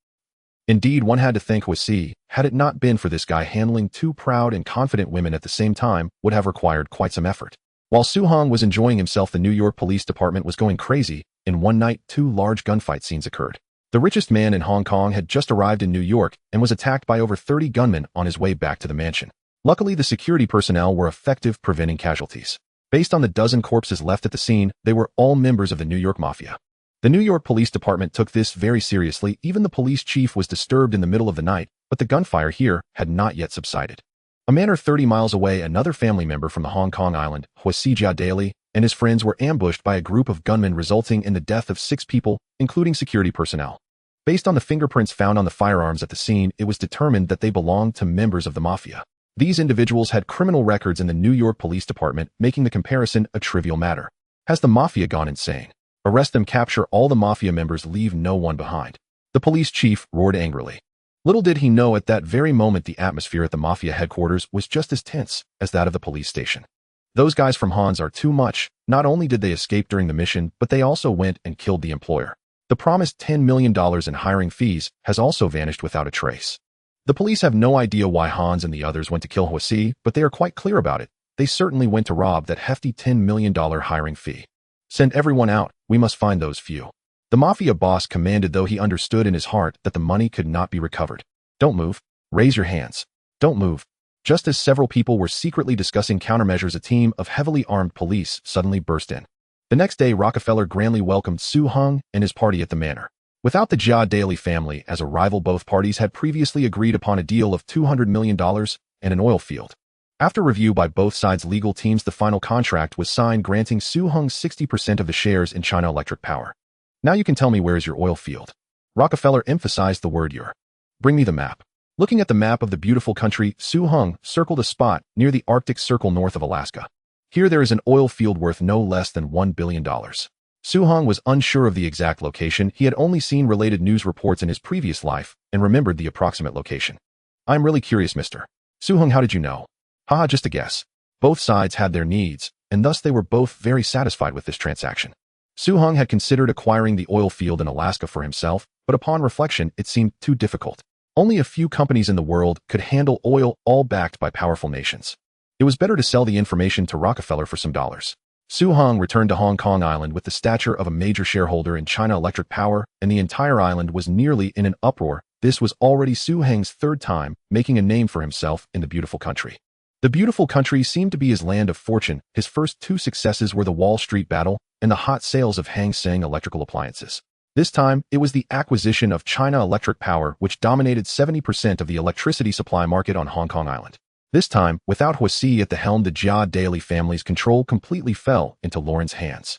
Speaker 1: Indeed, one had to thank Huasi. Had it not been for this guy, handling two proud and confident women at the same time would have required quite some effort. While Su Hong was enjoying himself, the New York Police Department was going crazy. In one night, 2 large gunfight scenes occurred. The richest man in Hong Kong had just arrived in New York and was attacked by over 30 gunmen on his way back to the mansion. Luckily, the security personnel were effective, preventing casualties. Based on the dozen corpses left at the scene, they were all members of the New York Mafia. The New York Police Department took this very seriously. Even the police chief was disturbed in the middle of the night, but the gunfire here had not yet subsided. A manor 30 miles away, another family member from the Hong Kong island, Huasi Jia Daily, and his friends were ambushed by a group of gunmen, resulting in the death of 6 people, including security personnel. Based on the fingerprints found on the firearms at the scene, it was determined that they belonged to members of the Mafia. These individuals had criminal records in the New York Police Department, making the comparison a trivial matter. Has the mafia gone insane? Arrest them, capture all the mafia members, leave no one behind. The police chief roared angrily. Little did he know at that very moment the atmosphere at the mafia headquarters was just as tense as that of the police station. Those guys from Hans are too much. Not only did they escape during the mission, but they also went and killed the employer. The promised $10 million in hiring fees has also vanished without a trace. The police have no idea why Hans and the others went to kill Huasi, but they are quite clear about it. They certainly went to rob that hefty $10 million hiring fee. Send everyone out. We must find those few. The mafia boss commanded, though he understood in his heart that the money could not be recovered. Don't move. Raise your hands. Don't move. Just as several people were secretly discussing countermeasures, a team of heavily armed police suddenly burst in. The next day, Rockefeller grandly welcomed Su Hung and his party at the manor. Without the Jia Daly family as a rival, both parties had previously agreed upon a deal of $200 million and an oil field. After review by both sides' legal teams, the final contract was signed, granting Su Hung 60% of the shares in China Electric Power. Now you can tell me, where is your oil field? Rockefeller emphasized the word your. Bring me the map. Looking at the map of the beautiful country, Su Hung circled a spot near the Arctic Circle north of Alaska. Here there is an oil field worth no less than $1 billion. Su Hung was unsure of the exact location. He had only seen related news reports in his previous life and remembered the approximate location. I'm really curious, Mr. Su Hung, how did you know? Haha, just a guess. Both sides had their needs, and thus they were both very satisfied with this transaction. Su Hung had considered acquiring the oil field in Alaska for himself, but upon reflection, it seemed too difficult. Only a few companies in the world could handle oil, all backed by powerful nations. It was better to sell the information to Rockefeller for some dollars. Su Hung returned to Hong Kong Island with the stature of a major shareholder in China Electric Power, and the entire island was nearly in an uproar. This was already Su Hung's third time making a name for himself in the beautiful country. The beautiful country seemed to be his land of fortune. His first two successes were the Wall Street battle and the hot sales of Hang Seng electrical appliances. This time, it was the acquisition of China Electric Power, which dominated 70% of the electricity supply market on Hong Kong Island. This time, without Huasi at the helm, the Jia Daly family's control completely fell into Lauren's hands.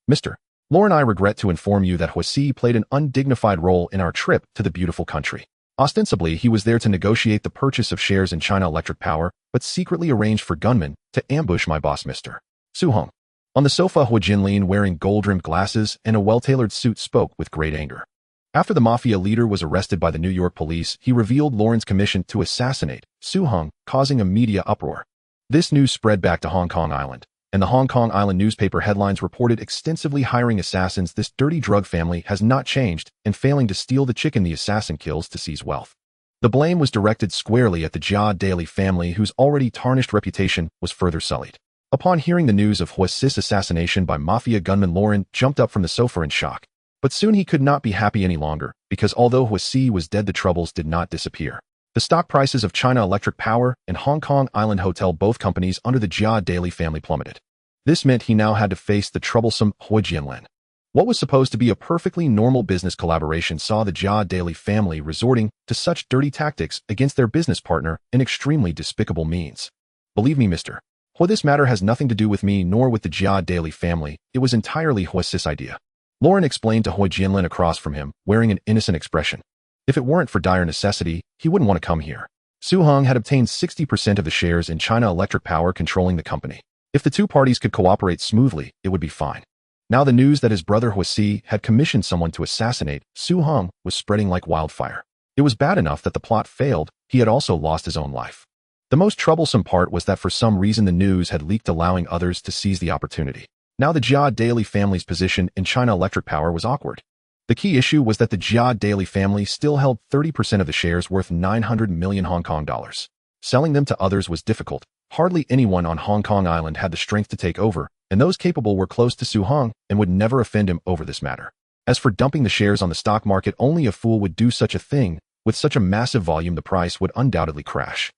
Speaker 1: Mr. Lauren, I regret to inform you that Huasi played an undignified role in our trip to the beautiful country. Ostensibly, he was there to negotiate the purchase of shares in China Electric Power, but secretly arranged for gunmen to ambush my boss, Mr. Su Hung. On the sofa, Hu Jinlin, wearing gold-rimmed glasses and a well-tailored suit, spoke with great anger. After the mafia leader was arrested by the New York police, he revealed Lauren's commission to assassinate Su Hung, causing a media uproar. This news spread back to Hong Kong Island, and the Hong Kong Island newspaper headlines reported extensively hiring assassins. This dirty drug family has not changed, and failing to steal the chicken the assassin kills to seize wealth. The blame was directed squarely at the Jia Daly family, whose already tarnished reputation was further sullied. Upon hearing the news of Huasi's assassination by mafia gunman, Lauren jumped up from the sofa in shock. But soon he could not be happy any longer, because although Huasi was dead, the troubles did not disappear. The stock prices of China Electric Power and Hong Kong Island Hotel, both companies under the Jia Daly family, plummeted. This meant he now had to face the troublesome Hu Jinlin. What was supposed to be a perfectly normal business collaboration saw the Jia Daly family resorting to such dirty tactics against their business partner in extremely despicable means. Believe me, Mr. Hu, this matter has nothing to do with me nor with the Jia Daly family. It was entirely Huasi's idea. Lauren explained to Hu Jinlin across from him, wearing an innocent expression. If it weren't for dire necessity, he wouldn't want to come here. Su Hung had obtained 60% of the shares in China Electric Power, controlling the company. If the two parties could cooperate smoothly, it would be fine. Now the news that his brother Huasi had commissioned someone to assassinate Su Hung was spreading like wildfire. It was bad enough that the plot failed. He had also lost his own life. The most troublesome part was that for some reason the news had leaked, allowing others to seize the opportunity. Now the Jia Daly family's position in China Electric Power was awkward. The key issue was that the Jia Daly family still held 30% of the shares, worth 900 million Hong Kong dollars. Selling them to others was difficult. Hardly anyone on Hong Kong Island had the strength to take over, and those capable were close to Su Hung and would never offend him over this matter. As for dumping the shares on the stock market, only a fool would do such a thing. With such a massive volume, the price would undoubtedly crash.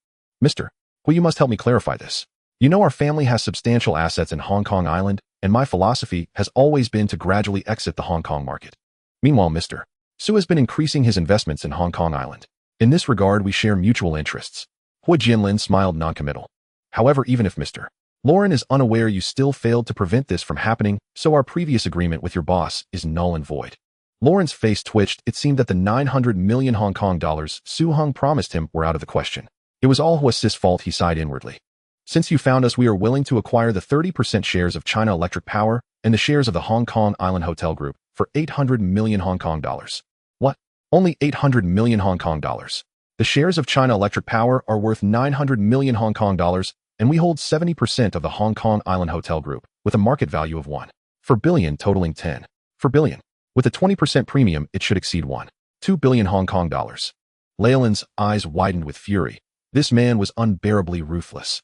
Speaker 1: Mr. Hu, you must help me clarify this. You know, our family has substantial assets in Hong Kong Island, and my philosophy has always been to gradually exit the Hong Kong market. Meanwhile, Mr. Su has been increasing his investments in Hong Kong Island. In this regard, we share mutual interests. Hu Jinlin smiled noncommittal. However, even if Mr. Lauren is unaware, you still failed to prevent this from happening, so our previous agreement with your boss is null and void. Lauren's face twitched. It seemed that the 900 million Hong Kong dollars Su Hung promised him were out of the question. It was all Huas's fault, he sighed inwardly. Since you found us, we are willing to acquire the 30% shares of China Electric Power and the shares of the Hong Kong Island Hotel Group for 800 million Hong Kong dollars. What? Only 800 million Hong Kong dollars. The shares of China Electric Power are worth 900 million Hong Kong dollars, and we hold 70% of the Hong Kong Island Hotel Group, with a market value of 1.4 billion totaling 10.4 billion. With a 20% premium, it should exceed 1.2 billion Hong Kong dollars. Leyland's eyes widened with fury. This man was unbearably ruthless.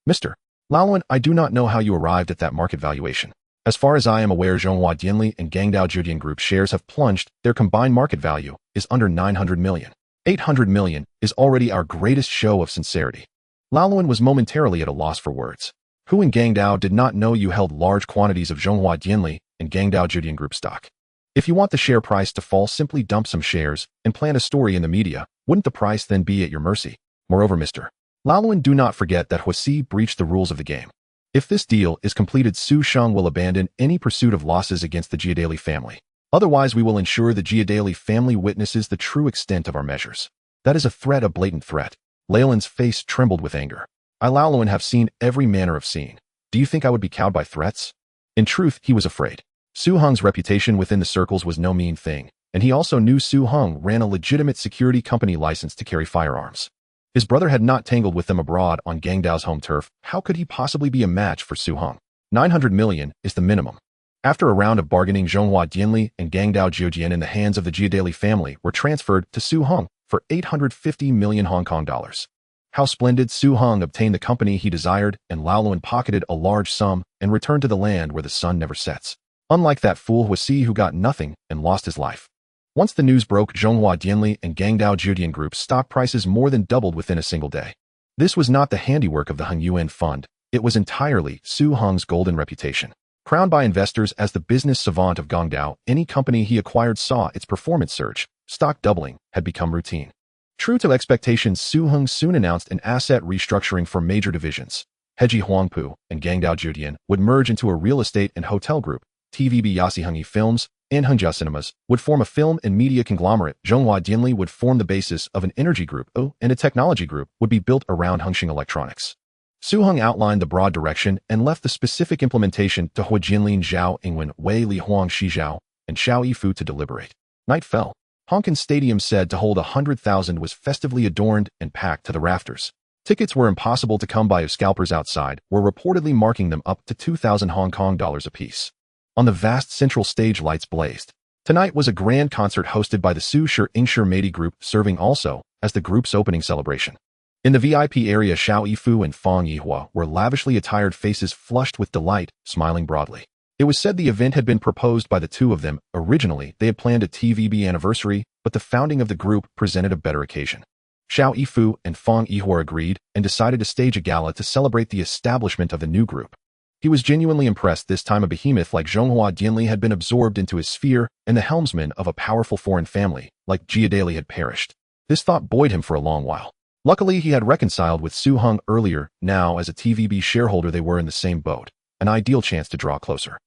Speaker 1: Mr. Laoluan, I do not know how you arrived at that market valuation. As far as I am aware, Zhonghua Dianli and Gangdao Judian Group shares have plunged. Their combined market value is under 900 million. 800 million is already our greatest show of sincerity. Laoluan was momentarily at a loss for words. Who in Gangdao did not know you held large quantities of Zhonghua Dianli and Gangdao Judian Group stock? If you want the share price to fall, simply dump some shares and plant a story in the media. Wouldn't the price then be at your mercy? Moreover, Mr. Laoluan, do not forget that Huasi breached the rules of the game. If this deal is completed, Su Sheng will abandon any pursuit of losses against the Giadaili family. Otherwise, we will ensure the Giadaili family witnesses the true extent of our measures. That is a threat, a blatant threat. Leyland's face trembled with anger. I, Laoluan, have seen every manner of scene. Do you think I would be cowed by threats? In truth, he was afraid. Su Heng's reputation within the circles was no mean thing, and he also knew Su Heng ran a legitimate security company licensed to carry firearms. His brother had not tangled with them abroad on Gangdao's home turf. How could he possibly be a match for Su Heng? 900 million is the minimum. After a round of bargaining, Zhonghua Dianli and Gangdao Jiujian in the hands of the Giadaili family were transferred to Su Heng for 850 million Hong Kong dollars. How splendid! Su Heng obtained the company he desired, and Laoluan pocketed a large sum and returned to the land where the sun never sets. Unlike that fool Huasi who got nothing and lost his life. Once the news broke, Zhonghua Dianli and Gangdao Judian Group stock prices more than doubled within a single day. This was not the handiwork of the Heng Yuan Fund. It was entirely Su Heng's golden reputation. Crowned by investors as the business savant of Gangdao, any company he acquired saw its performance surge. Stock doubling had become routine. True to expectations, Su Heng soon announced an asset restructuring for major divisions. Heji Huangpu and Gangdao Judian would merge into a real estate and hotel group. TVB Yasi Hengi Films and Hengjia Cinemas would form a film and media conglomerate. Zhonghua Dianli would form the basis of an energy group, and a technology group would be built around Hengxing Electronics. Su Heng outlined the broad direction and left the specific implementation to Hu Jinlin, Zhao Ingwen, Wei Li Huang Shizhao, and Xiao Yifu to deliberate. Night fell. Honkin Stadium, said to hold 100,000, was festively adorned and packed to the rafters. Tickets were impossible to come by as scalpers outside were reportedly marking them up to 2,000 Hong Kong dollars apiece. On the vast central stage, lights blazed. Tonight was a grand concert hosted by the Su Shi Ingshi Meidi Group, serving also as the group's opening celebration. In the VIP area, Xiao Yifu and Fang Yihua were lavishly attired, faces flushed with delight, smiling broadly. It was said the event had been proposed by the two of them. Originally, they had planned a TVB anniversary, but the founding of the group presented a better occasion. Xiao Yifu and Fang Yihua agreed and decided to stage a gala to celebrate the establishment of the new group. He was genuinely impressed. This time a behemoth like Zhonghua Dianli had been absorbed into his sphere, and the helmsman of a powerful foreign family like Giadaili had perished. This thought buoyed him for a long while. Luckily, he had reconciled with Su Heng earlier. Now, as a TVB shareholder, they were in the same boat. An ideal chance to draw closer.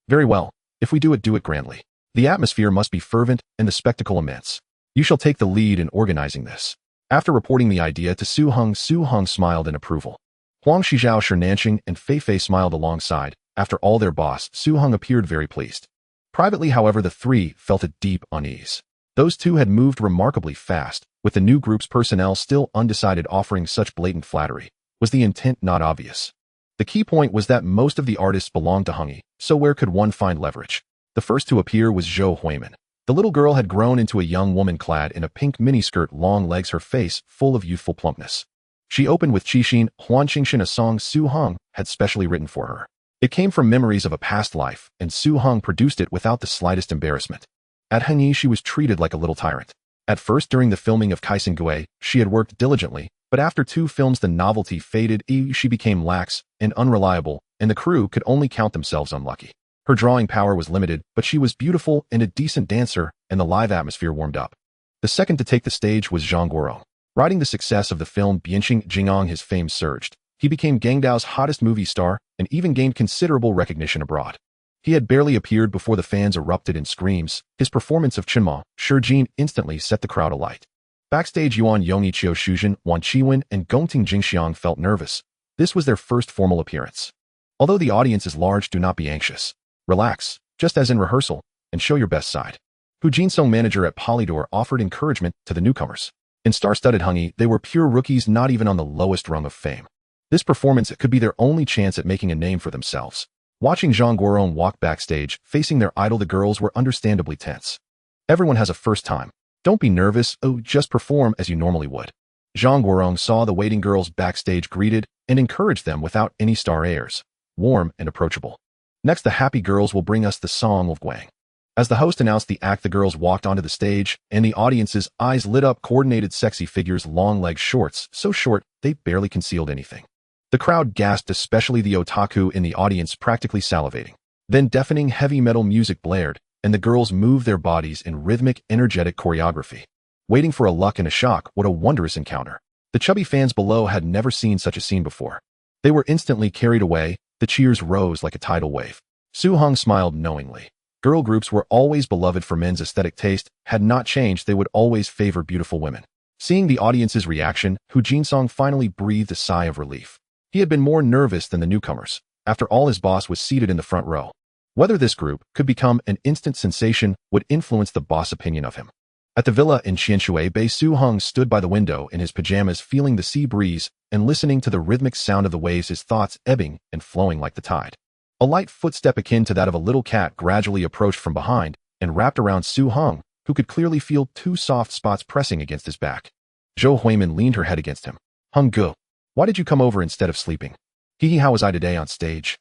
Speaker 1: Very well. If we do it grandly. The atmosphere must be fervent and the spectacle immense. You shall take the lead in organizing this. After reporting the idea to Su Heng smiled in approval. Huang Shizhao, Shernanqing, and Fei Fei smiled alongside. After all, their boss, Su Heng, appeared very pleased. Privately, however, the three felt a deep unease. Those two had moved remarkably fast, with the new group's personnel still undecided. Offering such blatant flattery was the intent not obvious. The key point was that most of the artists belonged to Hengyi, so where could one find leverage? The first to appear was Zhou Huimin. The little girl had grown into a young woman clad in a pink miniskirt, long legs, her face full of youthful plumpness. She opened with Qixin Huanqingxin, a song Su Heng had specially written for her. It came from memories of a past life, and Su Heng produced it without the slightest embarrassment. At Hengyi, she was treated like a little tyrant. At first, during the filming of Kaisen Gui, she had worked diligently, but after 2 films the novelty faded. She became lax and unreliable, and the crew could only count themselves unlucky. Her drawing power was limited, but she was beautiful and a decent dancer, and the live atmosphere warmed up. The second to take the stage was Zhang Guorong. Riding the success of the film Bianqing Jing'ang, his fame surged. He became Gangdao's hottest movie star and even gained considerable recognition abroad. He had barely appeared before the fans erupted in screams. His performance of Chenma, Shijin, instantly set the crowd alight. Backstage, Yuan Yongqiu Shuzhen, Wan Qiwen, and Gongting Jingxiang felt nervous. This was their first formal appearance. Although the audience is large, do not be anxious. Relax, just as in rehearsal, and show your best side. Hu Jinsong, manager at Polydor, offered encouragement to the newcomers. In star-studded Hungary, they were pure rookies, not even on the lowest rung of fame. This performance could be their only chance at making a name for themselves. Watching Zhang Guoron walk backstage, facing their idol, the girls were understandably tense. Everyone has a first time. Don't be nervous, just perform as you normally would. Zhang Guoron saw the waiting girls backstage, greeted and encouraged them without any star airs, warm and approachable. Next, the happy girls will bring us the song of Guang. As the host announced the act, the girls walked onto the stage, and the audience's eyes lit up. Coordinated sexy figures, long legs, shorts, so short they barely concealed anything. The crowd gasped, especially the otaku in the audience, practically salivating. Then deafening heavy metal music blared, and the girls moved their bodies in rhythmic, energetic choreography. Waiting for a luck and a shock, what a wondrous encounter. The chubby fans below had never seen such a scene before. They were instantly carried away. The cheers rose like a tidal wave. Su Hong smiled knowingly. Girl groups were always beloved for men's aesthetic taste, had not changed. They would always favor beautiful women. Seeing the audience's reaction, Hu Jinsong finally breathed a sigh of relief. He had been more nervous than the newcomers. After all, his boss was seated in the front row. Whether this group could become an instant sensation would influence the boss' opinion of him. At the villa in Qianshui Bay, Su Hong stood by the window in his pajamas, feeling the sea breeze and listening to the rhythmic sound of the waves, his thoughts ebbing and flowing like the tide. A light footstep akin to that of a little cat gradually approached from behind and wrapped around Su Hong, who could clearly feel two soft spots pressing against his back. Zhou Huimin leaned her head against him. Hung Gu, why did you come over instead of sleeping? Hee, how was I today on stage?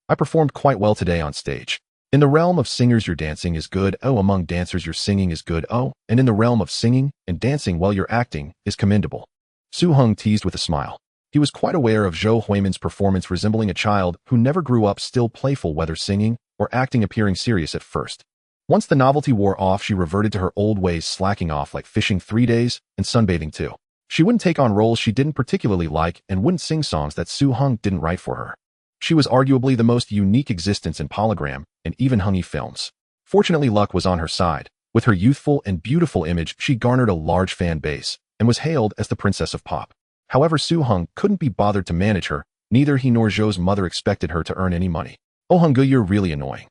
Speaker 1: I performed quite well today on stage. In the realm of singers, your dancing is good. Among dancers, your singing is good. And in the realm of singing and dancing while you're acting is commendable. Su Hong teased with a smile. He was quite aware of Zhou Huimin's performance, resembling a child who never grew up, still playful whether singing or acting, appearing serious at first. Once the novelty wore off, she reverted to her old ways, slacking off like fishing 3 days and sunbathing too. She wouldn't take on roles she didn't particularly like and wouldn't sing songs that Su Hong didn't write for her. She was arguably the most unique existence in Polygram and even Hungry films. Fortunately, luck was on her side. With her youthful and beautiful image, she garnered a large fan base and was hailed as the Princess of Pop. However, Su Hong couldn't be bothered to manage her. Neither he nor Zhou's mother expected her to earn any money. Oh Hunggu, you're really annoying.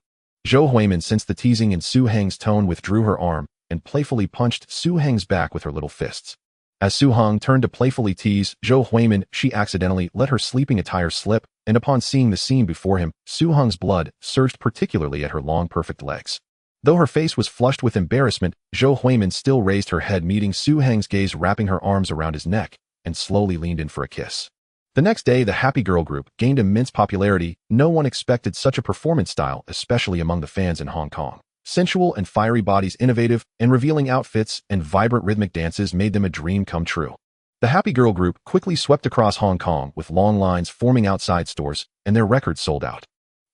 Speaker 1: Zhou Huimin sensed the teasing in Su Heng's tone, withdrew her arm, and playfully punched Su Heng's back with her little fists. As Su Hong turned to playfully tease Zhou Huimin, she accidentally let her sleeping attire slip, and upon seeing the scene before him, Su Hong's blood surged, particularly at her long, perfect legs. Though her face was flushed with embarrassment, Zhou Huimin still raised her head, meeting Su Heng's gaze, wrapping her arms around his neck, and slowly leaned in for a kiss. The next day, the Happy Girl group gained immense popularity. No one expected such a performance style, especially among the fans in Hong Kong. Sensual and fiery bodies, innovative and revealing outfits, and vibrant rhythmic dances made them a dream come true. The Happy Girl group quickly swept across Hong Kong, with long lines forming outside stores, and their records sold out.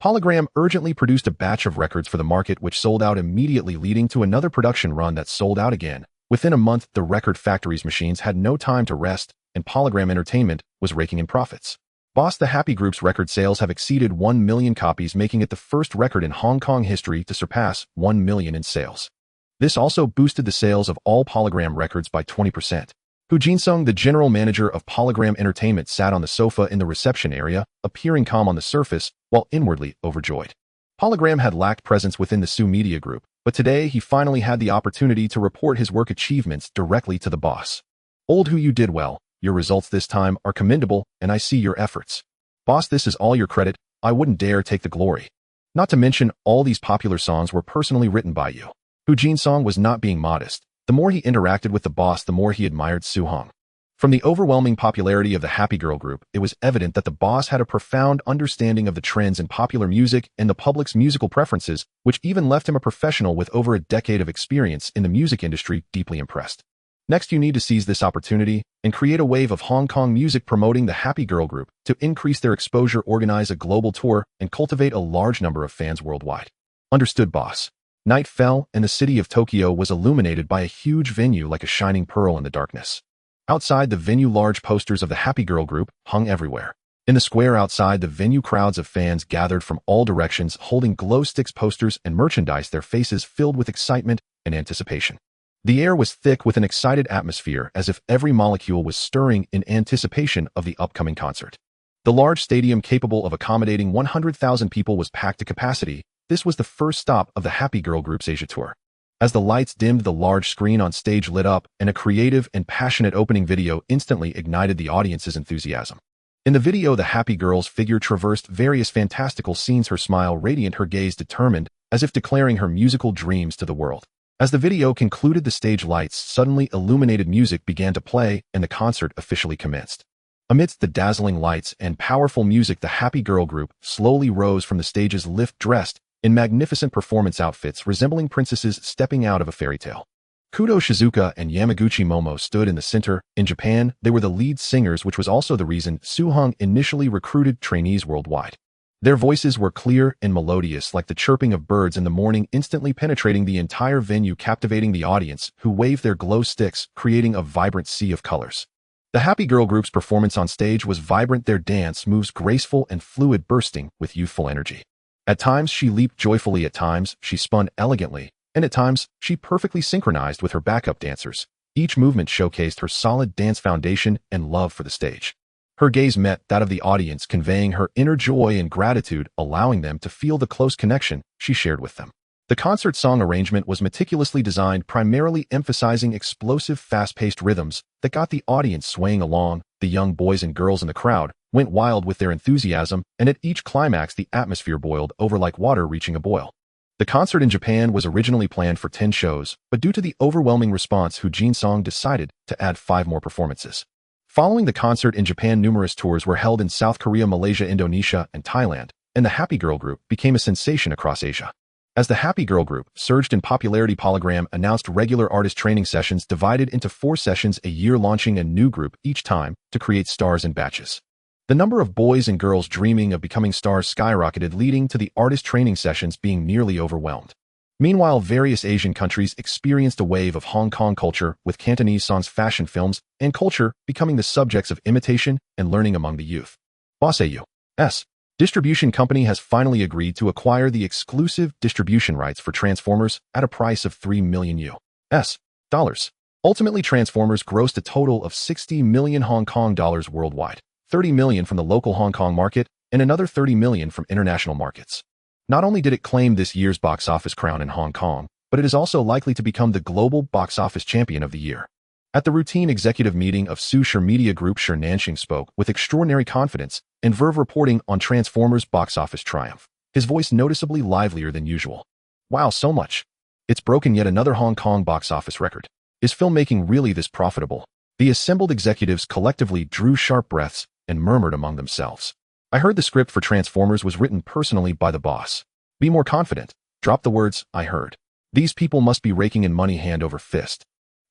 Speaker 1: Polygram urgently produced a batch of records for the market, which sold out immediately, leading to another production run that sold out again. Within a month, the record factory's machines had no time to rest, and Polygram Entertainment was raking in profits. Boss, the Happy Group's record sales have exceeded 1 million copies, making it the first record in Hong Kong history to surpass 1 million in sales. This also boosted the sales of all Polygram records by 20%. Hu Jinsung, the general manager of Polygram Entertainment, sat on the sofa in the reception area, appearing calm on the surface, while inwardly overjoyed. Polygram had lacked presence within the Su Media Group, but today he finally had the opportunity to report his work achievements directly to the boss. Old Hu, you did well. Your results this time are commendable, and I see your efforts. Boss, this is all your credit. I wouldn't dare take the glory. Not to mention, all these popular songs were personally written by you. Hu Jinsong was not being modest. The more he interacted with the boss, the more he admired Su Hong. From the overwhelming popularity of the Happy Girl group, it was evident that the boss had a profound understanding of the trends in popular music and the public's musical preferences, which even left him, a professional with over a decade of experience in the music industry, deeply impressed. Next, you need to seize this opportunity and create a wave of Hong Kong music promoting the Happy Girl group to increase their exposure, organize a global tour, and cultivate a large number of fans worldwide. Understood, boss. Night fell, and the city of Tokyo was illuminated by a huge venue like a shining pearl in the darkness. Outside the venue, large posters of the Happy Girl group hung everywhere. In the square outside the venue, crowds of fans gathered from all directions, holding glow sticks, posters, and merchandise, their faces filled with excitement and anticipation. The air was thick with an excited atmosphere as if every molecule was stirring in anticipation of the upcoming concert. The large stadium capable of accommodating 100,000 people was packed to capacity. This was the first stop of the Happy Girl Group's Asia tour. As the lights dimmed, the large screen on stage lit up, and a creative and passionate opening video instantly ignited the audience's enthusiasm. In the video, the Happy Girl's figure traversed various fantastical scenes, her smile radiant, her gaze determined, as if declaring her musical dreams to the world. As the video concluded, the stage lights suddenly illuminated, music began to play, and the concert officially commenced. Amidst the dazzling lights and powerful music, the Happy Girl Group slowly rose from the stage's lift, dressed in magnificent performance outfits resembling princesses stepping out of a fairy tale. Kudo Shizuka and Yamaguchi Momo stood in the center. In Japan, they were the lead singers, which was also the reason Suhung initially recruited trainees worldwide. Their voices were clear and melodious, like the chirping of birds in the morning, instantly penetrating the entire venue, captivating the audience, who waved their glow sticks, creating a vibrant sea of colors. The Happy Girl Group's performance on stage was vibrant, their dance moves graceful and fluid, bursting with youthful energy. At times, she leaped joyfully, at times, she spun elegantly, and at times, she perfectly synchronized with her backup dancers. Each movement showcased her solid dance foundation and love for the stage. Her gaze met that of the audience, conveying her inner joy and gratitude, allowing them to feel the close connection she shared with them. The concert song arrangement was meticulously designed, primarily emphasizing explosive, fast-paced rhythms that got the audience swaying along. The young boys and girls in the crowd went wild with their enthusiasm, and at each climax, the atmosphere boiled over like water reaching a boil. The concert in Japan was originally planned for 10 shows, but due to the overwhelming response, Jin Song decided to add 5 more performances. Following the concert in Japan, numerous tours were held in South Korea, Malaysia, Indonesia, and Thailand, and the Happy Girl Group became a sensation across Asia. As the Happy Girl Group surged in popularity, Polygram announced regular artist training sessions divided into 4 sessions a year, launching a new group each time to create stars in batches. The number of boys and girls dreaming of becoming stars skyrocketed, leading to the artist training sessions being nearly overwhelmed. Meanwhile, various Asian countries experienced a wave of Hong Kong culture, with Cantonese songs, fashion, films, and culture becoming the subjects of imitation and learning among the youth. Boss AU's distribution company has finally agreed to acquire the exclusive distribution rights for Transformers at a price of $3 million US. Ultimately, Transformers grossed a total of 60 million Hong Kong dollars worldwide, 30 million from the local Hong Kong market, and another 30 million from international markets. Not only did it claim this year's box office crown in Hong Kong, but it is also likely to become the global box office champion of the year. At the routine executive meeting of Su Media Group, Shi Nanxing spoke with extraordinary confidence and verve, reporting on Transformers' box office triumph, his voice noticeably livelier than usual. Wow, so much. It's broken yet another Hong Kong box office record. Is filmmaking really this profitable? The assembled executives collectively drew sharp breaths and murmured among themselves. I heard the script for Transformers was written personally by the boss. Be more confident. Drop the words, I heard. These people must be raking in money hand over fist.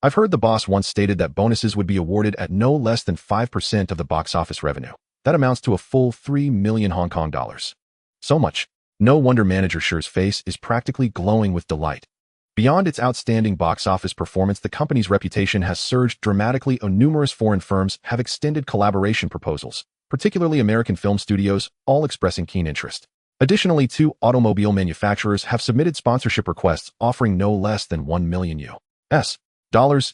Speaker 1: I've heard the boss once stated that bonuses would be awarded at no less than 5% of the box office revenue. That amounts to a full 3 million Hong Kong dollars. So much. No wonder manager Shi's face is practically glowing with delight. Beyond its outstanding box office performance, the company's reputation has surged dramatically. Numerous foreign firms have extended collaboration proposals, particularly American film studios, all expressing keen interest. Additionally, 2 automobile manufacturers have submitted sponsorship requests offering no less than $1 million US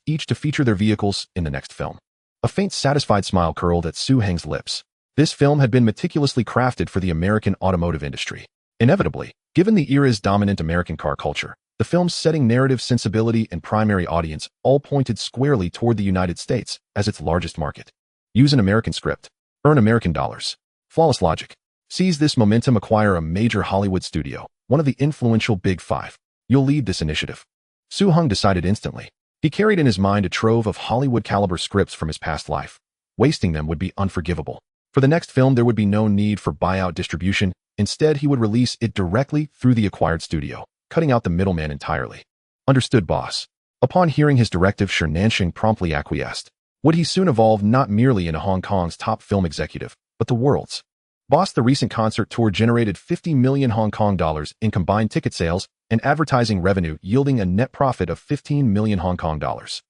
Speaker 1: each to feature their vehicles in the next film. A faint, satisfied smile curled at Su Heng's lips. This film had been meticulously crafted for the American automotive industry. Inevitably, given the era's dominant American car culture, the film's setting, narrative, sensibility, and primary audience all pointed squarely toward the United States as its largest market. Use an American script. Earn American dollars. Flawless logic. Seize this momentum, acquire a major Hollywood studio, one of the influential Big Five. You'll lead this initiative. Su Heng decided instantly. He carried in his mind a trove of Hollywood-caliber scripts from his past life. Wasting them would be unforgivable. For the next film, there would be no need for buyout distribution. Instead, he would release it directly through the acquired studio, cutting out the middleman entirely. Understood, boss. Upon hearing his directive, Shi Nanxing promptly acquiesced. Would he soon evolve not merely into Hong Kong's top film executive, but the world's? Boss, the recent concert tour generated 50 million Hong Kong dollars in combined ticket sales and advertising revenue, yielding a net profit of 15 million Hong Kong dollars.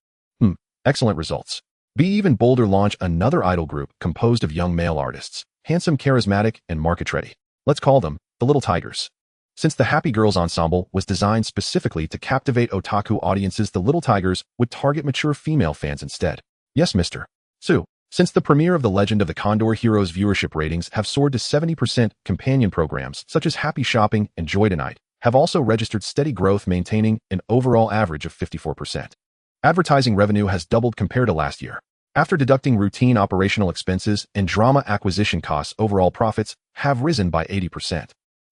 Speaker 1: Excellent results. Be even bolder, launch another idol group composed of young male artists, handsome, charismatic, and market ready. Let's call them the Little Tigers. Since the Happy Girls ensemble was designed specifically to captivate otaku audiences, the Little Tigers would target mature female fans instead. Yes, Mr. Su. Since the premiere of The Legend of the Condor Heroes, viewership ratings have soared to 70%. Companion programs such as Happy Shopping and Joy Tonight have also registered steady growth, maintaining an overall average of 54%. Advertising revenue has doubled compared to last year. After deducting routine operational expenses and drama acquisition costs, overall profits have risen by 80%.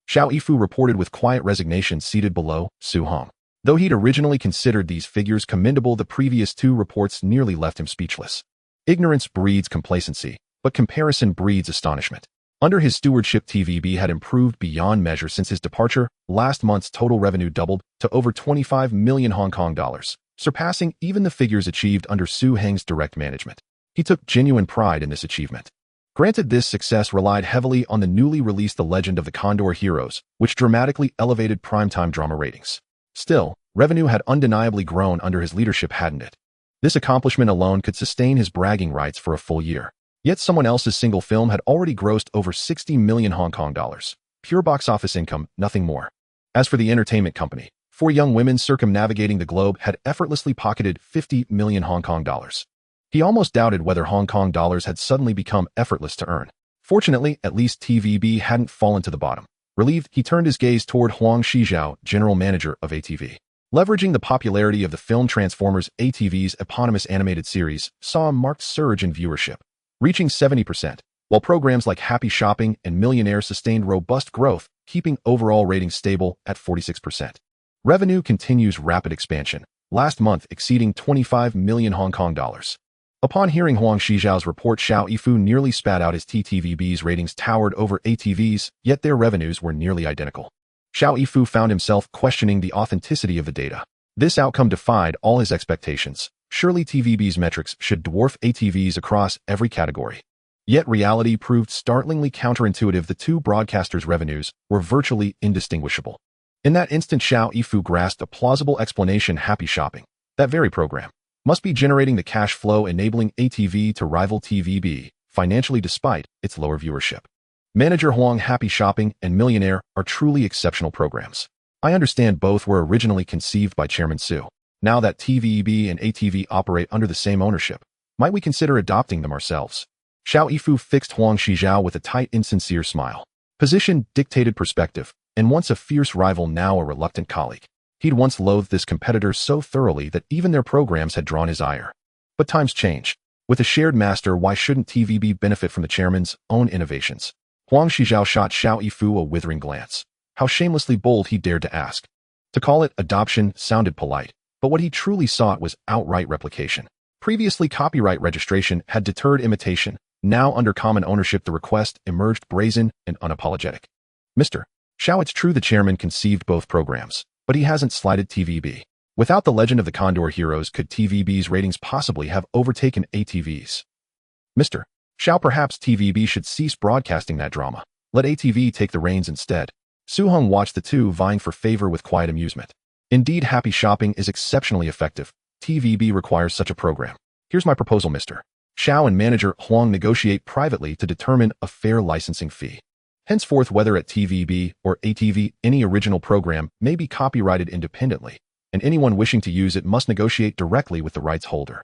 Speaker 1: Xiao Yifu reported with quiet resignation, seated below Su Hong. Though he'd originally considered these figures commendable, the previous two reports nearly left him speechless. Ignorance breeds complacency, but comparison breeds astonishment. Under his stewardship, TVB had improved beyond measure since his departure. Last month's total revenue doubled to over 25 million Hong Kong dollars, surpassing even the figures achieved under Su Heng's direct management. He took genuine pride in this achievement. Granted, this success relied heavily on the newly released The Legend of the Condor Heroes, which dramatically elevated primetime drama ratings. Still, revenue had undeniably grown under his leadership, hadn't it? This accomplishment alone could sustain his bragging rights for a full year. Yet someone else's single film had already grossed over 60 million Hong Kong dollars. Pure box office income, nothing more. As for the entertainment company, 4 young women circumnavigating the globe had effortlessly pocketed 50 million Hong Kong dollars. He almost doubted whether Hong Kong dollars had suddenly become effortless to earn. Fortunately, at least TVB hadn't fallen to the bottom. Relieved, he turned his gaze toward Huang Shijiao, general manager of ATV. Leveraging the popularity of the film Transformers, ATV's eponymous animated series saw a marked surge in viewership, reaching 70%, while programs like Happy Shopping and Millionaire sustained robust growth, keeping overall ratings stable at 46%. Revenue continues rapid expansion, last month exceeding 25 million Hong Kong dollars. Upon hearing Huang Shijiao's report, Xiao Yifu nearly spat out his tea. TVB's ratings towered over ATV's, yet their revenues were nearly identical. Xiao Yifu found himself questioning the authenticity of the data. This outcome defied all his expectations. Surely TVB's metrics should dwarf ATV's across every category. Yet reality proved startlingly counterintuitive. The two broadcasters' revenues were virtually indistinguishable. In that instant, Xiao Yifu grasped a plausible explanation. Happy Shopping, that very program, must be generating the cash flow enabling ATV to rival TVB financially despite its lower viewership. Manager Huang, Happy Shopping and Millionaire are truly exceptional programs. I understand both were originally conceived by Chairman Su. Now that TVB and ATV operate under the same ownership, might we consider adopting them ourselves? Xiao Yifu fixed Huang Shijiao with a tight, insincere smile. Position dictated perspective, and once a fierce rival, now a reluctant colleague. He'd once loathed this competitor so thoroughly that even their programs had drawn his ire. But times change. With a shared master, why shouldn't TVB benefit from the chairman's own innovations? Huang Shijiao shot Xiao Yifu a withering glance. How shamelessly bold, he dared to ask. To call it adoption sounded polite, but what he truly sought was outright replication. Previously, copyright registration had deterred imitation. Now, under common ownership, the request emerged brazen and unapologetic. Mr. Xiao, it's true the chairman conceived both programs, but he hasn't slighted TVB. Without The Legend of the Condor Heroes, could TVB's ratings possibly have overtaken ATV's? Mr. Xiao, perhaps TVB should cease broadcasting that drama. Let ATV take the reins instead. Su Hong watched the two vying for favor with quiet amusement. Indeed, Happy Shopping is exceptionally effective. TVB requires such a program. Here's my proposal, Mr. Xiao and manager Huang negotiate privately to determine a fair licensing fee. Henceforth, whether at TVB or ATV, any original program may be copyrighted independently, and anyone wishing to use it must negotiate directly with the rights holder.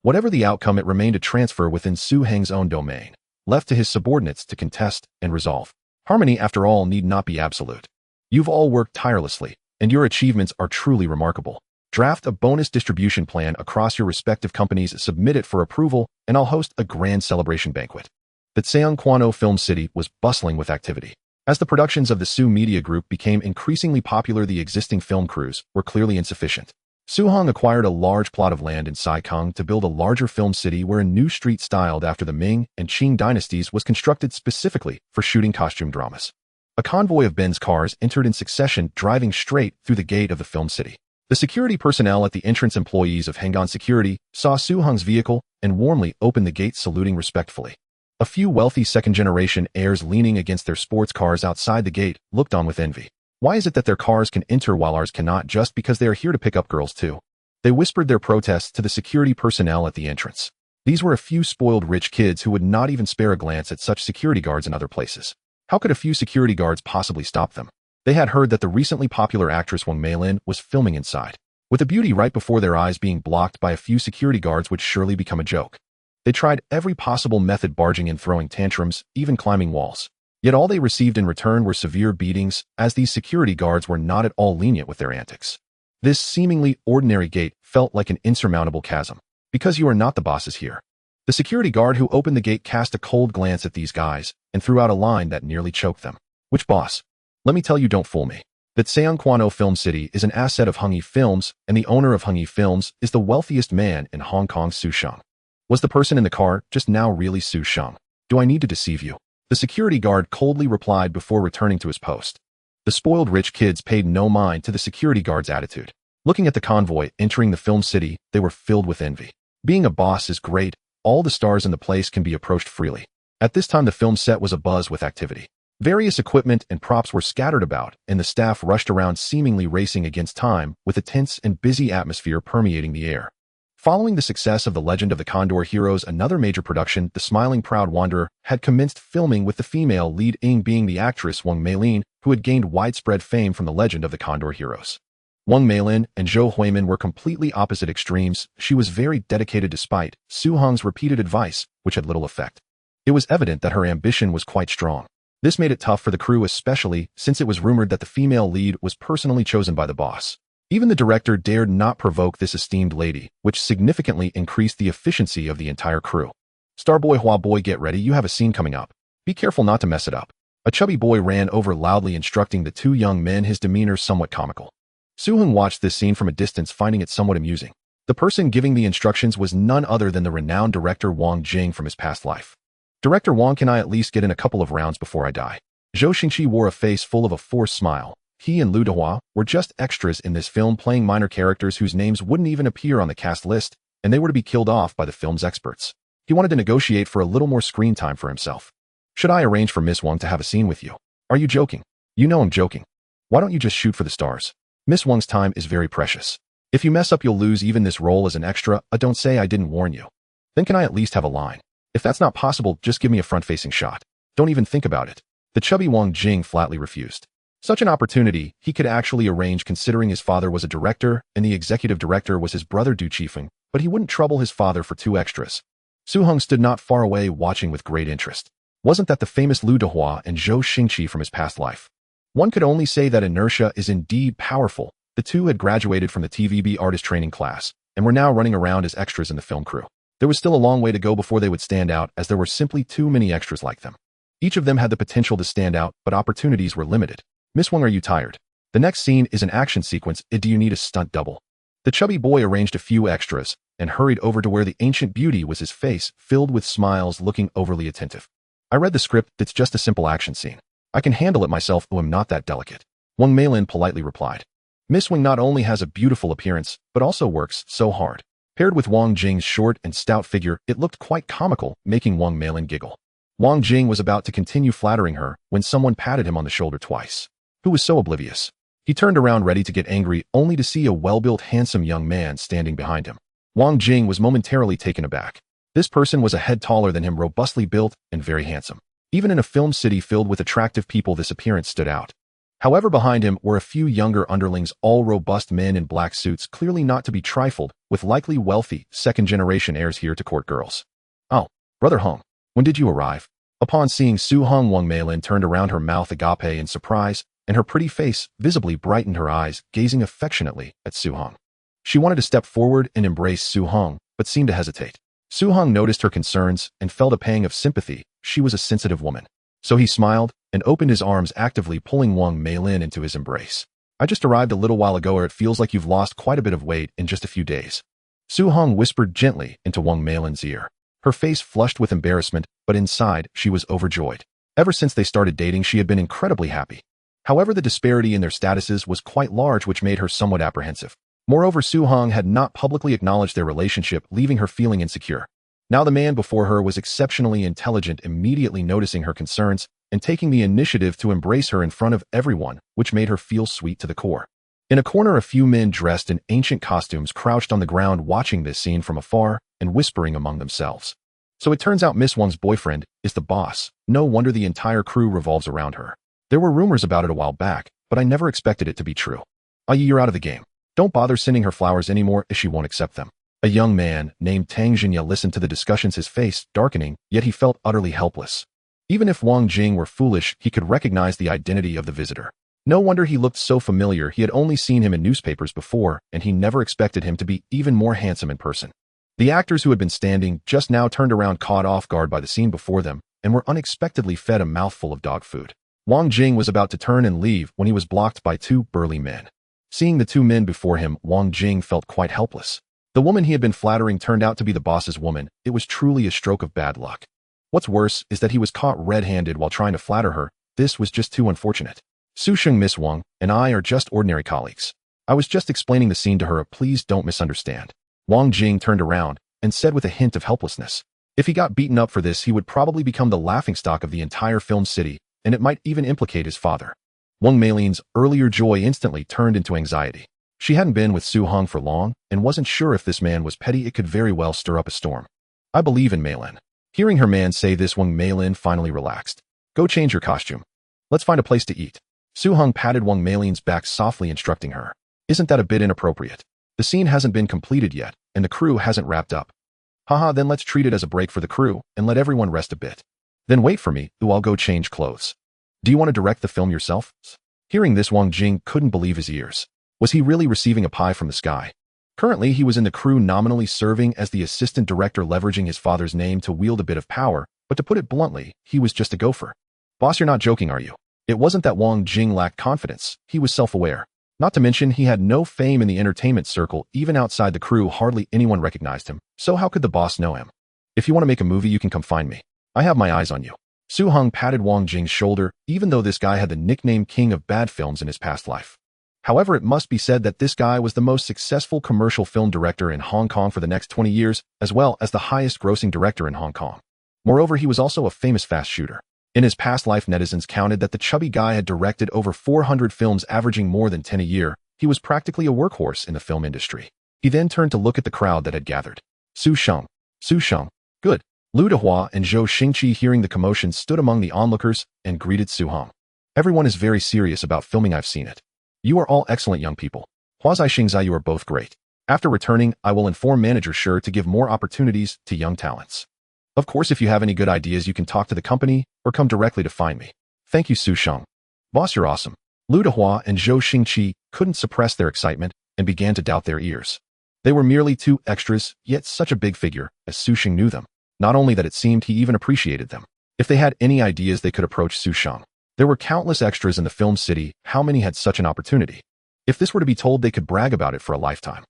Speaker 1: Whatever the outcome, it remained a transfer within Su Heng's own domain, left to his subordinates to contest and resolve. Harmony, after all, need not be absolute. You've all worked tirelessly, and your achievements are truly remarkable. Draft a bonus distribution plan across your respective companies, submit it for approval, and I'll host a grand celebration banquet. The Tseungkwano Film City was bustling with activity. As the productions of the Su Media Group became increasingly popular, the existing film crews were clearly insufficient. Su Hong acquired a large plot of land in Saikang to build a larger film city where a new street styled after the Ming and Qing dynasties was constructed specifically for shooting costume dramas. A convoy of Benz cars entered in succession, driving straight through the gate of the film city. The security personnel at the entrance, employees of Hengan Security, saw Su Hong's vehicle and warmly opened the gate, saluting respectfully. A few wealthy second-generation heirs leaning against their sports cars outside the gate looked on with envy. Why is it that their cars can enter while ours cannot, just because they are here to pick up girls too? They whispered their protests to the security personnel at the entrance. These were a few spoiled rich kids who would not even spare a glance at such security guards in other places. How could a few security guards possibly stop them? They had heard that the recently popular actress Wang Meilin was filming inside, with the beauty right before their eyes being blocked by a few security guards would surely become a joke. They tried every possible method, barging in, throwing tantrums, even climbing walls. Yet all they received in return were severe beatings, as these security guards were not at all lenient with their antics. This seemingly ordinary gate felt like an insurmountable chasm. Because you are not the bosses here. The security guard who opened the gate cast a cold glance at these guys and threw out a line that nearly choked them. Which boss? Let me tell you, don't fool me. That Seongkwano Film City is an asset of Hung-Yi Films, and the owner of Hung-Yi Films is the wealthiest man in Hong Kong, Su Sheng. Was the person in the car just now really Su Sheng? Do I need to deceive you? The security guard coldly replied before returning to his post. The spoiled rich kids paid no mind to the security guard's attitude. Looking at the convoy entering the film city, they were filled with envy. Being a boss is great. All the stars in the place can be approached freely. At this time, the film set was abuzz with activity. Various equipment and props were scattered about, and the staff rushed around seemingly racing against time, with a tense and busy atmosphere permeating the air. Following the success of The Legend of the Condor Heroes, another major production, The Smiling Proud Wanderer, had commenced filming, with the female lead being the actress Wang Meilin, who had gained widespread fame from The Legend of the Condor Heroes. Wang Meilin and Zhou Huimin were completely opposite extremes. She was very dedicated despite Su Hong's repeated advice, which had little effect. It was evident that her ambition was quite strong. This made it tough for the crew, especially since it was rumored that the female lead was personally chosen by the boss. Even the director dared not provoke this esteemed lady, which significantly increased the efficiency of the entire crew. Starboy Hua boy, get ready, you have a scene coming up. Be careful not to mess it up. A chubby boy ran over loudly instructing the two young men, his demeanor somewhat comical. Su-Hung watched this scene from a distance, finding it somewhat amusing. The person giving the instructions was none other than the renowned director Wang Jing from his past life. Director Wang, can I at least get in a couple of rounds before I die? Zhou Xingqi wore a face full of a forced smile. He and Lu Dehua were just extras in this film, playing minor characters whose names wouldn't even appear on the cast list, and they were to be killed off by the film's experts. He wanted to negotiate for a little more screen time for himself. Should I arrange for Miss Wang to have a scene with you? Are you joking? You know I'm joking. Why don't you just shoot for the stars? Miss Wang's time is very precious. If you mess up, you'll lose even this role as an extra. Don't say I didn't warn you. Then can I at least have a line? If that's not possible, just give me a front-facing shot. Don't even think about it. The chubby Wang Jing flatly refused. Such an opportunity he could actually arrange, considering his father was a director and the executive director was his brother Du Qifeng, but he wouldn't trouble his father for two extras. Su-Hung stood not far away, watching with great interest. Wasn't that the famous Lu Dehua and Zhou Xingqi from his past life? One could only say that inertia is indeed powerful. The two had graduated from the TVB artist training class and were now running around as extras in the film crew. There was still a long way to go before they would stand out, as there were simply too many extras like them. Each of them had the potential to stand out, but opportunities were limited. Miss Wang, are you tired? The next scene is an action sequence. Do you need a stunt double? The chubby boy arranged a few extras and hurried over to where the ancient beauty was, his face filled with smiles, looking overly attentive. I read the script. It's just a simple action scene. I can handle it myself. I'm not that delicate. Wang Meilin politely replied. Miss Wang not only has a beautiful appearance, but also works so hard. Paired with Wang Jing's short and stout figure, it looked quite comical, making Wang Meilin giggle. Wang Jing was about to continue flattering her when someone patted him on the shoulder twice. Who was so oblivious? He turned around ready to get angry, only to see a well-built, handsome young man standing behind him. Wang Jing was momentarily taken aback. This person was a head taller than him, robustly built and very handsome. Even in a film city filled with attractive people, this appearance stood out. However, behind him were a few younger underlings, all robust men in black suits, clearly not to be trifled with, likely wealthy, second-generation heirs here to court girls. Oh, Brother Hong, when did you arrive? Upon seeing Su-Hung, Wang Meilin turned around, her mouth agape in surprise, and her pretty face visibly brightened, her eyes gazing affectionately at Su-Hung. She wanted to step forward and embrace Su-Hung, but seemed to hesitate. Su-Hung noticed her concerns and felt a pang of sympathy. She was a sensitive woman. So he smiled and opened his arms, actively pulling Wang Meilin into his embrace. I just arrived a little while ago. It feels like you've lost quite a bit of weight in just a few days. Su-Hung whispered gently into Wang Meilin's ear. Her face flushed with embarrassment, but inside she was overjoyed. Ever since they started dating, she had been incredibly happy. However, the disparity in their statuses was quite large, which made her somewhat apprehensive. Moreover, Su-Hung had not publicly acknowledged their relationship, leaving her feeling insecure. Now the man before her was exceptionally intelligent, immediately noticing her concerns and taking the initiative to embrace her in front of everyone, which made her feel sweet to the core. In a corner, a few men dressed in ancient costumes crouched on the ground, watching this scene from afar and whispering among themselves. So it turns out Miss Wang's boyfriend is the boss. No wonder the entire crew revolves around her. There were rumors about it a while back, but I never expected it to be true. You're out of the game. Don't bother sending her flowers anymore if she won't accept them. A young man named Tang Jinya listened to the discussions, his face darkening, yet he felt utterly helpless. Even if Wang Jing were foolish, he could recognize the identity of the visitor. No wonder he looked so familiar. He had only seen him in newspapers before, and he never expected him to be even more handsome in person. The actors who had been standing just now turned around, caught off guard by the scene before them, and were unexpectedly fed a mouthful of dog food. Wang Jing was about to turn and leave when he was blocked by two burly men. Seeing the two men before him, Wang Jing felt quite helpless. The woman he had been flattering turned out to be the boss's woman. It was truly a stroke of bad luck. What's worse is that he was caught red-handed while trying to flatter her. This was just too unfortunate. Su Sheng, Miss Wang, and I are just ordinary colleagues. I was just explaining the scene to her. Please don't misunderstand. Wang Jing turned around and said with a hint of helplessness. If he got beaten up for this, he would probably become the laughingstock of the entire film city, and it might even implicate his father. Wang Meilin's earlier joy instantly turned into anxiety. She hadn't been with Su Hong for long and wasn't sure if this man was petty. It could very well stir up a storm. I believe in Meilin. Hearing her man say this, Wang Meilin finally relaxed. Go change your costume. Let's find a place to eat. Su Hong patted Wang Meilin's back softly, instructing her. Isn't that a bit inappropriate? The scene hasn't been completed yet, and the crew hasn't wrapped up. Haha, then let's treat it as a break for the crew and let everyone rest a bit. Then wait for me, I'll go change clothes. Do you want to direct the film yourself? Hearing this, Wang Jing couldn't believe his ears. Was he really receiving a pie from the sky? Currently, he was in the crew, nominally serving as the assistant director, leveraging his father's name to wield a bit of power, but to put it bluntly, he was just a gopher. Boss, you're not joking, are you? It wasn't that Wang Jing lacked confidence. He was self-aware. Not to mention, he had no fame in the entertainment circle. Even outside the crew, hardly anyone recognized him. So how could the boss know him? If you want to make a movie, you can come find me. I have my eyes on you. Su Hong patted Wang Jing's shoulder, even though this guy had the nickname King of Bad Films in his past life. However, it must be said that this guy was the most successful commercial film director in Hong Kong for the next 20 years, as well as the highest-grossing director in Hong Kong. Moreover, he was also a famous fast shooter. In his past life, netizens counted that the chubby guy had directed over 400 films, averaging more than 10 a year. He was practically a workhorse in the film industry. He then turned to look at the crowd that had gathered. Su Sheng. Good. Lu Dehua and Zhou Xingqi, hearing the commotion, stood among the onlookers and greeted Su Hong. Everyone is very serious about filming. I've seen it. You are all excellent young people. Hua Zai Xingzai, you are both great. After returning, I will inform Manager Shi to give more opportunities to young talents. Of course, if you have any good ideas, you can talk to the company or come directly to find me. Thank you, Su Sheng. Boss, you're awesome. Lu Dehua and Zhou Xingqi couldn't suppress their excitement and began to doubt their ears. They were merely two extras, yet such a big figure, as Su Sheng knew them. Not only that, it seemed he even appreciated them. If they had any ideas, they could approach Su Sheng. There were countless extras in the film city. How many had such an opportunity? If this were to be told, they could brag about it for a lifetime.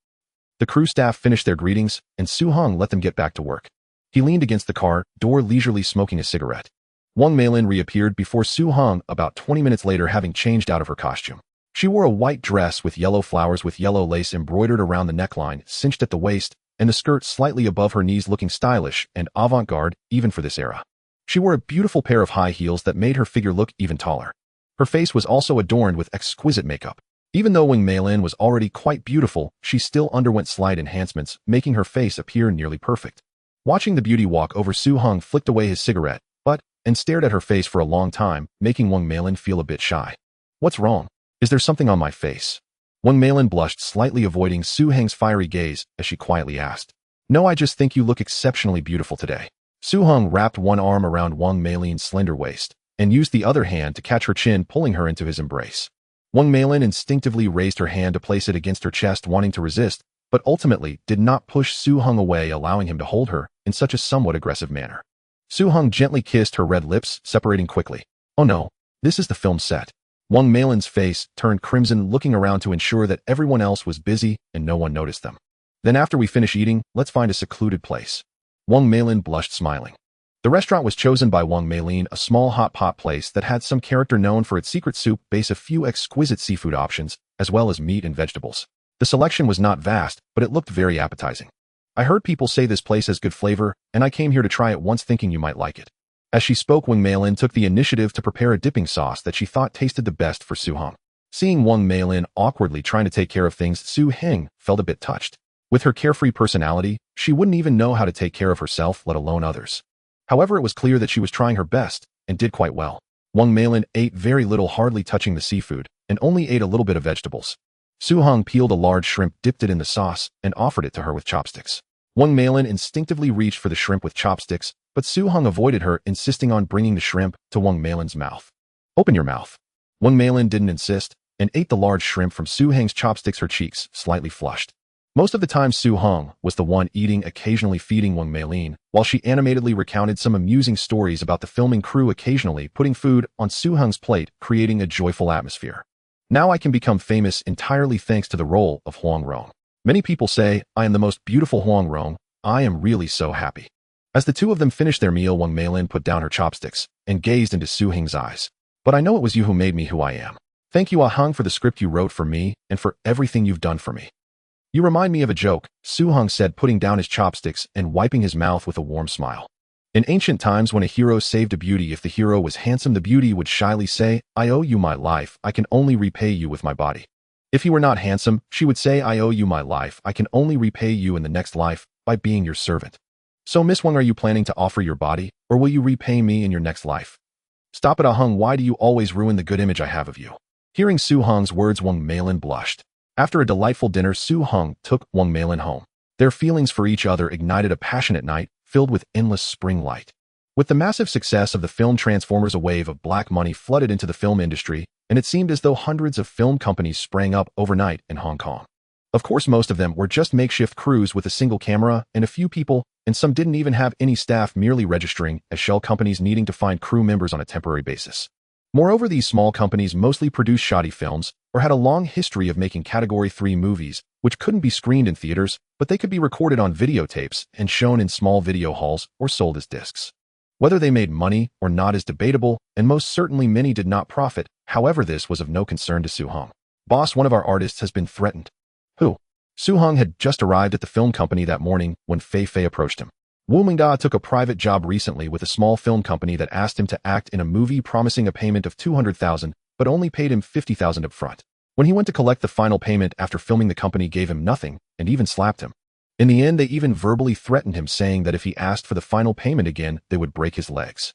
Speaker 1: The crew staff finished their greetings, and Su Hong let them get back to work. He leaned against the car door, leisurely smoking a cigarette. Wang Meilin reappeared before Su Hong about 20 minutes later, having changed out of her costume. She wore a white dress with yellow flowers with yellow lace embroidered around the neckline, cinched at the waist, and the skirt slightly above her knees, looking stylish and avant-garde even for this era. She wore a beautiful pair of high heels that made her figure look even taller. Her face was also adorned with exquisite makeup. Even though Wang Meilin was already quite beautiful, she still underwent slight enhancements, making her face appear nearly perfect. Watching the beauty walk over, Su Hong flicked away his cigarette, and stared at her face for a long time, making Wang Meilin feel a bit shy. What's wrong? Is there something on my face? Wang Meilin blushed slightly, avoiding Su Hong's fiery gaze, as she quietly asked. No, I just think you look exceptionally beautiful today. Su Hong wrapped one arm around Wang Meilin's slender waist, and used the other hand to catch her chin, pulling her into his embrace. Wang Meilin instinctively raised her hand to place it against her chest, wanting to resist, but ultimately did not push Su Hong away, allowing him to hold her in such a somewhat aggressive manner. Su Hong gently kissed her red lips, separating quickly. Oh no, this is the film set. Wang Meilin's face turned crimson, looking around to ensure that everyone else was busy and no one noticed them. Then after we finish eating, let's find a secluded place. Wang Meilin blushed, smiling. The restaurant was chosen by Wang Meilin, a small hot pot place that had some character, known for its secret soup base, a few exquisite seafood options, as well as meat and vegetables. The selection was not vast, but it looked very appetizing. I heard people say this place has good flavor, and I came here to try it once, thinking you might like it. As she spoke, Wang Meilin took the initiative to prepare a dipping sauce that she thought tasted the best for Su Hong. Seeing Wang Meilin awkwardly trying to take care of things, Su Hong felt a bit touched. With her carefree personality, she wouldn't even know how to take care of herself, let alone others. However, it was clear that she was trying her best, and did quite well. Wang Meilin ate very little, hardly touching the seafood, and only ate a little bit of vegetables. Su Hong peeled a large shrimp, dipped it in the sauce, and offered it to her with chopsticks. Wang Meilin instinctively reached for the shrimp with chopsticks, but Su Hong avoided her, insisting on bringing the shrimp to Wang Meilin's mouth. "Open your mouth." Wang Meilin didn't insist, and ate the large shrimp from Su Hong's chopsticks, her cheeks slightly flushed. Most of the time Su Hong was the one eating, occasionally feeding Wang Meilin, while she animatedly recounted some amusing stories about the filming crew, occasionally putting food on Su Hong's plate, creating a joyful atmosphere. "Now I can become famous entirely thanks to the role of Huang Rong. Many people say I am the most beautiful Huang Rong. I am really so happy." As the two of them finished their meal, Wang Meilin put down her chopsticks and gazed into Su Hong's eyes. "But I know it was you who made me who I am. Thank you, Ah Hong, for the script you wrote for me and for everything you've done for me." "You remind me of a joke," Su Hong said, putting down his chopsticks and wiping his mouth with a warm smile. "In ancient times, when a hero saved a beauty, if the hero was handsome, the beauty would shyly say, 'I owe you my life. I can only repay you with my body.' If he were not handsome, she would say, 'I owe you my life. I can only repay you in the next life by being your servant.' So, Miss Wang, are you planning to offer your body, or will you repay me in your next life?" "Stop it, Ah Hong. Why do you always ruin the good image I have of you?" Hearing Su Hong's words, Wang Meilin blushed. After a delightful dinner, Su Hong took Wang Meilin home. Their feelings for each other ignited a passionate night filled with endless spring light. With the massive success of the film Transformers, a wave of black money flooded into the film industry, and it seemed as though hundreds of film companies sprang up overnight in Hong Kong. Of course, most of them were just makeshift crews with a single camera and a few people, and some didn't even have any staff, merely registering as shell companies needing to find crew members on a temporary basis. Moreover, these small companies mostly produced shoddy films or had a long history of making Category 3 movies, which couldn't be screened in theaters, but they could be recorded on videotapes and shown in small video halls or sold as discs. Whether they made money or not is debatable, and most certainly many did not profit. However, this was of no concern to Su Hong. "Boss, one of our artists has been threatened." "Who?" Su Hong had just arrived at the film company that morning when Fei Fei approached him. Wu Mingda took a private job recently with a small film company that asked him to act in a movie, promising a payment of 200,000, but only paid him 50,000 up front. When he went to collect the final payment after filming, the company gave him nothing and even slapped him. In the end, they even verbally threatened him, saying that if he asked for the final payment again, they would break his legs.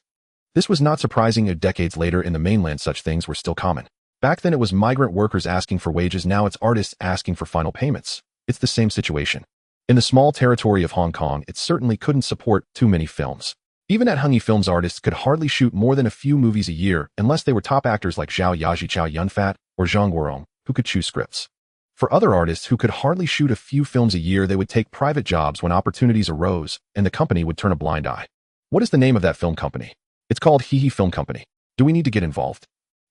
Speaker 1: This was not surprising. Decades later in the mainland, such things were still common. Back then it was migrant workers asking for wages, now it's artists asking for final payments. It's the same situation. In the small territory of Hong Kong, it certainly couldn't support too many films. Even at Hungy Films, artists could hardly shoot more than a few movies a year unless they were top actors like Zhao Yaji, Chow Yun-fat, or Zhang Guorong, who could choose scripts. For other artists who could hardly shoot a few films a year, they would take private jobs when opportunities arose, and the company would turn a blind eye. "What is the name of that film company?" "It's called Hehe Film Company. Do we need to get involved?"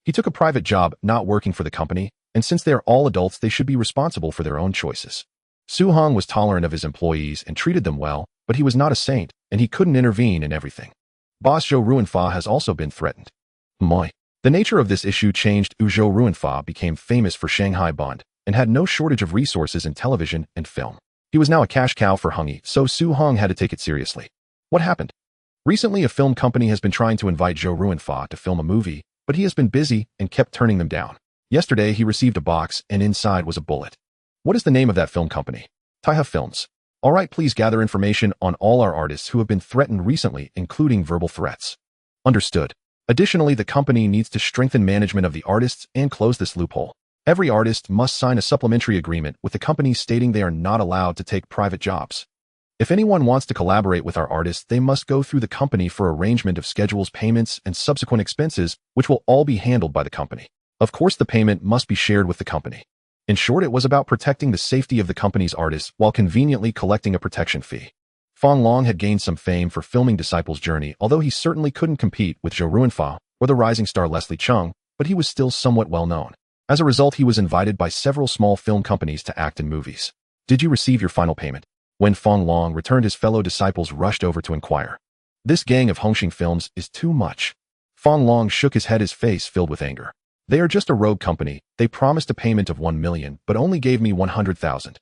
Speaker 1: He took a private job, not working for the company, and since they are all adults, they should be responsible for their own choices. Su Hong was tolerant of his employees and treated them well, but he was not a saint, and he couldn't intervene in everything. Boss Zhou Ruinfa has also been threatened. Moi. The nature of this issue changed. Zhou Ruinfa became famous for Shanghai Bond and had no shortage of resources in television and film. He was now a cash cow for Hungy, so Su Hong had to take it seriously. What happened? Recently, a film company has been trying to invite Zhou Ruinfa to film a movie, but he has been busy and kept turning them down. Yesterday, he received a box, and inside was a bullet. What is the name of that film company? Taiha Films. All right, please gather information on all our artists who have been threatened recently, including verbal threats. Understood. Additionally, the company needs to strengthen management of the artists and close this loophole. Every artist must sign a supplementary agreement with the company stating they are not allowed to take private jobs. If anyone wants to collaborate with our artists, they must go through the company for arrangement of schedules, payments, and subsequent expenses, which will all be handled by the company. Of course, the payment must be shared with the company. In short, it was about protecting the safety of the company's artists while conveniently collecting a protection fee. Fong Long had gained some fame for filming Disciples' Journey, although he certainly couldn't compete with Zhou Ruinfa or the rising star Leslie Chung, but he was still somewhat well known. As a result, he was invited by several small film companies to act in movies. Did you receive your final payment? When Fong Long returned, his fellow disciples rushed over to inquire. This gang of Hongxing Films is too much. Fong Long shook his head, his face filled with anger. They are just a rogue company. They promised a payment of 1 million, but only gave me 100,000.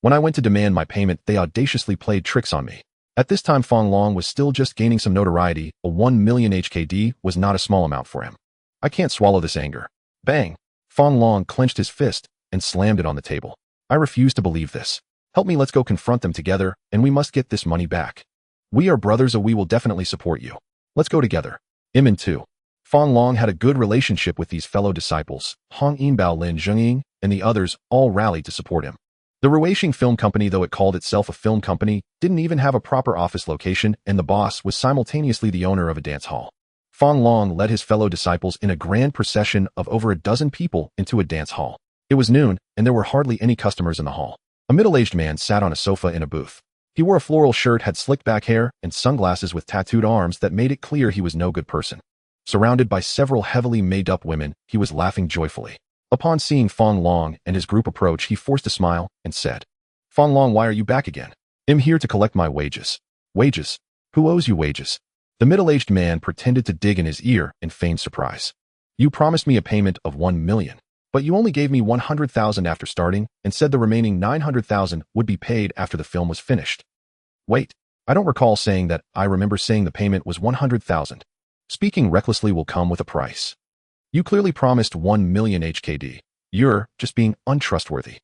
Speaker 1: When I went to demand my payment, they audaciously played tricks on me. At this time, Fong Long was still just gaining some notoriety. A 1 million HKD was not a small amount for him. I can't swallow this anger. Bang! Fong Long clenched his fist and slammed it on the table. I refuse to believe this. Help me, let's go confront them together, and we must get this money back. We are brothers, so we will definitely support you. Let's go together. Imin too. Fang Long had a good relationship with these fellow disciples. Hong Yinbao, Lin Zhengying, and the others all rallied to support him. The Ruixing Film Company, though it called itself a film company, didn't even have a proper office location, and the boss was simultaneously the owner of a dance hall. Fang Long led his fellow disciples in a grand procession of over a dozen people into a dance hall. It was noon, and there were hardly any customers in the hall. A middle-aged man sat on a sofa in a booth. He wore a floral shirt, had slicked back hair, and sunglasses with tattooed arms that made it clear he was no good person. Surrounded by several heavily made-up women, he was laughing joyfully. Upon seeing Fang Long and his group approach, he forced a smile and said, "Fang Long, why are you back again?" "I'm here to collect my wages." "Wages? Who owes you wages?" The middle-aged man pretended to dig in his ear in feigned surprise. "You promised me a payment of 1 million, but you only gave me 100,000 after starting and said the remaining 900,000 would be paid after the film was finished." "Wait, I don't recall saying that. I remember saying the payment was 100,000. Speaking recklessly will come with a price. You clearly promised 1 million HKD. You're just being untrustworthy.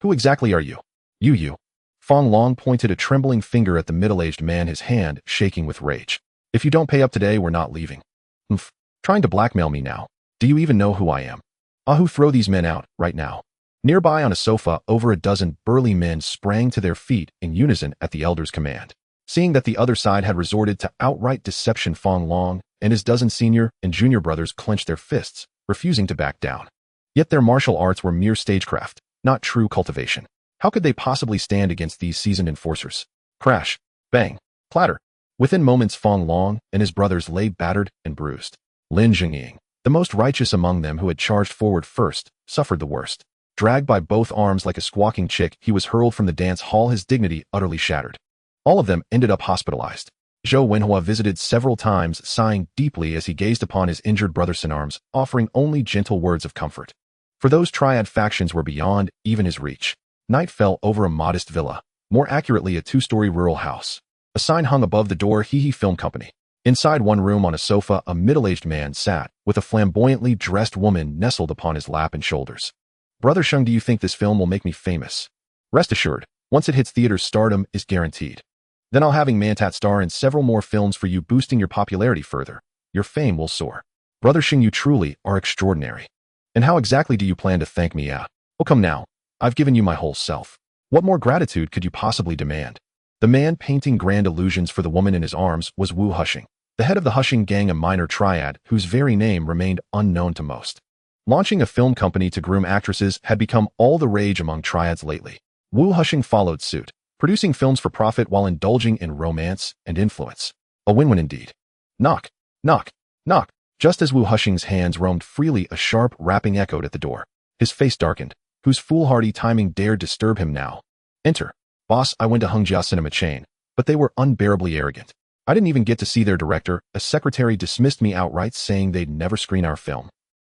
Speaker 1: Who exactly are you?" You. Fang Long pointed a trembling finger at the middle-aged man, his hand shaking with rage. "If you don't pay up today, we're not leaving." "Humph, trying to blackmail me now. Do you even know who I am?" "Ahu, throw these men out, right now." Nearby on a sofa, over a dozen burly men sprang to their feet in unison at the elder's command. Seeing that the other side had resorted to outright deception, Fang Long and his dozen senior and junior brothers clenched their fists, refusing to back down. Yet their martial arts were mere stagecraft, not true cultivation. How could they possibly stand against these seasoned enforcers? Crash, bang, clatter. Within moments, Fang Long and his brothers lay battered and bruised. Lin Zhengying, the most righteous among them who had charged forward first, suffered the worst. Dragged by both arms like a squawking chick, he was hurled from the dance hall, his dignity utterly shattered. All of them ended up hospitalized. Zhou Wenhua visited several times, sighing deeply as he gazed upon his injured brothers in arms, offering only gentle words of comfort. For those Triad factions were beyond even his reach. Night fell over a modest villa, more accurately a 2-story rural house. A sign hung above the door, Hee Hee Film Company. Inside one room on a sofa, a middle-aged man sat, with a flamboyantly dressed woman nestled upon his lap and shoulders. "Brother Sheng, do you think this film will make me famous?" "Rest assured, once it hits theaters, stardom is guaranteed. Then I'll having Mantat star in several more films for you, boosting your popularity further. Your fame will soar. Brother Sheng, you truly are extraordinary. And how exactly do you plan to thank me out?" "Oh, come now. I've given you my whole self. What more gratitude could you possibly demand?" The man painting grand illusions for the woman in his arms was Wu Hushing, the head of the Hushing gang, a minor triad whose very name remained unknown to most. Launching a film company to groom actresses had become all the rage among triads lately. Wu Hushing followed suit, producing films for profit while indulging in romance and influence. A win-win indeed. Knock, knock, knock. Just as Wu Hushing's hands roamed freely, a sharp rapping echoed at the door. His face darkened. Whose foolhardy timing dared disturb him now? "Enter." "Boss, I went to Hengjia Cinema Chain, but they were unbearably arrogant. I didn't even get to see their director. A secretary dismissed me outright, saying they'd never screen our film."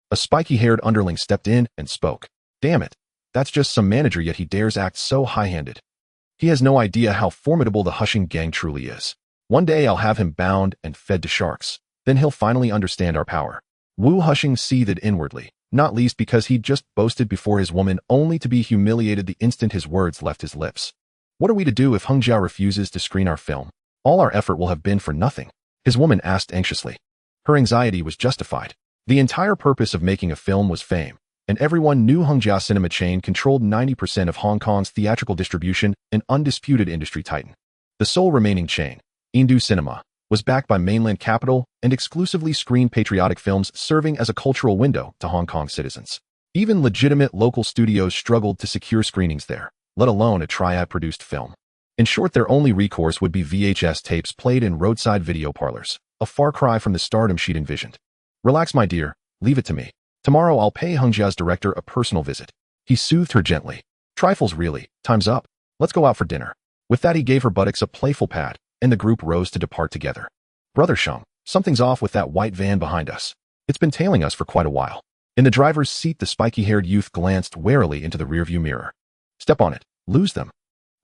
Speaker 1: A spiky-haired underling stepped in and spoke. "Damn it. That's just some manager, yet he dares act so high-handed. He has no idea how formidable the Hushing gang truly is. One day I'll have him bound and fed to sharks. Then he'll finally understand our power." Wu Hushing seethed inwardly, not least because he'd just boasted before his woman only to be humiliated the instant his words left his lips. "What are we to do if Hengjia refuses to screen our film? All our effort will have been for nothing," his woman asked anxiously. Her anxiety was justified. The entire purpose of making a film was fame, and everyone knew Hengjia Cinema Chain controlled 90% of Hong Kong's theatrical distribution, an undisputed industry titan. The sole remaining chain, Indu Cinema, was backed by mainland capital and exclusively screened patriotic films, serving as a cultural window to Hong Kong citizens. Even legitimate local studios struggled to secure screenings there, let alone a Triad-produced film. In short, their only recourse would be VHS tapes played in roadside video parlors, a far cry from the stardom she'd envisioned. "Relax, my dear, leave it to me. Tomorrow I'll pay Hengjia's director a personal visit." He soothed her gently. "Trifles really, time's up. Let's go out for dinner." With that he gave her buttocks a playful pat, and the group rose to depart together. "Brother Sheng, something's off with that white van behind us. It's been tailing us for quite a while." In the driver's seat, the spiky-haired youth glanced warily into the rearview mirror. "Step on it, lose them."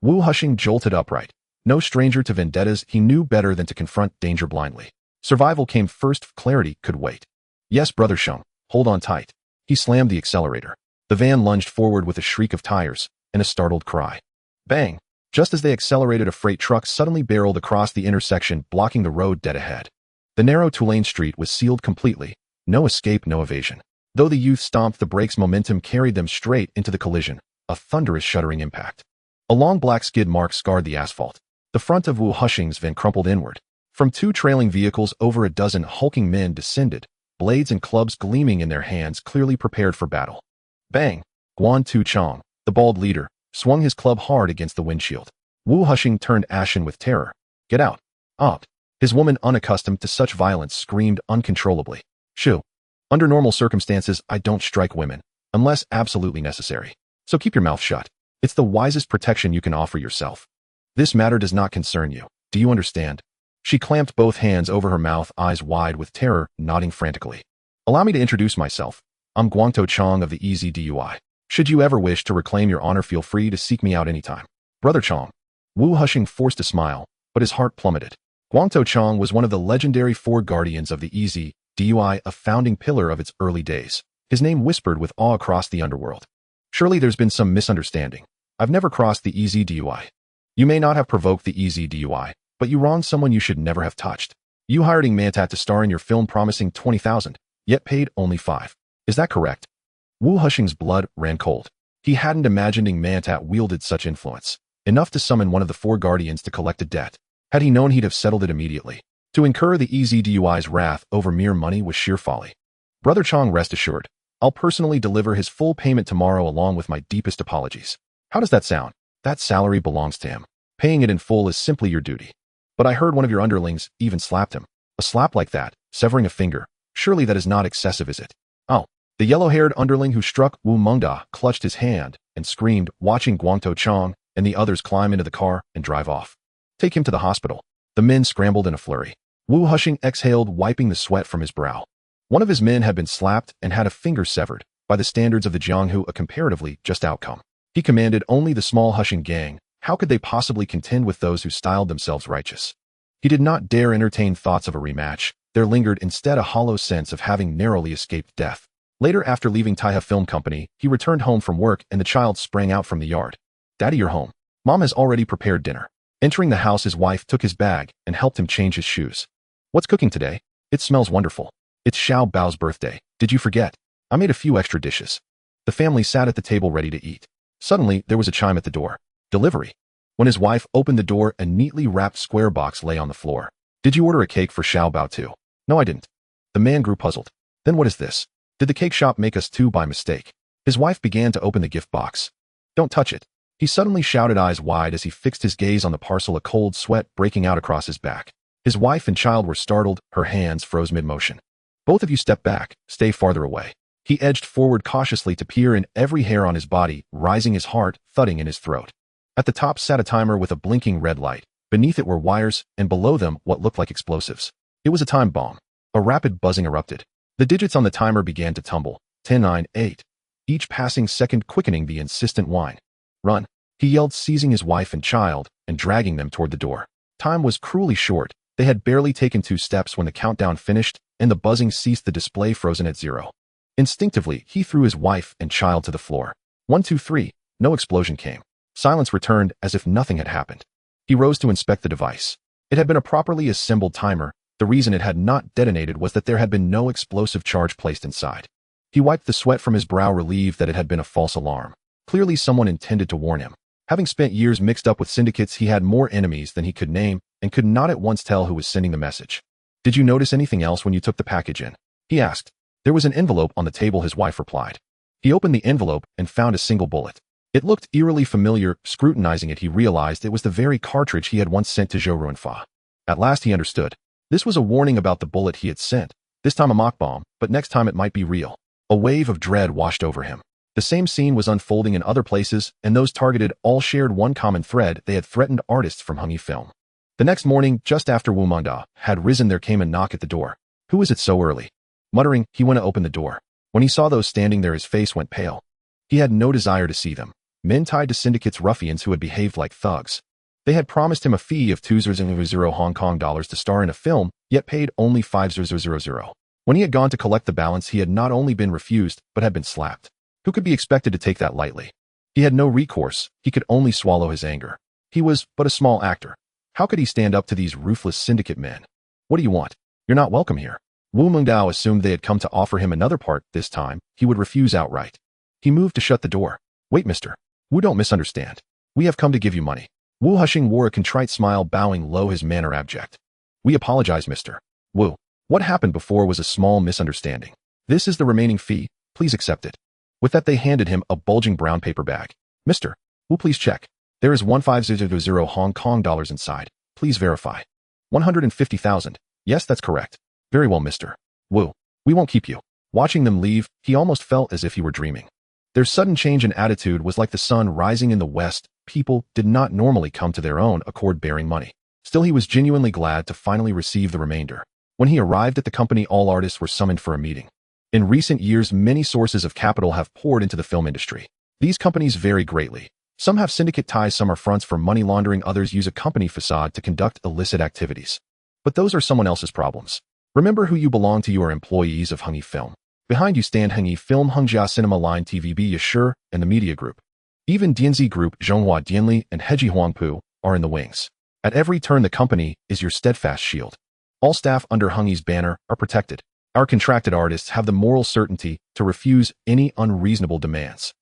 Speaker 1: Wu Hushing jolted upright. No stranger to vendettas, he knew better than to confront danger blindly. Survival came first, clarity could wait. "Yes, Brother Sheng, hold on tight." He slammed the accelerator. The van lunged forward with a shriek of tires and a startled cry. Bang! Just as they accelerated, a freight truck suddenly barreled across the intersection, blocking the road dead ahead. The narrow two-lane street was sealed completely. No escape, no evasion. Though the youth stomped the brakes, momentum carried them straight into the collision, a thunderous shuddering impact. A long black skid mark scarred the asphalt. The front of Wu Hushing's van crumpled inward. From two trailing vehicles, over a dozen hulking men descended, blades and clubs gleaming in their hands, clearly prepared for battle. Bang! Guan Tu Chong, the bald leader, swung his club hard against the windshield. Wu Hushing turned ashen with terror. Get out! Out! His woman, unaccustomed to such violence, screamed uncontrollably. Shoo! Under normal circumstances, I don't strike women, unless absolutely necessary. So keep your mouth shut. It's the wisest protection you can offer yourself. This matter does not concern you. Do you understand? She clamped both hands over her mouth, eyes wide with terror, nodding frantically. Allow me to introduce myself. I'm Guangto Chong of the Easy DUI. Should you ever wish to reclaim your honor, feel free to seek me out anytime. Brother Chong. Wu Hushing forced a smile, but his heart plummeted. Guangto Chong was one of the legendary four guardians of the Easy DUI, a founding pillar of its early days. His name whispered with awe across the underworld. Surely there's been some misunderstanding. I've never crossed the Easy DUI. You may not have provoked the Easy DUI, but you wronged someone you should never have touched. You hired Mantat to star in your film promising 20,000, yet paid only 5. Is that correct? Wu Hushing's blood ran cold. He hadn't imagined Mantat wielded such influence, enough to summon one of the four guardians to collect a debt. Had he known, he'd have settled it immediately. To incur the Easy DUI's wrath over mere money was sheer folly. Brother Chong, rest assured, I'll personally deliver his full payment tomorrow along with my deepest apologies. How does that sound? That salary belongs to him. Paying it in full is simply your duty. But I heard one of your underlings even slapped him. A slap like that, severing a finger, surely that is not excessive, is it? Oh. The yellow-haired underling who struck Wu Mengda clutched his hand and screamed, watching Guangto Chong and the others climb into the car and drive off. Take him to the hospital. The men scrambled in a flurry. Wu Hushing exhaled, wiping the sweat from his brow. One of his men had been slapped and had a finger severed, by the standards of the Jianghu, a comparatively just outcome. He commanded only the small Hushing gang. How could they possibly contend with those who styled themselves righteous? He did not dare entertain thoughts of a rematch. There lingered instead a hollow sense of having narrowly escaped death. Later, after leaving Taiha Film Company, he returned home from work and the child sprang out from the yard. Daddy, you're home. Mom has already prepared dinner. Entering the house, his wife took his bag and helped him change his shoes. What's cooking today? It smells wonderful. It's Xiao Bao's birthday. Did you forget? I made a few extra dishes. The family sat at the table ready to eat. Suddenly, there was a chime at the door. Delivery. When his wife opened the door, a neatly wrapped square box lay on the floor. Did you order a cake for Xiao Bao too? No, I didn't. The man grew puzzled. Then what is this? Did the cake shop make us two by mistake? His wife began to open the gift box. Don't touch it. He suddenly shouted, eyes wide as he fixed his gaze on the parcel, a cold sweat breaking out across his back. His wife and child were startled, her hands froze mid-motion. Both of you step back, stay farther away. He edged forward cautiously to peer in, every hair on his body, rising, his heart thudding in his throat. At the top sat a timer with a blinking red light. Beneath it were wires, and below them what looked like explosives. It was a time bomb. A rapid buzzing erupted. The digits on the timer began to tumble. 10, 9, 8. Each passing second quickening the insistent whine. Run, he yelled, seizing his wife and child and dragging them toward the door. Time was cruelly short. They had barely taken 2 steps when the countdown finished and the buzzing ceased, the display frozen at 0. Instinctively, he threw his wife and child to the floor. 1, 2, 3. No explosion came. Silence returned as if nothing had happened. He rose to inspect the device. It had been a properly assembled timer. The reason it had not detonated was that there had been no explosive charge placed inside. He wiped the sweat from his brow, relieved that it had been a false alarm. Clearly someone intended to warn him. Having spent years mixed up with syndicates, he had more enemies than he could name and could not at once tell who was sending the message. Did you notice anything else when you took the package in? He asked. There was an envelope on the table, his wife replied. He opened the envelope and found a single bullet. It looked eerily familiar. Scrutinizing it, he realized it was the very cartridge he had once sent to Zhou Ruanfa. At last he understood. This was a warning about the bullet he had sent. This time a mock bomb, but next time it might be real. A wave of dread washed over him. The same scene was unfolding in other places, and those targeted all shared one common thread: they had threatened artists from Hungyi Film. The next morning, just after Wu Mengda had risen, there came a knock at the door. Who is it so early? Muttering, he went to open the door. When he saw those standing there, his face went pale. He had no desire to see them. Men tied to syndicates, ruffians who had behaved like thugs. They had promised him a fee of 2,000 Hong Kong dollars to star in a film, yet paid only 5,000. When he had gone to collect the balance, he had not only been refused, but had been slapped. Who could be expected to take that lightly? He had no recourse. He could only swallow his anger. He was but a small actor. How could he stand up to these ruthless syndicate men? What do you want? You're not welcome here. Wu Mengdao assumed they had come to offer him another part. This time, he would refuse outright. He moved to shut the door. Wait, mister. Wu, don't misunderstand. We have come to give you money. Wu Hushing wore a contrite smile, bowing low, his manner abject. We apologize, Mr. Wu. What happened before was a small misunderstanding. This is the remaining fee. Please accept it. With that, they handed him a bulging brown paper bag. Mr. Wu, please check. There is 15,000 Hong Kong dollars inside. Please verify. 150,000. Yes, that's correct. Very well, Mr. Wu. We won't keep you. Watching them leave, he almost felt as if he were dreaming. Their sudden change in attitude was like the sun rising in the west. People did not normally come to their own accord bearing money. Still, he was genuinely glad to finally receive the remainder. When he arrived at the company, all artists were summoned for a meeting. In recent years, many sources of capital have poured into the film industry. These companies vary greatly. Some have syndicate ties, some are fronts for money laundering, others use a company facade to conduct illicit activities. But those are someone else's problems. Remember who you belong to. You are employees of Hengyi Film. Behind you stand Hengyi Film, Hengjia Cinema Line, TVB Yashur, and the Media Group. Even Dianzi Group, Zhonghua Dianli, and Heji Huangpu are in the wings. At every turn, the company is your steadfast shield. All staff under Hengyi's banner are protected. Our contracted artists have the moral certainty to refuse any unreasonable demands.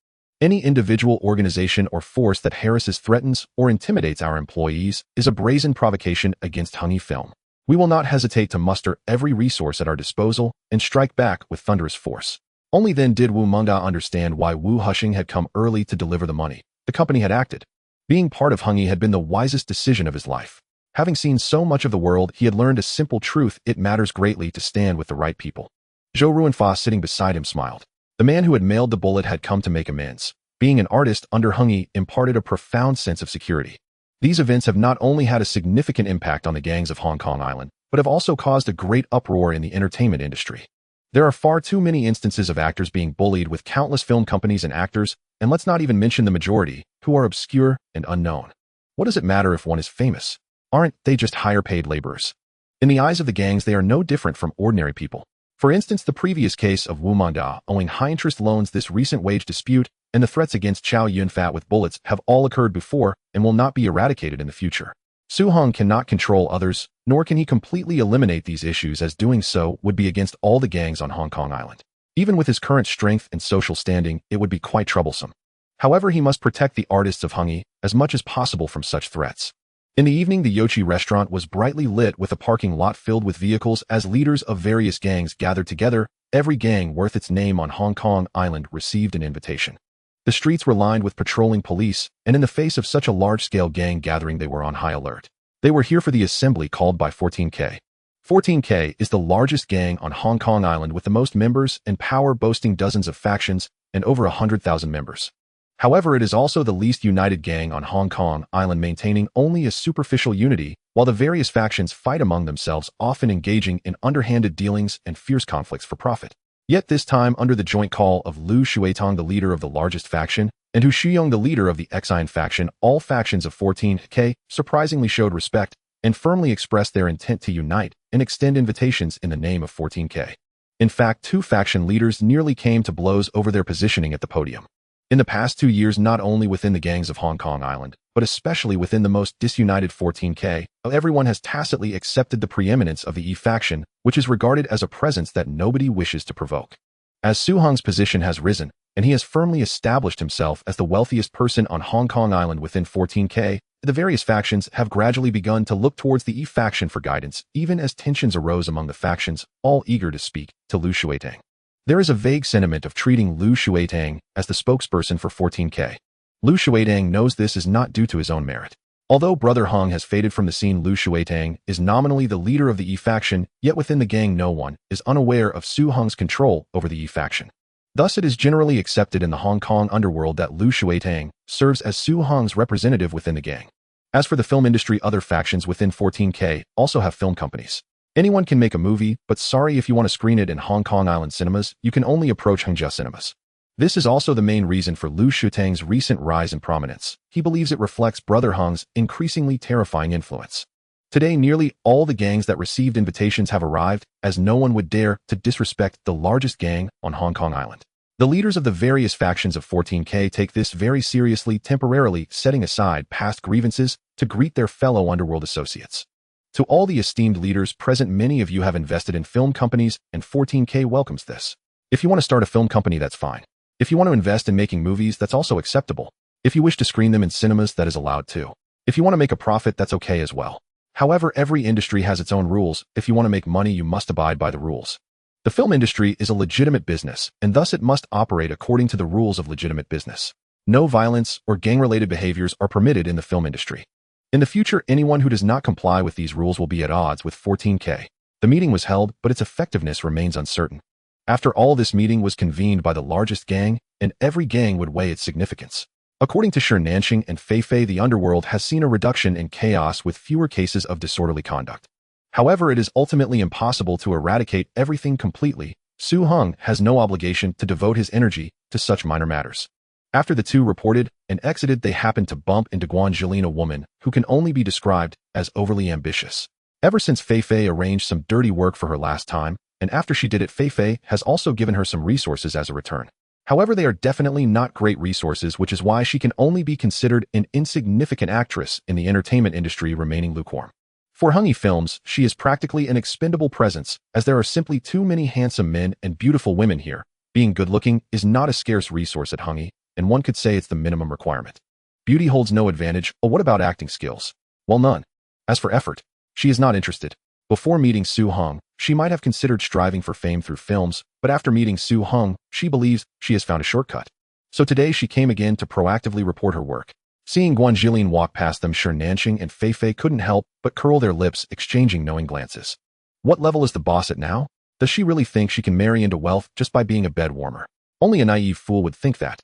Speaker 1: Any individual, organization, or force that harasses, threatens, or intimidates our employees is a brazen provocation against Hengyi Film. We will not hesitate to muster every resource at our disposal and strike back with thunderous force. Only then did Wu Mengda understand why Wu Hushing had come early to deliver the money. The company had acted. Being part of Hengyi had been the wisest decision of his life. Having seen so much of the world, he had learned a simple truth: it matters greatly to stand with the right people. Zhou Ruanfa, sitting beside him, smiled. The man who had mailed the bullet had come to make amends. Being an artist under Hengyi imparted a profound sense of security. These events have not only had a significant impact on the gangs of Hong Kong Island, but have also caused a great uproar in the entertainment industry. There are far too many instances of actors being bullied, with countless film companies and actors, and let's not even mention the majority, who are obscure and unknown. What does it matter if one is famous? Aren't they just higher paid laborers? In the eyes of the gangs, they are no different from ordinary people. For instance, the previous case of Wu Mengda owing high-interest loans, this recent wage dispute, and the threats against Chow Yun-Fat with bullets have all occurred before and will not be eradicated in the future. Su Hong cannot control others, nor can he completely eliminate these issues, as doing so would be against all the gangs on Hong Kong Island. Even with his current strength and social standing, it would be quite troublesome. However, he must protect the artists of Hengyi as much as possible from such threats. In the evening, the Yochi restaurant was brightly lit, with a parking lot filled with vehicles as leaders of various gangs gathered together. Every gang worth its name on Hong Kong Island received an invitation. The streets were lined with patrolling police, and in the face of such a large-scale gang gathering, they were on high alert. They were here for the assembly called by 14K. 14K is the largest gang on Hong Kong Island, with the most members and power, boasting dozens of factions and over 100,000 members. However, it is also the least united gang on Hong Kong Island, maintaining only a superficial unity, while the various factions fight among themselves, often engaging in underhanded dealings and fierce conflicts for profit. Yet this time, under the joint call of Lu Shuitong, the leader of the largest faction, and Hu Shiyong, the leader of the Xian faction, all factions of 14K surprisingly showed respect and firmly expressed their intent to unite and extend invitations in the name of 14K. In fact, two faction leaders nearly came to blows over their positioning at the podium. In the past 2 years, not only within the gangs of Hong Kong Island, but especially within the most disunited 14K, everyone has tacitly accepted the preeminence of the E faction, which is regarded as a presence that nobody wishes to provoke. As Su Hong's position has risen, and he has firmly established himself as the wealthiest person on Hong Kong Island within 14K, the various factions have gradually begun to look towards the E faction for guidance, even as tensions arose among the factions, all eager to speak to Lu Shuitang. There is a vague sentiment of treating Lu Shuitang as the spokesperson for 14K. Lu Shuitang knows this is not due to his own merit. Although Brother Hong has faded from the scene, Lu Shuitang is nominally the leader of the E faction, yet within the gang no one is unaware of Su Hong's control over the E faction. Thus, it is generally accepted in the Hong Kong underworld that Lu Shuitang serves as Su Hong's representative within the gang. As for the film industry, other factions within 14K also have film companies. Anyone can make a movie, but sorry, if you want to screen it in Hong Kong Island cinemas, you can only approach Hengjia Cinemas. This is also the main reason for Lu Shuitang's recent rise in prominence. He believes it reflects Brother Hong's increasingly terrifying influence. Today, nearly all the gangs that received invitations have arrived, as no one would dare to disrespect the largest gang on Hong Kong Island. The leaders of the various factions of 14K take this very seriously, temporarily setting aside past grievances to greet their fellow underworld associates. To all the esteemed leaders present, many of you have invested in film companies, and 14K welcomes this. If you want to start a film company, that's fine. If you want to invest in making movies, that's also acceptable. If you wish to screen them in cinemas, that is allowed too. If you want to make a profit, that's okay as well. However, every industry has its own rules. If you want to make money, you must abide by the rules. The film industry is a legitimate business, and thus it must operate according to the rules of legitimate business. No violence or gang-related behaviors are permitted in the film industry. In the future, anyone who does not comply with these rules will be at odds with 14K. The meeting was held, but its effectiveness remains uncertain. After all, this meeting was convened by the largest gang, and every gang would weigh its significance. According to Nanxing and Fei, the Underworld has seen a reduction in chaos with fewer cases of disorderly conduct. However, it is ultimately impossible to eradicate everything completely. Su Heng has no obligation to devote his energy to such minor matters. After the two reported and exited, they happened to bump into Guanjilin, a woman who can only be described as overly ambitious. Ever since Fei arranged some dirty work for her last time, and after she did it, Fei has also given her some resources as a return. However, they are definitely not great resources, which is why she can only be considered an insignificant actress in the entertainment industry, remaining lukewarm. For Hengyi Films, she is practically an expendable presence, as there are simply too many handsome men and beautiful women here. Being good-looking is not a scarce resource at Hengyi, and one could say it's the minimum requirement. Beauty holds no advantage. Well, what about acting skills? Well, none. As for effort, she is not interested. Before meeting Su Heng, she might have considered striving for fame through films, but after meeting Su Heng, she believes she has found a shortcut. So today she came again to proactively report her work. Seeing Guanjilin walk past them, Nanxing and Fei couldn't help but curl their lips, exchanging knowing glances. What level is the boss at now? Does she really think she can marry into wealth just by being a bed warmer? Only a naive fool would think that.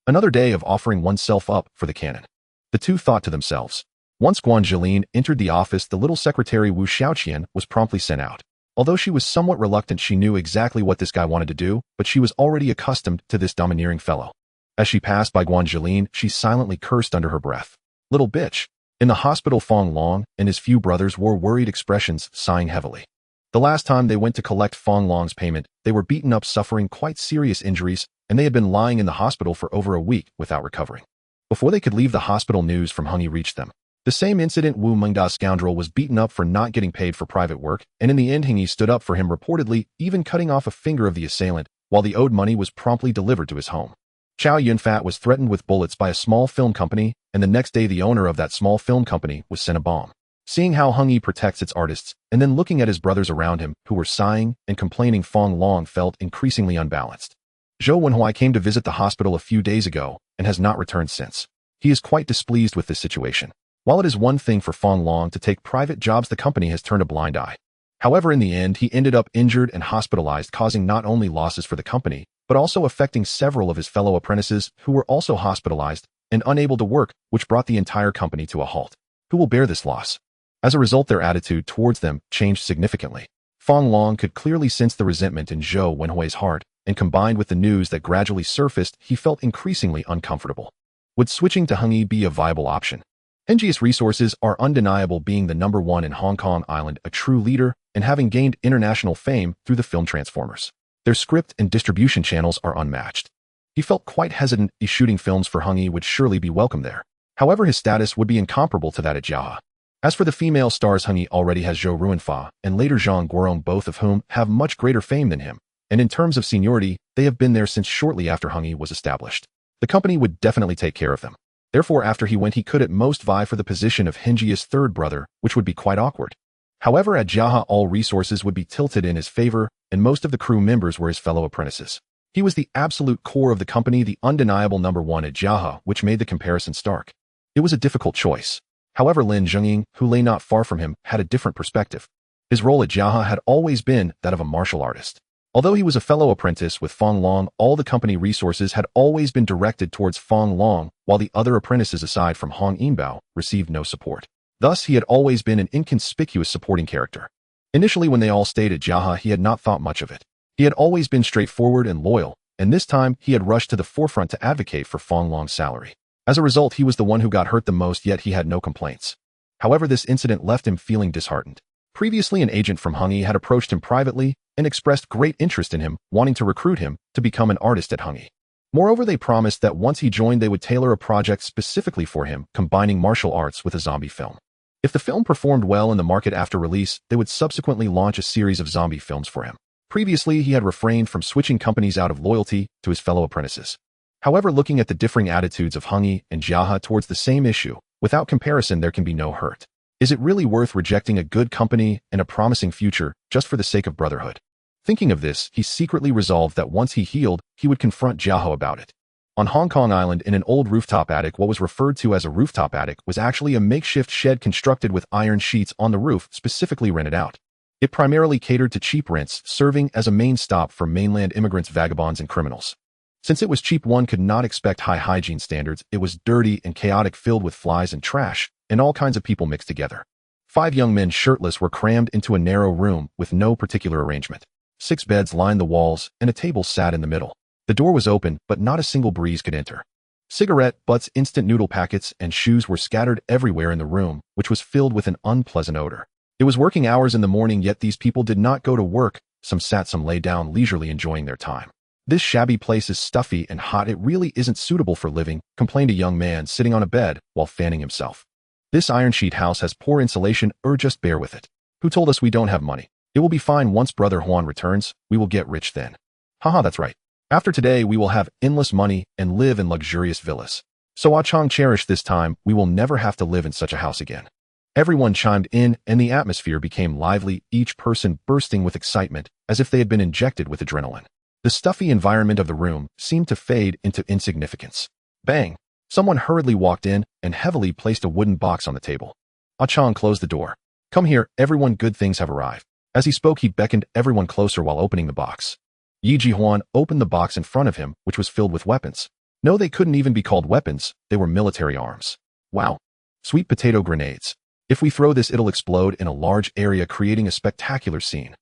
Speaker 1: Another day of offering oneself up for the cannon. The two thought to themselves. Once Guanjilin entered the office, the little secretary Wu Xiaoqian was promptly sent out. Although she was somewhat reluctant, she knew exactly what this guy wanted to do, but she was already accustomed to this domineering fellow. As she passed by Guanjilin, she silently cursed under her breath. Little bitch. In the hospital, Fong Long and his few brothers wore worried expressions, sighing heavily. The last time they went to collect Fong Long's payment, they were beaten up, suffering quite serious injuries, and they had been lying in the hospital for over a week without recovering. Before they could leave the hospital, news from Hengyi reached them. The same incident, Wu Mengda's scoundrel was beaten up for not getting paid for private work, and in the end Hengyi stood up for him, reportedly even cutting off a finger of the assailant, while the owed money was promptly delivered to his home. Chow Yunfat was threatened with bullets by a small film company, and the next day the owner of that small film company was sent a bomb. Seeing how Hengyi protects its artists, and then looking at his brothers around him, who were sighing and complaining, Fong Long felt increasingly unbalanced. Zhou Wenhui came to visit the hospital a few days ago, and has not returned since. He is quite displeased with this situation. While it is one thing for Fong Long to take private jobs, the company has turned a blind eye. However, in the end, he ended up injured and hospitalized, causing not only losses for the company, but also affecting several of his fellow apprentices who were also hospitalized and unable to work, which brought the entire company to a halt. Who will bear this loss? As a result, their attitude towards them changed significantly. Fong Long could clearly sense the resentment in Zhou Wenhui's heart, and combined with the news that gradually surfaced, he felt increasingly uncomfortable. Would switching to Hengyi be a viable option? Hengyi's resources are undeniable, being the #1 in Hong Kong Island, a true leader, and having gained international fame through the film Transformers. Their script and distribution channels are unmatched. He felt quite hesitant. Shooting films for Hengyi would surely be welcome there. However, his status would be incomparable to that at Jiahe. As for the female stars, Hengyi already has Zhou Ruanfa and later Zhang Guorong, both of whom have much greater fame than him, and in terms of seniority, they have been there since shortly after Hengyi was established. The company would definitely take care of them. Therefore, after he went, he could at most vie for the position of Hengyi's third brother, which would be quite awkward. However, at Jiahe, all resources would be tilted in his favor, and most of the crew members were his fellow apprentices. He was the absolute core of the company, the undeniable #1 at Jiahe, which made the comparison stark. It was a difficult choice. However, Lin Zhengying, who lay not far from him, had a different perspective. His role at Jiahe had always been that of a martial artist. Although he was a fellow apprentice with Fong Long, all the company resources had always been directed towards Fong Long, while the other apprentices aside from Hong Yinbao received no support. Thus, he had always been an inconspicuous supporting character. Initially, when they all stayed at Jiahe, he had not thought much of it. He had always been straightforward and loyal, and this time he had rushed to the forefront to advocate for Fong Long's salary. As a result, he was the one who got hurt the most, yet he had no complaints. However, this incident left him feeling disheartened. Previously, an agent from Hengyi had approached him privately and expressed great interest in him, wanting to recruit him to become an artist at Hengyi. Moreover, they promised that once he joined, they would tailor a project specifically for him, combining martial arts with a zombie film. If the film performed well in the market after release, they would subsequently launch a series of zombie films for him. Previously, he had refrained from switching companies out of loyalty to his fellow apprentices. However, looking at the differing attitudes of Hungyi and Jiahe towards the same issue, without comparison there can be no hurt. Is it really worth rejecting a good company and a promising future just for the sake of brotherhood? Thinking of this, he secretly resolved that once he healed, he would confront Jiahe about it. On Hong Kong Island, in an old rooftop attic, what was referred to as a rooftop attic was actually a makeshift shed constructed with iron sheets on the roof, specifically rented out. It primarily catered to cheap rents, serving as a main stop for mainland immigrants, vagabonds, and criminals. Since it was cheap, one could not expect high hygiene standards. It was dirty and chaotic, filled with flies and trash, and all kinds of people mixed together. 5 young men shirtless were crammed into a narrow room with no particular arrangement. 6 beds lined the walls, and a table sat in the middle. The door was open, but not a single breeze could enter. Cigarette butts, instant noodle packets, and shoes were scattered everywhere in the room, which was filled with an unpleasant odor. It was working hours in the morning, yet these people did not go to work. Some sat, some lay down, leisurely enjoying their time. This shabby place is stuffy and hot. It really isn't suitable for living, complained a young man sitting on a bed while fanning himself. This iron sheet house has poor insulation, just bear with it. Who told us we don't have money? It will be fine once Brother Huan returns. We will get rich then. Haha, that's right. After today, we will have endless money and live in luxurious villas. So Ah Chong cherished this time. We will never have to live in such a house again. Everyone chimed in, and the atmosphere became lively, each person bursting with excitement, as if they had been injected with adrenaline. The stuffy environment of the room seemed to fade into insignificance. Bang! Someone hurriedly walked in and heavily placed a wooden box on the table. Ah Chong closed the door. Come here, everyone, good things have arrived. As he spoke, he beckoned everyone closer while opening the box. Yi Jihuan opened the box in front of him, which was filled with weapons. No, they couldn't even be called weapons. They were military arms. Wow. Sweet potato grenades. If we throw this, it'll explode in a large area, creating a spectacular scene.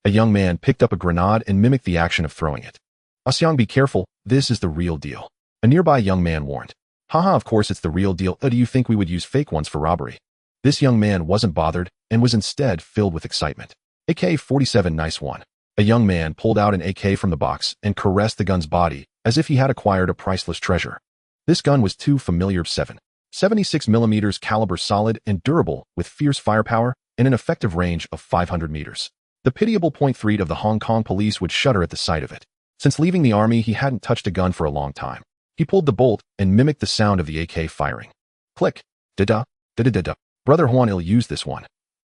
Speaker 1: A young man picked up a grenade and mimicked the action of throwing it. Asyang, be careful, this is the real deal. A nearby young man warned. Haha, of course it's the real deal. Do you think we would use fake ones for robbery? This young man wasn't bothered and was instead filled with excitement. AK-47, nice one. A young man pulled out an AK from the box and caressed the gun's body as if he had acquired a priceless treasure. This gun was too familiar. 76mm caliber, solid and durable, with fierce firepower and an effective range of 500 meters. The pitiable .3 of the Hong Kong police would shudder at the sight of it. Since leaving the army, he hadn't touched a gun for a long time. He pulled the bolt and mimicked the sound of the AK firing. Click. Da-da, da-da-da-da. Brother Huan will use this one.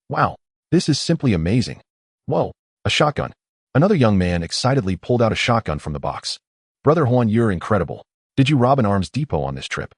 Speaker 1: Wow, this is simply amazing. Whoa, a shotgun. Another young man excitedly pulled out a shotgun from the box. Brother Huan, you're incredible. Did you rob an arms depot on this trip?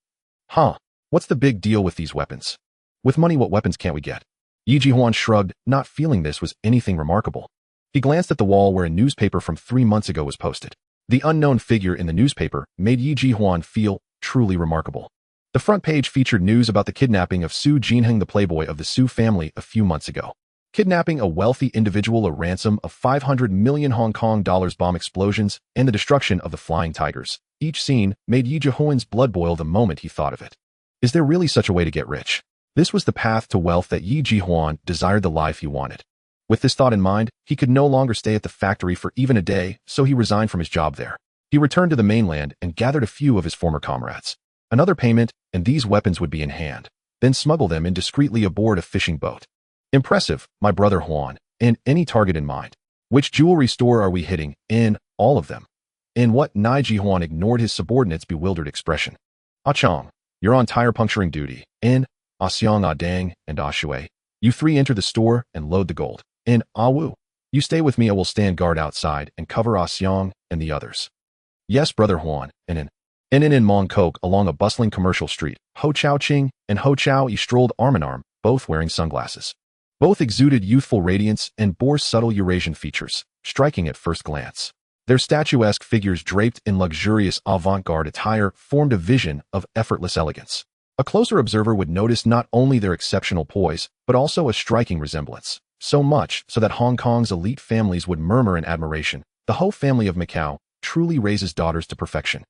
Speaker 1: Huh, what's the big deal with these weapons? With money, what weapons can't we get? Yi Jihuan shrugged, not feeling this was anything remarkable. He glanced at the wall where a newspaper from 3 months ago was posted. The unknown figure in the newspaper made Yi Jihuan feel truly remarkable. The front page featured news about the kidnapping of Su Jinheng, the playboy of the Su family, a few months ago. Kidnapping a wealthy individual, a ransom of 500 million Hong Kong dollars, bomb explosions, and the destruction of the flying tigers. Each scene made Yi Jihuan's blood boil the moment he thought of it. Is there really such a way to get rich? This was the path to wealth that Yi Jihuan desired, the life he wanted. With this thought in mind, he could no longer stay at the factory for even a day, so he resigned from his job there. He returned to the mainland and gathered a few of his former comrades. Another payment, and these weapons would be in hand. Then smuggle them in discreetly aboard a fishing boat. Impressive, my brother Huan, and any target in mind. Which jewelry store are we hitting? In all of them. In what? Nai Jihuan ignored his subordinate's bewildered expression. Ah Chong, you're on tire puncturing duty. In Ah Xiang, Ah Dang, and Ah Shui. You 3 enter the store and load the gold. In Ah Wu. You stay with me, I will stand guard outside and cover Ah Xiang and the others. Yes, brother Huan, and in Mong Kok, along a bustling commercial street, Ho Chao Ching and Ho Chao Yi strolled arm in arm, both wearing sunglasses. Both exuded youthful radiance and bore subtle Eurasian features, striking at first glance. Their statuesque figures draped in luxurious avant-garde attire formed a vision of effortless elegance. A closer observer would notice not only their exceptional poise, but also a striking resemblance. So much so that Hong Kong's elite families would murmur in admiration. The Ho family of Macau truly raises daughters to perfection.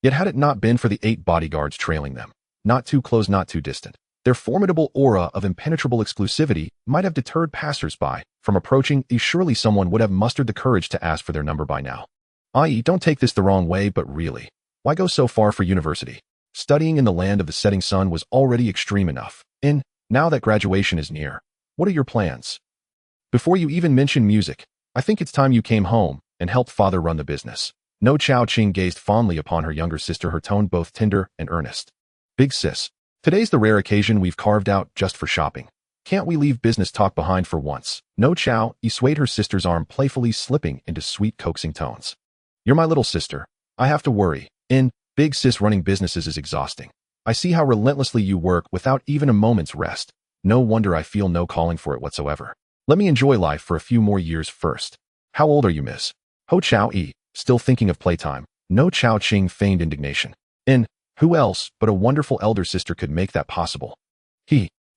Speaker 1: Yet had it not been for the 8 bodyguards trailing them, not too close, not too distant, their formidable aura of impenetrable exclusivity might have deterred passers-by from approaching. Surely someone would have mustered the courage to ask for their number by now. I.e., don't take this the wrong way, but really, why go so far for university? Studying in the land of the setting sun was already extreme enough. Now that graduation is near, what are your plans? Before you even mention music, I think it's time you came home and helped father run the business. No Chao Ching gazed fondly upon her younger sister, her tone both tender and earnest. Big sis, today's the rare occasion we've carved out just for shopping. Can't we leave business talk behind for once? No Chao, he swayed her sister's arm, playfully slipping into sweet coaxing tones. You're my little sister. I have to worry. Big sis, running businesses is exhausting. I see how relentlessly you work without even a moment's rest. No wonder I feel no calling for it whatsoever. Let me enjoy life for a few more years first. How old are you, miss? Ho Chao E, still thinking of playtime. No Chao Ching feigned indignation. Who else but a wonderful elder sister could make that possible?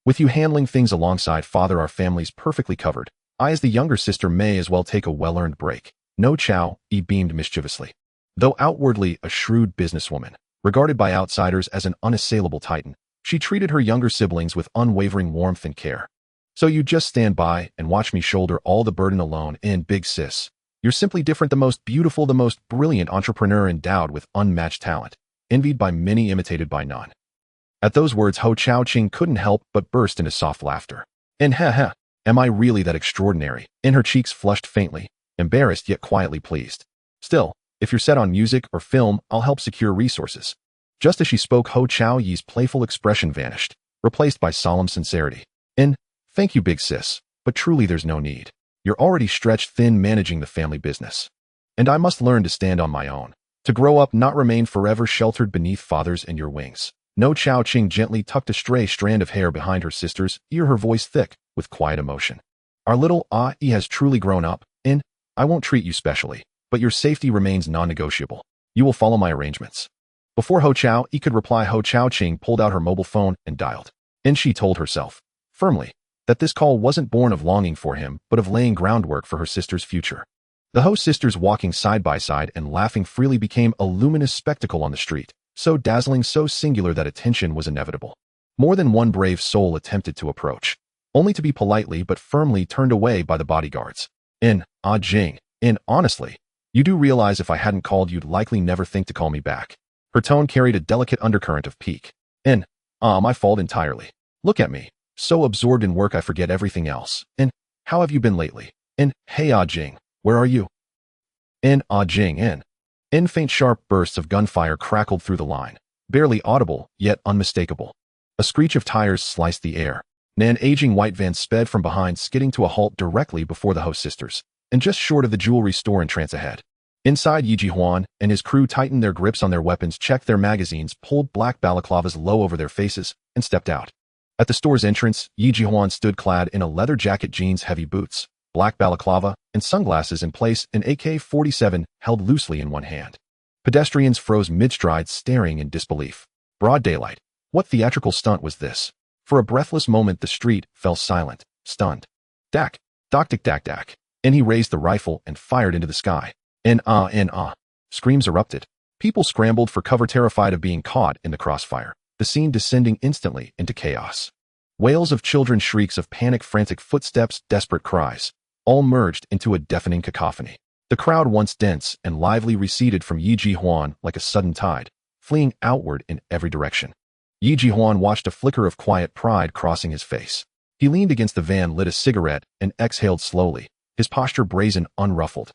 Speaker 1: With you handling things alongside father, our family's perfectly covered. I, as the younger sister, may as well take a well-earned break. No Chao E beamed mischievously. Though outwardly a shrewd businesswoman, regarded by outsiders as an unassailable titan, she treated her younger siblings with unwavering warmth and care. So you just stand by and watch me shoulder all the burden alone? Big sis, you're simply different, the most beautiful, the most brilliant entrepreneur endowed with unmatched talent, envied by many, imitated by none. At those words, Ho Chao Ching couldn't help but burst into soft laughter. Am I really that extraordinary? Her cheeks flushed faintly, embarrassed yet quietly pleased. Still, if you're set on music or film, I'll help secure resources. Just as she spoke, Ho Chao Yi's playful expression vanished, replaced by solemn sincerity. Thank you, big sis, but truly there's no need. You're already stretched thin managing the family business. And I must learn to stand on my own, to grow up, not remain forever sheltered beneath father's and your wings. No Chao Ching gently tucked a stray strand of hair behind her sister's ear, her voice thick with quiet emotion. Our little E has truly grown up, I won't treat you specially, but your safety remains non-negotiable. You will follow my arrangements. Before Ho Chao E could reply, Ho Chao Ching pulled out her mobile phone and dialed. She told herself, firmly, that this call wasn't born of longing for him, but of laying groundwork for her sister's future. The Ho sisters, walking side by side and laughing freely, became a luminous spectacle on the street, so dazzling, so singular that attention was inevitable. More than one brave soul attempted to approach, only to be politely but firmly turned away by the bodyguards. Jing, honestly, you do realize if I hadn't called you'd likely never think to call me back. Her tone carried a delicate undercurrent of pique. My fault entirely. Look at me, so absorbed in work I forget everything else. How have you been lately? Hey Jing, where are you? Jing, faint sharp bursts of gunfire crackled through the line, barely audible, yet unmistakable. A screech of tires sliced the air. An aging white van sped from behind, skidding to a halt directly before the Ho sisters, and just short of the jewelry store entrance ahead. Inside, Yi Jihuan and his crew tightened their grips on their weapons, checked their magazines, pulled black balaclavas low over their faces, and stepped out. At the store's entrance, Yi Jihuan stood clad in a leather jacket, jeans, heavy boots, black balaclava, and sunglasses in place, an AK-47 held loosely in one hand. Pedestrians froze mid-stride, staring in disbelief. Broad daylight. What theatrical stunt was this? For a breathless moment, the street fell silent, stunned. Dak, dak, dak, dak. He raised the rifle and fired into the sky. Screams erupted. People scrambled for cover, terrified of being caught in the crossfire, the scene descending instantly into chaos. Wails of children, shrieks of panic, frantic footsteps, desperate cries, all merged into a deafening cacophony. The crowd, once dense and lively, receded from Yi Jihuan like a sudden tide, fleeing outward in every direction. Yi Jihuan watched a flicker of quiet pride crossing his face. He leaned against the van, lit a cigarette, and exhaled slowly, his posture brazen, unruffled.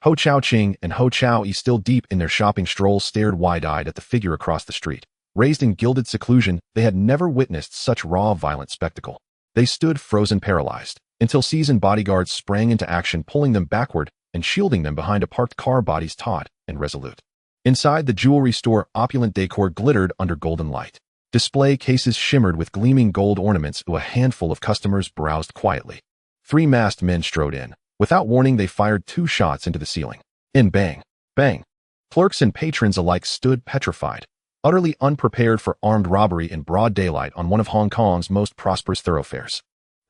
Speaker 1: Ho Chao Ching and Ho Chao E, still deep in their shopping stroll, stared wide-eyed at the figure across the street. Raised in gilded seclusion, they had never witnessed such raw, violent spectacle. They stood frozen, paralyzed, until seasoned bodyguards sprang into action, pulling them backward and shielding them behind a parked car, bodies taut and resolute. Inside the jewelry store, opulent decor glittered under golden light. Display cases shimmered with gleaming gold ornaments. A handful of customers browsed quietly. 3 masked men strode in. Without warning, they fired 2 shots into the ceiling. Bang, bang. Clerks and patrons alike stood petrified, utterly unprepared for armed robbery in broad daylight on one of Hong Kong's most prosperous thoroughfares.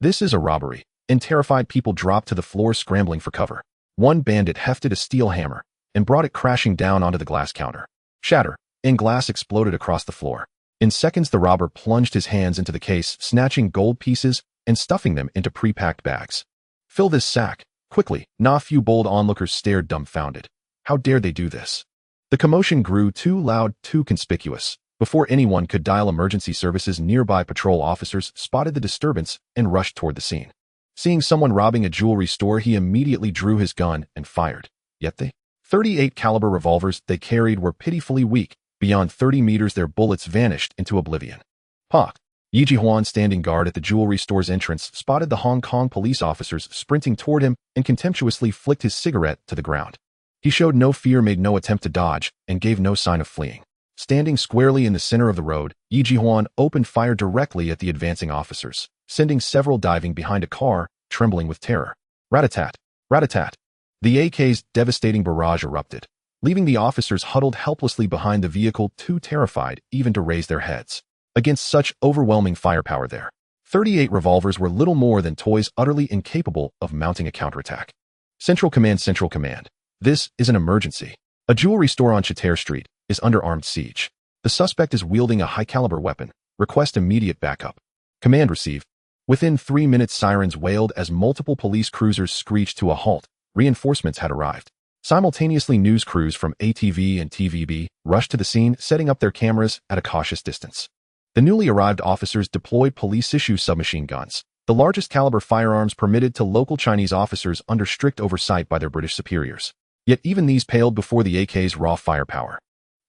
Speaker 1: This is a robbery, and terrified people dropped to the floor, scrambling for cover. One bandit hefted a steel hammer and brought it crashing down onto the glass counter. Shatter, and glass exploded across the floor. In seconds, the robber plunged his hands into the case, snatching gold pieces and stuffing them into pre-packed bags. Fill this sack, quickly. A few bold onlookers stared dumbfounded. How dare they do this? The commotion grew too loud, too conspicuous. Before anyone could dial emergency services, nearby patrol officers spotted the disturbance and rushed toward the scene. Seeing someone robbing a jewelry store, he immediately drew his gun and fired. Yet the 38 caliber revolvers they carried were pitifully weak. Beyond 30 meters, their bullets vanished into oblivion. Pak. Yi Jihuan, standing guard at the jewelry store's entrance, spotted the Hong Kong police officers sprinting toward him and contemptuously flicked his cigarette to the ground. He showed no fear, made no attempt to dodge, and gave no sign of fleeing. Standing squarely in the center of the road, Yi Jihuan opened fire directly at the advancing officers, sending several diving behind a car, trembling with terror. Rat-a-tat, rat-a-tat. The AK's devastating barrage erupted, leaving the officers huddled helplessly behind the vehicle, too terrified even to raise their heads. Against such overwhelming firepower, their 38 revolvers were little more than toys, utterly incapable of mounting a counterattack. Central Command, Central Command. This is an emergency. A jewelry store on Chater Street is under armed siege. The suspect is wielding a high-caliber weapon. Request immediate backup. Command received. Within 3 minutes, sirens wailed as multiple police cruisers screeched to a halt. Reinforcements had arrived. Simultaneously, news crews from ATV and TVB rushed to the scene, setting up their cameras at a cautious distance. The newly arrived officers deployed police-issue submachine guns, the largest caliber firearms permitted to local Chinese officers under strict oversight by their British superiors. Yet even these paled before the AK's raw firepower.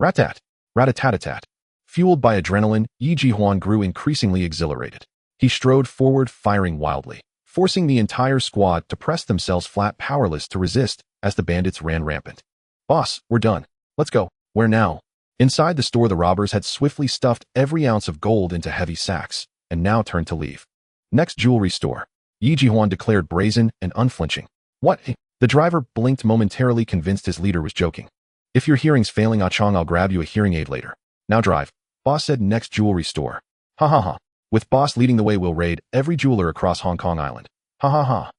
Speaker 1: Rat-tat, rat-a-tat-a-tat. Fueled by adrenaline, Yi Jihuan grew increasingly exhilarated. He strode forward, firing wildly, forcing the entire squad to press themselves flat, powerless to resist as the bandits ran rampant. Boss, we're done. Let's go. Where now? Inside the store, the robbers had swiftly stuffed every ounce of gold into heavy sacks, and now turned to leave. Next jewelry store, Yi Jihuan declared, brazen and unflinching. What? The driver blinked momentarily, convinced his leader was joking. If your hearing's failing, Ah Chong, I'll grab you a hearing aid later. Now drive. Boss said. Next jewelry store. Ha ha ha. With boss leading the way, we'll raid every jeweler across Hong Kong Island. Ha ha ha.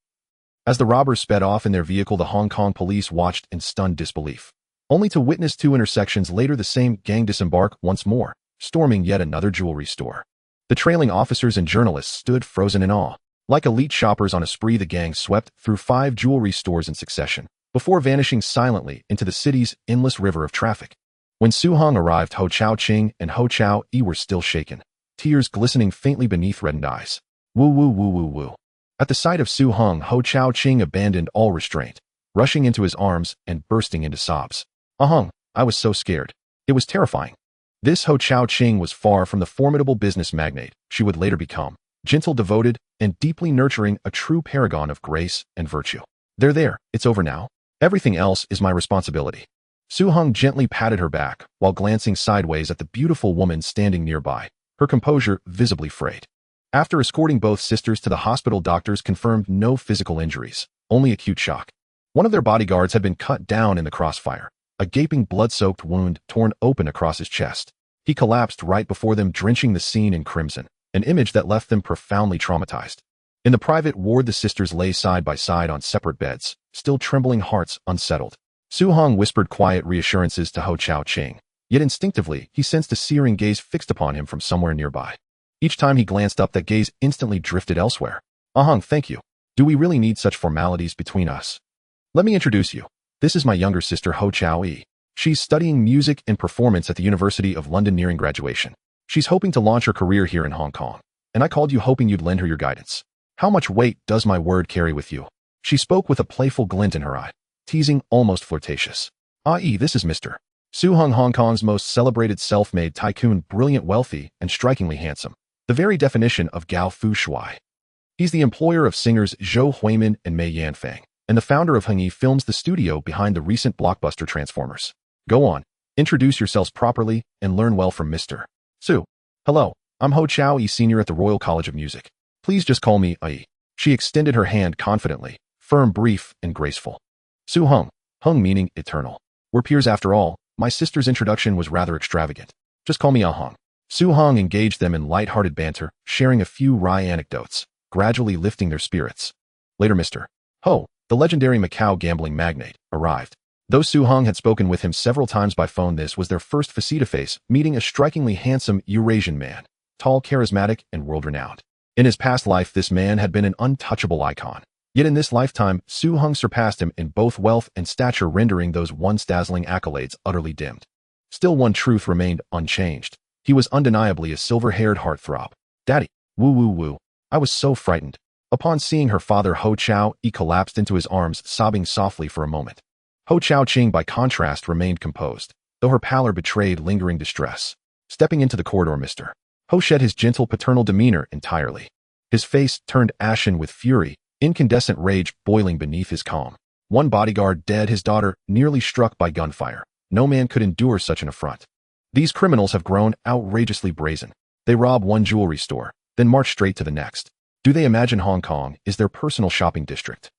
Speaker 1: As the robbers sped off in their vehicle, the Hong Kong police watched in stunned disbelief, only to witness 2 intersections later the same gang disembark once more, storming yet another jewelry store. The trailing officers and journalists stood frozen in awe. Like elite shoppers on a spree, the gang swept through 5 jewelry stores in succession, before vanishing silently into the city's endless river of traffic. When Su Hong arrived, Ho Chao Ching and Ho Chao Yi were still shaken, tears glistening faintly beneath reddened eyes. Woo woo woo woo woo. At the sight of Su Hong, Ho Chao Ching abandoned all restraint, rushing into his arms and bursting into sobs. Hong, I was so scared. It was terrifying. This Ho Chao Ching was far from the formidable business magnate she would later become, gentle, devoted, and deeply nurturing, a true paragon of grace and virtue. There, it's over now. Everything else is my responsibility. Su Hong gently patted her back while glancing sideways at the beautiful woman standing nearby, her composure visibly frayed. After escorting both sisters to the hospital, doctors confirmed no physical injuries, only acute shock. One of their bodyguards had been cut down in the crossfire, a gaping blood-soaked wound torn open across his chest. He collapsed right before them, drenching the scene in crimson, an image that left them profoundly traumatized. In the private ward, the sisters lay side by side on separate beds, still trembling hearts unsettled. Su Hong whispered quiet reassurances to Ho Chao Ching, yet instinctively he sensed a searing gaze fixed upon him from somewhere nearby. Each time he glanced up, that gaze instantly drifted elsewhere. Hong, thank you. Do we really need such formalities between us? Let me introduce you. This is my younger sister, Ho Chao Yi. She's studying music and performance at the University of London, nearing graduation. She's hoping to launch her career here in Hong Kong, and I called you hoping you'd lend her your guidance. How much weight does my word carry with you? She spoke with a playful glint in her eye, teasing, almost flirtatious. This is Mr. Su Hong, Hong Kong's most celebrated self-made tycoon, brilliant, wealthy, and strikingly handsome. The very definition of Gao Fu Shui. He's the employer of singers Zhou Huimin and Mei Yanfang, and the founder of Hengyi Films, the studio behind the recent blockbuster Transformers. Go on, introduce yourselves properly, and learn well from Mr. Su. Hello, I'm Ho Chao Yi, senior at the Royal College of Music. Please just call me Yi. She extended her hand confidently, firm, brief, and graceful. Su Hong, Hung meaning eternal. We're peers after all. My sister's introduction was rather extravagant. Just call me Hong. Su Hong engaged them in light-hearted banter, sharing a few wry anecdotes, gradually lifting their spirits. Later, Mr. Ho, the legendary Macau gambling magnate, arrived. Though Su Hong had spoken with him several times by phone, this was their first face-to-face meeting, a strikingly handsome Eurasian man, tall, charismatic, and world-renowned. In his past life, this man had been an untouchable icon. Yet in this lifetime, Su Hong surpassed him in both wealth and stature, rendering those once dazzling accolades utterly dimmed. Still, one truth remained unchanged. He was undeniably a silver-haired heartthrob. Daddy, woo woo woo. I was so frightened. Upon seeing her father Ho Chao, he collapsed into his arms, sobbing softly for a moment. Ho Chao Ching, by contrast, remained composed, though her pallor betrayed lingering distress. Stepping into the corridor, Mr. Ho shed his gentle paternal demeanor entirely. His face turned ashen with fury, incandescent rage boiling beneath his calm. One bodyguard dead, his daughter nearly struck by gunfire. No man could endure such an affront. These criminals have grown outrageously brazen. They rob one jewelry store, then march straight to the next. Do they imagine Hong Kong is their personal shopping district?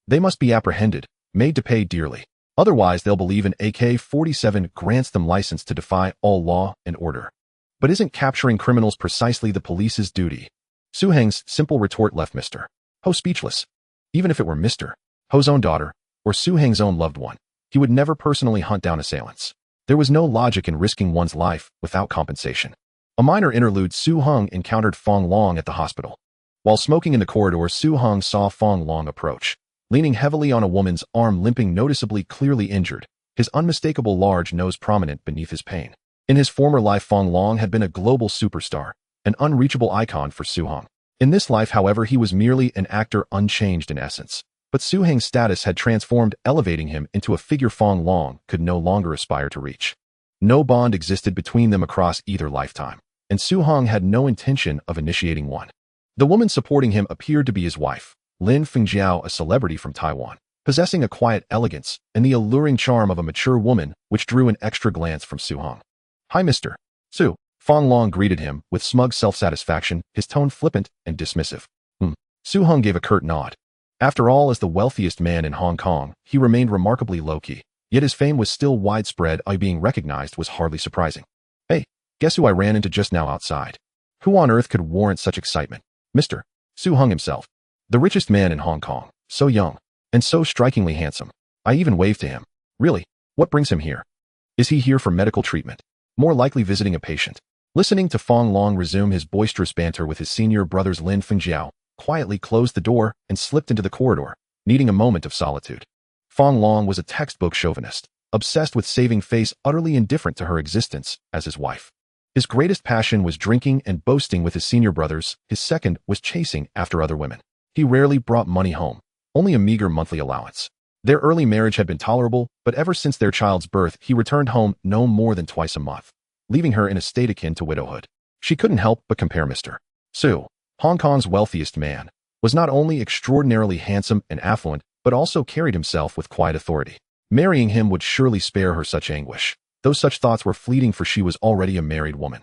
Speaker 1: They must be apprehended, made to pay dearly. Otherwise, they'll believe an AK-47 grants them license to defy all law and order. But isn't capturing criminals precisely the police's duty? Su Heng's simple retort left Mr. Ho speechless. Even if it were Mr. Ho's own daughter, or Su Heng's own loved one, he would never personally hunt down assailants. There was no logic in risking one's life without compensation. A minor interlude. Su Heng encountered Fong Long at the hospital. While smoking in the corridor, Su Heng saw Fong Long approach, leaning heavily on a woman's arm, limping, noticeably clearly injured, his unmistakable large nose prominent beneath his pain. In his former life, Fong Long had been a global superstar, an unreachable icon for Su Heng. In this life, however, he was merely an actor, unchanged in essence. But Su Heng's status had transformed, elevating him into a figure Fong Long could no longer aspire to reach. No bond existed between them across either lifetime, and Su Heng had no intention of initiating one. The woman supporting him appeared to be his wife, Lin Fengjiao, a celebrity from Taiwan, possessing a quiet elegance and the alluring charm of a mature woman, which drew an extra glance from Su Heng. "Hi, Mr. Su." Fong Long greeted him with smug self-satisfaction, his tone flippant and dismissive. Su Heng gave a curt nod. After all, as the wealthiest man in Hong Kong, he remained remarkably low-key, yet his fame was still widespread. Being recognized was hardly surprising. "Hey, guess who I ran into just now outside? Who on earth could warrant such excitement?" Mr. Su Heng himself. The richest man in Hong Kong, so young, and so strikingly handsome. I even waved to him. Really? What brings him here? Is he here for medical treatment? More likely visiting a patient. Listening to Fong Long resume his boisterous banter with his senior brothers, Lin Fengjiao quietly closed the door and slipped into the corridor, needing a moment of solitude. Fong Long was a textbook chauvinist, obsessed with saving face, utterly indifferent to her existence as his wife. His greatest passion was drinking and boasting with his senior brothers. His second was chasing after other women. He rarely brought money home, only a meager monthly allowance. Their early marriage had been tolerable, but ever since their child's birth, he returned home no more than twice a month, leaving her in a state akin to widowhood. She couldn't help but compare Mr. Su, Hong Kong's wealthiest man, was not only extraordinarily handsome and affluent, but also carried himself with quiet authority. Marrying him would surely spare her such anguish, though such thoughts were fleeting, for she was already a married woman.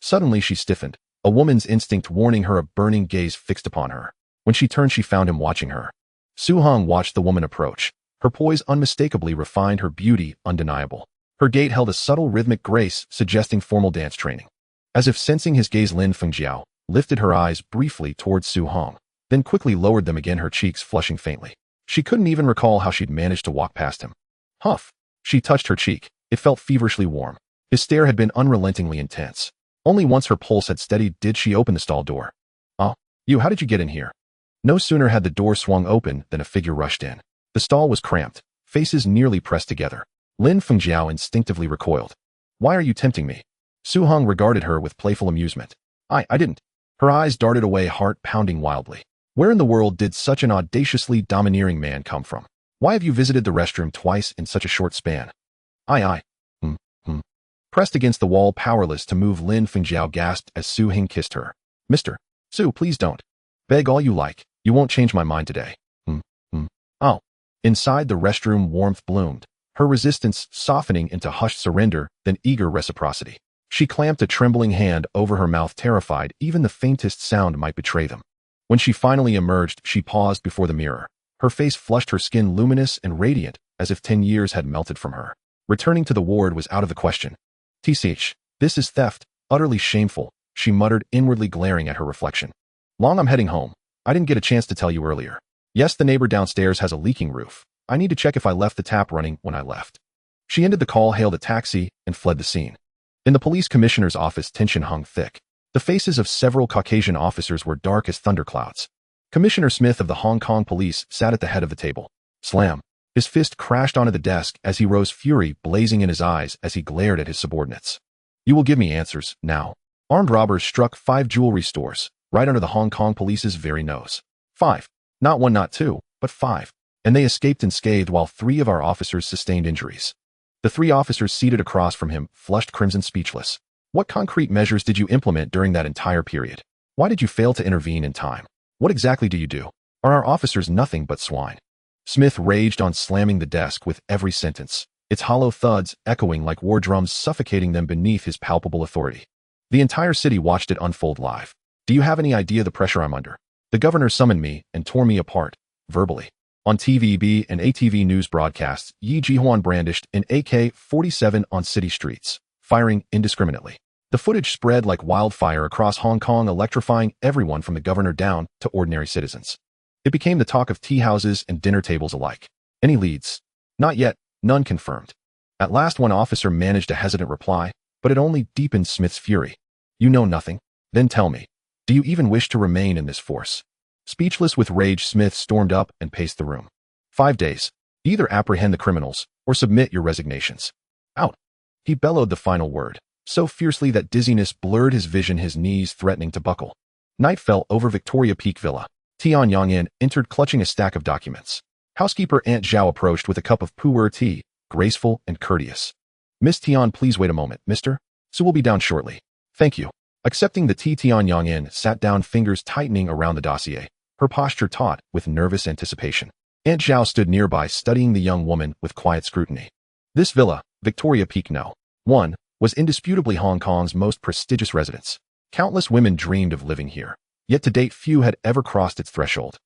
Speaker 1: Suddenly she stiffened, a woman's instinct warning her, a burning gaze fixed upon her. When she turned, she found him watching her. Su Heng watched the woman approach. Her poise unmistakably refined, her beauty undeniable. Her gait held a subtle rhythmic grace, suggesting formal dance training. As if sensing his gaze, Lin Fengjiao lifted her eyes briefly towards Su Heng, then quickly lowered them again, her cheeks flushing faintly. She couldn't even recall how she'd managed to walk past him. Huff! She touched her cheek. It felt feverishly warm. His stare had been unrelentingly intense. Only once her pulse had steadied did she open the stall door. "Oh, you, how did you get in here?" No sooner had the door swung open than a figure rushed in. The stall was cramped, faces nearly pressed together. Lin Fengjiao instinctively recoiled. "Why are you tempting me?" Su Heng regarded her with playful amusement. I didn't." Her eyes darted away, heart pounding wildly. Where in the world did such an audaciously domineering man come from? Why have you visited the restroom twice in such a short span? I. Pressed against the wall, powerless to move, Lin Fengjiao gasped as Su Heng kissed her. "Mr. Su, please don't. Beg all you like. You won't change my mind today." Oh. Inside the restroom, warmth bloomed, her resistance softening into hushed surrender, then eager reciprocity. She clamped a trembling hand over her mouth, terrified even the faintest sound might betray them. When she finally emerged, she paused before the mirror. Her face flushed, her skin luminous and radiant, as if 10 years had melted from her. Returning to the ward was out of the question. "Tch, this is theft, utterly shameful," she muttered, inwardly glaring at her reflection. "Long, I'm heading home. I didn't get a chance to tell you earlier. Yes, the neighbor downstairs has a leaking roof. I need to check if I left the tap running when I left." She ended the call, hailed a taxi, and fled the scene. In the police commissioner's office, tension hung thick. The faces of several Caucasian officers were dark as thunderclouds. Commissioner Smith of the Hong Kong Police sat at the head of the table. Slam! His fist crashed onto the desk as he rose, fury blazing in his eyes as he glared at his subordinates. You will give me answers, now. Armed robbers struck 5 jewelry stores, right under the Hong Kong police's very nose. 5. Not 1, not 2, but 5. And they escaped unscathed while 3 of our officers sustained injuries. The 3 officers seated across from him flushed crimson, speechless. What concrete measures did you implement during that entire period? Why did you fail to intervene in time? What exactly do you do? Are our officers nothing but swine? Smith raged on, slamming the desk with every sentence, its hollow thuds echoing like war drums, suffocating them beneath his palpable authority. The entire city watched it unfold live. Do you have any idea the pressure I'm under? The governor summoned me and tore me apart, verbally. On TVB and ATV news broadcasts, Yi Jihuan brandished an AK-47 on city streets, firing indiscriminately. The footage spread like wildfire across Hong Kong, electrifying everyone from the governor down to ordinary citizens. It became the talk of tea houses and dinner tables alike. Any leads? Not yet, none confirmed. At last one officer managed a hesitant reply, but it only deepened Smith's fury. You know nothing? Then tell me. Do you even wish to remain in this force? Speechless with rage, Smith stormed up and paced the room. 5 days. Either apprehend the criminals, or submit your resignations. Out. He bellowed the final word, so fiercely that dizziness blurred his vision, his knees threatening to buckle. Night fell over Victoria Peak Villa. Tian Yongyan entered clutching a stack of documents. Housekeeper Aunt Zhao approached with a cup of pu'er tea, graceful and courteous. Miss Tian, please wait a moment, mister. Sue will be down shortly. Thank you. Accepting the tea, Tian Yongyan sat down, fingers tightening around the dossier, her posture taut with nervous anticipation. Aunt Zhao stood nearby, studying the young woman with quiet scrutiny. This villa, Victoria Peak No. 1, was indisputably Hong Kong's most prestigious residence. Countless women dreamed of living here. Yet to date few had ever crossed its threshold.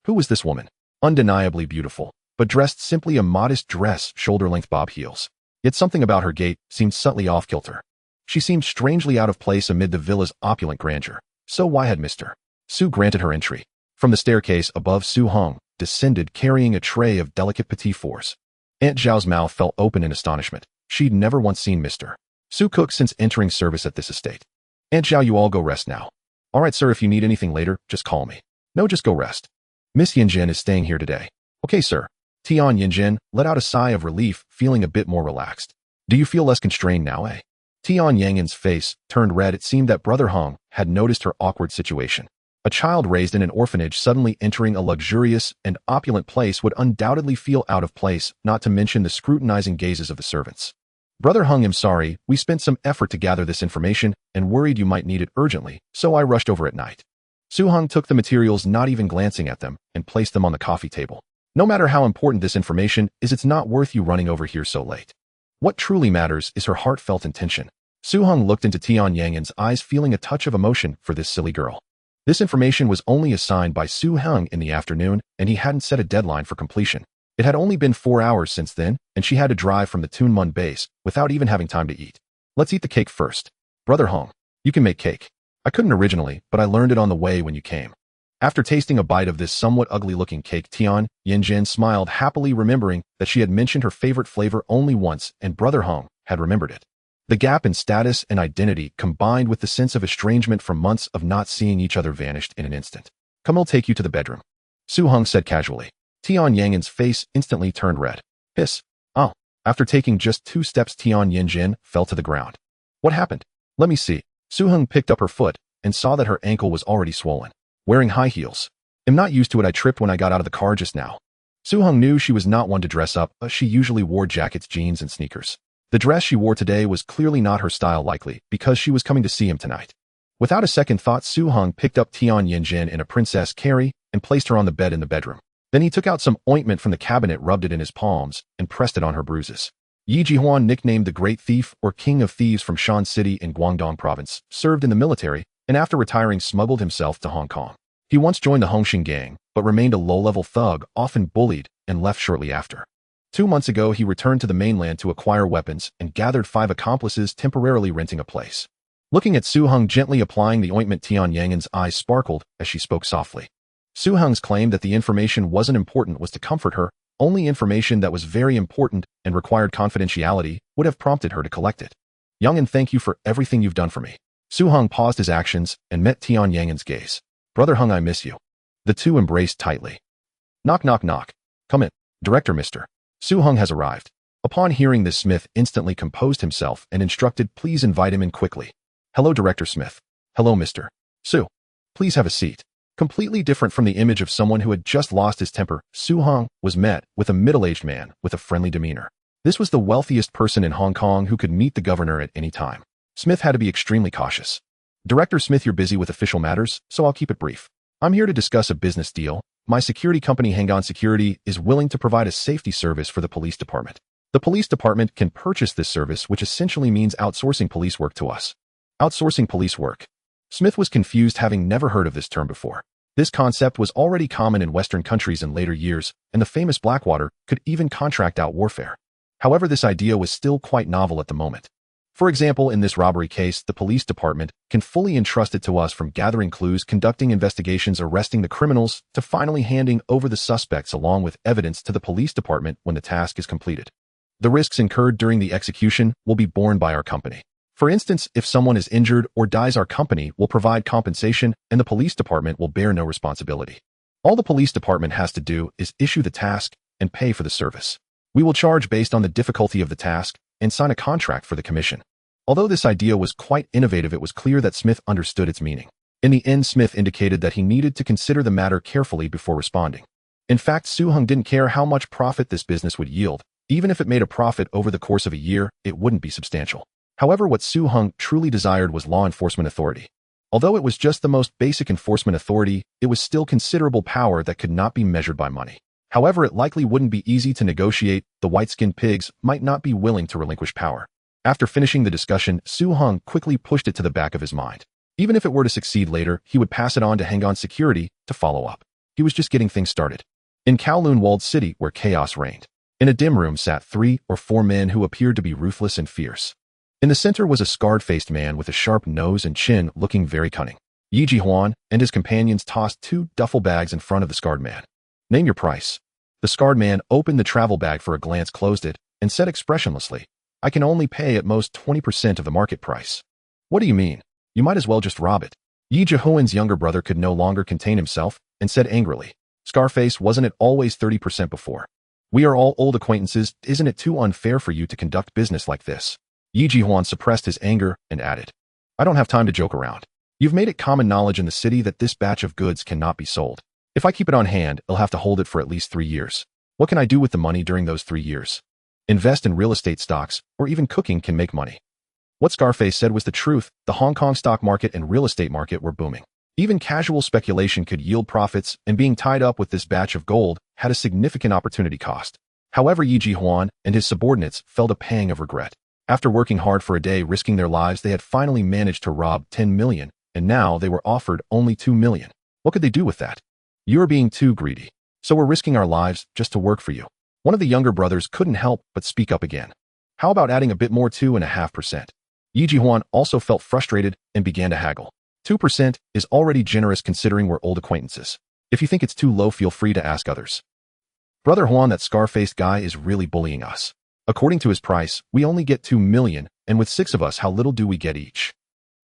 Speaker 1: Who was this woman? Undeniably beautiful, but dressed simply a modest dress, shoulder-length bob heels. Yet something about her gait seemed subtly off-kilter. She seemed strangely out of place amid the villa's opulent grandeur. So why had Mr. Su granted her entry? From the staircase above, Su Hong descended, carrying a tray of delicate petit fours. Aunt Zhao's mouth fell open in astonishment. She'd never once seen Mr. Su cook since entering service at this estate. Aunt Zhao, you all go rest now. All right, sir, if you need anything later, just call me. No, just go rest. Miss Yinjin is staying here today. Okay, sir. Tian Yinjin let out a sigh of relief, feeling a bit more relaxed. Do you feel less constrained now, eh? Tian Yangin's face turned red. It seemed that Brother Hong had noticed her awkward situation. A child raised in an orphanage suddenly entering a luxurious and opulent place would undoubtedly feel out of place, not to mention the scrutinizing gazes of the servants. Brother Hung, I'm sorry, we spent some effort to gather this information and worried you might need it urgently, so I rushed over at night. Su Hung took the materials, not even glancing at them, and placed them on the coffee table. No matter how important this information is, it's not worth you running over here so late. What truly matters is her heartfelt intention. Su Hung looked into Tian Yangin's eyes, feeling a touch of emotion for this silly girl. This information was only assigned by Su Hung in the afternoon, and he hadn't set a deadline for completion. It had only been 4 hours since then, and she had to drive from the Tuen Mun base without even having time to eat. Let's eat the cake first. Brother Hong, you can make cake. I couldn't originally, but I learned it on the way when you came. After tasting a bite of this somewhat ugly-looking cake, Tian Yinjin smiled happily, remembering that she had mentioned her favorite flavor only once, and Brother Hong had remembered it. The gap in status and identity, combined with the sense of estrangement from months of not seeing each other, vanished in an instant. Come, I'll take you to the bedroom. Su Hung said casually. Tian Yangin's face instantly turned red. Hiss. Oh. After taking just 2 steps, Tian Yinjin fell to the ground. What happened? Let me see. Su Hung picked up her foot and saw that her ankle was already swollen. Wearing high heels. I'm not used to it. I tripped when I got out of the car just now. Su Hung knew she was not one to dress up, but she usually wore jackets, jeans, and sneakers. The dress she wore today was clearly not her style, likely because she was coming to see him tonight. Without a second thought, Su Hung picked up Tian Yinjin in a princess carry and placed her on the bed in the bedroom. Then he took out some ointment from the cabinet, rubbed it in his palms, and pressed it on her bruises. Yi Jihuan, nicknamed the Great Thief or King of Thieves from Shan City in Guangdong Province, served in the military and after retiring smuggled himself to Hong Kong. He once joined the Hongxing gang, but remained a low-level thug, often bullied, and left shortly after. 2 months ago, he returned to the mainland to acquire weapons and gathered 5 accomplices, temporarily renting a place. Looking at Su Hung gently applying the ointment, Tian Yangin's eyes sparkled as she spoke softly. Su Hung's claim that the information wasn't important was to comfort her. Only information that was very important and required confidentiality would have prompted her to collect it. Youngin, thank you for everything you've done for me. Su Hung paused his actions and met Tian Yangin's gaze. Brother Hung, I miss you. The two embraced tightly. Knock, knock, knock. Come in. Director, Mr. Su Hung has arrived. Upon hearing this, Smith instantly composed himself and instructed, "Please invite him in quickly." "Hello, Director Smith." "Hello, Mr. Su. Please have a seat." Completely different from the image of someone who had just lost his temper, Su Hong was met with a middle-aged man with a friendly demeanor. This was the wealthiest person in Hong Kong who could meet the governor at any time. Smith had to be extremely cautious. "Director Smith, you're busy with official matters, so I'll keep it brief. I'm here to discuss a business deal. My security company, Hang On Security, is willing to provide a safety service for the police department. The police department can purchase this service, which essentially means outsourcing police work to us." Outsourcing police work. Smith was confused, having never heard of this term before. This concept was already common in Western countries in later years, and the famous Blackwater could even contract out warfare. However, this idea was still quite novel at the moment. For example, in this robbery case, the police department can fully entrust it to us, from gathering clues, conducting investigations, arresting the criminals, to finally handing over the suspects along with evidence to the police department when the task is completed. The risks incurred during the execution will be borne by our company. For instance, if someone is injured or dies, our company will provide compensation and the police department will bear no responsibility. All the police department has to do is issue the task and pay for the service. We will charge based on the difficulty of the task and sign a contract for the commission. Although this idea was quite innovative, it was clear that Smith understood its meaning. In the end, Smith indicated that he needed to consider the matter carefully before responding. In fact, Su Hong didn't care how much profit this business would yield. Even if it made a profit over the course of a year, it wouldn't be substantial. However, what Su Hong truly desired was law enforcement authority. Although it was just the most basic enforcement authority, it was still considerable power that could not be measured by money. However, it likely wouldn't be easy to negotiate. The white-skinned pigs might not be willing to relinquish power. After finishing the discussion, Su Hong quickly pushed it to the back of his mind. Even if it were to succeed later, he would pass it on to Hang On Security to follow up. He was just getting things started. In Kowloon walled city, where chaos reigned, in a dim room sat 3 or 4 men who appeared to be ruthless and fierce. In the center was a scarred-faced man with a sharp nose and chin, looking very cunning. Yi Jihuan and his companions tossed 2 duffel bags in front of the scarred man. "Name your price." The scarred man opened the travel bag for a glance, closed it, and said expressionlessly, "I can only pay at most 20% of the market price." "What do you mean? You might as well just rob it." Yi Jihuan's younger brother could no longer contain himself and said angrily, "Scarface, wasn't it always 30% before? We are all old acquaintances. Isn't it too unfair for you to conduct business like this?" Yi Jihuan suppressed his anger and added, "I don't have time to joke around. You've made it common knowledge in the city that this batch of goods cannot be sold. If I keep it on hand, I'll have to hold it for at least 3 years. What can I do with the money during those 3 years? Invest in real estate stocks, or even cooking can make money." What Scarface said was the truth. The Hong Kong stock market and real estate market were booming. Even casual speculation could yield profits, and being tied up with this batch of gold had a significant opportunity cost. However, Yi Jihuan and his subordinates felt a pang of regret. After working hard for a day, risking their lives, they had finally managed to rob 10 million, and now they were offered only 2 million. What could they do with that? "You're being too greedy. So we're risking our lives just to work for you." One of the younger brothers couldn't help but speak up again. "How about adding a bit more, 2.5%? Yi Jihuan also felt frustrated and began to haggle. 2% is already generous considering we're old acquaintances. If you think it's too low, feel free to ask others. Brother Juan, that scar-faced guy is really bullying us. According to his price, we only get 2 million, and with 6 of us, how little do we get each?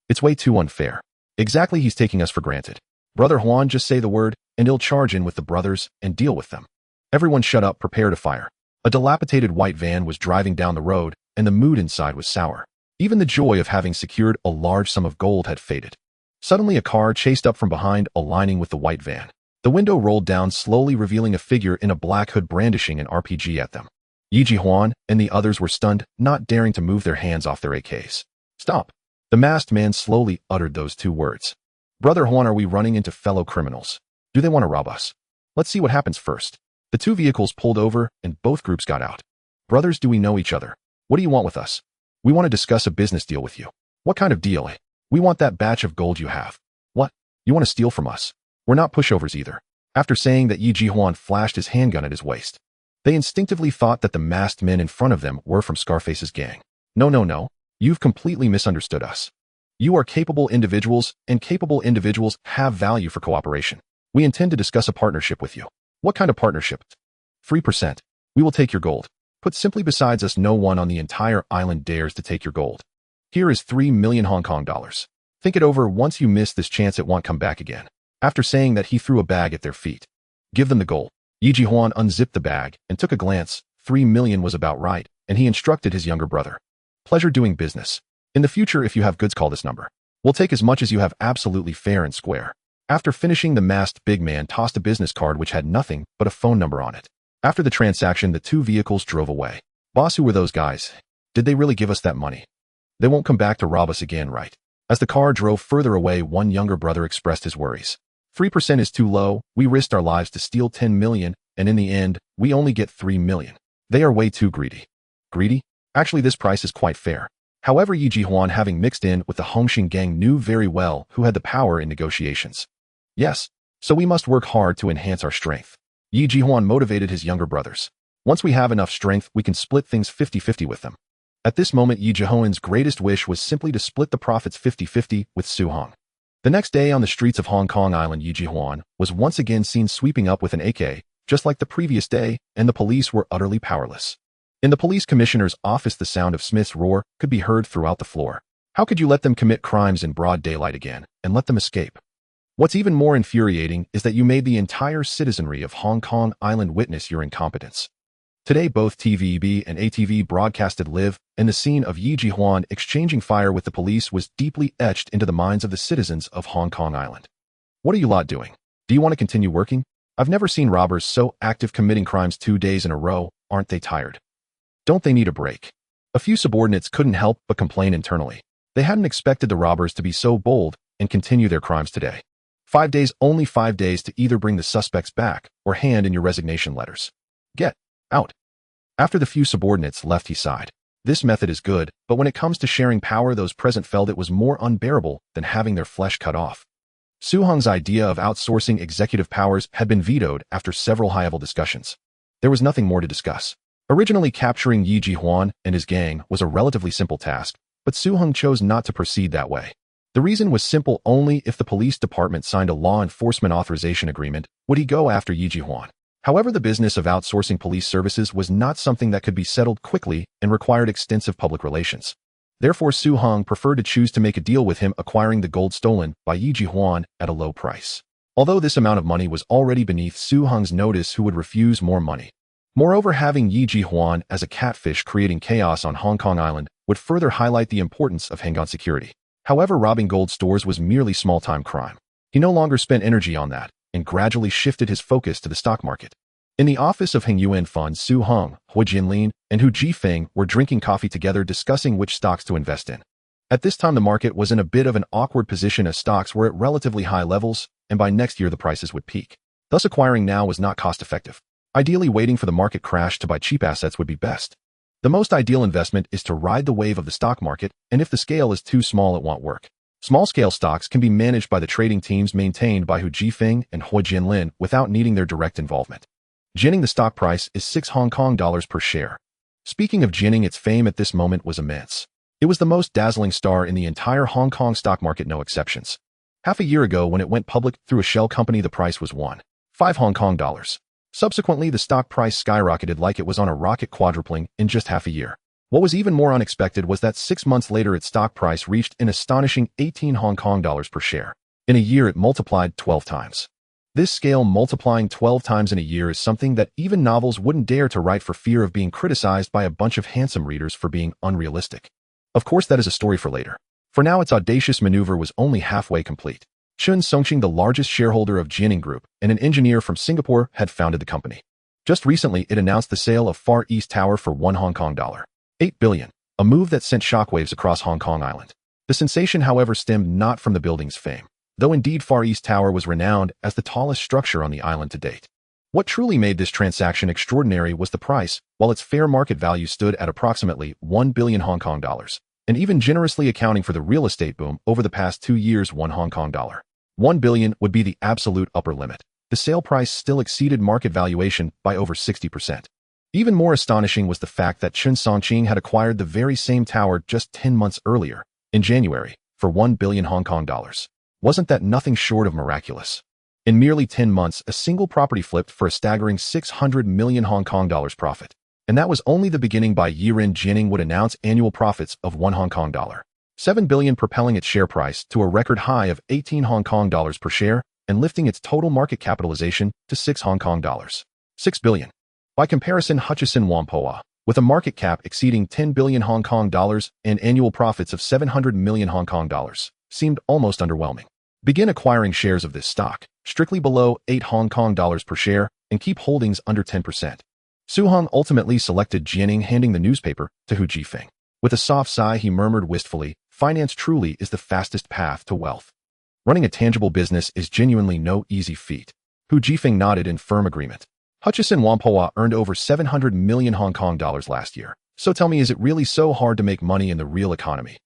Speaker 1: It's way too unfair. Exactly, he's taking us for granted. Brother Juan, just say the word, and he'll charge in with the brothers and deal with them." Everyone shut up, prepare to fire. A dilapidated white van was driving down the road, and the mood inside was sour. Even the joy of having secured a large sum of gold had faded. Suddenly, a car chased up from behind, aligning with the white van. The window rolled down slowly, revealing a figure in a black hood brandishing an RPG at them. Yi Jihuan and the others were stunned, not daring to move their hands off their AKs. "Stop." The masked man slowly uttered those 2 words. "Brother Juan, are we running into fellow criminals? Do they want to rob us? Let's see what happens first." The 2 vehicles pulled over and both groups got out. "Brothers, do we know each other? What do you want with us?" "We want to discuss a business deal with you." "What kind of deal, eh?" "We want that batch of gold you have." "What? You want to steal from us? We're not pushovers either." After saying that, Yi Jihuan flashed his handgun at his waist. They instinctively thought that the masked men in front of them were from Scarface's gang. No. You've completely misunderstood us. You are capable individuals, and capable individuals have value for cooperation. We intend to discuss a partnership with you." "What kind of partnership?" 3%. We will take your gold. Put simply, besides us, no one on the entire island dares to take your gold. Here is 3 million Hong Kong dollars. Think it over. Once you miss this chance, it won't come back again." After saying that, he threw a bag at their feet. "Give them the gold." Yi Jihuan unzipped the bag and took a glance, 3 million was about right, and he instructed his younger brother. Pleasure doing business. In the future, if you have goods, call this number. We'll take as much as you have, absolutely fair and square. After finishing, the masked big man tossed a business card which had nothing but a phone number on it. After the transaction, the two vehicles drove away. Boss, who were those guys? Did they really give us that money? They won't come back to rob us again, right? As the car drove further away, one younger brother expressed his worries. 3% is too low. We risked our lives to steal 10 million, and in the end, we only get 3 million. They are way too greedy. Greedy? Actually, this price is quite fair. However, Yi Jihuan, having mixed in with the Hongxing gang, knew very well who had the power in negotiations. Yes, so we must work hard to enhance our strength. Yi Jihuan motivated his younger brothers. Once we have enough strength, we can split things 50-50 with them. At this moment, Yi Jihuan's greatest wish was simply to split the profits 50-50 with Su Hong. The next day on the streets of Hong Kong Island, Yi Jihuan was once again seen sweeping up with an AK, just like the previous day, and the police were utterly powerless. In the police commissioner's office, the sound of Smith's roar could be heard throughout the floor. How could you let them commit crimes in broad daylight again, and let them escape? What's even more infuriating is that you made the entire citizenry of Hong Kong Island witness your incompetence. Today, both TVB and ATV broadcasted live, and the scene of Yi Jihuan exchanging fire with the police was deeply etched into the minds of the citizens of Hong Kong Island. What are you lot doing? Do you want to continue working? I've never seen robbers so active committing crimes 2 days in a row. Aren't they tired? Don't they need a break? A few subordinates couldn't help but complain internally. They hadn't expected the robbers to be so bold and continue their crimes today. 5 days, only 5 days to either bring the suspects back or hand in your resignation letters. Get out. After the few subordinates left, he sighed. This method is good, but when it comes to sharing power, those present felt it was more unbearable than having their flesh cut off. Su Hong's idea of outsourcing executive powers had been vetoed after several high-level discussions. There was nothing more to discuss. Originally, capturing Yi Jihuan and his gang was a relatively simple task, but Su Hong chose not to proceed that way. The reason was simple: only if the police department signed a law enforcement authorization agreement would he go after Yi Jihuan. However, the business of outsourcing police services was not something that could be settled quickly and required extensive public relations. Therefore, Su Hong preferred to choose to make a deal with him, acquiring the gold stolen by Yi Jihuan at a low price. Although this amount of money was already beneath Su Hong's notice, who would refuse more money? Moreover, having Yi Jihuan as a catfish creating chaos on Hong Kong Island would further highlight the importance of Hengan security. However, robbing gold stores was merely small-time crime. He no longer spent energy on that, and gradually shifted his focus to the stock market. In the office of Heng Yuan Fund, Su Hong, Hui Jinlin, and Hu Jifeng were drinking coffee together, discussing which stocks to invest in. At this time, the market was in a bit of an awkward position as stocks were at relatively high levels, and by next year the prices would peak. Thus, acquiring now was not cost-effective. Ideally, waiting for the market crash to buy cheap assets would be best. The most ideal investment is to ride the wave of the stock market, and if the scale is too small, it won't work. Small-scale stocks can be managed by the trading teams maintained by Hu Jifeng and Hui Jinlin without needing their direct involvement. Jinning, the stock price is 6 Hong Kong dollars per share. Speaking of Jinning, its fame at this moment was immense. It was the most dazzling star in the entire Hong Kong stock market, no exceptions. Half a year ago, when it went public through a shell company, the price was 1.5 Hong Kong dollars. Subsequently, the stock price skyrocketed like it was on a rocket, quadrupling in just half a year. What was even more unexpected was that 6 months later, its stock price reached an astonishing 18 Hong Kong dollars per share. In a year, it multiplied 12 times. This scale, multiplying 12 times in a year, is something that even novels wouldn't dare to write for fear of being criticized by a bunch of handsome readers for being unrealistic. Of course, that is a story for later. For now, its audacious maneuver was only halfway complete. Chun Songqing, the largest shareholder of Jining Group and an engineer from Singapore, had founded the company. Just recently, it announced the sale of Far East Tower for 1 Hong Kong dollar, 8 billion, a move that sent shockwaves across Hong Kong Island. The sensation, however, stemmed not from the building's fame, though indeed Far East Tower was renowned as the tallest structure on the island to date. What truly made this transaction extraordinary was the price. While its fair market value stood at approximately 1 billion Hong Kong dollars, and even generously accounting for the real estate boom over the past 2 years, 1 Hong Kong dollar, 1 billion would be the absolute upper limit. The sale price still exceeded market valuation by over 60%. Even more astonishing was the fact that Chun Songqing had acquired the very same tower just 10 months earlier, in January, for 1 billion Hong Kong dollars. Wasn't that nothing short of miraculous? In merely 10 months, a single property flipped for a staggering 600 million Hong Kong dollars profit. And that was only the beginning. By year-end, Jining would announce annual profits of 1 Hong Kong dollar, 7 billion, propelling its share price to a record high of 18 Hong Kong dollars per share and lifting its total market capitalization to 6 Hong Kong dollars, 6 billion. By comparison, Hutchison Whampoa, with a market cap exceeding 10 billion Hong Kong dollars and annual profits of 700 million Hong Kong dollars, seemed almost underwhelming. Begin acquiring shares of this stock, strictly below 8 Hong Kong dollars per share, and keep holdings under 10%. Su Hong ultimately selected Jianing, handing the newspaper to Hu Jifeng. With a soft sigh, he murmured wistfully, "Finance truly is the fastest path to wealth. Running a tangible business is genuinely no easy feat." Hu Jifeng nodded in firm agreement. Hutchison Whampoa earned over 700 million Hong Kong dollars last year. So tell me, is it really so hard to make money in the real economy?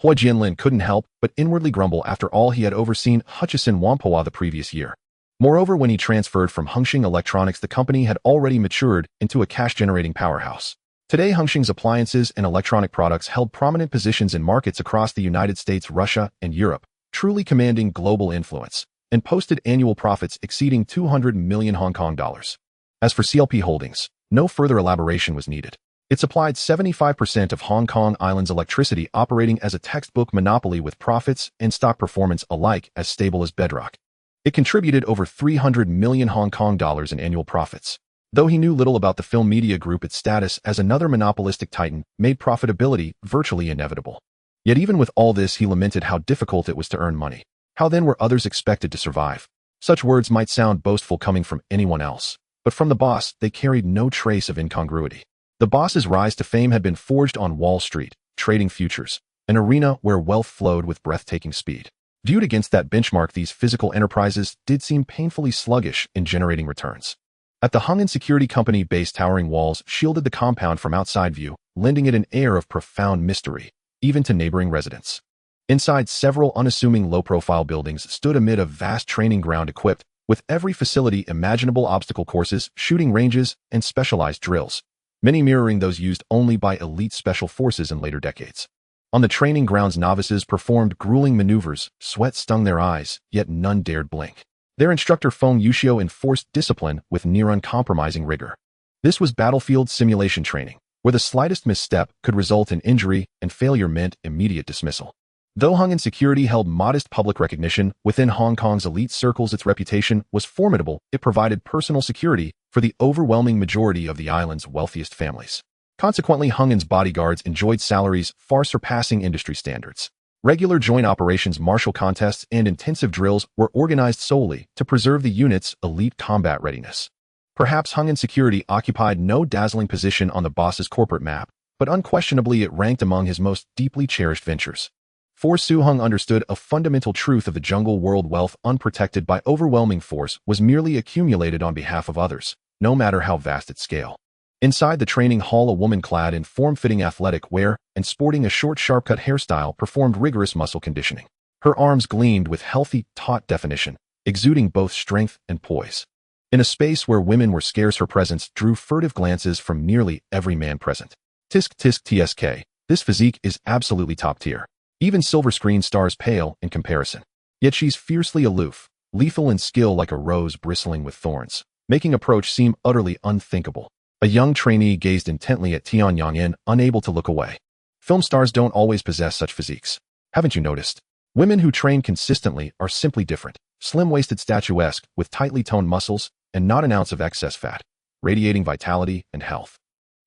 Speaker 1: Hua Jianlin couldn't help but inwardly grumble after all he had overseen Hutchison Whampoa the previous year. Moreover, when he transferred from Hengxing Electronics, the company had already matured into a cash-generating powerhouse. Today, Hengxing's appliances and electronic products held prominent positions in markets across the United States, Russia, and Europe, truly commanding global influence, and posted annual profits exceeding 200 million Hong Kong dollars. As for CLP Holdings, no further elaboration was needed. It supplied 75% of Hong Kong Island's electricity, operating as a textbook monopoly with profits and stock performance alike as stable as bedrock. It contributed over 300 million Hong Kong dollars in annual profits. Though he knew little about the film media group, its status as another monopolistic titan made profitability virtually inevitable. Yet even with all this, he lamented how difficult it was to earn money. How then were others expected to survive? Such words might sound boastful coming from anyone else, but from the boss, they carried no trace of incongruity. The boss's rise to fame had been forged on Wall Street, trading futures, an arena where wealth flowed with breathtaking speed. Viewed against that benchmark, these physical enterprises did seem painfully sluggish in generating returns. At the Hengxing Security Company base, towering walls shielded the compound from outside view, lending it an air of profound mystery, even to neighboring residents. Inside, several unassuming low-profile buildings stood amid a vast training ground equipped with every facility imaginable: obstacle courses, shooting ranges, and specialized drills, many mirroring those used only by elite special forces in later decades. On the training grounds, novices performed grueling maneuvers, sweat stung their eyes, yet none dared blink. Their instructor Feng Yuxiu enforced discipline with near uncompromising rigor. This was battlefield simulation training, where the slightest misstep could result in injury and failure meant immediate dismissal. Though Hengxing Security held modest public recognition within Hong Kong's elite circles, its reputation was formidable. It provided personal security for the overwhelming majority of the island's wealthiest families. Consequently, Hengxing's bodyguards enjoyed salaries far surpassing industry standards. Regular joint operations, martial contests, and intensive drills were organized solely to preserve the unit's elite combat readiness. Perhaps Hengxing Security occupied no dazzling position on the boss's corporate map, but unquestionably it ranked among his most deeply cherished ventures. For Su Hong understood a fundamental truth of the jungle world: wealth unprotected by overwhelming force was merely accumulated on behalf of others, no matter how vast its scale. Inside the training hall, a woman clad in form-fitting athletic wear and sporting a short, sharp-cut hairstyle performed rigorous muscle conditioning. Her arms gleamed with healthy, taut definition, exuding both strength and poise. In a space where women were scarce, her presence drew furtive glances from nearly every man present. Tisk tisk tsk, this physique is absolutely top tier. Even silver screen stars pale in comparison. Yet she's fiercely aloof, lethal in skill like a rose bristling with thorns, making approach seem utterly unthinkable. A young trainee gazed intently at Tian Yangyin, unable to look away. Film stars don't always possess such physiques. Haven't you noticed? Women who train consistently are simply different. Slim-waisted, statuesque, with tightly toned muscles, and not an ounce of excess fat, radiating vitality and health.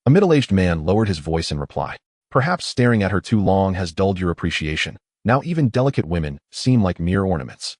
Speaker 1: A middle-aged man lowered his voice in reply. Perhaps staring at her too long has dulled your appreciation. Now even delicate women seem like mere ornaments.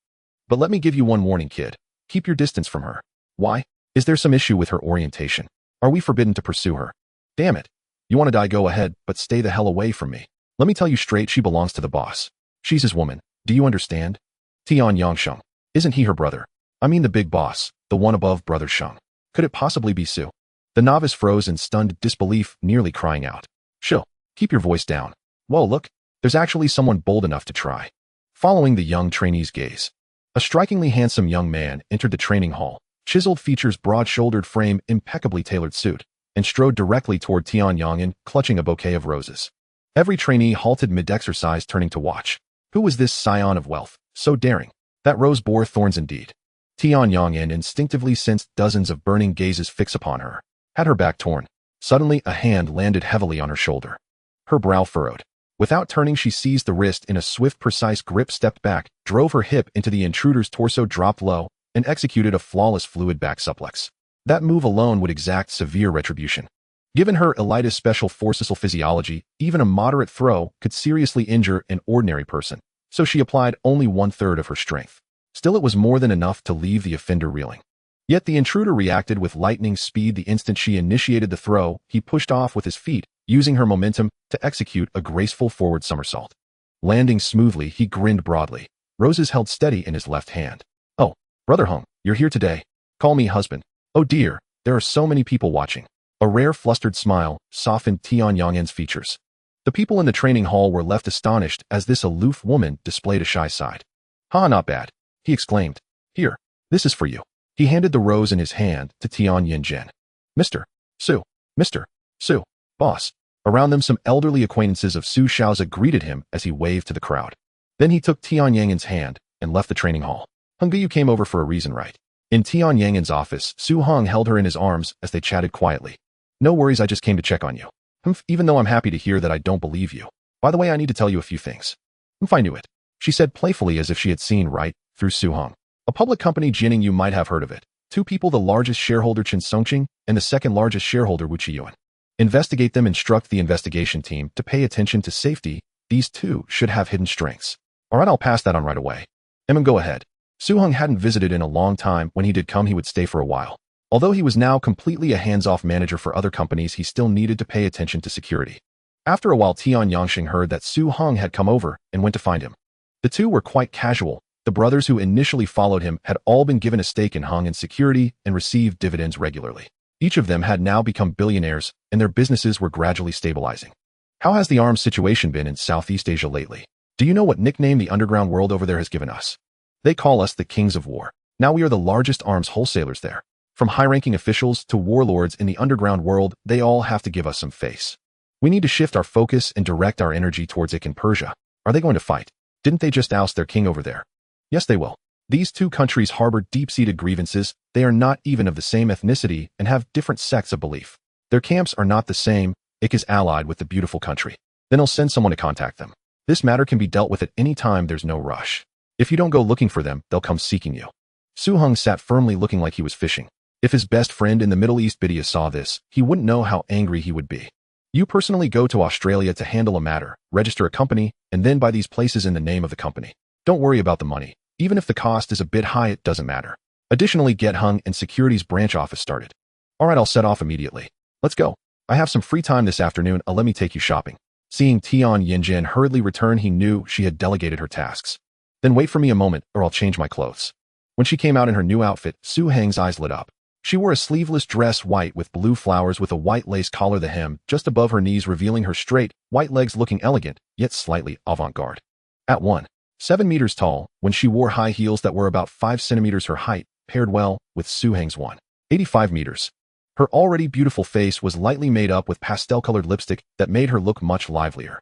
Speaker 1: But let me give you one warning, kid. Keep your distance from her. Why? Is there some issue with her orientation? Are we forbidden to pursue her? Damn it. You want to die, go ahead, but stay the hell away from me. Let me tell you straight, she belongs to the boss. She's his woman. Do you understand? Tian Yangsheng. Isn't he her brother? I mean the big boss, the one above brother Sheng. Could it possibly be Su? The novice froze in stunned disbelief, nearly crying out. Chill. Keep your voice down. Whoa, look. There's actually someone bold enough to try. Following the young trainee's gaze, a strikingly handsome young man entered the training hall. Chiseled features, broad-shouldered frame, impeccably tailored suit, and strode directly toward Tian Yangyin, clutching a bouquet of roses. Every trainee halted mid-exercise, turning to watch. Who was this scion of wealth, so daring? That rose bore thorns indeed. Tian Yangyin instinctively sensed dozens of burning gazes fix upon her. Had her back torn. Suddenly, a hand landed heavily on her shoulder. Her brow furrowed. Without turning, she seized the wrist in a swift, precise grip, stepped back, drove her hip into the intruder's torso, dropped low, and executed a flawless fluid back suplex. That move alone would exact severe retribution. Given her elite's special forces physiology, even a moderate throw could seriously injure an ordinary person, so she applied only 1/3 of her strength. Still, it was more than enough to leave the offender reeling. Yet the intruder reacted with lightning speed the instant she initiated the throw. He pushed off with his feet, using her momentum to execute a graceful forward somersault. Landing smoothly, he grinned broadly. Roses held steady in his left hand. "Oh, Brother Hung, you're here today. Call me husband. Oh dear, there are so many people watching." A rare flustered smile softened Tian Yang'en's features. The people in the training hall were left astonished as this aloof woman displayed a shy side. "Ha, not bad," he exclaimed. "Here, this is for you." He handed the rose in his hand to Tian Yingzhen. Mr. Su. Mr. Su. Boss. Around them, some elderly acquaintances of Su Xiaozi greeted him as he waved to the crowd. Then he took Tian Yang'en's hand and left the training hall. "Hung, you came over for a reason, right?" In Tian Yang'en's office, Su Hong held her in his arms as they chatted quietly. "No worries, I just came to check on you. Even though I'm happy to hear that I don't believe you. By the way, I need to tell you a few things." "I knew it," she said playfully as if she had seen right through Su Hong. "A public company, Jinning, you might have heard of it. Two people, the largest shareholder Chen Songqing and the second largest shareholder Wu Qiyuan. Investigate them, instruct the investigation team to pay attention to safety. These two should have hidden strengths." "All right, I'll pass that on right away." Go ahead." Su Hong hadn't visited in a long time. When he did come, he would stay for a while. Although he was now completely a hands-off manager for other companies, he still needed to pay attention to security. After a while, Tian Yangxing heard that Su Hong had come over and went to find him. The two were quite casual. The brothers who initially followed him had all been given a stake in Hong and security and received dividends regularly. Each of them had now become billionaires, and their businesses were gradually stabilizing. "How has the arms situation been in Southeast Asia lately? Do you know what nickname the underground world over there has given us? They call us the Kings of War. Now we are the largest arms wholesalers there. From high-ranking officials to warlords in the underground world, they all have to give us some face. We need to shift our focus and direct our energy towards it in Persia. Are they going to fight? Didn't they just oust their king over there?" "Yes, they will. These two countries harbor deep-seated grievances. They are not even of the same ethnicity and have different sects of belief. Their camps are not the same. Ik is allied with the beautiful country. Then I'll send someone to contact them. This matter can be dealt with at any time. There's no rush. If you don't go looking for them, they'll come seeking you." Su Hong sat firmly, looking like he was fishing. If his best friend in the Middle East Bidya saw this, he wouldn't know how angry he would be. "You personally go to Australia to handle a matter, register a company, and then buy these places in the name of the company. Don't worry about the money. Even if the cost is a bit high, it doesn't matter. Additionally, get Hung and Security's branch office started." "All right, I'll set off immediately. Let's go. I have some free time this afternoon. Let me take you shopping." Seeing Tian Yingzhen hurriedly return, he knew she had delegated her tasks. "Then wait for me a moment, or I'll change my clothes." When she came out in her new outfit, Su Heng's eyes lit up. She wore a sleeveless dress, white with blue flowers with a white lace collar, the hem just above her knees revealing her straight, white legs, looking elegant, yet slightly avant-garde. At 1.7 meters tall, when she wore high heels that were about 5 centimeters her height, paired well with Su Heng's 1.85 meters. Her already beautiful face was lightly made up with pastel-colored lipstick that made her look much livelier.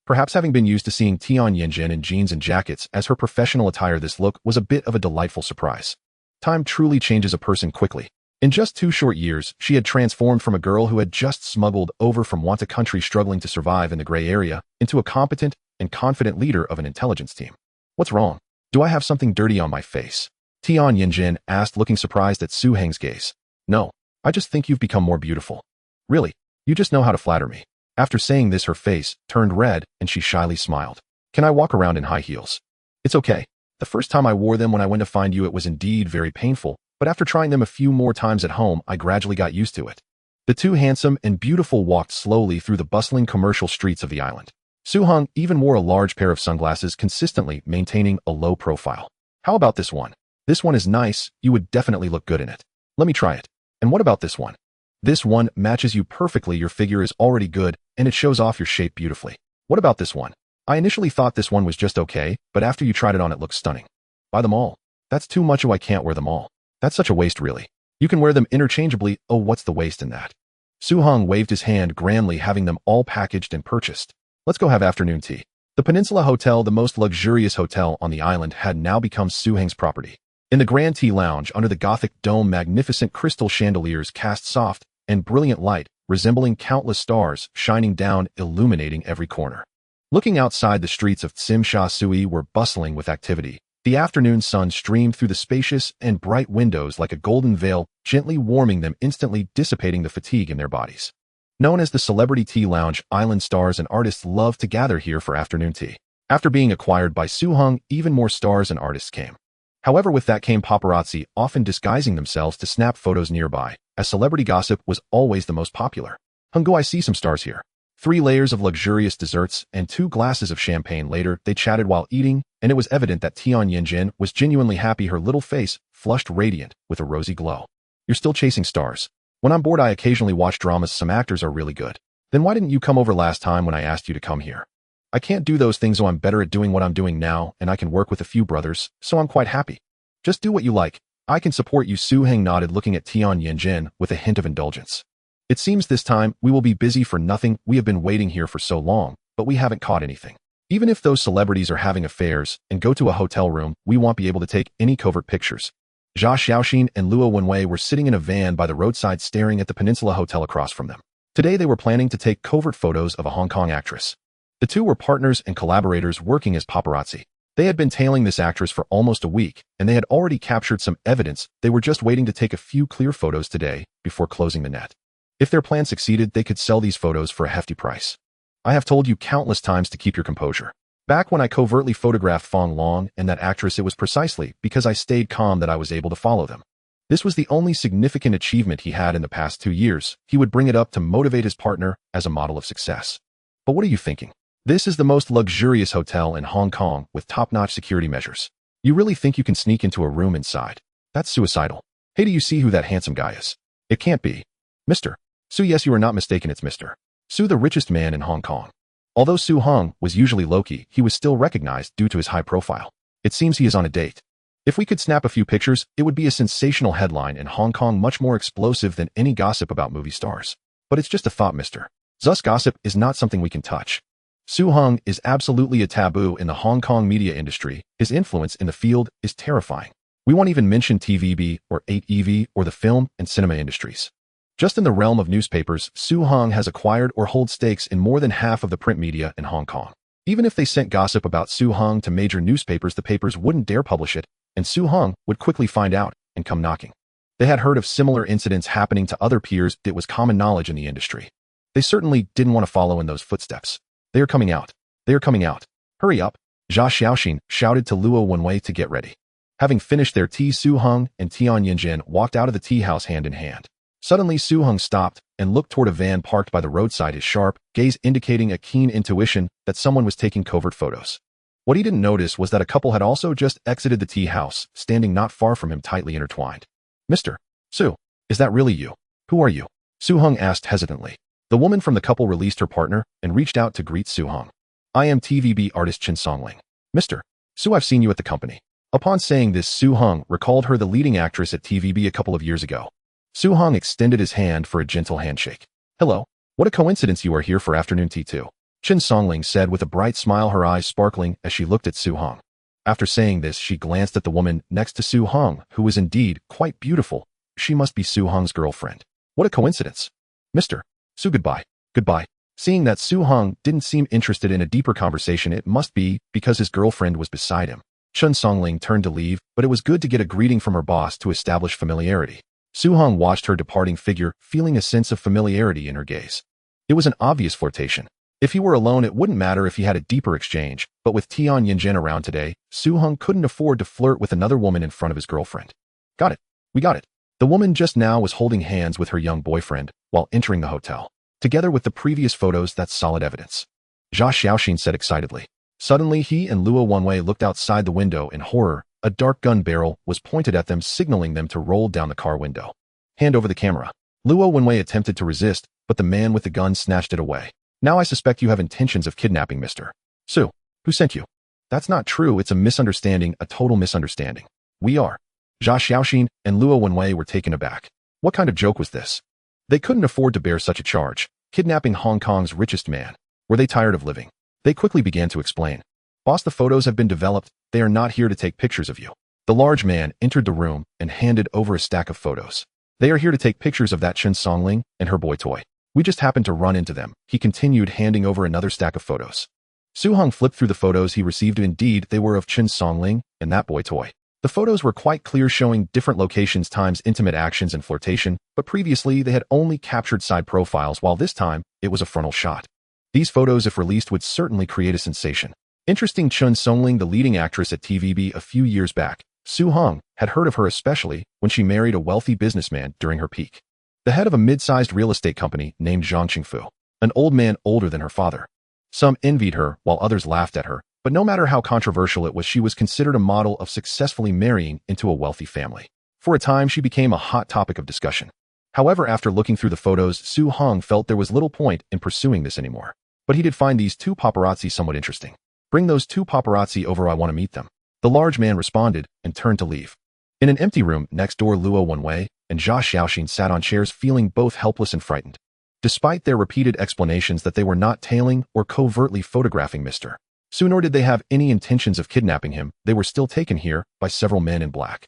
Speaker 1: Perhaps having been used to seeing Tian Yingzhen in jeans and jackets as her professional attire, this look was a bit of a delightful surprise. Time truly changes a person quickly. In just 2 short years, she had transformed from a girl who had just smuggled over from Wanta country struggling to survive in the gray area into a competent and confident leader of an intelligence team. "What's wrong? Do I have something dirty on my face?" Tian Yingzhen asked, looking surprised at Su Heng's gaze. "No, I just think you've become more beautiful." "Really? You just know how to flatter me." After saying this, her face turned red and she shyly smiled. "Can I walk around in high heels?" "It's okay. The first time I wore them when I went to find you, it was indeed very painful, but after trying them a few more times at home, I gradually got used to it." The two, handsome and beautiful, walked slowly through the bustling commercial streets of the island. Su Hong even wore a large pair of sunglasses, consistently maintaining a low profile. "How about this one? This one is nice. You would definitely look good in it. Let me try it. And what about this one? This one matches you perfectly. Your figure is already good, and it shows off your shape beautifully. What about this one? I initially thought this one was just okay, but after you tried it on, it looks stunning. Buy them all. That's too much. Oh, I can't wear them all. That's such a waste, really. You can wear them interchangeably. Oh, what's the waste in that?" Su Hong waved his hand grandly, having them all packaged and purchased. "Let's go have afternoon tea." The Peninsula Hotel, the most luxurious hotel on the island, had now become Su Heng's property. In the Grand Tea Lounge, under the Gothic dome, magnificent crystal chandeliers cast soft and brilliant light, resembling countless stars, shining down, illuminating every corner. Looking outside, the streets of Tsim Sha Sui were bustling with activity. The afternoon sun streamed through the spacious and bright windows like a golden veil, gently warming them, instantly dissipating the fatigue in their bodies. Known as the Celebrity Tea Lounge, island stars and artists love to gather here for afternoon tea. After being acquired by Soo-hung, even more stars and artists came. However, with that came paparazzi, often disguising themselves to snap photos nearby, as celebrity gossip was always the most popular. Hungu, I see some stars here. 3 layers of luxurious desserts and 2 glasses of champagne later, they chatted while eating, and it was evident that Tian Yinjin was genuinely happy, her little face flushed radiant with a rosy glow. You're still chasing stars. When I'm bored, I occasionally watch dramas. Some actors are really good. Then why didn't you come over last time when I asked you to come here? I can't do those things, so I'm better at doing what I'm doing now, and I can work with a few brothers, so I'm quite happy. Just do what you like. I can support you. Su-heng nodded, looking at Tian Yinjin with a hint of indulgence. It seems this time we will be busy for nothing. We have been waiting here for so long, but we haven't caught anything. Even if those celebrities are having affairs and go to a hotel room, we won't be able to take any covert pictures. Jia Xiaoxin and Luo Wenwei were sitting in a van by the roadside staring at the Peninsula Hotel across from them. Today they were planning to take covert photos of a Hong Kong actress. The two were partners and collaborators working as paparazzi. They had been tailing this actress for almost a week, and they had already captured some evidence. They were just waiting to take a few clear photos today before closing the net. If their plan succeeded, they could sell these photos for a hefty price. I have told you countless times to keep your composure. Back when I covertly photographed Fong Long and that actress, it was precisely because I stayed calm that I was able to follow them. This was the only significant achievement he had in the past 2 years. He would bring it up to motivate his partner as a model of success. But what are you thinking? This is the most luxurious hotel in Hong Kong with top-notch security measures. You really think you can sneak into a room inside? That's suicidal. Hey, do you see who that handsome guy is? It can't be Mr. Su. Yes, you are not mistaken, it's Mr. Su, the richest man in Hong Kong. Although Su-hung was usually low-key, he was still recognized due to his high profile. It seems he is on a date. If we could snap a few pictures, it would be a sensational headline in Hong Kong, much more explosive than any gossip about movie stars. But it's just a thought, Mr. Zu's gossip is not something we can touch. Su-hung is absolutely a taboo in the Hong Kong media industry. His influence in the field is terrifying. We won't even mention TVB or 8EV or the film and cinema industries. Just in the realm of newspapers, Su-hung has acquired or holds stakes in more than half of the print media in Hong Kong. Even if they sent gossip about Su-hung to major newspapers, the papers wouldn't dare publish it, and Su-hung would quickly find out and come knocking. They had heard of similar incidents happening to other peers. It was common knowledge in the industry. They certainly didn't want to follow in those footsteps. They are coming out. They are coming out. Hurry up. Jia Xiaoxin shouted to Luo Wenwei to get ready. Having finished their tea, Su-hung and Tian Yinjin walked out of the tea house hand in hand. Suddenly, Su-hung stopped and looked toward a van parked by the roadside, his sharp gaze indicating a keen intuition that someone was taking covert photos. What he didn't notice was that a couple had also just exited the tea house, standing not far from him, tightly intertwined. Mr. Su, is that really you? Who are you? Su-hung asked hesitantly. The woman from the couple released her partner and reached out to greet Su-hung. I am TVB artist Chen Songling. Mr. Su, I've seen you at the company. Upon saying this, Su-hung recalled her, the leading actress at TVB a couple of years ago. Su-hung extended his hand for a gentle handshake. Hello. What a coincidence you are here for afternoon tea too. Chen Songling said with a bright smile, her eyes sparkling as she looked at Su-hung. After saying this, she glanced at the woman next to Su-hung, who was indeed quite beautiful. She must be Su-hung's girlfriend. What a coincidence. Mr. Su, goodbye. Goodbye. Seeing that Su-hung didn't seem interested in a deeper conversation, it must be because his girlfriend was beside him. Chen Songling turned to leave, but it was good to get a greeting from her boss to establish familiarity. Su-hung watched her departing figure, feeling a sense of familiarity in her gaze. It was an obvious flirtation. If he were alone, it wouldn't matter if he had a deeper exchange, but with Tian Yinjin around today, Su-hung couldn't afford to flirt with another woman in front of his girlfriend. Got it. We got it. The woman just now was holding hands with her young boyfriend while entering the hotel. Together with the previous photos, that's solid evidence. Jia Xiaoxin said excitedly. Suddenly, he and Luo Wenwei looked outside the window in horror. A dark gun barrel was pointed at them, signaling them to roll down the car window. Hand over the camera. Luo Wenwei attempted to resist, but the man with the gun snatched it away. Now I suspect you have intentions of kidnapping Mr. Su. Who sent you? That's not true. It's a misunderstanding, a total misunderstanding. We are. Jia Xiaoxin and Luo Wenwei were taken aback. What kind of joke was this? They couldn't afford to bear such a charge. Kidnapping Hong Kong's richest man. Were they tired of living? They quickly began to explain. Boss, the photos have been developed. They are not here to take pictures of you. The large man entered the room and handed over a stack of photos. They are here to take pictures of that Chen Songling and her boy toy. We just happened to run into them. He continued, handing over another stack of photos. Su Hong flipped through the photos he received. Indeed, they were of Chen Songling and that boy toy. The photos were quite clear, showing different locations times intimate actions and flirtation, but previously they had only captured side profiles, while this time it was a frontal shot. These photos, if released, would certainly create a sensation. Interesting. Chen Songling, the leading actress at TVB a few years back. Su Hong had heard of her especially when she married a wealthy businessman during her peak. The head of a mid-sized real estate company named Zhang Qingfu, an old man older than her father. Some envied her while others laughed at her, but no matter how controversial it was, she was considered a model of successfully marrying into a wealthy family. For a time, she became a hot topic of discussion. However, after looking through the photos, Su Hong felt there was little point in pursuing this anymore. But he did find these two paparazzi somewhat interesting. Bring those two paparazzi over, I want to meet them. The large man responded and turned to leave. In an empty room next door, Luo Wenwei and Jia Xiaoxin sat on chairs, feeling both helpless and frightened. Despite their repeated explanations that they were not tailing or covertly photographing Mr. Su, nor did they have any intentions of kidnapping him, they were still taken here by several men in black.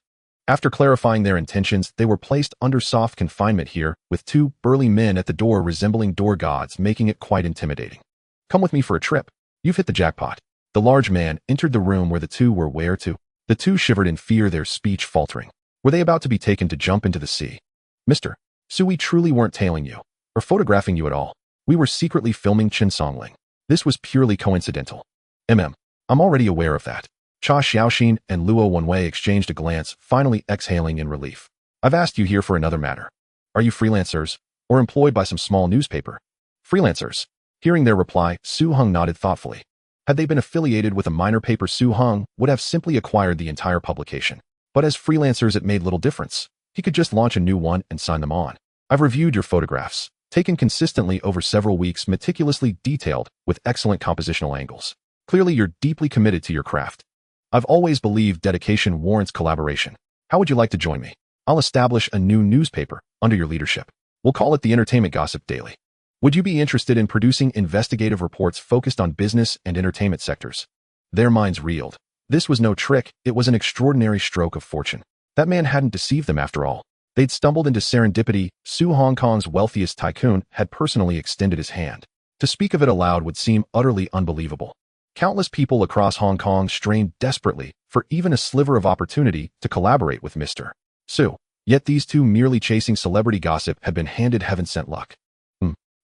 Speaker 1: After clarifying their intentions, they were placed under soft confinement here, with two burly men at the door resembling door gods, making it quite intimidating. Come with me for a trip. You've hit the jackpot. The large man entered the room where the two were. Where to? The two shivered in fear, their speech faltering. Were they about to be taken to jump into the sea? Mr. Su, we truly weren't tailing you or photographing you at all. We were secretly filming Chen Songling. This was purely coincidental. I'm already aware of that. Jia Xiaoxin and Luo Wenwei exchanged a glance, finally exhaling in relief. I've asked you here for another matter. Are you freelancers or employed by some small newspaper? Freelancers. Hearing their reply, Su Hong nodded thoughtfully. Had they been affiliated with a minor paper, Su Hong would have simply acquired the entire publication. But as freelancers, it made little difference. He could just launch a new one and sign them on. I've reviewed your photographs, taken consistently over several weeks, meticulously detailed with excellent compositional angles. Clearly, you're deeply committed to your craft. I've always believed dedication warrants collaboration. How would you like to join me? I'll establish a new newspaper under your leadership. We'll call it the Entertainment Gossip Daily. Would you be interested in producing investigative reports focused on business and entertainment sectors? Their minds reeled. This was no trick, it was an extraordinary stroke of fortune. That man hadn't deceived them after all. They'd stumbled into serendipity. Su, Hong Kong's wealthiest tycoon, had personally extended his hand. To speak of it aloud would seem utterly unbelievable. Countless people across Hong Kong strained desperately for even a sliver of opportunity to collaborate with Mr. Su. Yet these two, merely chasing celebrity gossip, had been handed heaven-sent luck.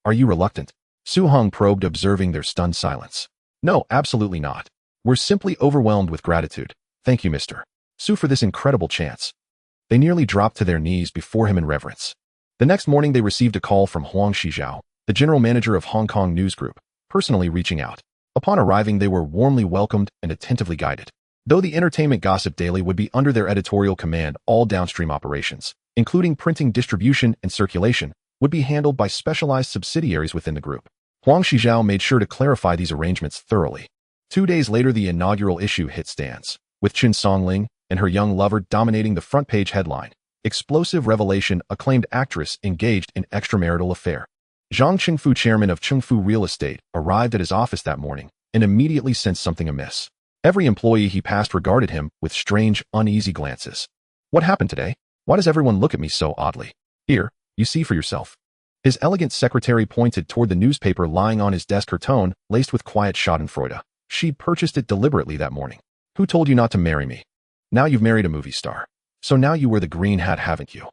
Speaker 1: Are you reluctant? Su Hong probed, observing their stunned silence. No, absolutely not. We're simply overwhelmed with gratitude. Thank you, Mr. Su, for this incredible chance. They nearly dropped to their knees before him in reverence. The next morning, they received a call from Huang Shizhao, the general manager of Hong Kong News Group, personally reaching out. Upon arriving, they were warmly welcomed and attentively guided. Though the Entertainment Gossip Daily would be under their editorial command, all downstream operations, including printing, distribution, and circulation, would be handled by specialized subsidiaries within the group. Huang Shizhao made sure to clarify these arrangements thoroughly. 2 days later, the inaugural issue hit stands, with Chen Songling and her young lover dominating the front page headline. Explosive revelation, acclaimed actress engaged in extramarital affair. Zhang Qingfu, chairman of Qingfu Real Estate, arrived at his office that morning and immediately sensed something amiss. Every employee he passed regarded him with strange, uneasy glances. What happened today? Why does everyone look at me so oddly? Here, you see for yourself. His elegant secretary pointed toward the newspaper lying on his desk, her tone laced with quiet schadenfreude. She'd purchased it deliberately that morning. Who told you not to marry me? Now you've married a movie star. So now you wear the green hat, haven't you?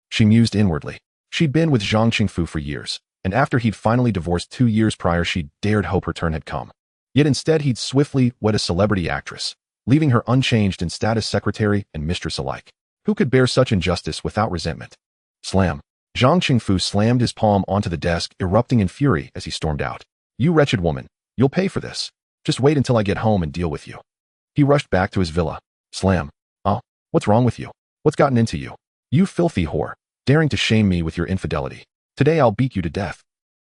Speaker 1: She mused inwardly. She'd been with Zhang Qingfu for years, and after he'd finally divorced 2 years prior, she'd dared hope her turn had come. Yet instead, he'd swiftly wed a celebrity actress, leaving her unchanged in status, secretary and mistress alike. Who could bear such injustice without resentment? Slam. Zhang Qingfu slammed his palm onto the desk, erupting in fury as he stormed out. You wretched woman, you'll pay for this. Just wait until I get home and deal with you. He rushed back to his villa. Slam. Oh, what's wrong with you? What's gotten into you? You filthy whore, daring to shame me with your infidelity. Today I'll beat you to death.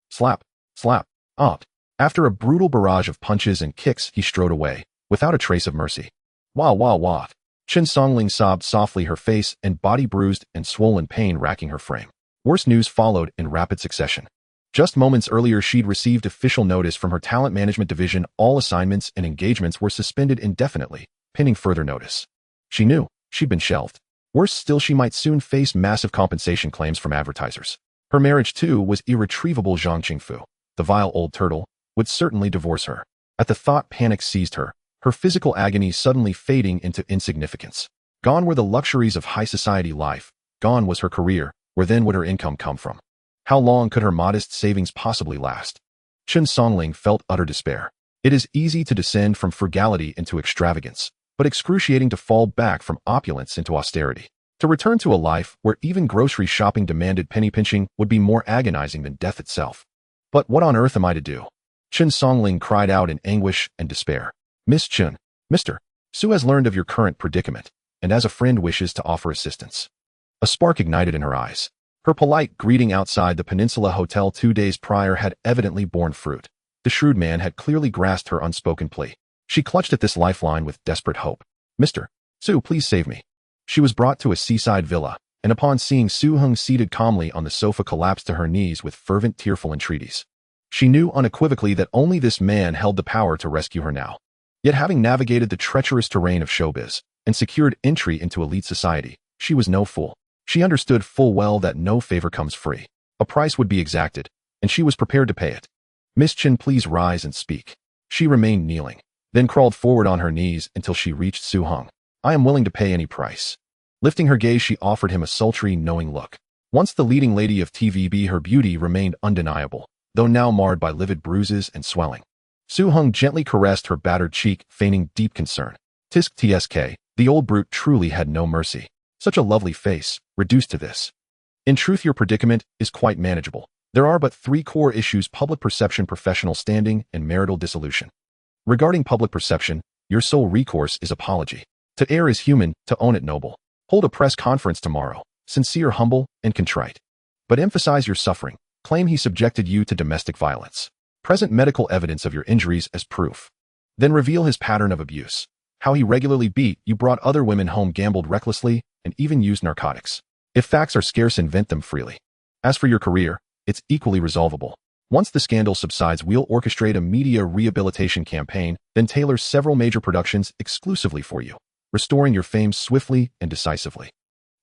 Speaker 1: Slap. Slap. Ah. After a brutal barrage of punches and kicks, he strode away, without a trace of mercy. Wah wah wah. Chen Songling sobbed softly, her face and body bruised and swollen, pain racking her frame. Worse news followed in rapid succession. Just moments earlier, she'd received official notice from her talent management division. All assignments and engagements were suspended indefinitely, pending further notice. She knew she'd been shelved. Worse still, she might soon face massive compensation claims from advertisers. Her marriage, too, was irretrievable. Zhang Qingfu, the vile old turtle, would certainly divorce her. At the thought, panic seized her, her physical agony suddenly fading into insignificance. Gone were the luxuries of high society life. Gone was her career. Where then would her income come from? How long could her modest savings possibly last? Chen Songling felt utter despair. It is easy to descend from frugality into extravagance, but excruciating to fall back from opulence into austerity. To return to a life where even grocery shopping demanded penny pinching would be more agonizing than death itself. But what on earth am I to do? Chen Songling cried out in anguish and despair. Miss Chen, Mr. Su has learned of your current predicament, and as a friend wishes to offer assistance. A spark ignited in her eyes. Her polite greeting outside the Peninsula Hotel 2 days prior had evidently borne fruit. The shrewd man had clearly grasped her unspoken plea. She clutched at this lifeline with desperate hope. Mr. Su, please save me. She was brought to a seaside villa, and upon seeing Su Hung seated calmly on the sofa, collapsed to her knees with fervent, tearful entreaties. She knew unequivocally that only this man held the power to rescue her now. Yet having navigated the treacherous terrain of showbiz and secured entry into elite society, she was no fool. She understood full well that no favor comes free. A price would be exacted, and she was prepared to pay it. Miss Chen, please rise and speak. She remained kneeling, then crawled forward on her knees until she reached Su Hung. I am willing to pay any price. Lifting her gaze, she offered him a sultry, knowing look. Once the leading lady of TVB, her beauty remained undeniable, though now marred by livid bruises and swelling. Su Hung gently caressed her battered cheek, feigning deep concern. Tisk tsk, the old brute truly had no mercy. Such a lovely face, reduced to this. In truth, your predicament is quite manageable. There are but 3 core issues: public perception, professional standing, and marital dissolution. Regarding public perception, your sole recourse is apology. To err is human, to own it noble. Hold a press conference tomorrow, sincere, humble, and contrite. But emphasize your suffering. Claim he subjected you to domestic violence. Present medical evidence of your injuries as proof. Then reveal his pattern of abuse. How he regularly beat you, brought other women home, gambled recklessly, and even used narcotics. If facts are scarce, invent them freely. As for your career, it's equally resolvable. Once the scandal subsides, we'll orchestrate a media rehabilitation campaign, then tailor several major productions exclusively for you, restoring your fame swiftly and decisively.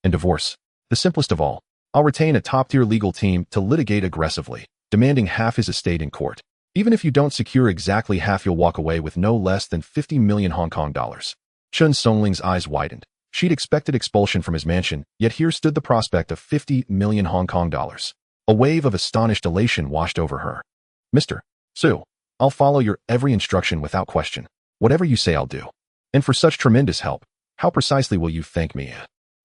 Speaker 1: And divorce, the simplest of all. I'll retain a top-tier legal team to litigate aggressively, demanding half his estate in court. Even if you don't secure exactly half, you'll walk away with no less than 50 million Hong Kong dollars. Chen Songling's eyes widened. She'd expected expulsion from his mansion, yet here stood the prospect of 50 million Hong Kong dollars. A wave of astonished elation washed over her. Mr. Su, I'll follow your every instruction without question. Whatever you say, I'll do. And for such tremendous help, how precisely will you thank me?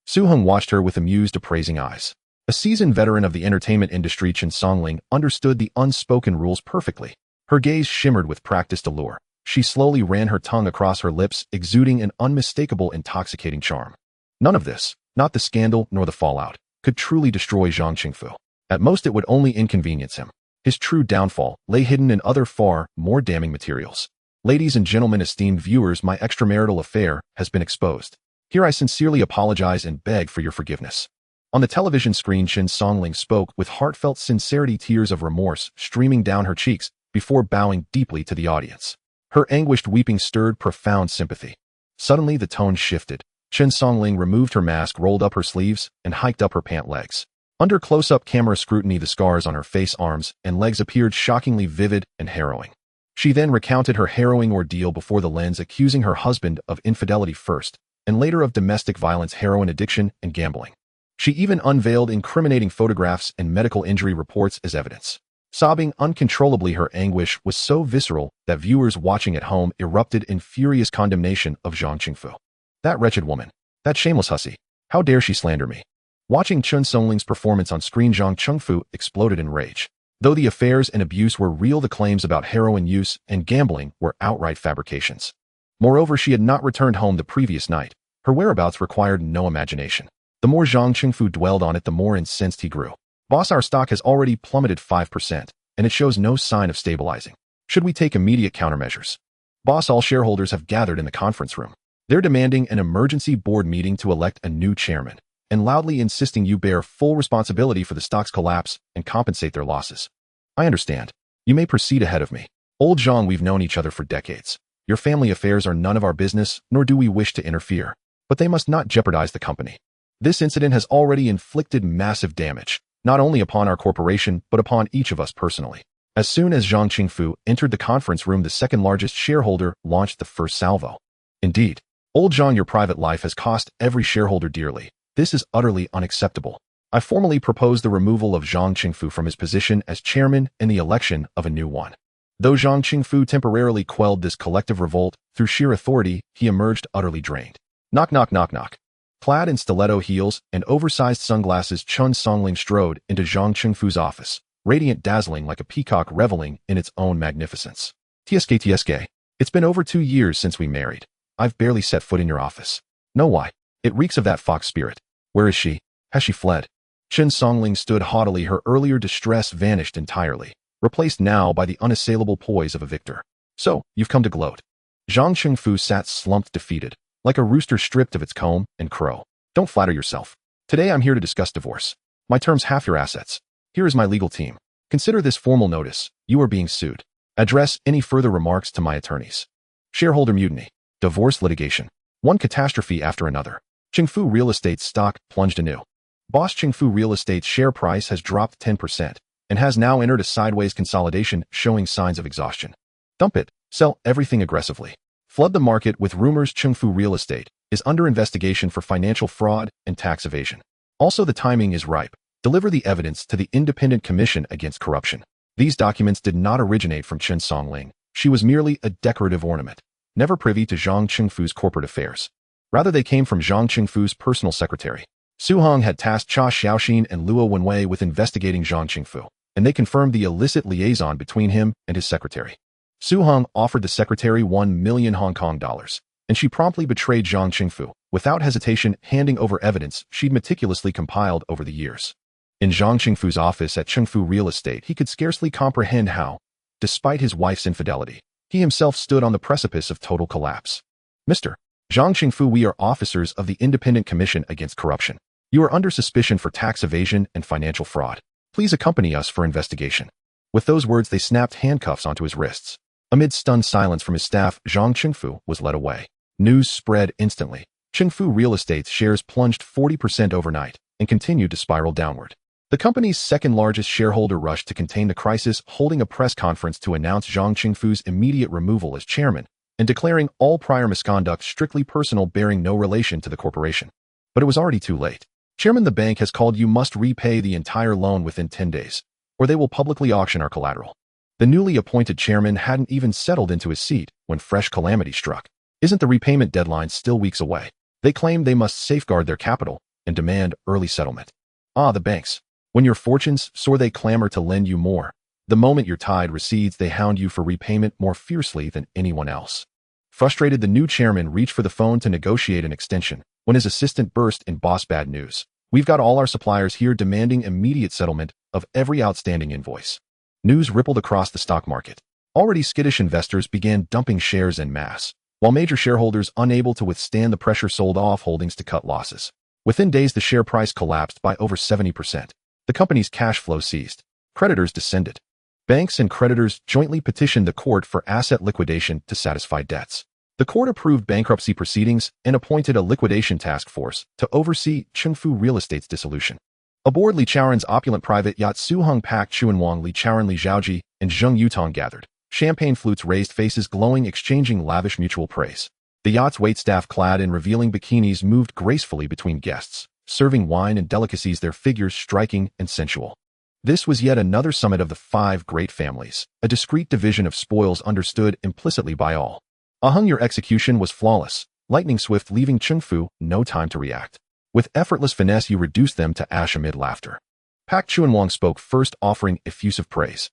Speaker 1: Su Hung watched her with amused, appraising eyes. A seasoned veteran of the entertainment industry, Chen Songling understood the unspoken rules perfectly. Her gaze shimmered with practiced allure. She slowly ran her tongue across her lips, exuding an unmistakable, intoxicating charm. None of this, not the scandal nor the fallout, could truly destroy Zhang Qingfu. At most, it would only inconvenience him. His true downfall lay hidden in other far more damning materials. Ladies and gentlemen, esteemed viewers, my extramarital affair has been exposed. Here I sincerely apologize and beg for your forgiveness. On the television screen, Chen Songling spoke with heartfelt sincerity, tears of remorse streaming down her cheeks before bowing deeply to the audience. Her anguished weeping stirred profound sympathy. Suddenly, the tone shifted. Chen Songling removed her mask, rolled up her sleeves, and hiked up her pant legs. Under close-up camera scrutiny, the scars on her face, arms, and legs appeared shockingly vivid and harrowing. She then recounted her harrowing ordeal before the lens, accusing her husband of infidelity first, and later of domestic violence, heroin addiction, and gambling. She even unveiled incriminating photographs and medical injury reports as evidence. Sobbing uncontrollably, her anguish was so visceral that viewers watching at home erupted in furious condemnation of Zhang Qingfu. That wretched woman, that shameless hussy, how dare she slander me? Watching Chen Songling's performance on screen, Zhang Qingfu exploded in rage. Though the affairs and abuse were real, the claims about heroin use and gambling were outright fabrications. Moreover, she had not returned home the previous night. Her whereabouts required no imagination. The more Zhang Qingfu dwelled on it, the more incensed he grew. Boss, our stock has already plummeted 5%, and it shows no sign of stabilizing. Should we take immediate countermeasures? Boss, all shareholders have gathered in the conference room. They're demanding an emergency board meeting to elect a new chairman, and loudly insisting you bear full responsibility for the stock's collapse and compensate their losses. I understand. You may proceed ahead of me. Old Zhang, we've known each other for decades. Your family affairs are none of our business, nor do we wish to interfere. But they must not jeopardize the company. This incident has already inflicted massive damage, not only upon our corporation, but upon each of us personally. As soon as Zhang Qingfu entered the conference room, the second-largest shareholder launched the first salvo. Indeed, old Zhang, your private life has cost every shareholder dearly. This is utterly unacceptable. I formally propose the removal of Zhang Qingfu from his position as chairman and the election of a new one. Though Zhang Qingfu temporarily quelled this collective revolt, through sheer authority, he emerged utterly drained. Knock, knock, knock, knock. Clad in stiletto heels and oversized sunglasses, Chun Songling strode into Zhang Qingfu's office, radiant, dazzling like a peacock reveling in its own magnificence. TSK, it's been over 2 years since we married. I've barely set foot in your office. No, why? It reeks of that fox spirit. Where is she? Has she fled? Chun Songling stood haughtily, her earlier distress vanished entirely, replaced now by the unassailable poise of a victor. So, you've come to gloat. Zhang Qingfu sat slumped, defeated, like a rooster stripped of its comb and crow. Don't flatter yourself. Today I'm here to discuss divorce. My terms half your assets. Here is my legal team. Consider this formal notice. You are being sued. Address any further remarks to my attorneys. Shareholder mutiny. Divorce litigation. One catastrophe after another. Qingfu Real Estate's stock plunged anew. Boss Qingfu Real Estate's share price has dropped 10% and has now entered a sideways consolidation, showing signs of exhaustion. Dump it. Sell everything aggressively. Flood the market with rumors. Qingfu Real Estate is under investigation for financial fraud and tax evasion. Also, the timing is ripe. Deliver the evidence to the Independent Commission Against Corruption. These documents did not originate from Chun Songling. She was merely a decorative ornament, never privy to Zhang Qingfu's corporate affairs. Rather, they came from Zhang Qingfu's personal secretary. Su Hong had tasked Cha Xiaoxin and Luo Wenwei with investigating Zhang Qingfu, and they confirmed the illicit liaison between him and his secretary. Su Hong offered the secretary 1 million Hong Kong dollars, and she promptly betrayed Zhang Qingfu, without hesitation handing over evidence she'd meticulously compiled over the years. In Zhang Qingfu's office at Qingfu Real Estate, he could scarcely comprehend how, despite his wife's infidelity, he himself stood on the precipice of total collapse. Mr. Zhang Qingfu, we are officers of the Independent Commission Against Corruption. You are under suspicion for tax evasion and financial fraud. Please accompany us for investigation. With those words, they snapped handcuffs onto his wrists. Amid stunned silence from his staff, Zhang Qingfu was led away. News spread instantly. Qingfu Real Estate's shares plunged 40% overnight and continued to spiral downward. The company's second-largest shareholder rushed to contain the crisis, holding a press conference to announce Zhang Qingfu's immediate removal as chairman and declaring all prior misconduct strictly personal, bearing no relation to the corporation. But it was already too late. Chairman, the bank has called. You must repay the entire loan within 10 days, or they will publicly auction our collateral. The newly appointed chairman hadn't even settled into his seat when fresh calamity struck. Isn't the repayment deadline still weeks away? They claim they must safeguard their capital and demand early settlement. Ah, the banks. When your fortunes soar, they clamor to lend you more. The moment your tide recedes, they hound you for repayment more fiercely than anyone else. Frustrated, the new chairman reached for the phone to negotiate an extension when his assistant burst in. Boss, bad news. We've got all our suppliers here demanding immediate settlement of every outstanding invoice. News rippled across the stock market. Already skittish investors began dumping shares en masse, while major shareholders, unable to withstand the pressure, sold off holdings to cut losses. Within days, the share price collapsed by over 70%. The company's cash flow ceased. Creditors descended. Banks and creditors jointly petitioned the court for asset liquidation to satisfy debts. The court approved bankruptcy proceedings and appointed a liquidation task force to oversee Qingfu Real Estate's dissolution. Aboard Li Chaoran's opulent private yacht, Su Hong Pak Chuanwang, Li Chaoran, Li Zhaoji, and Zheng Yutong gathered. Champagne flutes raised, faces glowing, exchanging lavish mutual praise. The yacht's waitstaff, clad in revealing bikinis, moved gracefully between guests, serving wine and delicacies, their figures striking and sensual. This was yet another summit of the 5 great families, a discreet division of spoils understood implicitly by all. Ahung, your execution was flawless, lightning swift, leaving Qingfu no time to react. With effortless finesse, you reduced them to ash amid laughter. Pak Chuanwang spoke first, offering effusive praise.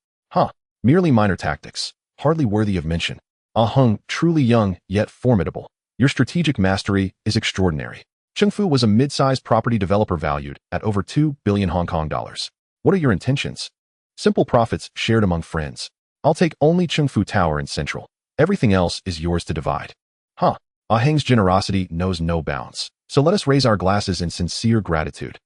Speaker 1: Merely minor tactics, hardly worthy of mention. Ahung, truly young, yet formidable. Your strategic mastery is extraordinary. Qingfu was a mid-sized property developer valued at over 2 billion Hong Kong dollars. What are your intentions? Simple profits shared among friends. I'll take only Qingfu Tower in Central. Everything else is yours to divide. Ahung's generosity knows no bounds, so let us raise our glasses in sincere gratitude.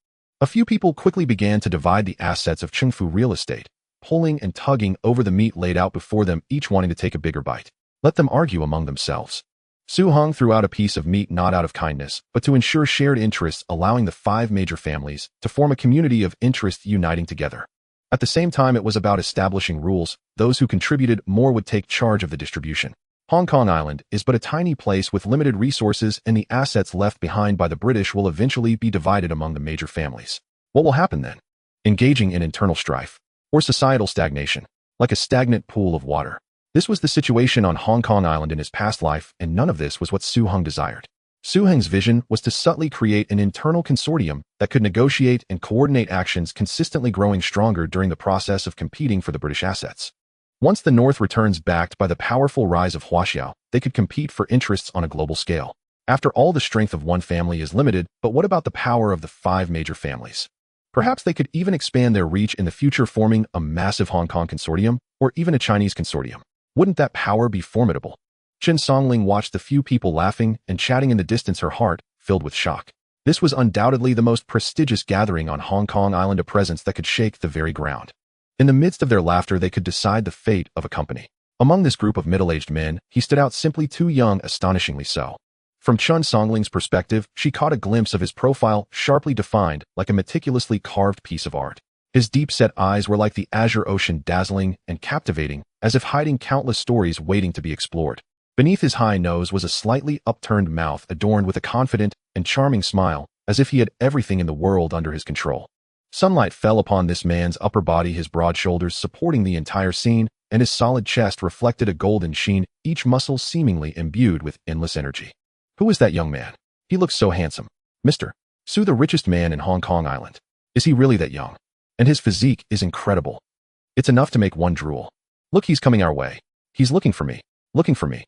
Speaker 1: A few people quickly began to divide the assets of Qingfu Real Estate, pulling and tugging over the meat laid out before them, each wanting to take a bigger bite. Let them argue among themselves. Su Hong threw out a piece of meat not out of kindness, but to ensure shared interests, allowing the 5 major families to form a community of interest uniting together. At the same time, it was about establishing rules. Those who contributed more would take charge of the distribution. Hong Kong Island is but a tiny place with limited resources, and the assets left behind by the British will eventually be divided among the major families. What will happen then? Engaging in internal strife, or societal stagnation, like a stagnant pool of water. This was the situation on Hong Kong Island in his past life, and none of this was what Su Heng desired. Su Heng's vision was to subtly create an internal consortium that could negotiate and coordinate actions, consistently growing stronger during the process of competing for the British assets. Once the North returns backed by the powerful rise of Huaxiao, they could compete for interests on a global scale. After all, the strength of one family is limited, but what about the power of the 5 major families? Perhaps they could even expand their reach in the future, forming a massive Hong Kong consortium, or even a Chinese consortium. Wouldn't that power be formidable? Chen Songling watched the few people laughing and chatting in the distance, her heart filled with shock. This was undoubtedly the most prestigious gathering on Hong Kong Island, a presence that could shake the very ground. In the midst of their laughter, they could decide the fate of a company. Among this group of middle-aged men, he stood out simply too young, astonishingly so. From Chen Songling's perspective, she caught a glimpse of his profile, sharply defined, like a meticulously carved piece of art. His deep-set eyes were like the azure ocean, dazzling and captivating, as if hiding countless stories waiting to be explored. Beneath his high nose was a slightly upturned mouth adorned with a confident and charming smile, as if he had everything in the world under his control. Sunlight fell upon this man's upper body, his broad shoulders supporting the entire scene, and his solid chest reflected a golden sheen, each muscle seemingly imbued with endless energy. Who is that young man? He looks so handsome. Mr. Su, the richest man in Hong Kong Island. Is he really that young? And his physique is incredible. It's enough to make one drool. Look, he's coming our way. He's looking for me. Looking for me.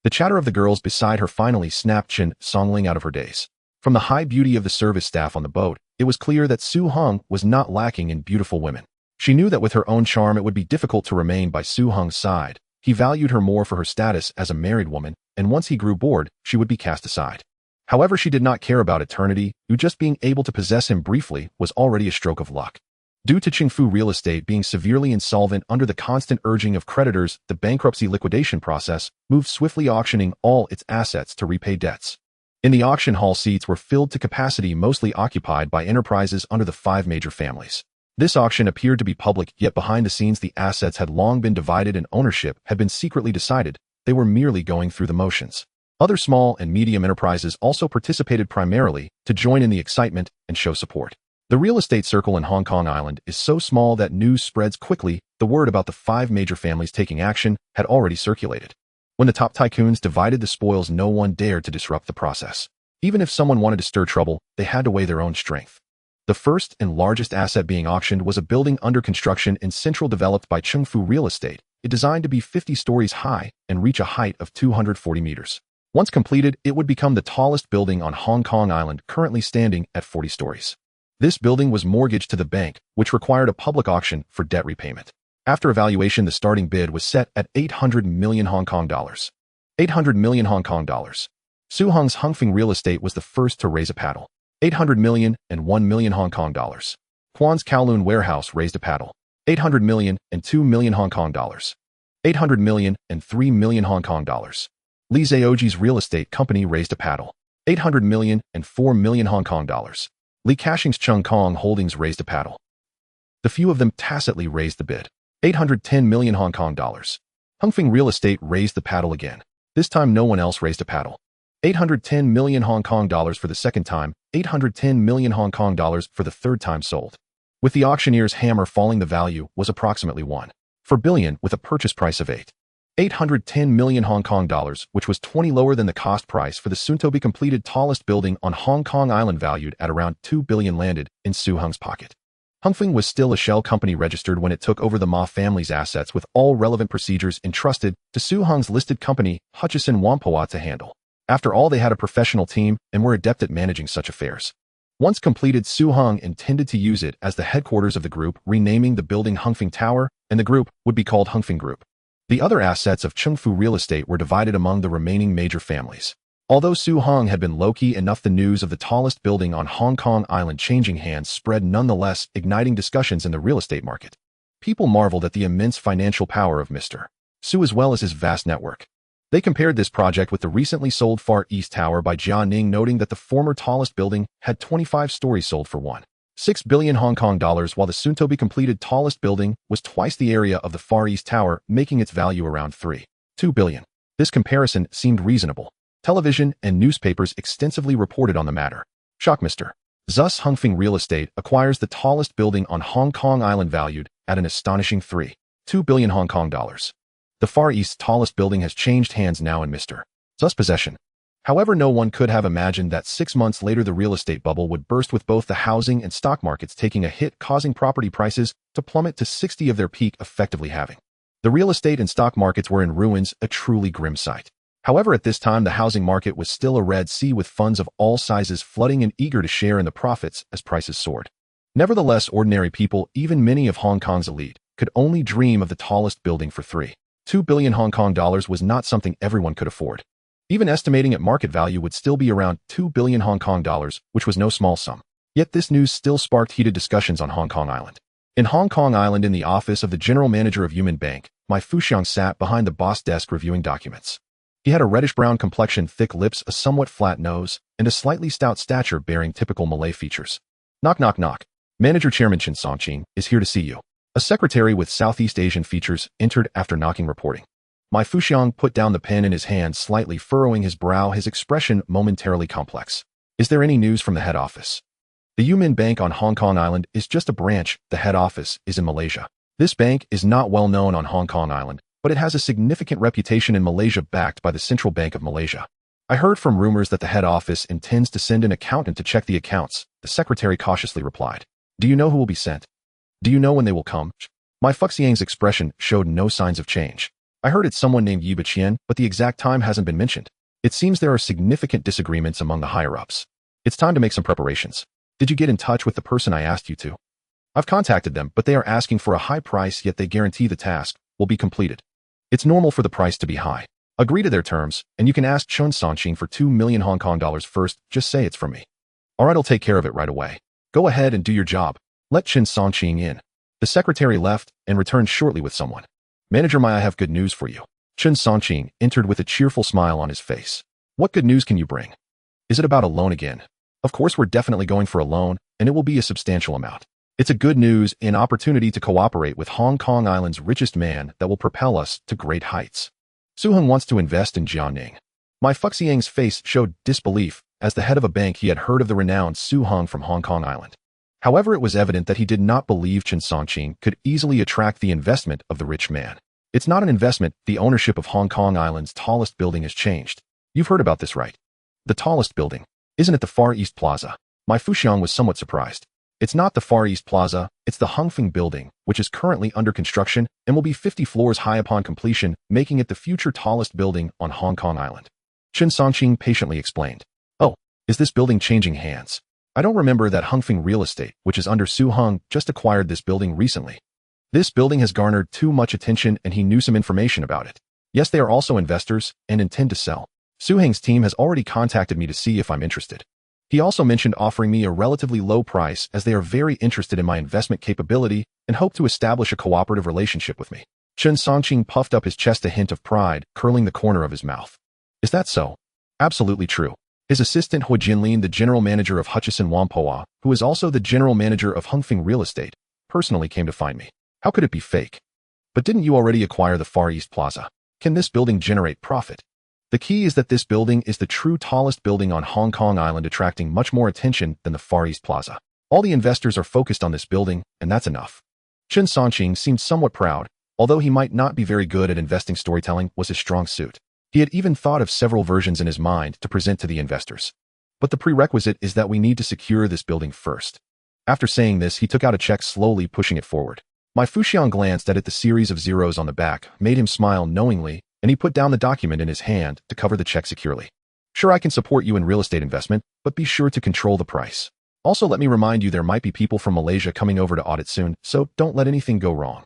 Speaker 1: The chatter of the girls beside her finally snapped Chen Songling out of her daze. From the high beauty of the service staff on the boat, it was clear that Su Heng was not lacking in beautiful women. She knew that with her own charm it would be difficult to remain by Su Heng's side. He valued her more for her status as a married woman, and once he grew bored, she would be cast aside. However, she did not care about eternity. Just being able to possess him briefly was already a stroke of luck. Due to Qingfu Real Estate being severely insolvent under the constant urging of creditors, the bankruptcy liquidation process moved swiftly, auctioning all its assets to repay debts. In the auction hall, seats were filled to capacity, mostly occupied by enterprises under the 5 major families. This auction appeared to be public, yet behind the scenes the assets had long been divided and ownership had been secretly decided. They were merely going through the motions. Other small and medium enterprises also participated, primarily to join in the excitement and show support. The real estate circle in Hong Kong Island is so small that news spreads quickly. The word about the 5 major families taking action had already circulated. When the top tycoons divided the spoils, no one dared to disrupt the process. Even if someone wanted to stir trouble, they had to weigh their own strength. The first and largest asset being auctioned was a building under construction in Central, developed by Qingfu Real Estate. It designed to be 50 stories high and reach a height of 240 meters. Once completed, it would become the tallest building on Hong Kong Island, currently standing at 40 stories. This building was mortgaged to the bank, which required a public auction for debt repayment. After evaluation, the starting bid was set at 800 million Hong Kong dollars. 800 million Hong Kong dollars. Su Heng's Hongfeng Real Estate was the first to raise a paddle. 800 million and 1 million Hong Kong dollars. Quan's Kowloon Warehouse raised a paddle. 800 million and 2 million Hong Kong dollars. 800 million and 3 million Hong Kong dollars. Li Zheoji's Real Estate Company raised a paddle. 800 million and 4 million Hong Kong dollars. Li Ka-shing's Chung Kong Holdings raised a paddle. The few of them tacitly raised the bid. 810 million Hong Kong dollars. Hongfeng Real Estate raised the paddle again. This time no one else raised a paddle. 810 million Hong Kong dollars for the second time, 810 million Hong Kong dollars for the third time sold. With the auctioneer's hammer falling, the value was approximately 1.4 billion with a purchase price of 810 million Hong Kong dollars, which was 20 lower than the cost price for the soon-to-be completed tallest building on Hong Kong Island, valued at around 2 billion, landed in Su Heng's pocket. Hongfeng was still a shell company registered when it took over the Ma family's assets, with all relevant procedures entrusted to Su Heng's listed company, Hutchison Whampoa, to handle. After all, they had a professional team and were adept at managing such affairs. Once completed, Su Heng intended to use it as the headquarters of the group, renaming the building Hongfeng Tower, and the group would be called Hongfeng Group. The other assets of Qingfu Real Estate were divided among the remaining major families. Although Su Heng had been low-key enough, the news of the tallest building on Hong Kong Island changing hands spread nonetheless, igniting discussions in the real estate market. People marveled at the immense financial power of Mr. Su as well as his vast network. They compared this project with the recently sold Far East Tower by Jia Ning, noting that the former tallest building had 25 stories sold for 1.6 6 billion Hong Kong dollars, while the soon-to-be-completed tallest building was twice the area of the Far East Tower, making its value around 3.2 billion. This comparison seemed reasonable. Television and newspapers extensively reported on the matter. Shock Mr. Thus Hongfeng Real Estate acquires the tallest building on Hong Kong Island valued at an astonishing 3.2 billion Hong Kong dollars. The Far East's tallest building has changed hands now in Mr. Thus possession. However, no one could have imagined that 6 months later the real estate bubble would burst, with both the housing and stock markets taking a hit, causing property prices to plummet to 60 of their peak, effectively halving. The real estate and stock markets were in ruins, a truly grim sight. However, at this time the housing market was still a red sea, with funds of all sizes flooding and eager to share in the profits as prices soared. Nevertheless, ordinary people, even many of Hong Kong's elite, could only dream of the tallest building for 3.2 billion Hong Kong dollars was not something everyone could afford. Even estimating at market value would still be around 2 billion Hong Kong dollars, which was no small sum. Yet this news still sparked heated discussions on Hong Kong Island. In Hong Kong Island, in the office of the general manager of Yumin Bank, my Fuxiang sat behind the boss desk reviewing documents. He had a reddish-brown complexion, thick lips, a somewhat flat nose, and a slightly stout stature bearing typical Malay features. Knock, knock, knock. Manager Chairman Chen Songqing is here to see you. A secretary with Southeast Asian features entered after knocking, reporting. My Fuxiang put down the pen in his hand, slightly furrowing his brow, his expression momentarily complex. Is there any news from the head office? The Yumin Bank on Hong Kong Island is just a branch. The head office is in Malaysia. This bank is not well known on Hong Kong Island, but it has a significant reputation in Malaysia, backed by the Central Bank of Malaysia. I heard from rumors that the head office intends to send an accountant to check the accounts, the secretary cautiously replied. Do you know who will be sent? Do you know when they will come? My Fuxiang's expression showed no signs of change. I heard it's someone named Yi Biqian, but the exact time hasn't been mentioned. It seems there are significant disagreements among the higher-ups. It's time to make some preparations. Did you get in touch with the person I asked you to? I've contacted them, but they are asking for a high price, yet they guarantee the task will be completed. It's normal for the price to be high. Agree to their terms, and you can ask Chen Songqing for 2 million Hong Kong dollars first. Just say it's from me. All right, I'll take care of it right away. Go ahead and do your job. Let Chen Songqing in. The secretary left and returned shortly with someone. Manager Mai, I have good news for you. Chen Songqing entered with a cheerful smile on his face. What good news can you bring? Is it about a loan again? Of course, we're definitely going for a loan, and it will be a substantial amount. It's a good news, an opportunity to cooperate with Hong Kong Island's richest man that will propel us to great heights. Su Heng wants to invest in Jianing. My Fuxiang's face showed disbelief. As the head of a bank, he had heard of the renowned Su Heng from Hong Kong Island. However, it was evident that he did not believe Chen Songqing could easily attract the investment of the rich man. It's not an investment. The ownership of Hong Kong Island's tallest building has changed. You've heard about this, right? The tallest building. Isn't it the Far East Plaza? My Fuxiang was somewhat surprised. It's not the Far East Plaza, it's the Hongfeng building, which is currently under construction and will be 50 floors high upon completion, making it the future tallest building on Hong Kong Island. Chen Songqing patiently explained. Oh, is this building changing hands? I don't remember that. Hongfeng Real Estate, which is under Su Heng, just acquired this building recently. This building has garnered too much attention, and he knew some information about it. Yes, they are also investors and intend to sell. Su Heng's team has already contacted me to see if I'm interested. He also mentioned offering me a relatively low price, as they are very interested in my investment capability and hope to establish a cooperative relationship with me. Chen Songqing puffed up his chest, a hint of pride curling the corner of his mouth. Is that so? Absolutely true. His assistant Hui Jinlin, the general manager of Hutchison Whampoa, who is also the general manager of Hongfeng Real Estate, personally came to find me. How could it be fake? But didn't you already acquire the Far East Plaza? Can this building generate profit? The key is that this building is the true tallest building on Hong Kong Island, attracting much more attention than the Far East Plaza. All the investors are focused on this building, and that's enough. Chen Songqing seemed somewhat proud. Although he might not be very good at investing, storytelling was his strong suit. He had even thought of several versions in his mind to present to the investors. But the prerequisite is that we need to secure this building first. After saying this, he took out a check, slowly pushing it forward. My Fuxiang glanced at it. The series of zeros on the back made him smile knowingly, and he put down the document in his hand to cover the check securely. Sure, I can support you in real estate investment, but be sure to control the price. Also, let me remind you, there might be people from Malaysia coming over to audit soon, so don't let anything go wrong.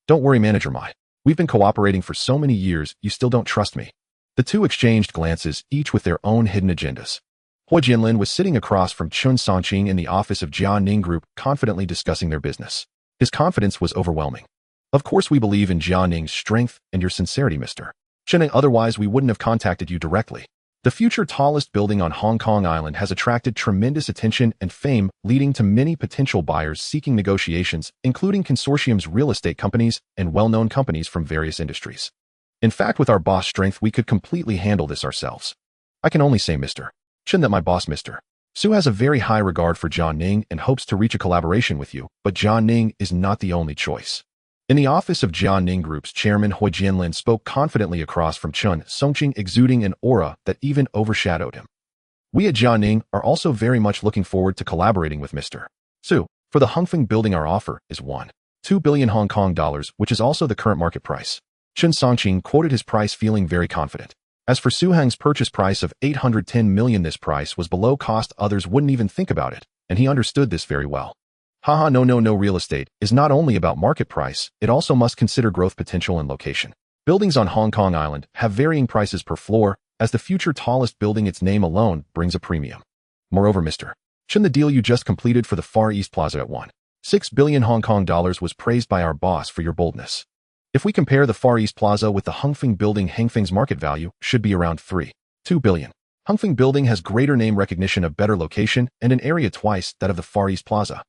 Speaker 1: Don't worry, Manager Mai. We've been cooperating for so many years, you still don't trust me. The two exchanged glances, each with their own hidden agendas. Hui Jinlin was sitting across from Chen Songqing in the office of Jia Ning Group, confidently discussing their business. His confidence was overwhelming. Of course, we believe in Jia Ning's strength and your sincerity, Mr. Chen, otherwise we wouldn't have contacted you directly. The future tallest building on Hong Kong Island has attracted tremendous attention and fame, leading to many potential buyers seeking negotiations, including consortiums, real estate companies, and well-known companies from various industries. In fact, with our boss strength, we could completely handle this ourselves. I can only say, Mr. Chen, that my boss, Mr. Su, has a very high regard for John Ning and hopes to reach a collaboration with you, but John Ning is not the only choice. In the office of John Ning Group's chairman, Hui Jianlin spoke confidently across from Chen Songqing, exuding an aura that even overshadowed him. We at John Ning are also very much looking forward to collaborating with Mr. Su. For the Hongfeng building, our offer is 1.2 billion Hong Kong dollars, which is also the current market price. Chen Songqing quoted his price, feeling very confident. As for Su Heng's purchase price of 810 million, this price was below cost. Others wouldn't even think about it, and he understood this very well. Haha, no, real estate is not only about market price, it also must consider growth potential and location. Buildings on Hong Kong Island have varying prices per floor, as the future tallest building, its name alone brings a premium. Moreover, Mr. Chen, the deal you just completed for the Far East Plaza at 1.6 billion Hong Kong dollars was praised by our boss for your boldness. If we compare the Far East Plaza with the Hongfeng building, Hongfeng's market value should be around 3.2 billion. Hongfeng building has greater name recognition, a better location, and an area twice that of the Far East Plaza.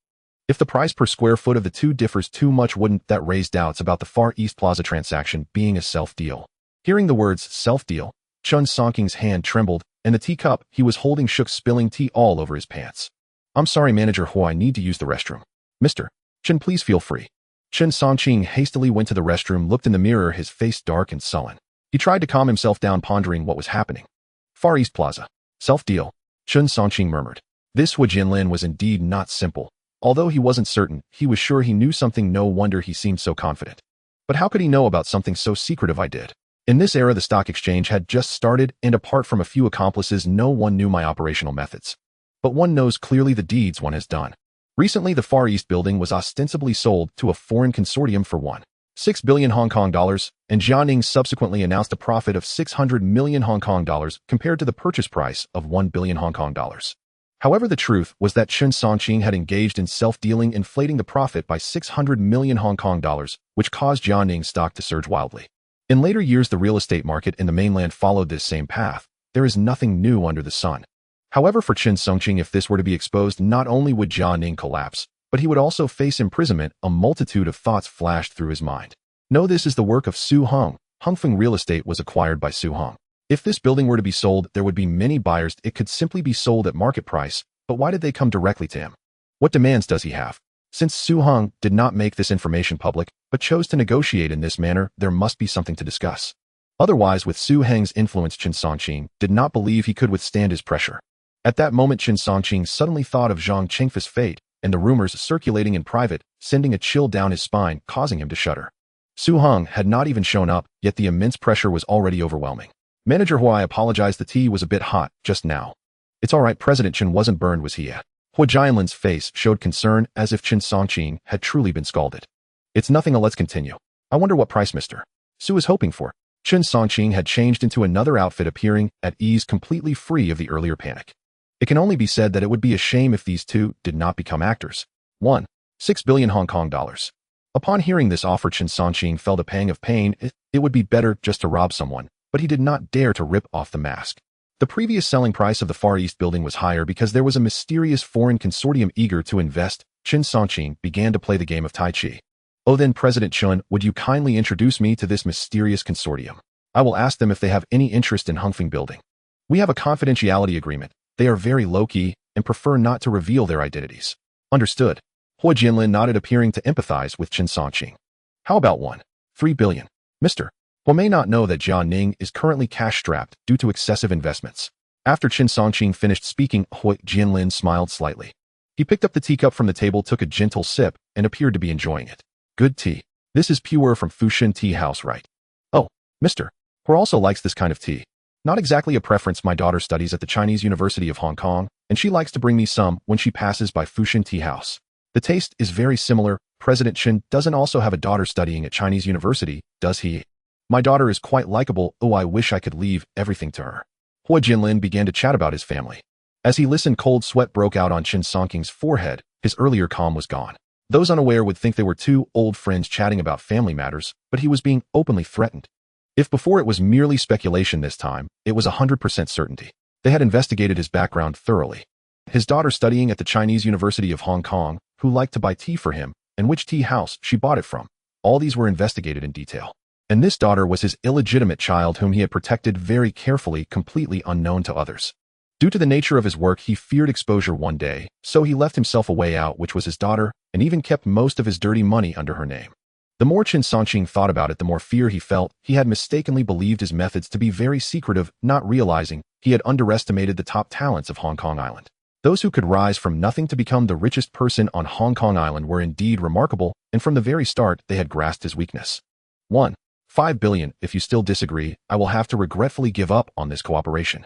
Speaker 1: If the price per square foot of the two differs too much, wouldn't that raise doubts about the Far East Plaza transaction being a self-deal? Hearing the words self-deal, Chen Songqing's hand trembled, and the teacup he was holding shook, spilling tea all over his pants. I'm sorry, Manager Hu, I need to use the restroom. Mr. Chen, please feel free. Chen Songqing hastily went to the restroom, looked in the mirror, his face dark and sullen. He tried to calm himself down, pondering what was happening. Far East Plaza. Self-deal, Chen Songqing murmured. This Hu Jianlin was indeed not simple. Although he wasn't certain, he was sure he knew something. No wonder he seemed so confident. But how could he know about something so secretive? I did. In this era, the stock exchange had just started, and apart from a few accomplices, no one knew my operational methods. But one knows clearly the deeds one has done. Recently, the Far East building was ostensibly sold to a foreign consortium for 1.6 billion Hong Kong dollars, and John Ning subsequently announced a profit of 600 million Hong Kong dollars compared to the purchase price of 1 billion Hong Kong dollars. However, the truth was that Chen Songqing had engaged in self-dealing, inflating the profit by 600 million Hong Kong dollars, which caused John Ning's stock to surge wildly. In later years, the real estate market in the mainland followed this same path. There is nothing new under the sun. However, for Chen Songqing, if this were to be exposed, not only would John Ning collapse, but he would also face imprisonment. A multitude of thoughts flashed through his mind. No, this is the work of Su Hong. Hongfeng Real Estate was acquired by Su Hong. If this building were to be sold, there would be many buyers. It could simply be sold at market price, but why did they come directly to him? What demands does he have? Since Su Hong did not make this information public, but chose to negotiate in this manner, there must be something to discuss. Otherwise, with Su Heng's influence, Chen Songqing did not believe he could withstand his pressure. At that moment, Chen Songqing suddenly thought of Zhang Chengfei's fate, and the rumors circulating in private, sending a chill down his spine, causing him to shudder. Su Hong had not even shown up, yet the immense pressure was already overwhelming. Manager Hu, I apologize, the tea was a bit hot just now. It's all right, President Chen wasn't burned, was he? Hu Jianlin's face showed concern, as if Chen Songqing had truly been scalded. It's nothing, let's continue. I wonder what price Mr. Su is hoping for. Chen Songqing had changed into another outfit, appearing at ease, completely free of the earlier panic. It can only be said that it would be a shame if these two did not become actors. 1.6 billion Hong Kong dollars. Upon hearing this offer, Chen Songqing felt a pang of pain. It would be better just to rob someone, but he did not dare to rip off the mask. The previous selling price of the Far East building was higher because there was a mysterious foreign consortium eager to invest. Chen Songqing began to play the game of Tai Chi. Oh, then President Chen, would you kindly introduce me to this mysterious consortium? I will ask them if they have any interest in Hongfeng building. We have a confidentiality agreement. They are very low-key and prefer not to reveal their identities. Understood. Hu Jianlin nodded, appearing to empathize with Chen Songqing. How about 1.3 billion? Mr. Hu may not know that John Ning is currently cash-strapped due to excessive investments. After Chen Songqing finished speaking, Hu Jianlin smiled slightly. He picked up the teacup from the table, took a gentle sip, and appeared to be enjoying it. Good tea. This is pure from Fushin Tea House, right? Oh, Mr. Hu also likes this kind of tea. Not exactly a preference. My daughter studies at the Chinese University of Hong Kong, and she likes to bring me some when she passes by Fushin Tea House. The taste is very similar. President Chen doesn't also have a daughter studying at Chinese University, does he? My daughter is quite likable. Oh, I wish I could leave everything to her. Hu Jianlin began to chat about his family. As he listened, cold sweat broke out on Chen Songqing's forehead. His earlier calm was gone. Those unaware would think they were two old friends chatting about family matters, but he was being openly threatened. If before it was merely speculation this time, it was 100% certainty. They had investigated his background thoroughly. His daughter studying at the Chinese University of Hong Kong, who liked to buy tea for him, and which tea house she bought it from. All these were investigated in detail. And this daughter was his illegitimate child whom he had protected very carefully, completely unknown to others. Due to the nature of his work, he feared exposure one day, so he left himself a way out, which was his daughter, and even kept most of his dirty money under her name. The more Chen Songqing thought about it, the more fear he felt. He had mistakenly believed his methods to be very secretive, not realizing he had underestimated the top talents of Hong Kong Island. Those who could rise from nothing to become the richest person on Hong Kong Island were indeed remarkable, and from the very start they had grasped his weakness. 1. 5 billion. If you still disagree, I will have to regretfully give up on this cooperation.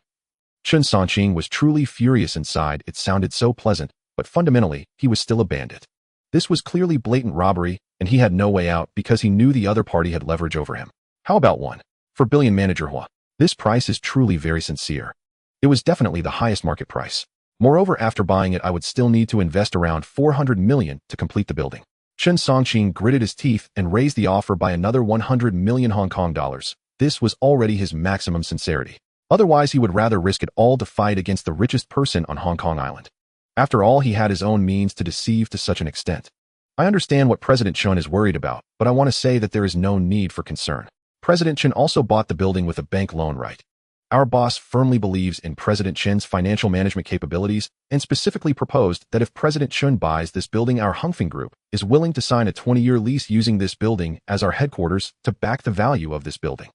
Speaker 1: Chen Songqing was truly furious inside. It sounded so pleasant, but fundamentally, he was still a bandit. This was clearly blatant robbery, and he had no way out because he knew the other party had leverage over him. How about 1 billion, Manager Hua? This price is truly very sincere. It was definitely the highest market price. Moreover, after buying it, I would still need to invest around 400 million to complete the building. Chen Songqing gritted his teeth and raised the offer by another 100 million Hong Kong dollars. This was already his maximum sincerity. Otherwise, he would rather risk it all to fight against the richest person on Hong Kong Island. After all, he had his own means to deceive to such an extent. I understand what President Chen is worried about, but I want to say that there is no need for concern. President Chen also bought the building with a bank loan right. Our boss firmly believes in President Chen's financial management capabilities and specifically proposed that if President Chen buys this building, our Hongfeng Group is willing to sign a 20-year lease using this building as our headquarters to back the value of this building.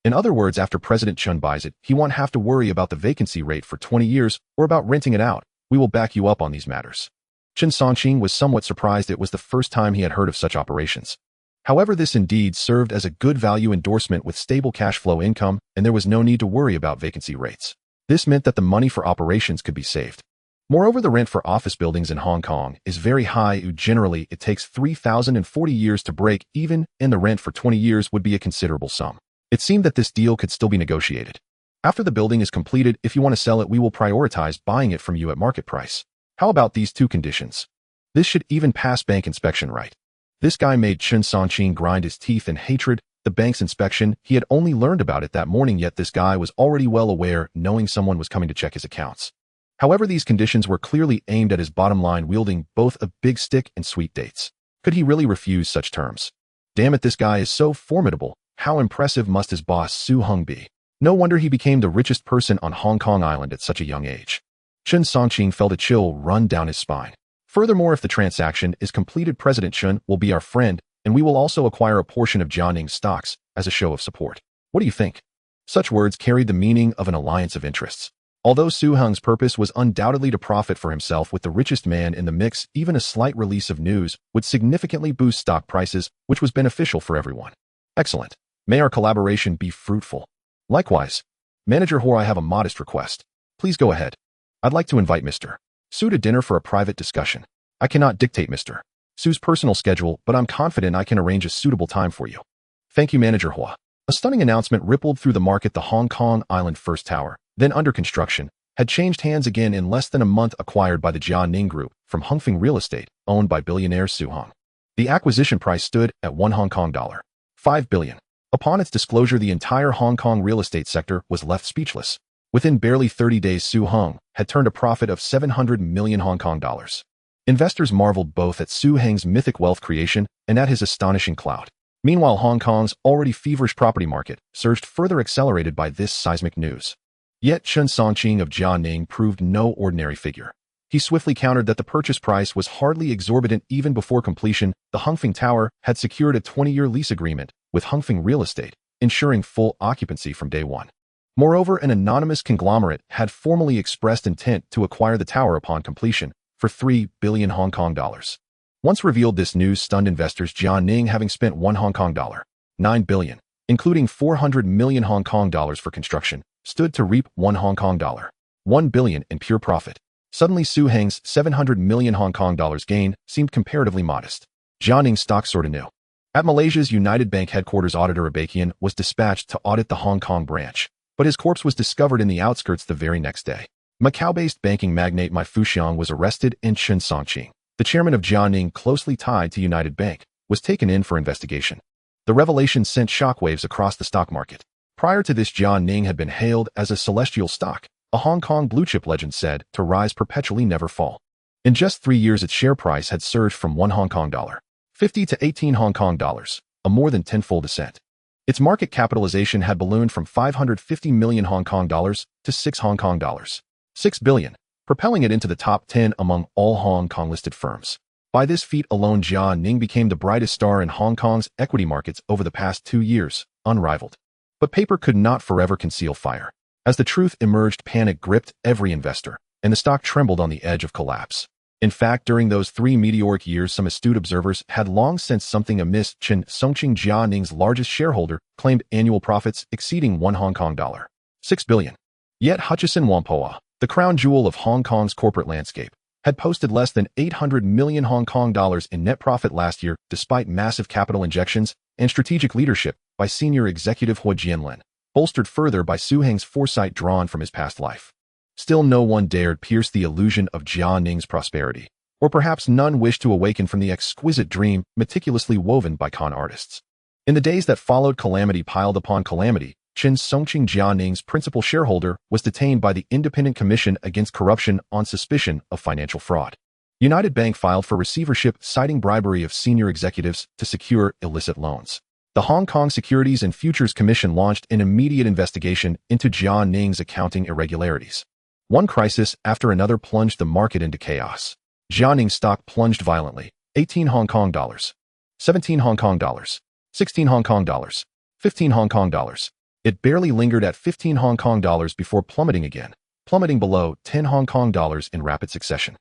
Speaker 1: In other words, after President Chen buys it, he won't have to worry about the vacancy rate for 20 years or about renting it out. We will back you up on these matters. Chen Songqing was somewhat surprised. It was the first time he had heard of such operations. However, this indeed served as a good value endorsement with stable cash flow income, and there was no need to worry about vacancy rates. This meant that the money for operations could be saved. Moreover, the rent for office buildings in Hong Kong is very high. Generally, it takes 3,040 years to break even, and the rent for 20 years would be a considerable sum. It seemed that this deal could still be negotiated. After the building is completed, if you want to sell it, we will prioritize buying it from you at market price. How about these two conditions? This should even pass bank inspection, right? This guy made Chen Songqing grind his teeth in hatred. The bank's inspection, he had only learned about it that morning, yet this guy was already well aware, knowing someone was coming to check his accounts. However, these conditions were clearly aimed at his bottom line, wielding both a big stick and sweet dates. Could he really refuse such terms? Damn it, this guy is so formidable. How impressive must his boss Su Hung be? No wonder he became the richest person on Hong Kong Island at such a young age. Chen Songqing felt a chill run down his spine. Furthermore, if the transaction is completed, President Chen will be our friend, and we will also acquire a portion of Jianing's stocks as a show of support. What do you think? Such words carried the meaning of an alliance of interests. Although Su Hung's purpose was undoubtedly to profit for himself with the richest man in the mix, even a slight release of news would significantly boost stock prices, which was beneficial for everyone. Excellent. May our collaboration be fruitful. Likewise. Manager Hor, I have a modest request. Please go ahead. I'd like to invite Mr. Su to dinner for a private discussion. I cannot dictate Mr. Su's personal schedule, but I'm confident I can arrange a suitable time for you. Thank you, Manager Hua. A stunning announcement rippled through the market. The Hong Kong Island First Tower, then under construction, had changed hands again in less than a month, acquired by the Jianing Group from Hongfeng Real Estate, owned by billionaire Su Hung. The acquisition price stood at $1 billion. Upon its disclosure, the entire Hong Kong real estate sector was left speechless. Within barely 30 days, Su Hung had turned a profit of 700 million Hong Kong dollars. Investors marveled both at Su Hung's mythic wealth creation and at his astonishing clout. Meanwhile, Hong Kong's already feverish property market surged, further accelerated by this seismic news. Yet Chen Songqing of Jianing proved no ordinary figure. He swiftly countered that the purchase price was hardly exorbitant. Even before completion, the Hongfeng Tower had secured a 20-year lease agreement with Hongfeng Real Estate, ensuring full occupancy from day one. Moreover, an anonymous conglomerate had formally expressed intent to acquire the tower upon completion for 3 billion Hong Kong dollars. Once revealed, this news stunned investors. Jianing, having spent $9 billion, including 400 million Hong Kong dollars for construction, stood to reap $1 billion in pure profit. Suddenly, Su Hung's 700 million Hong Kong dollars gain seemed comparatively modest. Jianing's stock sorta knew. At Malaysia's United Bank headquarters, auditor Abakian was dispatched to audit the Hong Kong branch, but his corpse was discovered in the outskirts the very next day. Macau-based banking magnate Mai Fuxiang was arrested, and Chen Songqing, the chairman of Jianing closely tied to United Bank, was taken in for investigation. The revelation sent shockwaves across the stock market. Prior to this, Jia Ning had been hailed as a celestial stock, a Hong Kong blue-chip legend said to rise perpetually, never fall. In just 3 years, its share price had surged from 1 Hong Kong dollar 50 to 18 Hong Kong dollars, a more than tenfold ascent. Its market capitalization had ballooned from 550 million Hong Kong dollars to 6 Hong Kong dollars, 6 billion, propelling it into the top 10 among all Hong Kong-listed firms. By this feat alone, Jia Ning became the brightest star in Hong Kong's equity markets over the past 2 years, unrivaled. But paper could not forever conceal fire. As the truth emerged, panic gripped every investor, and the stock trembled on the edge of collapse. In fact, during those 3 meteoric years, some astute observers had long sensed something amiss. Chen Songqing, Jia Ning's largest shareholder, claimed annual profits exceeding 1 Hong Kong dollar 6 billion. Yet Hutchison Whampoa, the crown jewel of Hong Kong's corporate landscape, had posted less than 800 million Hong Kong dollars in net profit last year, despite massive capital injections and strategic leadership by senior executive Hua Jianlin, bolstered further by Su Heng's foresight drawn from his past life. Still, no one dared pierce the illusion of Jia Ning's prosperity, or perhaps none wished to awaken from the exquisite dream meticulously woven by con artists. In the days that followed, calamity piled upon calamity. Chen Songqing, Jia Ning's principal shareholder, was detained by the Independent Commission Against Corruption on suspicion of financial fraud. United Bank filed for receivership, citing bribery of senior executives to secure illicit loans. The Hong Kong Securities and Futures Commission launched an immediate investigation into Jia Ning's accounting irregularities. One crisis after another plunged the market into chaos. Jia Ning's stock plunged violently. 18 Hong Kong dollars, 17 Hong Kong dollars, 16 Hong Kong dollars, 15 Hong Kong dollars. It barely lingered at 15 Hong Kong dollars before plummeting again, plummeting below 10 Hong Kong dollars in rapid succession.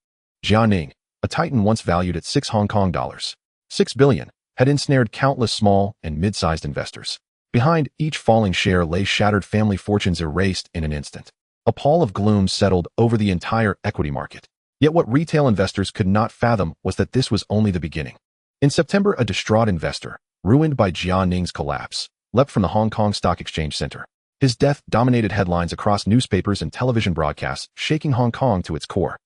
Speaker 1: Jia Ning, a titan once valued at 6 Hong Kong dollars, 6 billion, had ensnared countless small and mid-sized investors. Behind each falling share lay shattered family fortunes erased in an instant. A pall of gloom settled over the entire equity market. Yet what retail investors could not fathom was that this was only the beginning. In September, a distraught investor, ruined by Jia Ning's collapse, leapt from the Hong Kong Stock Exchange Center. His death dominated headlines across newspapers and television broadcasts, shaking Hong Kong to its core.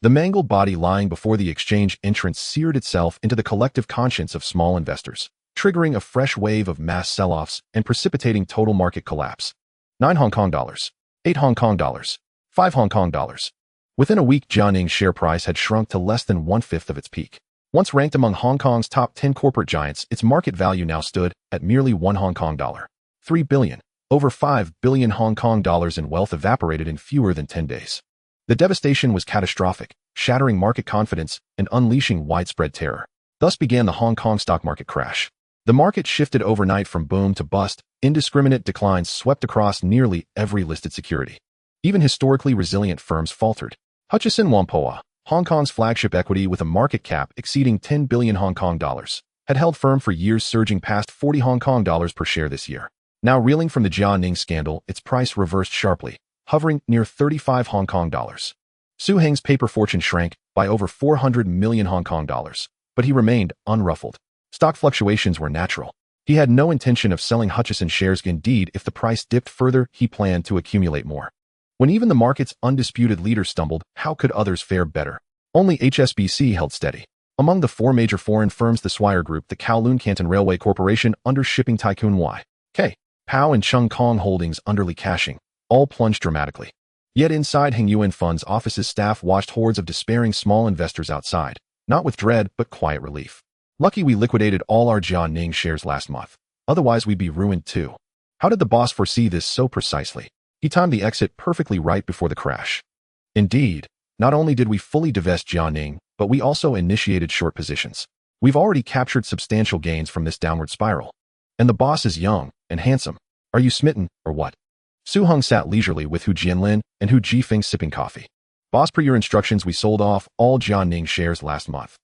Speaker 1: The mangled body lying before the exchange entrance seared itself into the collective conscience of small investors, triggering a fresh wave of mass sell-offs and precipitating total market collapse. 9 Hong Kong dollars, 8 Hong Kong dollars, 5 Hong Kong dollars. Within a week, Jia Ning's share price had shrunk to less than 1/5 of its peak. Once ranked among Hong Kong's top 10 corporate giants, its market value now stood at merely 1 Hong Kong dollar 3 billion. Over 5 billion Hong Kong dollars in wealth evaporated in fewer than 10 days. The devastation was catastrophic, shattering market confidence and unleashing widespread terror. Thus began the Hong Kong stock market crash. The market shifted overnight from boom to bust. Indiscriminate declines swept across nearly every listed security. Even historically resilient firms faltered. Hutchison Whampoa, Hong Kong's flagship equity with a market cap exceeding 10 billion Hong Kong dollars, had held firm for years, surging past 40 Hong Kong dollars per share this year. Now reeling from the Jia Ning scandal, its price reversed sharply, hovering near 35 Hong Kong dollars. Su Heng's paper fortune shrank by over 400 million Hong Kong dollars, but he remained unruffled. Stock fluctuations were natural. He had no intention of selling Hutchison shares. Indeed, if the price dipped further, he planned to accumulate more. When even the market's undisputed leader stumbled, how could others fare better? Only HSBC held steady. Among the 4 major foreign firms, the Swire Group, the Kowloon Canton Railway Corporation under shipping tycoon Y.K. Pao, and Chung Kong Holdings under Li Ka-shing, all plunged dramatically. Yet inside Heng Yuan Fund's offices, staff watched hordes of despairing small investors outside, not with dread but quiet relief. Lucky we liquidated all our Jia Ning shares last month. Otherwise we'd be ruined too. How did the boss foresee this so precisely? He timed the exit perfectly right before the crash. Indeed, not only did we fully divest Jia Ning, but we also initiated short positions. We've already captured substantial gains from this downward spiral. And the boss is young and handsome. Are you smitten, or what? Su Heng sat leisurely with Hu Jianlin and Hu Jifeng sipping coffee. Boss, per your instructions, we sold off all Jia Ning shares last month.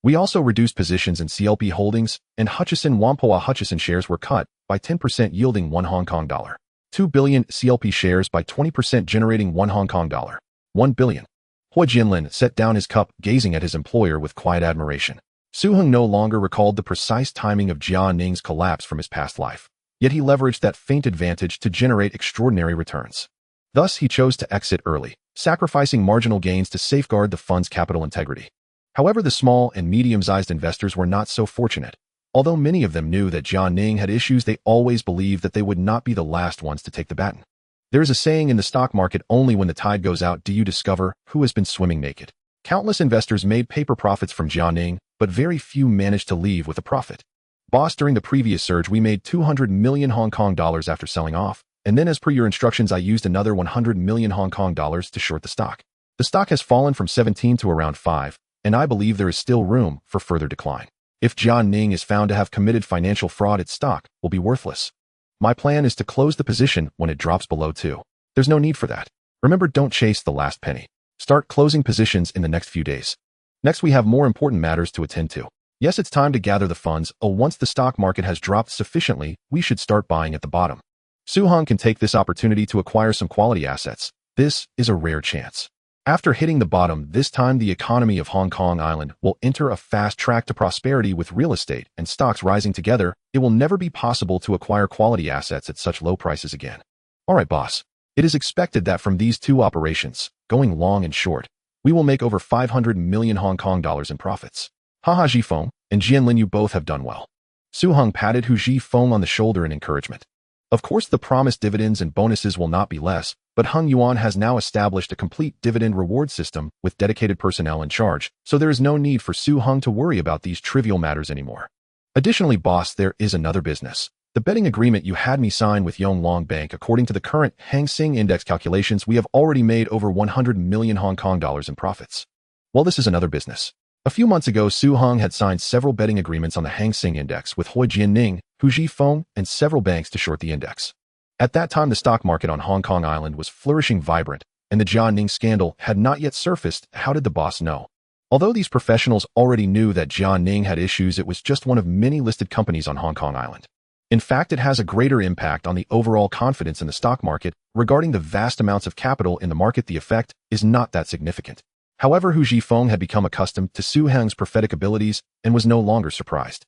Speaker 1: We also reduced positions in CLP Holdings, and Hutchison Whampoa. Hutchison shares were cut by 10%, yielding 1 Hong Kong dollar 2 billion, CLP shares by 20%, generating 1 Hong Kong dollar 1 billion. Hua Jianlin set down his cup, gazing at his employer with quiet admiration. Su Heng no longer recalled the precise timing of Jia Ning's collapse from his past life, yet he leveraged that faint advantage to generate extraordinary returns. Thus, he chose to exit early, sacrificing marginal gains to safeguard the fund's capital integrity. However, the small and medium-sized investors were not so fortunate. Although many of them knew that Jia Ning had issues, they always believed that they would not be the last ones to take the baton. There is a saying in the stock market, only when the tide goes out do you discover who has been swimming naked. Countless investors made paper profits from Jia Ning, but very few managed to leave with a profit. Boss, during the previous surge, we made 200 million Hong Kong dollars after selling off, and then as per your instructions, I used another 100 million Hong Kong dollars to short the stock. The stock has fallen from 17 to around 5, and I believe there is still room for further decline. If Jia Ning is found to have committed financial fraud, its stock will be worthless. My plan is to close the position when it drops below 2. There's no need for that. Remember, don't chase the last penny. Start closing positions in the next few days. Next, we have more important matters to attend to. Yes, it's time to gather the funds. Once the stock market has dropped sufficiently, we should start buying at the bottom. Su Hong can take this opportunity to acquire some quality assets. This is a rare chance. After hitting the bottom, this time the economy of Hong Kong Island will enter a fast track to prosperity. With real estate and stocks rising together, it will never be possible to acquire quality assets at such low prices again. Alright, boss. It is expected that from these two operations, going long and short, we will make over 500 million Hong Kong dollars in profits. Haha, Jifeng and Jianlin, you both have done well. Su Hong patted Hu Jifeng on the shoulder in encouragement. Of course, the promised dividends and bonuses will not be less, but Hung Yuan has now established a complete dividend reward system with dedicated personnel in charge, so there is no need for Su Hong to worry about these trivial matters anymore. Additionally, boss, there is another business. The betting agreement you had me sign with Yonglong Bank. According to the current Hang Seng Index calculations, we have already made over 100 million Hong Kong dollars in profits. Well, this is another business. A few months ago, Su Hong had signed several betting agreements on the Hang Seng Index with Hui Jianning, Hu Jifeng, and several banks to short the index. At that time, the stock market on Hong Kong Island was flourishing vibrant, and the Jia Ning scandal had not yet surfaced. How did the boss know? Although these professionals already knew that Jia Ning had issues, it was just one of many listed companies on Hong Kong Island. In fact, it has a greater impact on the overall confidence in the stock market. Regarding the vast amounts of capital in the market, the effect is not that significant. However, Hu Jifeng had become accustomed to Su Hong's prophetic abilities and was no longer surprised.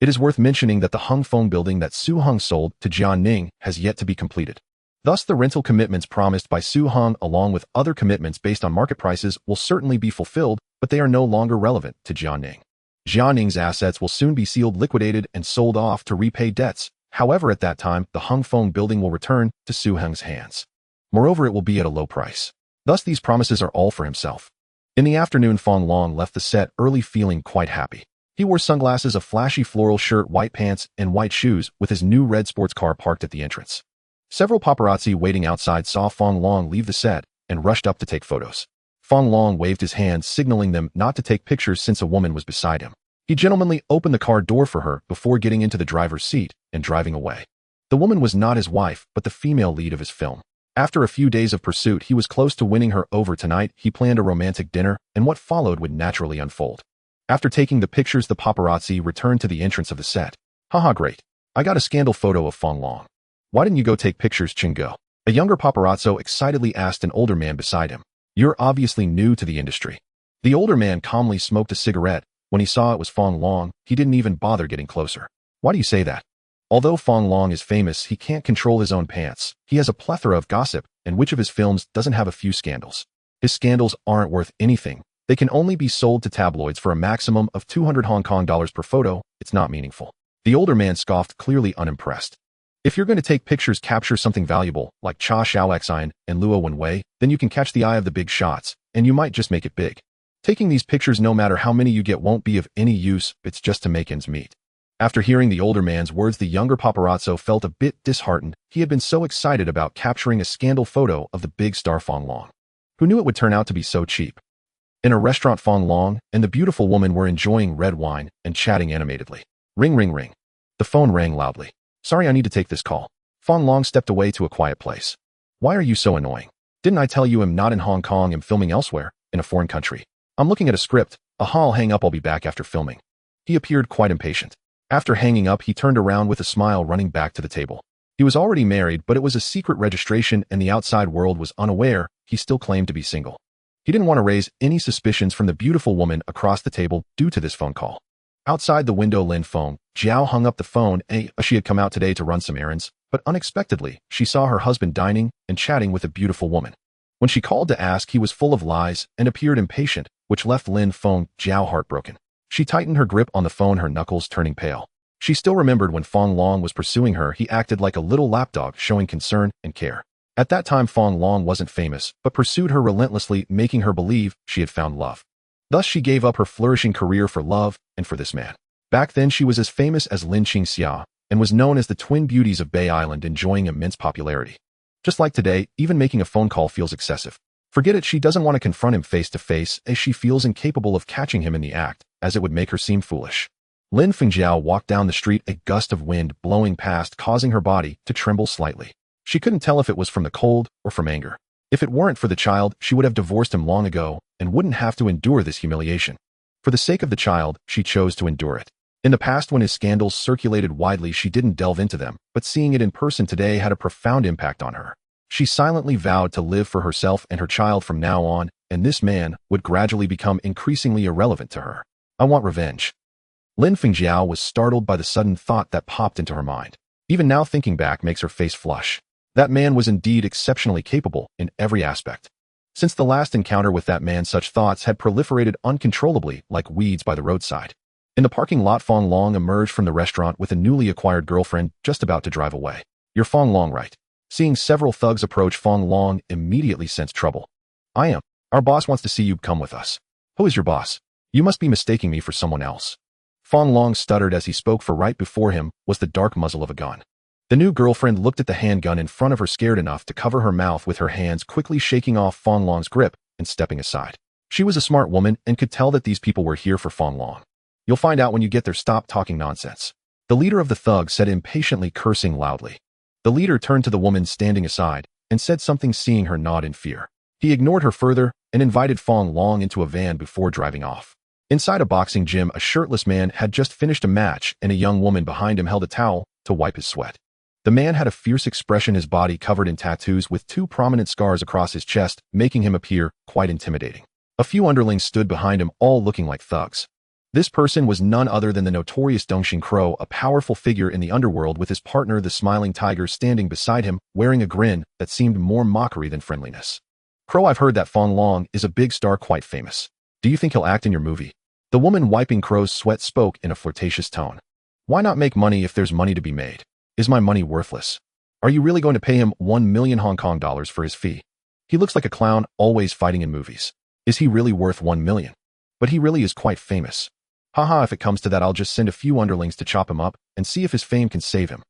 Speaker 1: It is worth mentioning that the Hung Feng building that Su Hong sold to Jia Ning has yet to be completed. Thus, the rental commitments promised by Su Hong, along with other commitments based on market prices, will certainly be fulfilled, but they are no longer relevant to Jia Ning. Jia Ning's assets will soon be sealed, liquidated, and sold off to repay debts. However, at that time, the Hung Feng building will return to Su Hong's hands. Moreover, it will be at a low price. Thus, these promises are all for himself. In the afternoon, Fong Long left the set early, feeling quite happy. He wore sunglasses, a flashy floral shirt, white pants, and white shoes, with his new red sports car parked at the entrance. Several paparazzi waiting outside saw Fong Long leave the set and rushed up to take photos. Fong Long waved his hand, signaling them not to take pictures since a woman was beside him. He gentlemanly opened the car door for her before getting into the driver's seat and driving away. The woman was not his wife, but the female lead of his film. After a few days of pursuit, he was close to winning her over. Tonight, he planned a romantic dinner, and what followed would naturally unfold. After taking the pictures, the paparazzi returned to the entrance of the set. Haha, great. I got a scandal photo of Fong Long. Why didn't you go take pictures, Chingo? A younger paparazzo excitedly asked an older man beside him. You're obviously new to the industry. The older man calmly smoked a cigarette. When he saw it was Fong Long, he didn't even bother getting closer. Why do you say that? Although Fong Long is famous, he can't control his own pants. He has a plethora of gossip, and which of his films doesn't have a few scandals? His scandals aren't worth anything. They can only be sold to tabloids for a maximum of 200 Hong Kong dollars per photo. It's not meaningful. The older man scoffed, clearly unimpressed. If you're going to take pictures, capture something valuable, like Cha Xiaoxian and Luo Wenwei, then you can catch the eye of the big shots, and you might just make it big. Taking these pictures, no matter how many you get, won't be of any use. It's just to make ends meet. After hearing the older man's words, the younger paparazzo felt a bit disheartened. He had been so excited about capturing a scandal photo of the big star Fong Long. Who knew it would turn out to be so cheap? In a restaurant, Fong Long and the beautiful woman were enjoying red wine and chatting animatedly. Ring, ring, ring. The phone rang loudly. Sorry, I need to take this call. Fong Long stepped away to a quiet place. Why are you so annoying? Didn't I tell you I'm not in Hong Kong, I'm filming elsewhere, in a foreign country? I'm looking at a script. I'll hang up, I'll be back after filming. He appeared quite impatient. After hanging up, he turned around with a smile, running back to the table. He was already married, but it was a secret registration and the outside world was unaware. He still claimed to be single. He didn't want to raise any suspicions from the beautiful woman across the table due to this phone call. Outside the window, Lin Feng Jiao hung up the phone. She had come out today to run some errands, but unexpectedly, she saw her husband dining and chatting with a beautiful woman. When she called to ask, he was full of lies and appeared impatient, which left Lin Feng Jiao heartbroken. She tightened her grip on the phone, her knuckles turning pale. She still remembered when Fong Long was pursuing her, he acted like a little lapdog, showing concern and care. At that time, Fong Long wasn't famous, but pursued her relentlessly, making her believe she had found love. Thus, she gave up her flourishing career for love and for this man. Back then, she was as famous as Lin Qingxia and was known as the twin beauties of Bay Island, enjoying immense popularity. Just like today, even making a phone call feels excessive. Forget it, she doesn't want to confront him face to face, as she feels incapable of catching him in the act, as it would make her seem foolish. Lin Fengjiao walked down the street, a gust of wind blowing past, causing her body to tremble slightly. She couldn't tell if it was from the cold or from anger. If it weren't for the child, she would have divorced him long ago and wouldn't have to endure this humiliation. For the sake of the child, she chose to endure it. In the past, when his scandals circulated widely, she didn't delve into them, but seeing it in person today had a profound impact on her. She silently vowed to live for herself and her child from now on, and this man would gradually become increasingly irrelevant to her. I want revenge. Lin Fengjiao was startled by the sudden thought that popped into her mind. Even now, thinking back makes her face flush. That man was indeed exceptionally capable in every aspect. Since the last encounter with that man, such thoughts had proliferated uncontrollably like weeds by the roadside. In the parking lot, Fong Long emerged from the restaurant with a newly acquired girlfriend, just about to drive away. You're Fong Long, right? Seeing several thugs approach, Fong Long immediately sensed trouble. I am. Our boss wants to see you come with us. Who is your boss? You must be mistaking me for someone else. Fong Long stuttered as he spoke, for right before him was the dark muzzle of a gun. The new girlfriend looked at the handgun in front of her, scared enough to cover her mouth with her hands, quickly shaking off Fong Long's grip and stepping aside. She was a smart woman and could tell that these people were here for Fong Long. You'll find out when you get there. Stop talking nonsense. The leader of the thugs said impatiently, cursing loudly. The leader turned to the woman standing aside and said something, seeing her nod in fear. He ignored her further and invited Fong Long into a van before driving off. Inside a boxing gym, a shirtless man had just finished a match and a young woman behind him held a towel to wipe his sweat. The man had a fierce expression, his body covered in tattoos with 2 prominent scars across his chest, making him appear quite intimidating. A few underlings stood behind him, all looking like thugs. This person was none other than the notorious Dongxing Crow, a powerful figure in the underworld, with his partner, the smiling tiger, standing beside him, wearing a grin that seemed more mockery than friendliness. Crow, I've heard that Fong Long is a big star, quite famous. Do you think he'll act in your movie? The woman wiping Crow's sweat spoke in a flirtatious tone. Why not make money if there's money to be made? Is my money worthless? Are you really going to pay him 1 million Hong Kong dollars for his fee? He looks like a clown, always fighting in movies. Is he really worth 1 million? But he really is quite famous. Haha, if it comes to that, I'll just send a few underlings to chop him up and see if his fame can save him.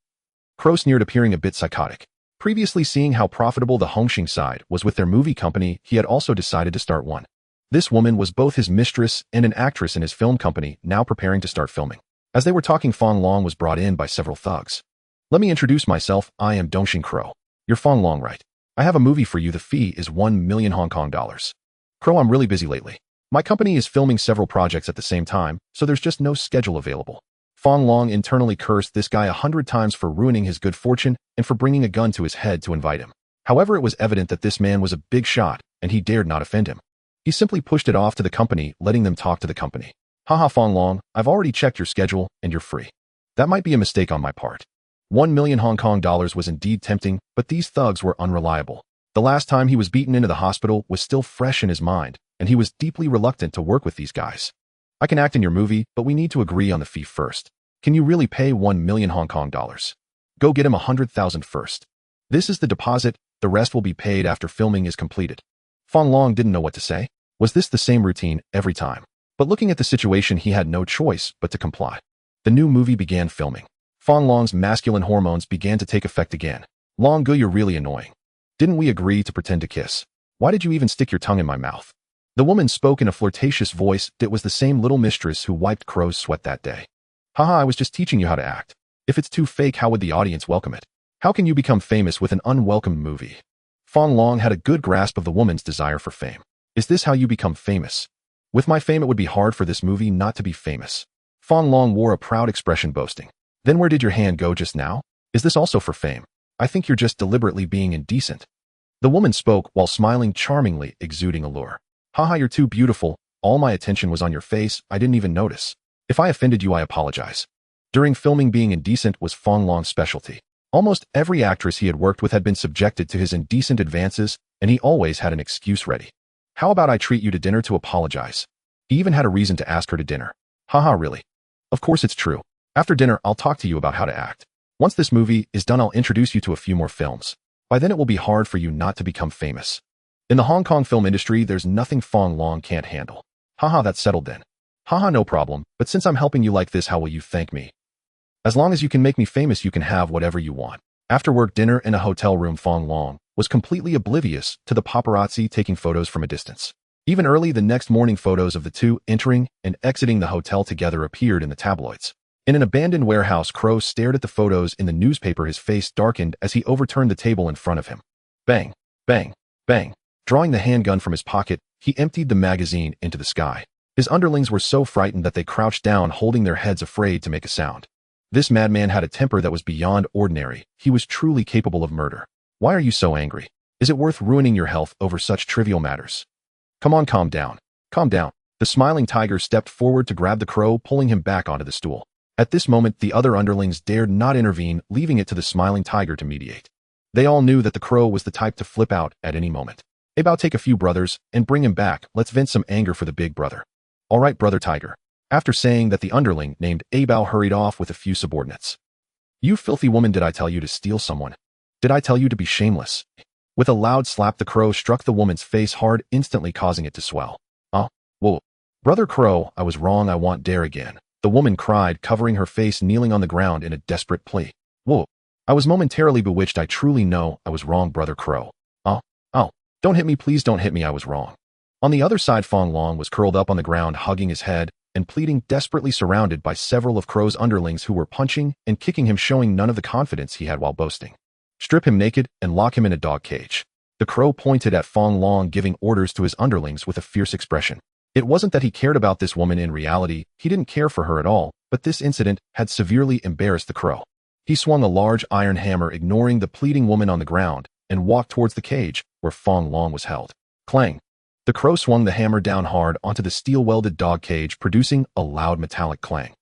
Speaker 1: Crow sneered, appearing a bit psychotic. Previously seeing how profitable the Hongxing side was with their movie company, he had also decided to start one. This woman was both his mistress and an actress in his film company, now preparing to start filming. As they were talking, Fong Long was brought in by several thugs. Let me introduce myself. I am Dongxing Crow. You're Fong Long, right? I have a movie for you. The fee is 1 million Hong Kong dollars. Crow, I'm really busy lately. My company is filming several projects at the same time, so there's just no schedule available. Fong Long internally cursed this guy 100 times for ruining his good fortune and for bringing a gun to his head to invite him. However, it was evident that this man was a big shot, and he dared not offend him. He simply pushed it off to the company, letting them talk to the company. Haha, Fong Long, I've already checked your schedule, and you're free. That might be a mistake on my part. 1 million Hong Kong dollars was indeed tempting, but these thugs were unreliable. The last time he was beaten into the hospital was still fresh in his mind, and he was deeply reluctant to work with these guys. I can act in your movie, but we need to agree on the fee first. Can you really pay 1 million Hong Kong dollars? Go get him 100,000 first. This is the deposit, the rest will be paid after filming is completed. Fong Long didn't know what to say. Was this the same routine every time? But looking at the situation, he had no choice but to comply. The new movie began filming. Fong Long's masculine hormones began to take effect again. Long Gu, you're really annoying. Didn't we agree to pretend to kiss? Why did you even stick your tongue in my mouth? The woman spoke in a flirtatious voice that was the same little mistress who wiped Crow's sweat that day. Haha, I was just teaching you how to act. If it's too fake, how would the audience welcome it? How can you become famous with an unwelcomed movie? Fong Long had a good grasp of the woman's desire for fame. Is this how you become famous? With my fame, it would be hard for this movie not to be famous. Fong Long wore a proud expression, boasting. Then where did your hand go just now? Is this also for fame? I think you're just deliberately being indecent. The woman spoke while smiling charmingly, exuding allure. Haha, you're too beautiful. All my attention was on your face. I didn't even notice. If I offended you, I apologize. During filming, being indecent was Fong Long's specialty. Almost every actress he had worked with had been subjected to his indecent advances, and he always had an excuse ready. How about I treat you to dinner to apologize? He even had a reason to ask her to dinner. Haha, really? Of course it's true. After dinner, I'll talk to you about how to act. Once this movie is done, I'll introduce you to a few more films. By then it will be hard for you not to become famous. In the Hong Kong film industry, there's nothing Fong Long can't handle. Haha, that's settled then. Haha, no problem, but since I'm helping you like this, how will you thank me? As long as you can make me famous, you can have whatever you want. After work dinner in a hotel room, Fong Long was completely oblivious to the paparazzi taking photos from a distance. Even early the next morning, photos of the two entering and exiting the hotel together appeared in the tabloids. In an abandoned warehouse, Crow stared at the photos in the newspaper. His face darkened as he overturned the table in front of him. Bang, bang, bang. Drawing the handgun from his pocket, he emptied the magazine into the sky. His underlings were so frightened that they crouched down, holding their heads, afraid to make a sound. This madman had a temper that was beyond ordinary. He was truly capable of murder. Why are you so angry? Is it worth ruining your health over such trivial matters? Come on, calm down. Calm down. The smiling tiger stepped forward to grab the crow, pulling him back onto the stool. At this moment, the other underlings dared not intervene, leaving it to the smiling tiger to mediate. They all knew that the crow was the type to flip out at any moment. Hey, Bao, take a few brothers and bring him back. Let's vent some anger for the big brother. All right, brother tiger. After saying that, the underling named Abao hurried off with a few subordinates. You filthy woman, did I tell you to steal someone? Did I tell you to be shameless? With a loud slap, the crow struck the woman's face hard, instantly causing it to swell. Whoa. Brother Crow, I was wrong. I want dare again. The woman cried, covering her face, kneeling on the ground in a desperate plea. Whoa. I was momentarily bewitched. I truly know I was wrong, Brother Crow. Don't hit me, please don't hit me. I was wrong. On the other side, Fong Long was curled up on the ground, hugging his head and pleading, desperately surrounded by several of Crow's underlings who were punching and kicking him, showing none of the confidence he had while boasting. Strip him naked and lock him in a dog cage. The crow pointed at Fong Long, giving orders to his underlings with a fierce expression. It wasn't that he cared about this woman. In reality, he didn't care for her at all, but this incident had severely embarrassed the crow. He swung a large iron hammer, ignoring the pleading woman on the ground, and walked towards the cage where Fong Long was held. Clang! The crow swung the hammer down hard onto the steel-welded dog cage, producing a loud metallic clang.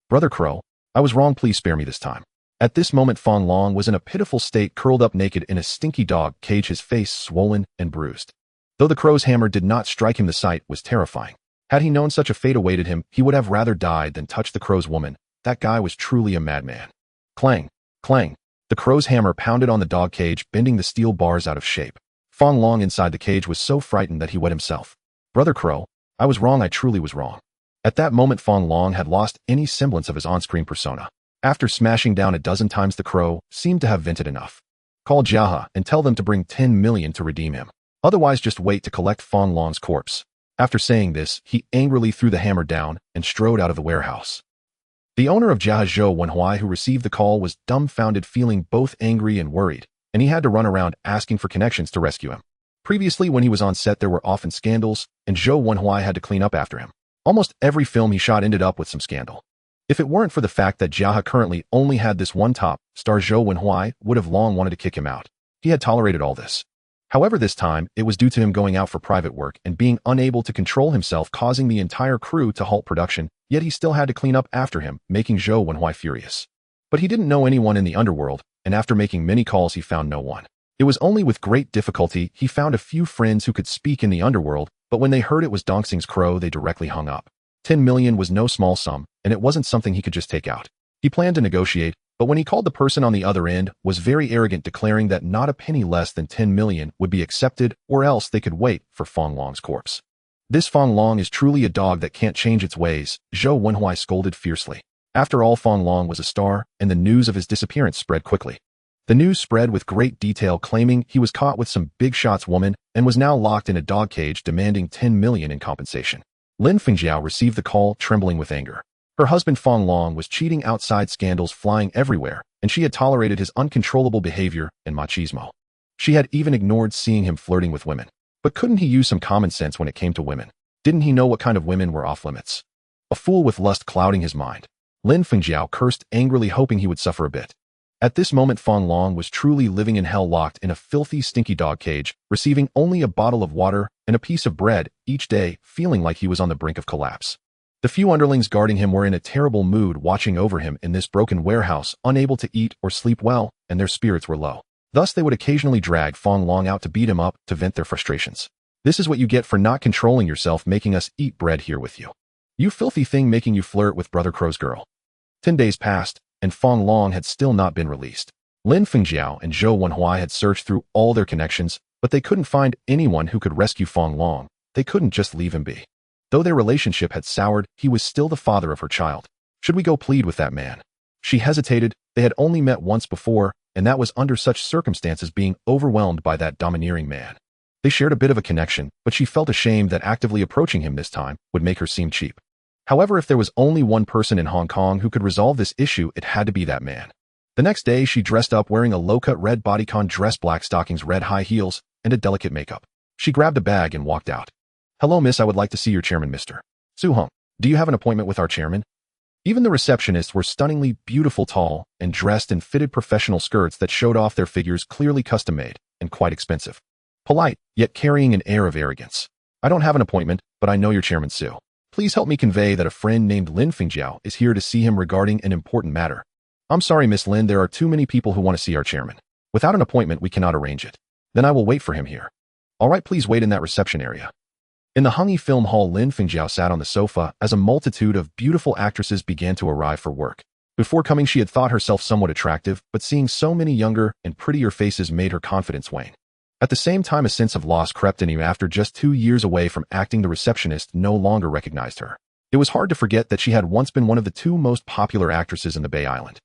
Speaker 1: Brother Crow, I was wrong. Please spare me this time. At this moment, Fong Long was in a pitiful state, curled up naked in a stinky dog cage, his face swollen and bruised. Though the crow's hammer did not strike him, the sight was terrifying. Had he known such a fate awaited him, he would have rather died than touch the crow's woman. That guy was truly a madman. Clang! Clang! The crow's hammer pounded on the dog cage, bending the steel bars out of shape. Fong Long inside the cage was so frightened that he wet himself. Brother Crow, I was wrong. I truly was wrong. At that moment, Fong Long had lost any semblance of his on-screen persona. After smashing down a dozen times, the crow seemed to have vented enough. Call Jiahe and tell them to bring 10 million to redeem him. Otherwise, just wait to collect Fong Long's corpse. After saying this, he angrily threw the hammer down and strode out of the warehouse. The owner of Jiahe, Zhou Wenhui, who received the call, was dumbfounded, feeling both angry and worried, and he had to run around asking for connections to rescue him. Previously, when he was on set, there were often scandals, and Zhou Wenhui had to clean up after him. Almost every film he shot ended up with some scandal. If it weren't for the fact that Jiahe currently only had this one top star, Zhou Wenhui would have long wanted to kick him out. He had tolerated all this. However, this time, it was due to him going out for private work and being unable to control himself, causing the entire crew to halt production, yet he still had to clean up after him, making Zhou Wenhui furious. But he didn't know anyone in the underworld, and after making many calls, he found no one. It was only with great difficulty he found a few friends who could speak in the underworld, but when they heard it was Dongxing's crow, they directly hung up. 10 million was no small sum, and it wasn't something he could just take out. He planned to negotiate, but when he called, the person on the other end was very arrogant, declaring that not a penny less than 10 million would be accepted, or else they could wait for Fong Long's corpse. This Fong Long is truly a dog that can't change its ways, Zhou Wenhui scolded fiercely. After all, Fong Long was a star, and the news of his disappearance spread quickly. The news spread with great detail, claiming he was caught with some big shots woman and was now locked in a dog cage, demanding 10 million in compensation. Lin Fengjiao received the call, trembling with anger. Her husband Fong Long was cheating outside, scandals flying everywhere, and she had tolerated his uncontrollable behavior and machismo. She had even ignored seeing him flirting with women. But couldn't he use some common sense when it came to women? Didn't he know what kind of women were off limits? A fool with lust clouding his mind. Lin Fengjiao cursed angrily, hoping he would suffer a bit. At this moment, Fong Long was truly living in hell, locked in a filthy, stinky dog cage, receiving only a bottle of water and a piece of bread each day, feeling like he was on the brink of collapse. The few underlings guarding him were in a terrible mood, watching over him in this broken warehouse, unable to eat or sleep well, and their spirits were low. Thus, they would occasionally drag Fong Long out to beat him up, to vent their frustrations. This is what you get for not controlling yourself, making us eat bread here with you. You filthy thing, making you flirt with Brother Crow's girl. 10 days passed, and Fong Long had still not been released. Lin Fengjiao and Zhou Wenhui had searched through all their connections, but they couldn't find anyone who could rescue Fong Long. They couldn't just leave him be. Though their relationship had soured, he was still the father of her child. Should we go plead with that man? She hesitated. They had only met once before, and that was under such circumstances, being overwhelmed by that domineering man. They shared a bit of a connection, but she felt ashamed that actively approaching him this time would make her seem cheap. However, if there was only one person in Hong Kong who could resolve this issue, it had to be that man. The next day, she dressed up wearing a low-cut red bodycon dress, black stockings, red high heels, and a delicate makeup. She grabbed a bag and walked out. "Hello, miss, I would like to see your chairman, Mr. Su Hong. Do you have an appointment with our chairman?" Even the receptionists were stunningly beautiful, tall, and dressed in fitted professional skirts that showed off their figures, clearly custom-made and quite expensive. Polite, yet carrying an air of arrogance. "I don't have an appointment, but I know your chairman, Su. Please help me convey that a friend named Lin Fengjiao is here to see him regarding an important matter." "I'm sorry, Miss Lin, there are too many people who want to see our chairman. Without an appointment, we cannot arrange it." "Then I will wait for him here." "All right, please wait in that reception area." In the Hungy Film Hall, Lin Fengjiao sat on the sofa as a multitude of beautiful actresses began to arrive for work. Before coming, she had thought herself somewhat attractive, but seeing so many younger and prettier faces made her confidence wane. At the same time, a sense of loss crept in him. After just 2 years away from acting, the receptionist no longer recognized her. It was hard to forget that she had once been one of the 2 most popular actresses in the Bay Island.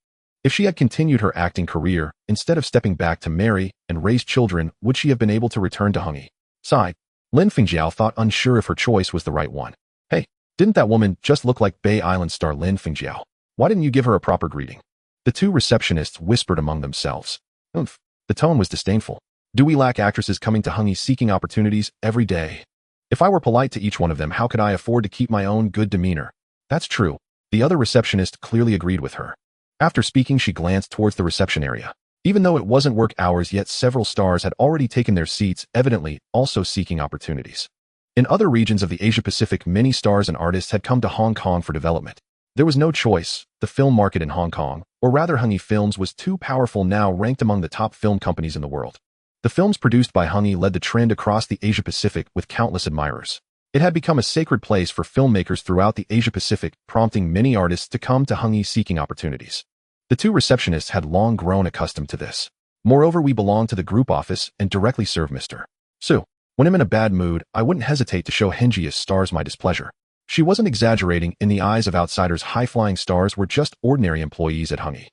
Speaker 1: If she had continued her acting career, instead of stepping back to marry and raise children, would she have been able to return to Hungy? Sighed. Lin Fengjiao thought, unsure if her choice was the right one. "Hey, didn't that woman just look like Bay Island star Lin Fengjiao? Why didn't you give her a proper greeting?" The 2 receptionists whispered among themselves. "Oomph." The tone was disdainful. "Do we lack actresses coming to Hungy seeking opportunities every day? If I were polite to each one of them, how could I afford to keep my own good demeanor?" "That's true." The other receptionist clearly agreed with her. After speaking, she glanced towards the reception area. Even though it wasn't work hours yet, several stars had already taken their seats, evidently also seeking opportunities. In other regions of the Asia-Pacific, many stars and artists had come to Hong Kong for development. There was no choice. The film market in Hong Kong, or rather Hungy Films, was too powerful, now ranked among the top film companies in the world. The films produced by Hungy led the trend across the Asia-Pacific with countless admirers. It had become a sacred place for filmmakers throughout the Asia-Pacific, prompting many artists to come to Hungy seeking opportunities. The 2 receptionists had long grown accustomed to this. Moreover, we belong to the group office and directly serve Mr. Su. When I'm in a bad mood, I wouldn't hesitate to show Hengius stars my displeasure. She wasn't exaggerating. In the eyes of outsiders, high-flying stars were just ordinary employees at Hungy.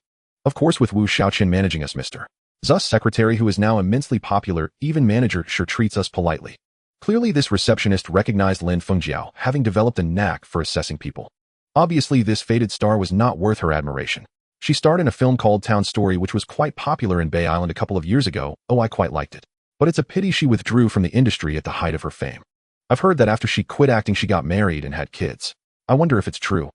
Speaker 1: Of course, with Wu Xiaoqian managing us, Mr. Zu's secretary, who is now immensely popular, even manager sure treats us politely. Clearly, this receptionist recognized Lin Fengjiao, having developed a knack for assessing people. Obviously, this faded star was not worth her admiration. She starred in a film called Town Story, which was quite popular in Bay Island a couple of years ago. Oh, I quite liked it. But it's a pity she withdrew from the industry at the height of her fame. I've heard that after she quit acting, she got married and had kids. I wonder if it's true.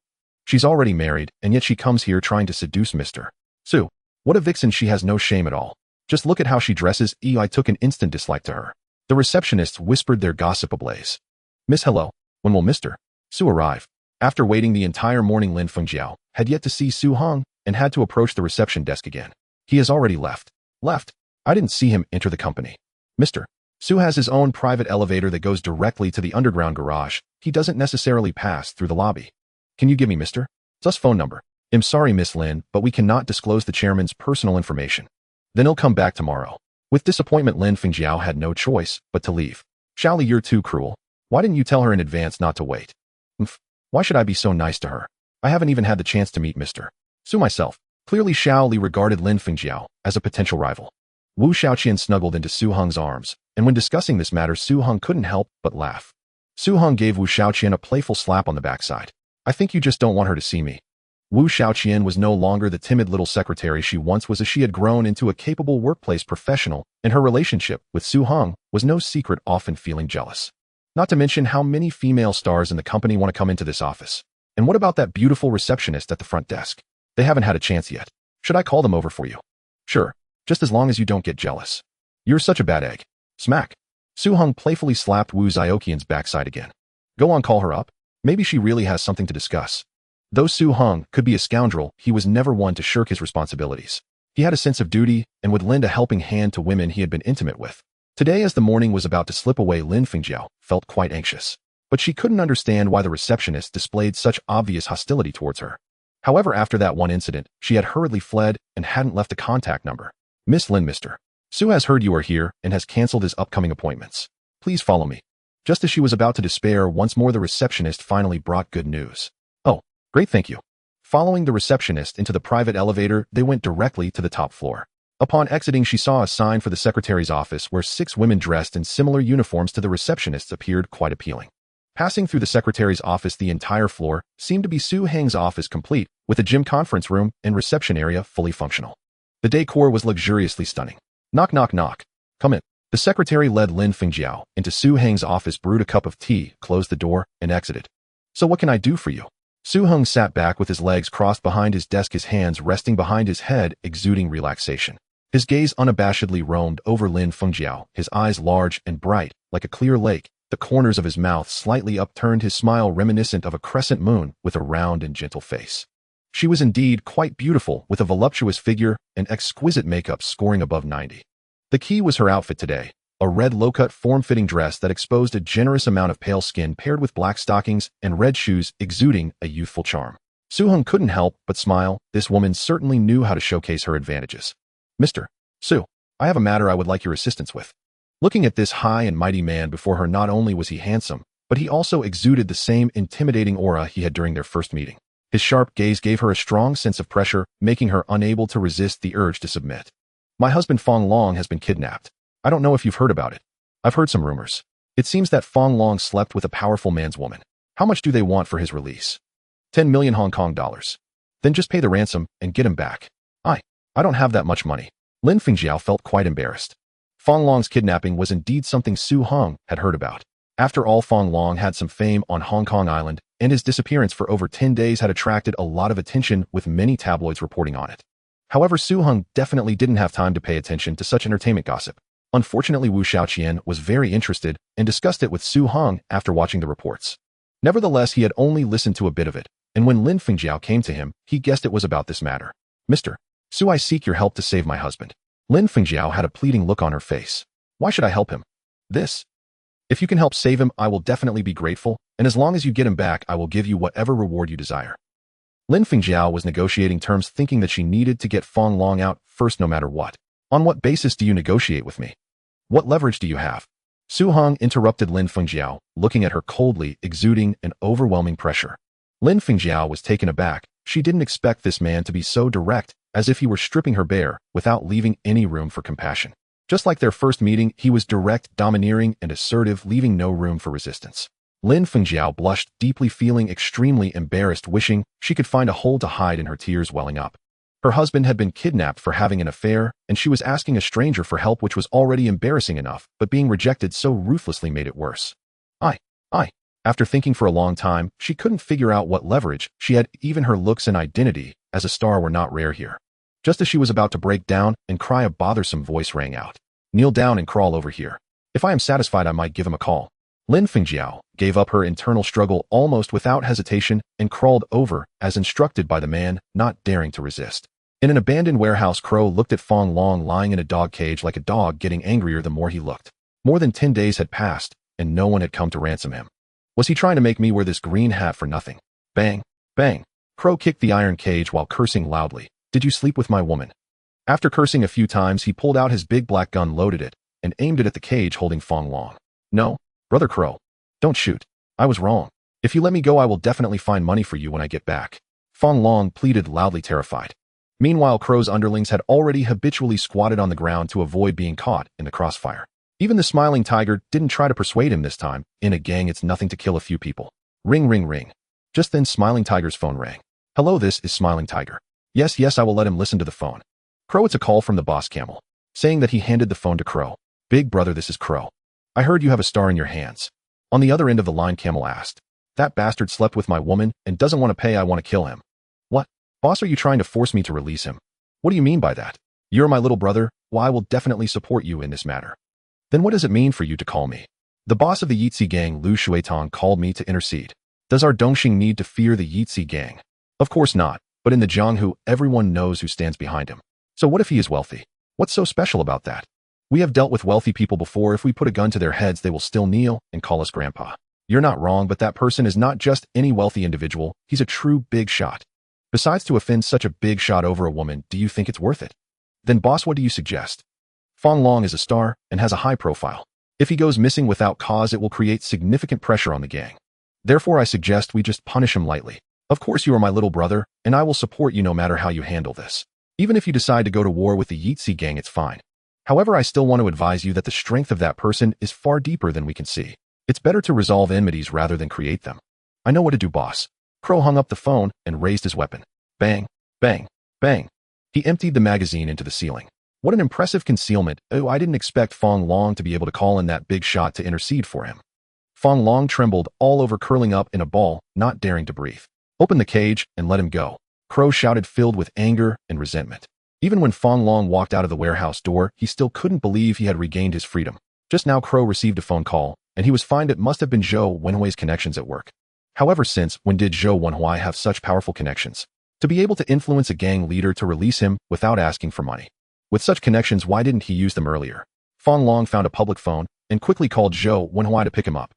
Speaker 1: She's already married, and yet she comes here trying to seduce Mr. Su. What a vixen, she has no shame at all. Just look at how she dresses. I took an instant dislike to her. The receptionists whispered their gossip ablaze. "Miss, hello. When will Mr. Su arrive?" After waiting the entire morning, Lin Fengjiao had yet to see Su Hong and had to approach the reception desk again. "He has already left." "Left? I didn't see him enter the company." "Mr. Su has his own private elevator that goes directly to the underground garage. He doesn't necessarily pass through the lobby." "Can you give me Mr. Su's phone number?" "I'm sorry, Miss Lin, but we cannot disclose the chairman's personal information." "Then he'll come back tomorrow." With disappointment, Lin Fengjiao had no choice but to leave. "Xiaoli, you're too cruel. Why didn't you tell her in advance not to wait?" "Umph. Why should I be so nice to her? I haven't even had the chance to meet Mr. Su myself." Clearly, Xiaoli regarded Lin Fengjiao as a potential rival. Wu Xiaoqian snuggled into Su Hong's arms, and when discussing this matter, Su Hong couldn't help but laugh. Su Hong gave Wu Xiaoqian a playful slap on the backside. "I think you just don't want her to see me." Wu Xiaoqian was no longer the timid little secretary she once was, as she had grown into a capable workplace professional, and her relationship with Su Hong was no secret, often feeling jealous. Not to mention how many female stars in the company want to come into this office. And what about that beautiful receptionist at the front desk? They haven't had a chance yet. Should I call them over for you? Sure, just as long as you don't get jealous. You're such a bad egg. Smack. Su Hong playfully slapped Wu Xiaoqian's backside again. Go on, call her up. Maybe she really has something to discuss. Though Su Hong could be a scoundrel, he was never one to shirk his responsibilities. He had a sense of duty and would lend a helping hand to women he had been intimate with. Today, as the morning was about to slip away, Lin Fengjiao felt quite anxious. But she couldn't understand why the receptionist displayed such obvious hostility towards her. However, after that one incident, she had hurriedly fled and hadn't left a contact number. Miss Lin, Mr. Su has heard you are here and has cancelled his upcoming appointments. Please follow me. Just as she was about to despair, once more the receptionist finally brought good news. Oh, great, thank you. Following the receptionist into the private elevator, they went directly to the top floor. Upon exiting, she saw a sign for the secretary's office where 6 women dressed in similar uniforms to the receptionist's appeared quite appealing. Passing through the secretary's office, the entire floor seemed to be Su Hang's office, complete with a gym, conference room, and reception area fully functional. The decor was luxuriously stunning. Knock, knock, knock. Come in. The secretary led Lin Fengjiao into Su Hang's office, brewed a cup of tea, closed the door, and exited. So what can I do for you? Su Hang sat back with his legs crossed behind his desk, his hands resting behind his head, exuding relaxation. His gaze unabashedly roamed over Lin Fengjiao, his eyes large and bright, like a clear lake, the corners of his mouth slightly upturned, his smile reminiscent of a crescent moon with a round and gentle face. She was indeed quite beautiful, with a voluptuous figure and exquisite makeup scoring above 90. The key was her outfit today, a red low-cut form-fitting dress that exposed a generous amount of pale skin paired with black stockings and red shoes exuding a youthful charm. Su Hang couldn't help but smile. This woman certainly knew how to showcase her advantages. Mr. Su, I have a matter I would like your assistance with. Looking at this high and mighty man before her, not only was he handsome, but he also exuded the same intimidating aura he had during their first meeting. His sharp gaze gave her a strong sense of pressure, making her unable to resist the urge to submit. My husband Fong Long has been kidnapped. I don't know if you've heard about it. I've heard some rumors. It seems that Fong Long slept with a powerful man's woman. How much do they want for his release? 10 million Hong Kong dollars. Then just pay the ransom and get him back. I don't have that much money. Lin Fengjiao felt quite embarrassed. Fong Long's kidnapping was indeed something Su Hang had heard about. After all, Fong Long had some fame on Hong Kong Island, and his disappearance for over 10 days had attracted a lot of attention, with many tabloids reporting on it. However, Su Hang definitely didn't have time to pay attention to such entertainment gossip. Unfortunately, Wu Xiaoqian was very interested and discussed it with Su Hang after watching the reports. Nevertheless, he had only listened to a bit of it, and when Lin Fengjiao came to him, he guessed it was about this matter. Mr. Su, I seek your help to save my husband. Lin Fengjiao had a pleading look on her face. Why should I help him? This. If you can help save him, I will definitely be grateful, and as long as you get him back, I will give you whatever reward you desire. Lin Fengjiao was negotiating terms, thinking that she needed to get Fong Long out first no matter what. On what basis do you negotiate with me? What leverage do you have? Su Hang interrupted Lin Fengjiao, looking at her coldly, exuding an overwhelming pressure. Lin Fengjiao was taken aback. She didn't expect this man to be so direct, as if he were stripping her bare, without leaving any room for compassion. Just like their first meeting, he was direct, domineering, and assertive, leaving no room for resistance. Lin Fengjiao blushed deeply, feeling extremely embarrassed, wishing she could find a hole to hide in her tears welling up. Her husband had been kidnapped for having an affair, and she was asking a stranger for help, which was already embarrassing enough, but being rejected so ruthlessly made it worse. After thinking for a long time, she couldn't figure out what leverage she had. Even her looks and identity as a star were not rare here. Just as she was about to break down and cry, a bothersome voice rang out. Kneel down and crawl over here. If I am satisfied, I might give him a call. Lin Fengjiao gave up her internal struggle almost without hesitation and crawled over, as instructed by the man, not daring to resist. In an abandoned warehouse, Crow looked at Fong Long lying in a dog cage, like a dog, getting angrier the more he looked. More than 10 days had passed, and no one had come to ransom him. Was he trying to make me wear this green hat for nothing? Bang! Bang! Crow kicked the iron cage while cursing loudly. Did you sleep with my woman? After cursing a few times, he pulled out his big black gun, loaded it, and aimed it at the cage holding Fong Long. No, Brother Crow. Don't shoot. I was wrong. If you let me go, I will definitely find money for you when I get back. Fong Long pleaded loudly, terrified. Meanwhile, Crow's underlings had already habitually squatted on the ground to avoid being caught in the crossfire. Even the smiling tiger didn't try to persuade him this time. In a gang, it's nothing to kill a few people. Ring, ring, ring. Just then, Smiling Tiger's phone rang. Hello, this is Smiling Tiger. Yes, I will let him listen to the phone. Crow, it's a call from the boss Camel. Saying that he handed the phone to Crow. Big brother, this is Crow. I heard you have a star in your hands. On the other end of the line, Camel asked. That bastard slept with my woman and doesn't want to pay. I want to kill him. What? Boss, are you trying to force me to release him? What do you mean by that? You're my little brother. Well, I will definitely support you in this matter. Then what does it mean for you to call me? The boss of the Yitzi gang, Lu Shuitong, called me to intercede. Does our Dongxing need to fear the Yitzi gang? Of course not, but in the Jianghu, everyone knows who stands behind him. So what if he is wealthy? What's so special about that? We have dealt with wealthy people before. If we put a gun to their heads, they will still kneel and call us grandpa. You're not wrong, but that person is not just any wealthy individual. He's a true big shot. Besides, to offend such a big shot over a woman, do you think it's worth it? Then boss, what do you suggest? Fong Long is a star and has a high profile. If he goes missing without cause, it will create significant pressure on the gang. Therefore, I suggest we just punish him lightly. Of course, you are my little brother, and I will support you no matter how you handle this. Even if you decide to go to war with the Yeetsi gang, it's fine. However, I still want to advise you that the strength of that person is far deeper than we can see. It's better to resolve enmities rather than create them. I know what to do, boss. Crow hung up the phone and raised his weapon. Bang, bang, bang. He emptied the magazine into the ceiling. What an impressive concealment. Oh, I didn't expect Fong Long to be able to call in that big shot to intercede for him. Fong Long trembled all over, curling up in a ball, not daring to breathe. Open the cage and let him go, Crow shouted, filled with anger and resentment. Even when Fong Long walked out of the warehouse door, he still couldn't believe he had regained his freedom. Just now Crow received a phone call, and he was fined. It must have been Zhou Wenhui's connections at work. However, since when did Zhou Wenhui have such powerful connections? To be able to influence a gang leader to release him without asking for money. With such connections, why didn't he use them earlier? Fong Long found a public phone and quickly called Zhou Wenhui to pick him up.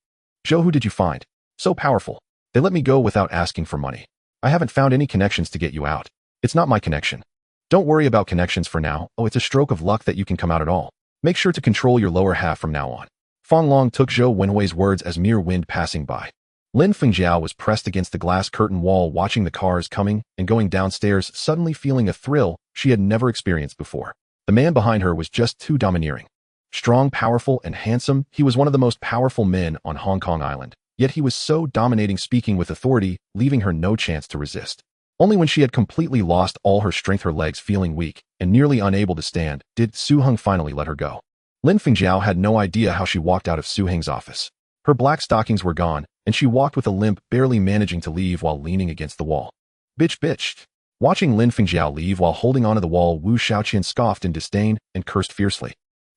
Speaker 1: Zhou, who did you find? So powerful. They let me go without asking for money. I haven't found any connections to get you out. It's not my connection. Don't worry about connections for now. Oh, it's a stroke of luck that you can come out at all. Make sure to control your lower half from now on. Fong Long took Zhou Wenhui's words as mere wind passing by. Lin Fengjiao was pressed against the glass curtain wall, watching the cars coming and going downstairs, suddenly feeling a thrill she had never experienced before. The man behind her was just too domineering. Strong, powerful, and handsome, he was one of the most powerful men on Hong Kong Island. Yet he was so dominating, speaking with authority, leaving her no chance to resist. Only when she had completely lost all her strength, her legs feeling weak and nearly unable to stand, did Su Heng finally let her go. Lin Fengjiao had no idea how she walked out of Su Heng's office. Her black stockings were gone, and she walked with a limp, barely managing to leave while leaning against the wall. Bitch. Watching Lin Fengjiao leave while holding onto the wall, Wu Shaoqian scoffed in disdain and cursed fiercely.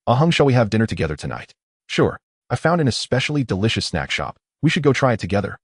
Speaker 1: Heng, shall we have dinner together tonight? Sure. I found an especially delicious snack shop. We should go try it together.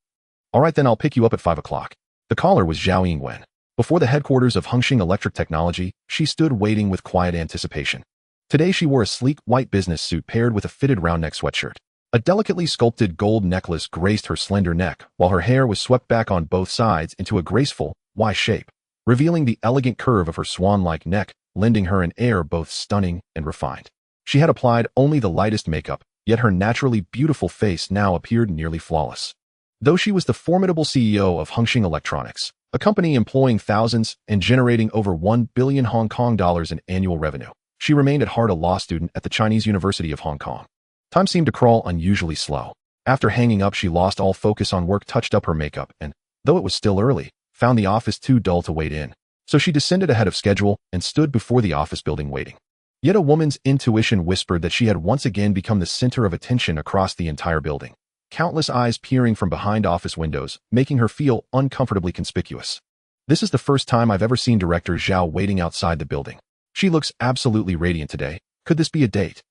Speaker 1: All right, then I'll pick you up at 5 o'clock. The caller was Zhao Yingwen. Before the headquarters of Hengxing Electric Technology, she stood waiting with quiet anticipation. Today she wore a sleek white business suit paired with a fitted round-neck sweatshirt. A delicately sculpted gold necklace graced her slender neck, while her hair was swept back on both sides into a graceful Y shape, revealing the elegant curve of her swan-like neck, lending her an air both stunning and refined. She had applied only the lightest makeup, yet her naturally beautiful face now appeared nearly flawless. Though she was the formidable CEO of Hengxing Electronics, a company employing thousands and generating over 1 billion Hong Kong dollars in annual revenue, she remained at heart a law student at the Chinese University of Hong Kong. Time seemed to crawl unusually slow. After hanging up, she lost all focus on work, touched up her makeup, and, though it was still early, found the office too dull to wait in. So she descended ahead of schedule and stood before the office building waiting. Yet a woman's intuition whispered that she had once again become the center of attention across the entire building. Countless eyes peering from behind office windows, making her feel uncomfortably conspicuous. This is the first time I've ever seen Director Zhao waiting outside the building. She looks absolutely radiant today. Could this be a date?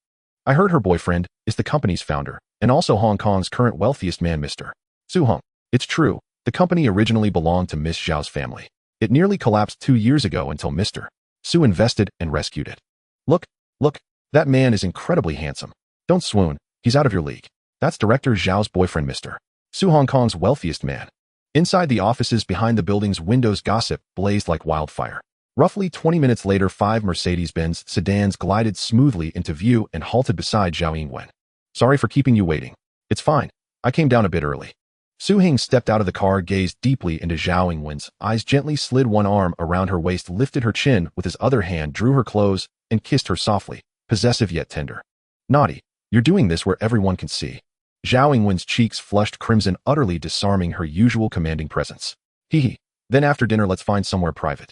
Speaker 1: I heard her boyfriend is the company's founder, and also Hong Kong's current wealthiest man, Mr. Su Heng. It's true, the company originally belonged to Miss Zhao's family. It nearly collapsed 2 years ago until Mr. Su invested and rescued it. Look, that man is incredibly handsome. Don't swoon, he's out of your league. That's Director Zhao's boyfriend, Mr. Su, Hong Kong's wealthiest man. Inside the offices behind the building's windows, gossip blazed like wildfire. Roughly 20 minutes later, 5 Mercedes-Benz sedans glided smoothly into view and halted beside Zhao Yingwen. Sorry for keeping you waiting. It's fine. I came down a bit early. Su Heng stepped out of the car, gazed deeply into Zhao Yingwen's eyes, gently slid one arm around her waist, lifted her chin with his other hand, drew her close, and kissed her softly, possessive yet tender. Naughty, you're doing this where everyone can see. Zhao Yingwen's cheeks flushed crimson, utterly disarming her usual commanding presence. Hee. Then after dinner let's find somewhere private.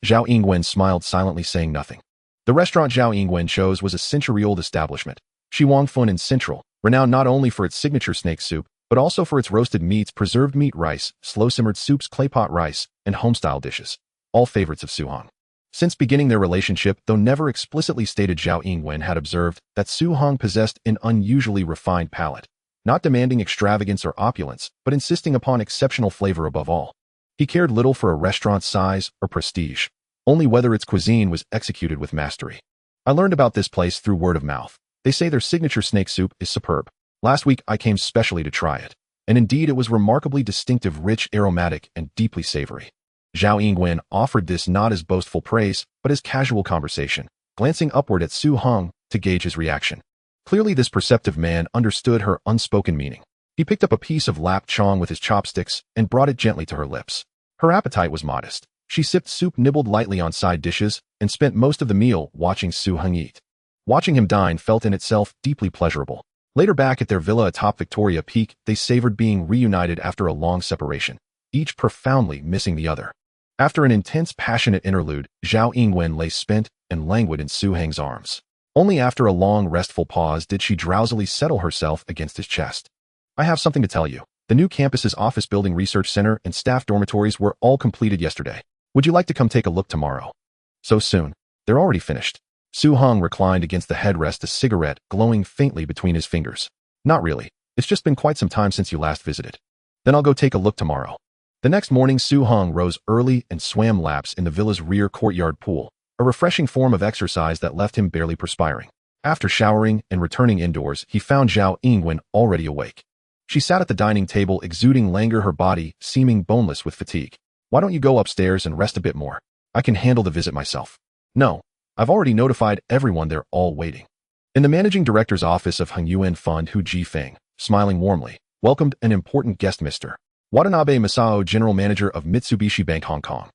Speaker 1: Zhao Yingwen smiled silently, saying nothing. The restaurant Zhao Yingwen chose was a century-old establishment, Shi Wang Fun in Central, renowned not only for its signature snake soup, but also for its roasted meats, preserved meat rice, slow-simmered soups, claypot rice, and home-style dishes, all favorites of Su Heng. Since beginning their relationship, though never explicitly stated, Zhao Yingwen had observed that Su Heng possessed an unusually refined palate, not demanding extravagance or opulence, but insisting upon exceptional flavor above all. He cared little for a restaurant's size or prestige, only whether its cuisine was executed with mastery. I learned about this place through word of mouth. They say their signature snake soup is superb. Last week I came specially to try it, and indeed it was remarkably distinctive, rich, aromatic, and deeply savory. Zhao Yingwen offered this not as boastful praise, but as casual conversation, glancing upward at Su Heng to gauge his reaction. Clearly this perceptive man understood her unspoken meaning. He picked up a piece of lap chong with his chopsticks and brought it gently to her lips. Her appetite was modest. She sipped soup, nibbled lightly on side dishes, and spent most of the meal watching Su Heng eat. Watching him dine felt in itself deeply pleasurable. Later back at their villa atop Victoria Peak, they savored being reunited after a long separation, each profoundly missing the other. After an intense, passionate interlude, Zhao Yingwen lay spent and languid in Su Heng's arms. Only after a long, restful pause did she drowsily settle herself against his chest. I have something to tell you. The new campus's office building, research center, and staff dormitories were all completed yesterday. Would you like to come take a look tomorrow? So soon? They're already finished. Su Heng reclined against the headrest, a cigarette glowing faintly between his fingers. Not really. It's just been quite some time since you last visited. Then I'll go take a look tomorrow. The next morning, Su Heng rose early and swam laps in the villa's rear courtyard pool, a refreshing form of exercise that left him barely perspiring. After showering and returning indoors, he found Zhao Yingwen already awake. She sat at the dining table, exuding languor, her body seeming boneless with fatigue. Why don't you go upstairs and rest a bit more? I can handle the visit myself. No, I've already notified everyone, they're all waiting. In the managing director's office of Hengyuan Fund, Hu Jifeng, smiling warmly, welcomed an important guest, Mr. Watanabe Masao, general manager of Mitsubishi Bank Hong Kong.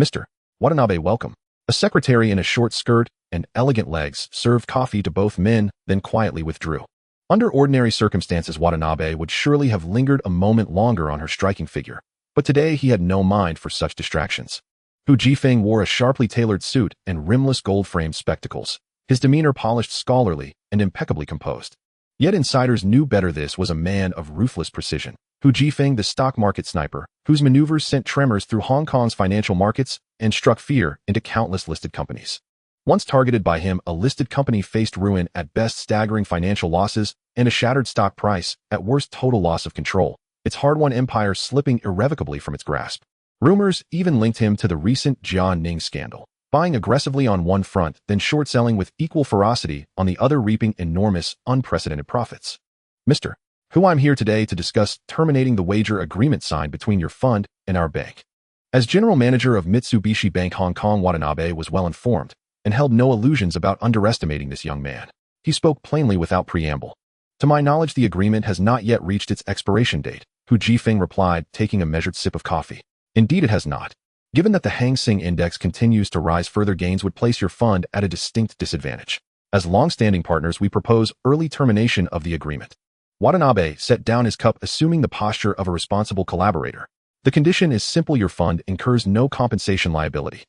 Speaker 1: Mr. Watanabe, welcome. A secretary in a short skirt and elegant legs served coffee to both men, then quietly withdrew. Under ordinary circumstances, Watanabe would surely have lingered a moment longer on her striking figure, but today he had no mind for such distractions. Hu Jifeng wore a sharply tailored suit and rimless gold-framed spectacles, his demeanor polished, scholarly, and impeccably composed. Yet insiders knew better. This was a man of ruthless precision. Hu Jifeng, the stock market sniper, whose maneuvers sent tremors through Hong Kong's financial markets and struck fear into countless listed companies. Once targeted by him, a listed company faced ruin, at best staggering financial losses, and a shattered stock price, at worst total loss of control, its hard-won empire slipping irrevocably from its grasp. Rumors even linked him to the recent Jia Ning scandal, buying aggressively on one front, then short-selling with equal ferocity on the other, reaping enormous, unprecedented profits. Mr. Hu, I'm here today to discuss terminating the wager agreement signed between your fund and our bank. As general manager of Mitsubishi Bank Hong Kong, Watanabe was well informed and held no illusions about underestimating this young man. He spoke plainly without preamble. To my knowledge, the agreement has not yet reached its expiration date, Hu Jifeng replied, taking a measured sip of coffee. Indeed it has not. Given that the Hang Seng Index continues to rise, further gains would place your fund at a distinct disadvantage. As long-standing partners, we propose early termination of the agreement. Watanabe set down his cup, assuming the posture of a responsible collaborator. The condition is simple: your fund incurs no compensation liability.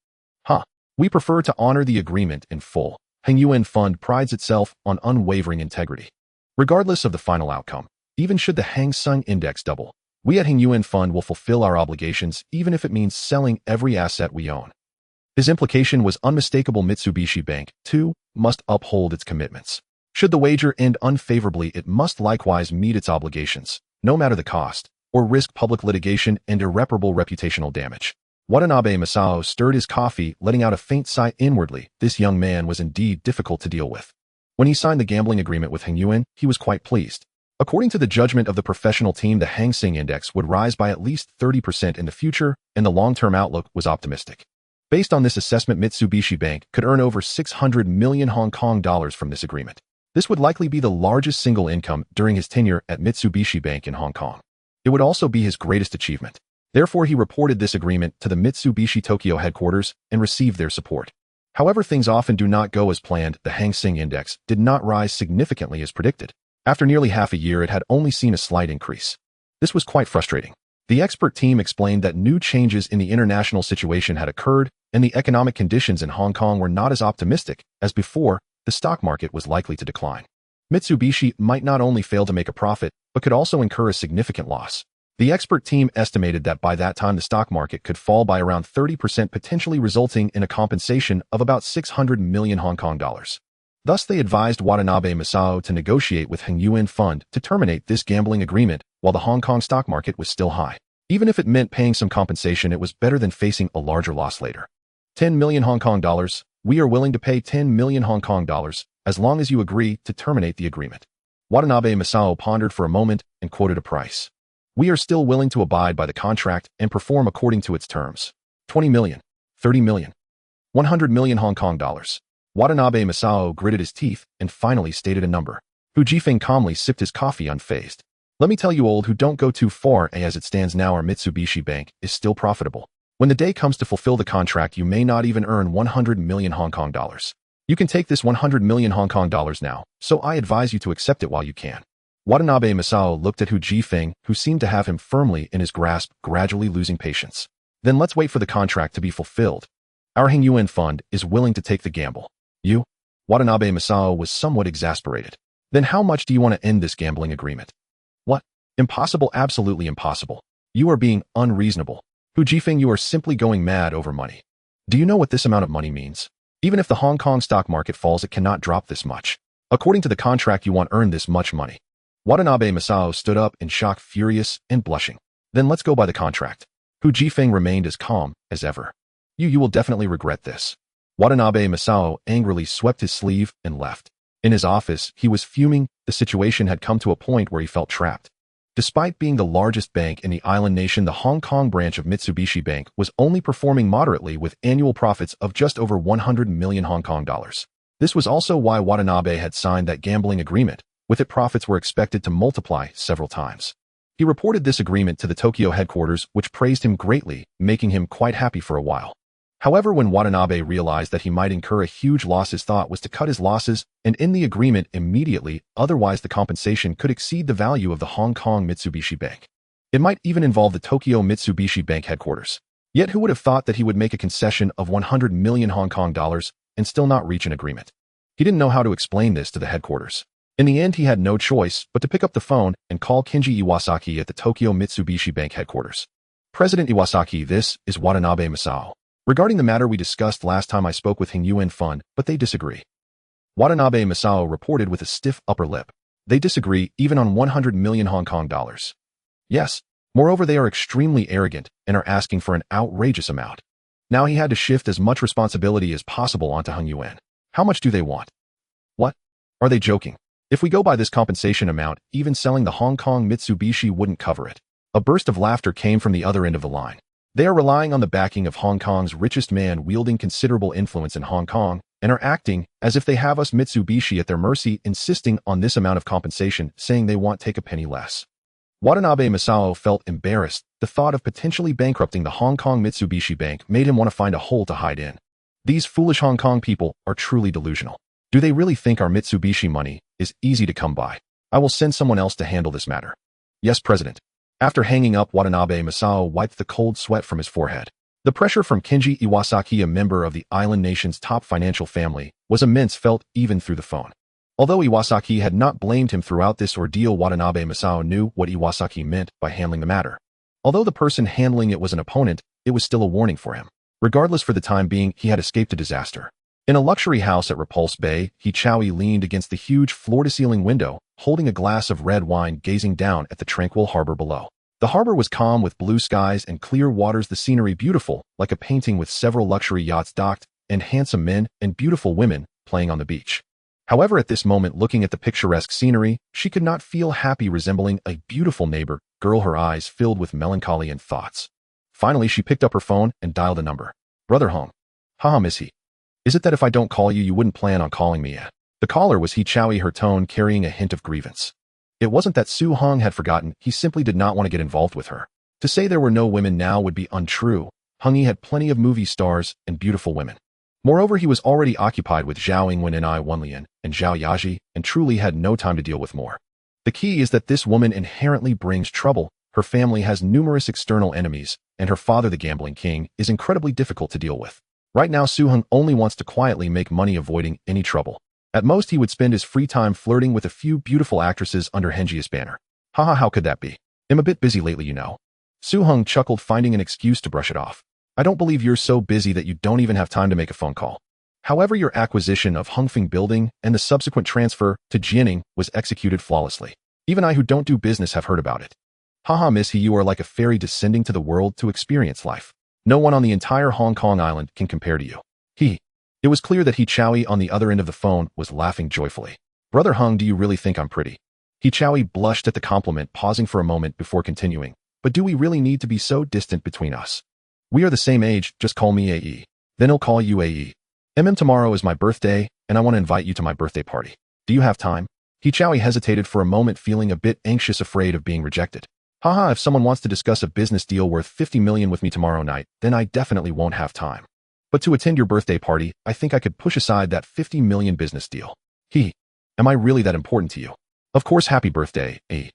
Speaker 1: We prefer to honor the agreement in full. Hengyuan Fund prides itself on unwavering integrity. Regardless of the final outcome, even should the Hang Seng Index double, we at Hengyuan Fund will fulfill our obligations, even if it means selling every asset we own. His implication was unmistakable. Mitsubishi Bank, too, must uphold its commitments. Should the wager end unfavorably, it must likewise meet its obligations, no matter the cost, or risk public litigation and irreparable reputational damage. Watanabe Masao stirred his coffee, letting out a faint sigh inwardly. This young man was indeed difficult to deal with. When he signed the gambling agreement with Hengyuan, he was quite pleased. According to the judgment of the professional team, the Hang Seng Index would rise by at least 30% in the future, and the long-term outlook was optimistic. Based on this assessment, Mitsubishi Bank could earn over 600 million Hong Kong dollars from this agreement. This would likely be the largest single income during his tenure at Mitsubishi Bank in Hong Kong. It would also be his greatest achievement. Therefore, he reported this agreement to the Mitsubishi Tokyo headquarters and received their support. However, things often do not go as planned. The Hang Seng Index did not rise significantly as predicted. After nearly half a year, it had only seen a slight increase. This was quite frustrating. The expert team explained that new changes in the international situation had occurred, and the economic conditions in Hong Kong were not as optimistic as before. The stock market was likely to decline. Mitsubishi might not only fail to make a profit, but could also incur a significant loss. The expert team estimated that by that time the stock market could fall by around 30%, potentially resulting in a compensation of about 600 million Hong Kong dollars. Thus, they advised Watanabe Masao to negotiate with Hengyuan Fund to terminate this gambling agreement while the Hong Kong stock market was still high. Even if it meant paying some compensation, it was better than facing a larger loss later. 10 million Hong Kong dollars. We are willing to pay 10 million Hong Kong dollars as long as you agree to terminate the agreement. Watanabe Masao pondered for a moment and quoted a price. We are still willing to abide by the contract and perform according to its terms. 20 million, 30 million, 100 million Hong Kong dollars. Watanabe Masao gritted his teeth and finally stated a number. Hu Jifeng calmly sipped his coffee unfazed. Let me tell you, old, who don't go too far. As it stands now, our Mitsubishi Bank is still profitable. When the day comes to fulfill the contract, you may not even earn 100 million Hong Kong dollars. You can take this 100 million Hong Kong dollars now, so I advise you to accept it while you can. Watanabe Masao looked at Hu Jifeng, who seemed to have him firmly in his grasp, gradually losing patience. Then let's wait for the contract to be fulfilled. Our Heng Yuan fund is willing to take the gamble. You? Watanabe Masao was somewhat exasperated. Then how much do you want to end this gambling agreement? What? Impossible, absolutely impossible. You are being unreasonable. Hu Jifeng, you are simply going mad over money. Do you know what this amount of money means? Even if the Hong Kong stock market falls, it cannot drop this much. According to the contract, you want to earn this much money. Watanabe Masao stood up in shock, furious and blushing. Then let's go by the contract. Hu Jifeng remained as calm as ever. You will definitely regret this. Watanabe Masao angrily swept his sleeve and left. In his office, he was fuming. The situation had come to a point where he felt trapped. Despite being the largest bank in the island nation, the Hong Kong branch of Mitsubishi Bank was only performing moderately with annual profits of just over 100 million Hong Kong dollars. This was also why Watanabe had signed that gambling agreement. With it, profits were expected to multiply several times. He reported this agreement to the Tokyo headquarters, which praised him greatly, making him quite happy for a while. However, when Watanabe realized that he might incur a huge loss, his thought was to cut his losses and end the agreement immediately, otherwise the compensation could exceed the value of the Hong Kong Mitsubishi Bank. It might even involve the Tokyo Mitsubishi Bank headquarters. Yet who would have thought that he would make a concession of 100 million Hong Kong dollars and still not reach an agreement? He didn't know how to explain this to the headquarters. In the end, he had no choice but to pick up the phone and call Kenji Iwasaki at the Tokyo Mitsubishi Bank headquarters. President Iwasaki, this is Watanabe Masao. Regarding the matter we discussed last time, I spoke with Heng Yuan Fund, but they disagree. Watanabe Masao reported with a stiff upper lip. They disagree even on 100 million Hong Kong dollars. Yes. Moreover, they are extremely arrogant and are asking for an outrageous amount. Now he had to shift as much responsibility as possible onto Heng Yuan. How much do they want? What? Are they joking? If we go by this compensation amount, even selling the Hong Kong Mitsubishi wouldn't cover it. A burst of laughter came from the other end of the line. They are relying on the backing of Hong Kong's richest man, wielding considerable influence in Hong Kong, and are acting as if they have us Mitsubishi at their mercy, insisting on this amount of compensation, saying they won't take a penny less. Watanabe Masao felt embarrassed. The thought of potentially bankrupting the Hong Kong Mitsubishi Bank made him want to find a hole to hide in. These foolish Hong Kong people are truly delusional. Do they really think our Mitsubishi money is easy to come by? I will send someone else to handle this matter. Yes, President. After hanging up, Watanabe Masao wiped the cold sweat from his forehead. The pressure from Kenji Iwasaki, a member of the island nation's top financial family, was immense, felt even through the phone. Although Iwasaki had not blamed him throughout this ordeal, Watanabe Masao knew what Iwasaki meant by handling the matter. Although the person handling it was an opponent, it was still a warning for him. Regardless, for the time being, he had escaped a disaster. In a luxury house at Repulse Bay, He Chowie leaned against the huge floor-to-ceiling window, holding a glass of red wine, gazing down at the tranquil harbor below. The harbor was calm with blue skies and clear waters, the scenery beautiful, like a painting, with several luxury yachts docked and handsome men and beautiful women playing on the beach. However, at this moment, looking at the picturesque scenery, she could not feel happy, resembling a beautiful neighbor girl, her eyes filled with melancholy and thoughts. Finally, she picked up her phone and dialed a number. Brother Hong. Haha, miss he. Is it that if I don't call you, you wouldn't plan on calling me yet? The caller was He Chowie, her tone carrying a hint of grievance. It wasn't that Su Hong had forgotten, he simply did not want to get involved with her. To say there were no women now would be untrue. Hung Yi had plenty of movie stars and beautiful women. Moreover, he was already occupied with Zhao Yingwen and Wenlian and Zhao Yaji, and truly had no time to deal with more. The key is that this woman inherently brings trouble. Her family has numerous external enemies, and her father, the gambling king, is incredibly difficult to deal with. Right now, Su Hong only wants to quietly make money, avoiding any trouble. At most, he would spend his free time flirting with a few beautiful actresses under Henji's banner. Haha, how could that be? I'm a bit busy lately, you know. Su Hong chuckled, finding an excuse to brush it off. I don't believe you're so busy that you don't even have time to make a phone call. However, your acquisition of Hongfeng Building and the subsequent transfer to Jianing was executed flawlessly. Even I, who don't do business, have heard about it. Haha, Miss He, you are like a fairy descending to the world to experience life. No one on the entire Hong Kong island can compare to you. It was clear that He Chowie on the other end of the phone was laughing joyfully. Brother Hung, do you really think I'm pretty? He Chowie blushed at the compliment, pausing for a moment before continuing. But do we really need to be so distant between us? We are the same age, just call me AE. Then he'll call you AE. Tomorrow is my birthday, and I want to invite you to my birthday party. Do you have time? Hichawi hesitated for a moment, feeling a bit anxious, afraid of being rejected. Haha, if someone wants to discuss a business deal worth 50 million with me tomorrow night, then I definitely won't have time. But to attend your birthday party, I think I could push aside that 50 million business deal. Am I really that important to you? Of course, happy birthday, AE.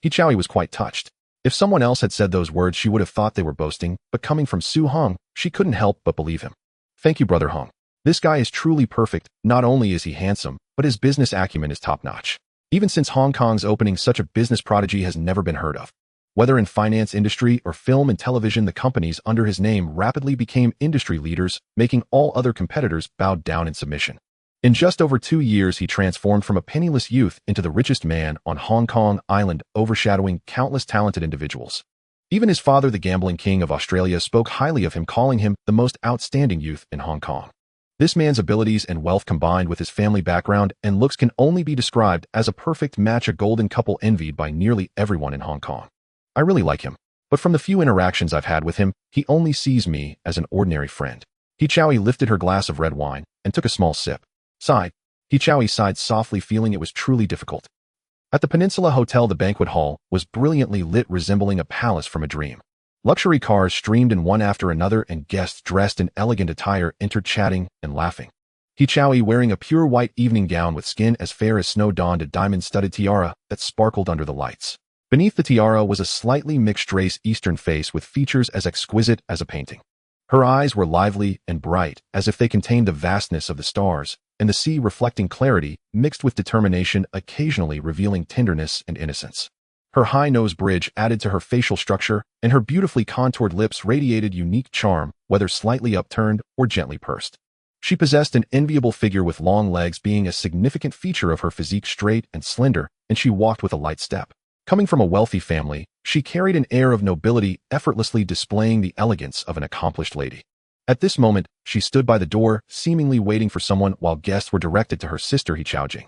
Speaker 1: Hichawi was quite touched. If someone else had said those words, she would have thought they were boasting, but coming from Su Hong, she couldn't help but believe him. Thank you, Brother Hong. This guy is truly perfect. Not only is he handsome, but his business acumen is top-notch. Even since Hong Kong's opening, such a business prodigy has never been heard of. Whether in finance industry or film and television, the companies under his name rapidly became industry leaders, making all other competitors bow down in submission. In just over 2 years, he transformed from a penniless youth into the richest man on Hong Kong Island, overshadowing countless talented individuals. Even his father, the gambling king of Australia, spoke highly of him, calling him the most outstanding youth in Hong Kong. This man's abilities and wealth, combined with his family background and looks, can only be described as a perfect match, a golden couple envied by nearly everyone in Hong Kong. I really like him, but from the few interactions I've had with him, he only sees me as an ordinary friend. Hichawi lifted her glass of red wine and took a small sip. Hichawi sighed softly, feeling it was truly difficult. At the Peninsula Hotel, the banquet hall was brilliantly lit, resembling a palace from a dream. Luxury cars streamed in one after another, and guests dressed in elegant attire entered, chatting and laughing. Hichawi, wearing a pure white evening gown with skin as fair as snow, donned a diamond-studded tiara that sparkled under the lights. Beneath the tiara was a slightly mixed-race Eastern face with features as exquisite as a painting. Her eyes were lively and bright, as if they contained the vastness of the stars, and the sea, reflecting clarity mixed with determination, occasionally revealing tenderness and innocence. Her high nose bridge added to her facial structure, and her beautifully contoured lips radiated unique charm, whether slightly upturned or gently pursed. She possessed an enviable figure, with long legs being a significant feature of her physique, straight and slender, and she walked with a light step. Coming from a wealthy family, she carried an air of nobility, effortlessly displaying the elegance of an accomplished lady. At this moment, she stood by the door, seemingly waiting for someone, while guests were directed to her sister Hichaojing.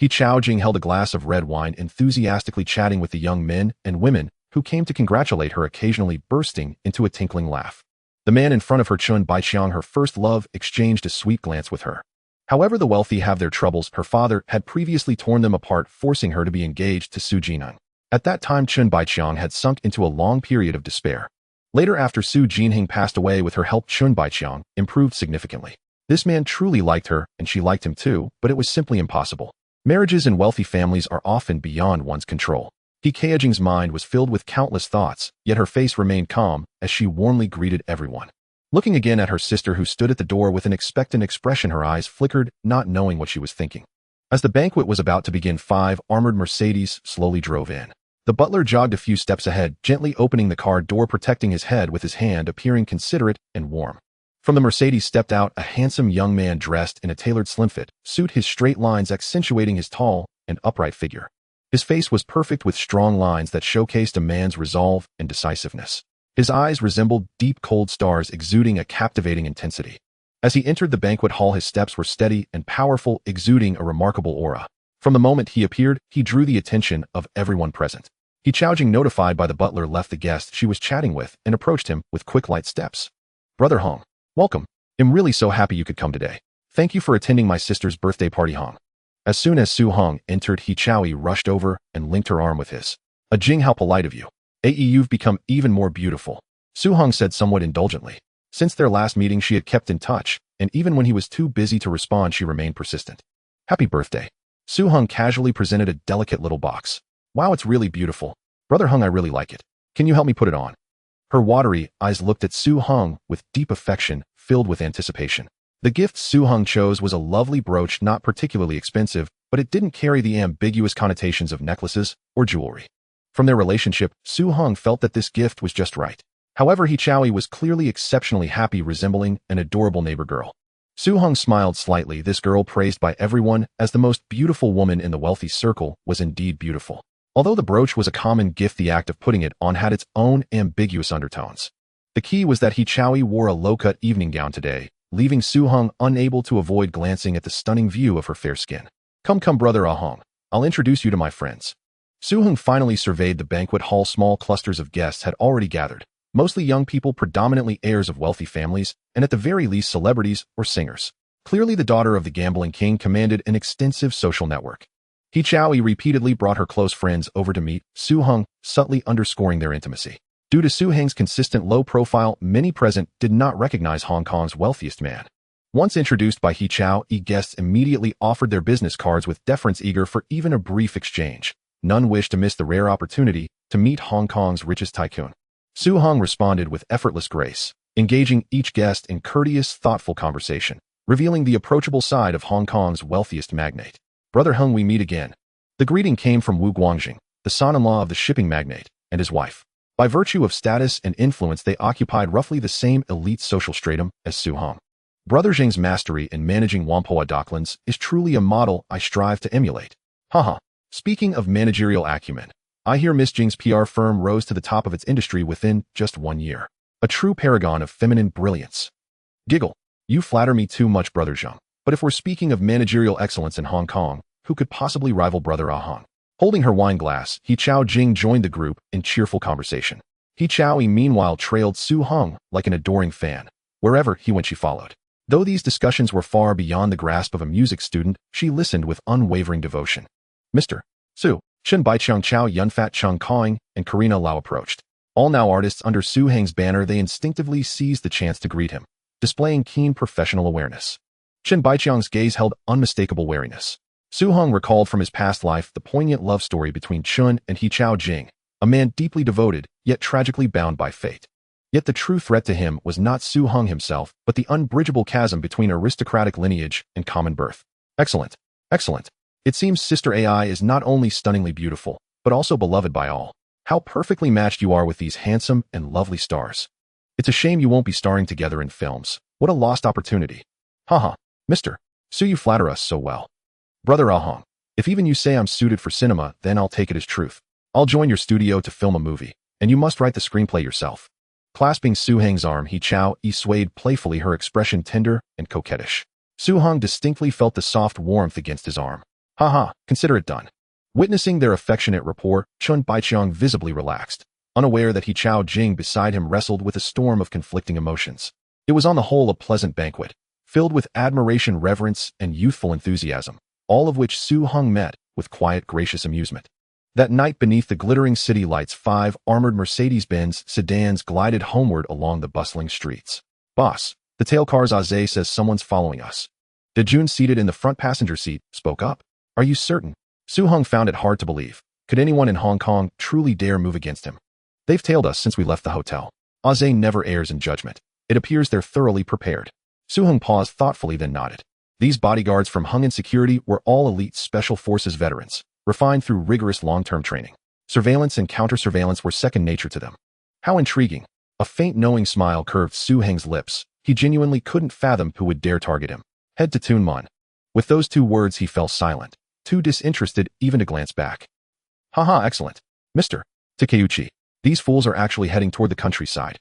Speaker 1: Hichaojing held a glass of red wine, enthusiastically chatting with the young men and women who came to congratulate her, occasionally bursting into a tinkling laugh. The man in front of her, Chun Baiqiang, her first love, exchanged a sweet glance with her. However, the wealthy have their troubles. Her father had previously torn them apart, forcing her to be engaged to Su Jinheng. At that time, Chun Baiqiang had sunk into a long period of despair. Later, after Su Jinheng passed away, with her help, Chun Baiqiang improved significantly. This man truly liked her, and she liked him too, but it was simply impossible. Marriages in wealthy families are often beyond one's control. Hichaojing's mind was filled with countless thoughts, yet her face remained calm as she warmly greeted everyone. Looking again at her sister, who stood at the door with an expectant expression, her eyes flickered, not knowing what she was thinking. As the banquet was about to begin, 5 armored Mercedes slowly drove in. The butler jogged a few steps ahead, gently opening the car door, protecting his head with his hand, appearing considerate and warm. From the Mercedes stepped out a handsome young man dressed in a tailored slim-fit suit, his straight lines accentuating his tall and upright figure. His face was perfect, with strong lines that showcased a man's resolve and decisiveness. His eyes resembled deep, cold stars, exuding a captivating intensity. As he entered the banquet hall, his steps were steady and powerful, exuding a remarkable aura. From the moment he appeared, he drew the attention of everyone present. Hichaojing, notified by the butler, left the guest she was chatting with and approached him with quick, light steps. Brother Hong, welcome. I'm really so happy you could come today. Thank you for attending my sister's birthday party, Hong. As soon as Su Hong entered, Hichawi rushed over and linked her arm with his. Jing, how polite of you. AE, you've become even more beautiful. Su Hong said somewhat indulgently. Since their last meeting, she had kept in touch, and even when he was too busy to respond, she remained persistent. Happy birthday. Su Hong casually presented a delicate little box. Wow, it's really beautiful. Brother Hong, I really like it. Can you help me put it on? Her watery eyes looked at Su Hong with deep affection, filled with anticipation. The gift Su Hong chose was a lovely brooch, not particularly expensive, but it didn't carry the ambiguous connotations of necklaces or jewelry. From their relationship, Su Hong felt that this gift was just right. However, Hichawi was clearly exceptionally happy, resembling an adorable neighbor girl. Su Hong smiled slightly. This girl, praised by everyone as the most beautiful woman in the wealthy circle, was indeed beautiful. Although the brooch was a common gift, the act of putting it on had its own ambiguous undertones. The key was that Hichawi wore a low-cut evening gown today, leaving Su Hong unable to avoid glancing at the stunning view of her fair skin. Come, brother Hong. I'll introduce you to my friends. Su Hong finally surveyed the banquet hall. Small clusters of guests had already gathered. Mostly young people, predominantly heirs of wealthy families, and at the very least celebrities or singers. Clearly the daughter of the gambling king commanded an extensive social network. He Chaoyi repeatedly brought her close friends over to meet Su Heng, subtly underscoring their intimacy. Due to Su Heng's consistent low profile, many present did not recognize Hong Kong's wealthiest man. Once introduced by He Chao, guests immediately offered their business cards with deference, eager for even a brief exchange. None wished to miss the rare opportunity to meet Hong Kong's richest tycoon. Su Heng responded with effortless grace, engaging each guest in courteous, thoughtful conversation, revealing the approachable side of Hong Kong's wealthiest magnate. Brother Heng, we meet again. The greeting came from Wu Guangjing, the son-in-law of the shipping magnate, and his wife. By virtue of status and influence, they occupied roughly the same elite social stratum as Su Heng. Brother Jing's mastery in managing Whampoa Docklands is truly a model I strive to emulate. Haha. Speaking of managerial acumen, I hear Miss Jing's PR firm rose to the top of its industry within just 1 year. A true paragon of feminine brilliance. Giggle. You flatter me too much, Brother Zheng. But if we're speaking of managerial excellence in Hong Kong, who could possibly rival Brother Ahang? Holding her wine glass, He Chao Jing joined the group in cheerful conversation. He Chaoyi meanwhile trailed Su Heng like an adoring fan. Wherever he went, she followed. Though these discussions were far beyond the grasp of a music student, she listened with unwavering devotion. Mr. Su, Chen Baiqiang Chao Yunfat Chung Kawing, and Karina Lau approached. All now artists under Su Heng's banner, they instinctively seized the chance to greet him, displaying keen professional awareness. Chen Baiqiang's gaze held unmistakable wariness. Su Heng recalled from his past life the poignant love story between Chun and He Chao Jing, a man deeply devoted, yet tragically bound by fate. Yet the true threat to him was not Su Heng himself, but the unbridgeable chasm between aristocratic lineage and common birth. Excellent. Excellent. It seems Sister AI is not only stunningly beautiful, but also beloved by all. How perfectly matched you are with these handsome and lovely stars. It's a shame you won't be starring together in films. What a lost opportunity. Haha. Mr. Su, you flatter us so well. Brother Ahang, if even you say I'm suited for cinema, then I'll take it as truth. I'll join your studio to film a movie, and you must write the screenplay yourself. Clasping Su Heng's arm, He Chao swayed playfully, her expression tender and coquettish. Su Heng distinctly felt the soft warmth against his arm. Haha, consider it done. Witnessing their affectionate rapport, Chun Baiqiang visibly relaxed, unaware that He Chao Jing beside him wrestled with a storm of conflicting emotions. It was on the whole a pleasant banquet, filled with admiration, reverence, and youthful enthusiasm, all of which Su Heng met with quiet, gracious amusement. That night, beneath the glittering city lights, 5 armored Mercedes-Benz sedans glided homeward along the bustling streets. Boss, the tail car's Aze says someone's following us. Dejun, seated in the front passenger seat, spoke up. Are you certain? Su Heng found it hard to believe. Could anyone in Hong Kong truly dare move against him? They've tailed us since we left the hotel. Aze never errs in judgment. It appears they're thoroughly prepared. Su Heng paused thoughtfully, then nodded. These bodyguards from Hung In Security were all elite special forces veterans, refined through rigorous long-term training. Surveillance and counter-surveillance were second nature to them. How intriguing. A faint knowing smile curved Su Heng's lips. He genuinely couldn't fathom who would dare target him. Head to Tunman. With those 2 words he fell silent, too disinterested even to glance back. Haha, excellent. Mr. Takeuchi, these fools are actually heading toward the countryside.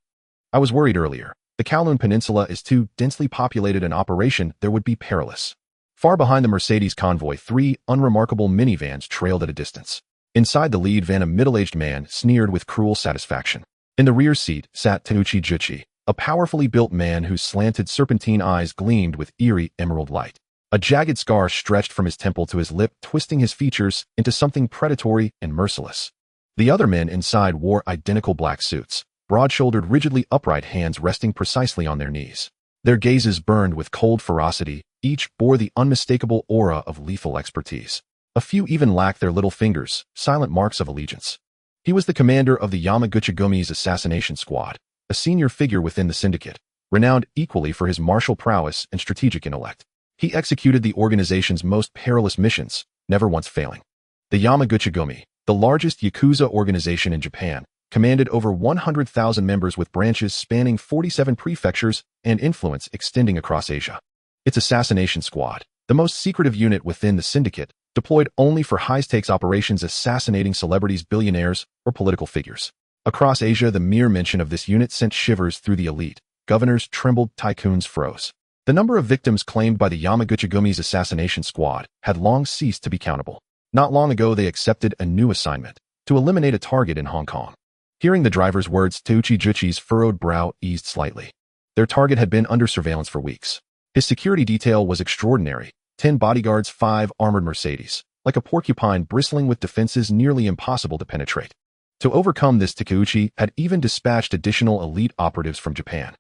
Speaker 1: I was worried earlier. The Kowloon Peninsula is too densely populated, and operation there would be perilous. Far behind the Mercedes convoy, 3 unremarkable minivans trailed at a distance. Inside the lead van, a middle-aged man sneered with cruel satisfaction. In the rear seat sat Tenuchi Juchi, a powerfully built man whose slanted serpentine eyes gleamed with eerie emerald light. A jagged scar stretched from his temple to his lip, twisting his features into something predatory and merciless. The other men inside wore identical black suits, broad-shouldered, rigidly upright, hands resting precisely on their knees. Their gazes burned with cold ferocity. Each bore the unmistakable aura of lethal expertise. A few even lacked their little fingers, silent marks of allegiance. He was the commander of the Yamaguchi-gumi's assassination squad, a senior figure within the syndicate, renowned equally for his martial prowess and strategic intellect. He executed the organization's most perilous missions, never once failing. The Yamaguchi-gumi, the largest Yakuza organization in Japan, commanded over 100,000 members with branches spanning 47 prefectures and influence extending across Asia. Its assassination squad, the most secretive unit within the syndicate, deployed only for high-stakes operations, assassinating celebrities, billionaires, or political figures. Across Asia, the mere mention of this unit sent shivers through the elite. Governors trembled, tycoons froze. The number of victims claimed by the Yamaguchi-gumi's assassination squad had long ceased to be countable. Not long ago, they accepted a new assignment: to eliminate a target in Hong Kong. Hearing the driver's words, Teuchi Juchi's furrowed brow eased slightly. Their target had been under surveillance for weeks. His security detail was extraordinary. 10 bodyguards, 5 armored Mercedes, like a porcupine bristling with defenses nearly impossible to penetrate. To overcome this, Takeuchi had even dispatched additional elite operatives from Japan.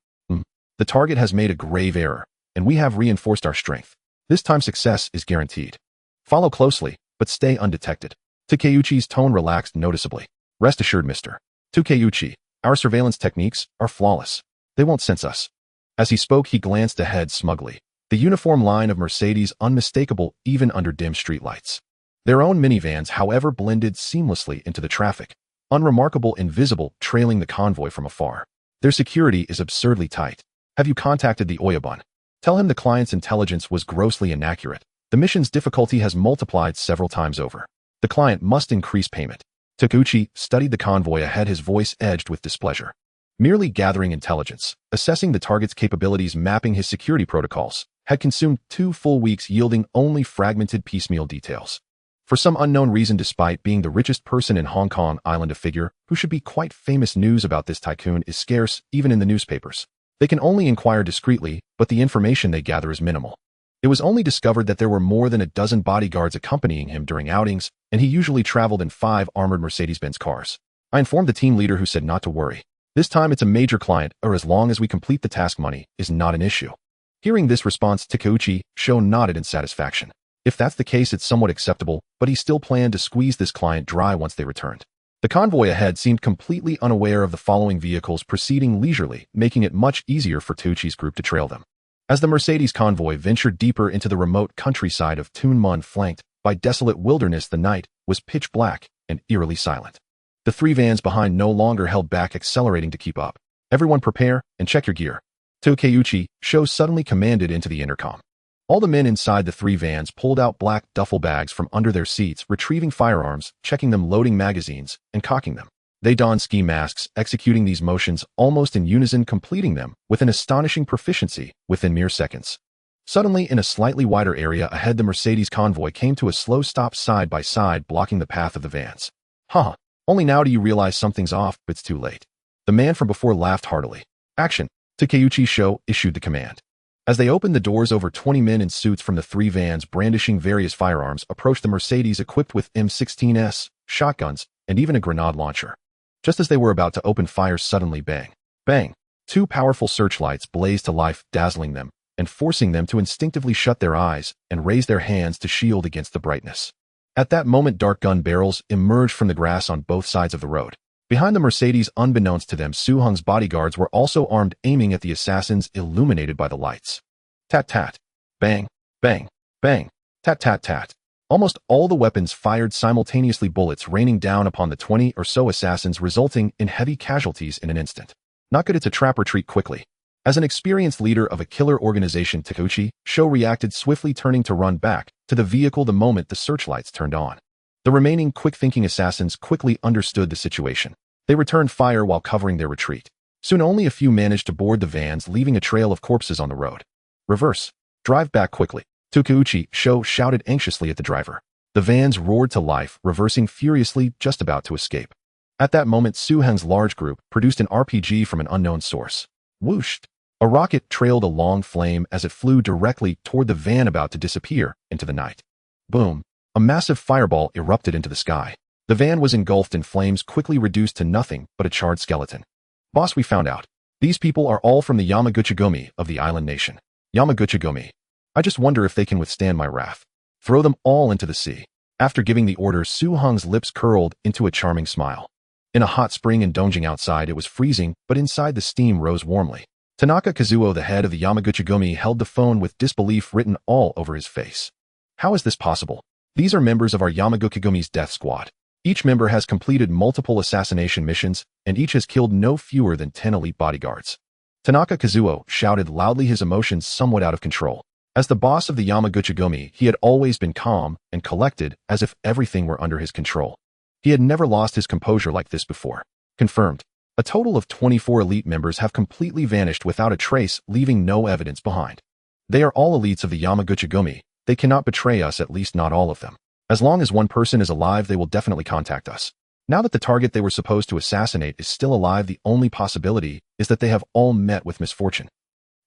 Speaker 1: The target has made a grave error, and we have reinforced our strength. This time success is guaranteed. Follow closely, but stay undetected. Takeuchi's tone relaxed noticeably. Rest assured, Mr. Takeuchi, our surveillance techniques are flawless. They won't sense us. As he spoke, he glanced ahead smugly. The uniform line of Mercedes unmistakable even under dim streetlights. Their own minivans, however, blended seamlessly into the traffic, unremarkable and visible, trailing the convoy from afar. Their security is absurdly tight. Have you contacted the Oyabun? Tell him the client's intelligence was grossly inaccurate. The mission's difficulty has multiplied several times over. The client must increase payment. Takeuchi studied the convoy ahead, his voice edged with displeasure. Merely gathering intelligence, assessing the target's capabilities, mapping his security protocols, had consumed 2 full weeks, yielding only fragmented piecemeal details. For some unknown reason, despite being the richest person in Hong Kong Island, a figure who should be quite famous, news about this tycoon is scarce even in the newspapers. They can only inquire discreetly, but the information they gather is minimal. It was only discovered that there were more than a dozen bodyguards accompanying him during outings, and he usually traveled in 5 armored Mercedes-Benz cars. I informed the team leader, who said not to worry. This time it's a major client, or as long as we complete the task, money is not an issue. Hearing this response, Takeuchi nodded in satisfaction. If that's the case, it's somewhat acceptable, but he still planned to squeeze this client dry once they returned. The convoy ahead seemed completely unaware of the following vehicles, proceeding leisurely, making it much easier for Teuchi's group to trail them. As the Mercedes convoy ventured deeper into the remote countryside of Tuen Mun, flanked by desolate wilderness, the night was pitch black and eerily silent. The 3 vans behind no longer held back, accelerating to keep up. Everyone prepare and check your gear. Takeuchi suddenly commanded into the intercom. All the men inside the 3 vans pulled out black duffel bags from under their seats, retrieving firearms, checking them, loading magazines, and cocking them. They donned ski masks, executing these motions almost in unison, completing them with an astonishing proficiency within mere seconds. Suddenly, in a slightly wider area ahead, the Mercedes convoy came to a slow stop side by side, blocking the path of the vans. Only now do you realize something's off, but it's too late. The man from before laughed heartily. Action! Takeuchi issued the command. As they opened the doors, over 20 men in suits from the 3 vans, brandishing various firearms, approached the Mercedes, equipped with M16s, shotguns, and even a grenade launcher. Just as they were about to open fire, suddenly bang, bang, 2 powerful searchlights blazed to life, dazzling them and forcing them to instinctively shut their eyes and raise their hands to shield against the brightness. At that moment, dark gun barrels emerged from the grass on both sides of the road. Behind the Mercedes, unbeknownst to them, Su Hong's bodyguards were also armed, aiming at the assassins, illuminated by the lights. Tat-tat. Bang, bang, bang, tat-tat-tat. Almost all the weapons fired simultaneously, bullets raining down upon the 20 or so assassins, resulting in heavy casualties in an instant. Not good. It's a trap. Retreat quickly. As an experienced leader of a killer organization, Takeuchi reacted swiftly, turning to run back to the vehicle the moment the searchlights turned on. The remaining quick-thinking assassins quickly understood the situation. They returned fire while covering their retreat. Soon only a few managed to board the vans, leaving a trail of corpses on the road. Reverse. Drive back quickly. Takeuchi shouted anxiously at the driver. The vans roared to life, reversing furiously, just about to escape. At that moment, Su Hong's large group produced an RPG from an unknown source. Whooshed. A rocket trailed a long flame as it flew directly toward the van, about to disappear into the night. Boom. A massive fireball erupted into the sky. The van was engulfed in flames, quickly reduced to nothing but a charred skeleton. Boss, we found out. These people are all from the Yamaguchi-gumi of the island nation. Yamaguchi-gumi. I just wonder if they can withstand my wrath. Throw them all into the sea. After giving the order, Su Hong's lips curled into a charming smile. In a hot spring in Dongjing outside, it was freezing, but inside the steam rose warmly. Tanaka Kazuo, the head of the Yamaguchi-gumi, held the phone with disbelief written all over his face. How is this possible? These are members of our Yamaguchi-gumi's death squad. Each member has completed multiple assassination missions, and each has killed no fewer than 10 elite bodyguards. Tanaka Kazuo shouted loudly, his emotions somewhat out of control. As the boss of the Yamaguchi-gumi, he had always been calm and collected, as if everything were under his control. He had never lost his composure like this before. Confirmed. A total of 24 elite members have completely vanished without a trace, leaving no evidence behind. They are all elites of the Yamaguchi-gumi. They cannot betray us, at least not all of them. As long as one person is alive, they will definitely contact us. Now that the target they were supposed to assassinate is still alive, the only possibility is that they have all met with misfortune.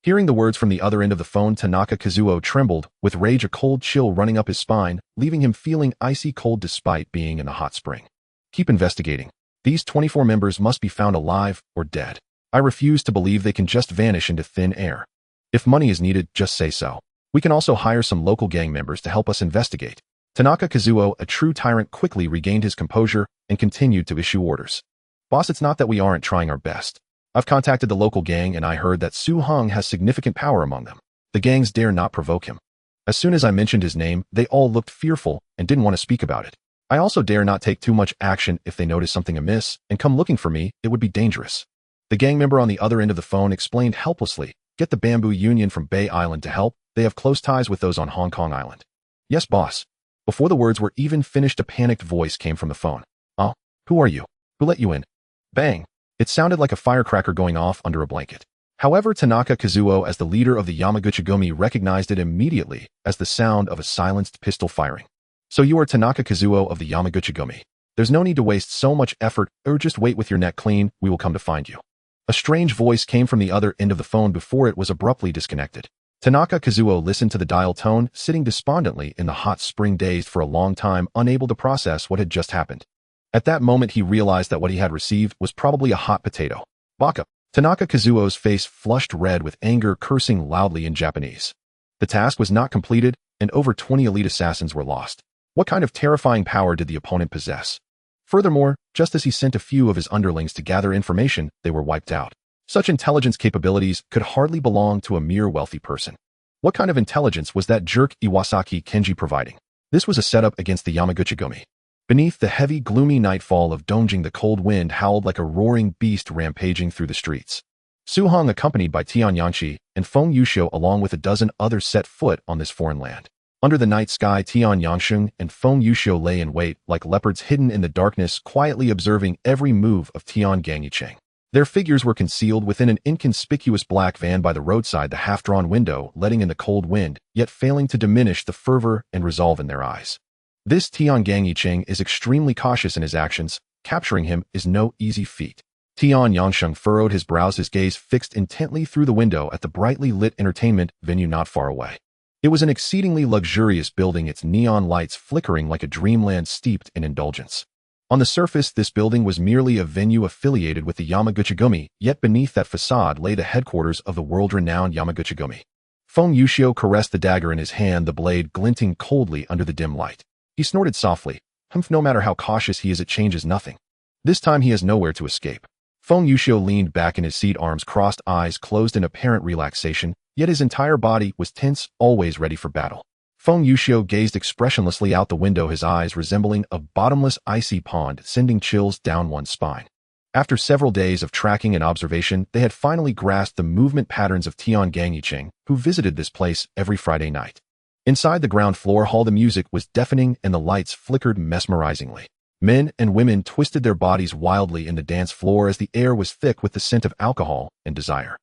Speaker 1: Hearing the words from the other end of the phone, Tanaka Kazuo trembled, with rage, a cold chill running up his spine, leaving him feeling icy cold despite being in the hot spring. Keep investigating. These 24 members must be found alive or dead. I refuse to believe they can just vanish into thin air. If money is needed, just say so. We can also hire some local gang members to help us investigate. Tanaka Kazuo, a true tyrant, quickly regained his composure and continued to issue orders. Boss, it's not that we aren't trying our best. I've contacted the local gang and I heard that Su Hong has significant power among them. The gangs dare not provoke him. As soon as I mentioned his name, they all looked fearful and didn't want to speak about it. I also dare not take too much action. If they notice something amiss and come looking for me, it would be dangerous. The gang member on the other end of the phone explained helplessly. Get the Bamboo Union from Bay Island to help. They have close ties with those on Hong Kong Island. Yes, boss. Before the words were even finished, a panicked voice came from the phone. Oh, who are you? Who let you in? Bang. It sounded like a firecracker going off under a blanket. However, Tanaka Kazuo, as the leader of the Yamaguchi-gumi, recognized it immediately as the sound of a silenced pistol firing. So you are Tanaka Kazuo of the Yamaguchi-gumi. There's no need to waste so much effort, or just wait with your neck clean, we will come to find you. A strange voice came from the other end of the phone before it was abruptly disconnected. Tanaka Kazuo listened to the dial tone, sitting despondently in the hot spring, dazed for a long time, unable to process what had just happened. At that moment, he realized that what he had received was probably a hot potato. Baka. Tanaka Kazuo's face flushed red with anger, cursing loudly in Japanese. The task was not completed, and over 20 elite assassins were lost. What kind of terrifying power did the opponent possess? Furthermore, just as he sent a few of his underlings to gather information, they were wiped out. Such intelligence capabilities could hardly belong to a mere wealthy person. What kind of intelligence was that jerk Iwasaki Kenji providing? This was a setup against the Yamaguchi-gumi. Beneath the heavy, gloomy nightfall of Dongjing, the cold wind howled like a roaring beast rampaging through the streets. Su Hong, accompanied by Tian Yanqi and Feng Yuxiu along with a dozen others, set foot on this foreign land. Under the night sky, Tian Yanqi and Feng Yuxiu lay in wait like leopards hidden in the darkness, quietly observing every move of Tian Ganyicheng. Their figures were concealed within an inconspicuous black van by the roadside, the half-drawn window letting in the cold wind, yet failing to diminish the fervor and resolve in their eyes. This Tian Ganyicheng is extremely cautious in his actions. Capturing him is no easy feat. Tian Yanqi furrowed his brows, his gaze fixed intently through the window at the brightly lit entertainment venue not far away. It was an exceedingly luxurious building, its neon lights flickering like a dreamland steeped in indulgence. On the surface, this building was merely a venue affiliated with the Yamaguchi-gumi, yet beneath that facade lay the headquarters of the world-renowned Yamaguchi-gumi. Feng Yuxiu caressed the dagger in his hand, the blade glinting coldly under the dim light. He snorted softly. Humph, no matter how cautious he is, it changes nothing. This time he has nowhere to escape. Feng Yuxiu leaned back in his seat, arms crossed, eyes closed in apparent relaxation, yet his entire body was tense, always ready for battle. Feng Yuxiu gazed expressionlessly out the window, his eyes resembling a bottomless icy pond, sending chills down one's spine. After several days of tracking and observation, they had finally grasped the movement patterns of Tian Ganyicheng, who visited this place every Friday night. Inside the ground floor hall, the music was deafening and the lights flickered mesmerizingly. Men and women twisted their bodies wildly in the dance floor as the air was thick with the scent of alcohol and desire.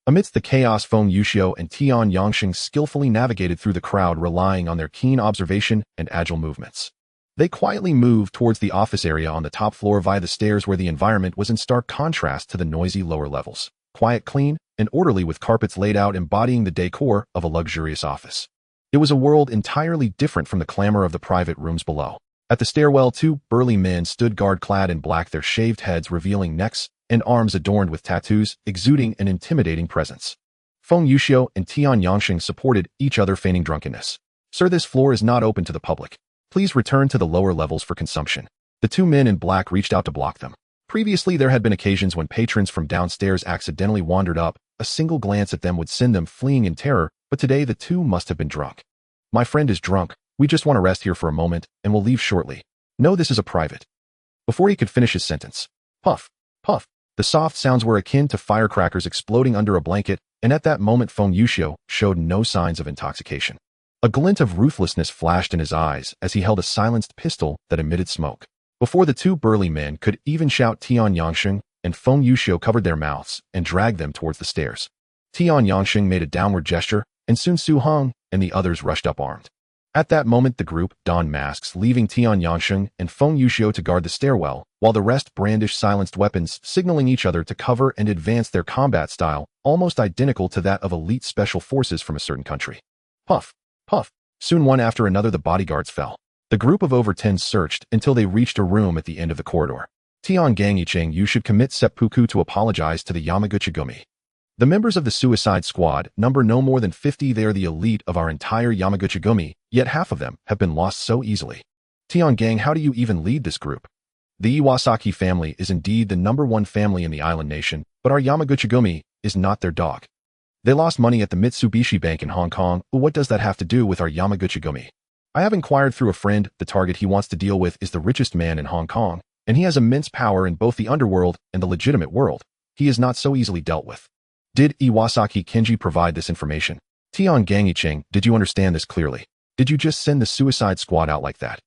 Speaker 1: Amidst the chaos, Feng Yuxiu and Tian Yanqi skillfully navigated through the crowd, relying on their keen observation and agile movements. They quietly moved towards the office area on the top floor via the stairs, where the environment was in stark contrast to the noisy lower levels. Quiet, clean, and orderly, with carpets laid out embodying the decor of a luxurious office. It was a world entirely different from the clamor of the private rooms below. At the stairwell, two burly men stood guard-clad in black, their shaved heads revealing necks and arms adorned with tattoos, exuding an intimidating presence. Feng Yuxiu and Tian Yanqi supported each other, feigning drunkenness. Sir, this floor is not open to the public. Please return to the lower levels for consumption. The two men in black reached out to block them. Previously, there had been occasions when patrons from downstairs accidentally wandered up. A single glance at them would send them fleeing in terror, but today the two must have been drunk. My friend is drunk. We just want to rest here for a moment, and we'll leave shortly. No, this is a private. Before he could finish his sentence, puff, puff, the soft sounds were akin to firecrackers exploding under a blanket, and at that moment Feng Yuxiu showed no signs of intoxication. A glint of ruthlessness flashed in his eyes as he held a silenced pistol that emitted smoke. Before the two burly men could even shout, Tian Yanqi and Feng Yuxiu covered their mouths and dragged them towards the stairs. Tian Yanqi made a downward gesture, and soon Su Hong and the others rushed up armed. At that moment, the group donned masks, leaving Tian Yangsheng and Feng Yuxiu to guard the stairwell, while the rest brandished silenced weapons, signaling each other to cover and advance their combat style, almost identical to that of elite special forces from a certain country. Puff, puff. Soon one after another the bodyguards fell. The group of over 10 searched until they reached a room at the end of the corridor. Tian Ganyicheng, you should commit seppuku to apologize to the Yamaguchi-gumi. The members of the Suicide Squad number no more than 50. They are the elite of our entire Yamaguchi-gumi, yet half of them have been lost so easily. Tian Gang, how do you even lead this group? The Iwasaki family is indeed the #1 family in the island nation, but our Yamaguchi-gumi is not their dog. They lost money at the Mitsubishi Bank in Hong Kong. What does that have to do with our Yamaguchi-gumi? I have inquired through a friend. The target he wants to deal with is the richest man in Hong Kong, and he has immense power in both the underworld and the legitimate world. He is not so easily dealt with. Did Iwasaki Kenji provide this information? Tian Ganyicheng, did you understand this clearly? Did you just send the Suicide Squad out like that?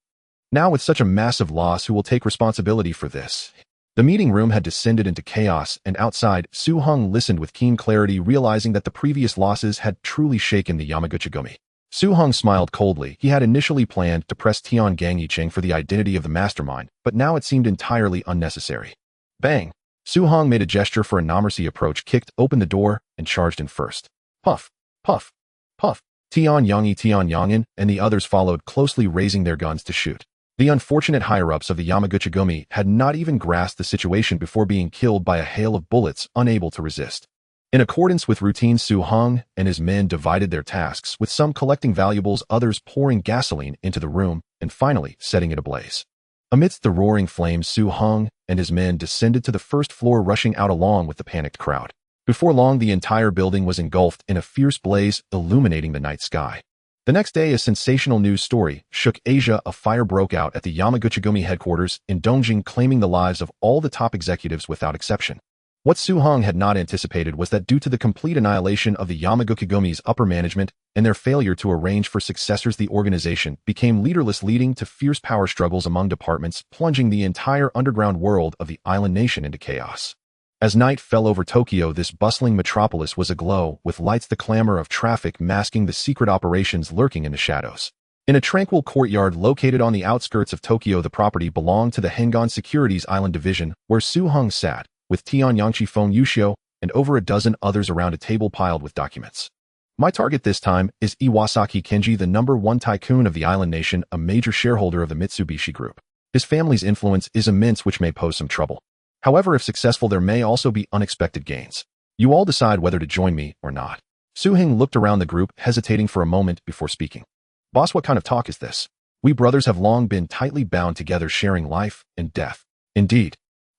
Speaker 1: Now with such a massive loss, who will take responsibility for this? The meeting room had descended into chaos, and outside, Su Hong listened with keen clarity, realizing that the previous losses had truly shaken the Yamaguchi-gumi. Su Hong smiled coldly. He had initially planned to press Tian Ganyicheng for the identity of the mastermind, but now it seemed entirely unnecessary. Bang! Su Hong made a gesture for a non-mercy approach, kicked open the door, and charged in first. Puff, puff, puff. Tian Yangin, and the others followed closely, raising their guns to shoot. The unfortunate higher-ups of the Yamaguchi-gumi had not even grasped the situation before being killed by a hail of bullets, unable to resist. In accordance with routine, Su Hong and his men divided their tasks, with some collecting valuables, others pouring gasoline into the room, and finally setting it ablaze. Amidst the roaring flames, Su Hong and his men descended to the first floor, rushing out along with the panicked crowd. Before long, the entire building was engulfed in a fierce blaze, illuminating the night sky. The next day, a sensational news story shook Asia. A fire broke out at the Yamaguchi-gumi headquarters in Dongjing, claiming the lives of all the top executives without exception. What Su Hong had not anticipated was that due to the complete annihilation of the Yamaguchi-gumi's upper management and their failure to arrange for successors, the organization became leaderless, leading to fierce power struggles among departments, plunging the entire underground world of the island nation into chaos. As night fell over Tokyo, this bustling metropolis was aglow with lights, the clamor of traffic masking the secret operations lurking in the shadows. In a tranquil courtyard located on the outskirts of Tokyo, the property belonged to the Hengon Securities Island Division, where Su Hong sat, with Tian Yangshi, Feng Yuxiu, and over a dozen others around a table piled with documents. My target this time is Iwasaki Kenji, the #1 tycoon of the island nation, a major shareholder of the Mitsubishi Group. His family's influence is immense, which may pose some trouble. However, if successful, there may also be unexpected gains. You all decide whether to join me or not. Su Hing looked around the group, hesitating for a moment before speaking. Boss, what kind of talk is this? We brothers have long been tightly bound together, sharing life and death. Indeed.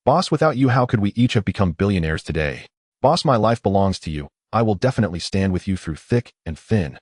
Speaker 1: Boss, without you, how could we each have become billionaires today? Boss, my life belongs to you. I will definitely stand with you through thick and thin.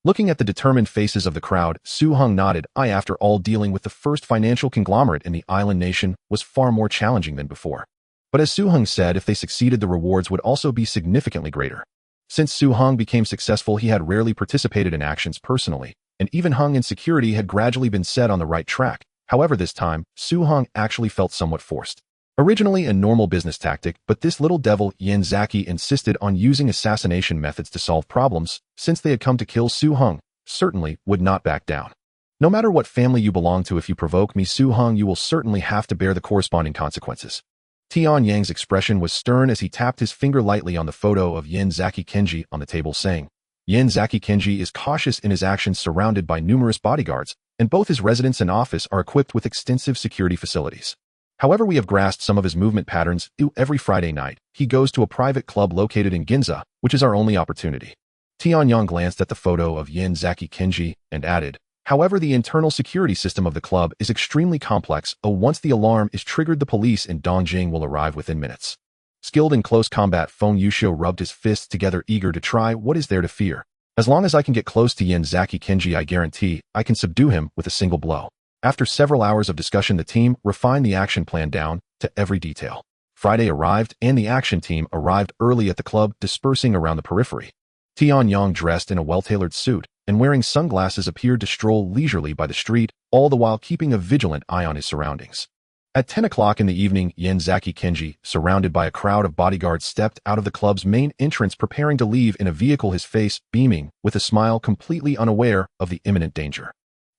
Speaker 1: Looking at the determined faces of the crowd, Su Hong nodded. After all, dealing with the first financial conglomerate in the island nation was far more challenging than before. But as Su Hong said, if they succeeded, the rewards would also be significantly greater. Since Su Hong became successful, he had rarely participated in actions personally, and even Hong in security had gradually been set on the right track. However, this time, Su Hong actually felt somewhat forced. Originally a normal business tactic, but this little devil Yen Zaki insisted on using assassination methods to solve problems. Since they had come to kill Su Hong, certainly would not back down. No matter what family you belong to, if you provoke me, Su Hong, you will certainly have to bear the corresponding consequences. Tian Yang's expression was stern as he tapped his finger lightly on the photo of Yen Zaki Kenji on the table, saying, Yen Zaki Kenji is cautious in his actions, surrounded by numerous bodyguards, and both his residence and office are equipped with extensive security facilities. However, we have grasped some of his movement patterns. Every Friday night, he goes to a private club located in Ginza, which is our only opportunity. Tian Yang glanced at the photo of Yen Zaki Kenji and added, however, the internal security system of the club is extremely complex. Once the alarm is triggered, the police in Dongjing will arrive within minutes. Skilled in close combat, Feng Yuxiu rubbed his fists together, eager to try. What is there to fear? As long as I can get close to Yen Zaki Kenji, I guarantee I can subdue him with a single blow. After several hours of discussion, the team refined the action plan down to every detail. Friday arrived, and the action team arrived early at the club, dispersing around the periphery. Tian Yang, dressed in a well-tailored suit and wearing sunglasses, appeared to stroll leisurely by the street, all the while keeping a vigilant eye on his surroundings. At 10 o'clock in the evening, Yenzaki Kenji, surrounded by a crowd of bodyguards, stepped out of the club's main entrance preparing to leave in a vehicle, his face beaming, with a smile, completely unaware of the imminent danger.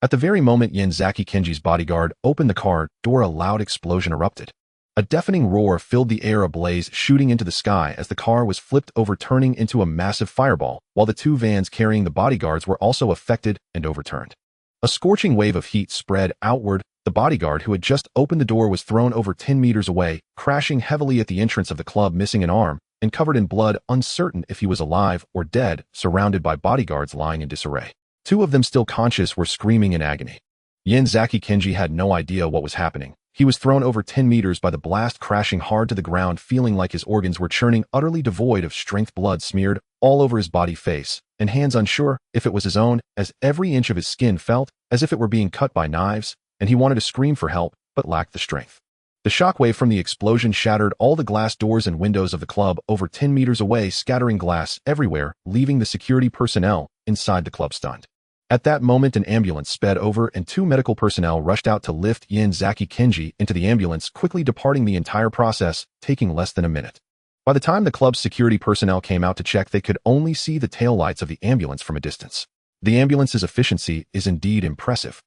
Speaker 1: At the very moment Yenzaki Kenji's bodyguard opened the car door, a loud explosion erupted. A deafening roar filled the air, ablaze, shooting into the sky as the car was flipped over, turning into a massive fireball, while the two vans carrying the bodyguards were also affected and overturned. A scorching wave of heat spread outward. The bodyguard who had just opened the door was thrown over 10 meters away, crashing heavily at the entrance of the club, missing an arm, and covered in blood, uncertain if he was alive or dead, surrounded by bodyguards lying in disarray. Two of them, still conscious, were screaming in agony. Yenzaki Kenji had no idea what was happening. He was thrown over 10 meters by the blast, crashing hard to the ground, feeling like his organs were churning, utterly devoid of strength, blood smeared all over his body, face, and hands, unsure if it was his own, as every inch of his skin felt as if it were being cut by knives, and he wanted to scream for help, but lacked the strength. The shockwave from the explosion shattered all the glass doors and windows of the club over 10 meters away, scattering glass everywhere, leaving the security personnel inside the club stunned. At that moment, an ambulance sped over and two medical personnel rushed out to lift Yenzaki Kenji into the ambulance, quickly departing, the entire process taking less than a minute. By the time the club's security personnel came out to check, they could only see the taillights of the ambulance from a distance. The ambulance's efficiency is indeed impressive.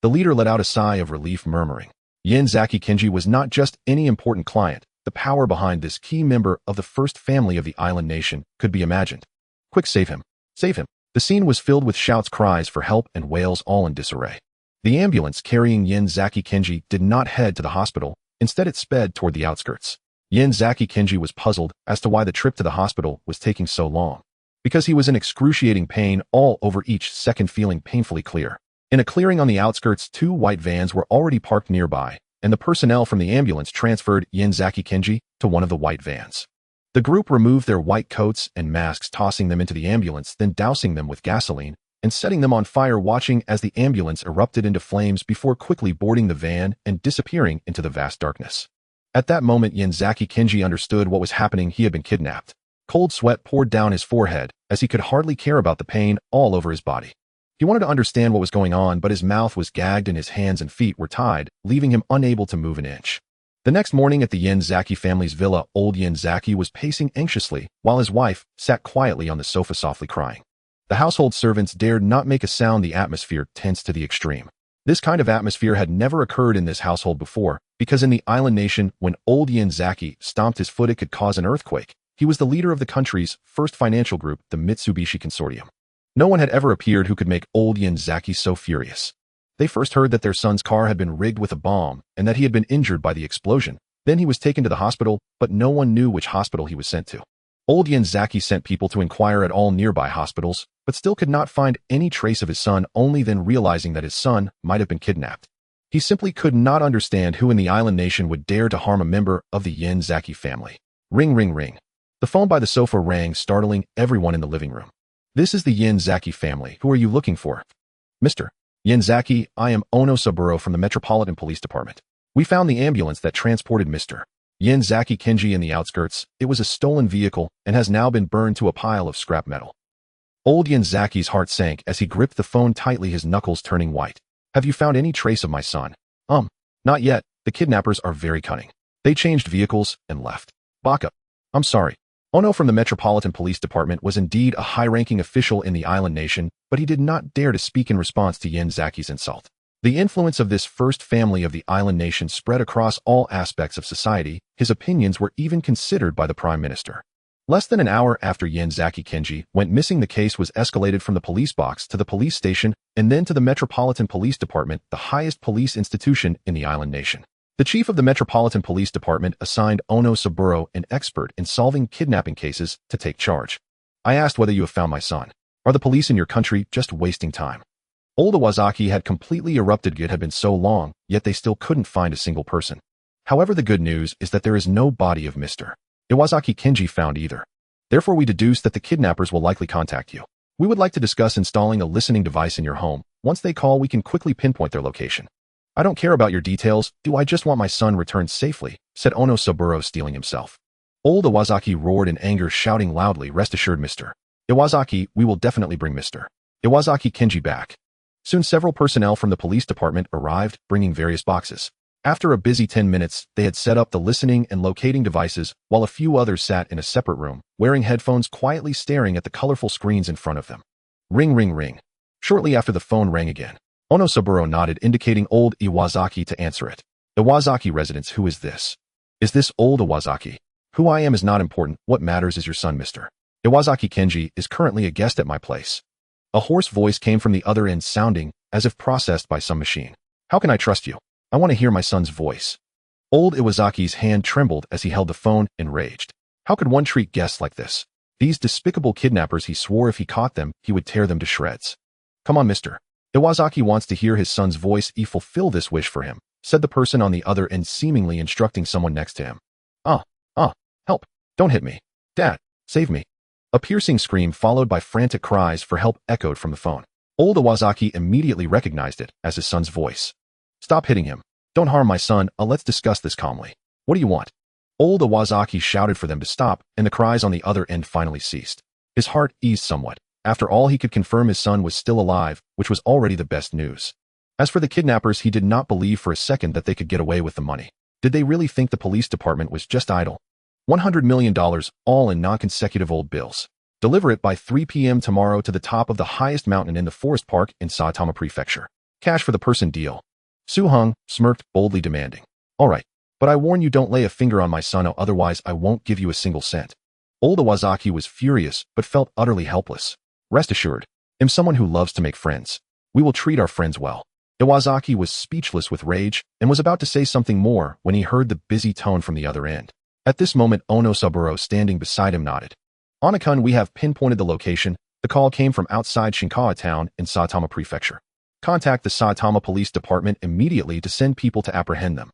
Speaker 1: The leader let out a sigh of relief, murmuring, Yenzaki Kenji was not just any important client. The power behind this key member of the first family of the island nation could be imagined. Quick, save him! Save him! The scene was filled with shouts, cries for help, and wails, all in disarray. The ambulance carrying Yenzaki Kenji did not head to the hospital. Instead, it sped toward the outskirts. Yenzaki Kenji was puzzled as to why the trip to the hospital was taking so long. Because he was in excruciating pain all over, each second feeling painfully clear. In a clearing on the outskirts, two white vans were already parked nearby, and the personnel from the ambulance transferred Yenzaki Kenji to one of the white vans. The group removed their white coats and masks, tossing them into the ambulance, then dousing them with gasoline and setting them on fire, watching as the ambulance erupted into flames before quickly boarding the van and disappearing into the vast darkness. At that moment, Yenzaki Kenji understood what was happening. He had been kidnapped. Cold sweat poured down his forehead as he could hardly care about the pain all over his body. He wanted to understand what was going on, but his mouth was gagged and his hands and feet were tied, leaving him unable to move an inch. The next morning at the Yenzaki family's villa, old Yenzaki was pacing anxiously, while his wife sat quietly on the sofa, softly crying. The household servants dared not make a sound, the atmosphere tense to the extreme. This kind of atmosphere had never occurred in this household before, because in the island nation, when old Yenzaki stomped his foot, it could cause an earthquake. He was the leader of the country's first financial group, the Mitsubishi Consortium. No one had ever appeared who could make old Yenzaki so furious. They first heard that their son's car had been rigged with a bomb and that he had been injured by the explosion. Then he was taken to the hospital, but no one knew which hospital he was sent to. Old Yenzaki sent people to inquire at all nearby hospitals, but still could not find any trace of his son, only then realizing that his son might have been kidnapped. He simply could not understand who in the island nation would dare to harm a member of the Yenzaki family. Ring, ring, ring. The phone by the sofa rang, startling everyone in the living room. This is the Yenzaki family. Who are you looking for? Mr. Yenzaki, I am Ono Saburo from the Metropolitan Police Department. We found the ambulance that transported Mr. Yenzaki Kenji in the outskirts. It was a stolen vehicle and has now been burned to a pile of scrap metal. Old Yenzaki's heart sank as he gripped the phone tightly, his knuckles turning white. Have you found any trace of my son? Not yet. The kidnappers are very cunning. They changed vehicles and left. Baka. I'm sorry. Ono from the Metropolitan Police Department was indeed a high-ranking official in the island nation, but he did not dare to speak in response to Yenzaki's insult. The influence of this first family of the island nation spread across all aspects of society. His opinions were even considered by the Prime Minister. Less than an hour after Yenzaki Kenji went missing, the case was escalated from the police box to the police station and then to the Metropolitan Police Department, the highest police institution in the island nation. The chief of the Metropolitan Police Department assigned Ono Saburo, an expert in solving kidnapping cases, to take charge. I asked whether you have found my son. Are the police in your country just wasting time? Old Iwazaki had completely erupted. It had been so long, yet they still couldn't find a single person. However, the good news is that there is no body of Mr. Iwazaki Kenji found either. Therefore, we deduce that the kidnappers will likely contact you. We would like to discuss installing a listening device in your home. Once they call, we can quickly pinpoint their location. I don't care about your details. I just want my son returned safely, said Ono Saburo, steeling himself. Old Iwazaki roared in anger, shouting loudly, Rest assured, Mr. Iwazaki, we will definitely bring Mr. Iwazaki Kenji back. Soon several personnel from the police department arrived, bringing various boxes. After a busy 10 minutes, they had set up the listening and locating devices while a few others sat in a separate room, wearing headphones quietly staring at the colorful screens in front of them. Ring, ring, ring. Shortly after the phone rang again, Onosaburo nodded, indicating old Iwazaki to answer it. Iwazaki residence, who is this? Is this old Iwazaki? Who I am is not important. What matters is your son, Mr. Iwazaki Kenji is currently a guest at my place. A hoarse voice came from the other end, sounding as if processed by some machine. How can I trust you? I want to hear my son's voice. Old Iwazaki's hand trembled as he held the phone, enraged. How could one treat guests like this? These despicable kidnappers, he swore if he caught them, he would tear them to shreds. Come on, Mr. Iwazaki wants to hear his son's voice. Fulfill this wish for him, said the person on the other end, seemingly instructing someone next to him. Help. Don't hit me. Dad, save me. A piercing scream followed by frantic cries for help echoed from the phone. Old Iwazaki immediately recognized it as his son's voice. Stop hitting him. Don't harm my son. Let's discuss this calmly. What do you want? Old Iwazaki shouted for them to stop, and the cries on the other end finally ceased. His heart eased somewhat. After all, he could confirm his son was still alive, which was already the best news. As for the kidnappers, he did not believe for a second that they could get away with the money. Did they really think the police department was just idle? $100 million, all in non-consecutive old bills. Deliver it by 3 p.m. tomorrow to the top of the highest mountain in the forest park in Saitama Prefecture. Cash for the person, deal. Su-hung smirked, boldly demanding. All right, but I warn you, don't lay a finger on my son, otherwise I won't give you a single cent. Old Iwazaki was furious, but felt utterly helpless. Rest assured, I'm someone who loves to make friends. We will treat our friends well. Iwazaki was speechless with rage and was about to say something more when he heard the busy tone from the other end. At this moment, Onosaburo, standing beside him, nodded. Onakun, we have pinpointed the location. The call came from outside Shinkawa town in Saitama Prefecture. Contact the Saitama Police Department immediately to send people to apprehend them.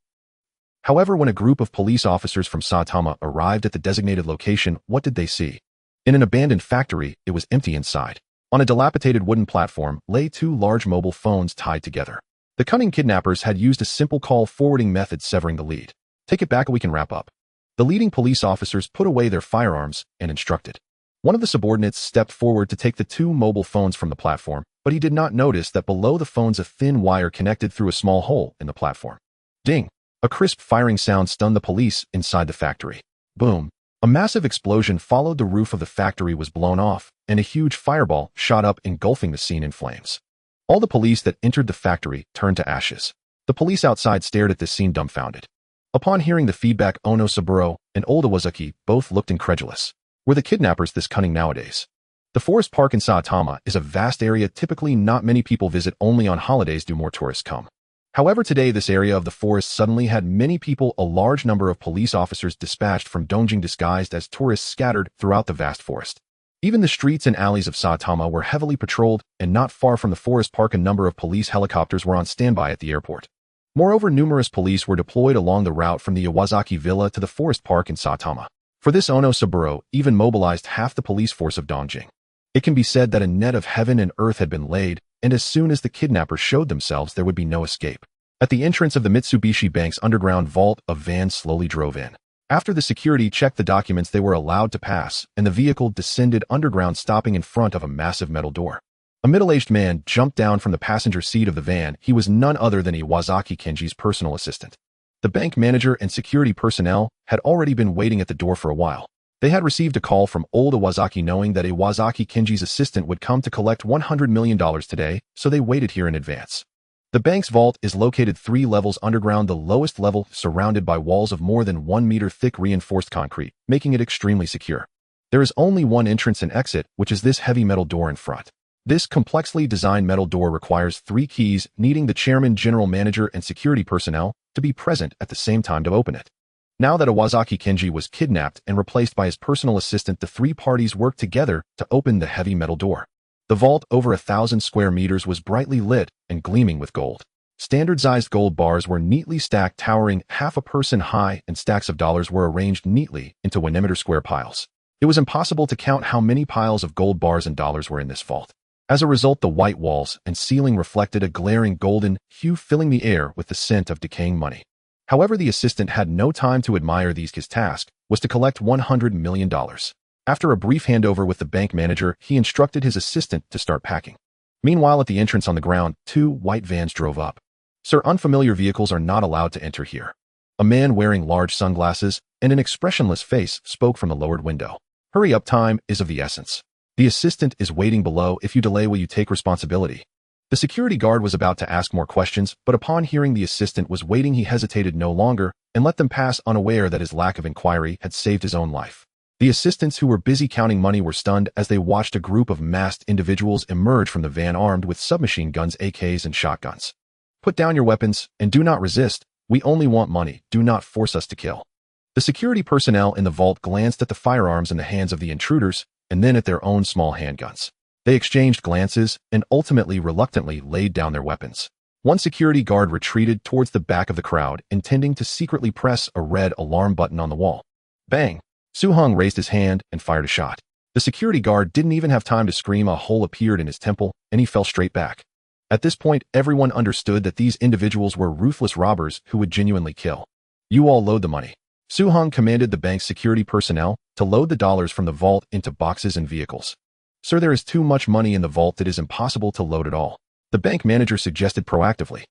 Speaker 1: However, when a group of police officers from Saitama arrived at the designated location, what did they see? In an abandoned factory, it was empty inside. On a dilapidated wooden platform lay 2 large mobile phones tied together. The cunning kidnappers had used a simple call forwarding method, severing the lead. Take it back, we can wrap up. The leading police officers put away their firearms and instructed. One of the subordinates stepped forward to take the 2 mobile phones from the platform, but he did not notice that below the phones a thin wire connected through a small hole in the platform. Ding! A crisp firing sound stunned the police inside the factory. Boom! A massive explosion followed. The roof of the factory was blown off, and a huge fireball shot up, engulfing the scene in flames. All the police that entered the factory turned to ashes. The police outside stared at this scene dumbfounded. Upon hearing the feedback, Onosaburo and old Iwazaki both looked incredulous. Were the kidnappers this cunning nowadays? The forest park in Saitama is a vast area typically not many people visit. Only on holidays do more tourists come. However, today this area of the forest suddenly had many people. A large number of police officers dispatched from Dongjing disguised as tourists scattered throughout the vast forest. Even the streets and alleys of Saitama were heavily patrolled, and not far from the forest park a number of police helicopters were on standby at the airport. Moreover, numerous police were deployed along the route from the Iwazaki villa to the forest park in Saitama. For this, Onosaburo even mobilized half the police force of Dongjing. It can be said that a net of heaven and earth had been laid, and as soon as the kidnappers showed themselves, there would be no escape. At the entrance of the Mitsubishi Bank's underground vault, a van slowly drove in. After the security checked the documents, they were allowed to pass, and the vehicle descended underground, stopping in front of a massive metal door. A middle-aged man jumped down from the passenger seat of the van. He was none other than Iwazaki Kenji's personal assistant. The bank manager and security personnel had already been waiting at the door for a while. They had received a call from old Iwazaki knowing that Iwazaki Kenji's assistant would come to collect $100 million today, so they waited here in advance. The bank's vault is located 3 levels underground, the lowest level surrounded by walls of more than 1 meter thick reinforced concrete, making it extremely secure. There is only one entrance and exit, which is this heavy metal door in front. This complexly designed metal door requires 3 keys, needing the chairman, general manager, and security personnel to be present at the same time to open it. Now that Iwazaki Kenji was kidnapped and replaced by his personal assistant, the 3 parties worked together to open the heavy metal door. The vault, over 1,000 square meters, was brightly lit and gleaming with gold. Standard-sized gold bars were neatly stacked, towering half a person high, and stacks of dollars were arranged neatly into 1-meter square piles. It was impossible to count how many piles of gold bars and dollars were in this vault. As a result, the white walls and ceiling reflected a glaring golden hue, filling the air with the scent of decaying money. However, the assistant had no time to admire these. His task was to collect $100 million. After a brief handover with the bank manager, he instructed his assistant to start packing. Meanwhile, at the entrance on the ground, 2 white vans drove up. Sir, unfamiliar vehicles are not allowed to enter here. A man wearing large sunglasses and an expressionless face spoke from the lowered window. Hurry up, time is of the essence. The assistant is waiting below. If you delay, will you take responsibility? The security guard was about to ask more questions, but upon hearing the assistant was waiting, he hesitated no longer and let them pass, unaware that his lack of inquiry had saved his own life. The assistants, who were busy counting money, were stunned as they watched a group of masked individuals emerge from the van armed with submachine guns, AKs, and shotguns. Put down your weapons and do not resist. We only want money. Do not force us to kill. The security personnel in the vault glanced at the firearms in the hands of the intruders and then at their own small handguns. They exchanged glances and ultimately reluctantly laid down their weapons. One security guard retreated towards the back of the crowd, intending to secretly press a red alarm button on the wall. Bang! Su-hung raised his hand and fired a shot. The security guard didn't even have time to scream. A hole appeared in his temple, and he fell straight back. At this point, everyone understood that these individuals were ruthless robbers who would genuinely kill. You all load the money. Su-hung commanded the bank's security personnel to load the dollars from the vault into boxes and vehicles. Sir, there is too much money in the vault. It is impossible to load it all. The bank manager suggested proactively.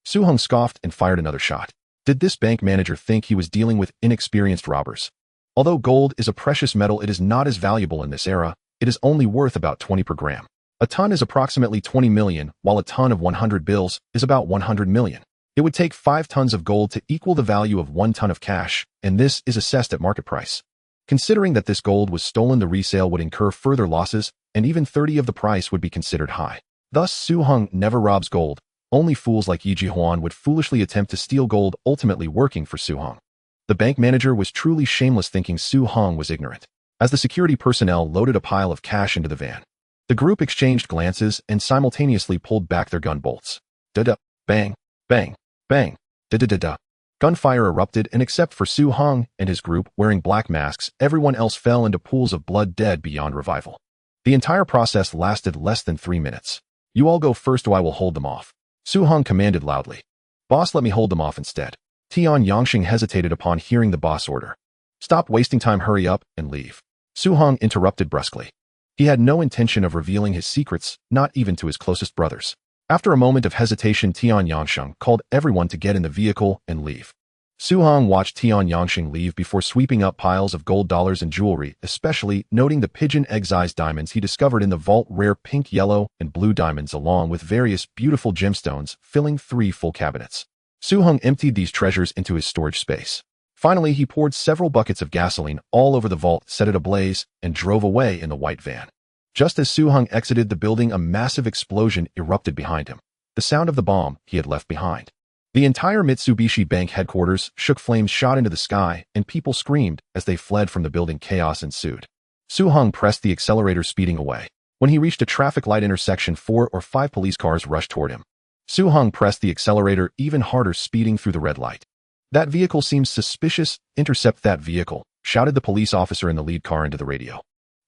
Speaker 1: Su-hung scoffed and fired another shot. Did this bank manager think he was dealing with inexperienced robbers? Although gold is a precious metal, it is not as valuable in this era. It is only worth about 20 per gram. A ton is approximately 20 million, while a ton of 100 bills is about 100 million. It would take 5 tons of gold to equal the value of 1 ton of cash, and this is assessed at market price. Considering that this gold was stolen, the resale would incur further losses, and even 30 of the price would be considered high. Thus, Su-hung never robs gold. Only fools like Yi Ji-huan would foolishly attempt to steal gold, ultimately working for Su-hung. The bank manager was truly shameless, thinking Su-hung was ignorant. As the security personnel loaded a pile of cash into the van, the group exchanged glances and simultaneously pulled back their gun bolts. Da-da, bang, bang, bang, da-da-da-da. Gunfire erupted, and except for Su-hung and his group wearing black masks, everyone else fell into pools of blood, dead beyond revival. The entire process lasted less than 3 minutes. You all go first or I will hold them off. Su-hung commanded loudly. Boss, let me hold them off instead. Tian Yangsheng hesitated upon hearing the boss order. Stop wasting time, hurry up and leave. Su-hung interrupted brusquely. He had no intention of revealing his secrets, not even to his closest brothers. After a moment of hesitation, Tian Yangsheng called everyone to get in the vehicle and leave. Su-hung watched Tian Yangsheng leave before sweeping up piles of gold, dollars, and jewelry, especially noting the pigeon egg-sized diamonds he discovered in the vault, rare pink, yellow, and blue diamonds, along with various beautiful gemstones filling 3 full cabinets. Su-hung emptied these treasures into his storage space. Finally, he poured several buckets of gasoline all over the vault, set it ablaze, and drove away in the white van. Just as Su-hung exited the building, a massive explosion erupted behind him, the sound of the bomb he had left behind. The entire Mitsubishi Bank headquarters shook, flames shot into the sky, and people screamed as they fled from the building. Chaos ensued. Su-hung pressed the accelerator, speeding away. When he reached a traffic light intersection, 4 or 5 police cars rushed toward him. Su-hung pressed the accelerator even harder, speeding through the red light. That vehicle seems suspicious. Intercept that vehicle, shouted the police officer in the lead car into the radio.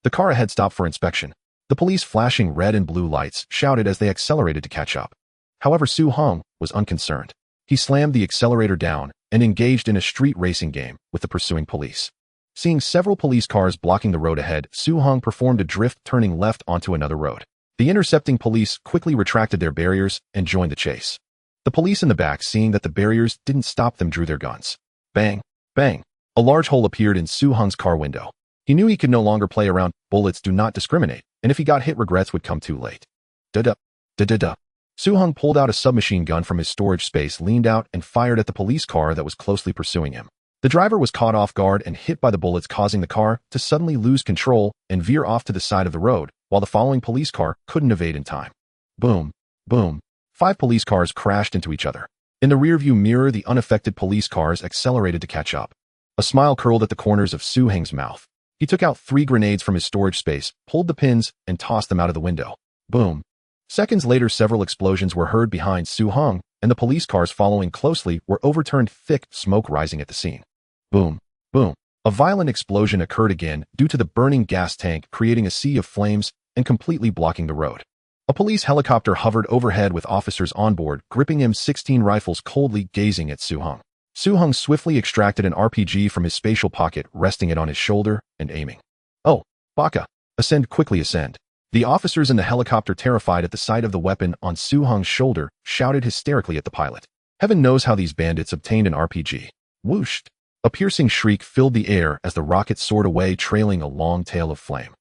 Speaker 1: The car ahead stopped for inspection. The police, flashing red and blue lights, shouted as they accelerated to catch up. However, Su-hung was unconcerned. He slammed the accelerator down and engaged in a street racing game with the pursuing police. Seeing several police cars blocking the road ahead, Su-hung performed a drift, turning left onto another road. The intercepting police quickly retracted their barriers and joined the chase. The police in the back, seeing that the barriers didn't stop them, drew their guns. Bang, bang. A large hole appeared in Su-hung's car window. He knew he could no longer play around. Bullets do not discriminate, and if he got hit, regrets would come too late. Da-da, da-da-da. Su-hung pulled out a submachine gun from his storage space, leaned out, and fired at the police car that was closely pursuing him. The driver was caught off guard and hit by the bullets, causing the car to suddenly lose control and veer off to the side of the road, while the following police car couldn't evade in time. Boom, boom. 5 police cars crashed into each other. In the rearview mirror, the unaffected police cars accelerated to catch up. A smile curled at the corners of Su-hung's mouth. He took out 3 grenades from his storage space, pulled the pins, and tossed them out of the window. Boom. Seconds later, several explosions were heard behind Su-hung, and the police cars following closely were overturned, thick smoke rising at the scene. Boom, boom. A violent explosion occurred again due to the burning gas tank, creating a sea of flames and completely blocking the road. A police helicopter hovered overhead with officers on board, gripping M16 rifles, coldly gazing at Su-hung. Su-hung swiftly extracted an RPG from his spatial pocket, resting it on his shoulder and aiming. Oh, baka. Ascend, quickly ascend. The officers in the helicopter, terrified at the sight of the weapon on Su Hong's shoulder, shouted hysterically at the pilot. Heaven knows how these bandits obtained an RPG. Whooshed! A piercing shriek filled the air as the rocket soared away, trailing a long tail of flame.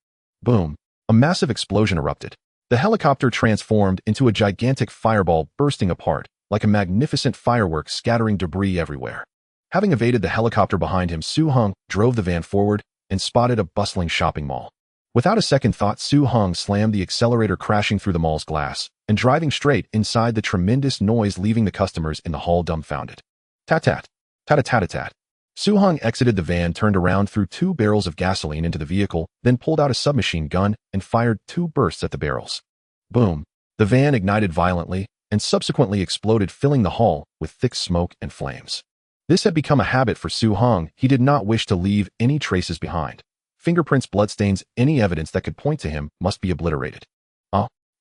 Speaker 1: Boom! A massive explosion erupted. The helicopter transformed into a gigantic fireball, bursting apart, like a magnificent firework, scattering debris everywhere. Having evaded the helicopter behind him, Su Hong drove the van forward and spotted a bustling shopping mall. Without a second thought, Su Hong slammed the accelerator, crashing through the mall's glass and driving straight inside, the tremendous noise leaving the customers in the hall dumbfounded. Tat-tat, tat-tat-tat-tat. Su Hong exited the van, turned around, threw 2 barrels of gasoline into the vehicle, then pulled out a submachine gun and fired 2 bursts at the barrels. Boom! The van ignited violently and subsequently exploded, filling the hall with thick smoke and flames. This had become a habit for Su Hong. He did not wish to leave any traces behind. Fingerprints, bloodstains, any evidence that could point to him must be obliterated.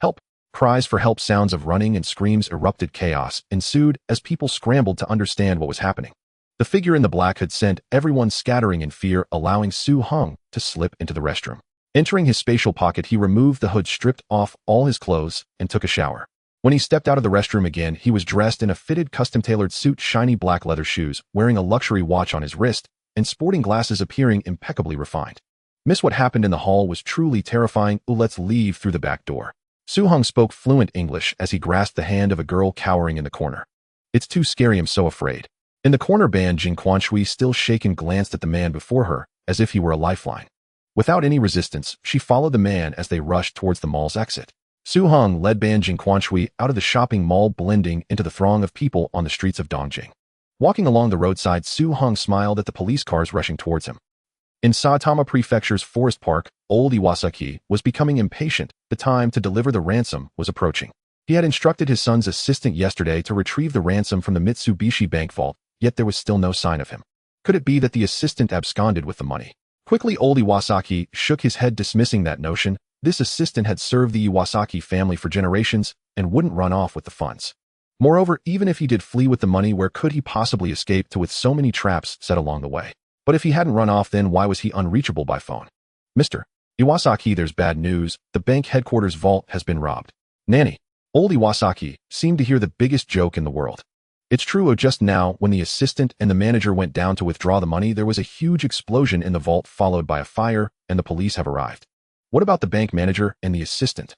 Speaker 1: Help! Cries for help, sounds of running and screams erupted. Chaos ensued as people scrambled to understand what was happening. The figure in the black had sent everyone scattering in fear, allowing Su Hong to slip into the restroom. Entering his spatial pocket, he removed the hood, stripped off all his clothes, and took a shower. When he stepped out of the restroom again, he was dressed in a fitted, custom-tailored suit, shiny black leather shoes, wearing a luxury watch on his wrist, and sporting glasses, appearing impeccably refined. What happened in the hall was truly terrifying. Let's leave through the back door. Su Hong spoke fluent English as he grasped the hand of a girl cowering in the corner. It's too scary, I'm so afraid. In the corner, Ban Jing Quanshui, still shaken, glanced at the man before her as if he were a lifeline. Without any resistance, she followed the man as they rushed towards the mall's exit. Su Hong led Ban Jing Quanshui out of the shopping mall, blending into the throng of people on the streets of Dongjing. Walking along the roadside, Su Hong smiled at the police cars rushing towards him. In Saitama Prefecture's Forest Park, old Iwasaki was becoming impatient. The time to deliver the ransom was approaching. He had instructed his son's assistant yesterday to retrieve the ransom from the Mitsubishi bank vault, yet there was still no sign of him. Could it be that the assistant absconded with the money? Quickly, old Iwasaki shook his head, dismissing that notion. This assistant had served the Iwasaki family for generations and wouldn't run off with the funds. Moreover, even if he did flee with the money, where could he possibly escape to with so many traps set along the way? But if he hadn't run off, then why was he unreachable by phone? Mr. Iwasaki, there's bad news. The bank headquarters vault has been robbed. Nanny. Old Iwasaki seemed to hear the biggest joke in the world. It's true. Just now, when the assistant and the manager went down to withdraw the money, there was a huge explosion in the vault, followed by a fire, and the police have arrived. What about the bank manager and the assistant?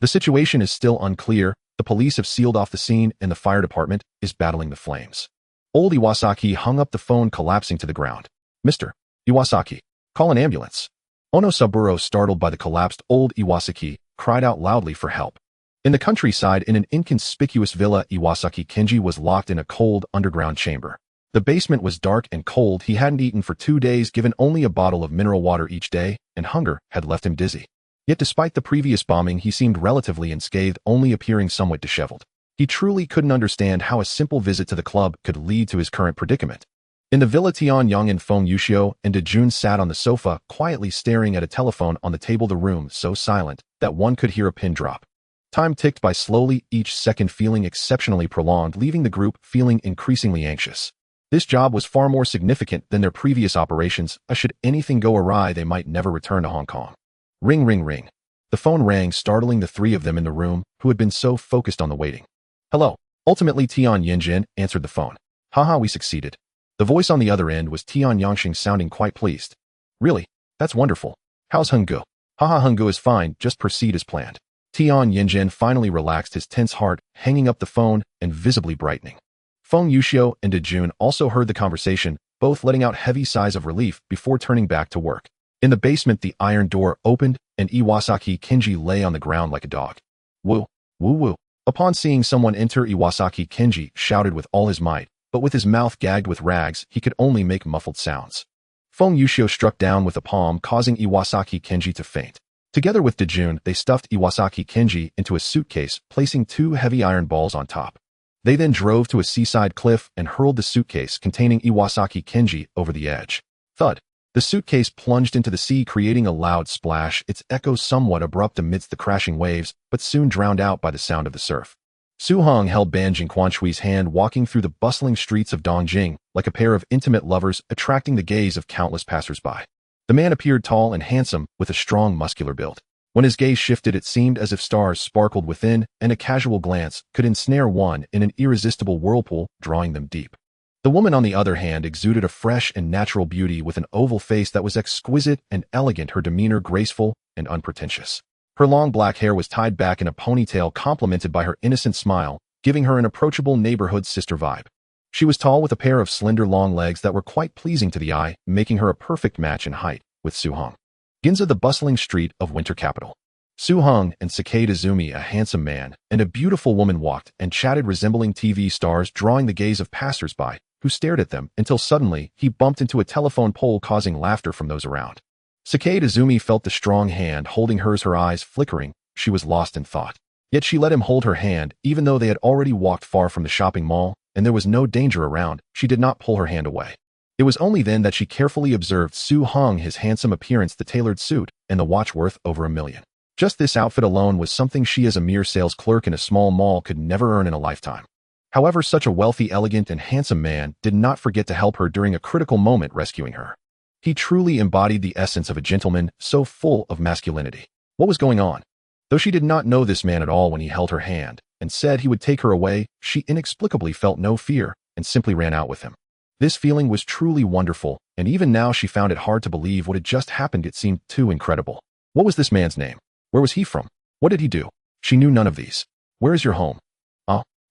Speaker 1: The situation is still unclear. The police have sealed off the scene, and the fire department is battling the flames. Old Iwasaki hung up the phone, collapsing to the ground. Mr. Iwasaki, call an ambulance. Ono Saburo, startled by the collapsed old Iwasaki, cried out loudly for help. In the countryside, in an inconspicuous villa, Iwasaki Kenji was locked in a cold underground chamber. The basement was dark and cold. He hadn't eaten for 2 days, given only a bottle of mineral water each day, and hunger had left him dizzy. Yet despite the previous bombing, he seemed relatively unscathed, only appearing somewhat disheveled. He truly couldn't understand how a simple visit to the club could lead to his current predicament. In the villa, Tian Yang and Feng Yuxiu and Dejun sat on the sofa, quietly staring at a telephone on the table, the room so silent that one could hear a pin drop. Time ticked by slowly, each second feeling exceptionally prolonged, leaving the group feeling increasingly anxious. This job was far more significant than their previous operations. Should anything go awry, they might never return to Hong Kong. Ring, ring, ring. The phone rang, startling the 3 of them in the room, who had been so focused on the waiting. Hello. Ultimately, Tian Yinjin answered the phone. Haha, we succeeded. The voice on the other end was Tian Yangxing, sounding quite pleased. Really? That's wonderful. How's Henggu? Haha, Henggu is fine, just proceed as planned. Tian Yinjin finally relaxed his tense heart, hanging up the phone and visibly brightening. Feng Yuxiu and Dejun also heard the conversation, both letting out heavy sighs of relief before turning back to work. In the basement, the iron door opened and Iwasaki Kenji lay on the ground like a dog. Woo, woo, woo. Upon seeing someone enter, Iwasaki Kenji shouted with all his might, but with his mouth gagged with rags, he could only make muffled sounds. Feng Yuxiu struck down with a palm, causing Iwasaki Kenji to faint. Together with Dejun, they stuffed Iwasaki Kenji into a suitcase, placing 2 heavy iron balls on top. They then drove to a seaside cliff and hurled the suitcase containing Iwasaki Kenji over the edge. Thud! The suitcase plunged into the sea, creating a loud splash, its echo somewhat abrupt amidst the crashing waves, but soon drowned out by the sound of the surf. Su Hong held Ban Jing Quanshui's hand, walking through the bustling streets of Dongjing like a pair of intimate lovers, attracting the gaze of countless passers-by. The man appeared tall and handsome, with a strong muscular build. When his gaze shifted, it seemed as if stars sparkled within, and a casual glance could ensnare one in an irresistible whirlpool, drawing them deep. The woman, on the other hand, exuded a fresh and natural beauty with an oval face that was exquisite and elegant, her demeanor graceful and unpretentious. Her long black hair was tied back in a ponytail, complemented by her innocent smile, giving her an approachable neighborhood sister vibe. She was tall, with a pair of slender long legs that were quite pleasing to the eye, making her a perfect match in height with Su-hung. Ginza, the bustling street of winter capital. Su-hung and Sakei Izumi, a handsome man and a beautiful woman, walked and chatted, resembling TV stars, drawing the gaze of passers-by who stared at them until suddenly he bumped into a telephone pole, causing laughter from those around. Sakei Izumi felt the strong hand holding hers, her eyes flickering. She was lost in thought. Yet she let him hold her hand, even though they had already walked far from the shopping mall and there was no danger around. She did not pull her hand away. It was only then that she carefully observed Su-hung, his handsome appearance, the tailored suit, and the watch worth over $1 million. Just this outfit alone was something she, as a mere sales clerk in a small mall, could never earn in a lifetime. However, such a wealthy, elegant, and handsome man did not forget to help her during a critical moment, rescuing her. He truly embodied the essence of a gentleman, so full of masculinity. What was going on? Though she did not know this man at all, when he held her hand and said he would take her away, she inexplicably felt no fear and simply ran out with him. This feeling was truly wonderful, and even now she found it hard to believe what had just happened. It seemed too incredible. What was this man's name? Where was he from? What did he do? She knew none of these. Where is your home?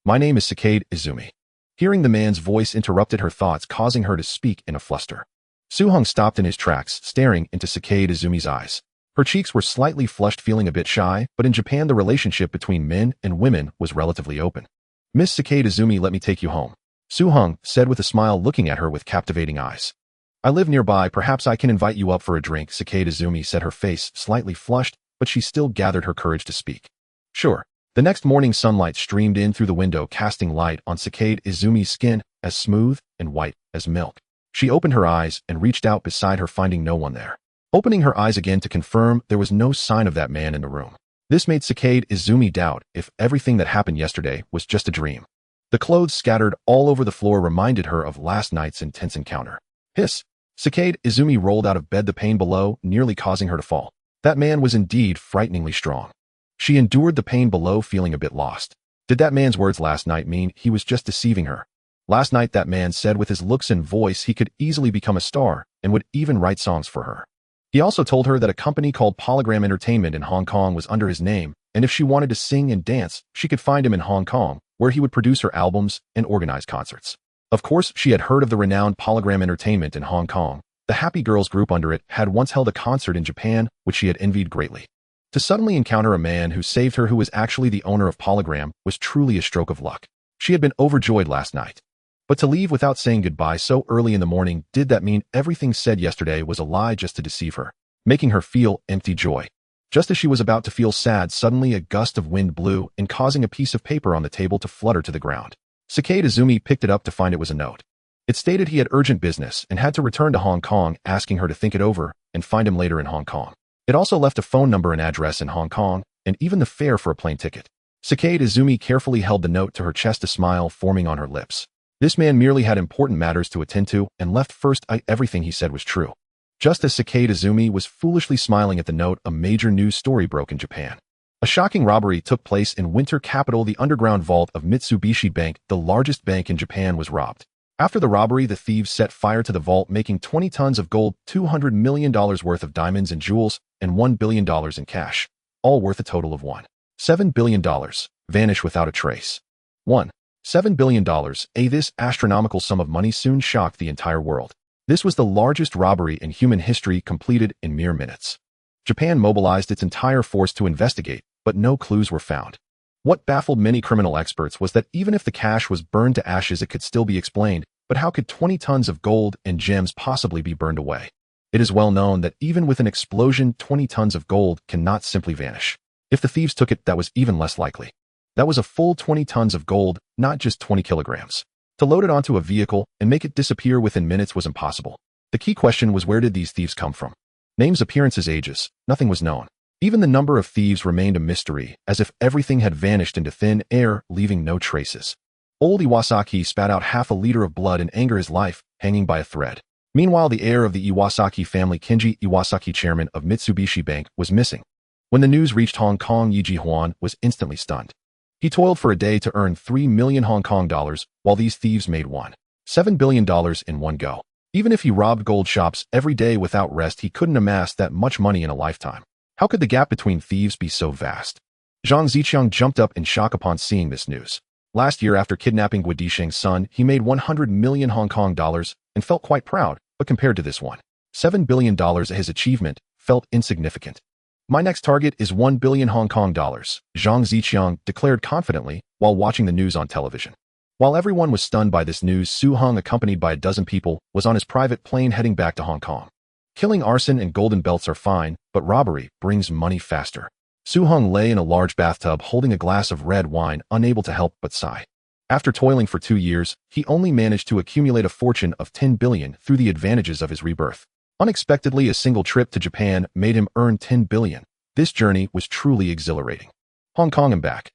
Speaker 1: My name is Sakei Izumi. Hearing the man's voice interrupted her thoughts, causing her to speak in a fluster. Su-hung stopped in his tracks, staring into Sakei Izumi's eyes. Her cheeks were slightly flushed, feeling a bit shy, but in Japan the relationship between men and women was relatively open. Miss Sakei Izumi, let me take you home, Su-hung said with a smile, looking at her with captivating eyes. I live nearby, perhaps I can invite you up for a drink, Sakei Izumi said, her face slightly flushed, but she still gathered her courage to speak. Sure. The next morning, sunlight streamed in through the window, casting light on Sakei Izumi's skin, as smooth and white as milk. She opened her eyes and reached out beside her, finding no one there. Opening her eyes again to confirm, there was no sign of that man in the room. This made Sakei Izumi doubt if everything that happened yesterday was just a dream. The clothes scattered all over the floor reminded her of last night's intense encounter. Hiss! Sakei Izumi rolled out of bed, the pain below nearly causing her to fall. That man was indeed frighteningly strong. She endured the pain below, feeling a bit lost. Did that man's words last night mean he was just deceiving her? Last night that man said with his looks and voice he could easily become a star and would even write songs for her. He also told her that a company called Polygram Entertainment in Hong Kong was under his name, and if she wanted to sing and dance, she could find him in Hong Kong, where he would produce her albums and organize concerts. Of course, she had heard of the renowned Polygram Entertainment in Hong Kong. The Happy Girls group under it had once held a concert in Japan, which she had envied greatly. To suddenly encounter a man who saved her, who was actually the owner of Polygram, was truly a stroke of luck. She had been overjoyed last night. But to leave without saying goodbye so early in the morning, did that mean everything said yesterday was a lie just to deceive her, making her feel empty joy? Just as she was about to feel sad, suddenly a gust of wind blew and causing a piece of paper on the table to flutter to the ground. Sakei Izumi picked it up to find it was a note. It stated he had urgent business and had to return to Hong Kong, asking her to think it over and find him later in Hong Kong. It also left a phone number and address in Hong Kong, and even the fare for a plane ticket. Sakei Izumi carefully held the note to her chest, a smile forming on her lips. This man merely had important matters to attend to and left first. Everything he said was true. Just as Sakei Izumi was foolishly smiling at the note, a major news story broke in Japan. A shocking robbery took place in winter capital. The underground vault of Mitsubishi Bank, the largest bank in Japan, was robbed. After the robbery, the thieves set fire to the vault, making 20 tons of gold, $200 million worth of diamonds and jewels, and $1 billion in cash, all worth a total of $1.7 billion, vanish without a trace. $1.7 billion, this astronomical sum of money soon shocked the entire world. This was the largest robbery in human history, completed in mere minutes. Japan mobilized its entire force to investigate, but no clues were found. What baffled many criminal experts was that even if the cash was burned to ashes, it could still be explained, but how could 20 tons of gold and gems possibly be burned away? It is well known that even with an explosion, 20 tons of gold cannot simply vanish. If the thieves took it, that was even less likely. That was a full 20 tons of gold, not just 20 kilograms. To load it onto a vehicle and make it disappear within minutes was impossible. The key question was, where did these thieves come from? Names, appearances, ages, nothing was known. Even the number of thieves remained a mystery, as if everything had vanished into thin air, leaving no traces. Old Iwasaki spat out half a liter of blood in anger, his life hanging by a thread. Meanwhile, the heir of the Iwasaki family, Kenji Iwasaki, chairman of Mitsubishi Bank, was missing. When the news reached Hong Kong, Yi Jihuan was instantly stunned. He toiled for a day to earn 3 million Hong Kong dollars, while these thieves made $7 billion in one go. Even if he robbed gold shops every day without rest, he couldn't amass that much money in a lifetime. How could the gap between thieves be so vast? Zhang Ziqiang jumped up in shock upon seeing this news. Last year, after kidnapping Guo Disheng's son, he made 100 million Hong Kong dollars and felt quite proud, but compared to this $7 billion, his achievement felt insignificant. My next target is 1 billion Hong Kong dollars, Zhang Ziqiang declared confidently while watching the news on television. While everyone was stunned by this news, Su Heng, accompanied by a dozen people, was on his private plane heading back to Hong Kong. Killing, arson, and golden belts are fine, but robbery brings money faster. Su Heng lay in a large bathtub holding a glass of red wine, unable to help but sigh. After toiling for 2 years, he only managed to accumulate a fortune of 10 billion through the advantages of his rebirth. Unexpectedly, a single trip to Japan made him earn 10 billion. This journey was truly exhilarating. Hong Kong and back.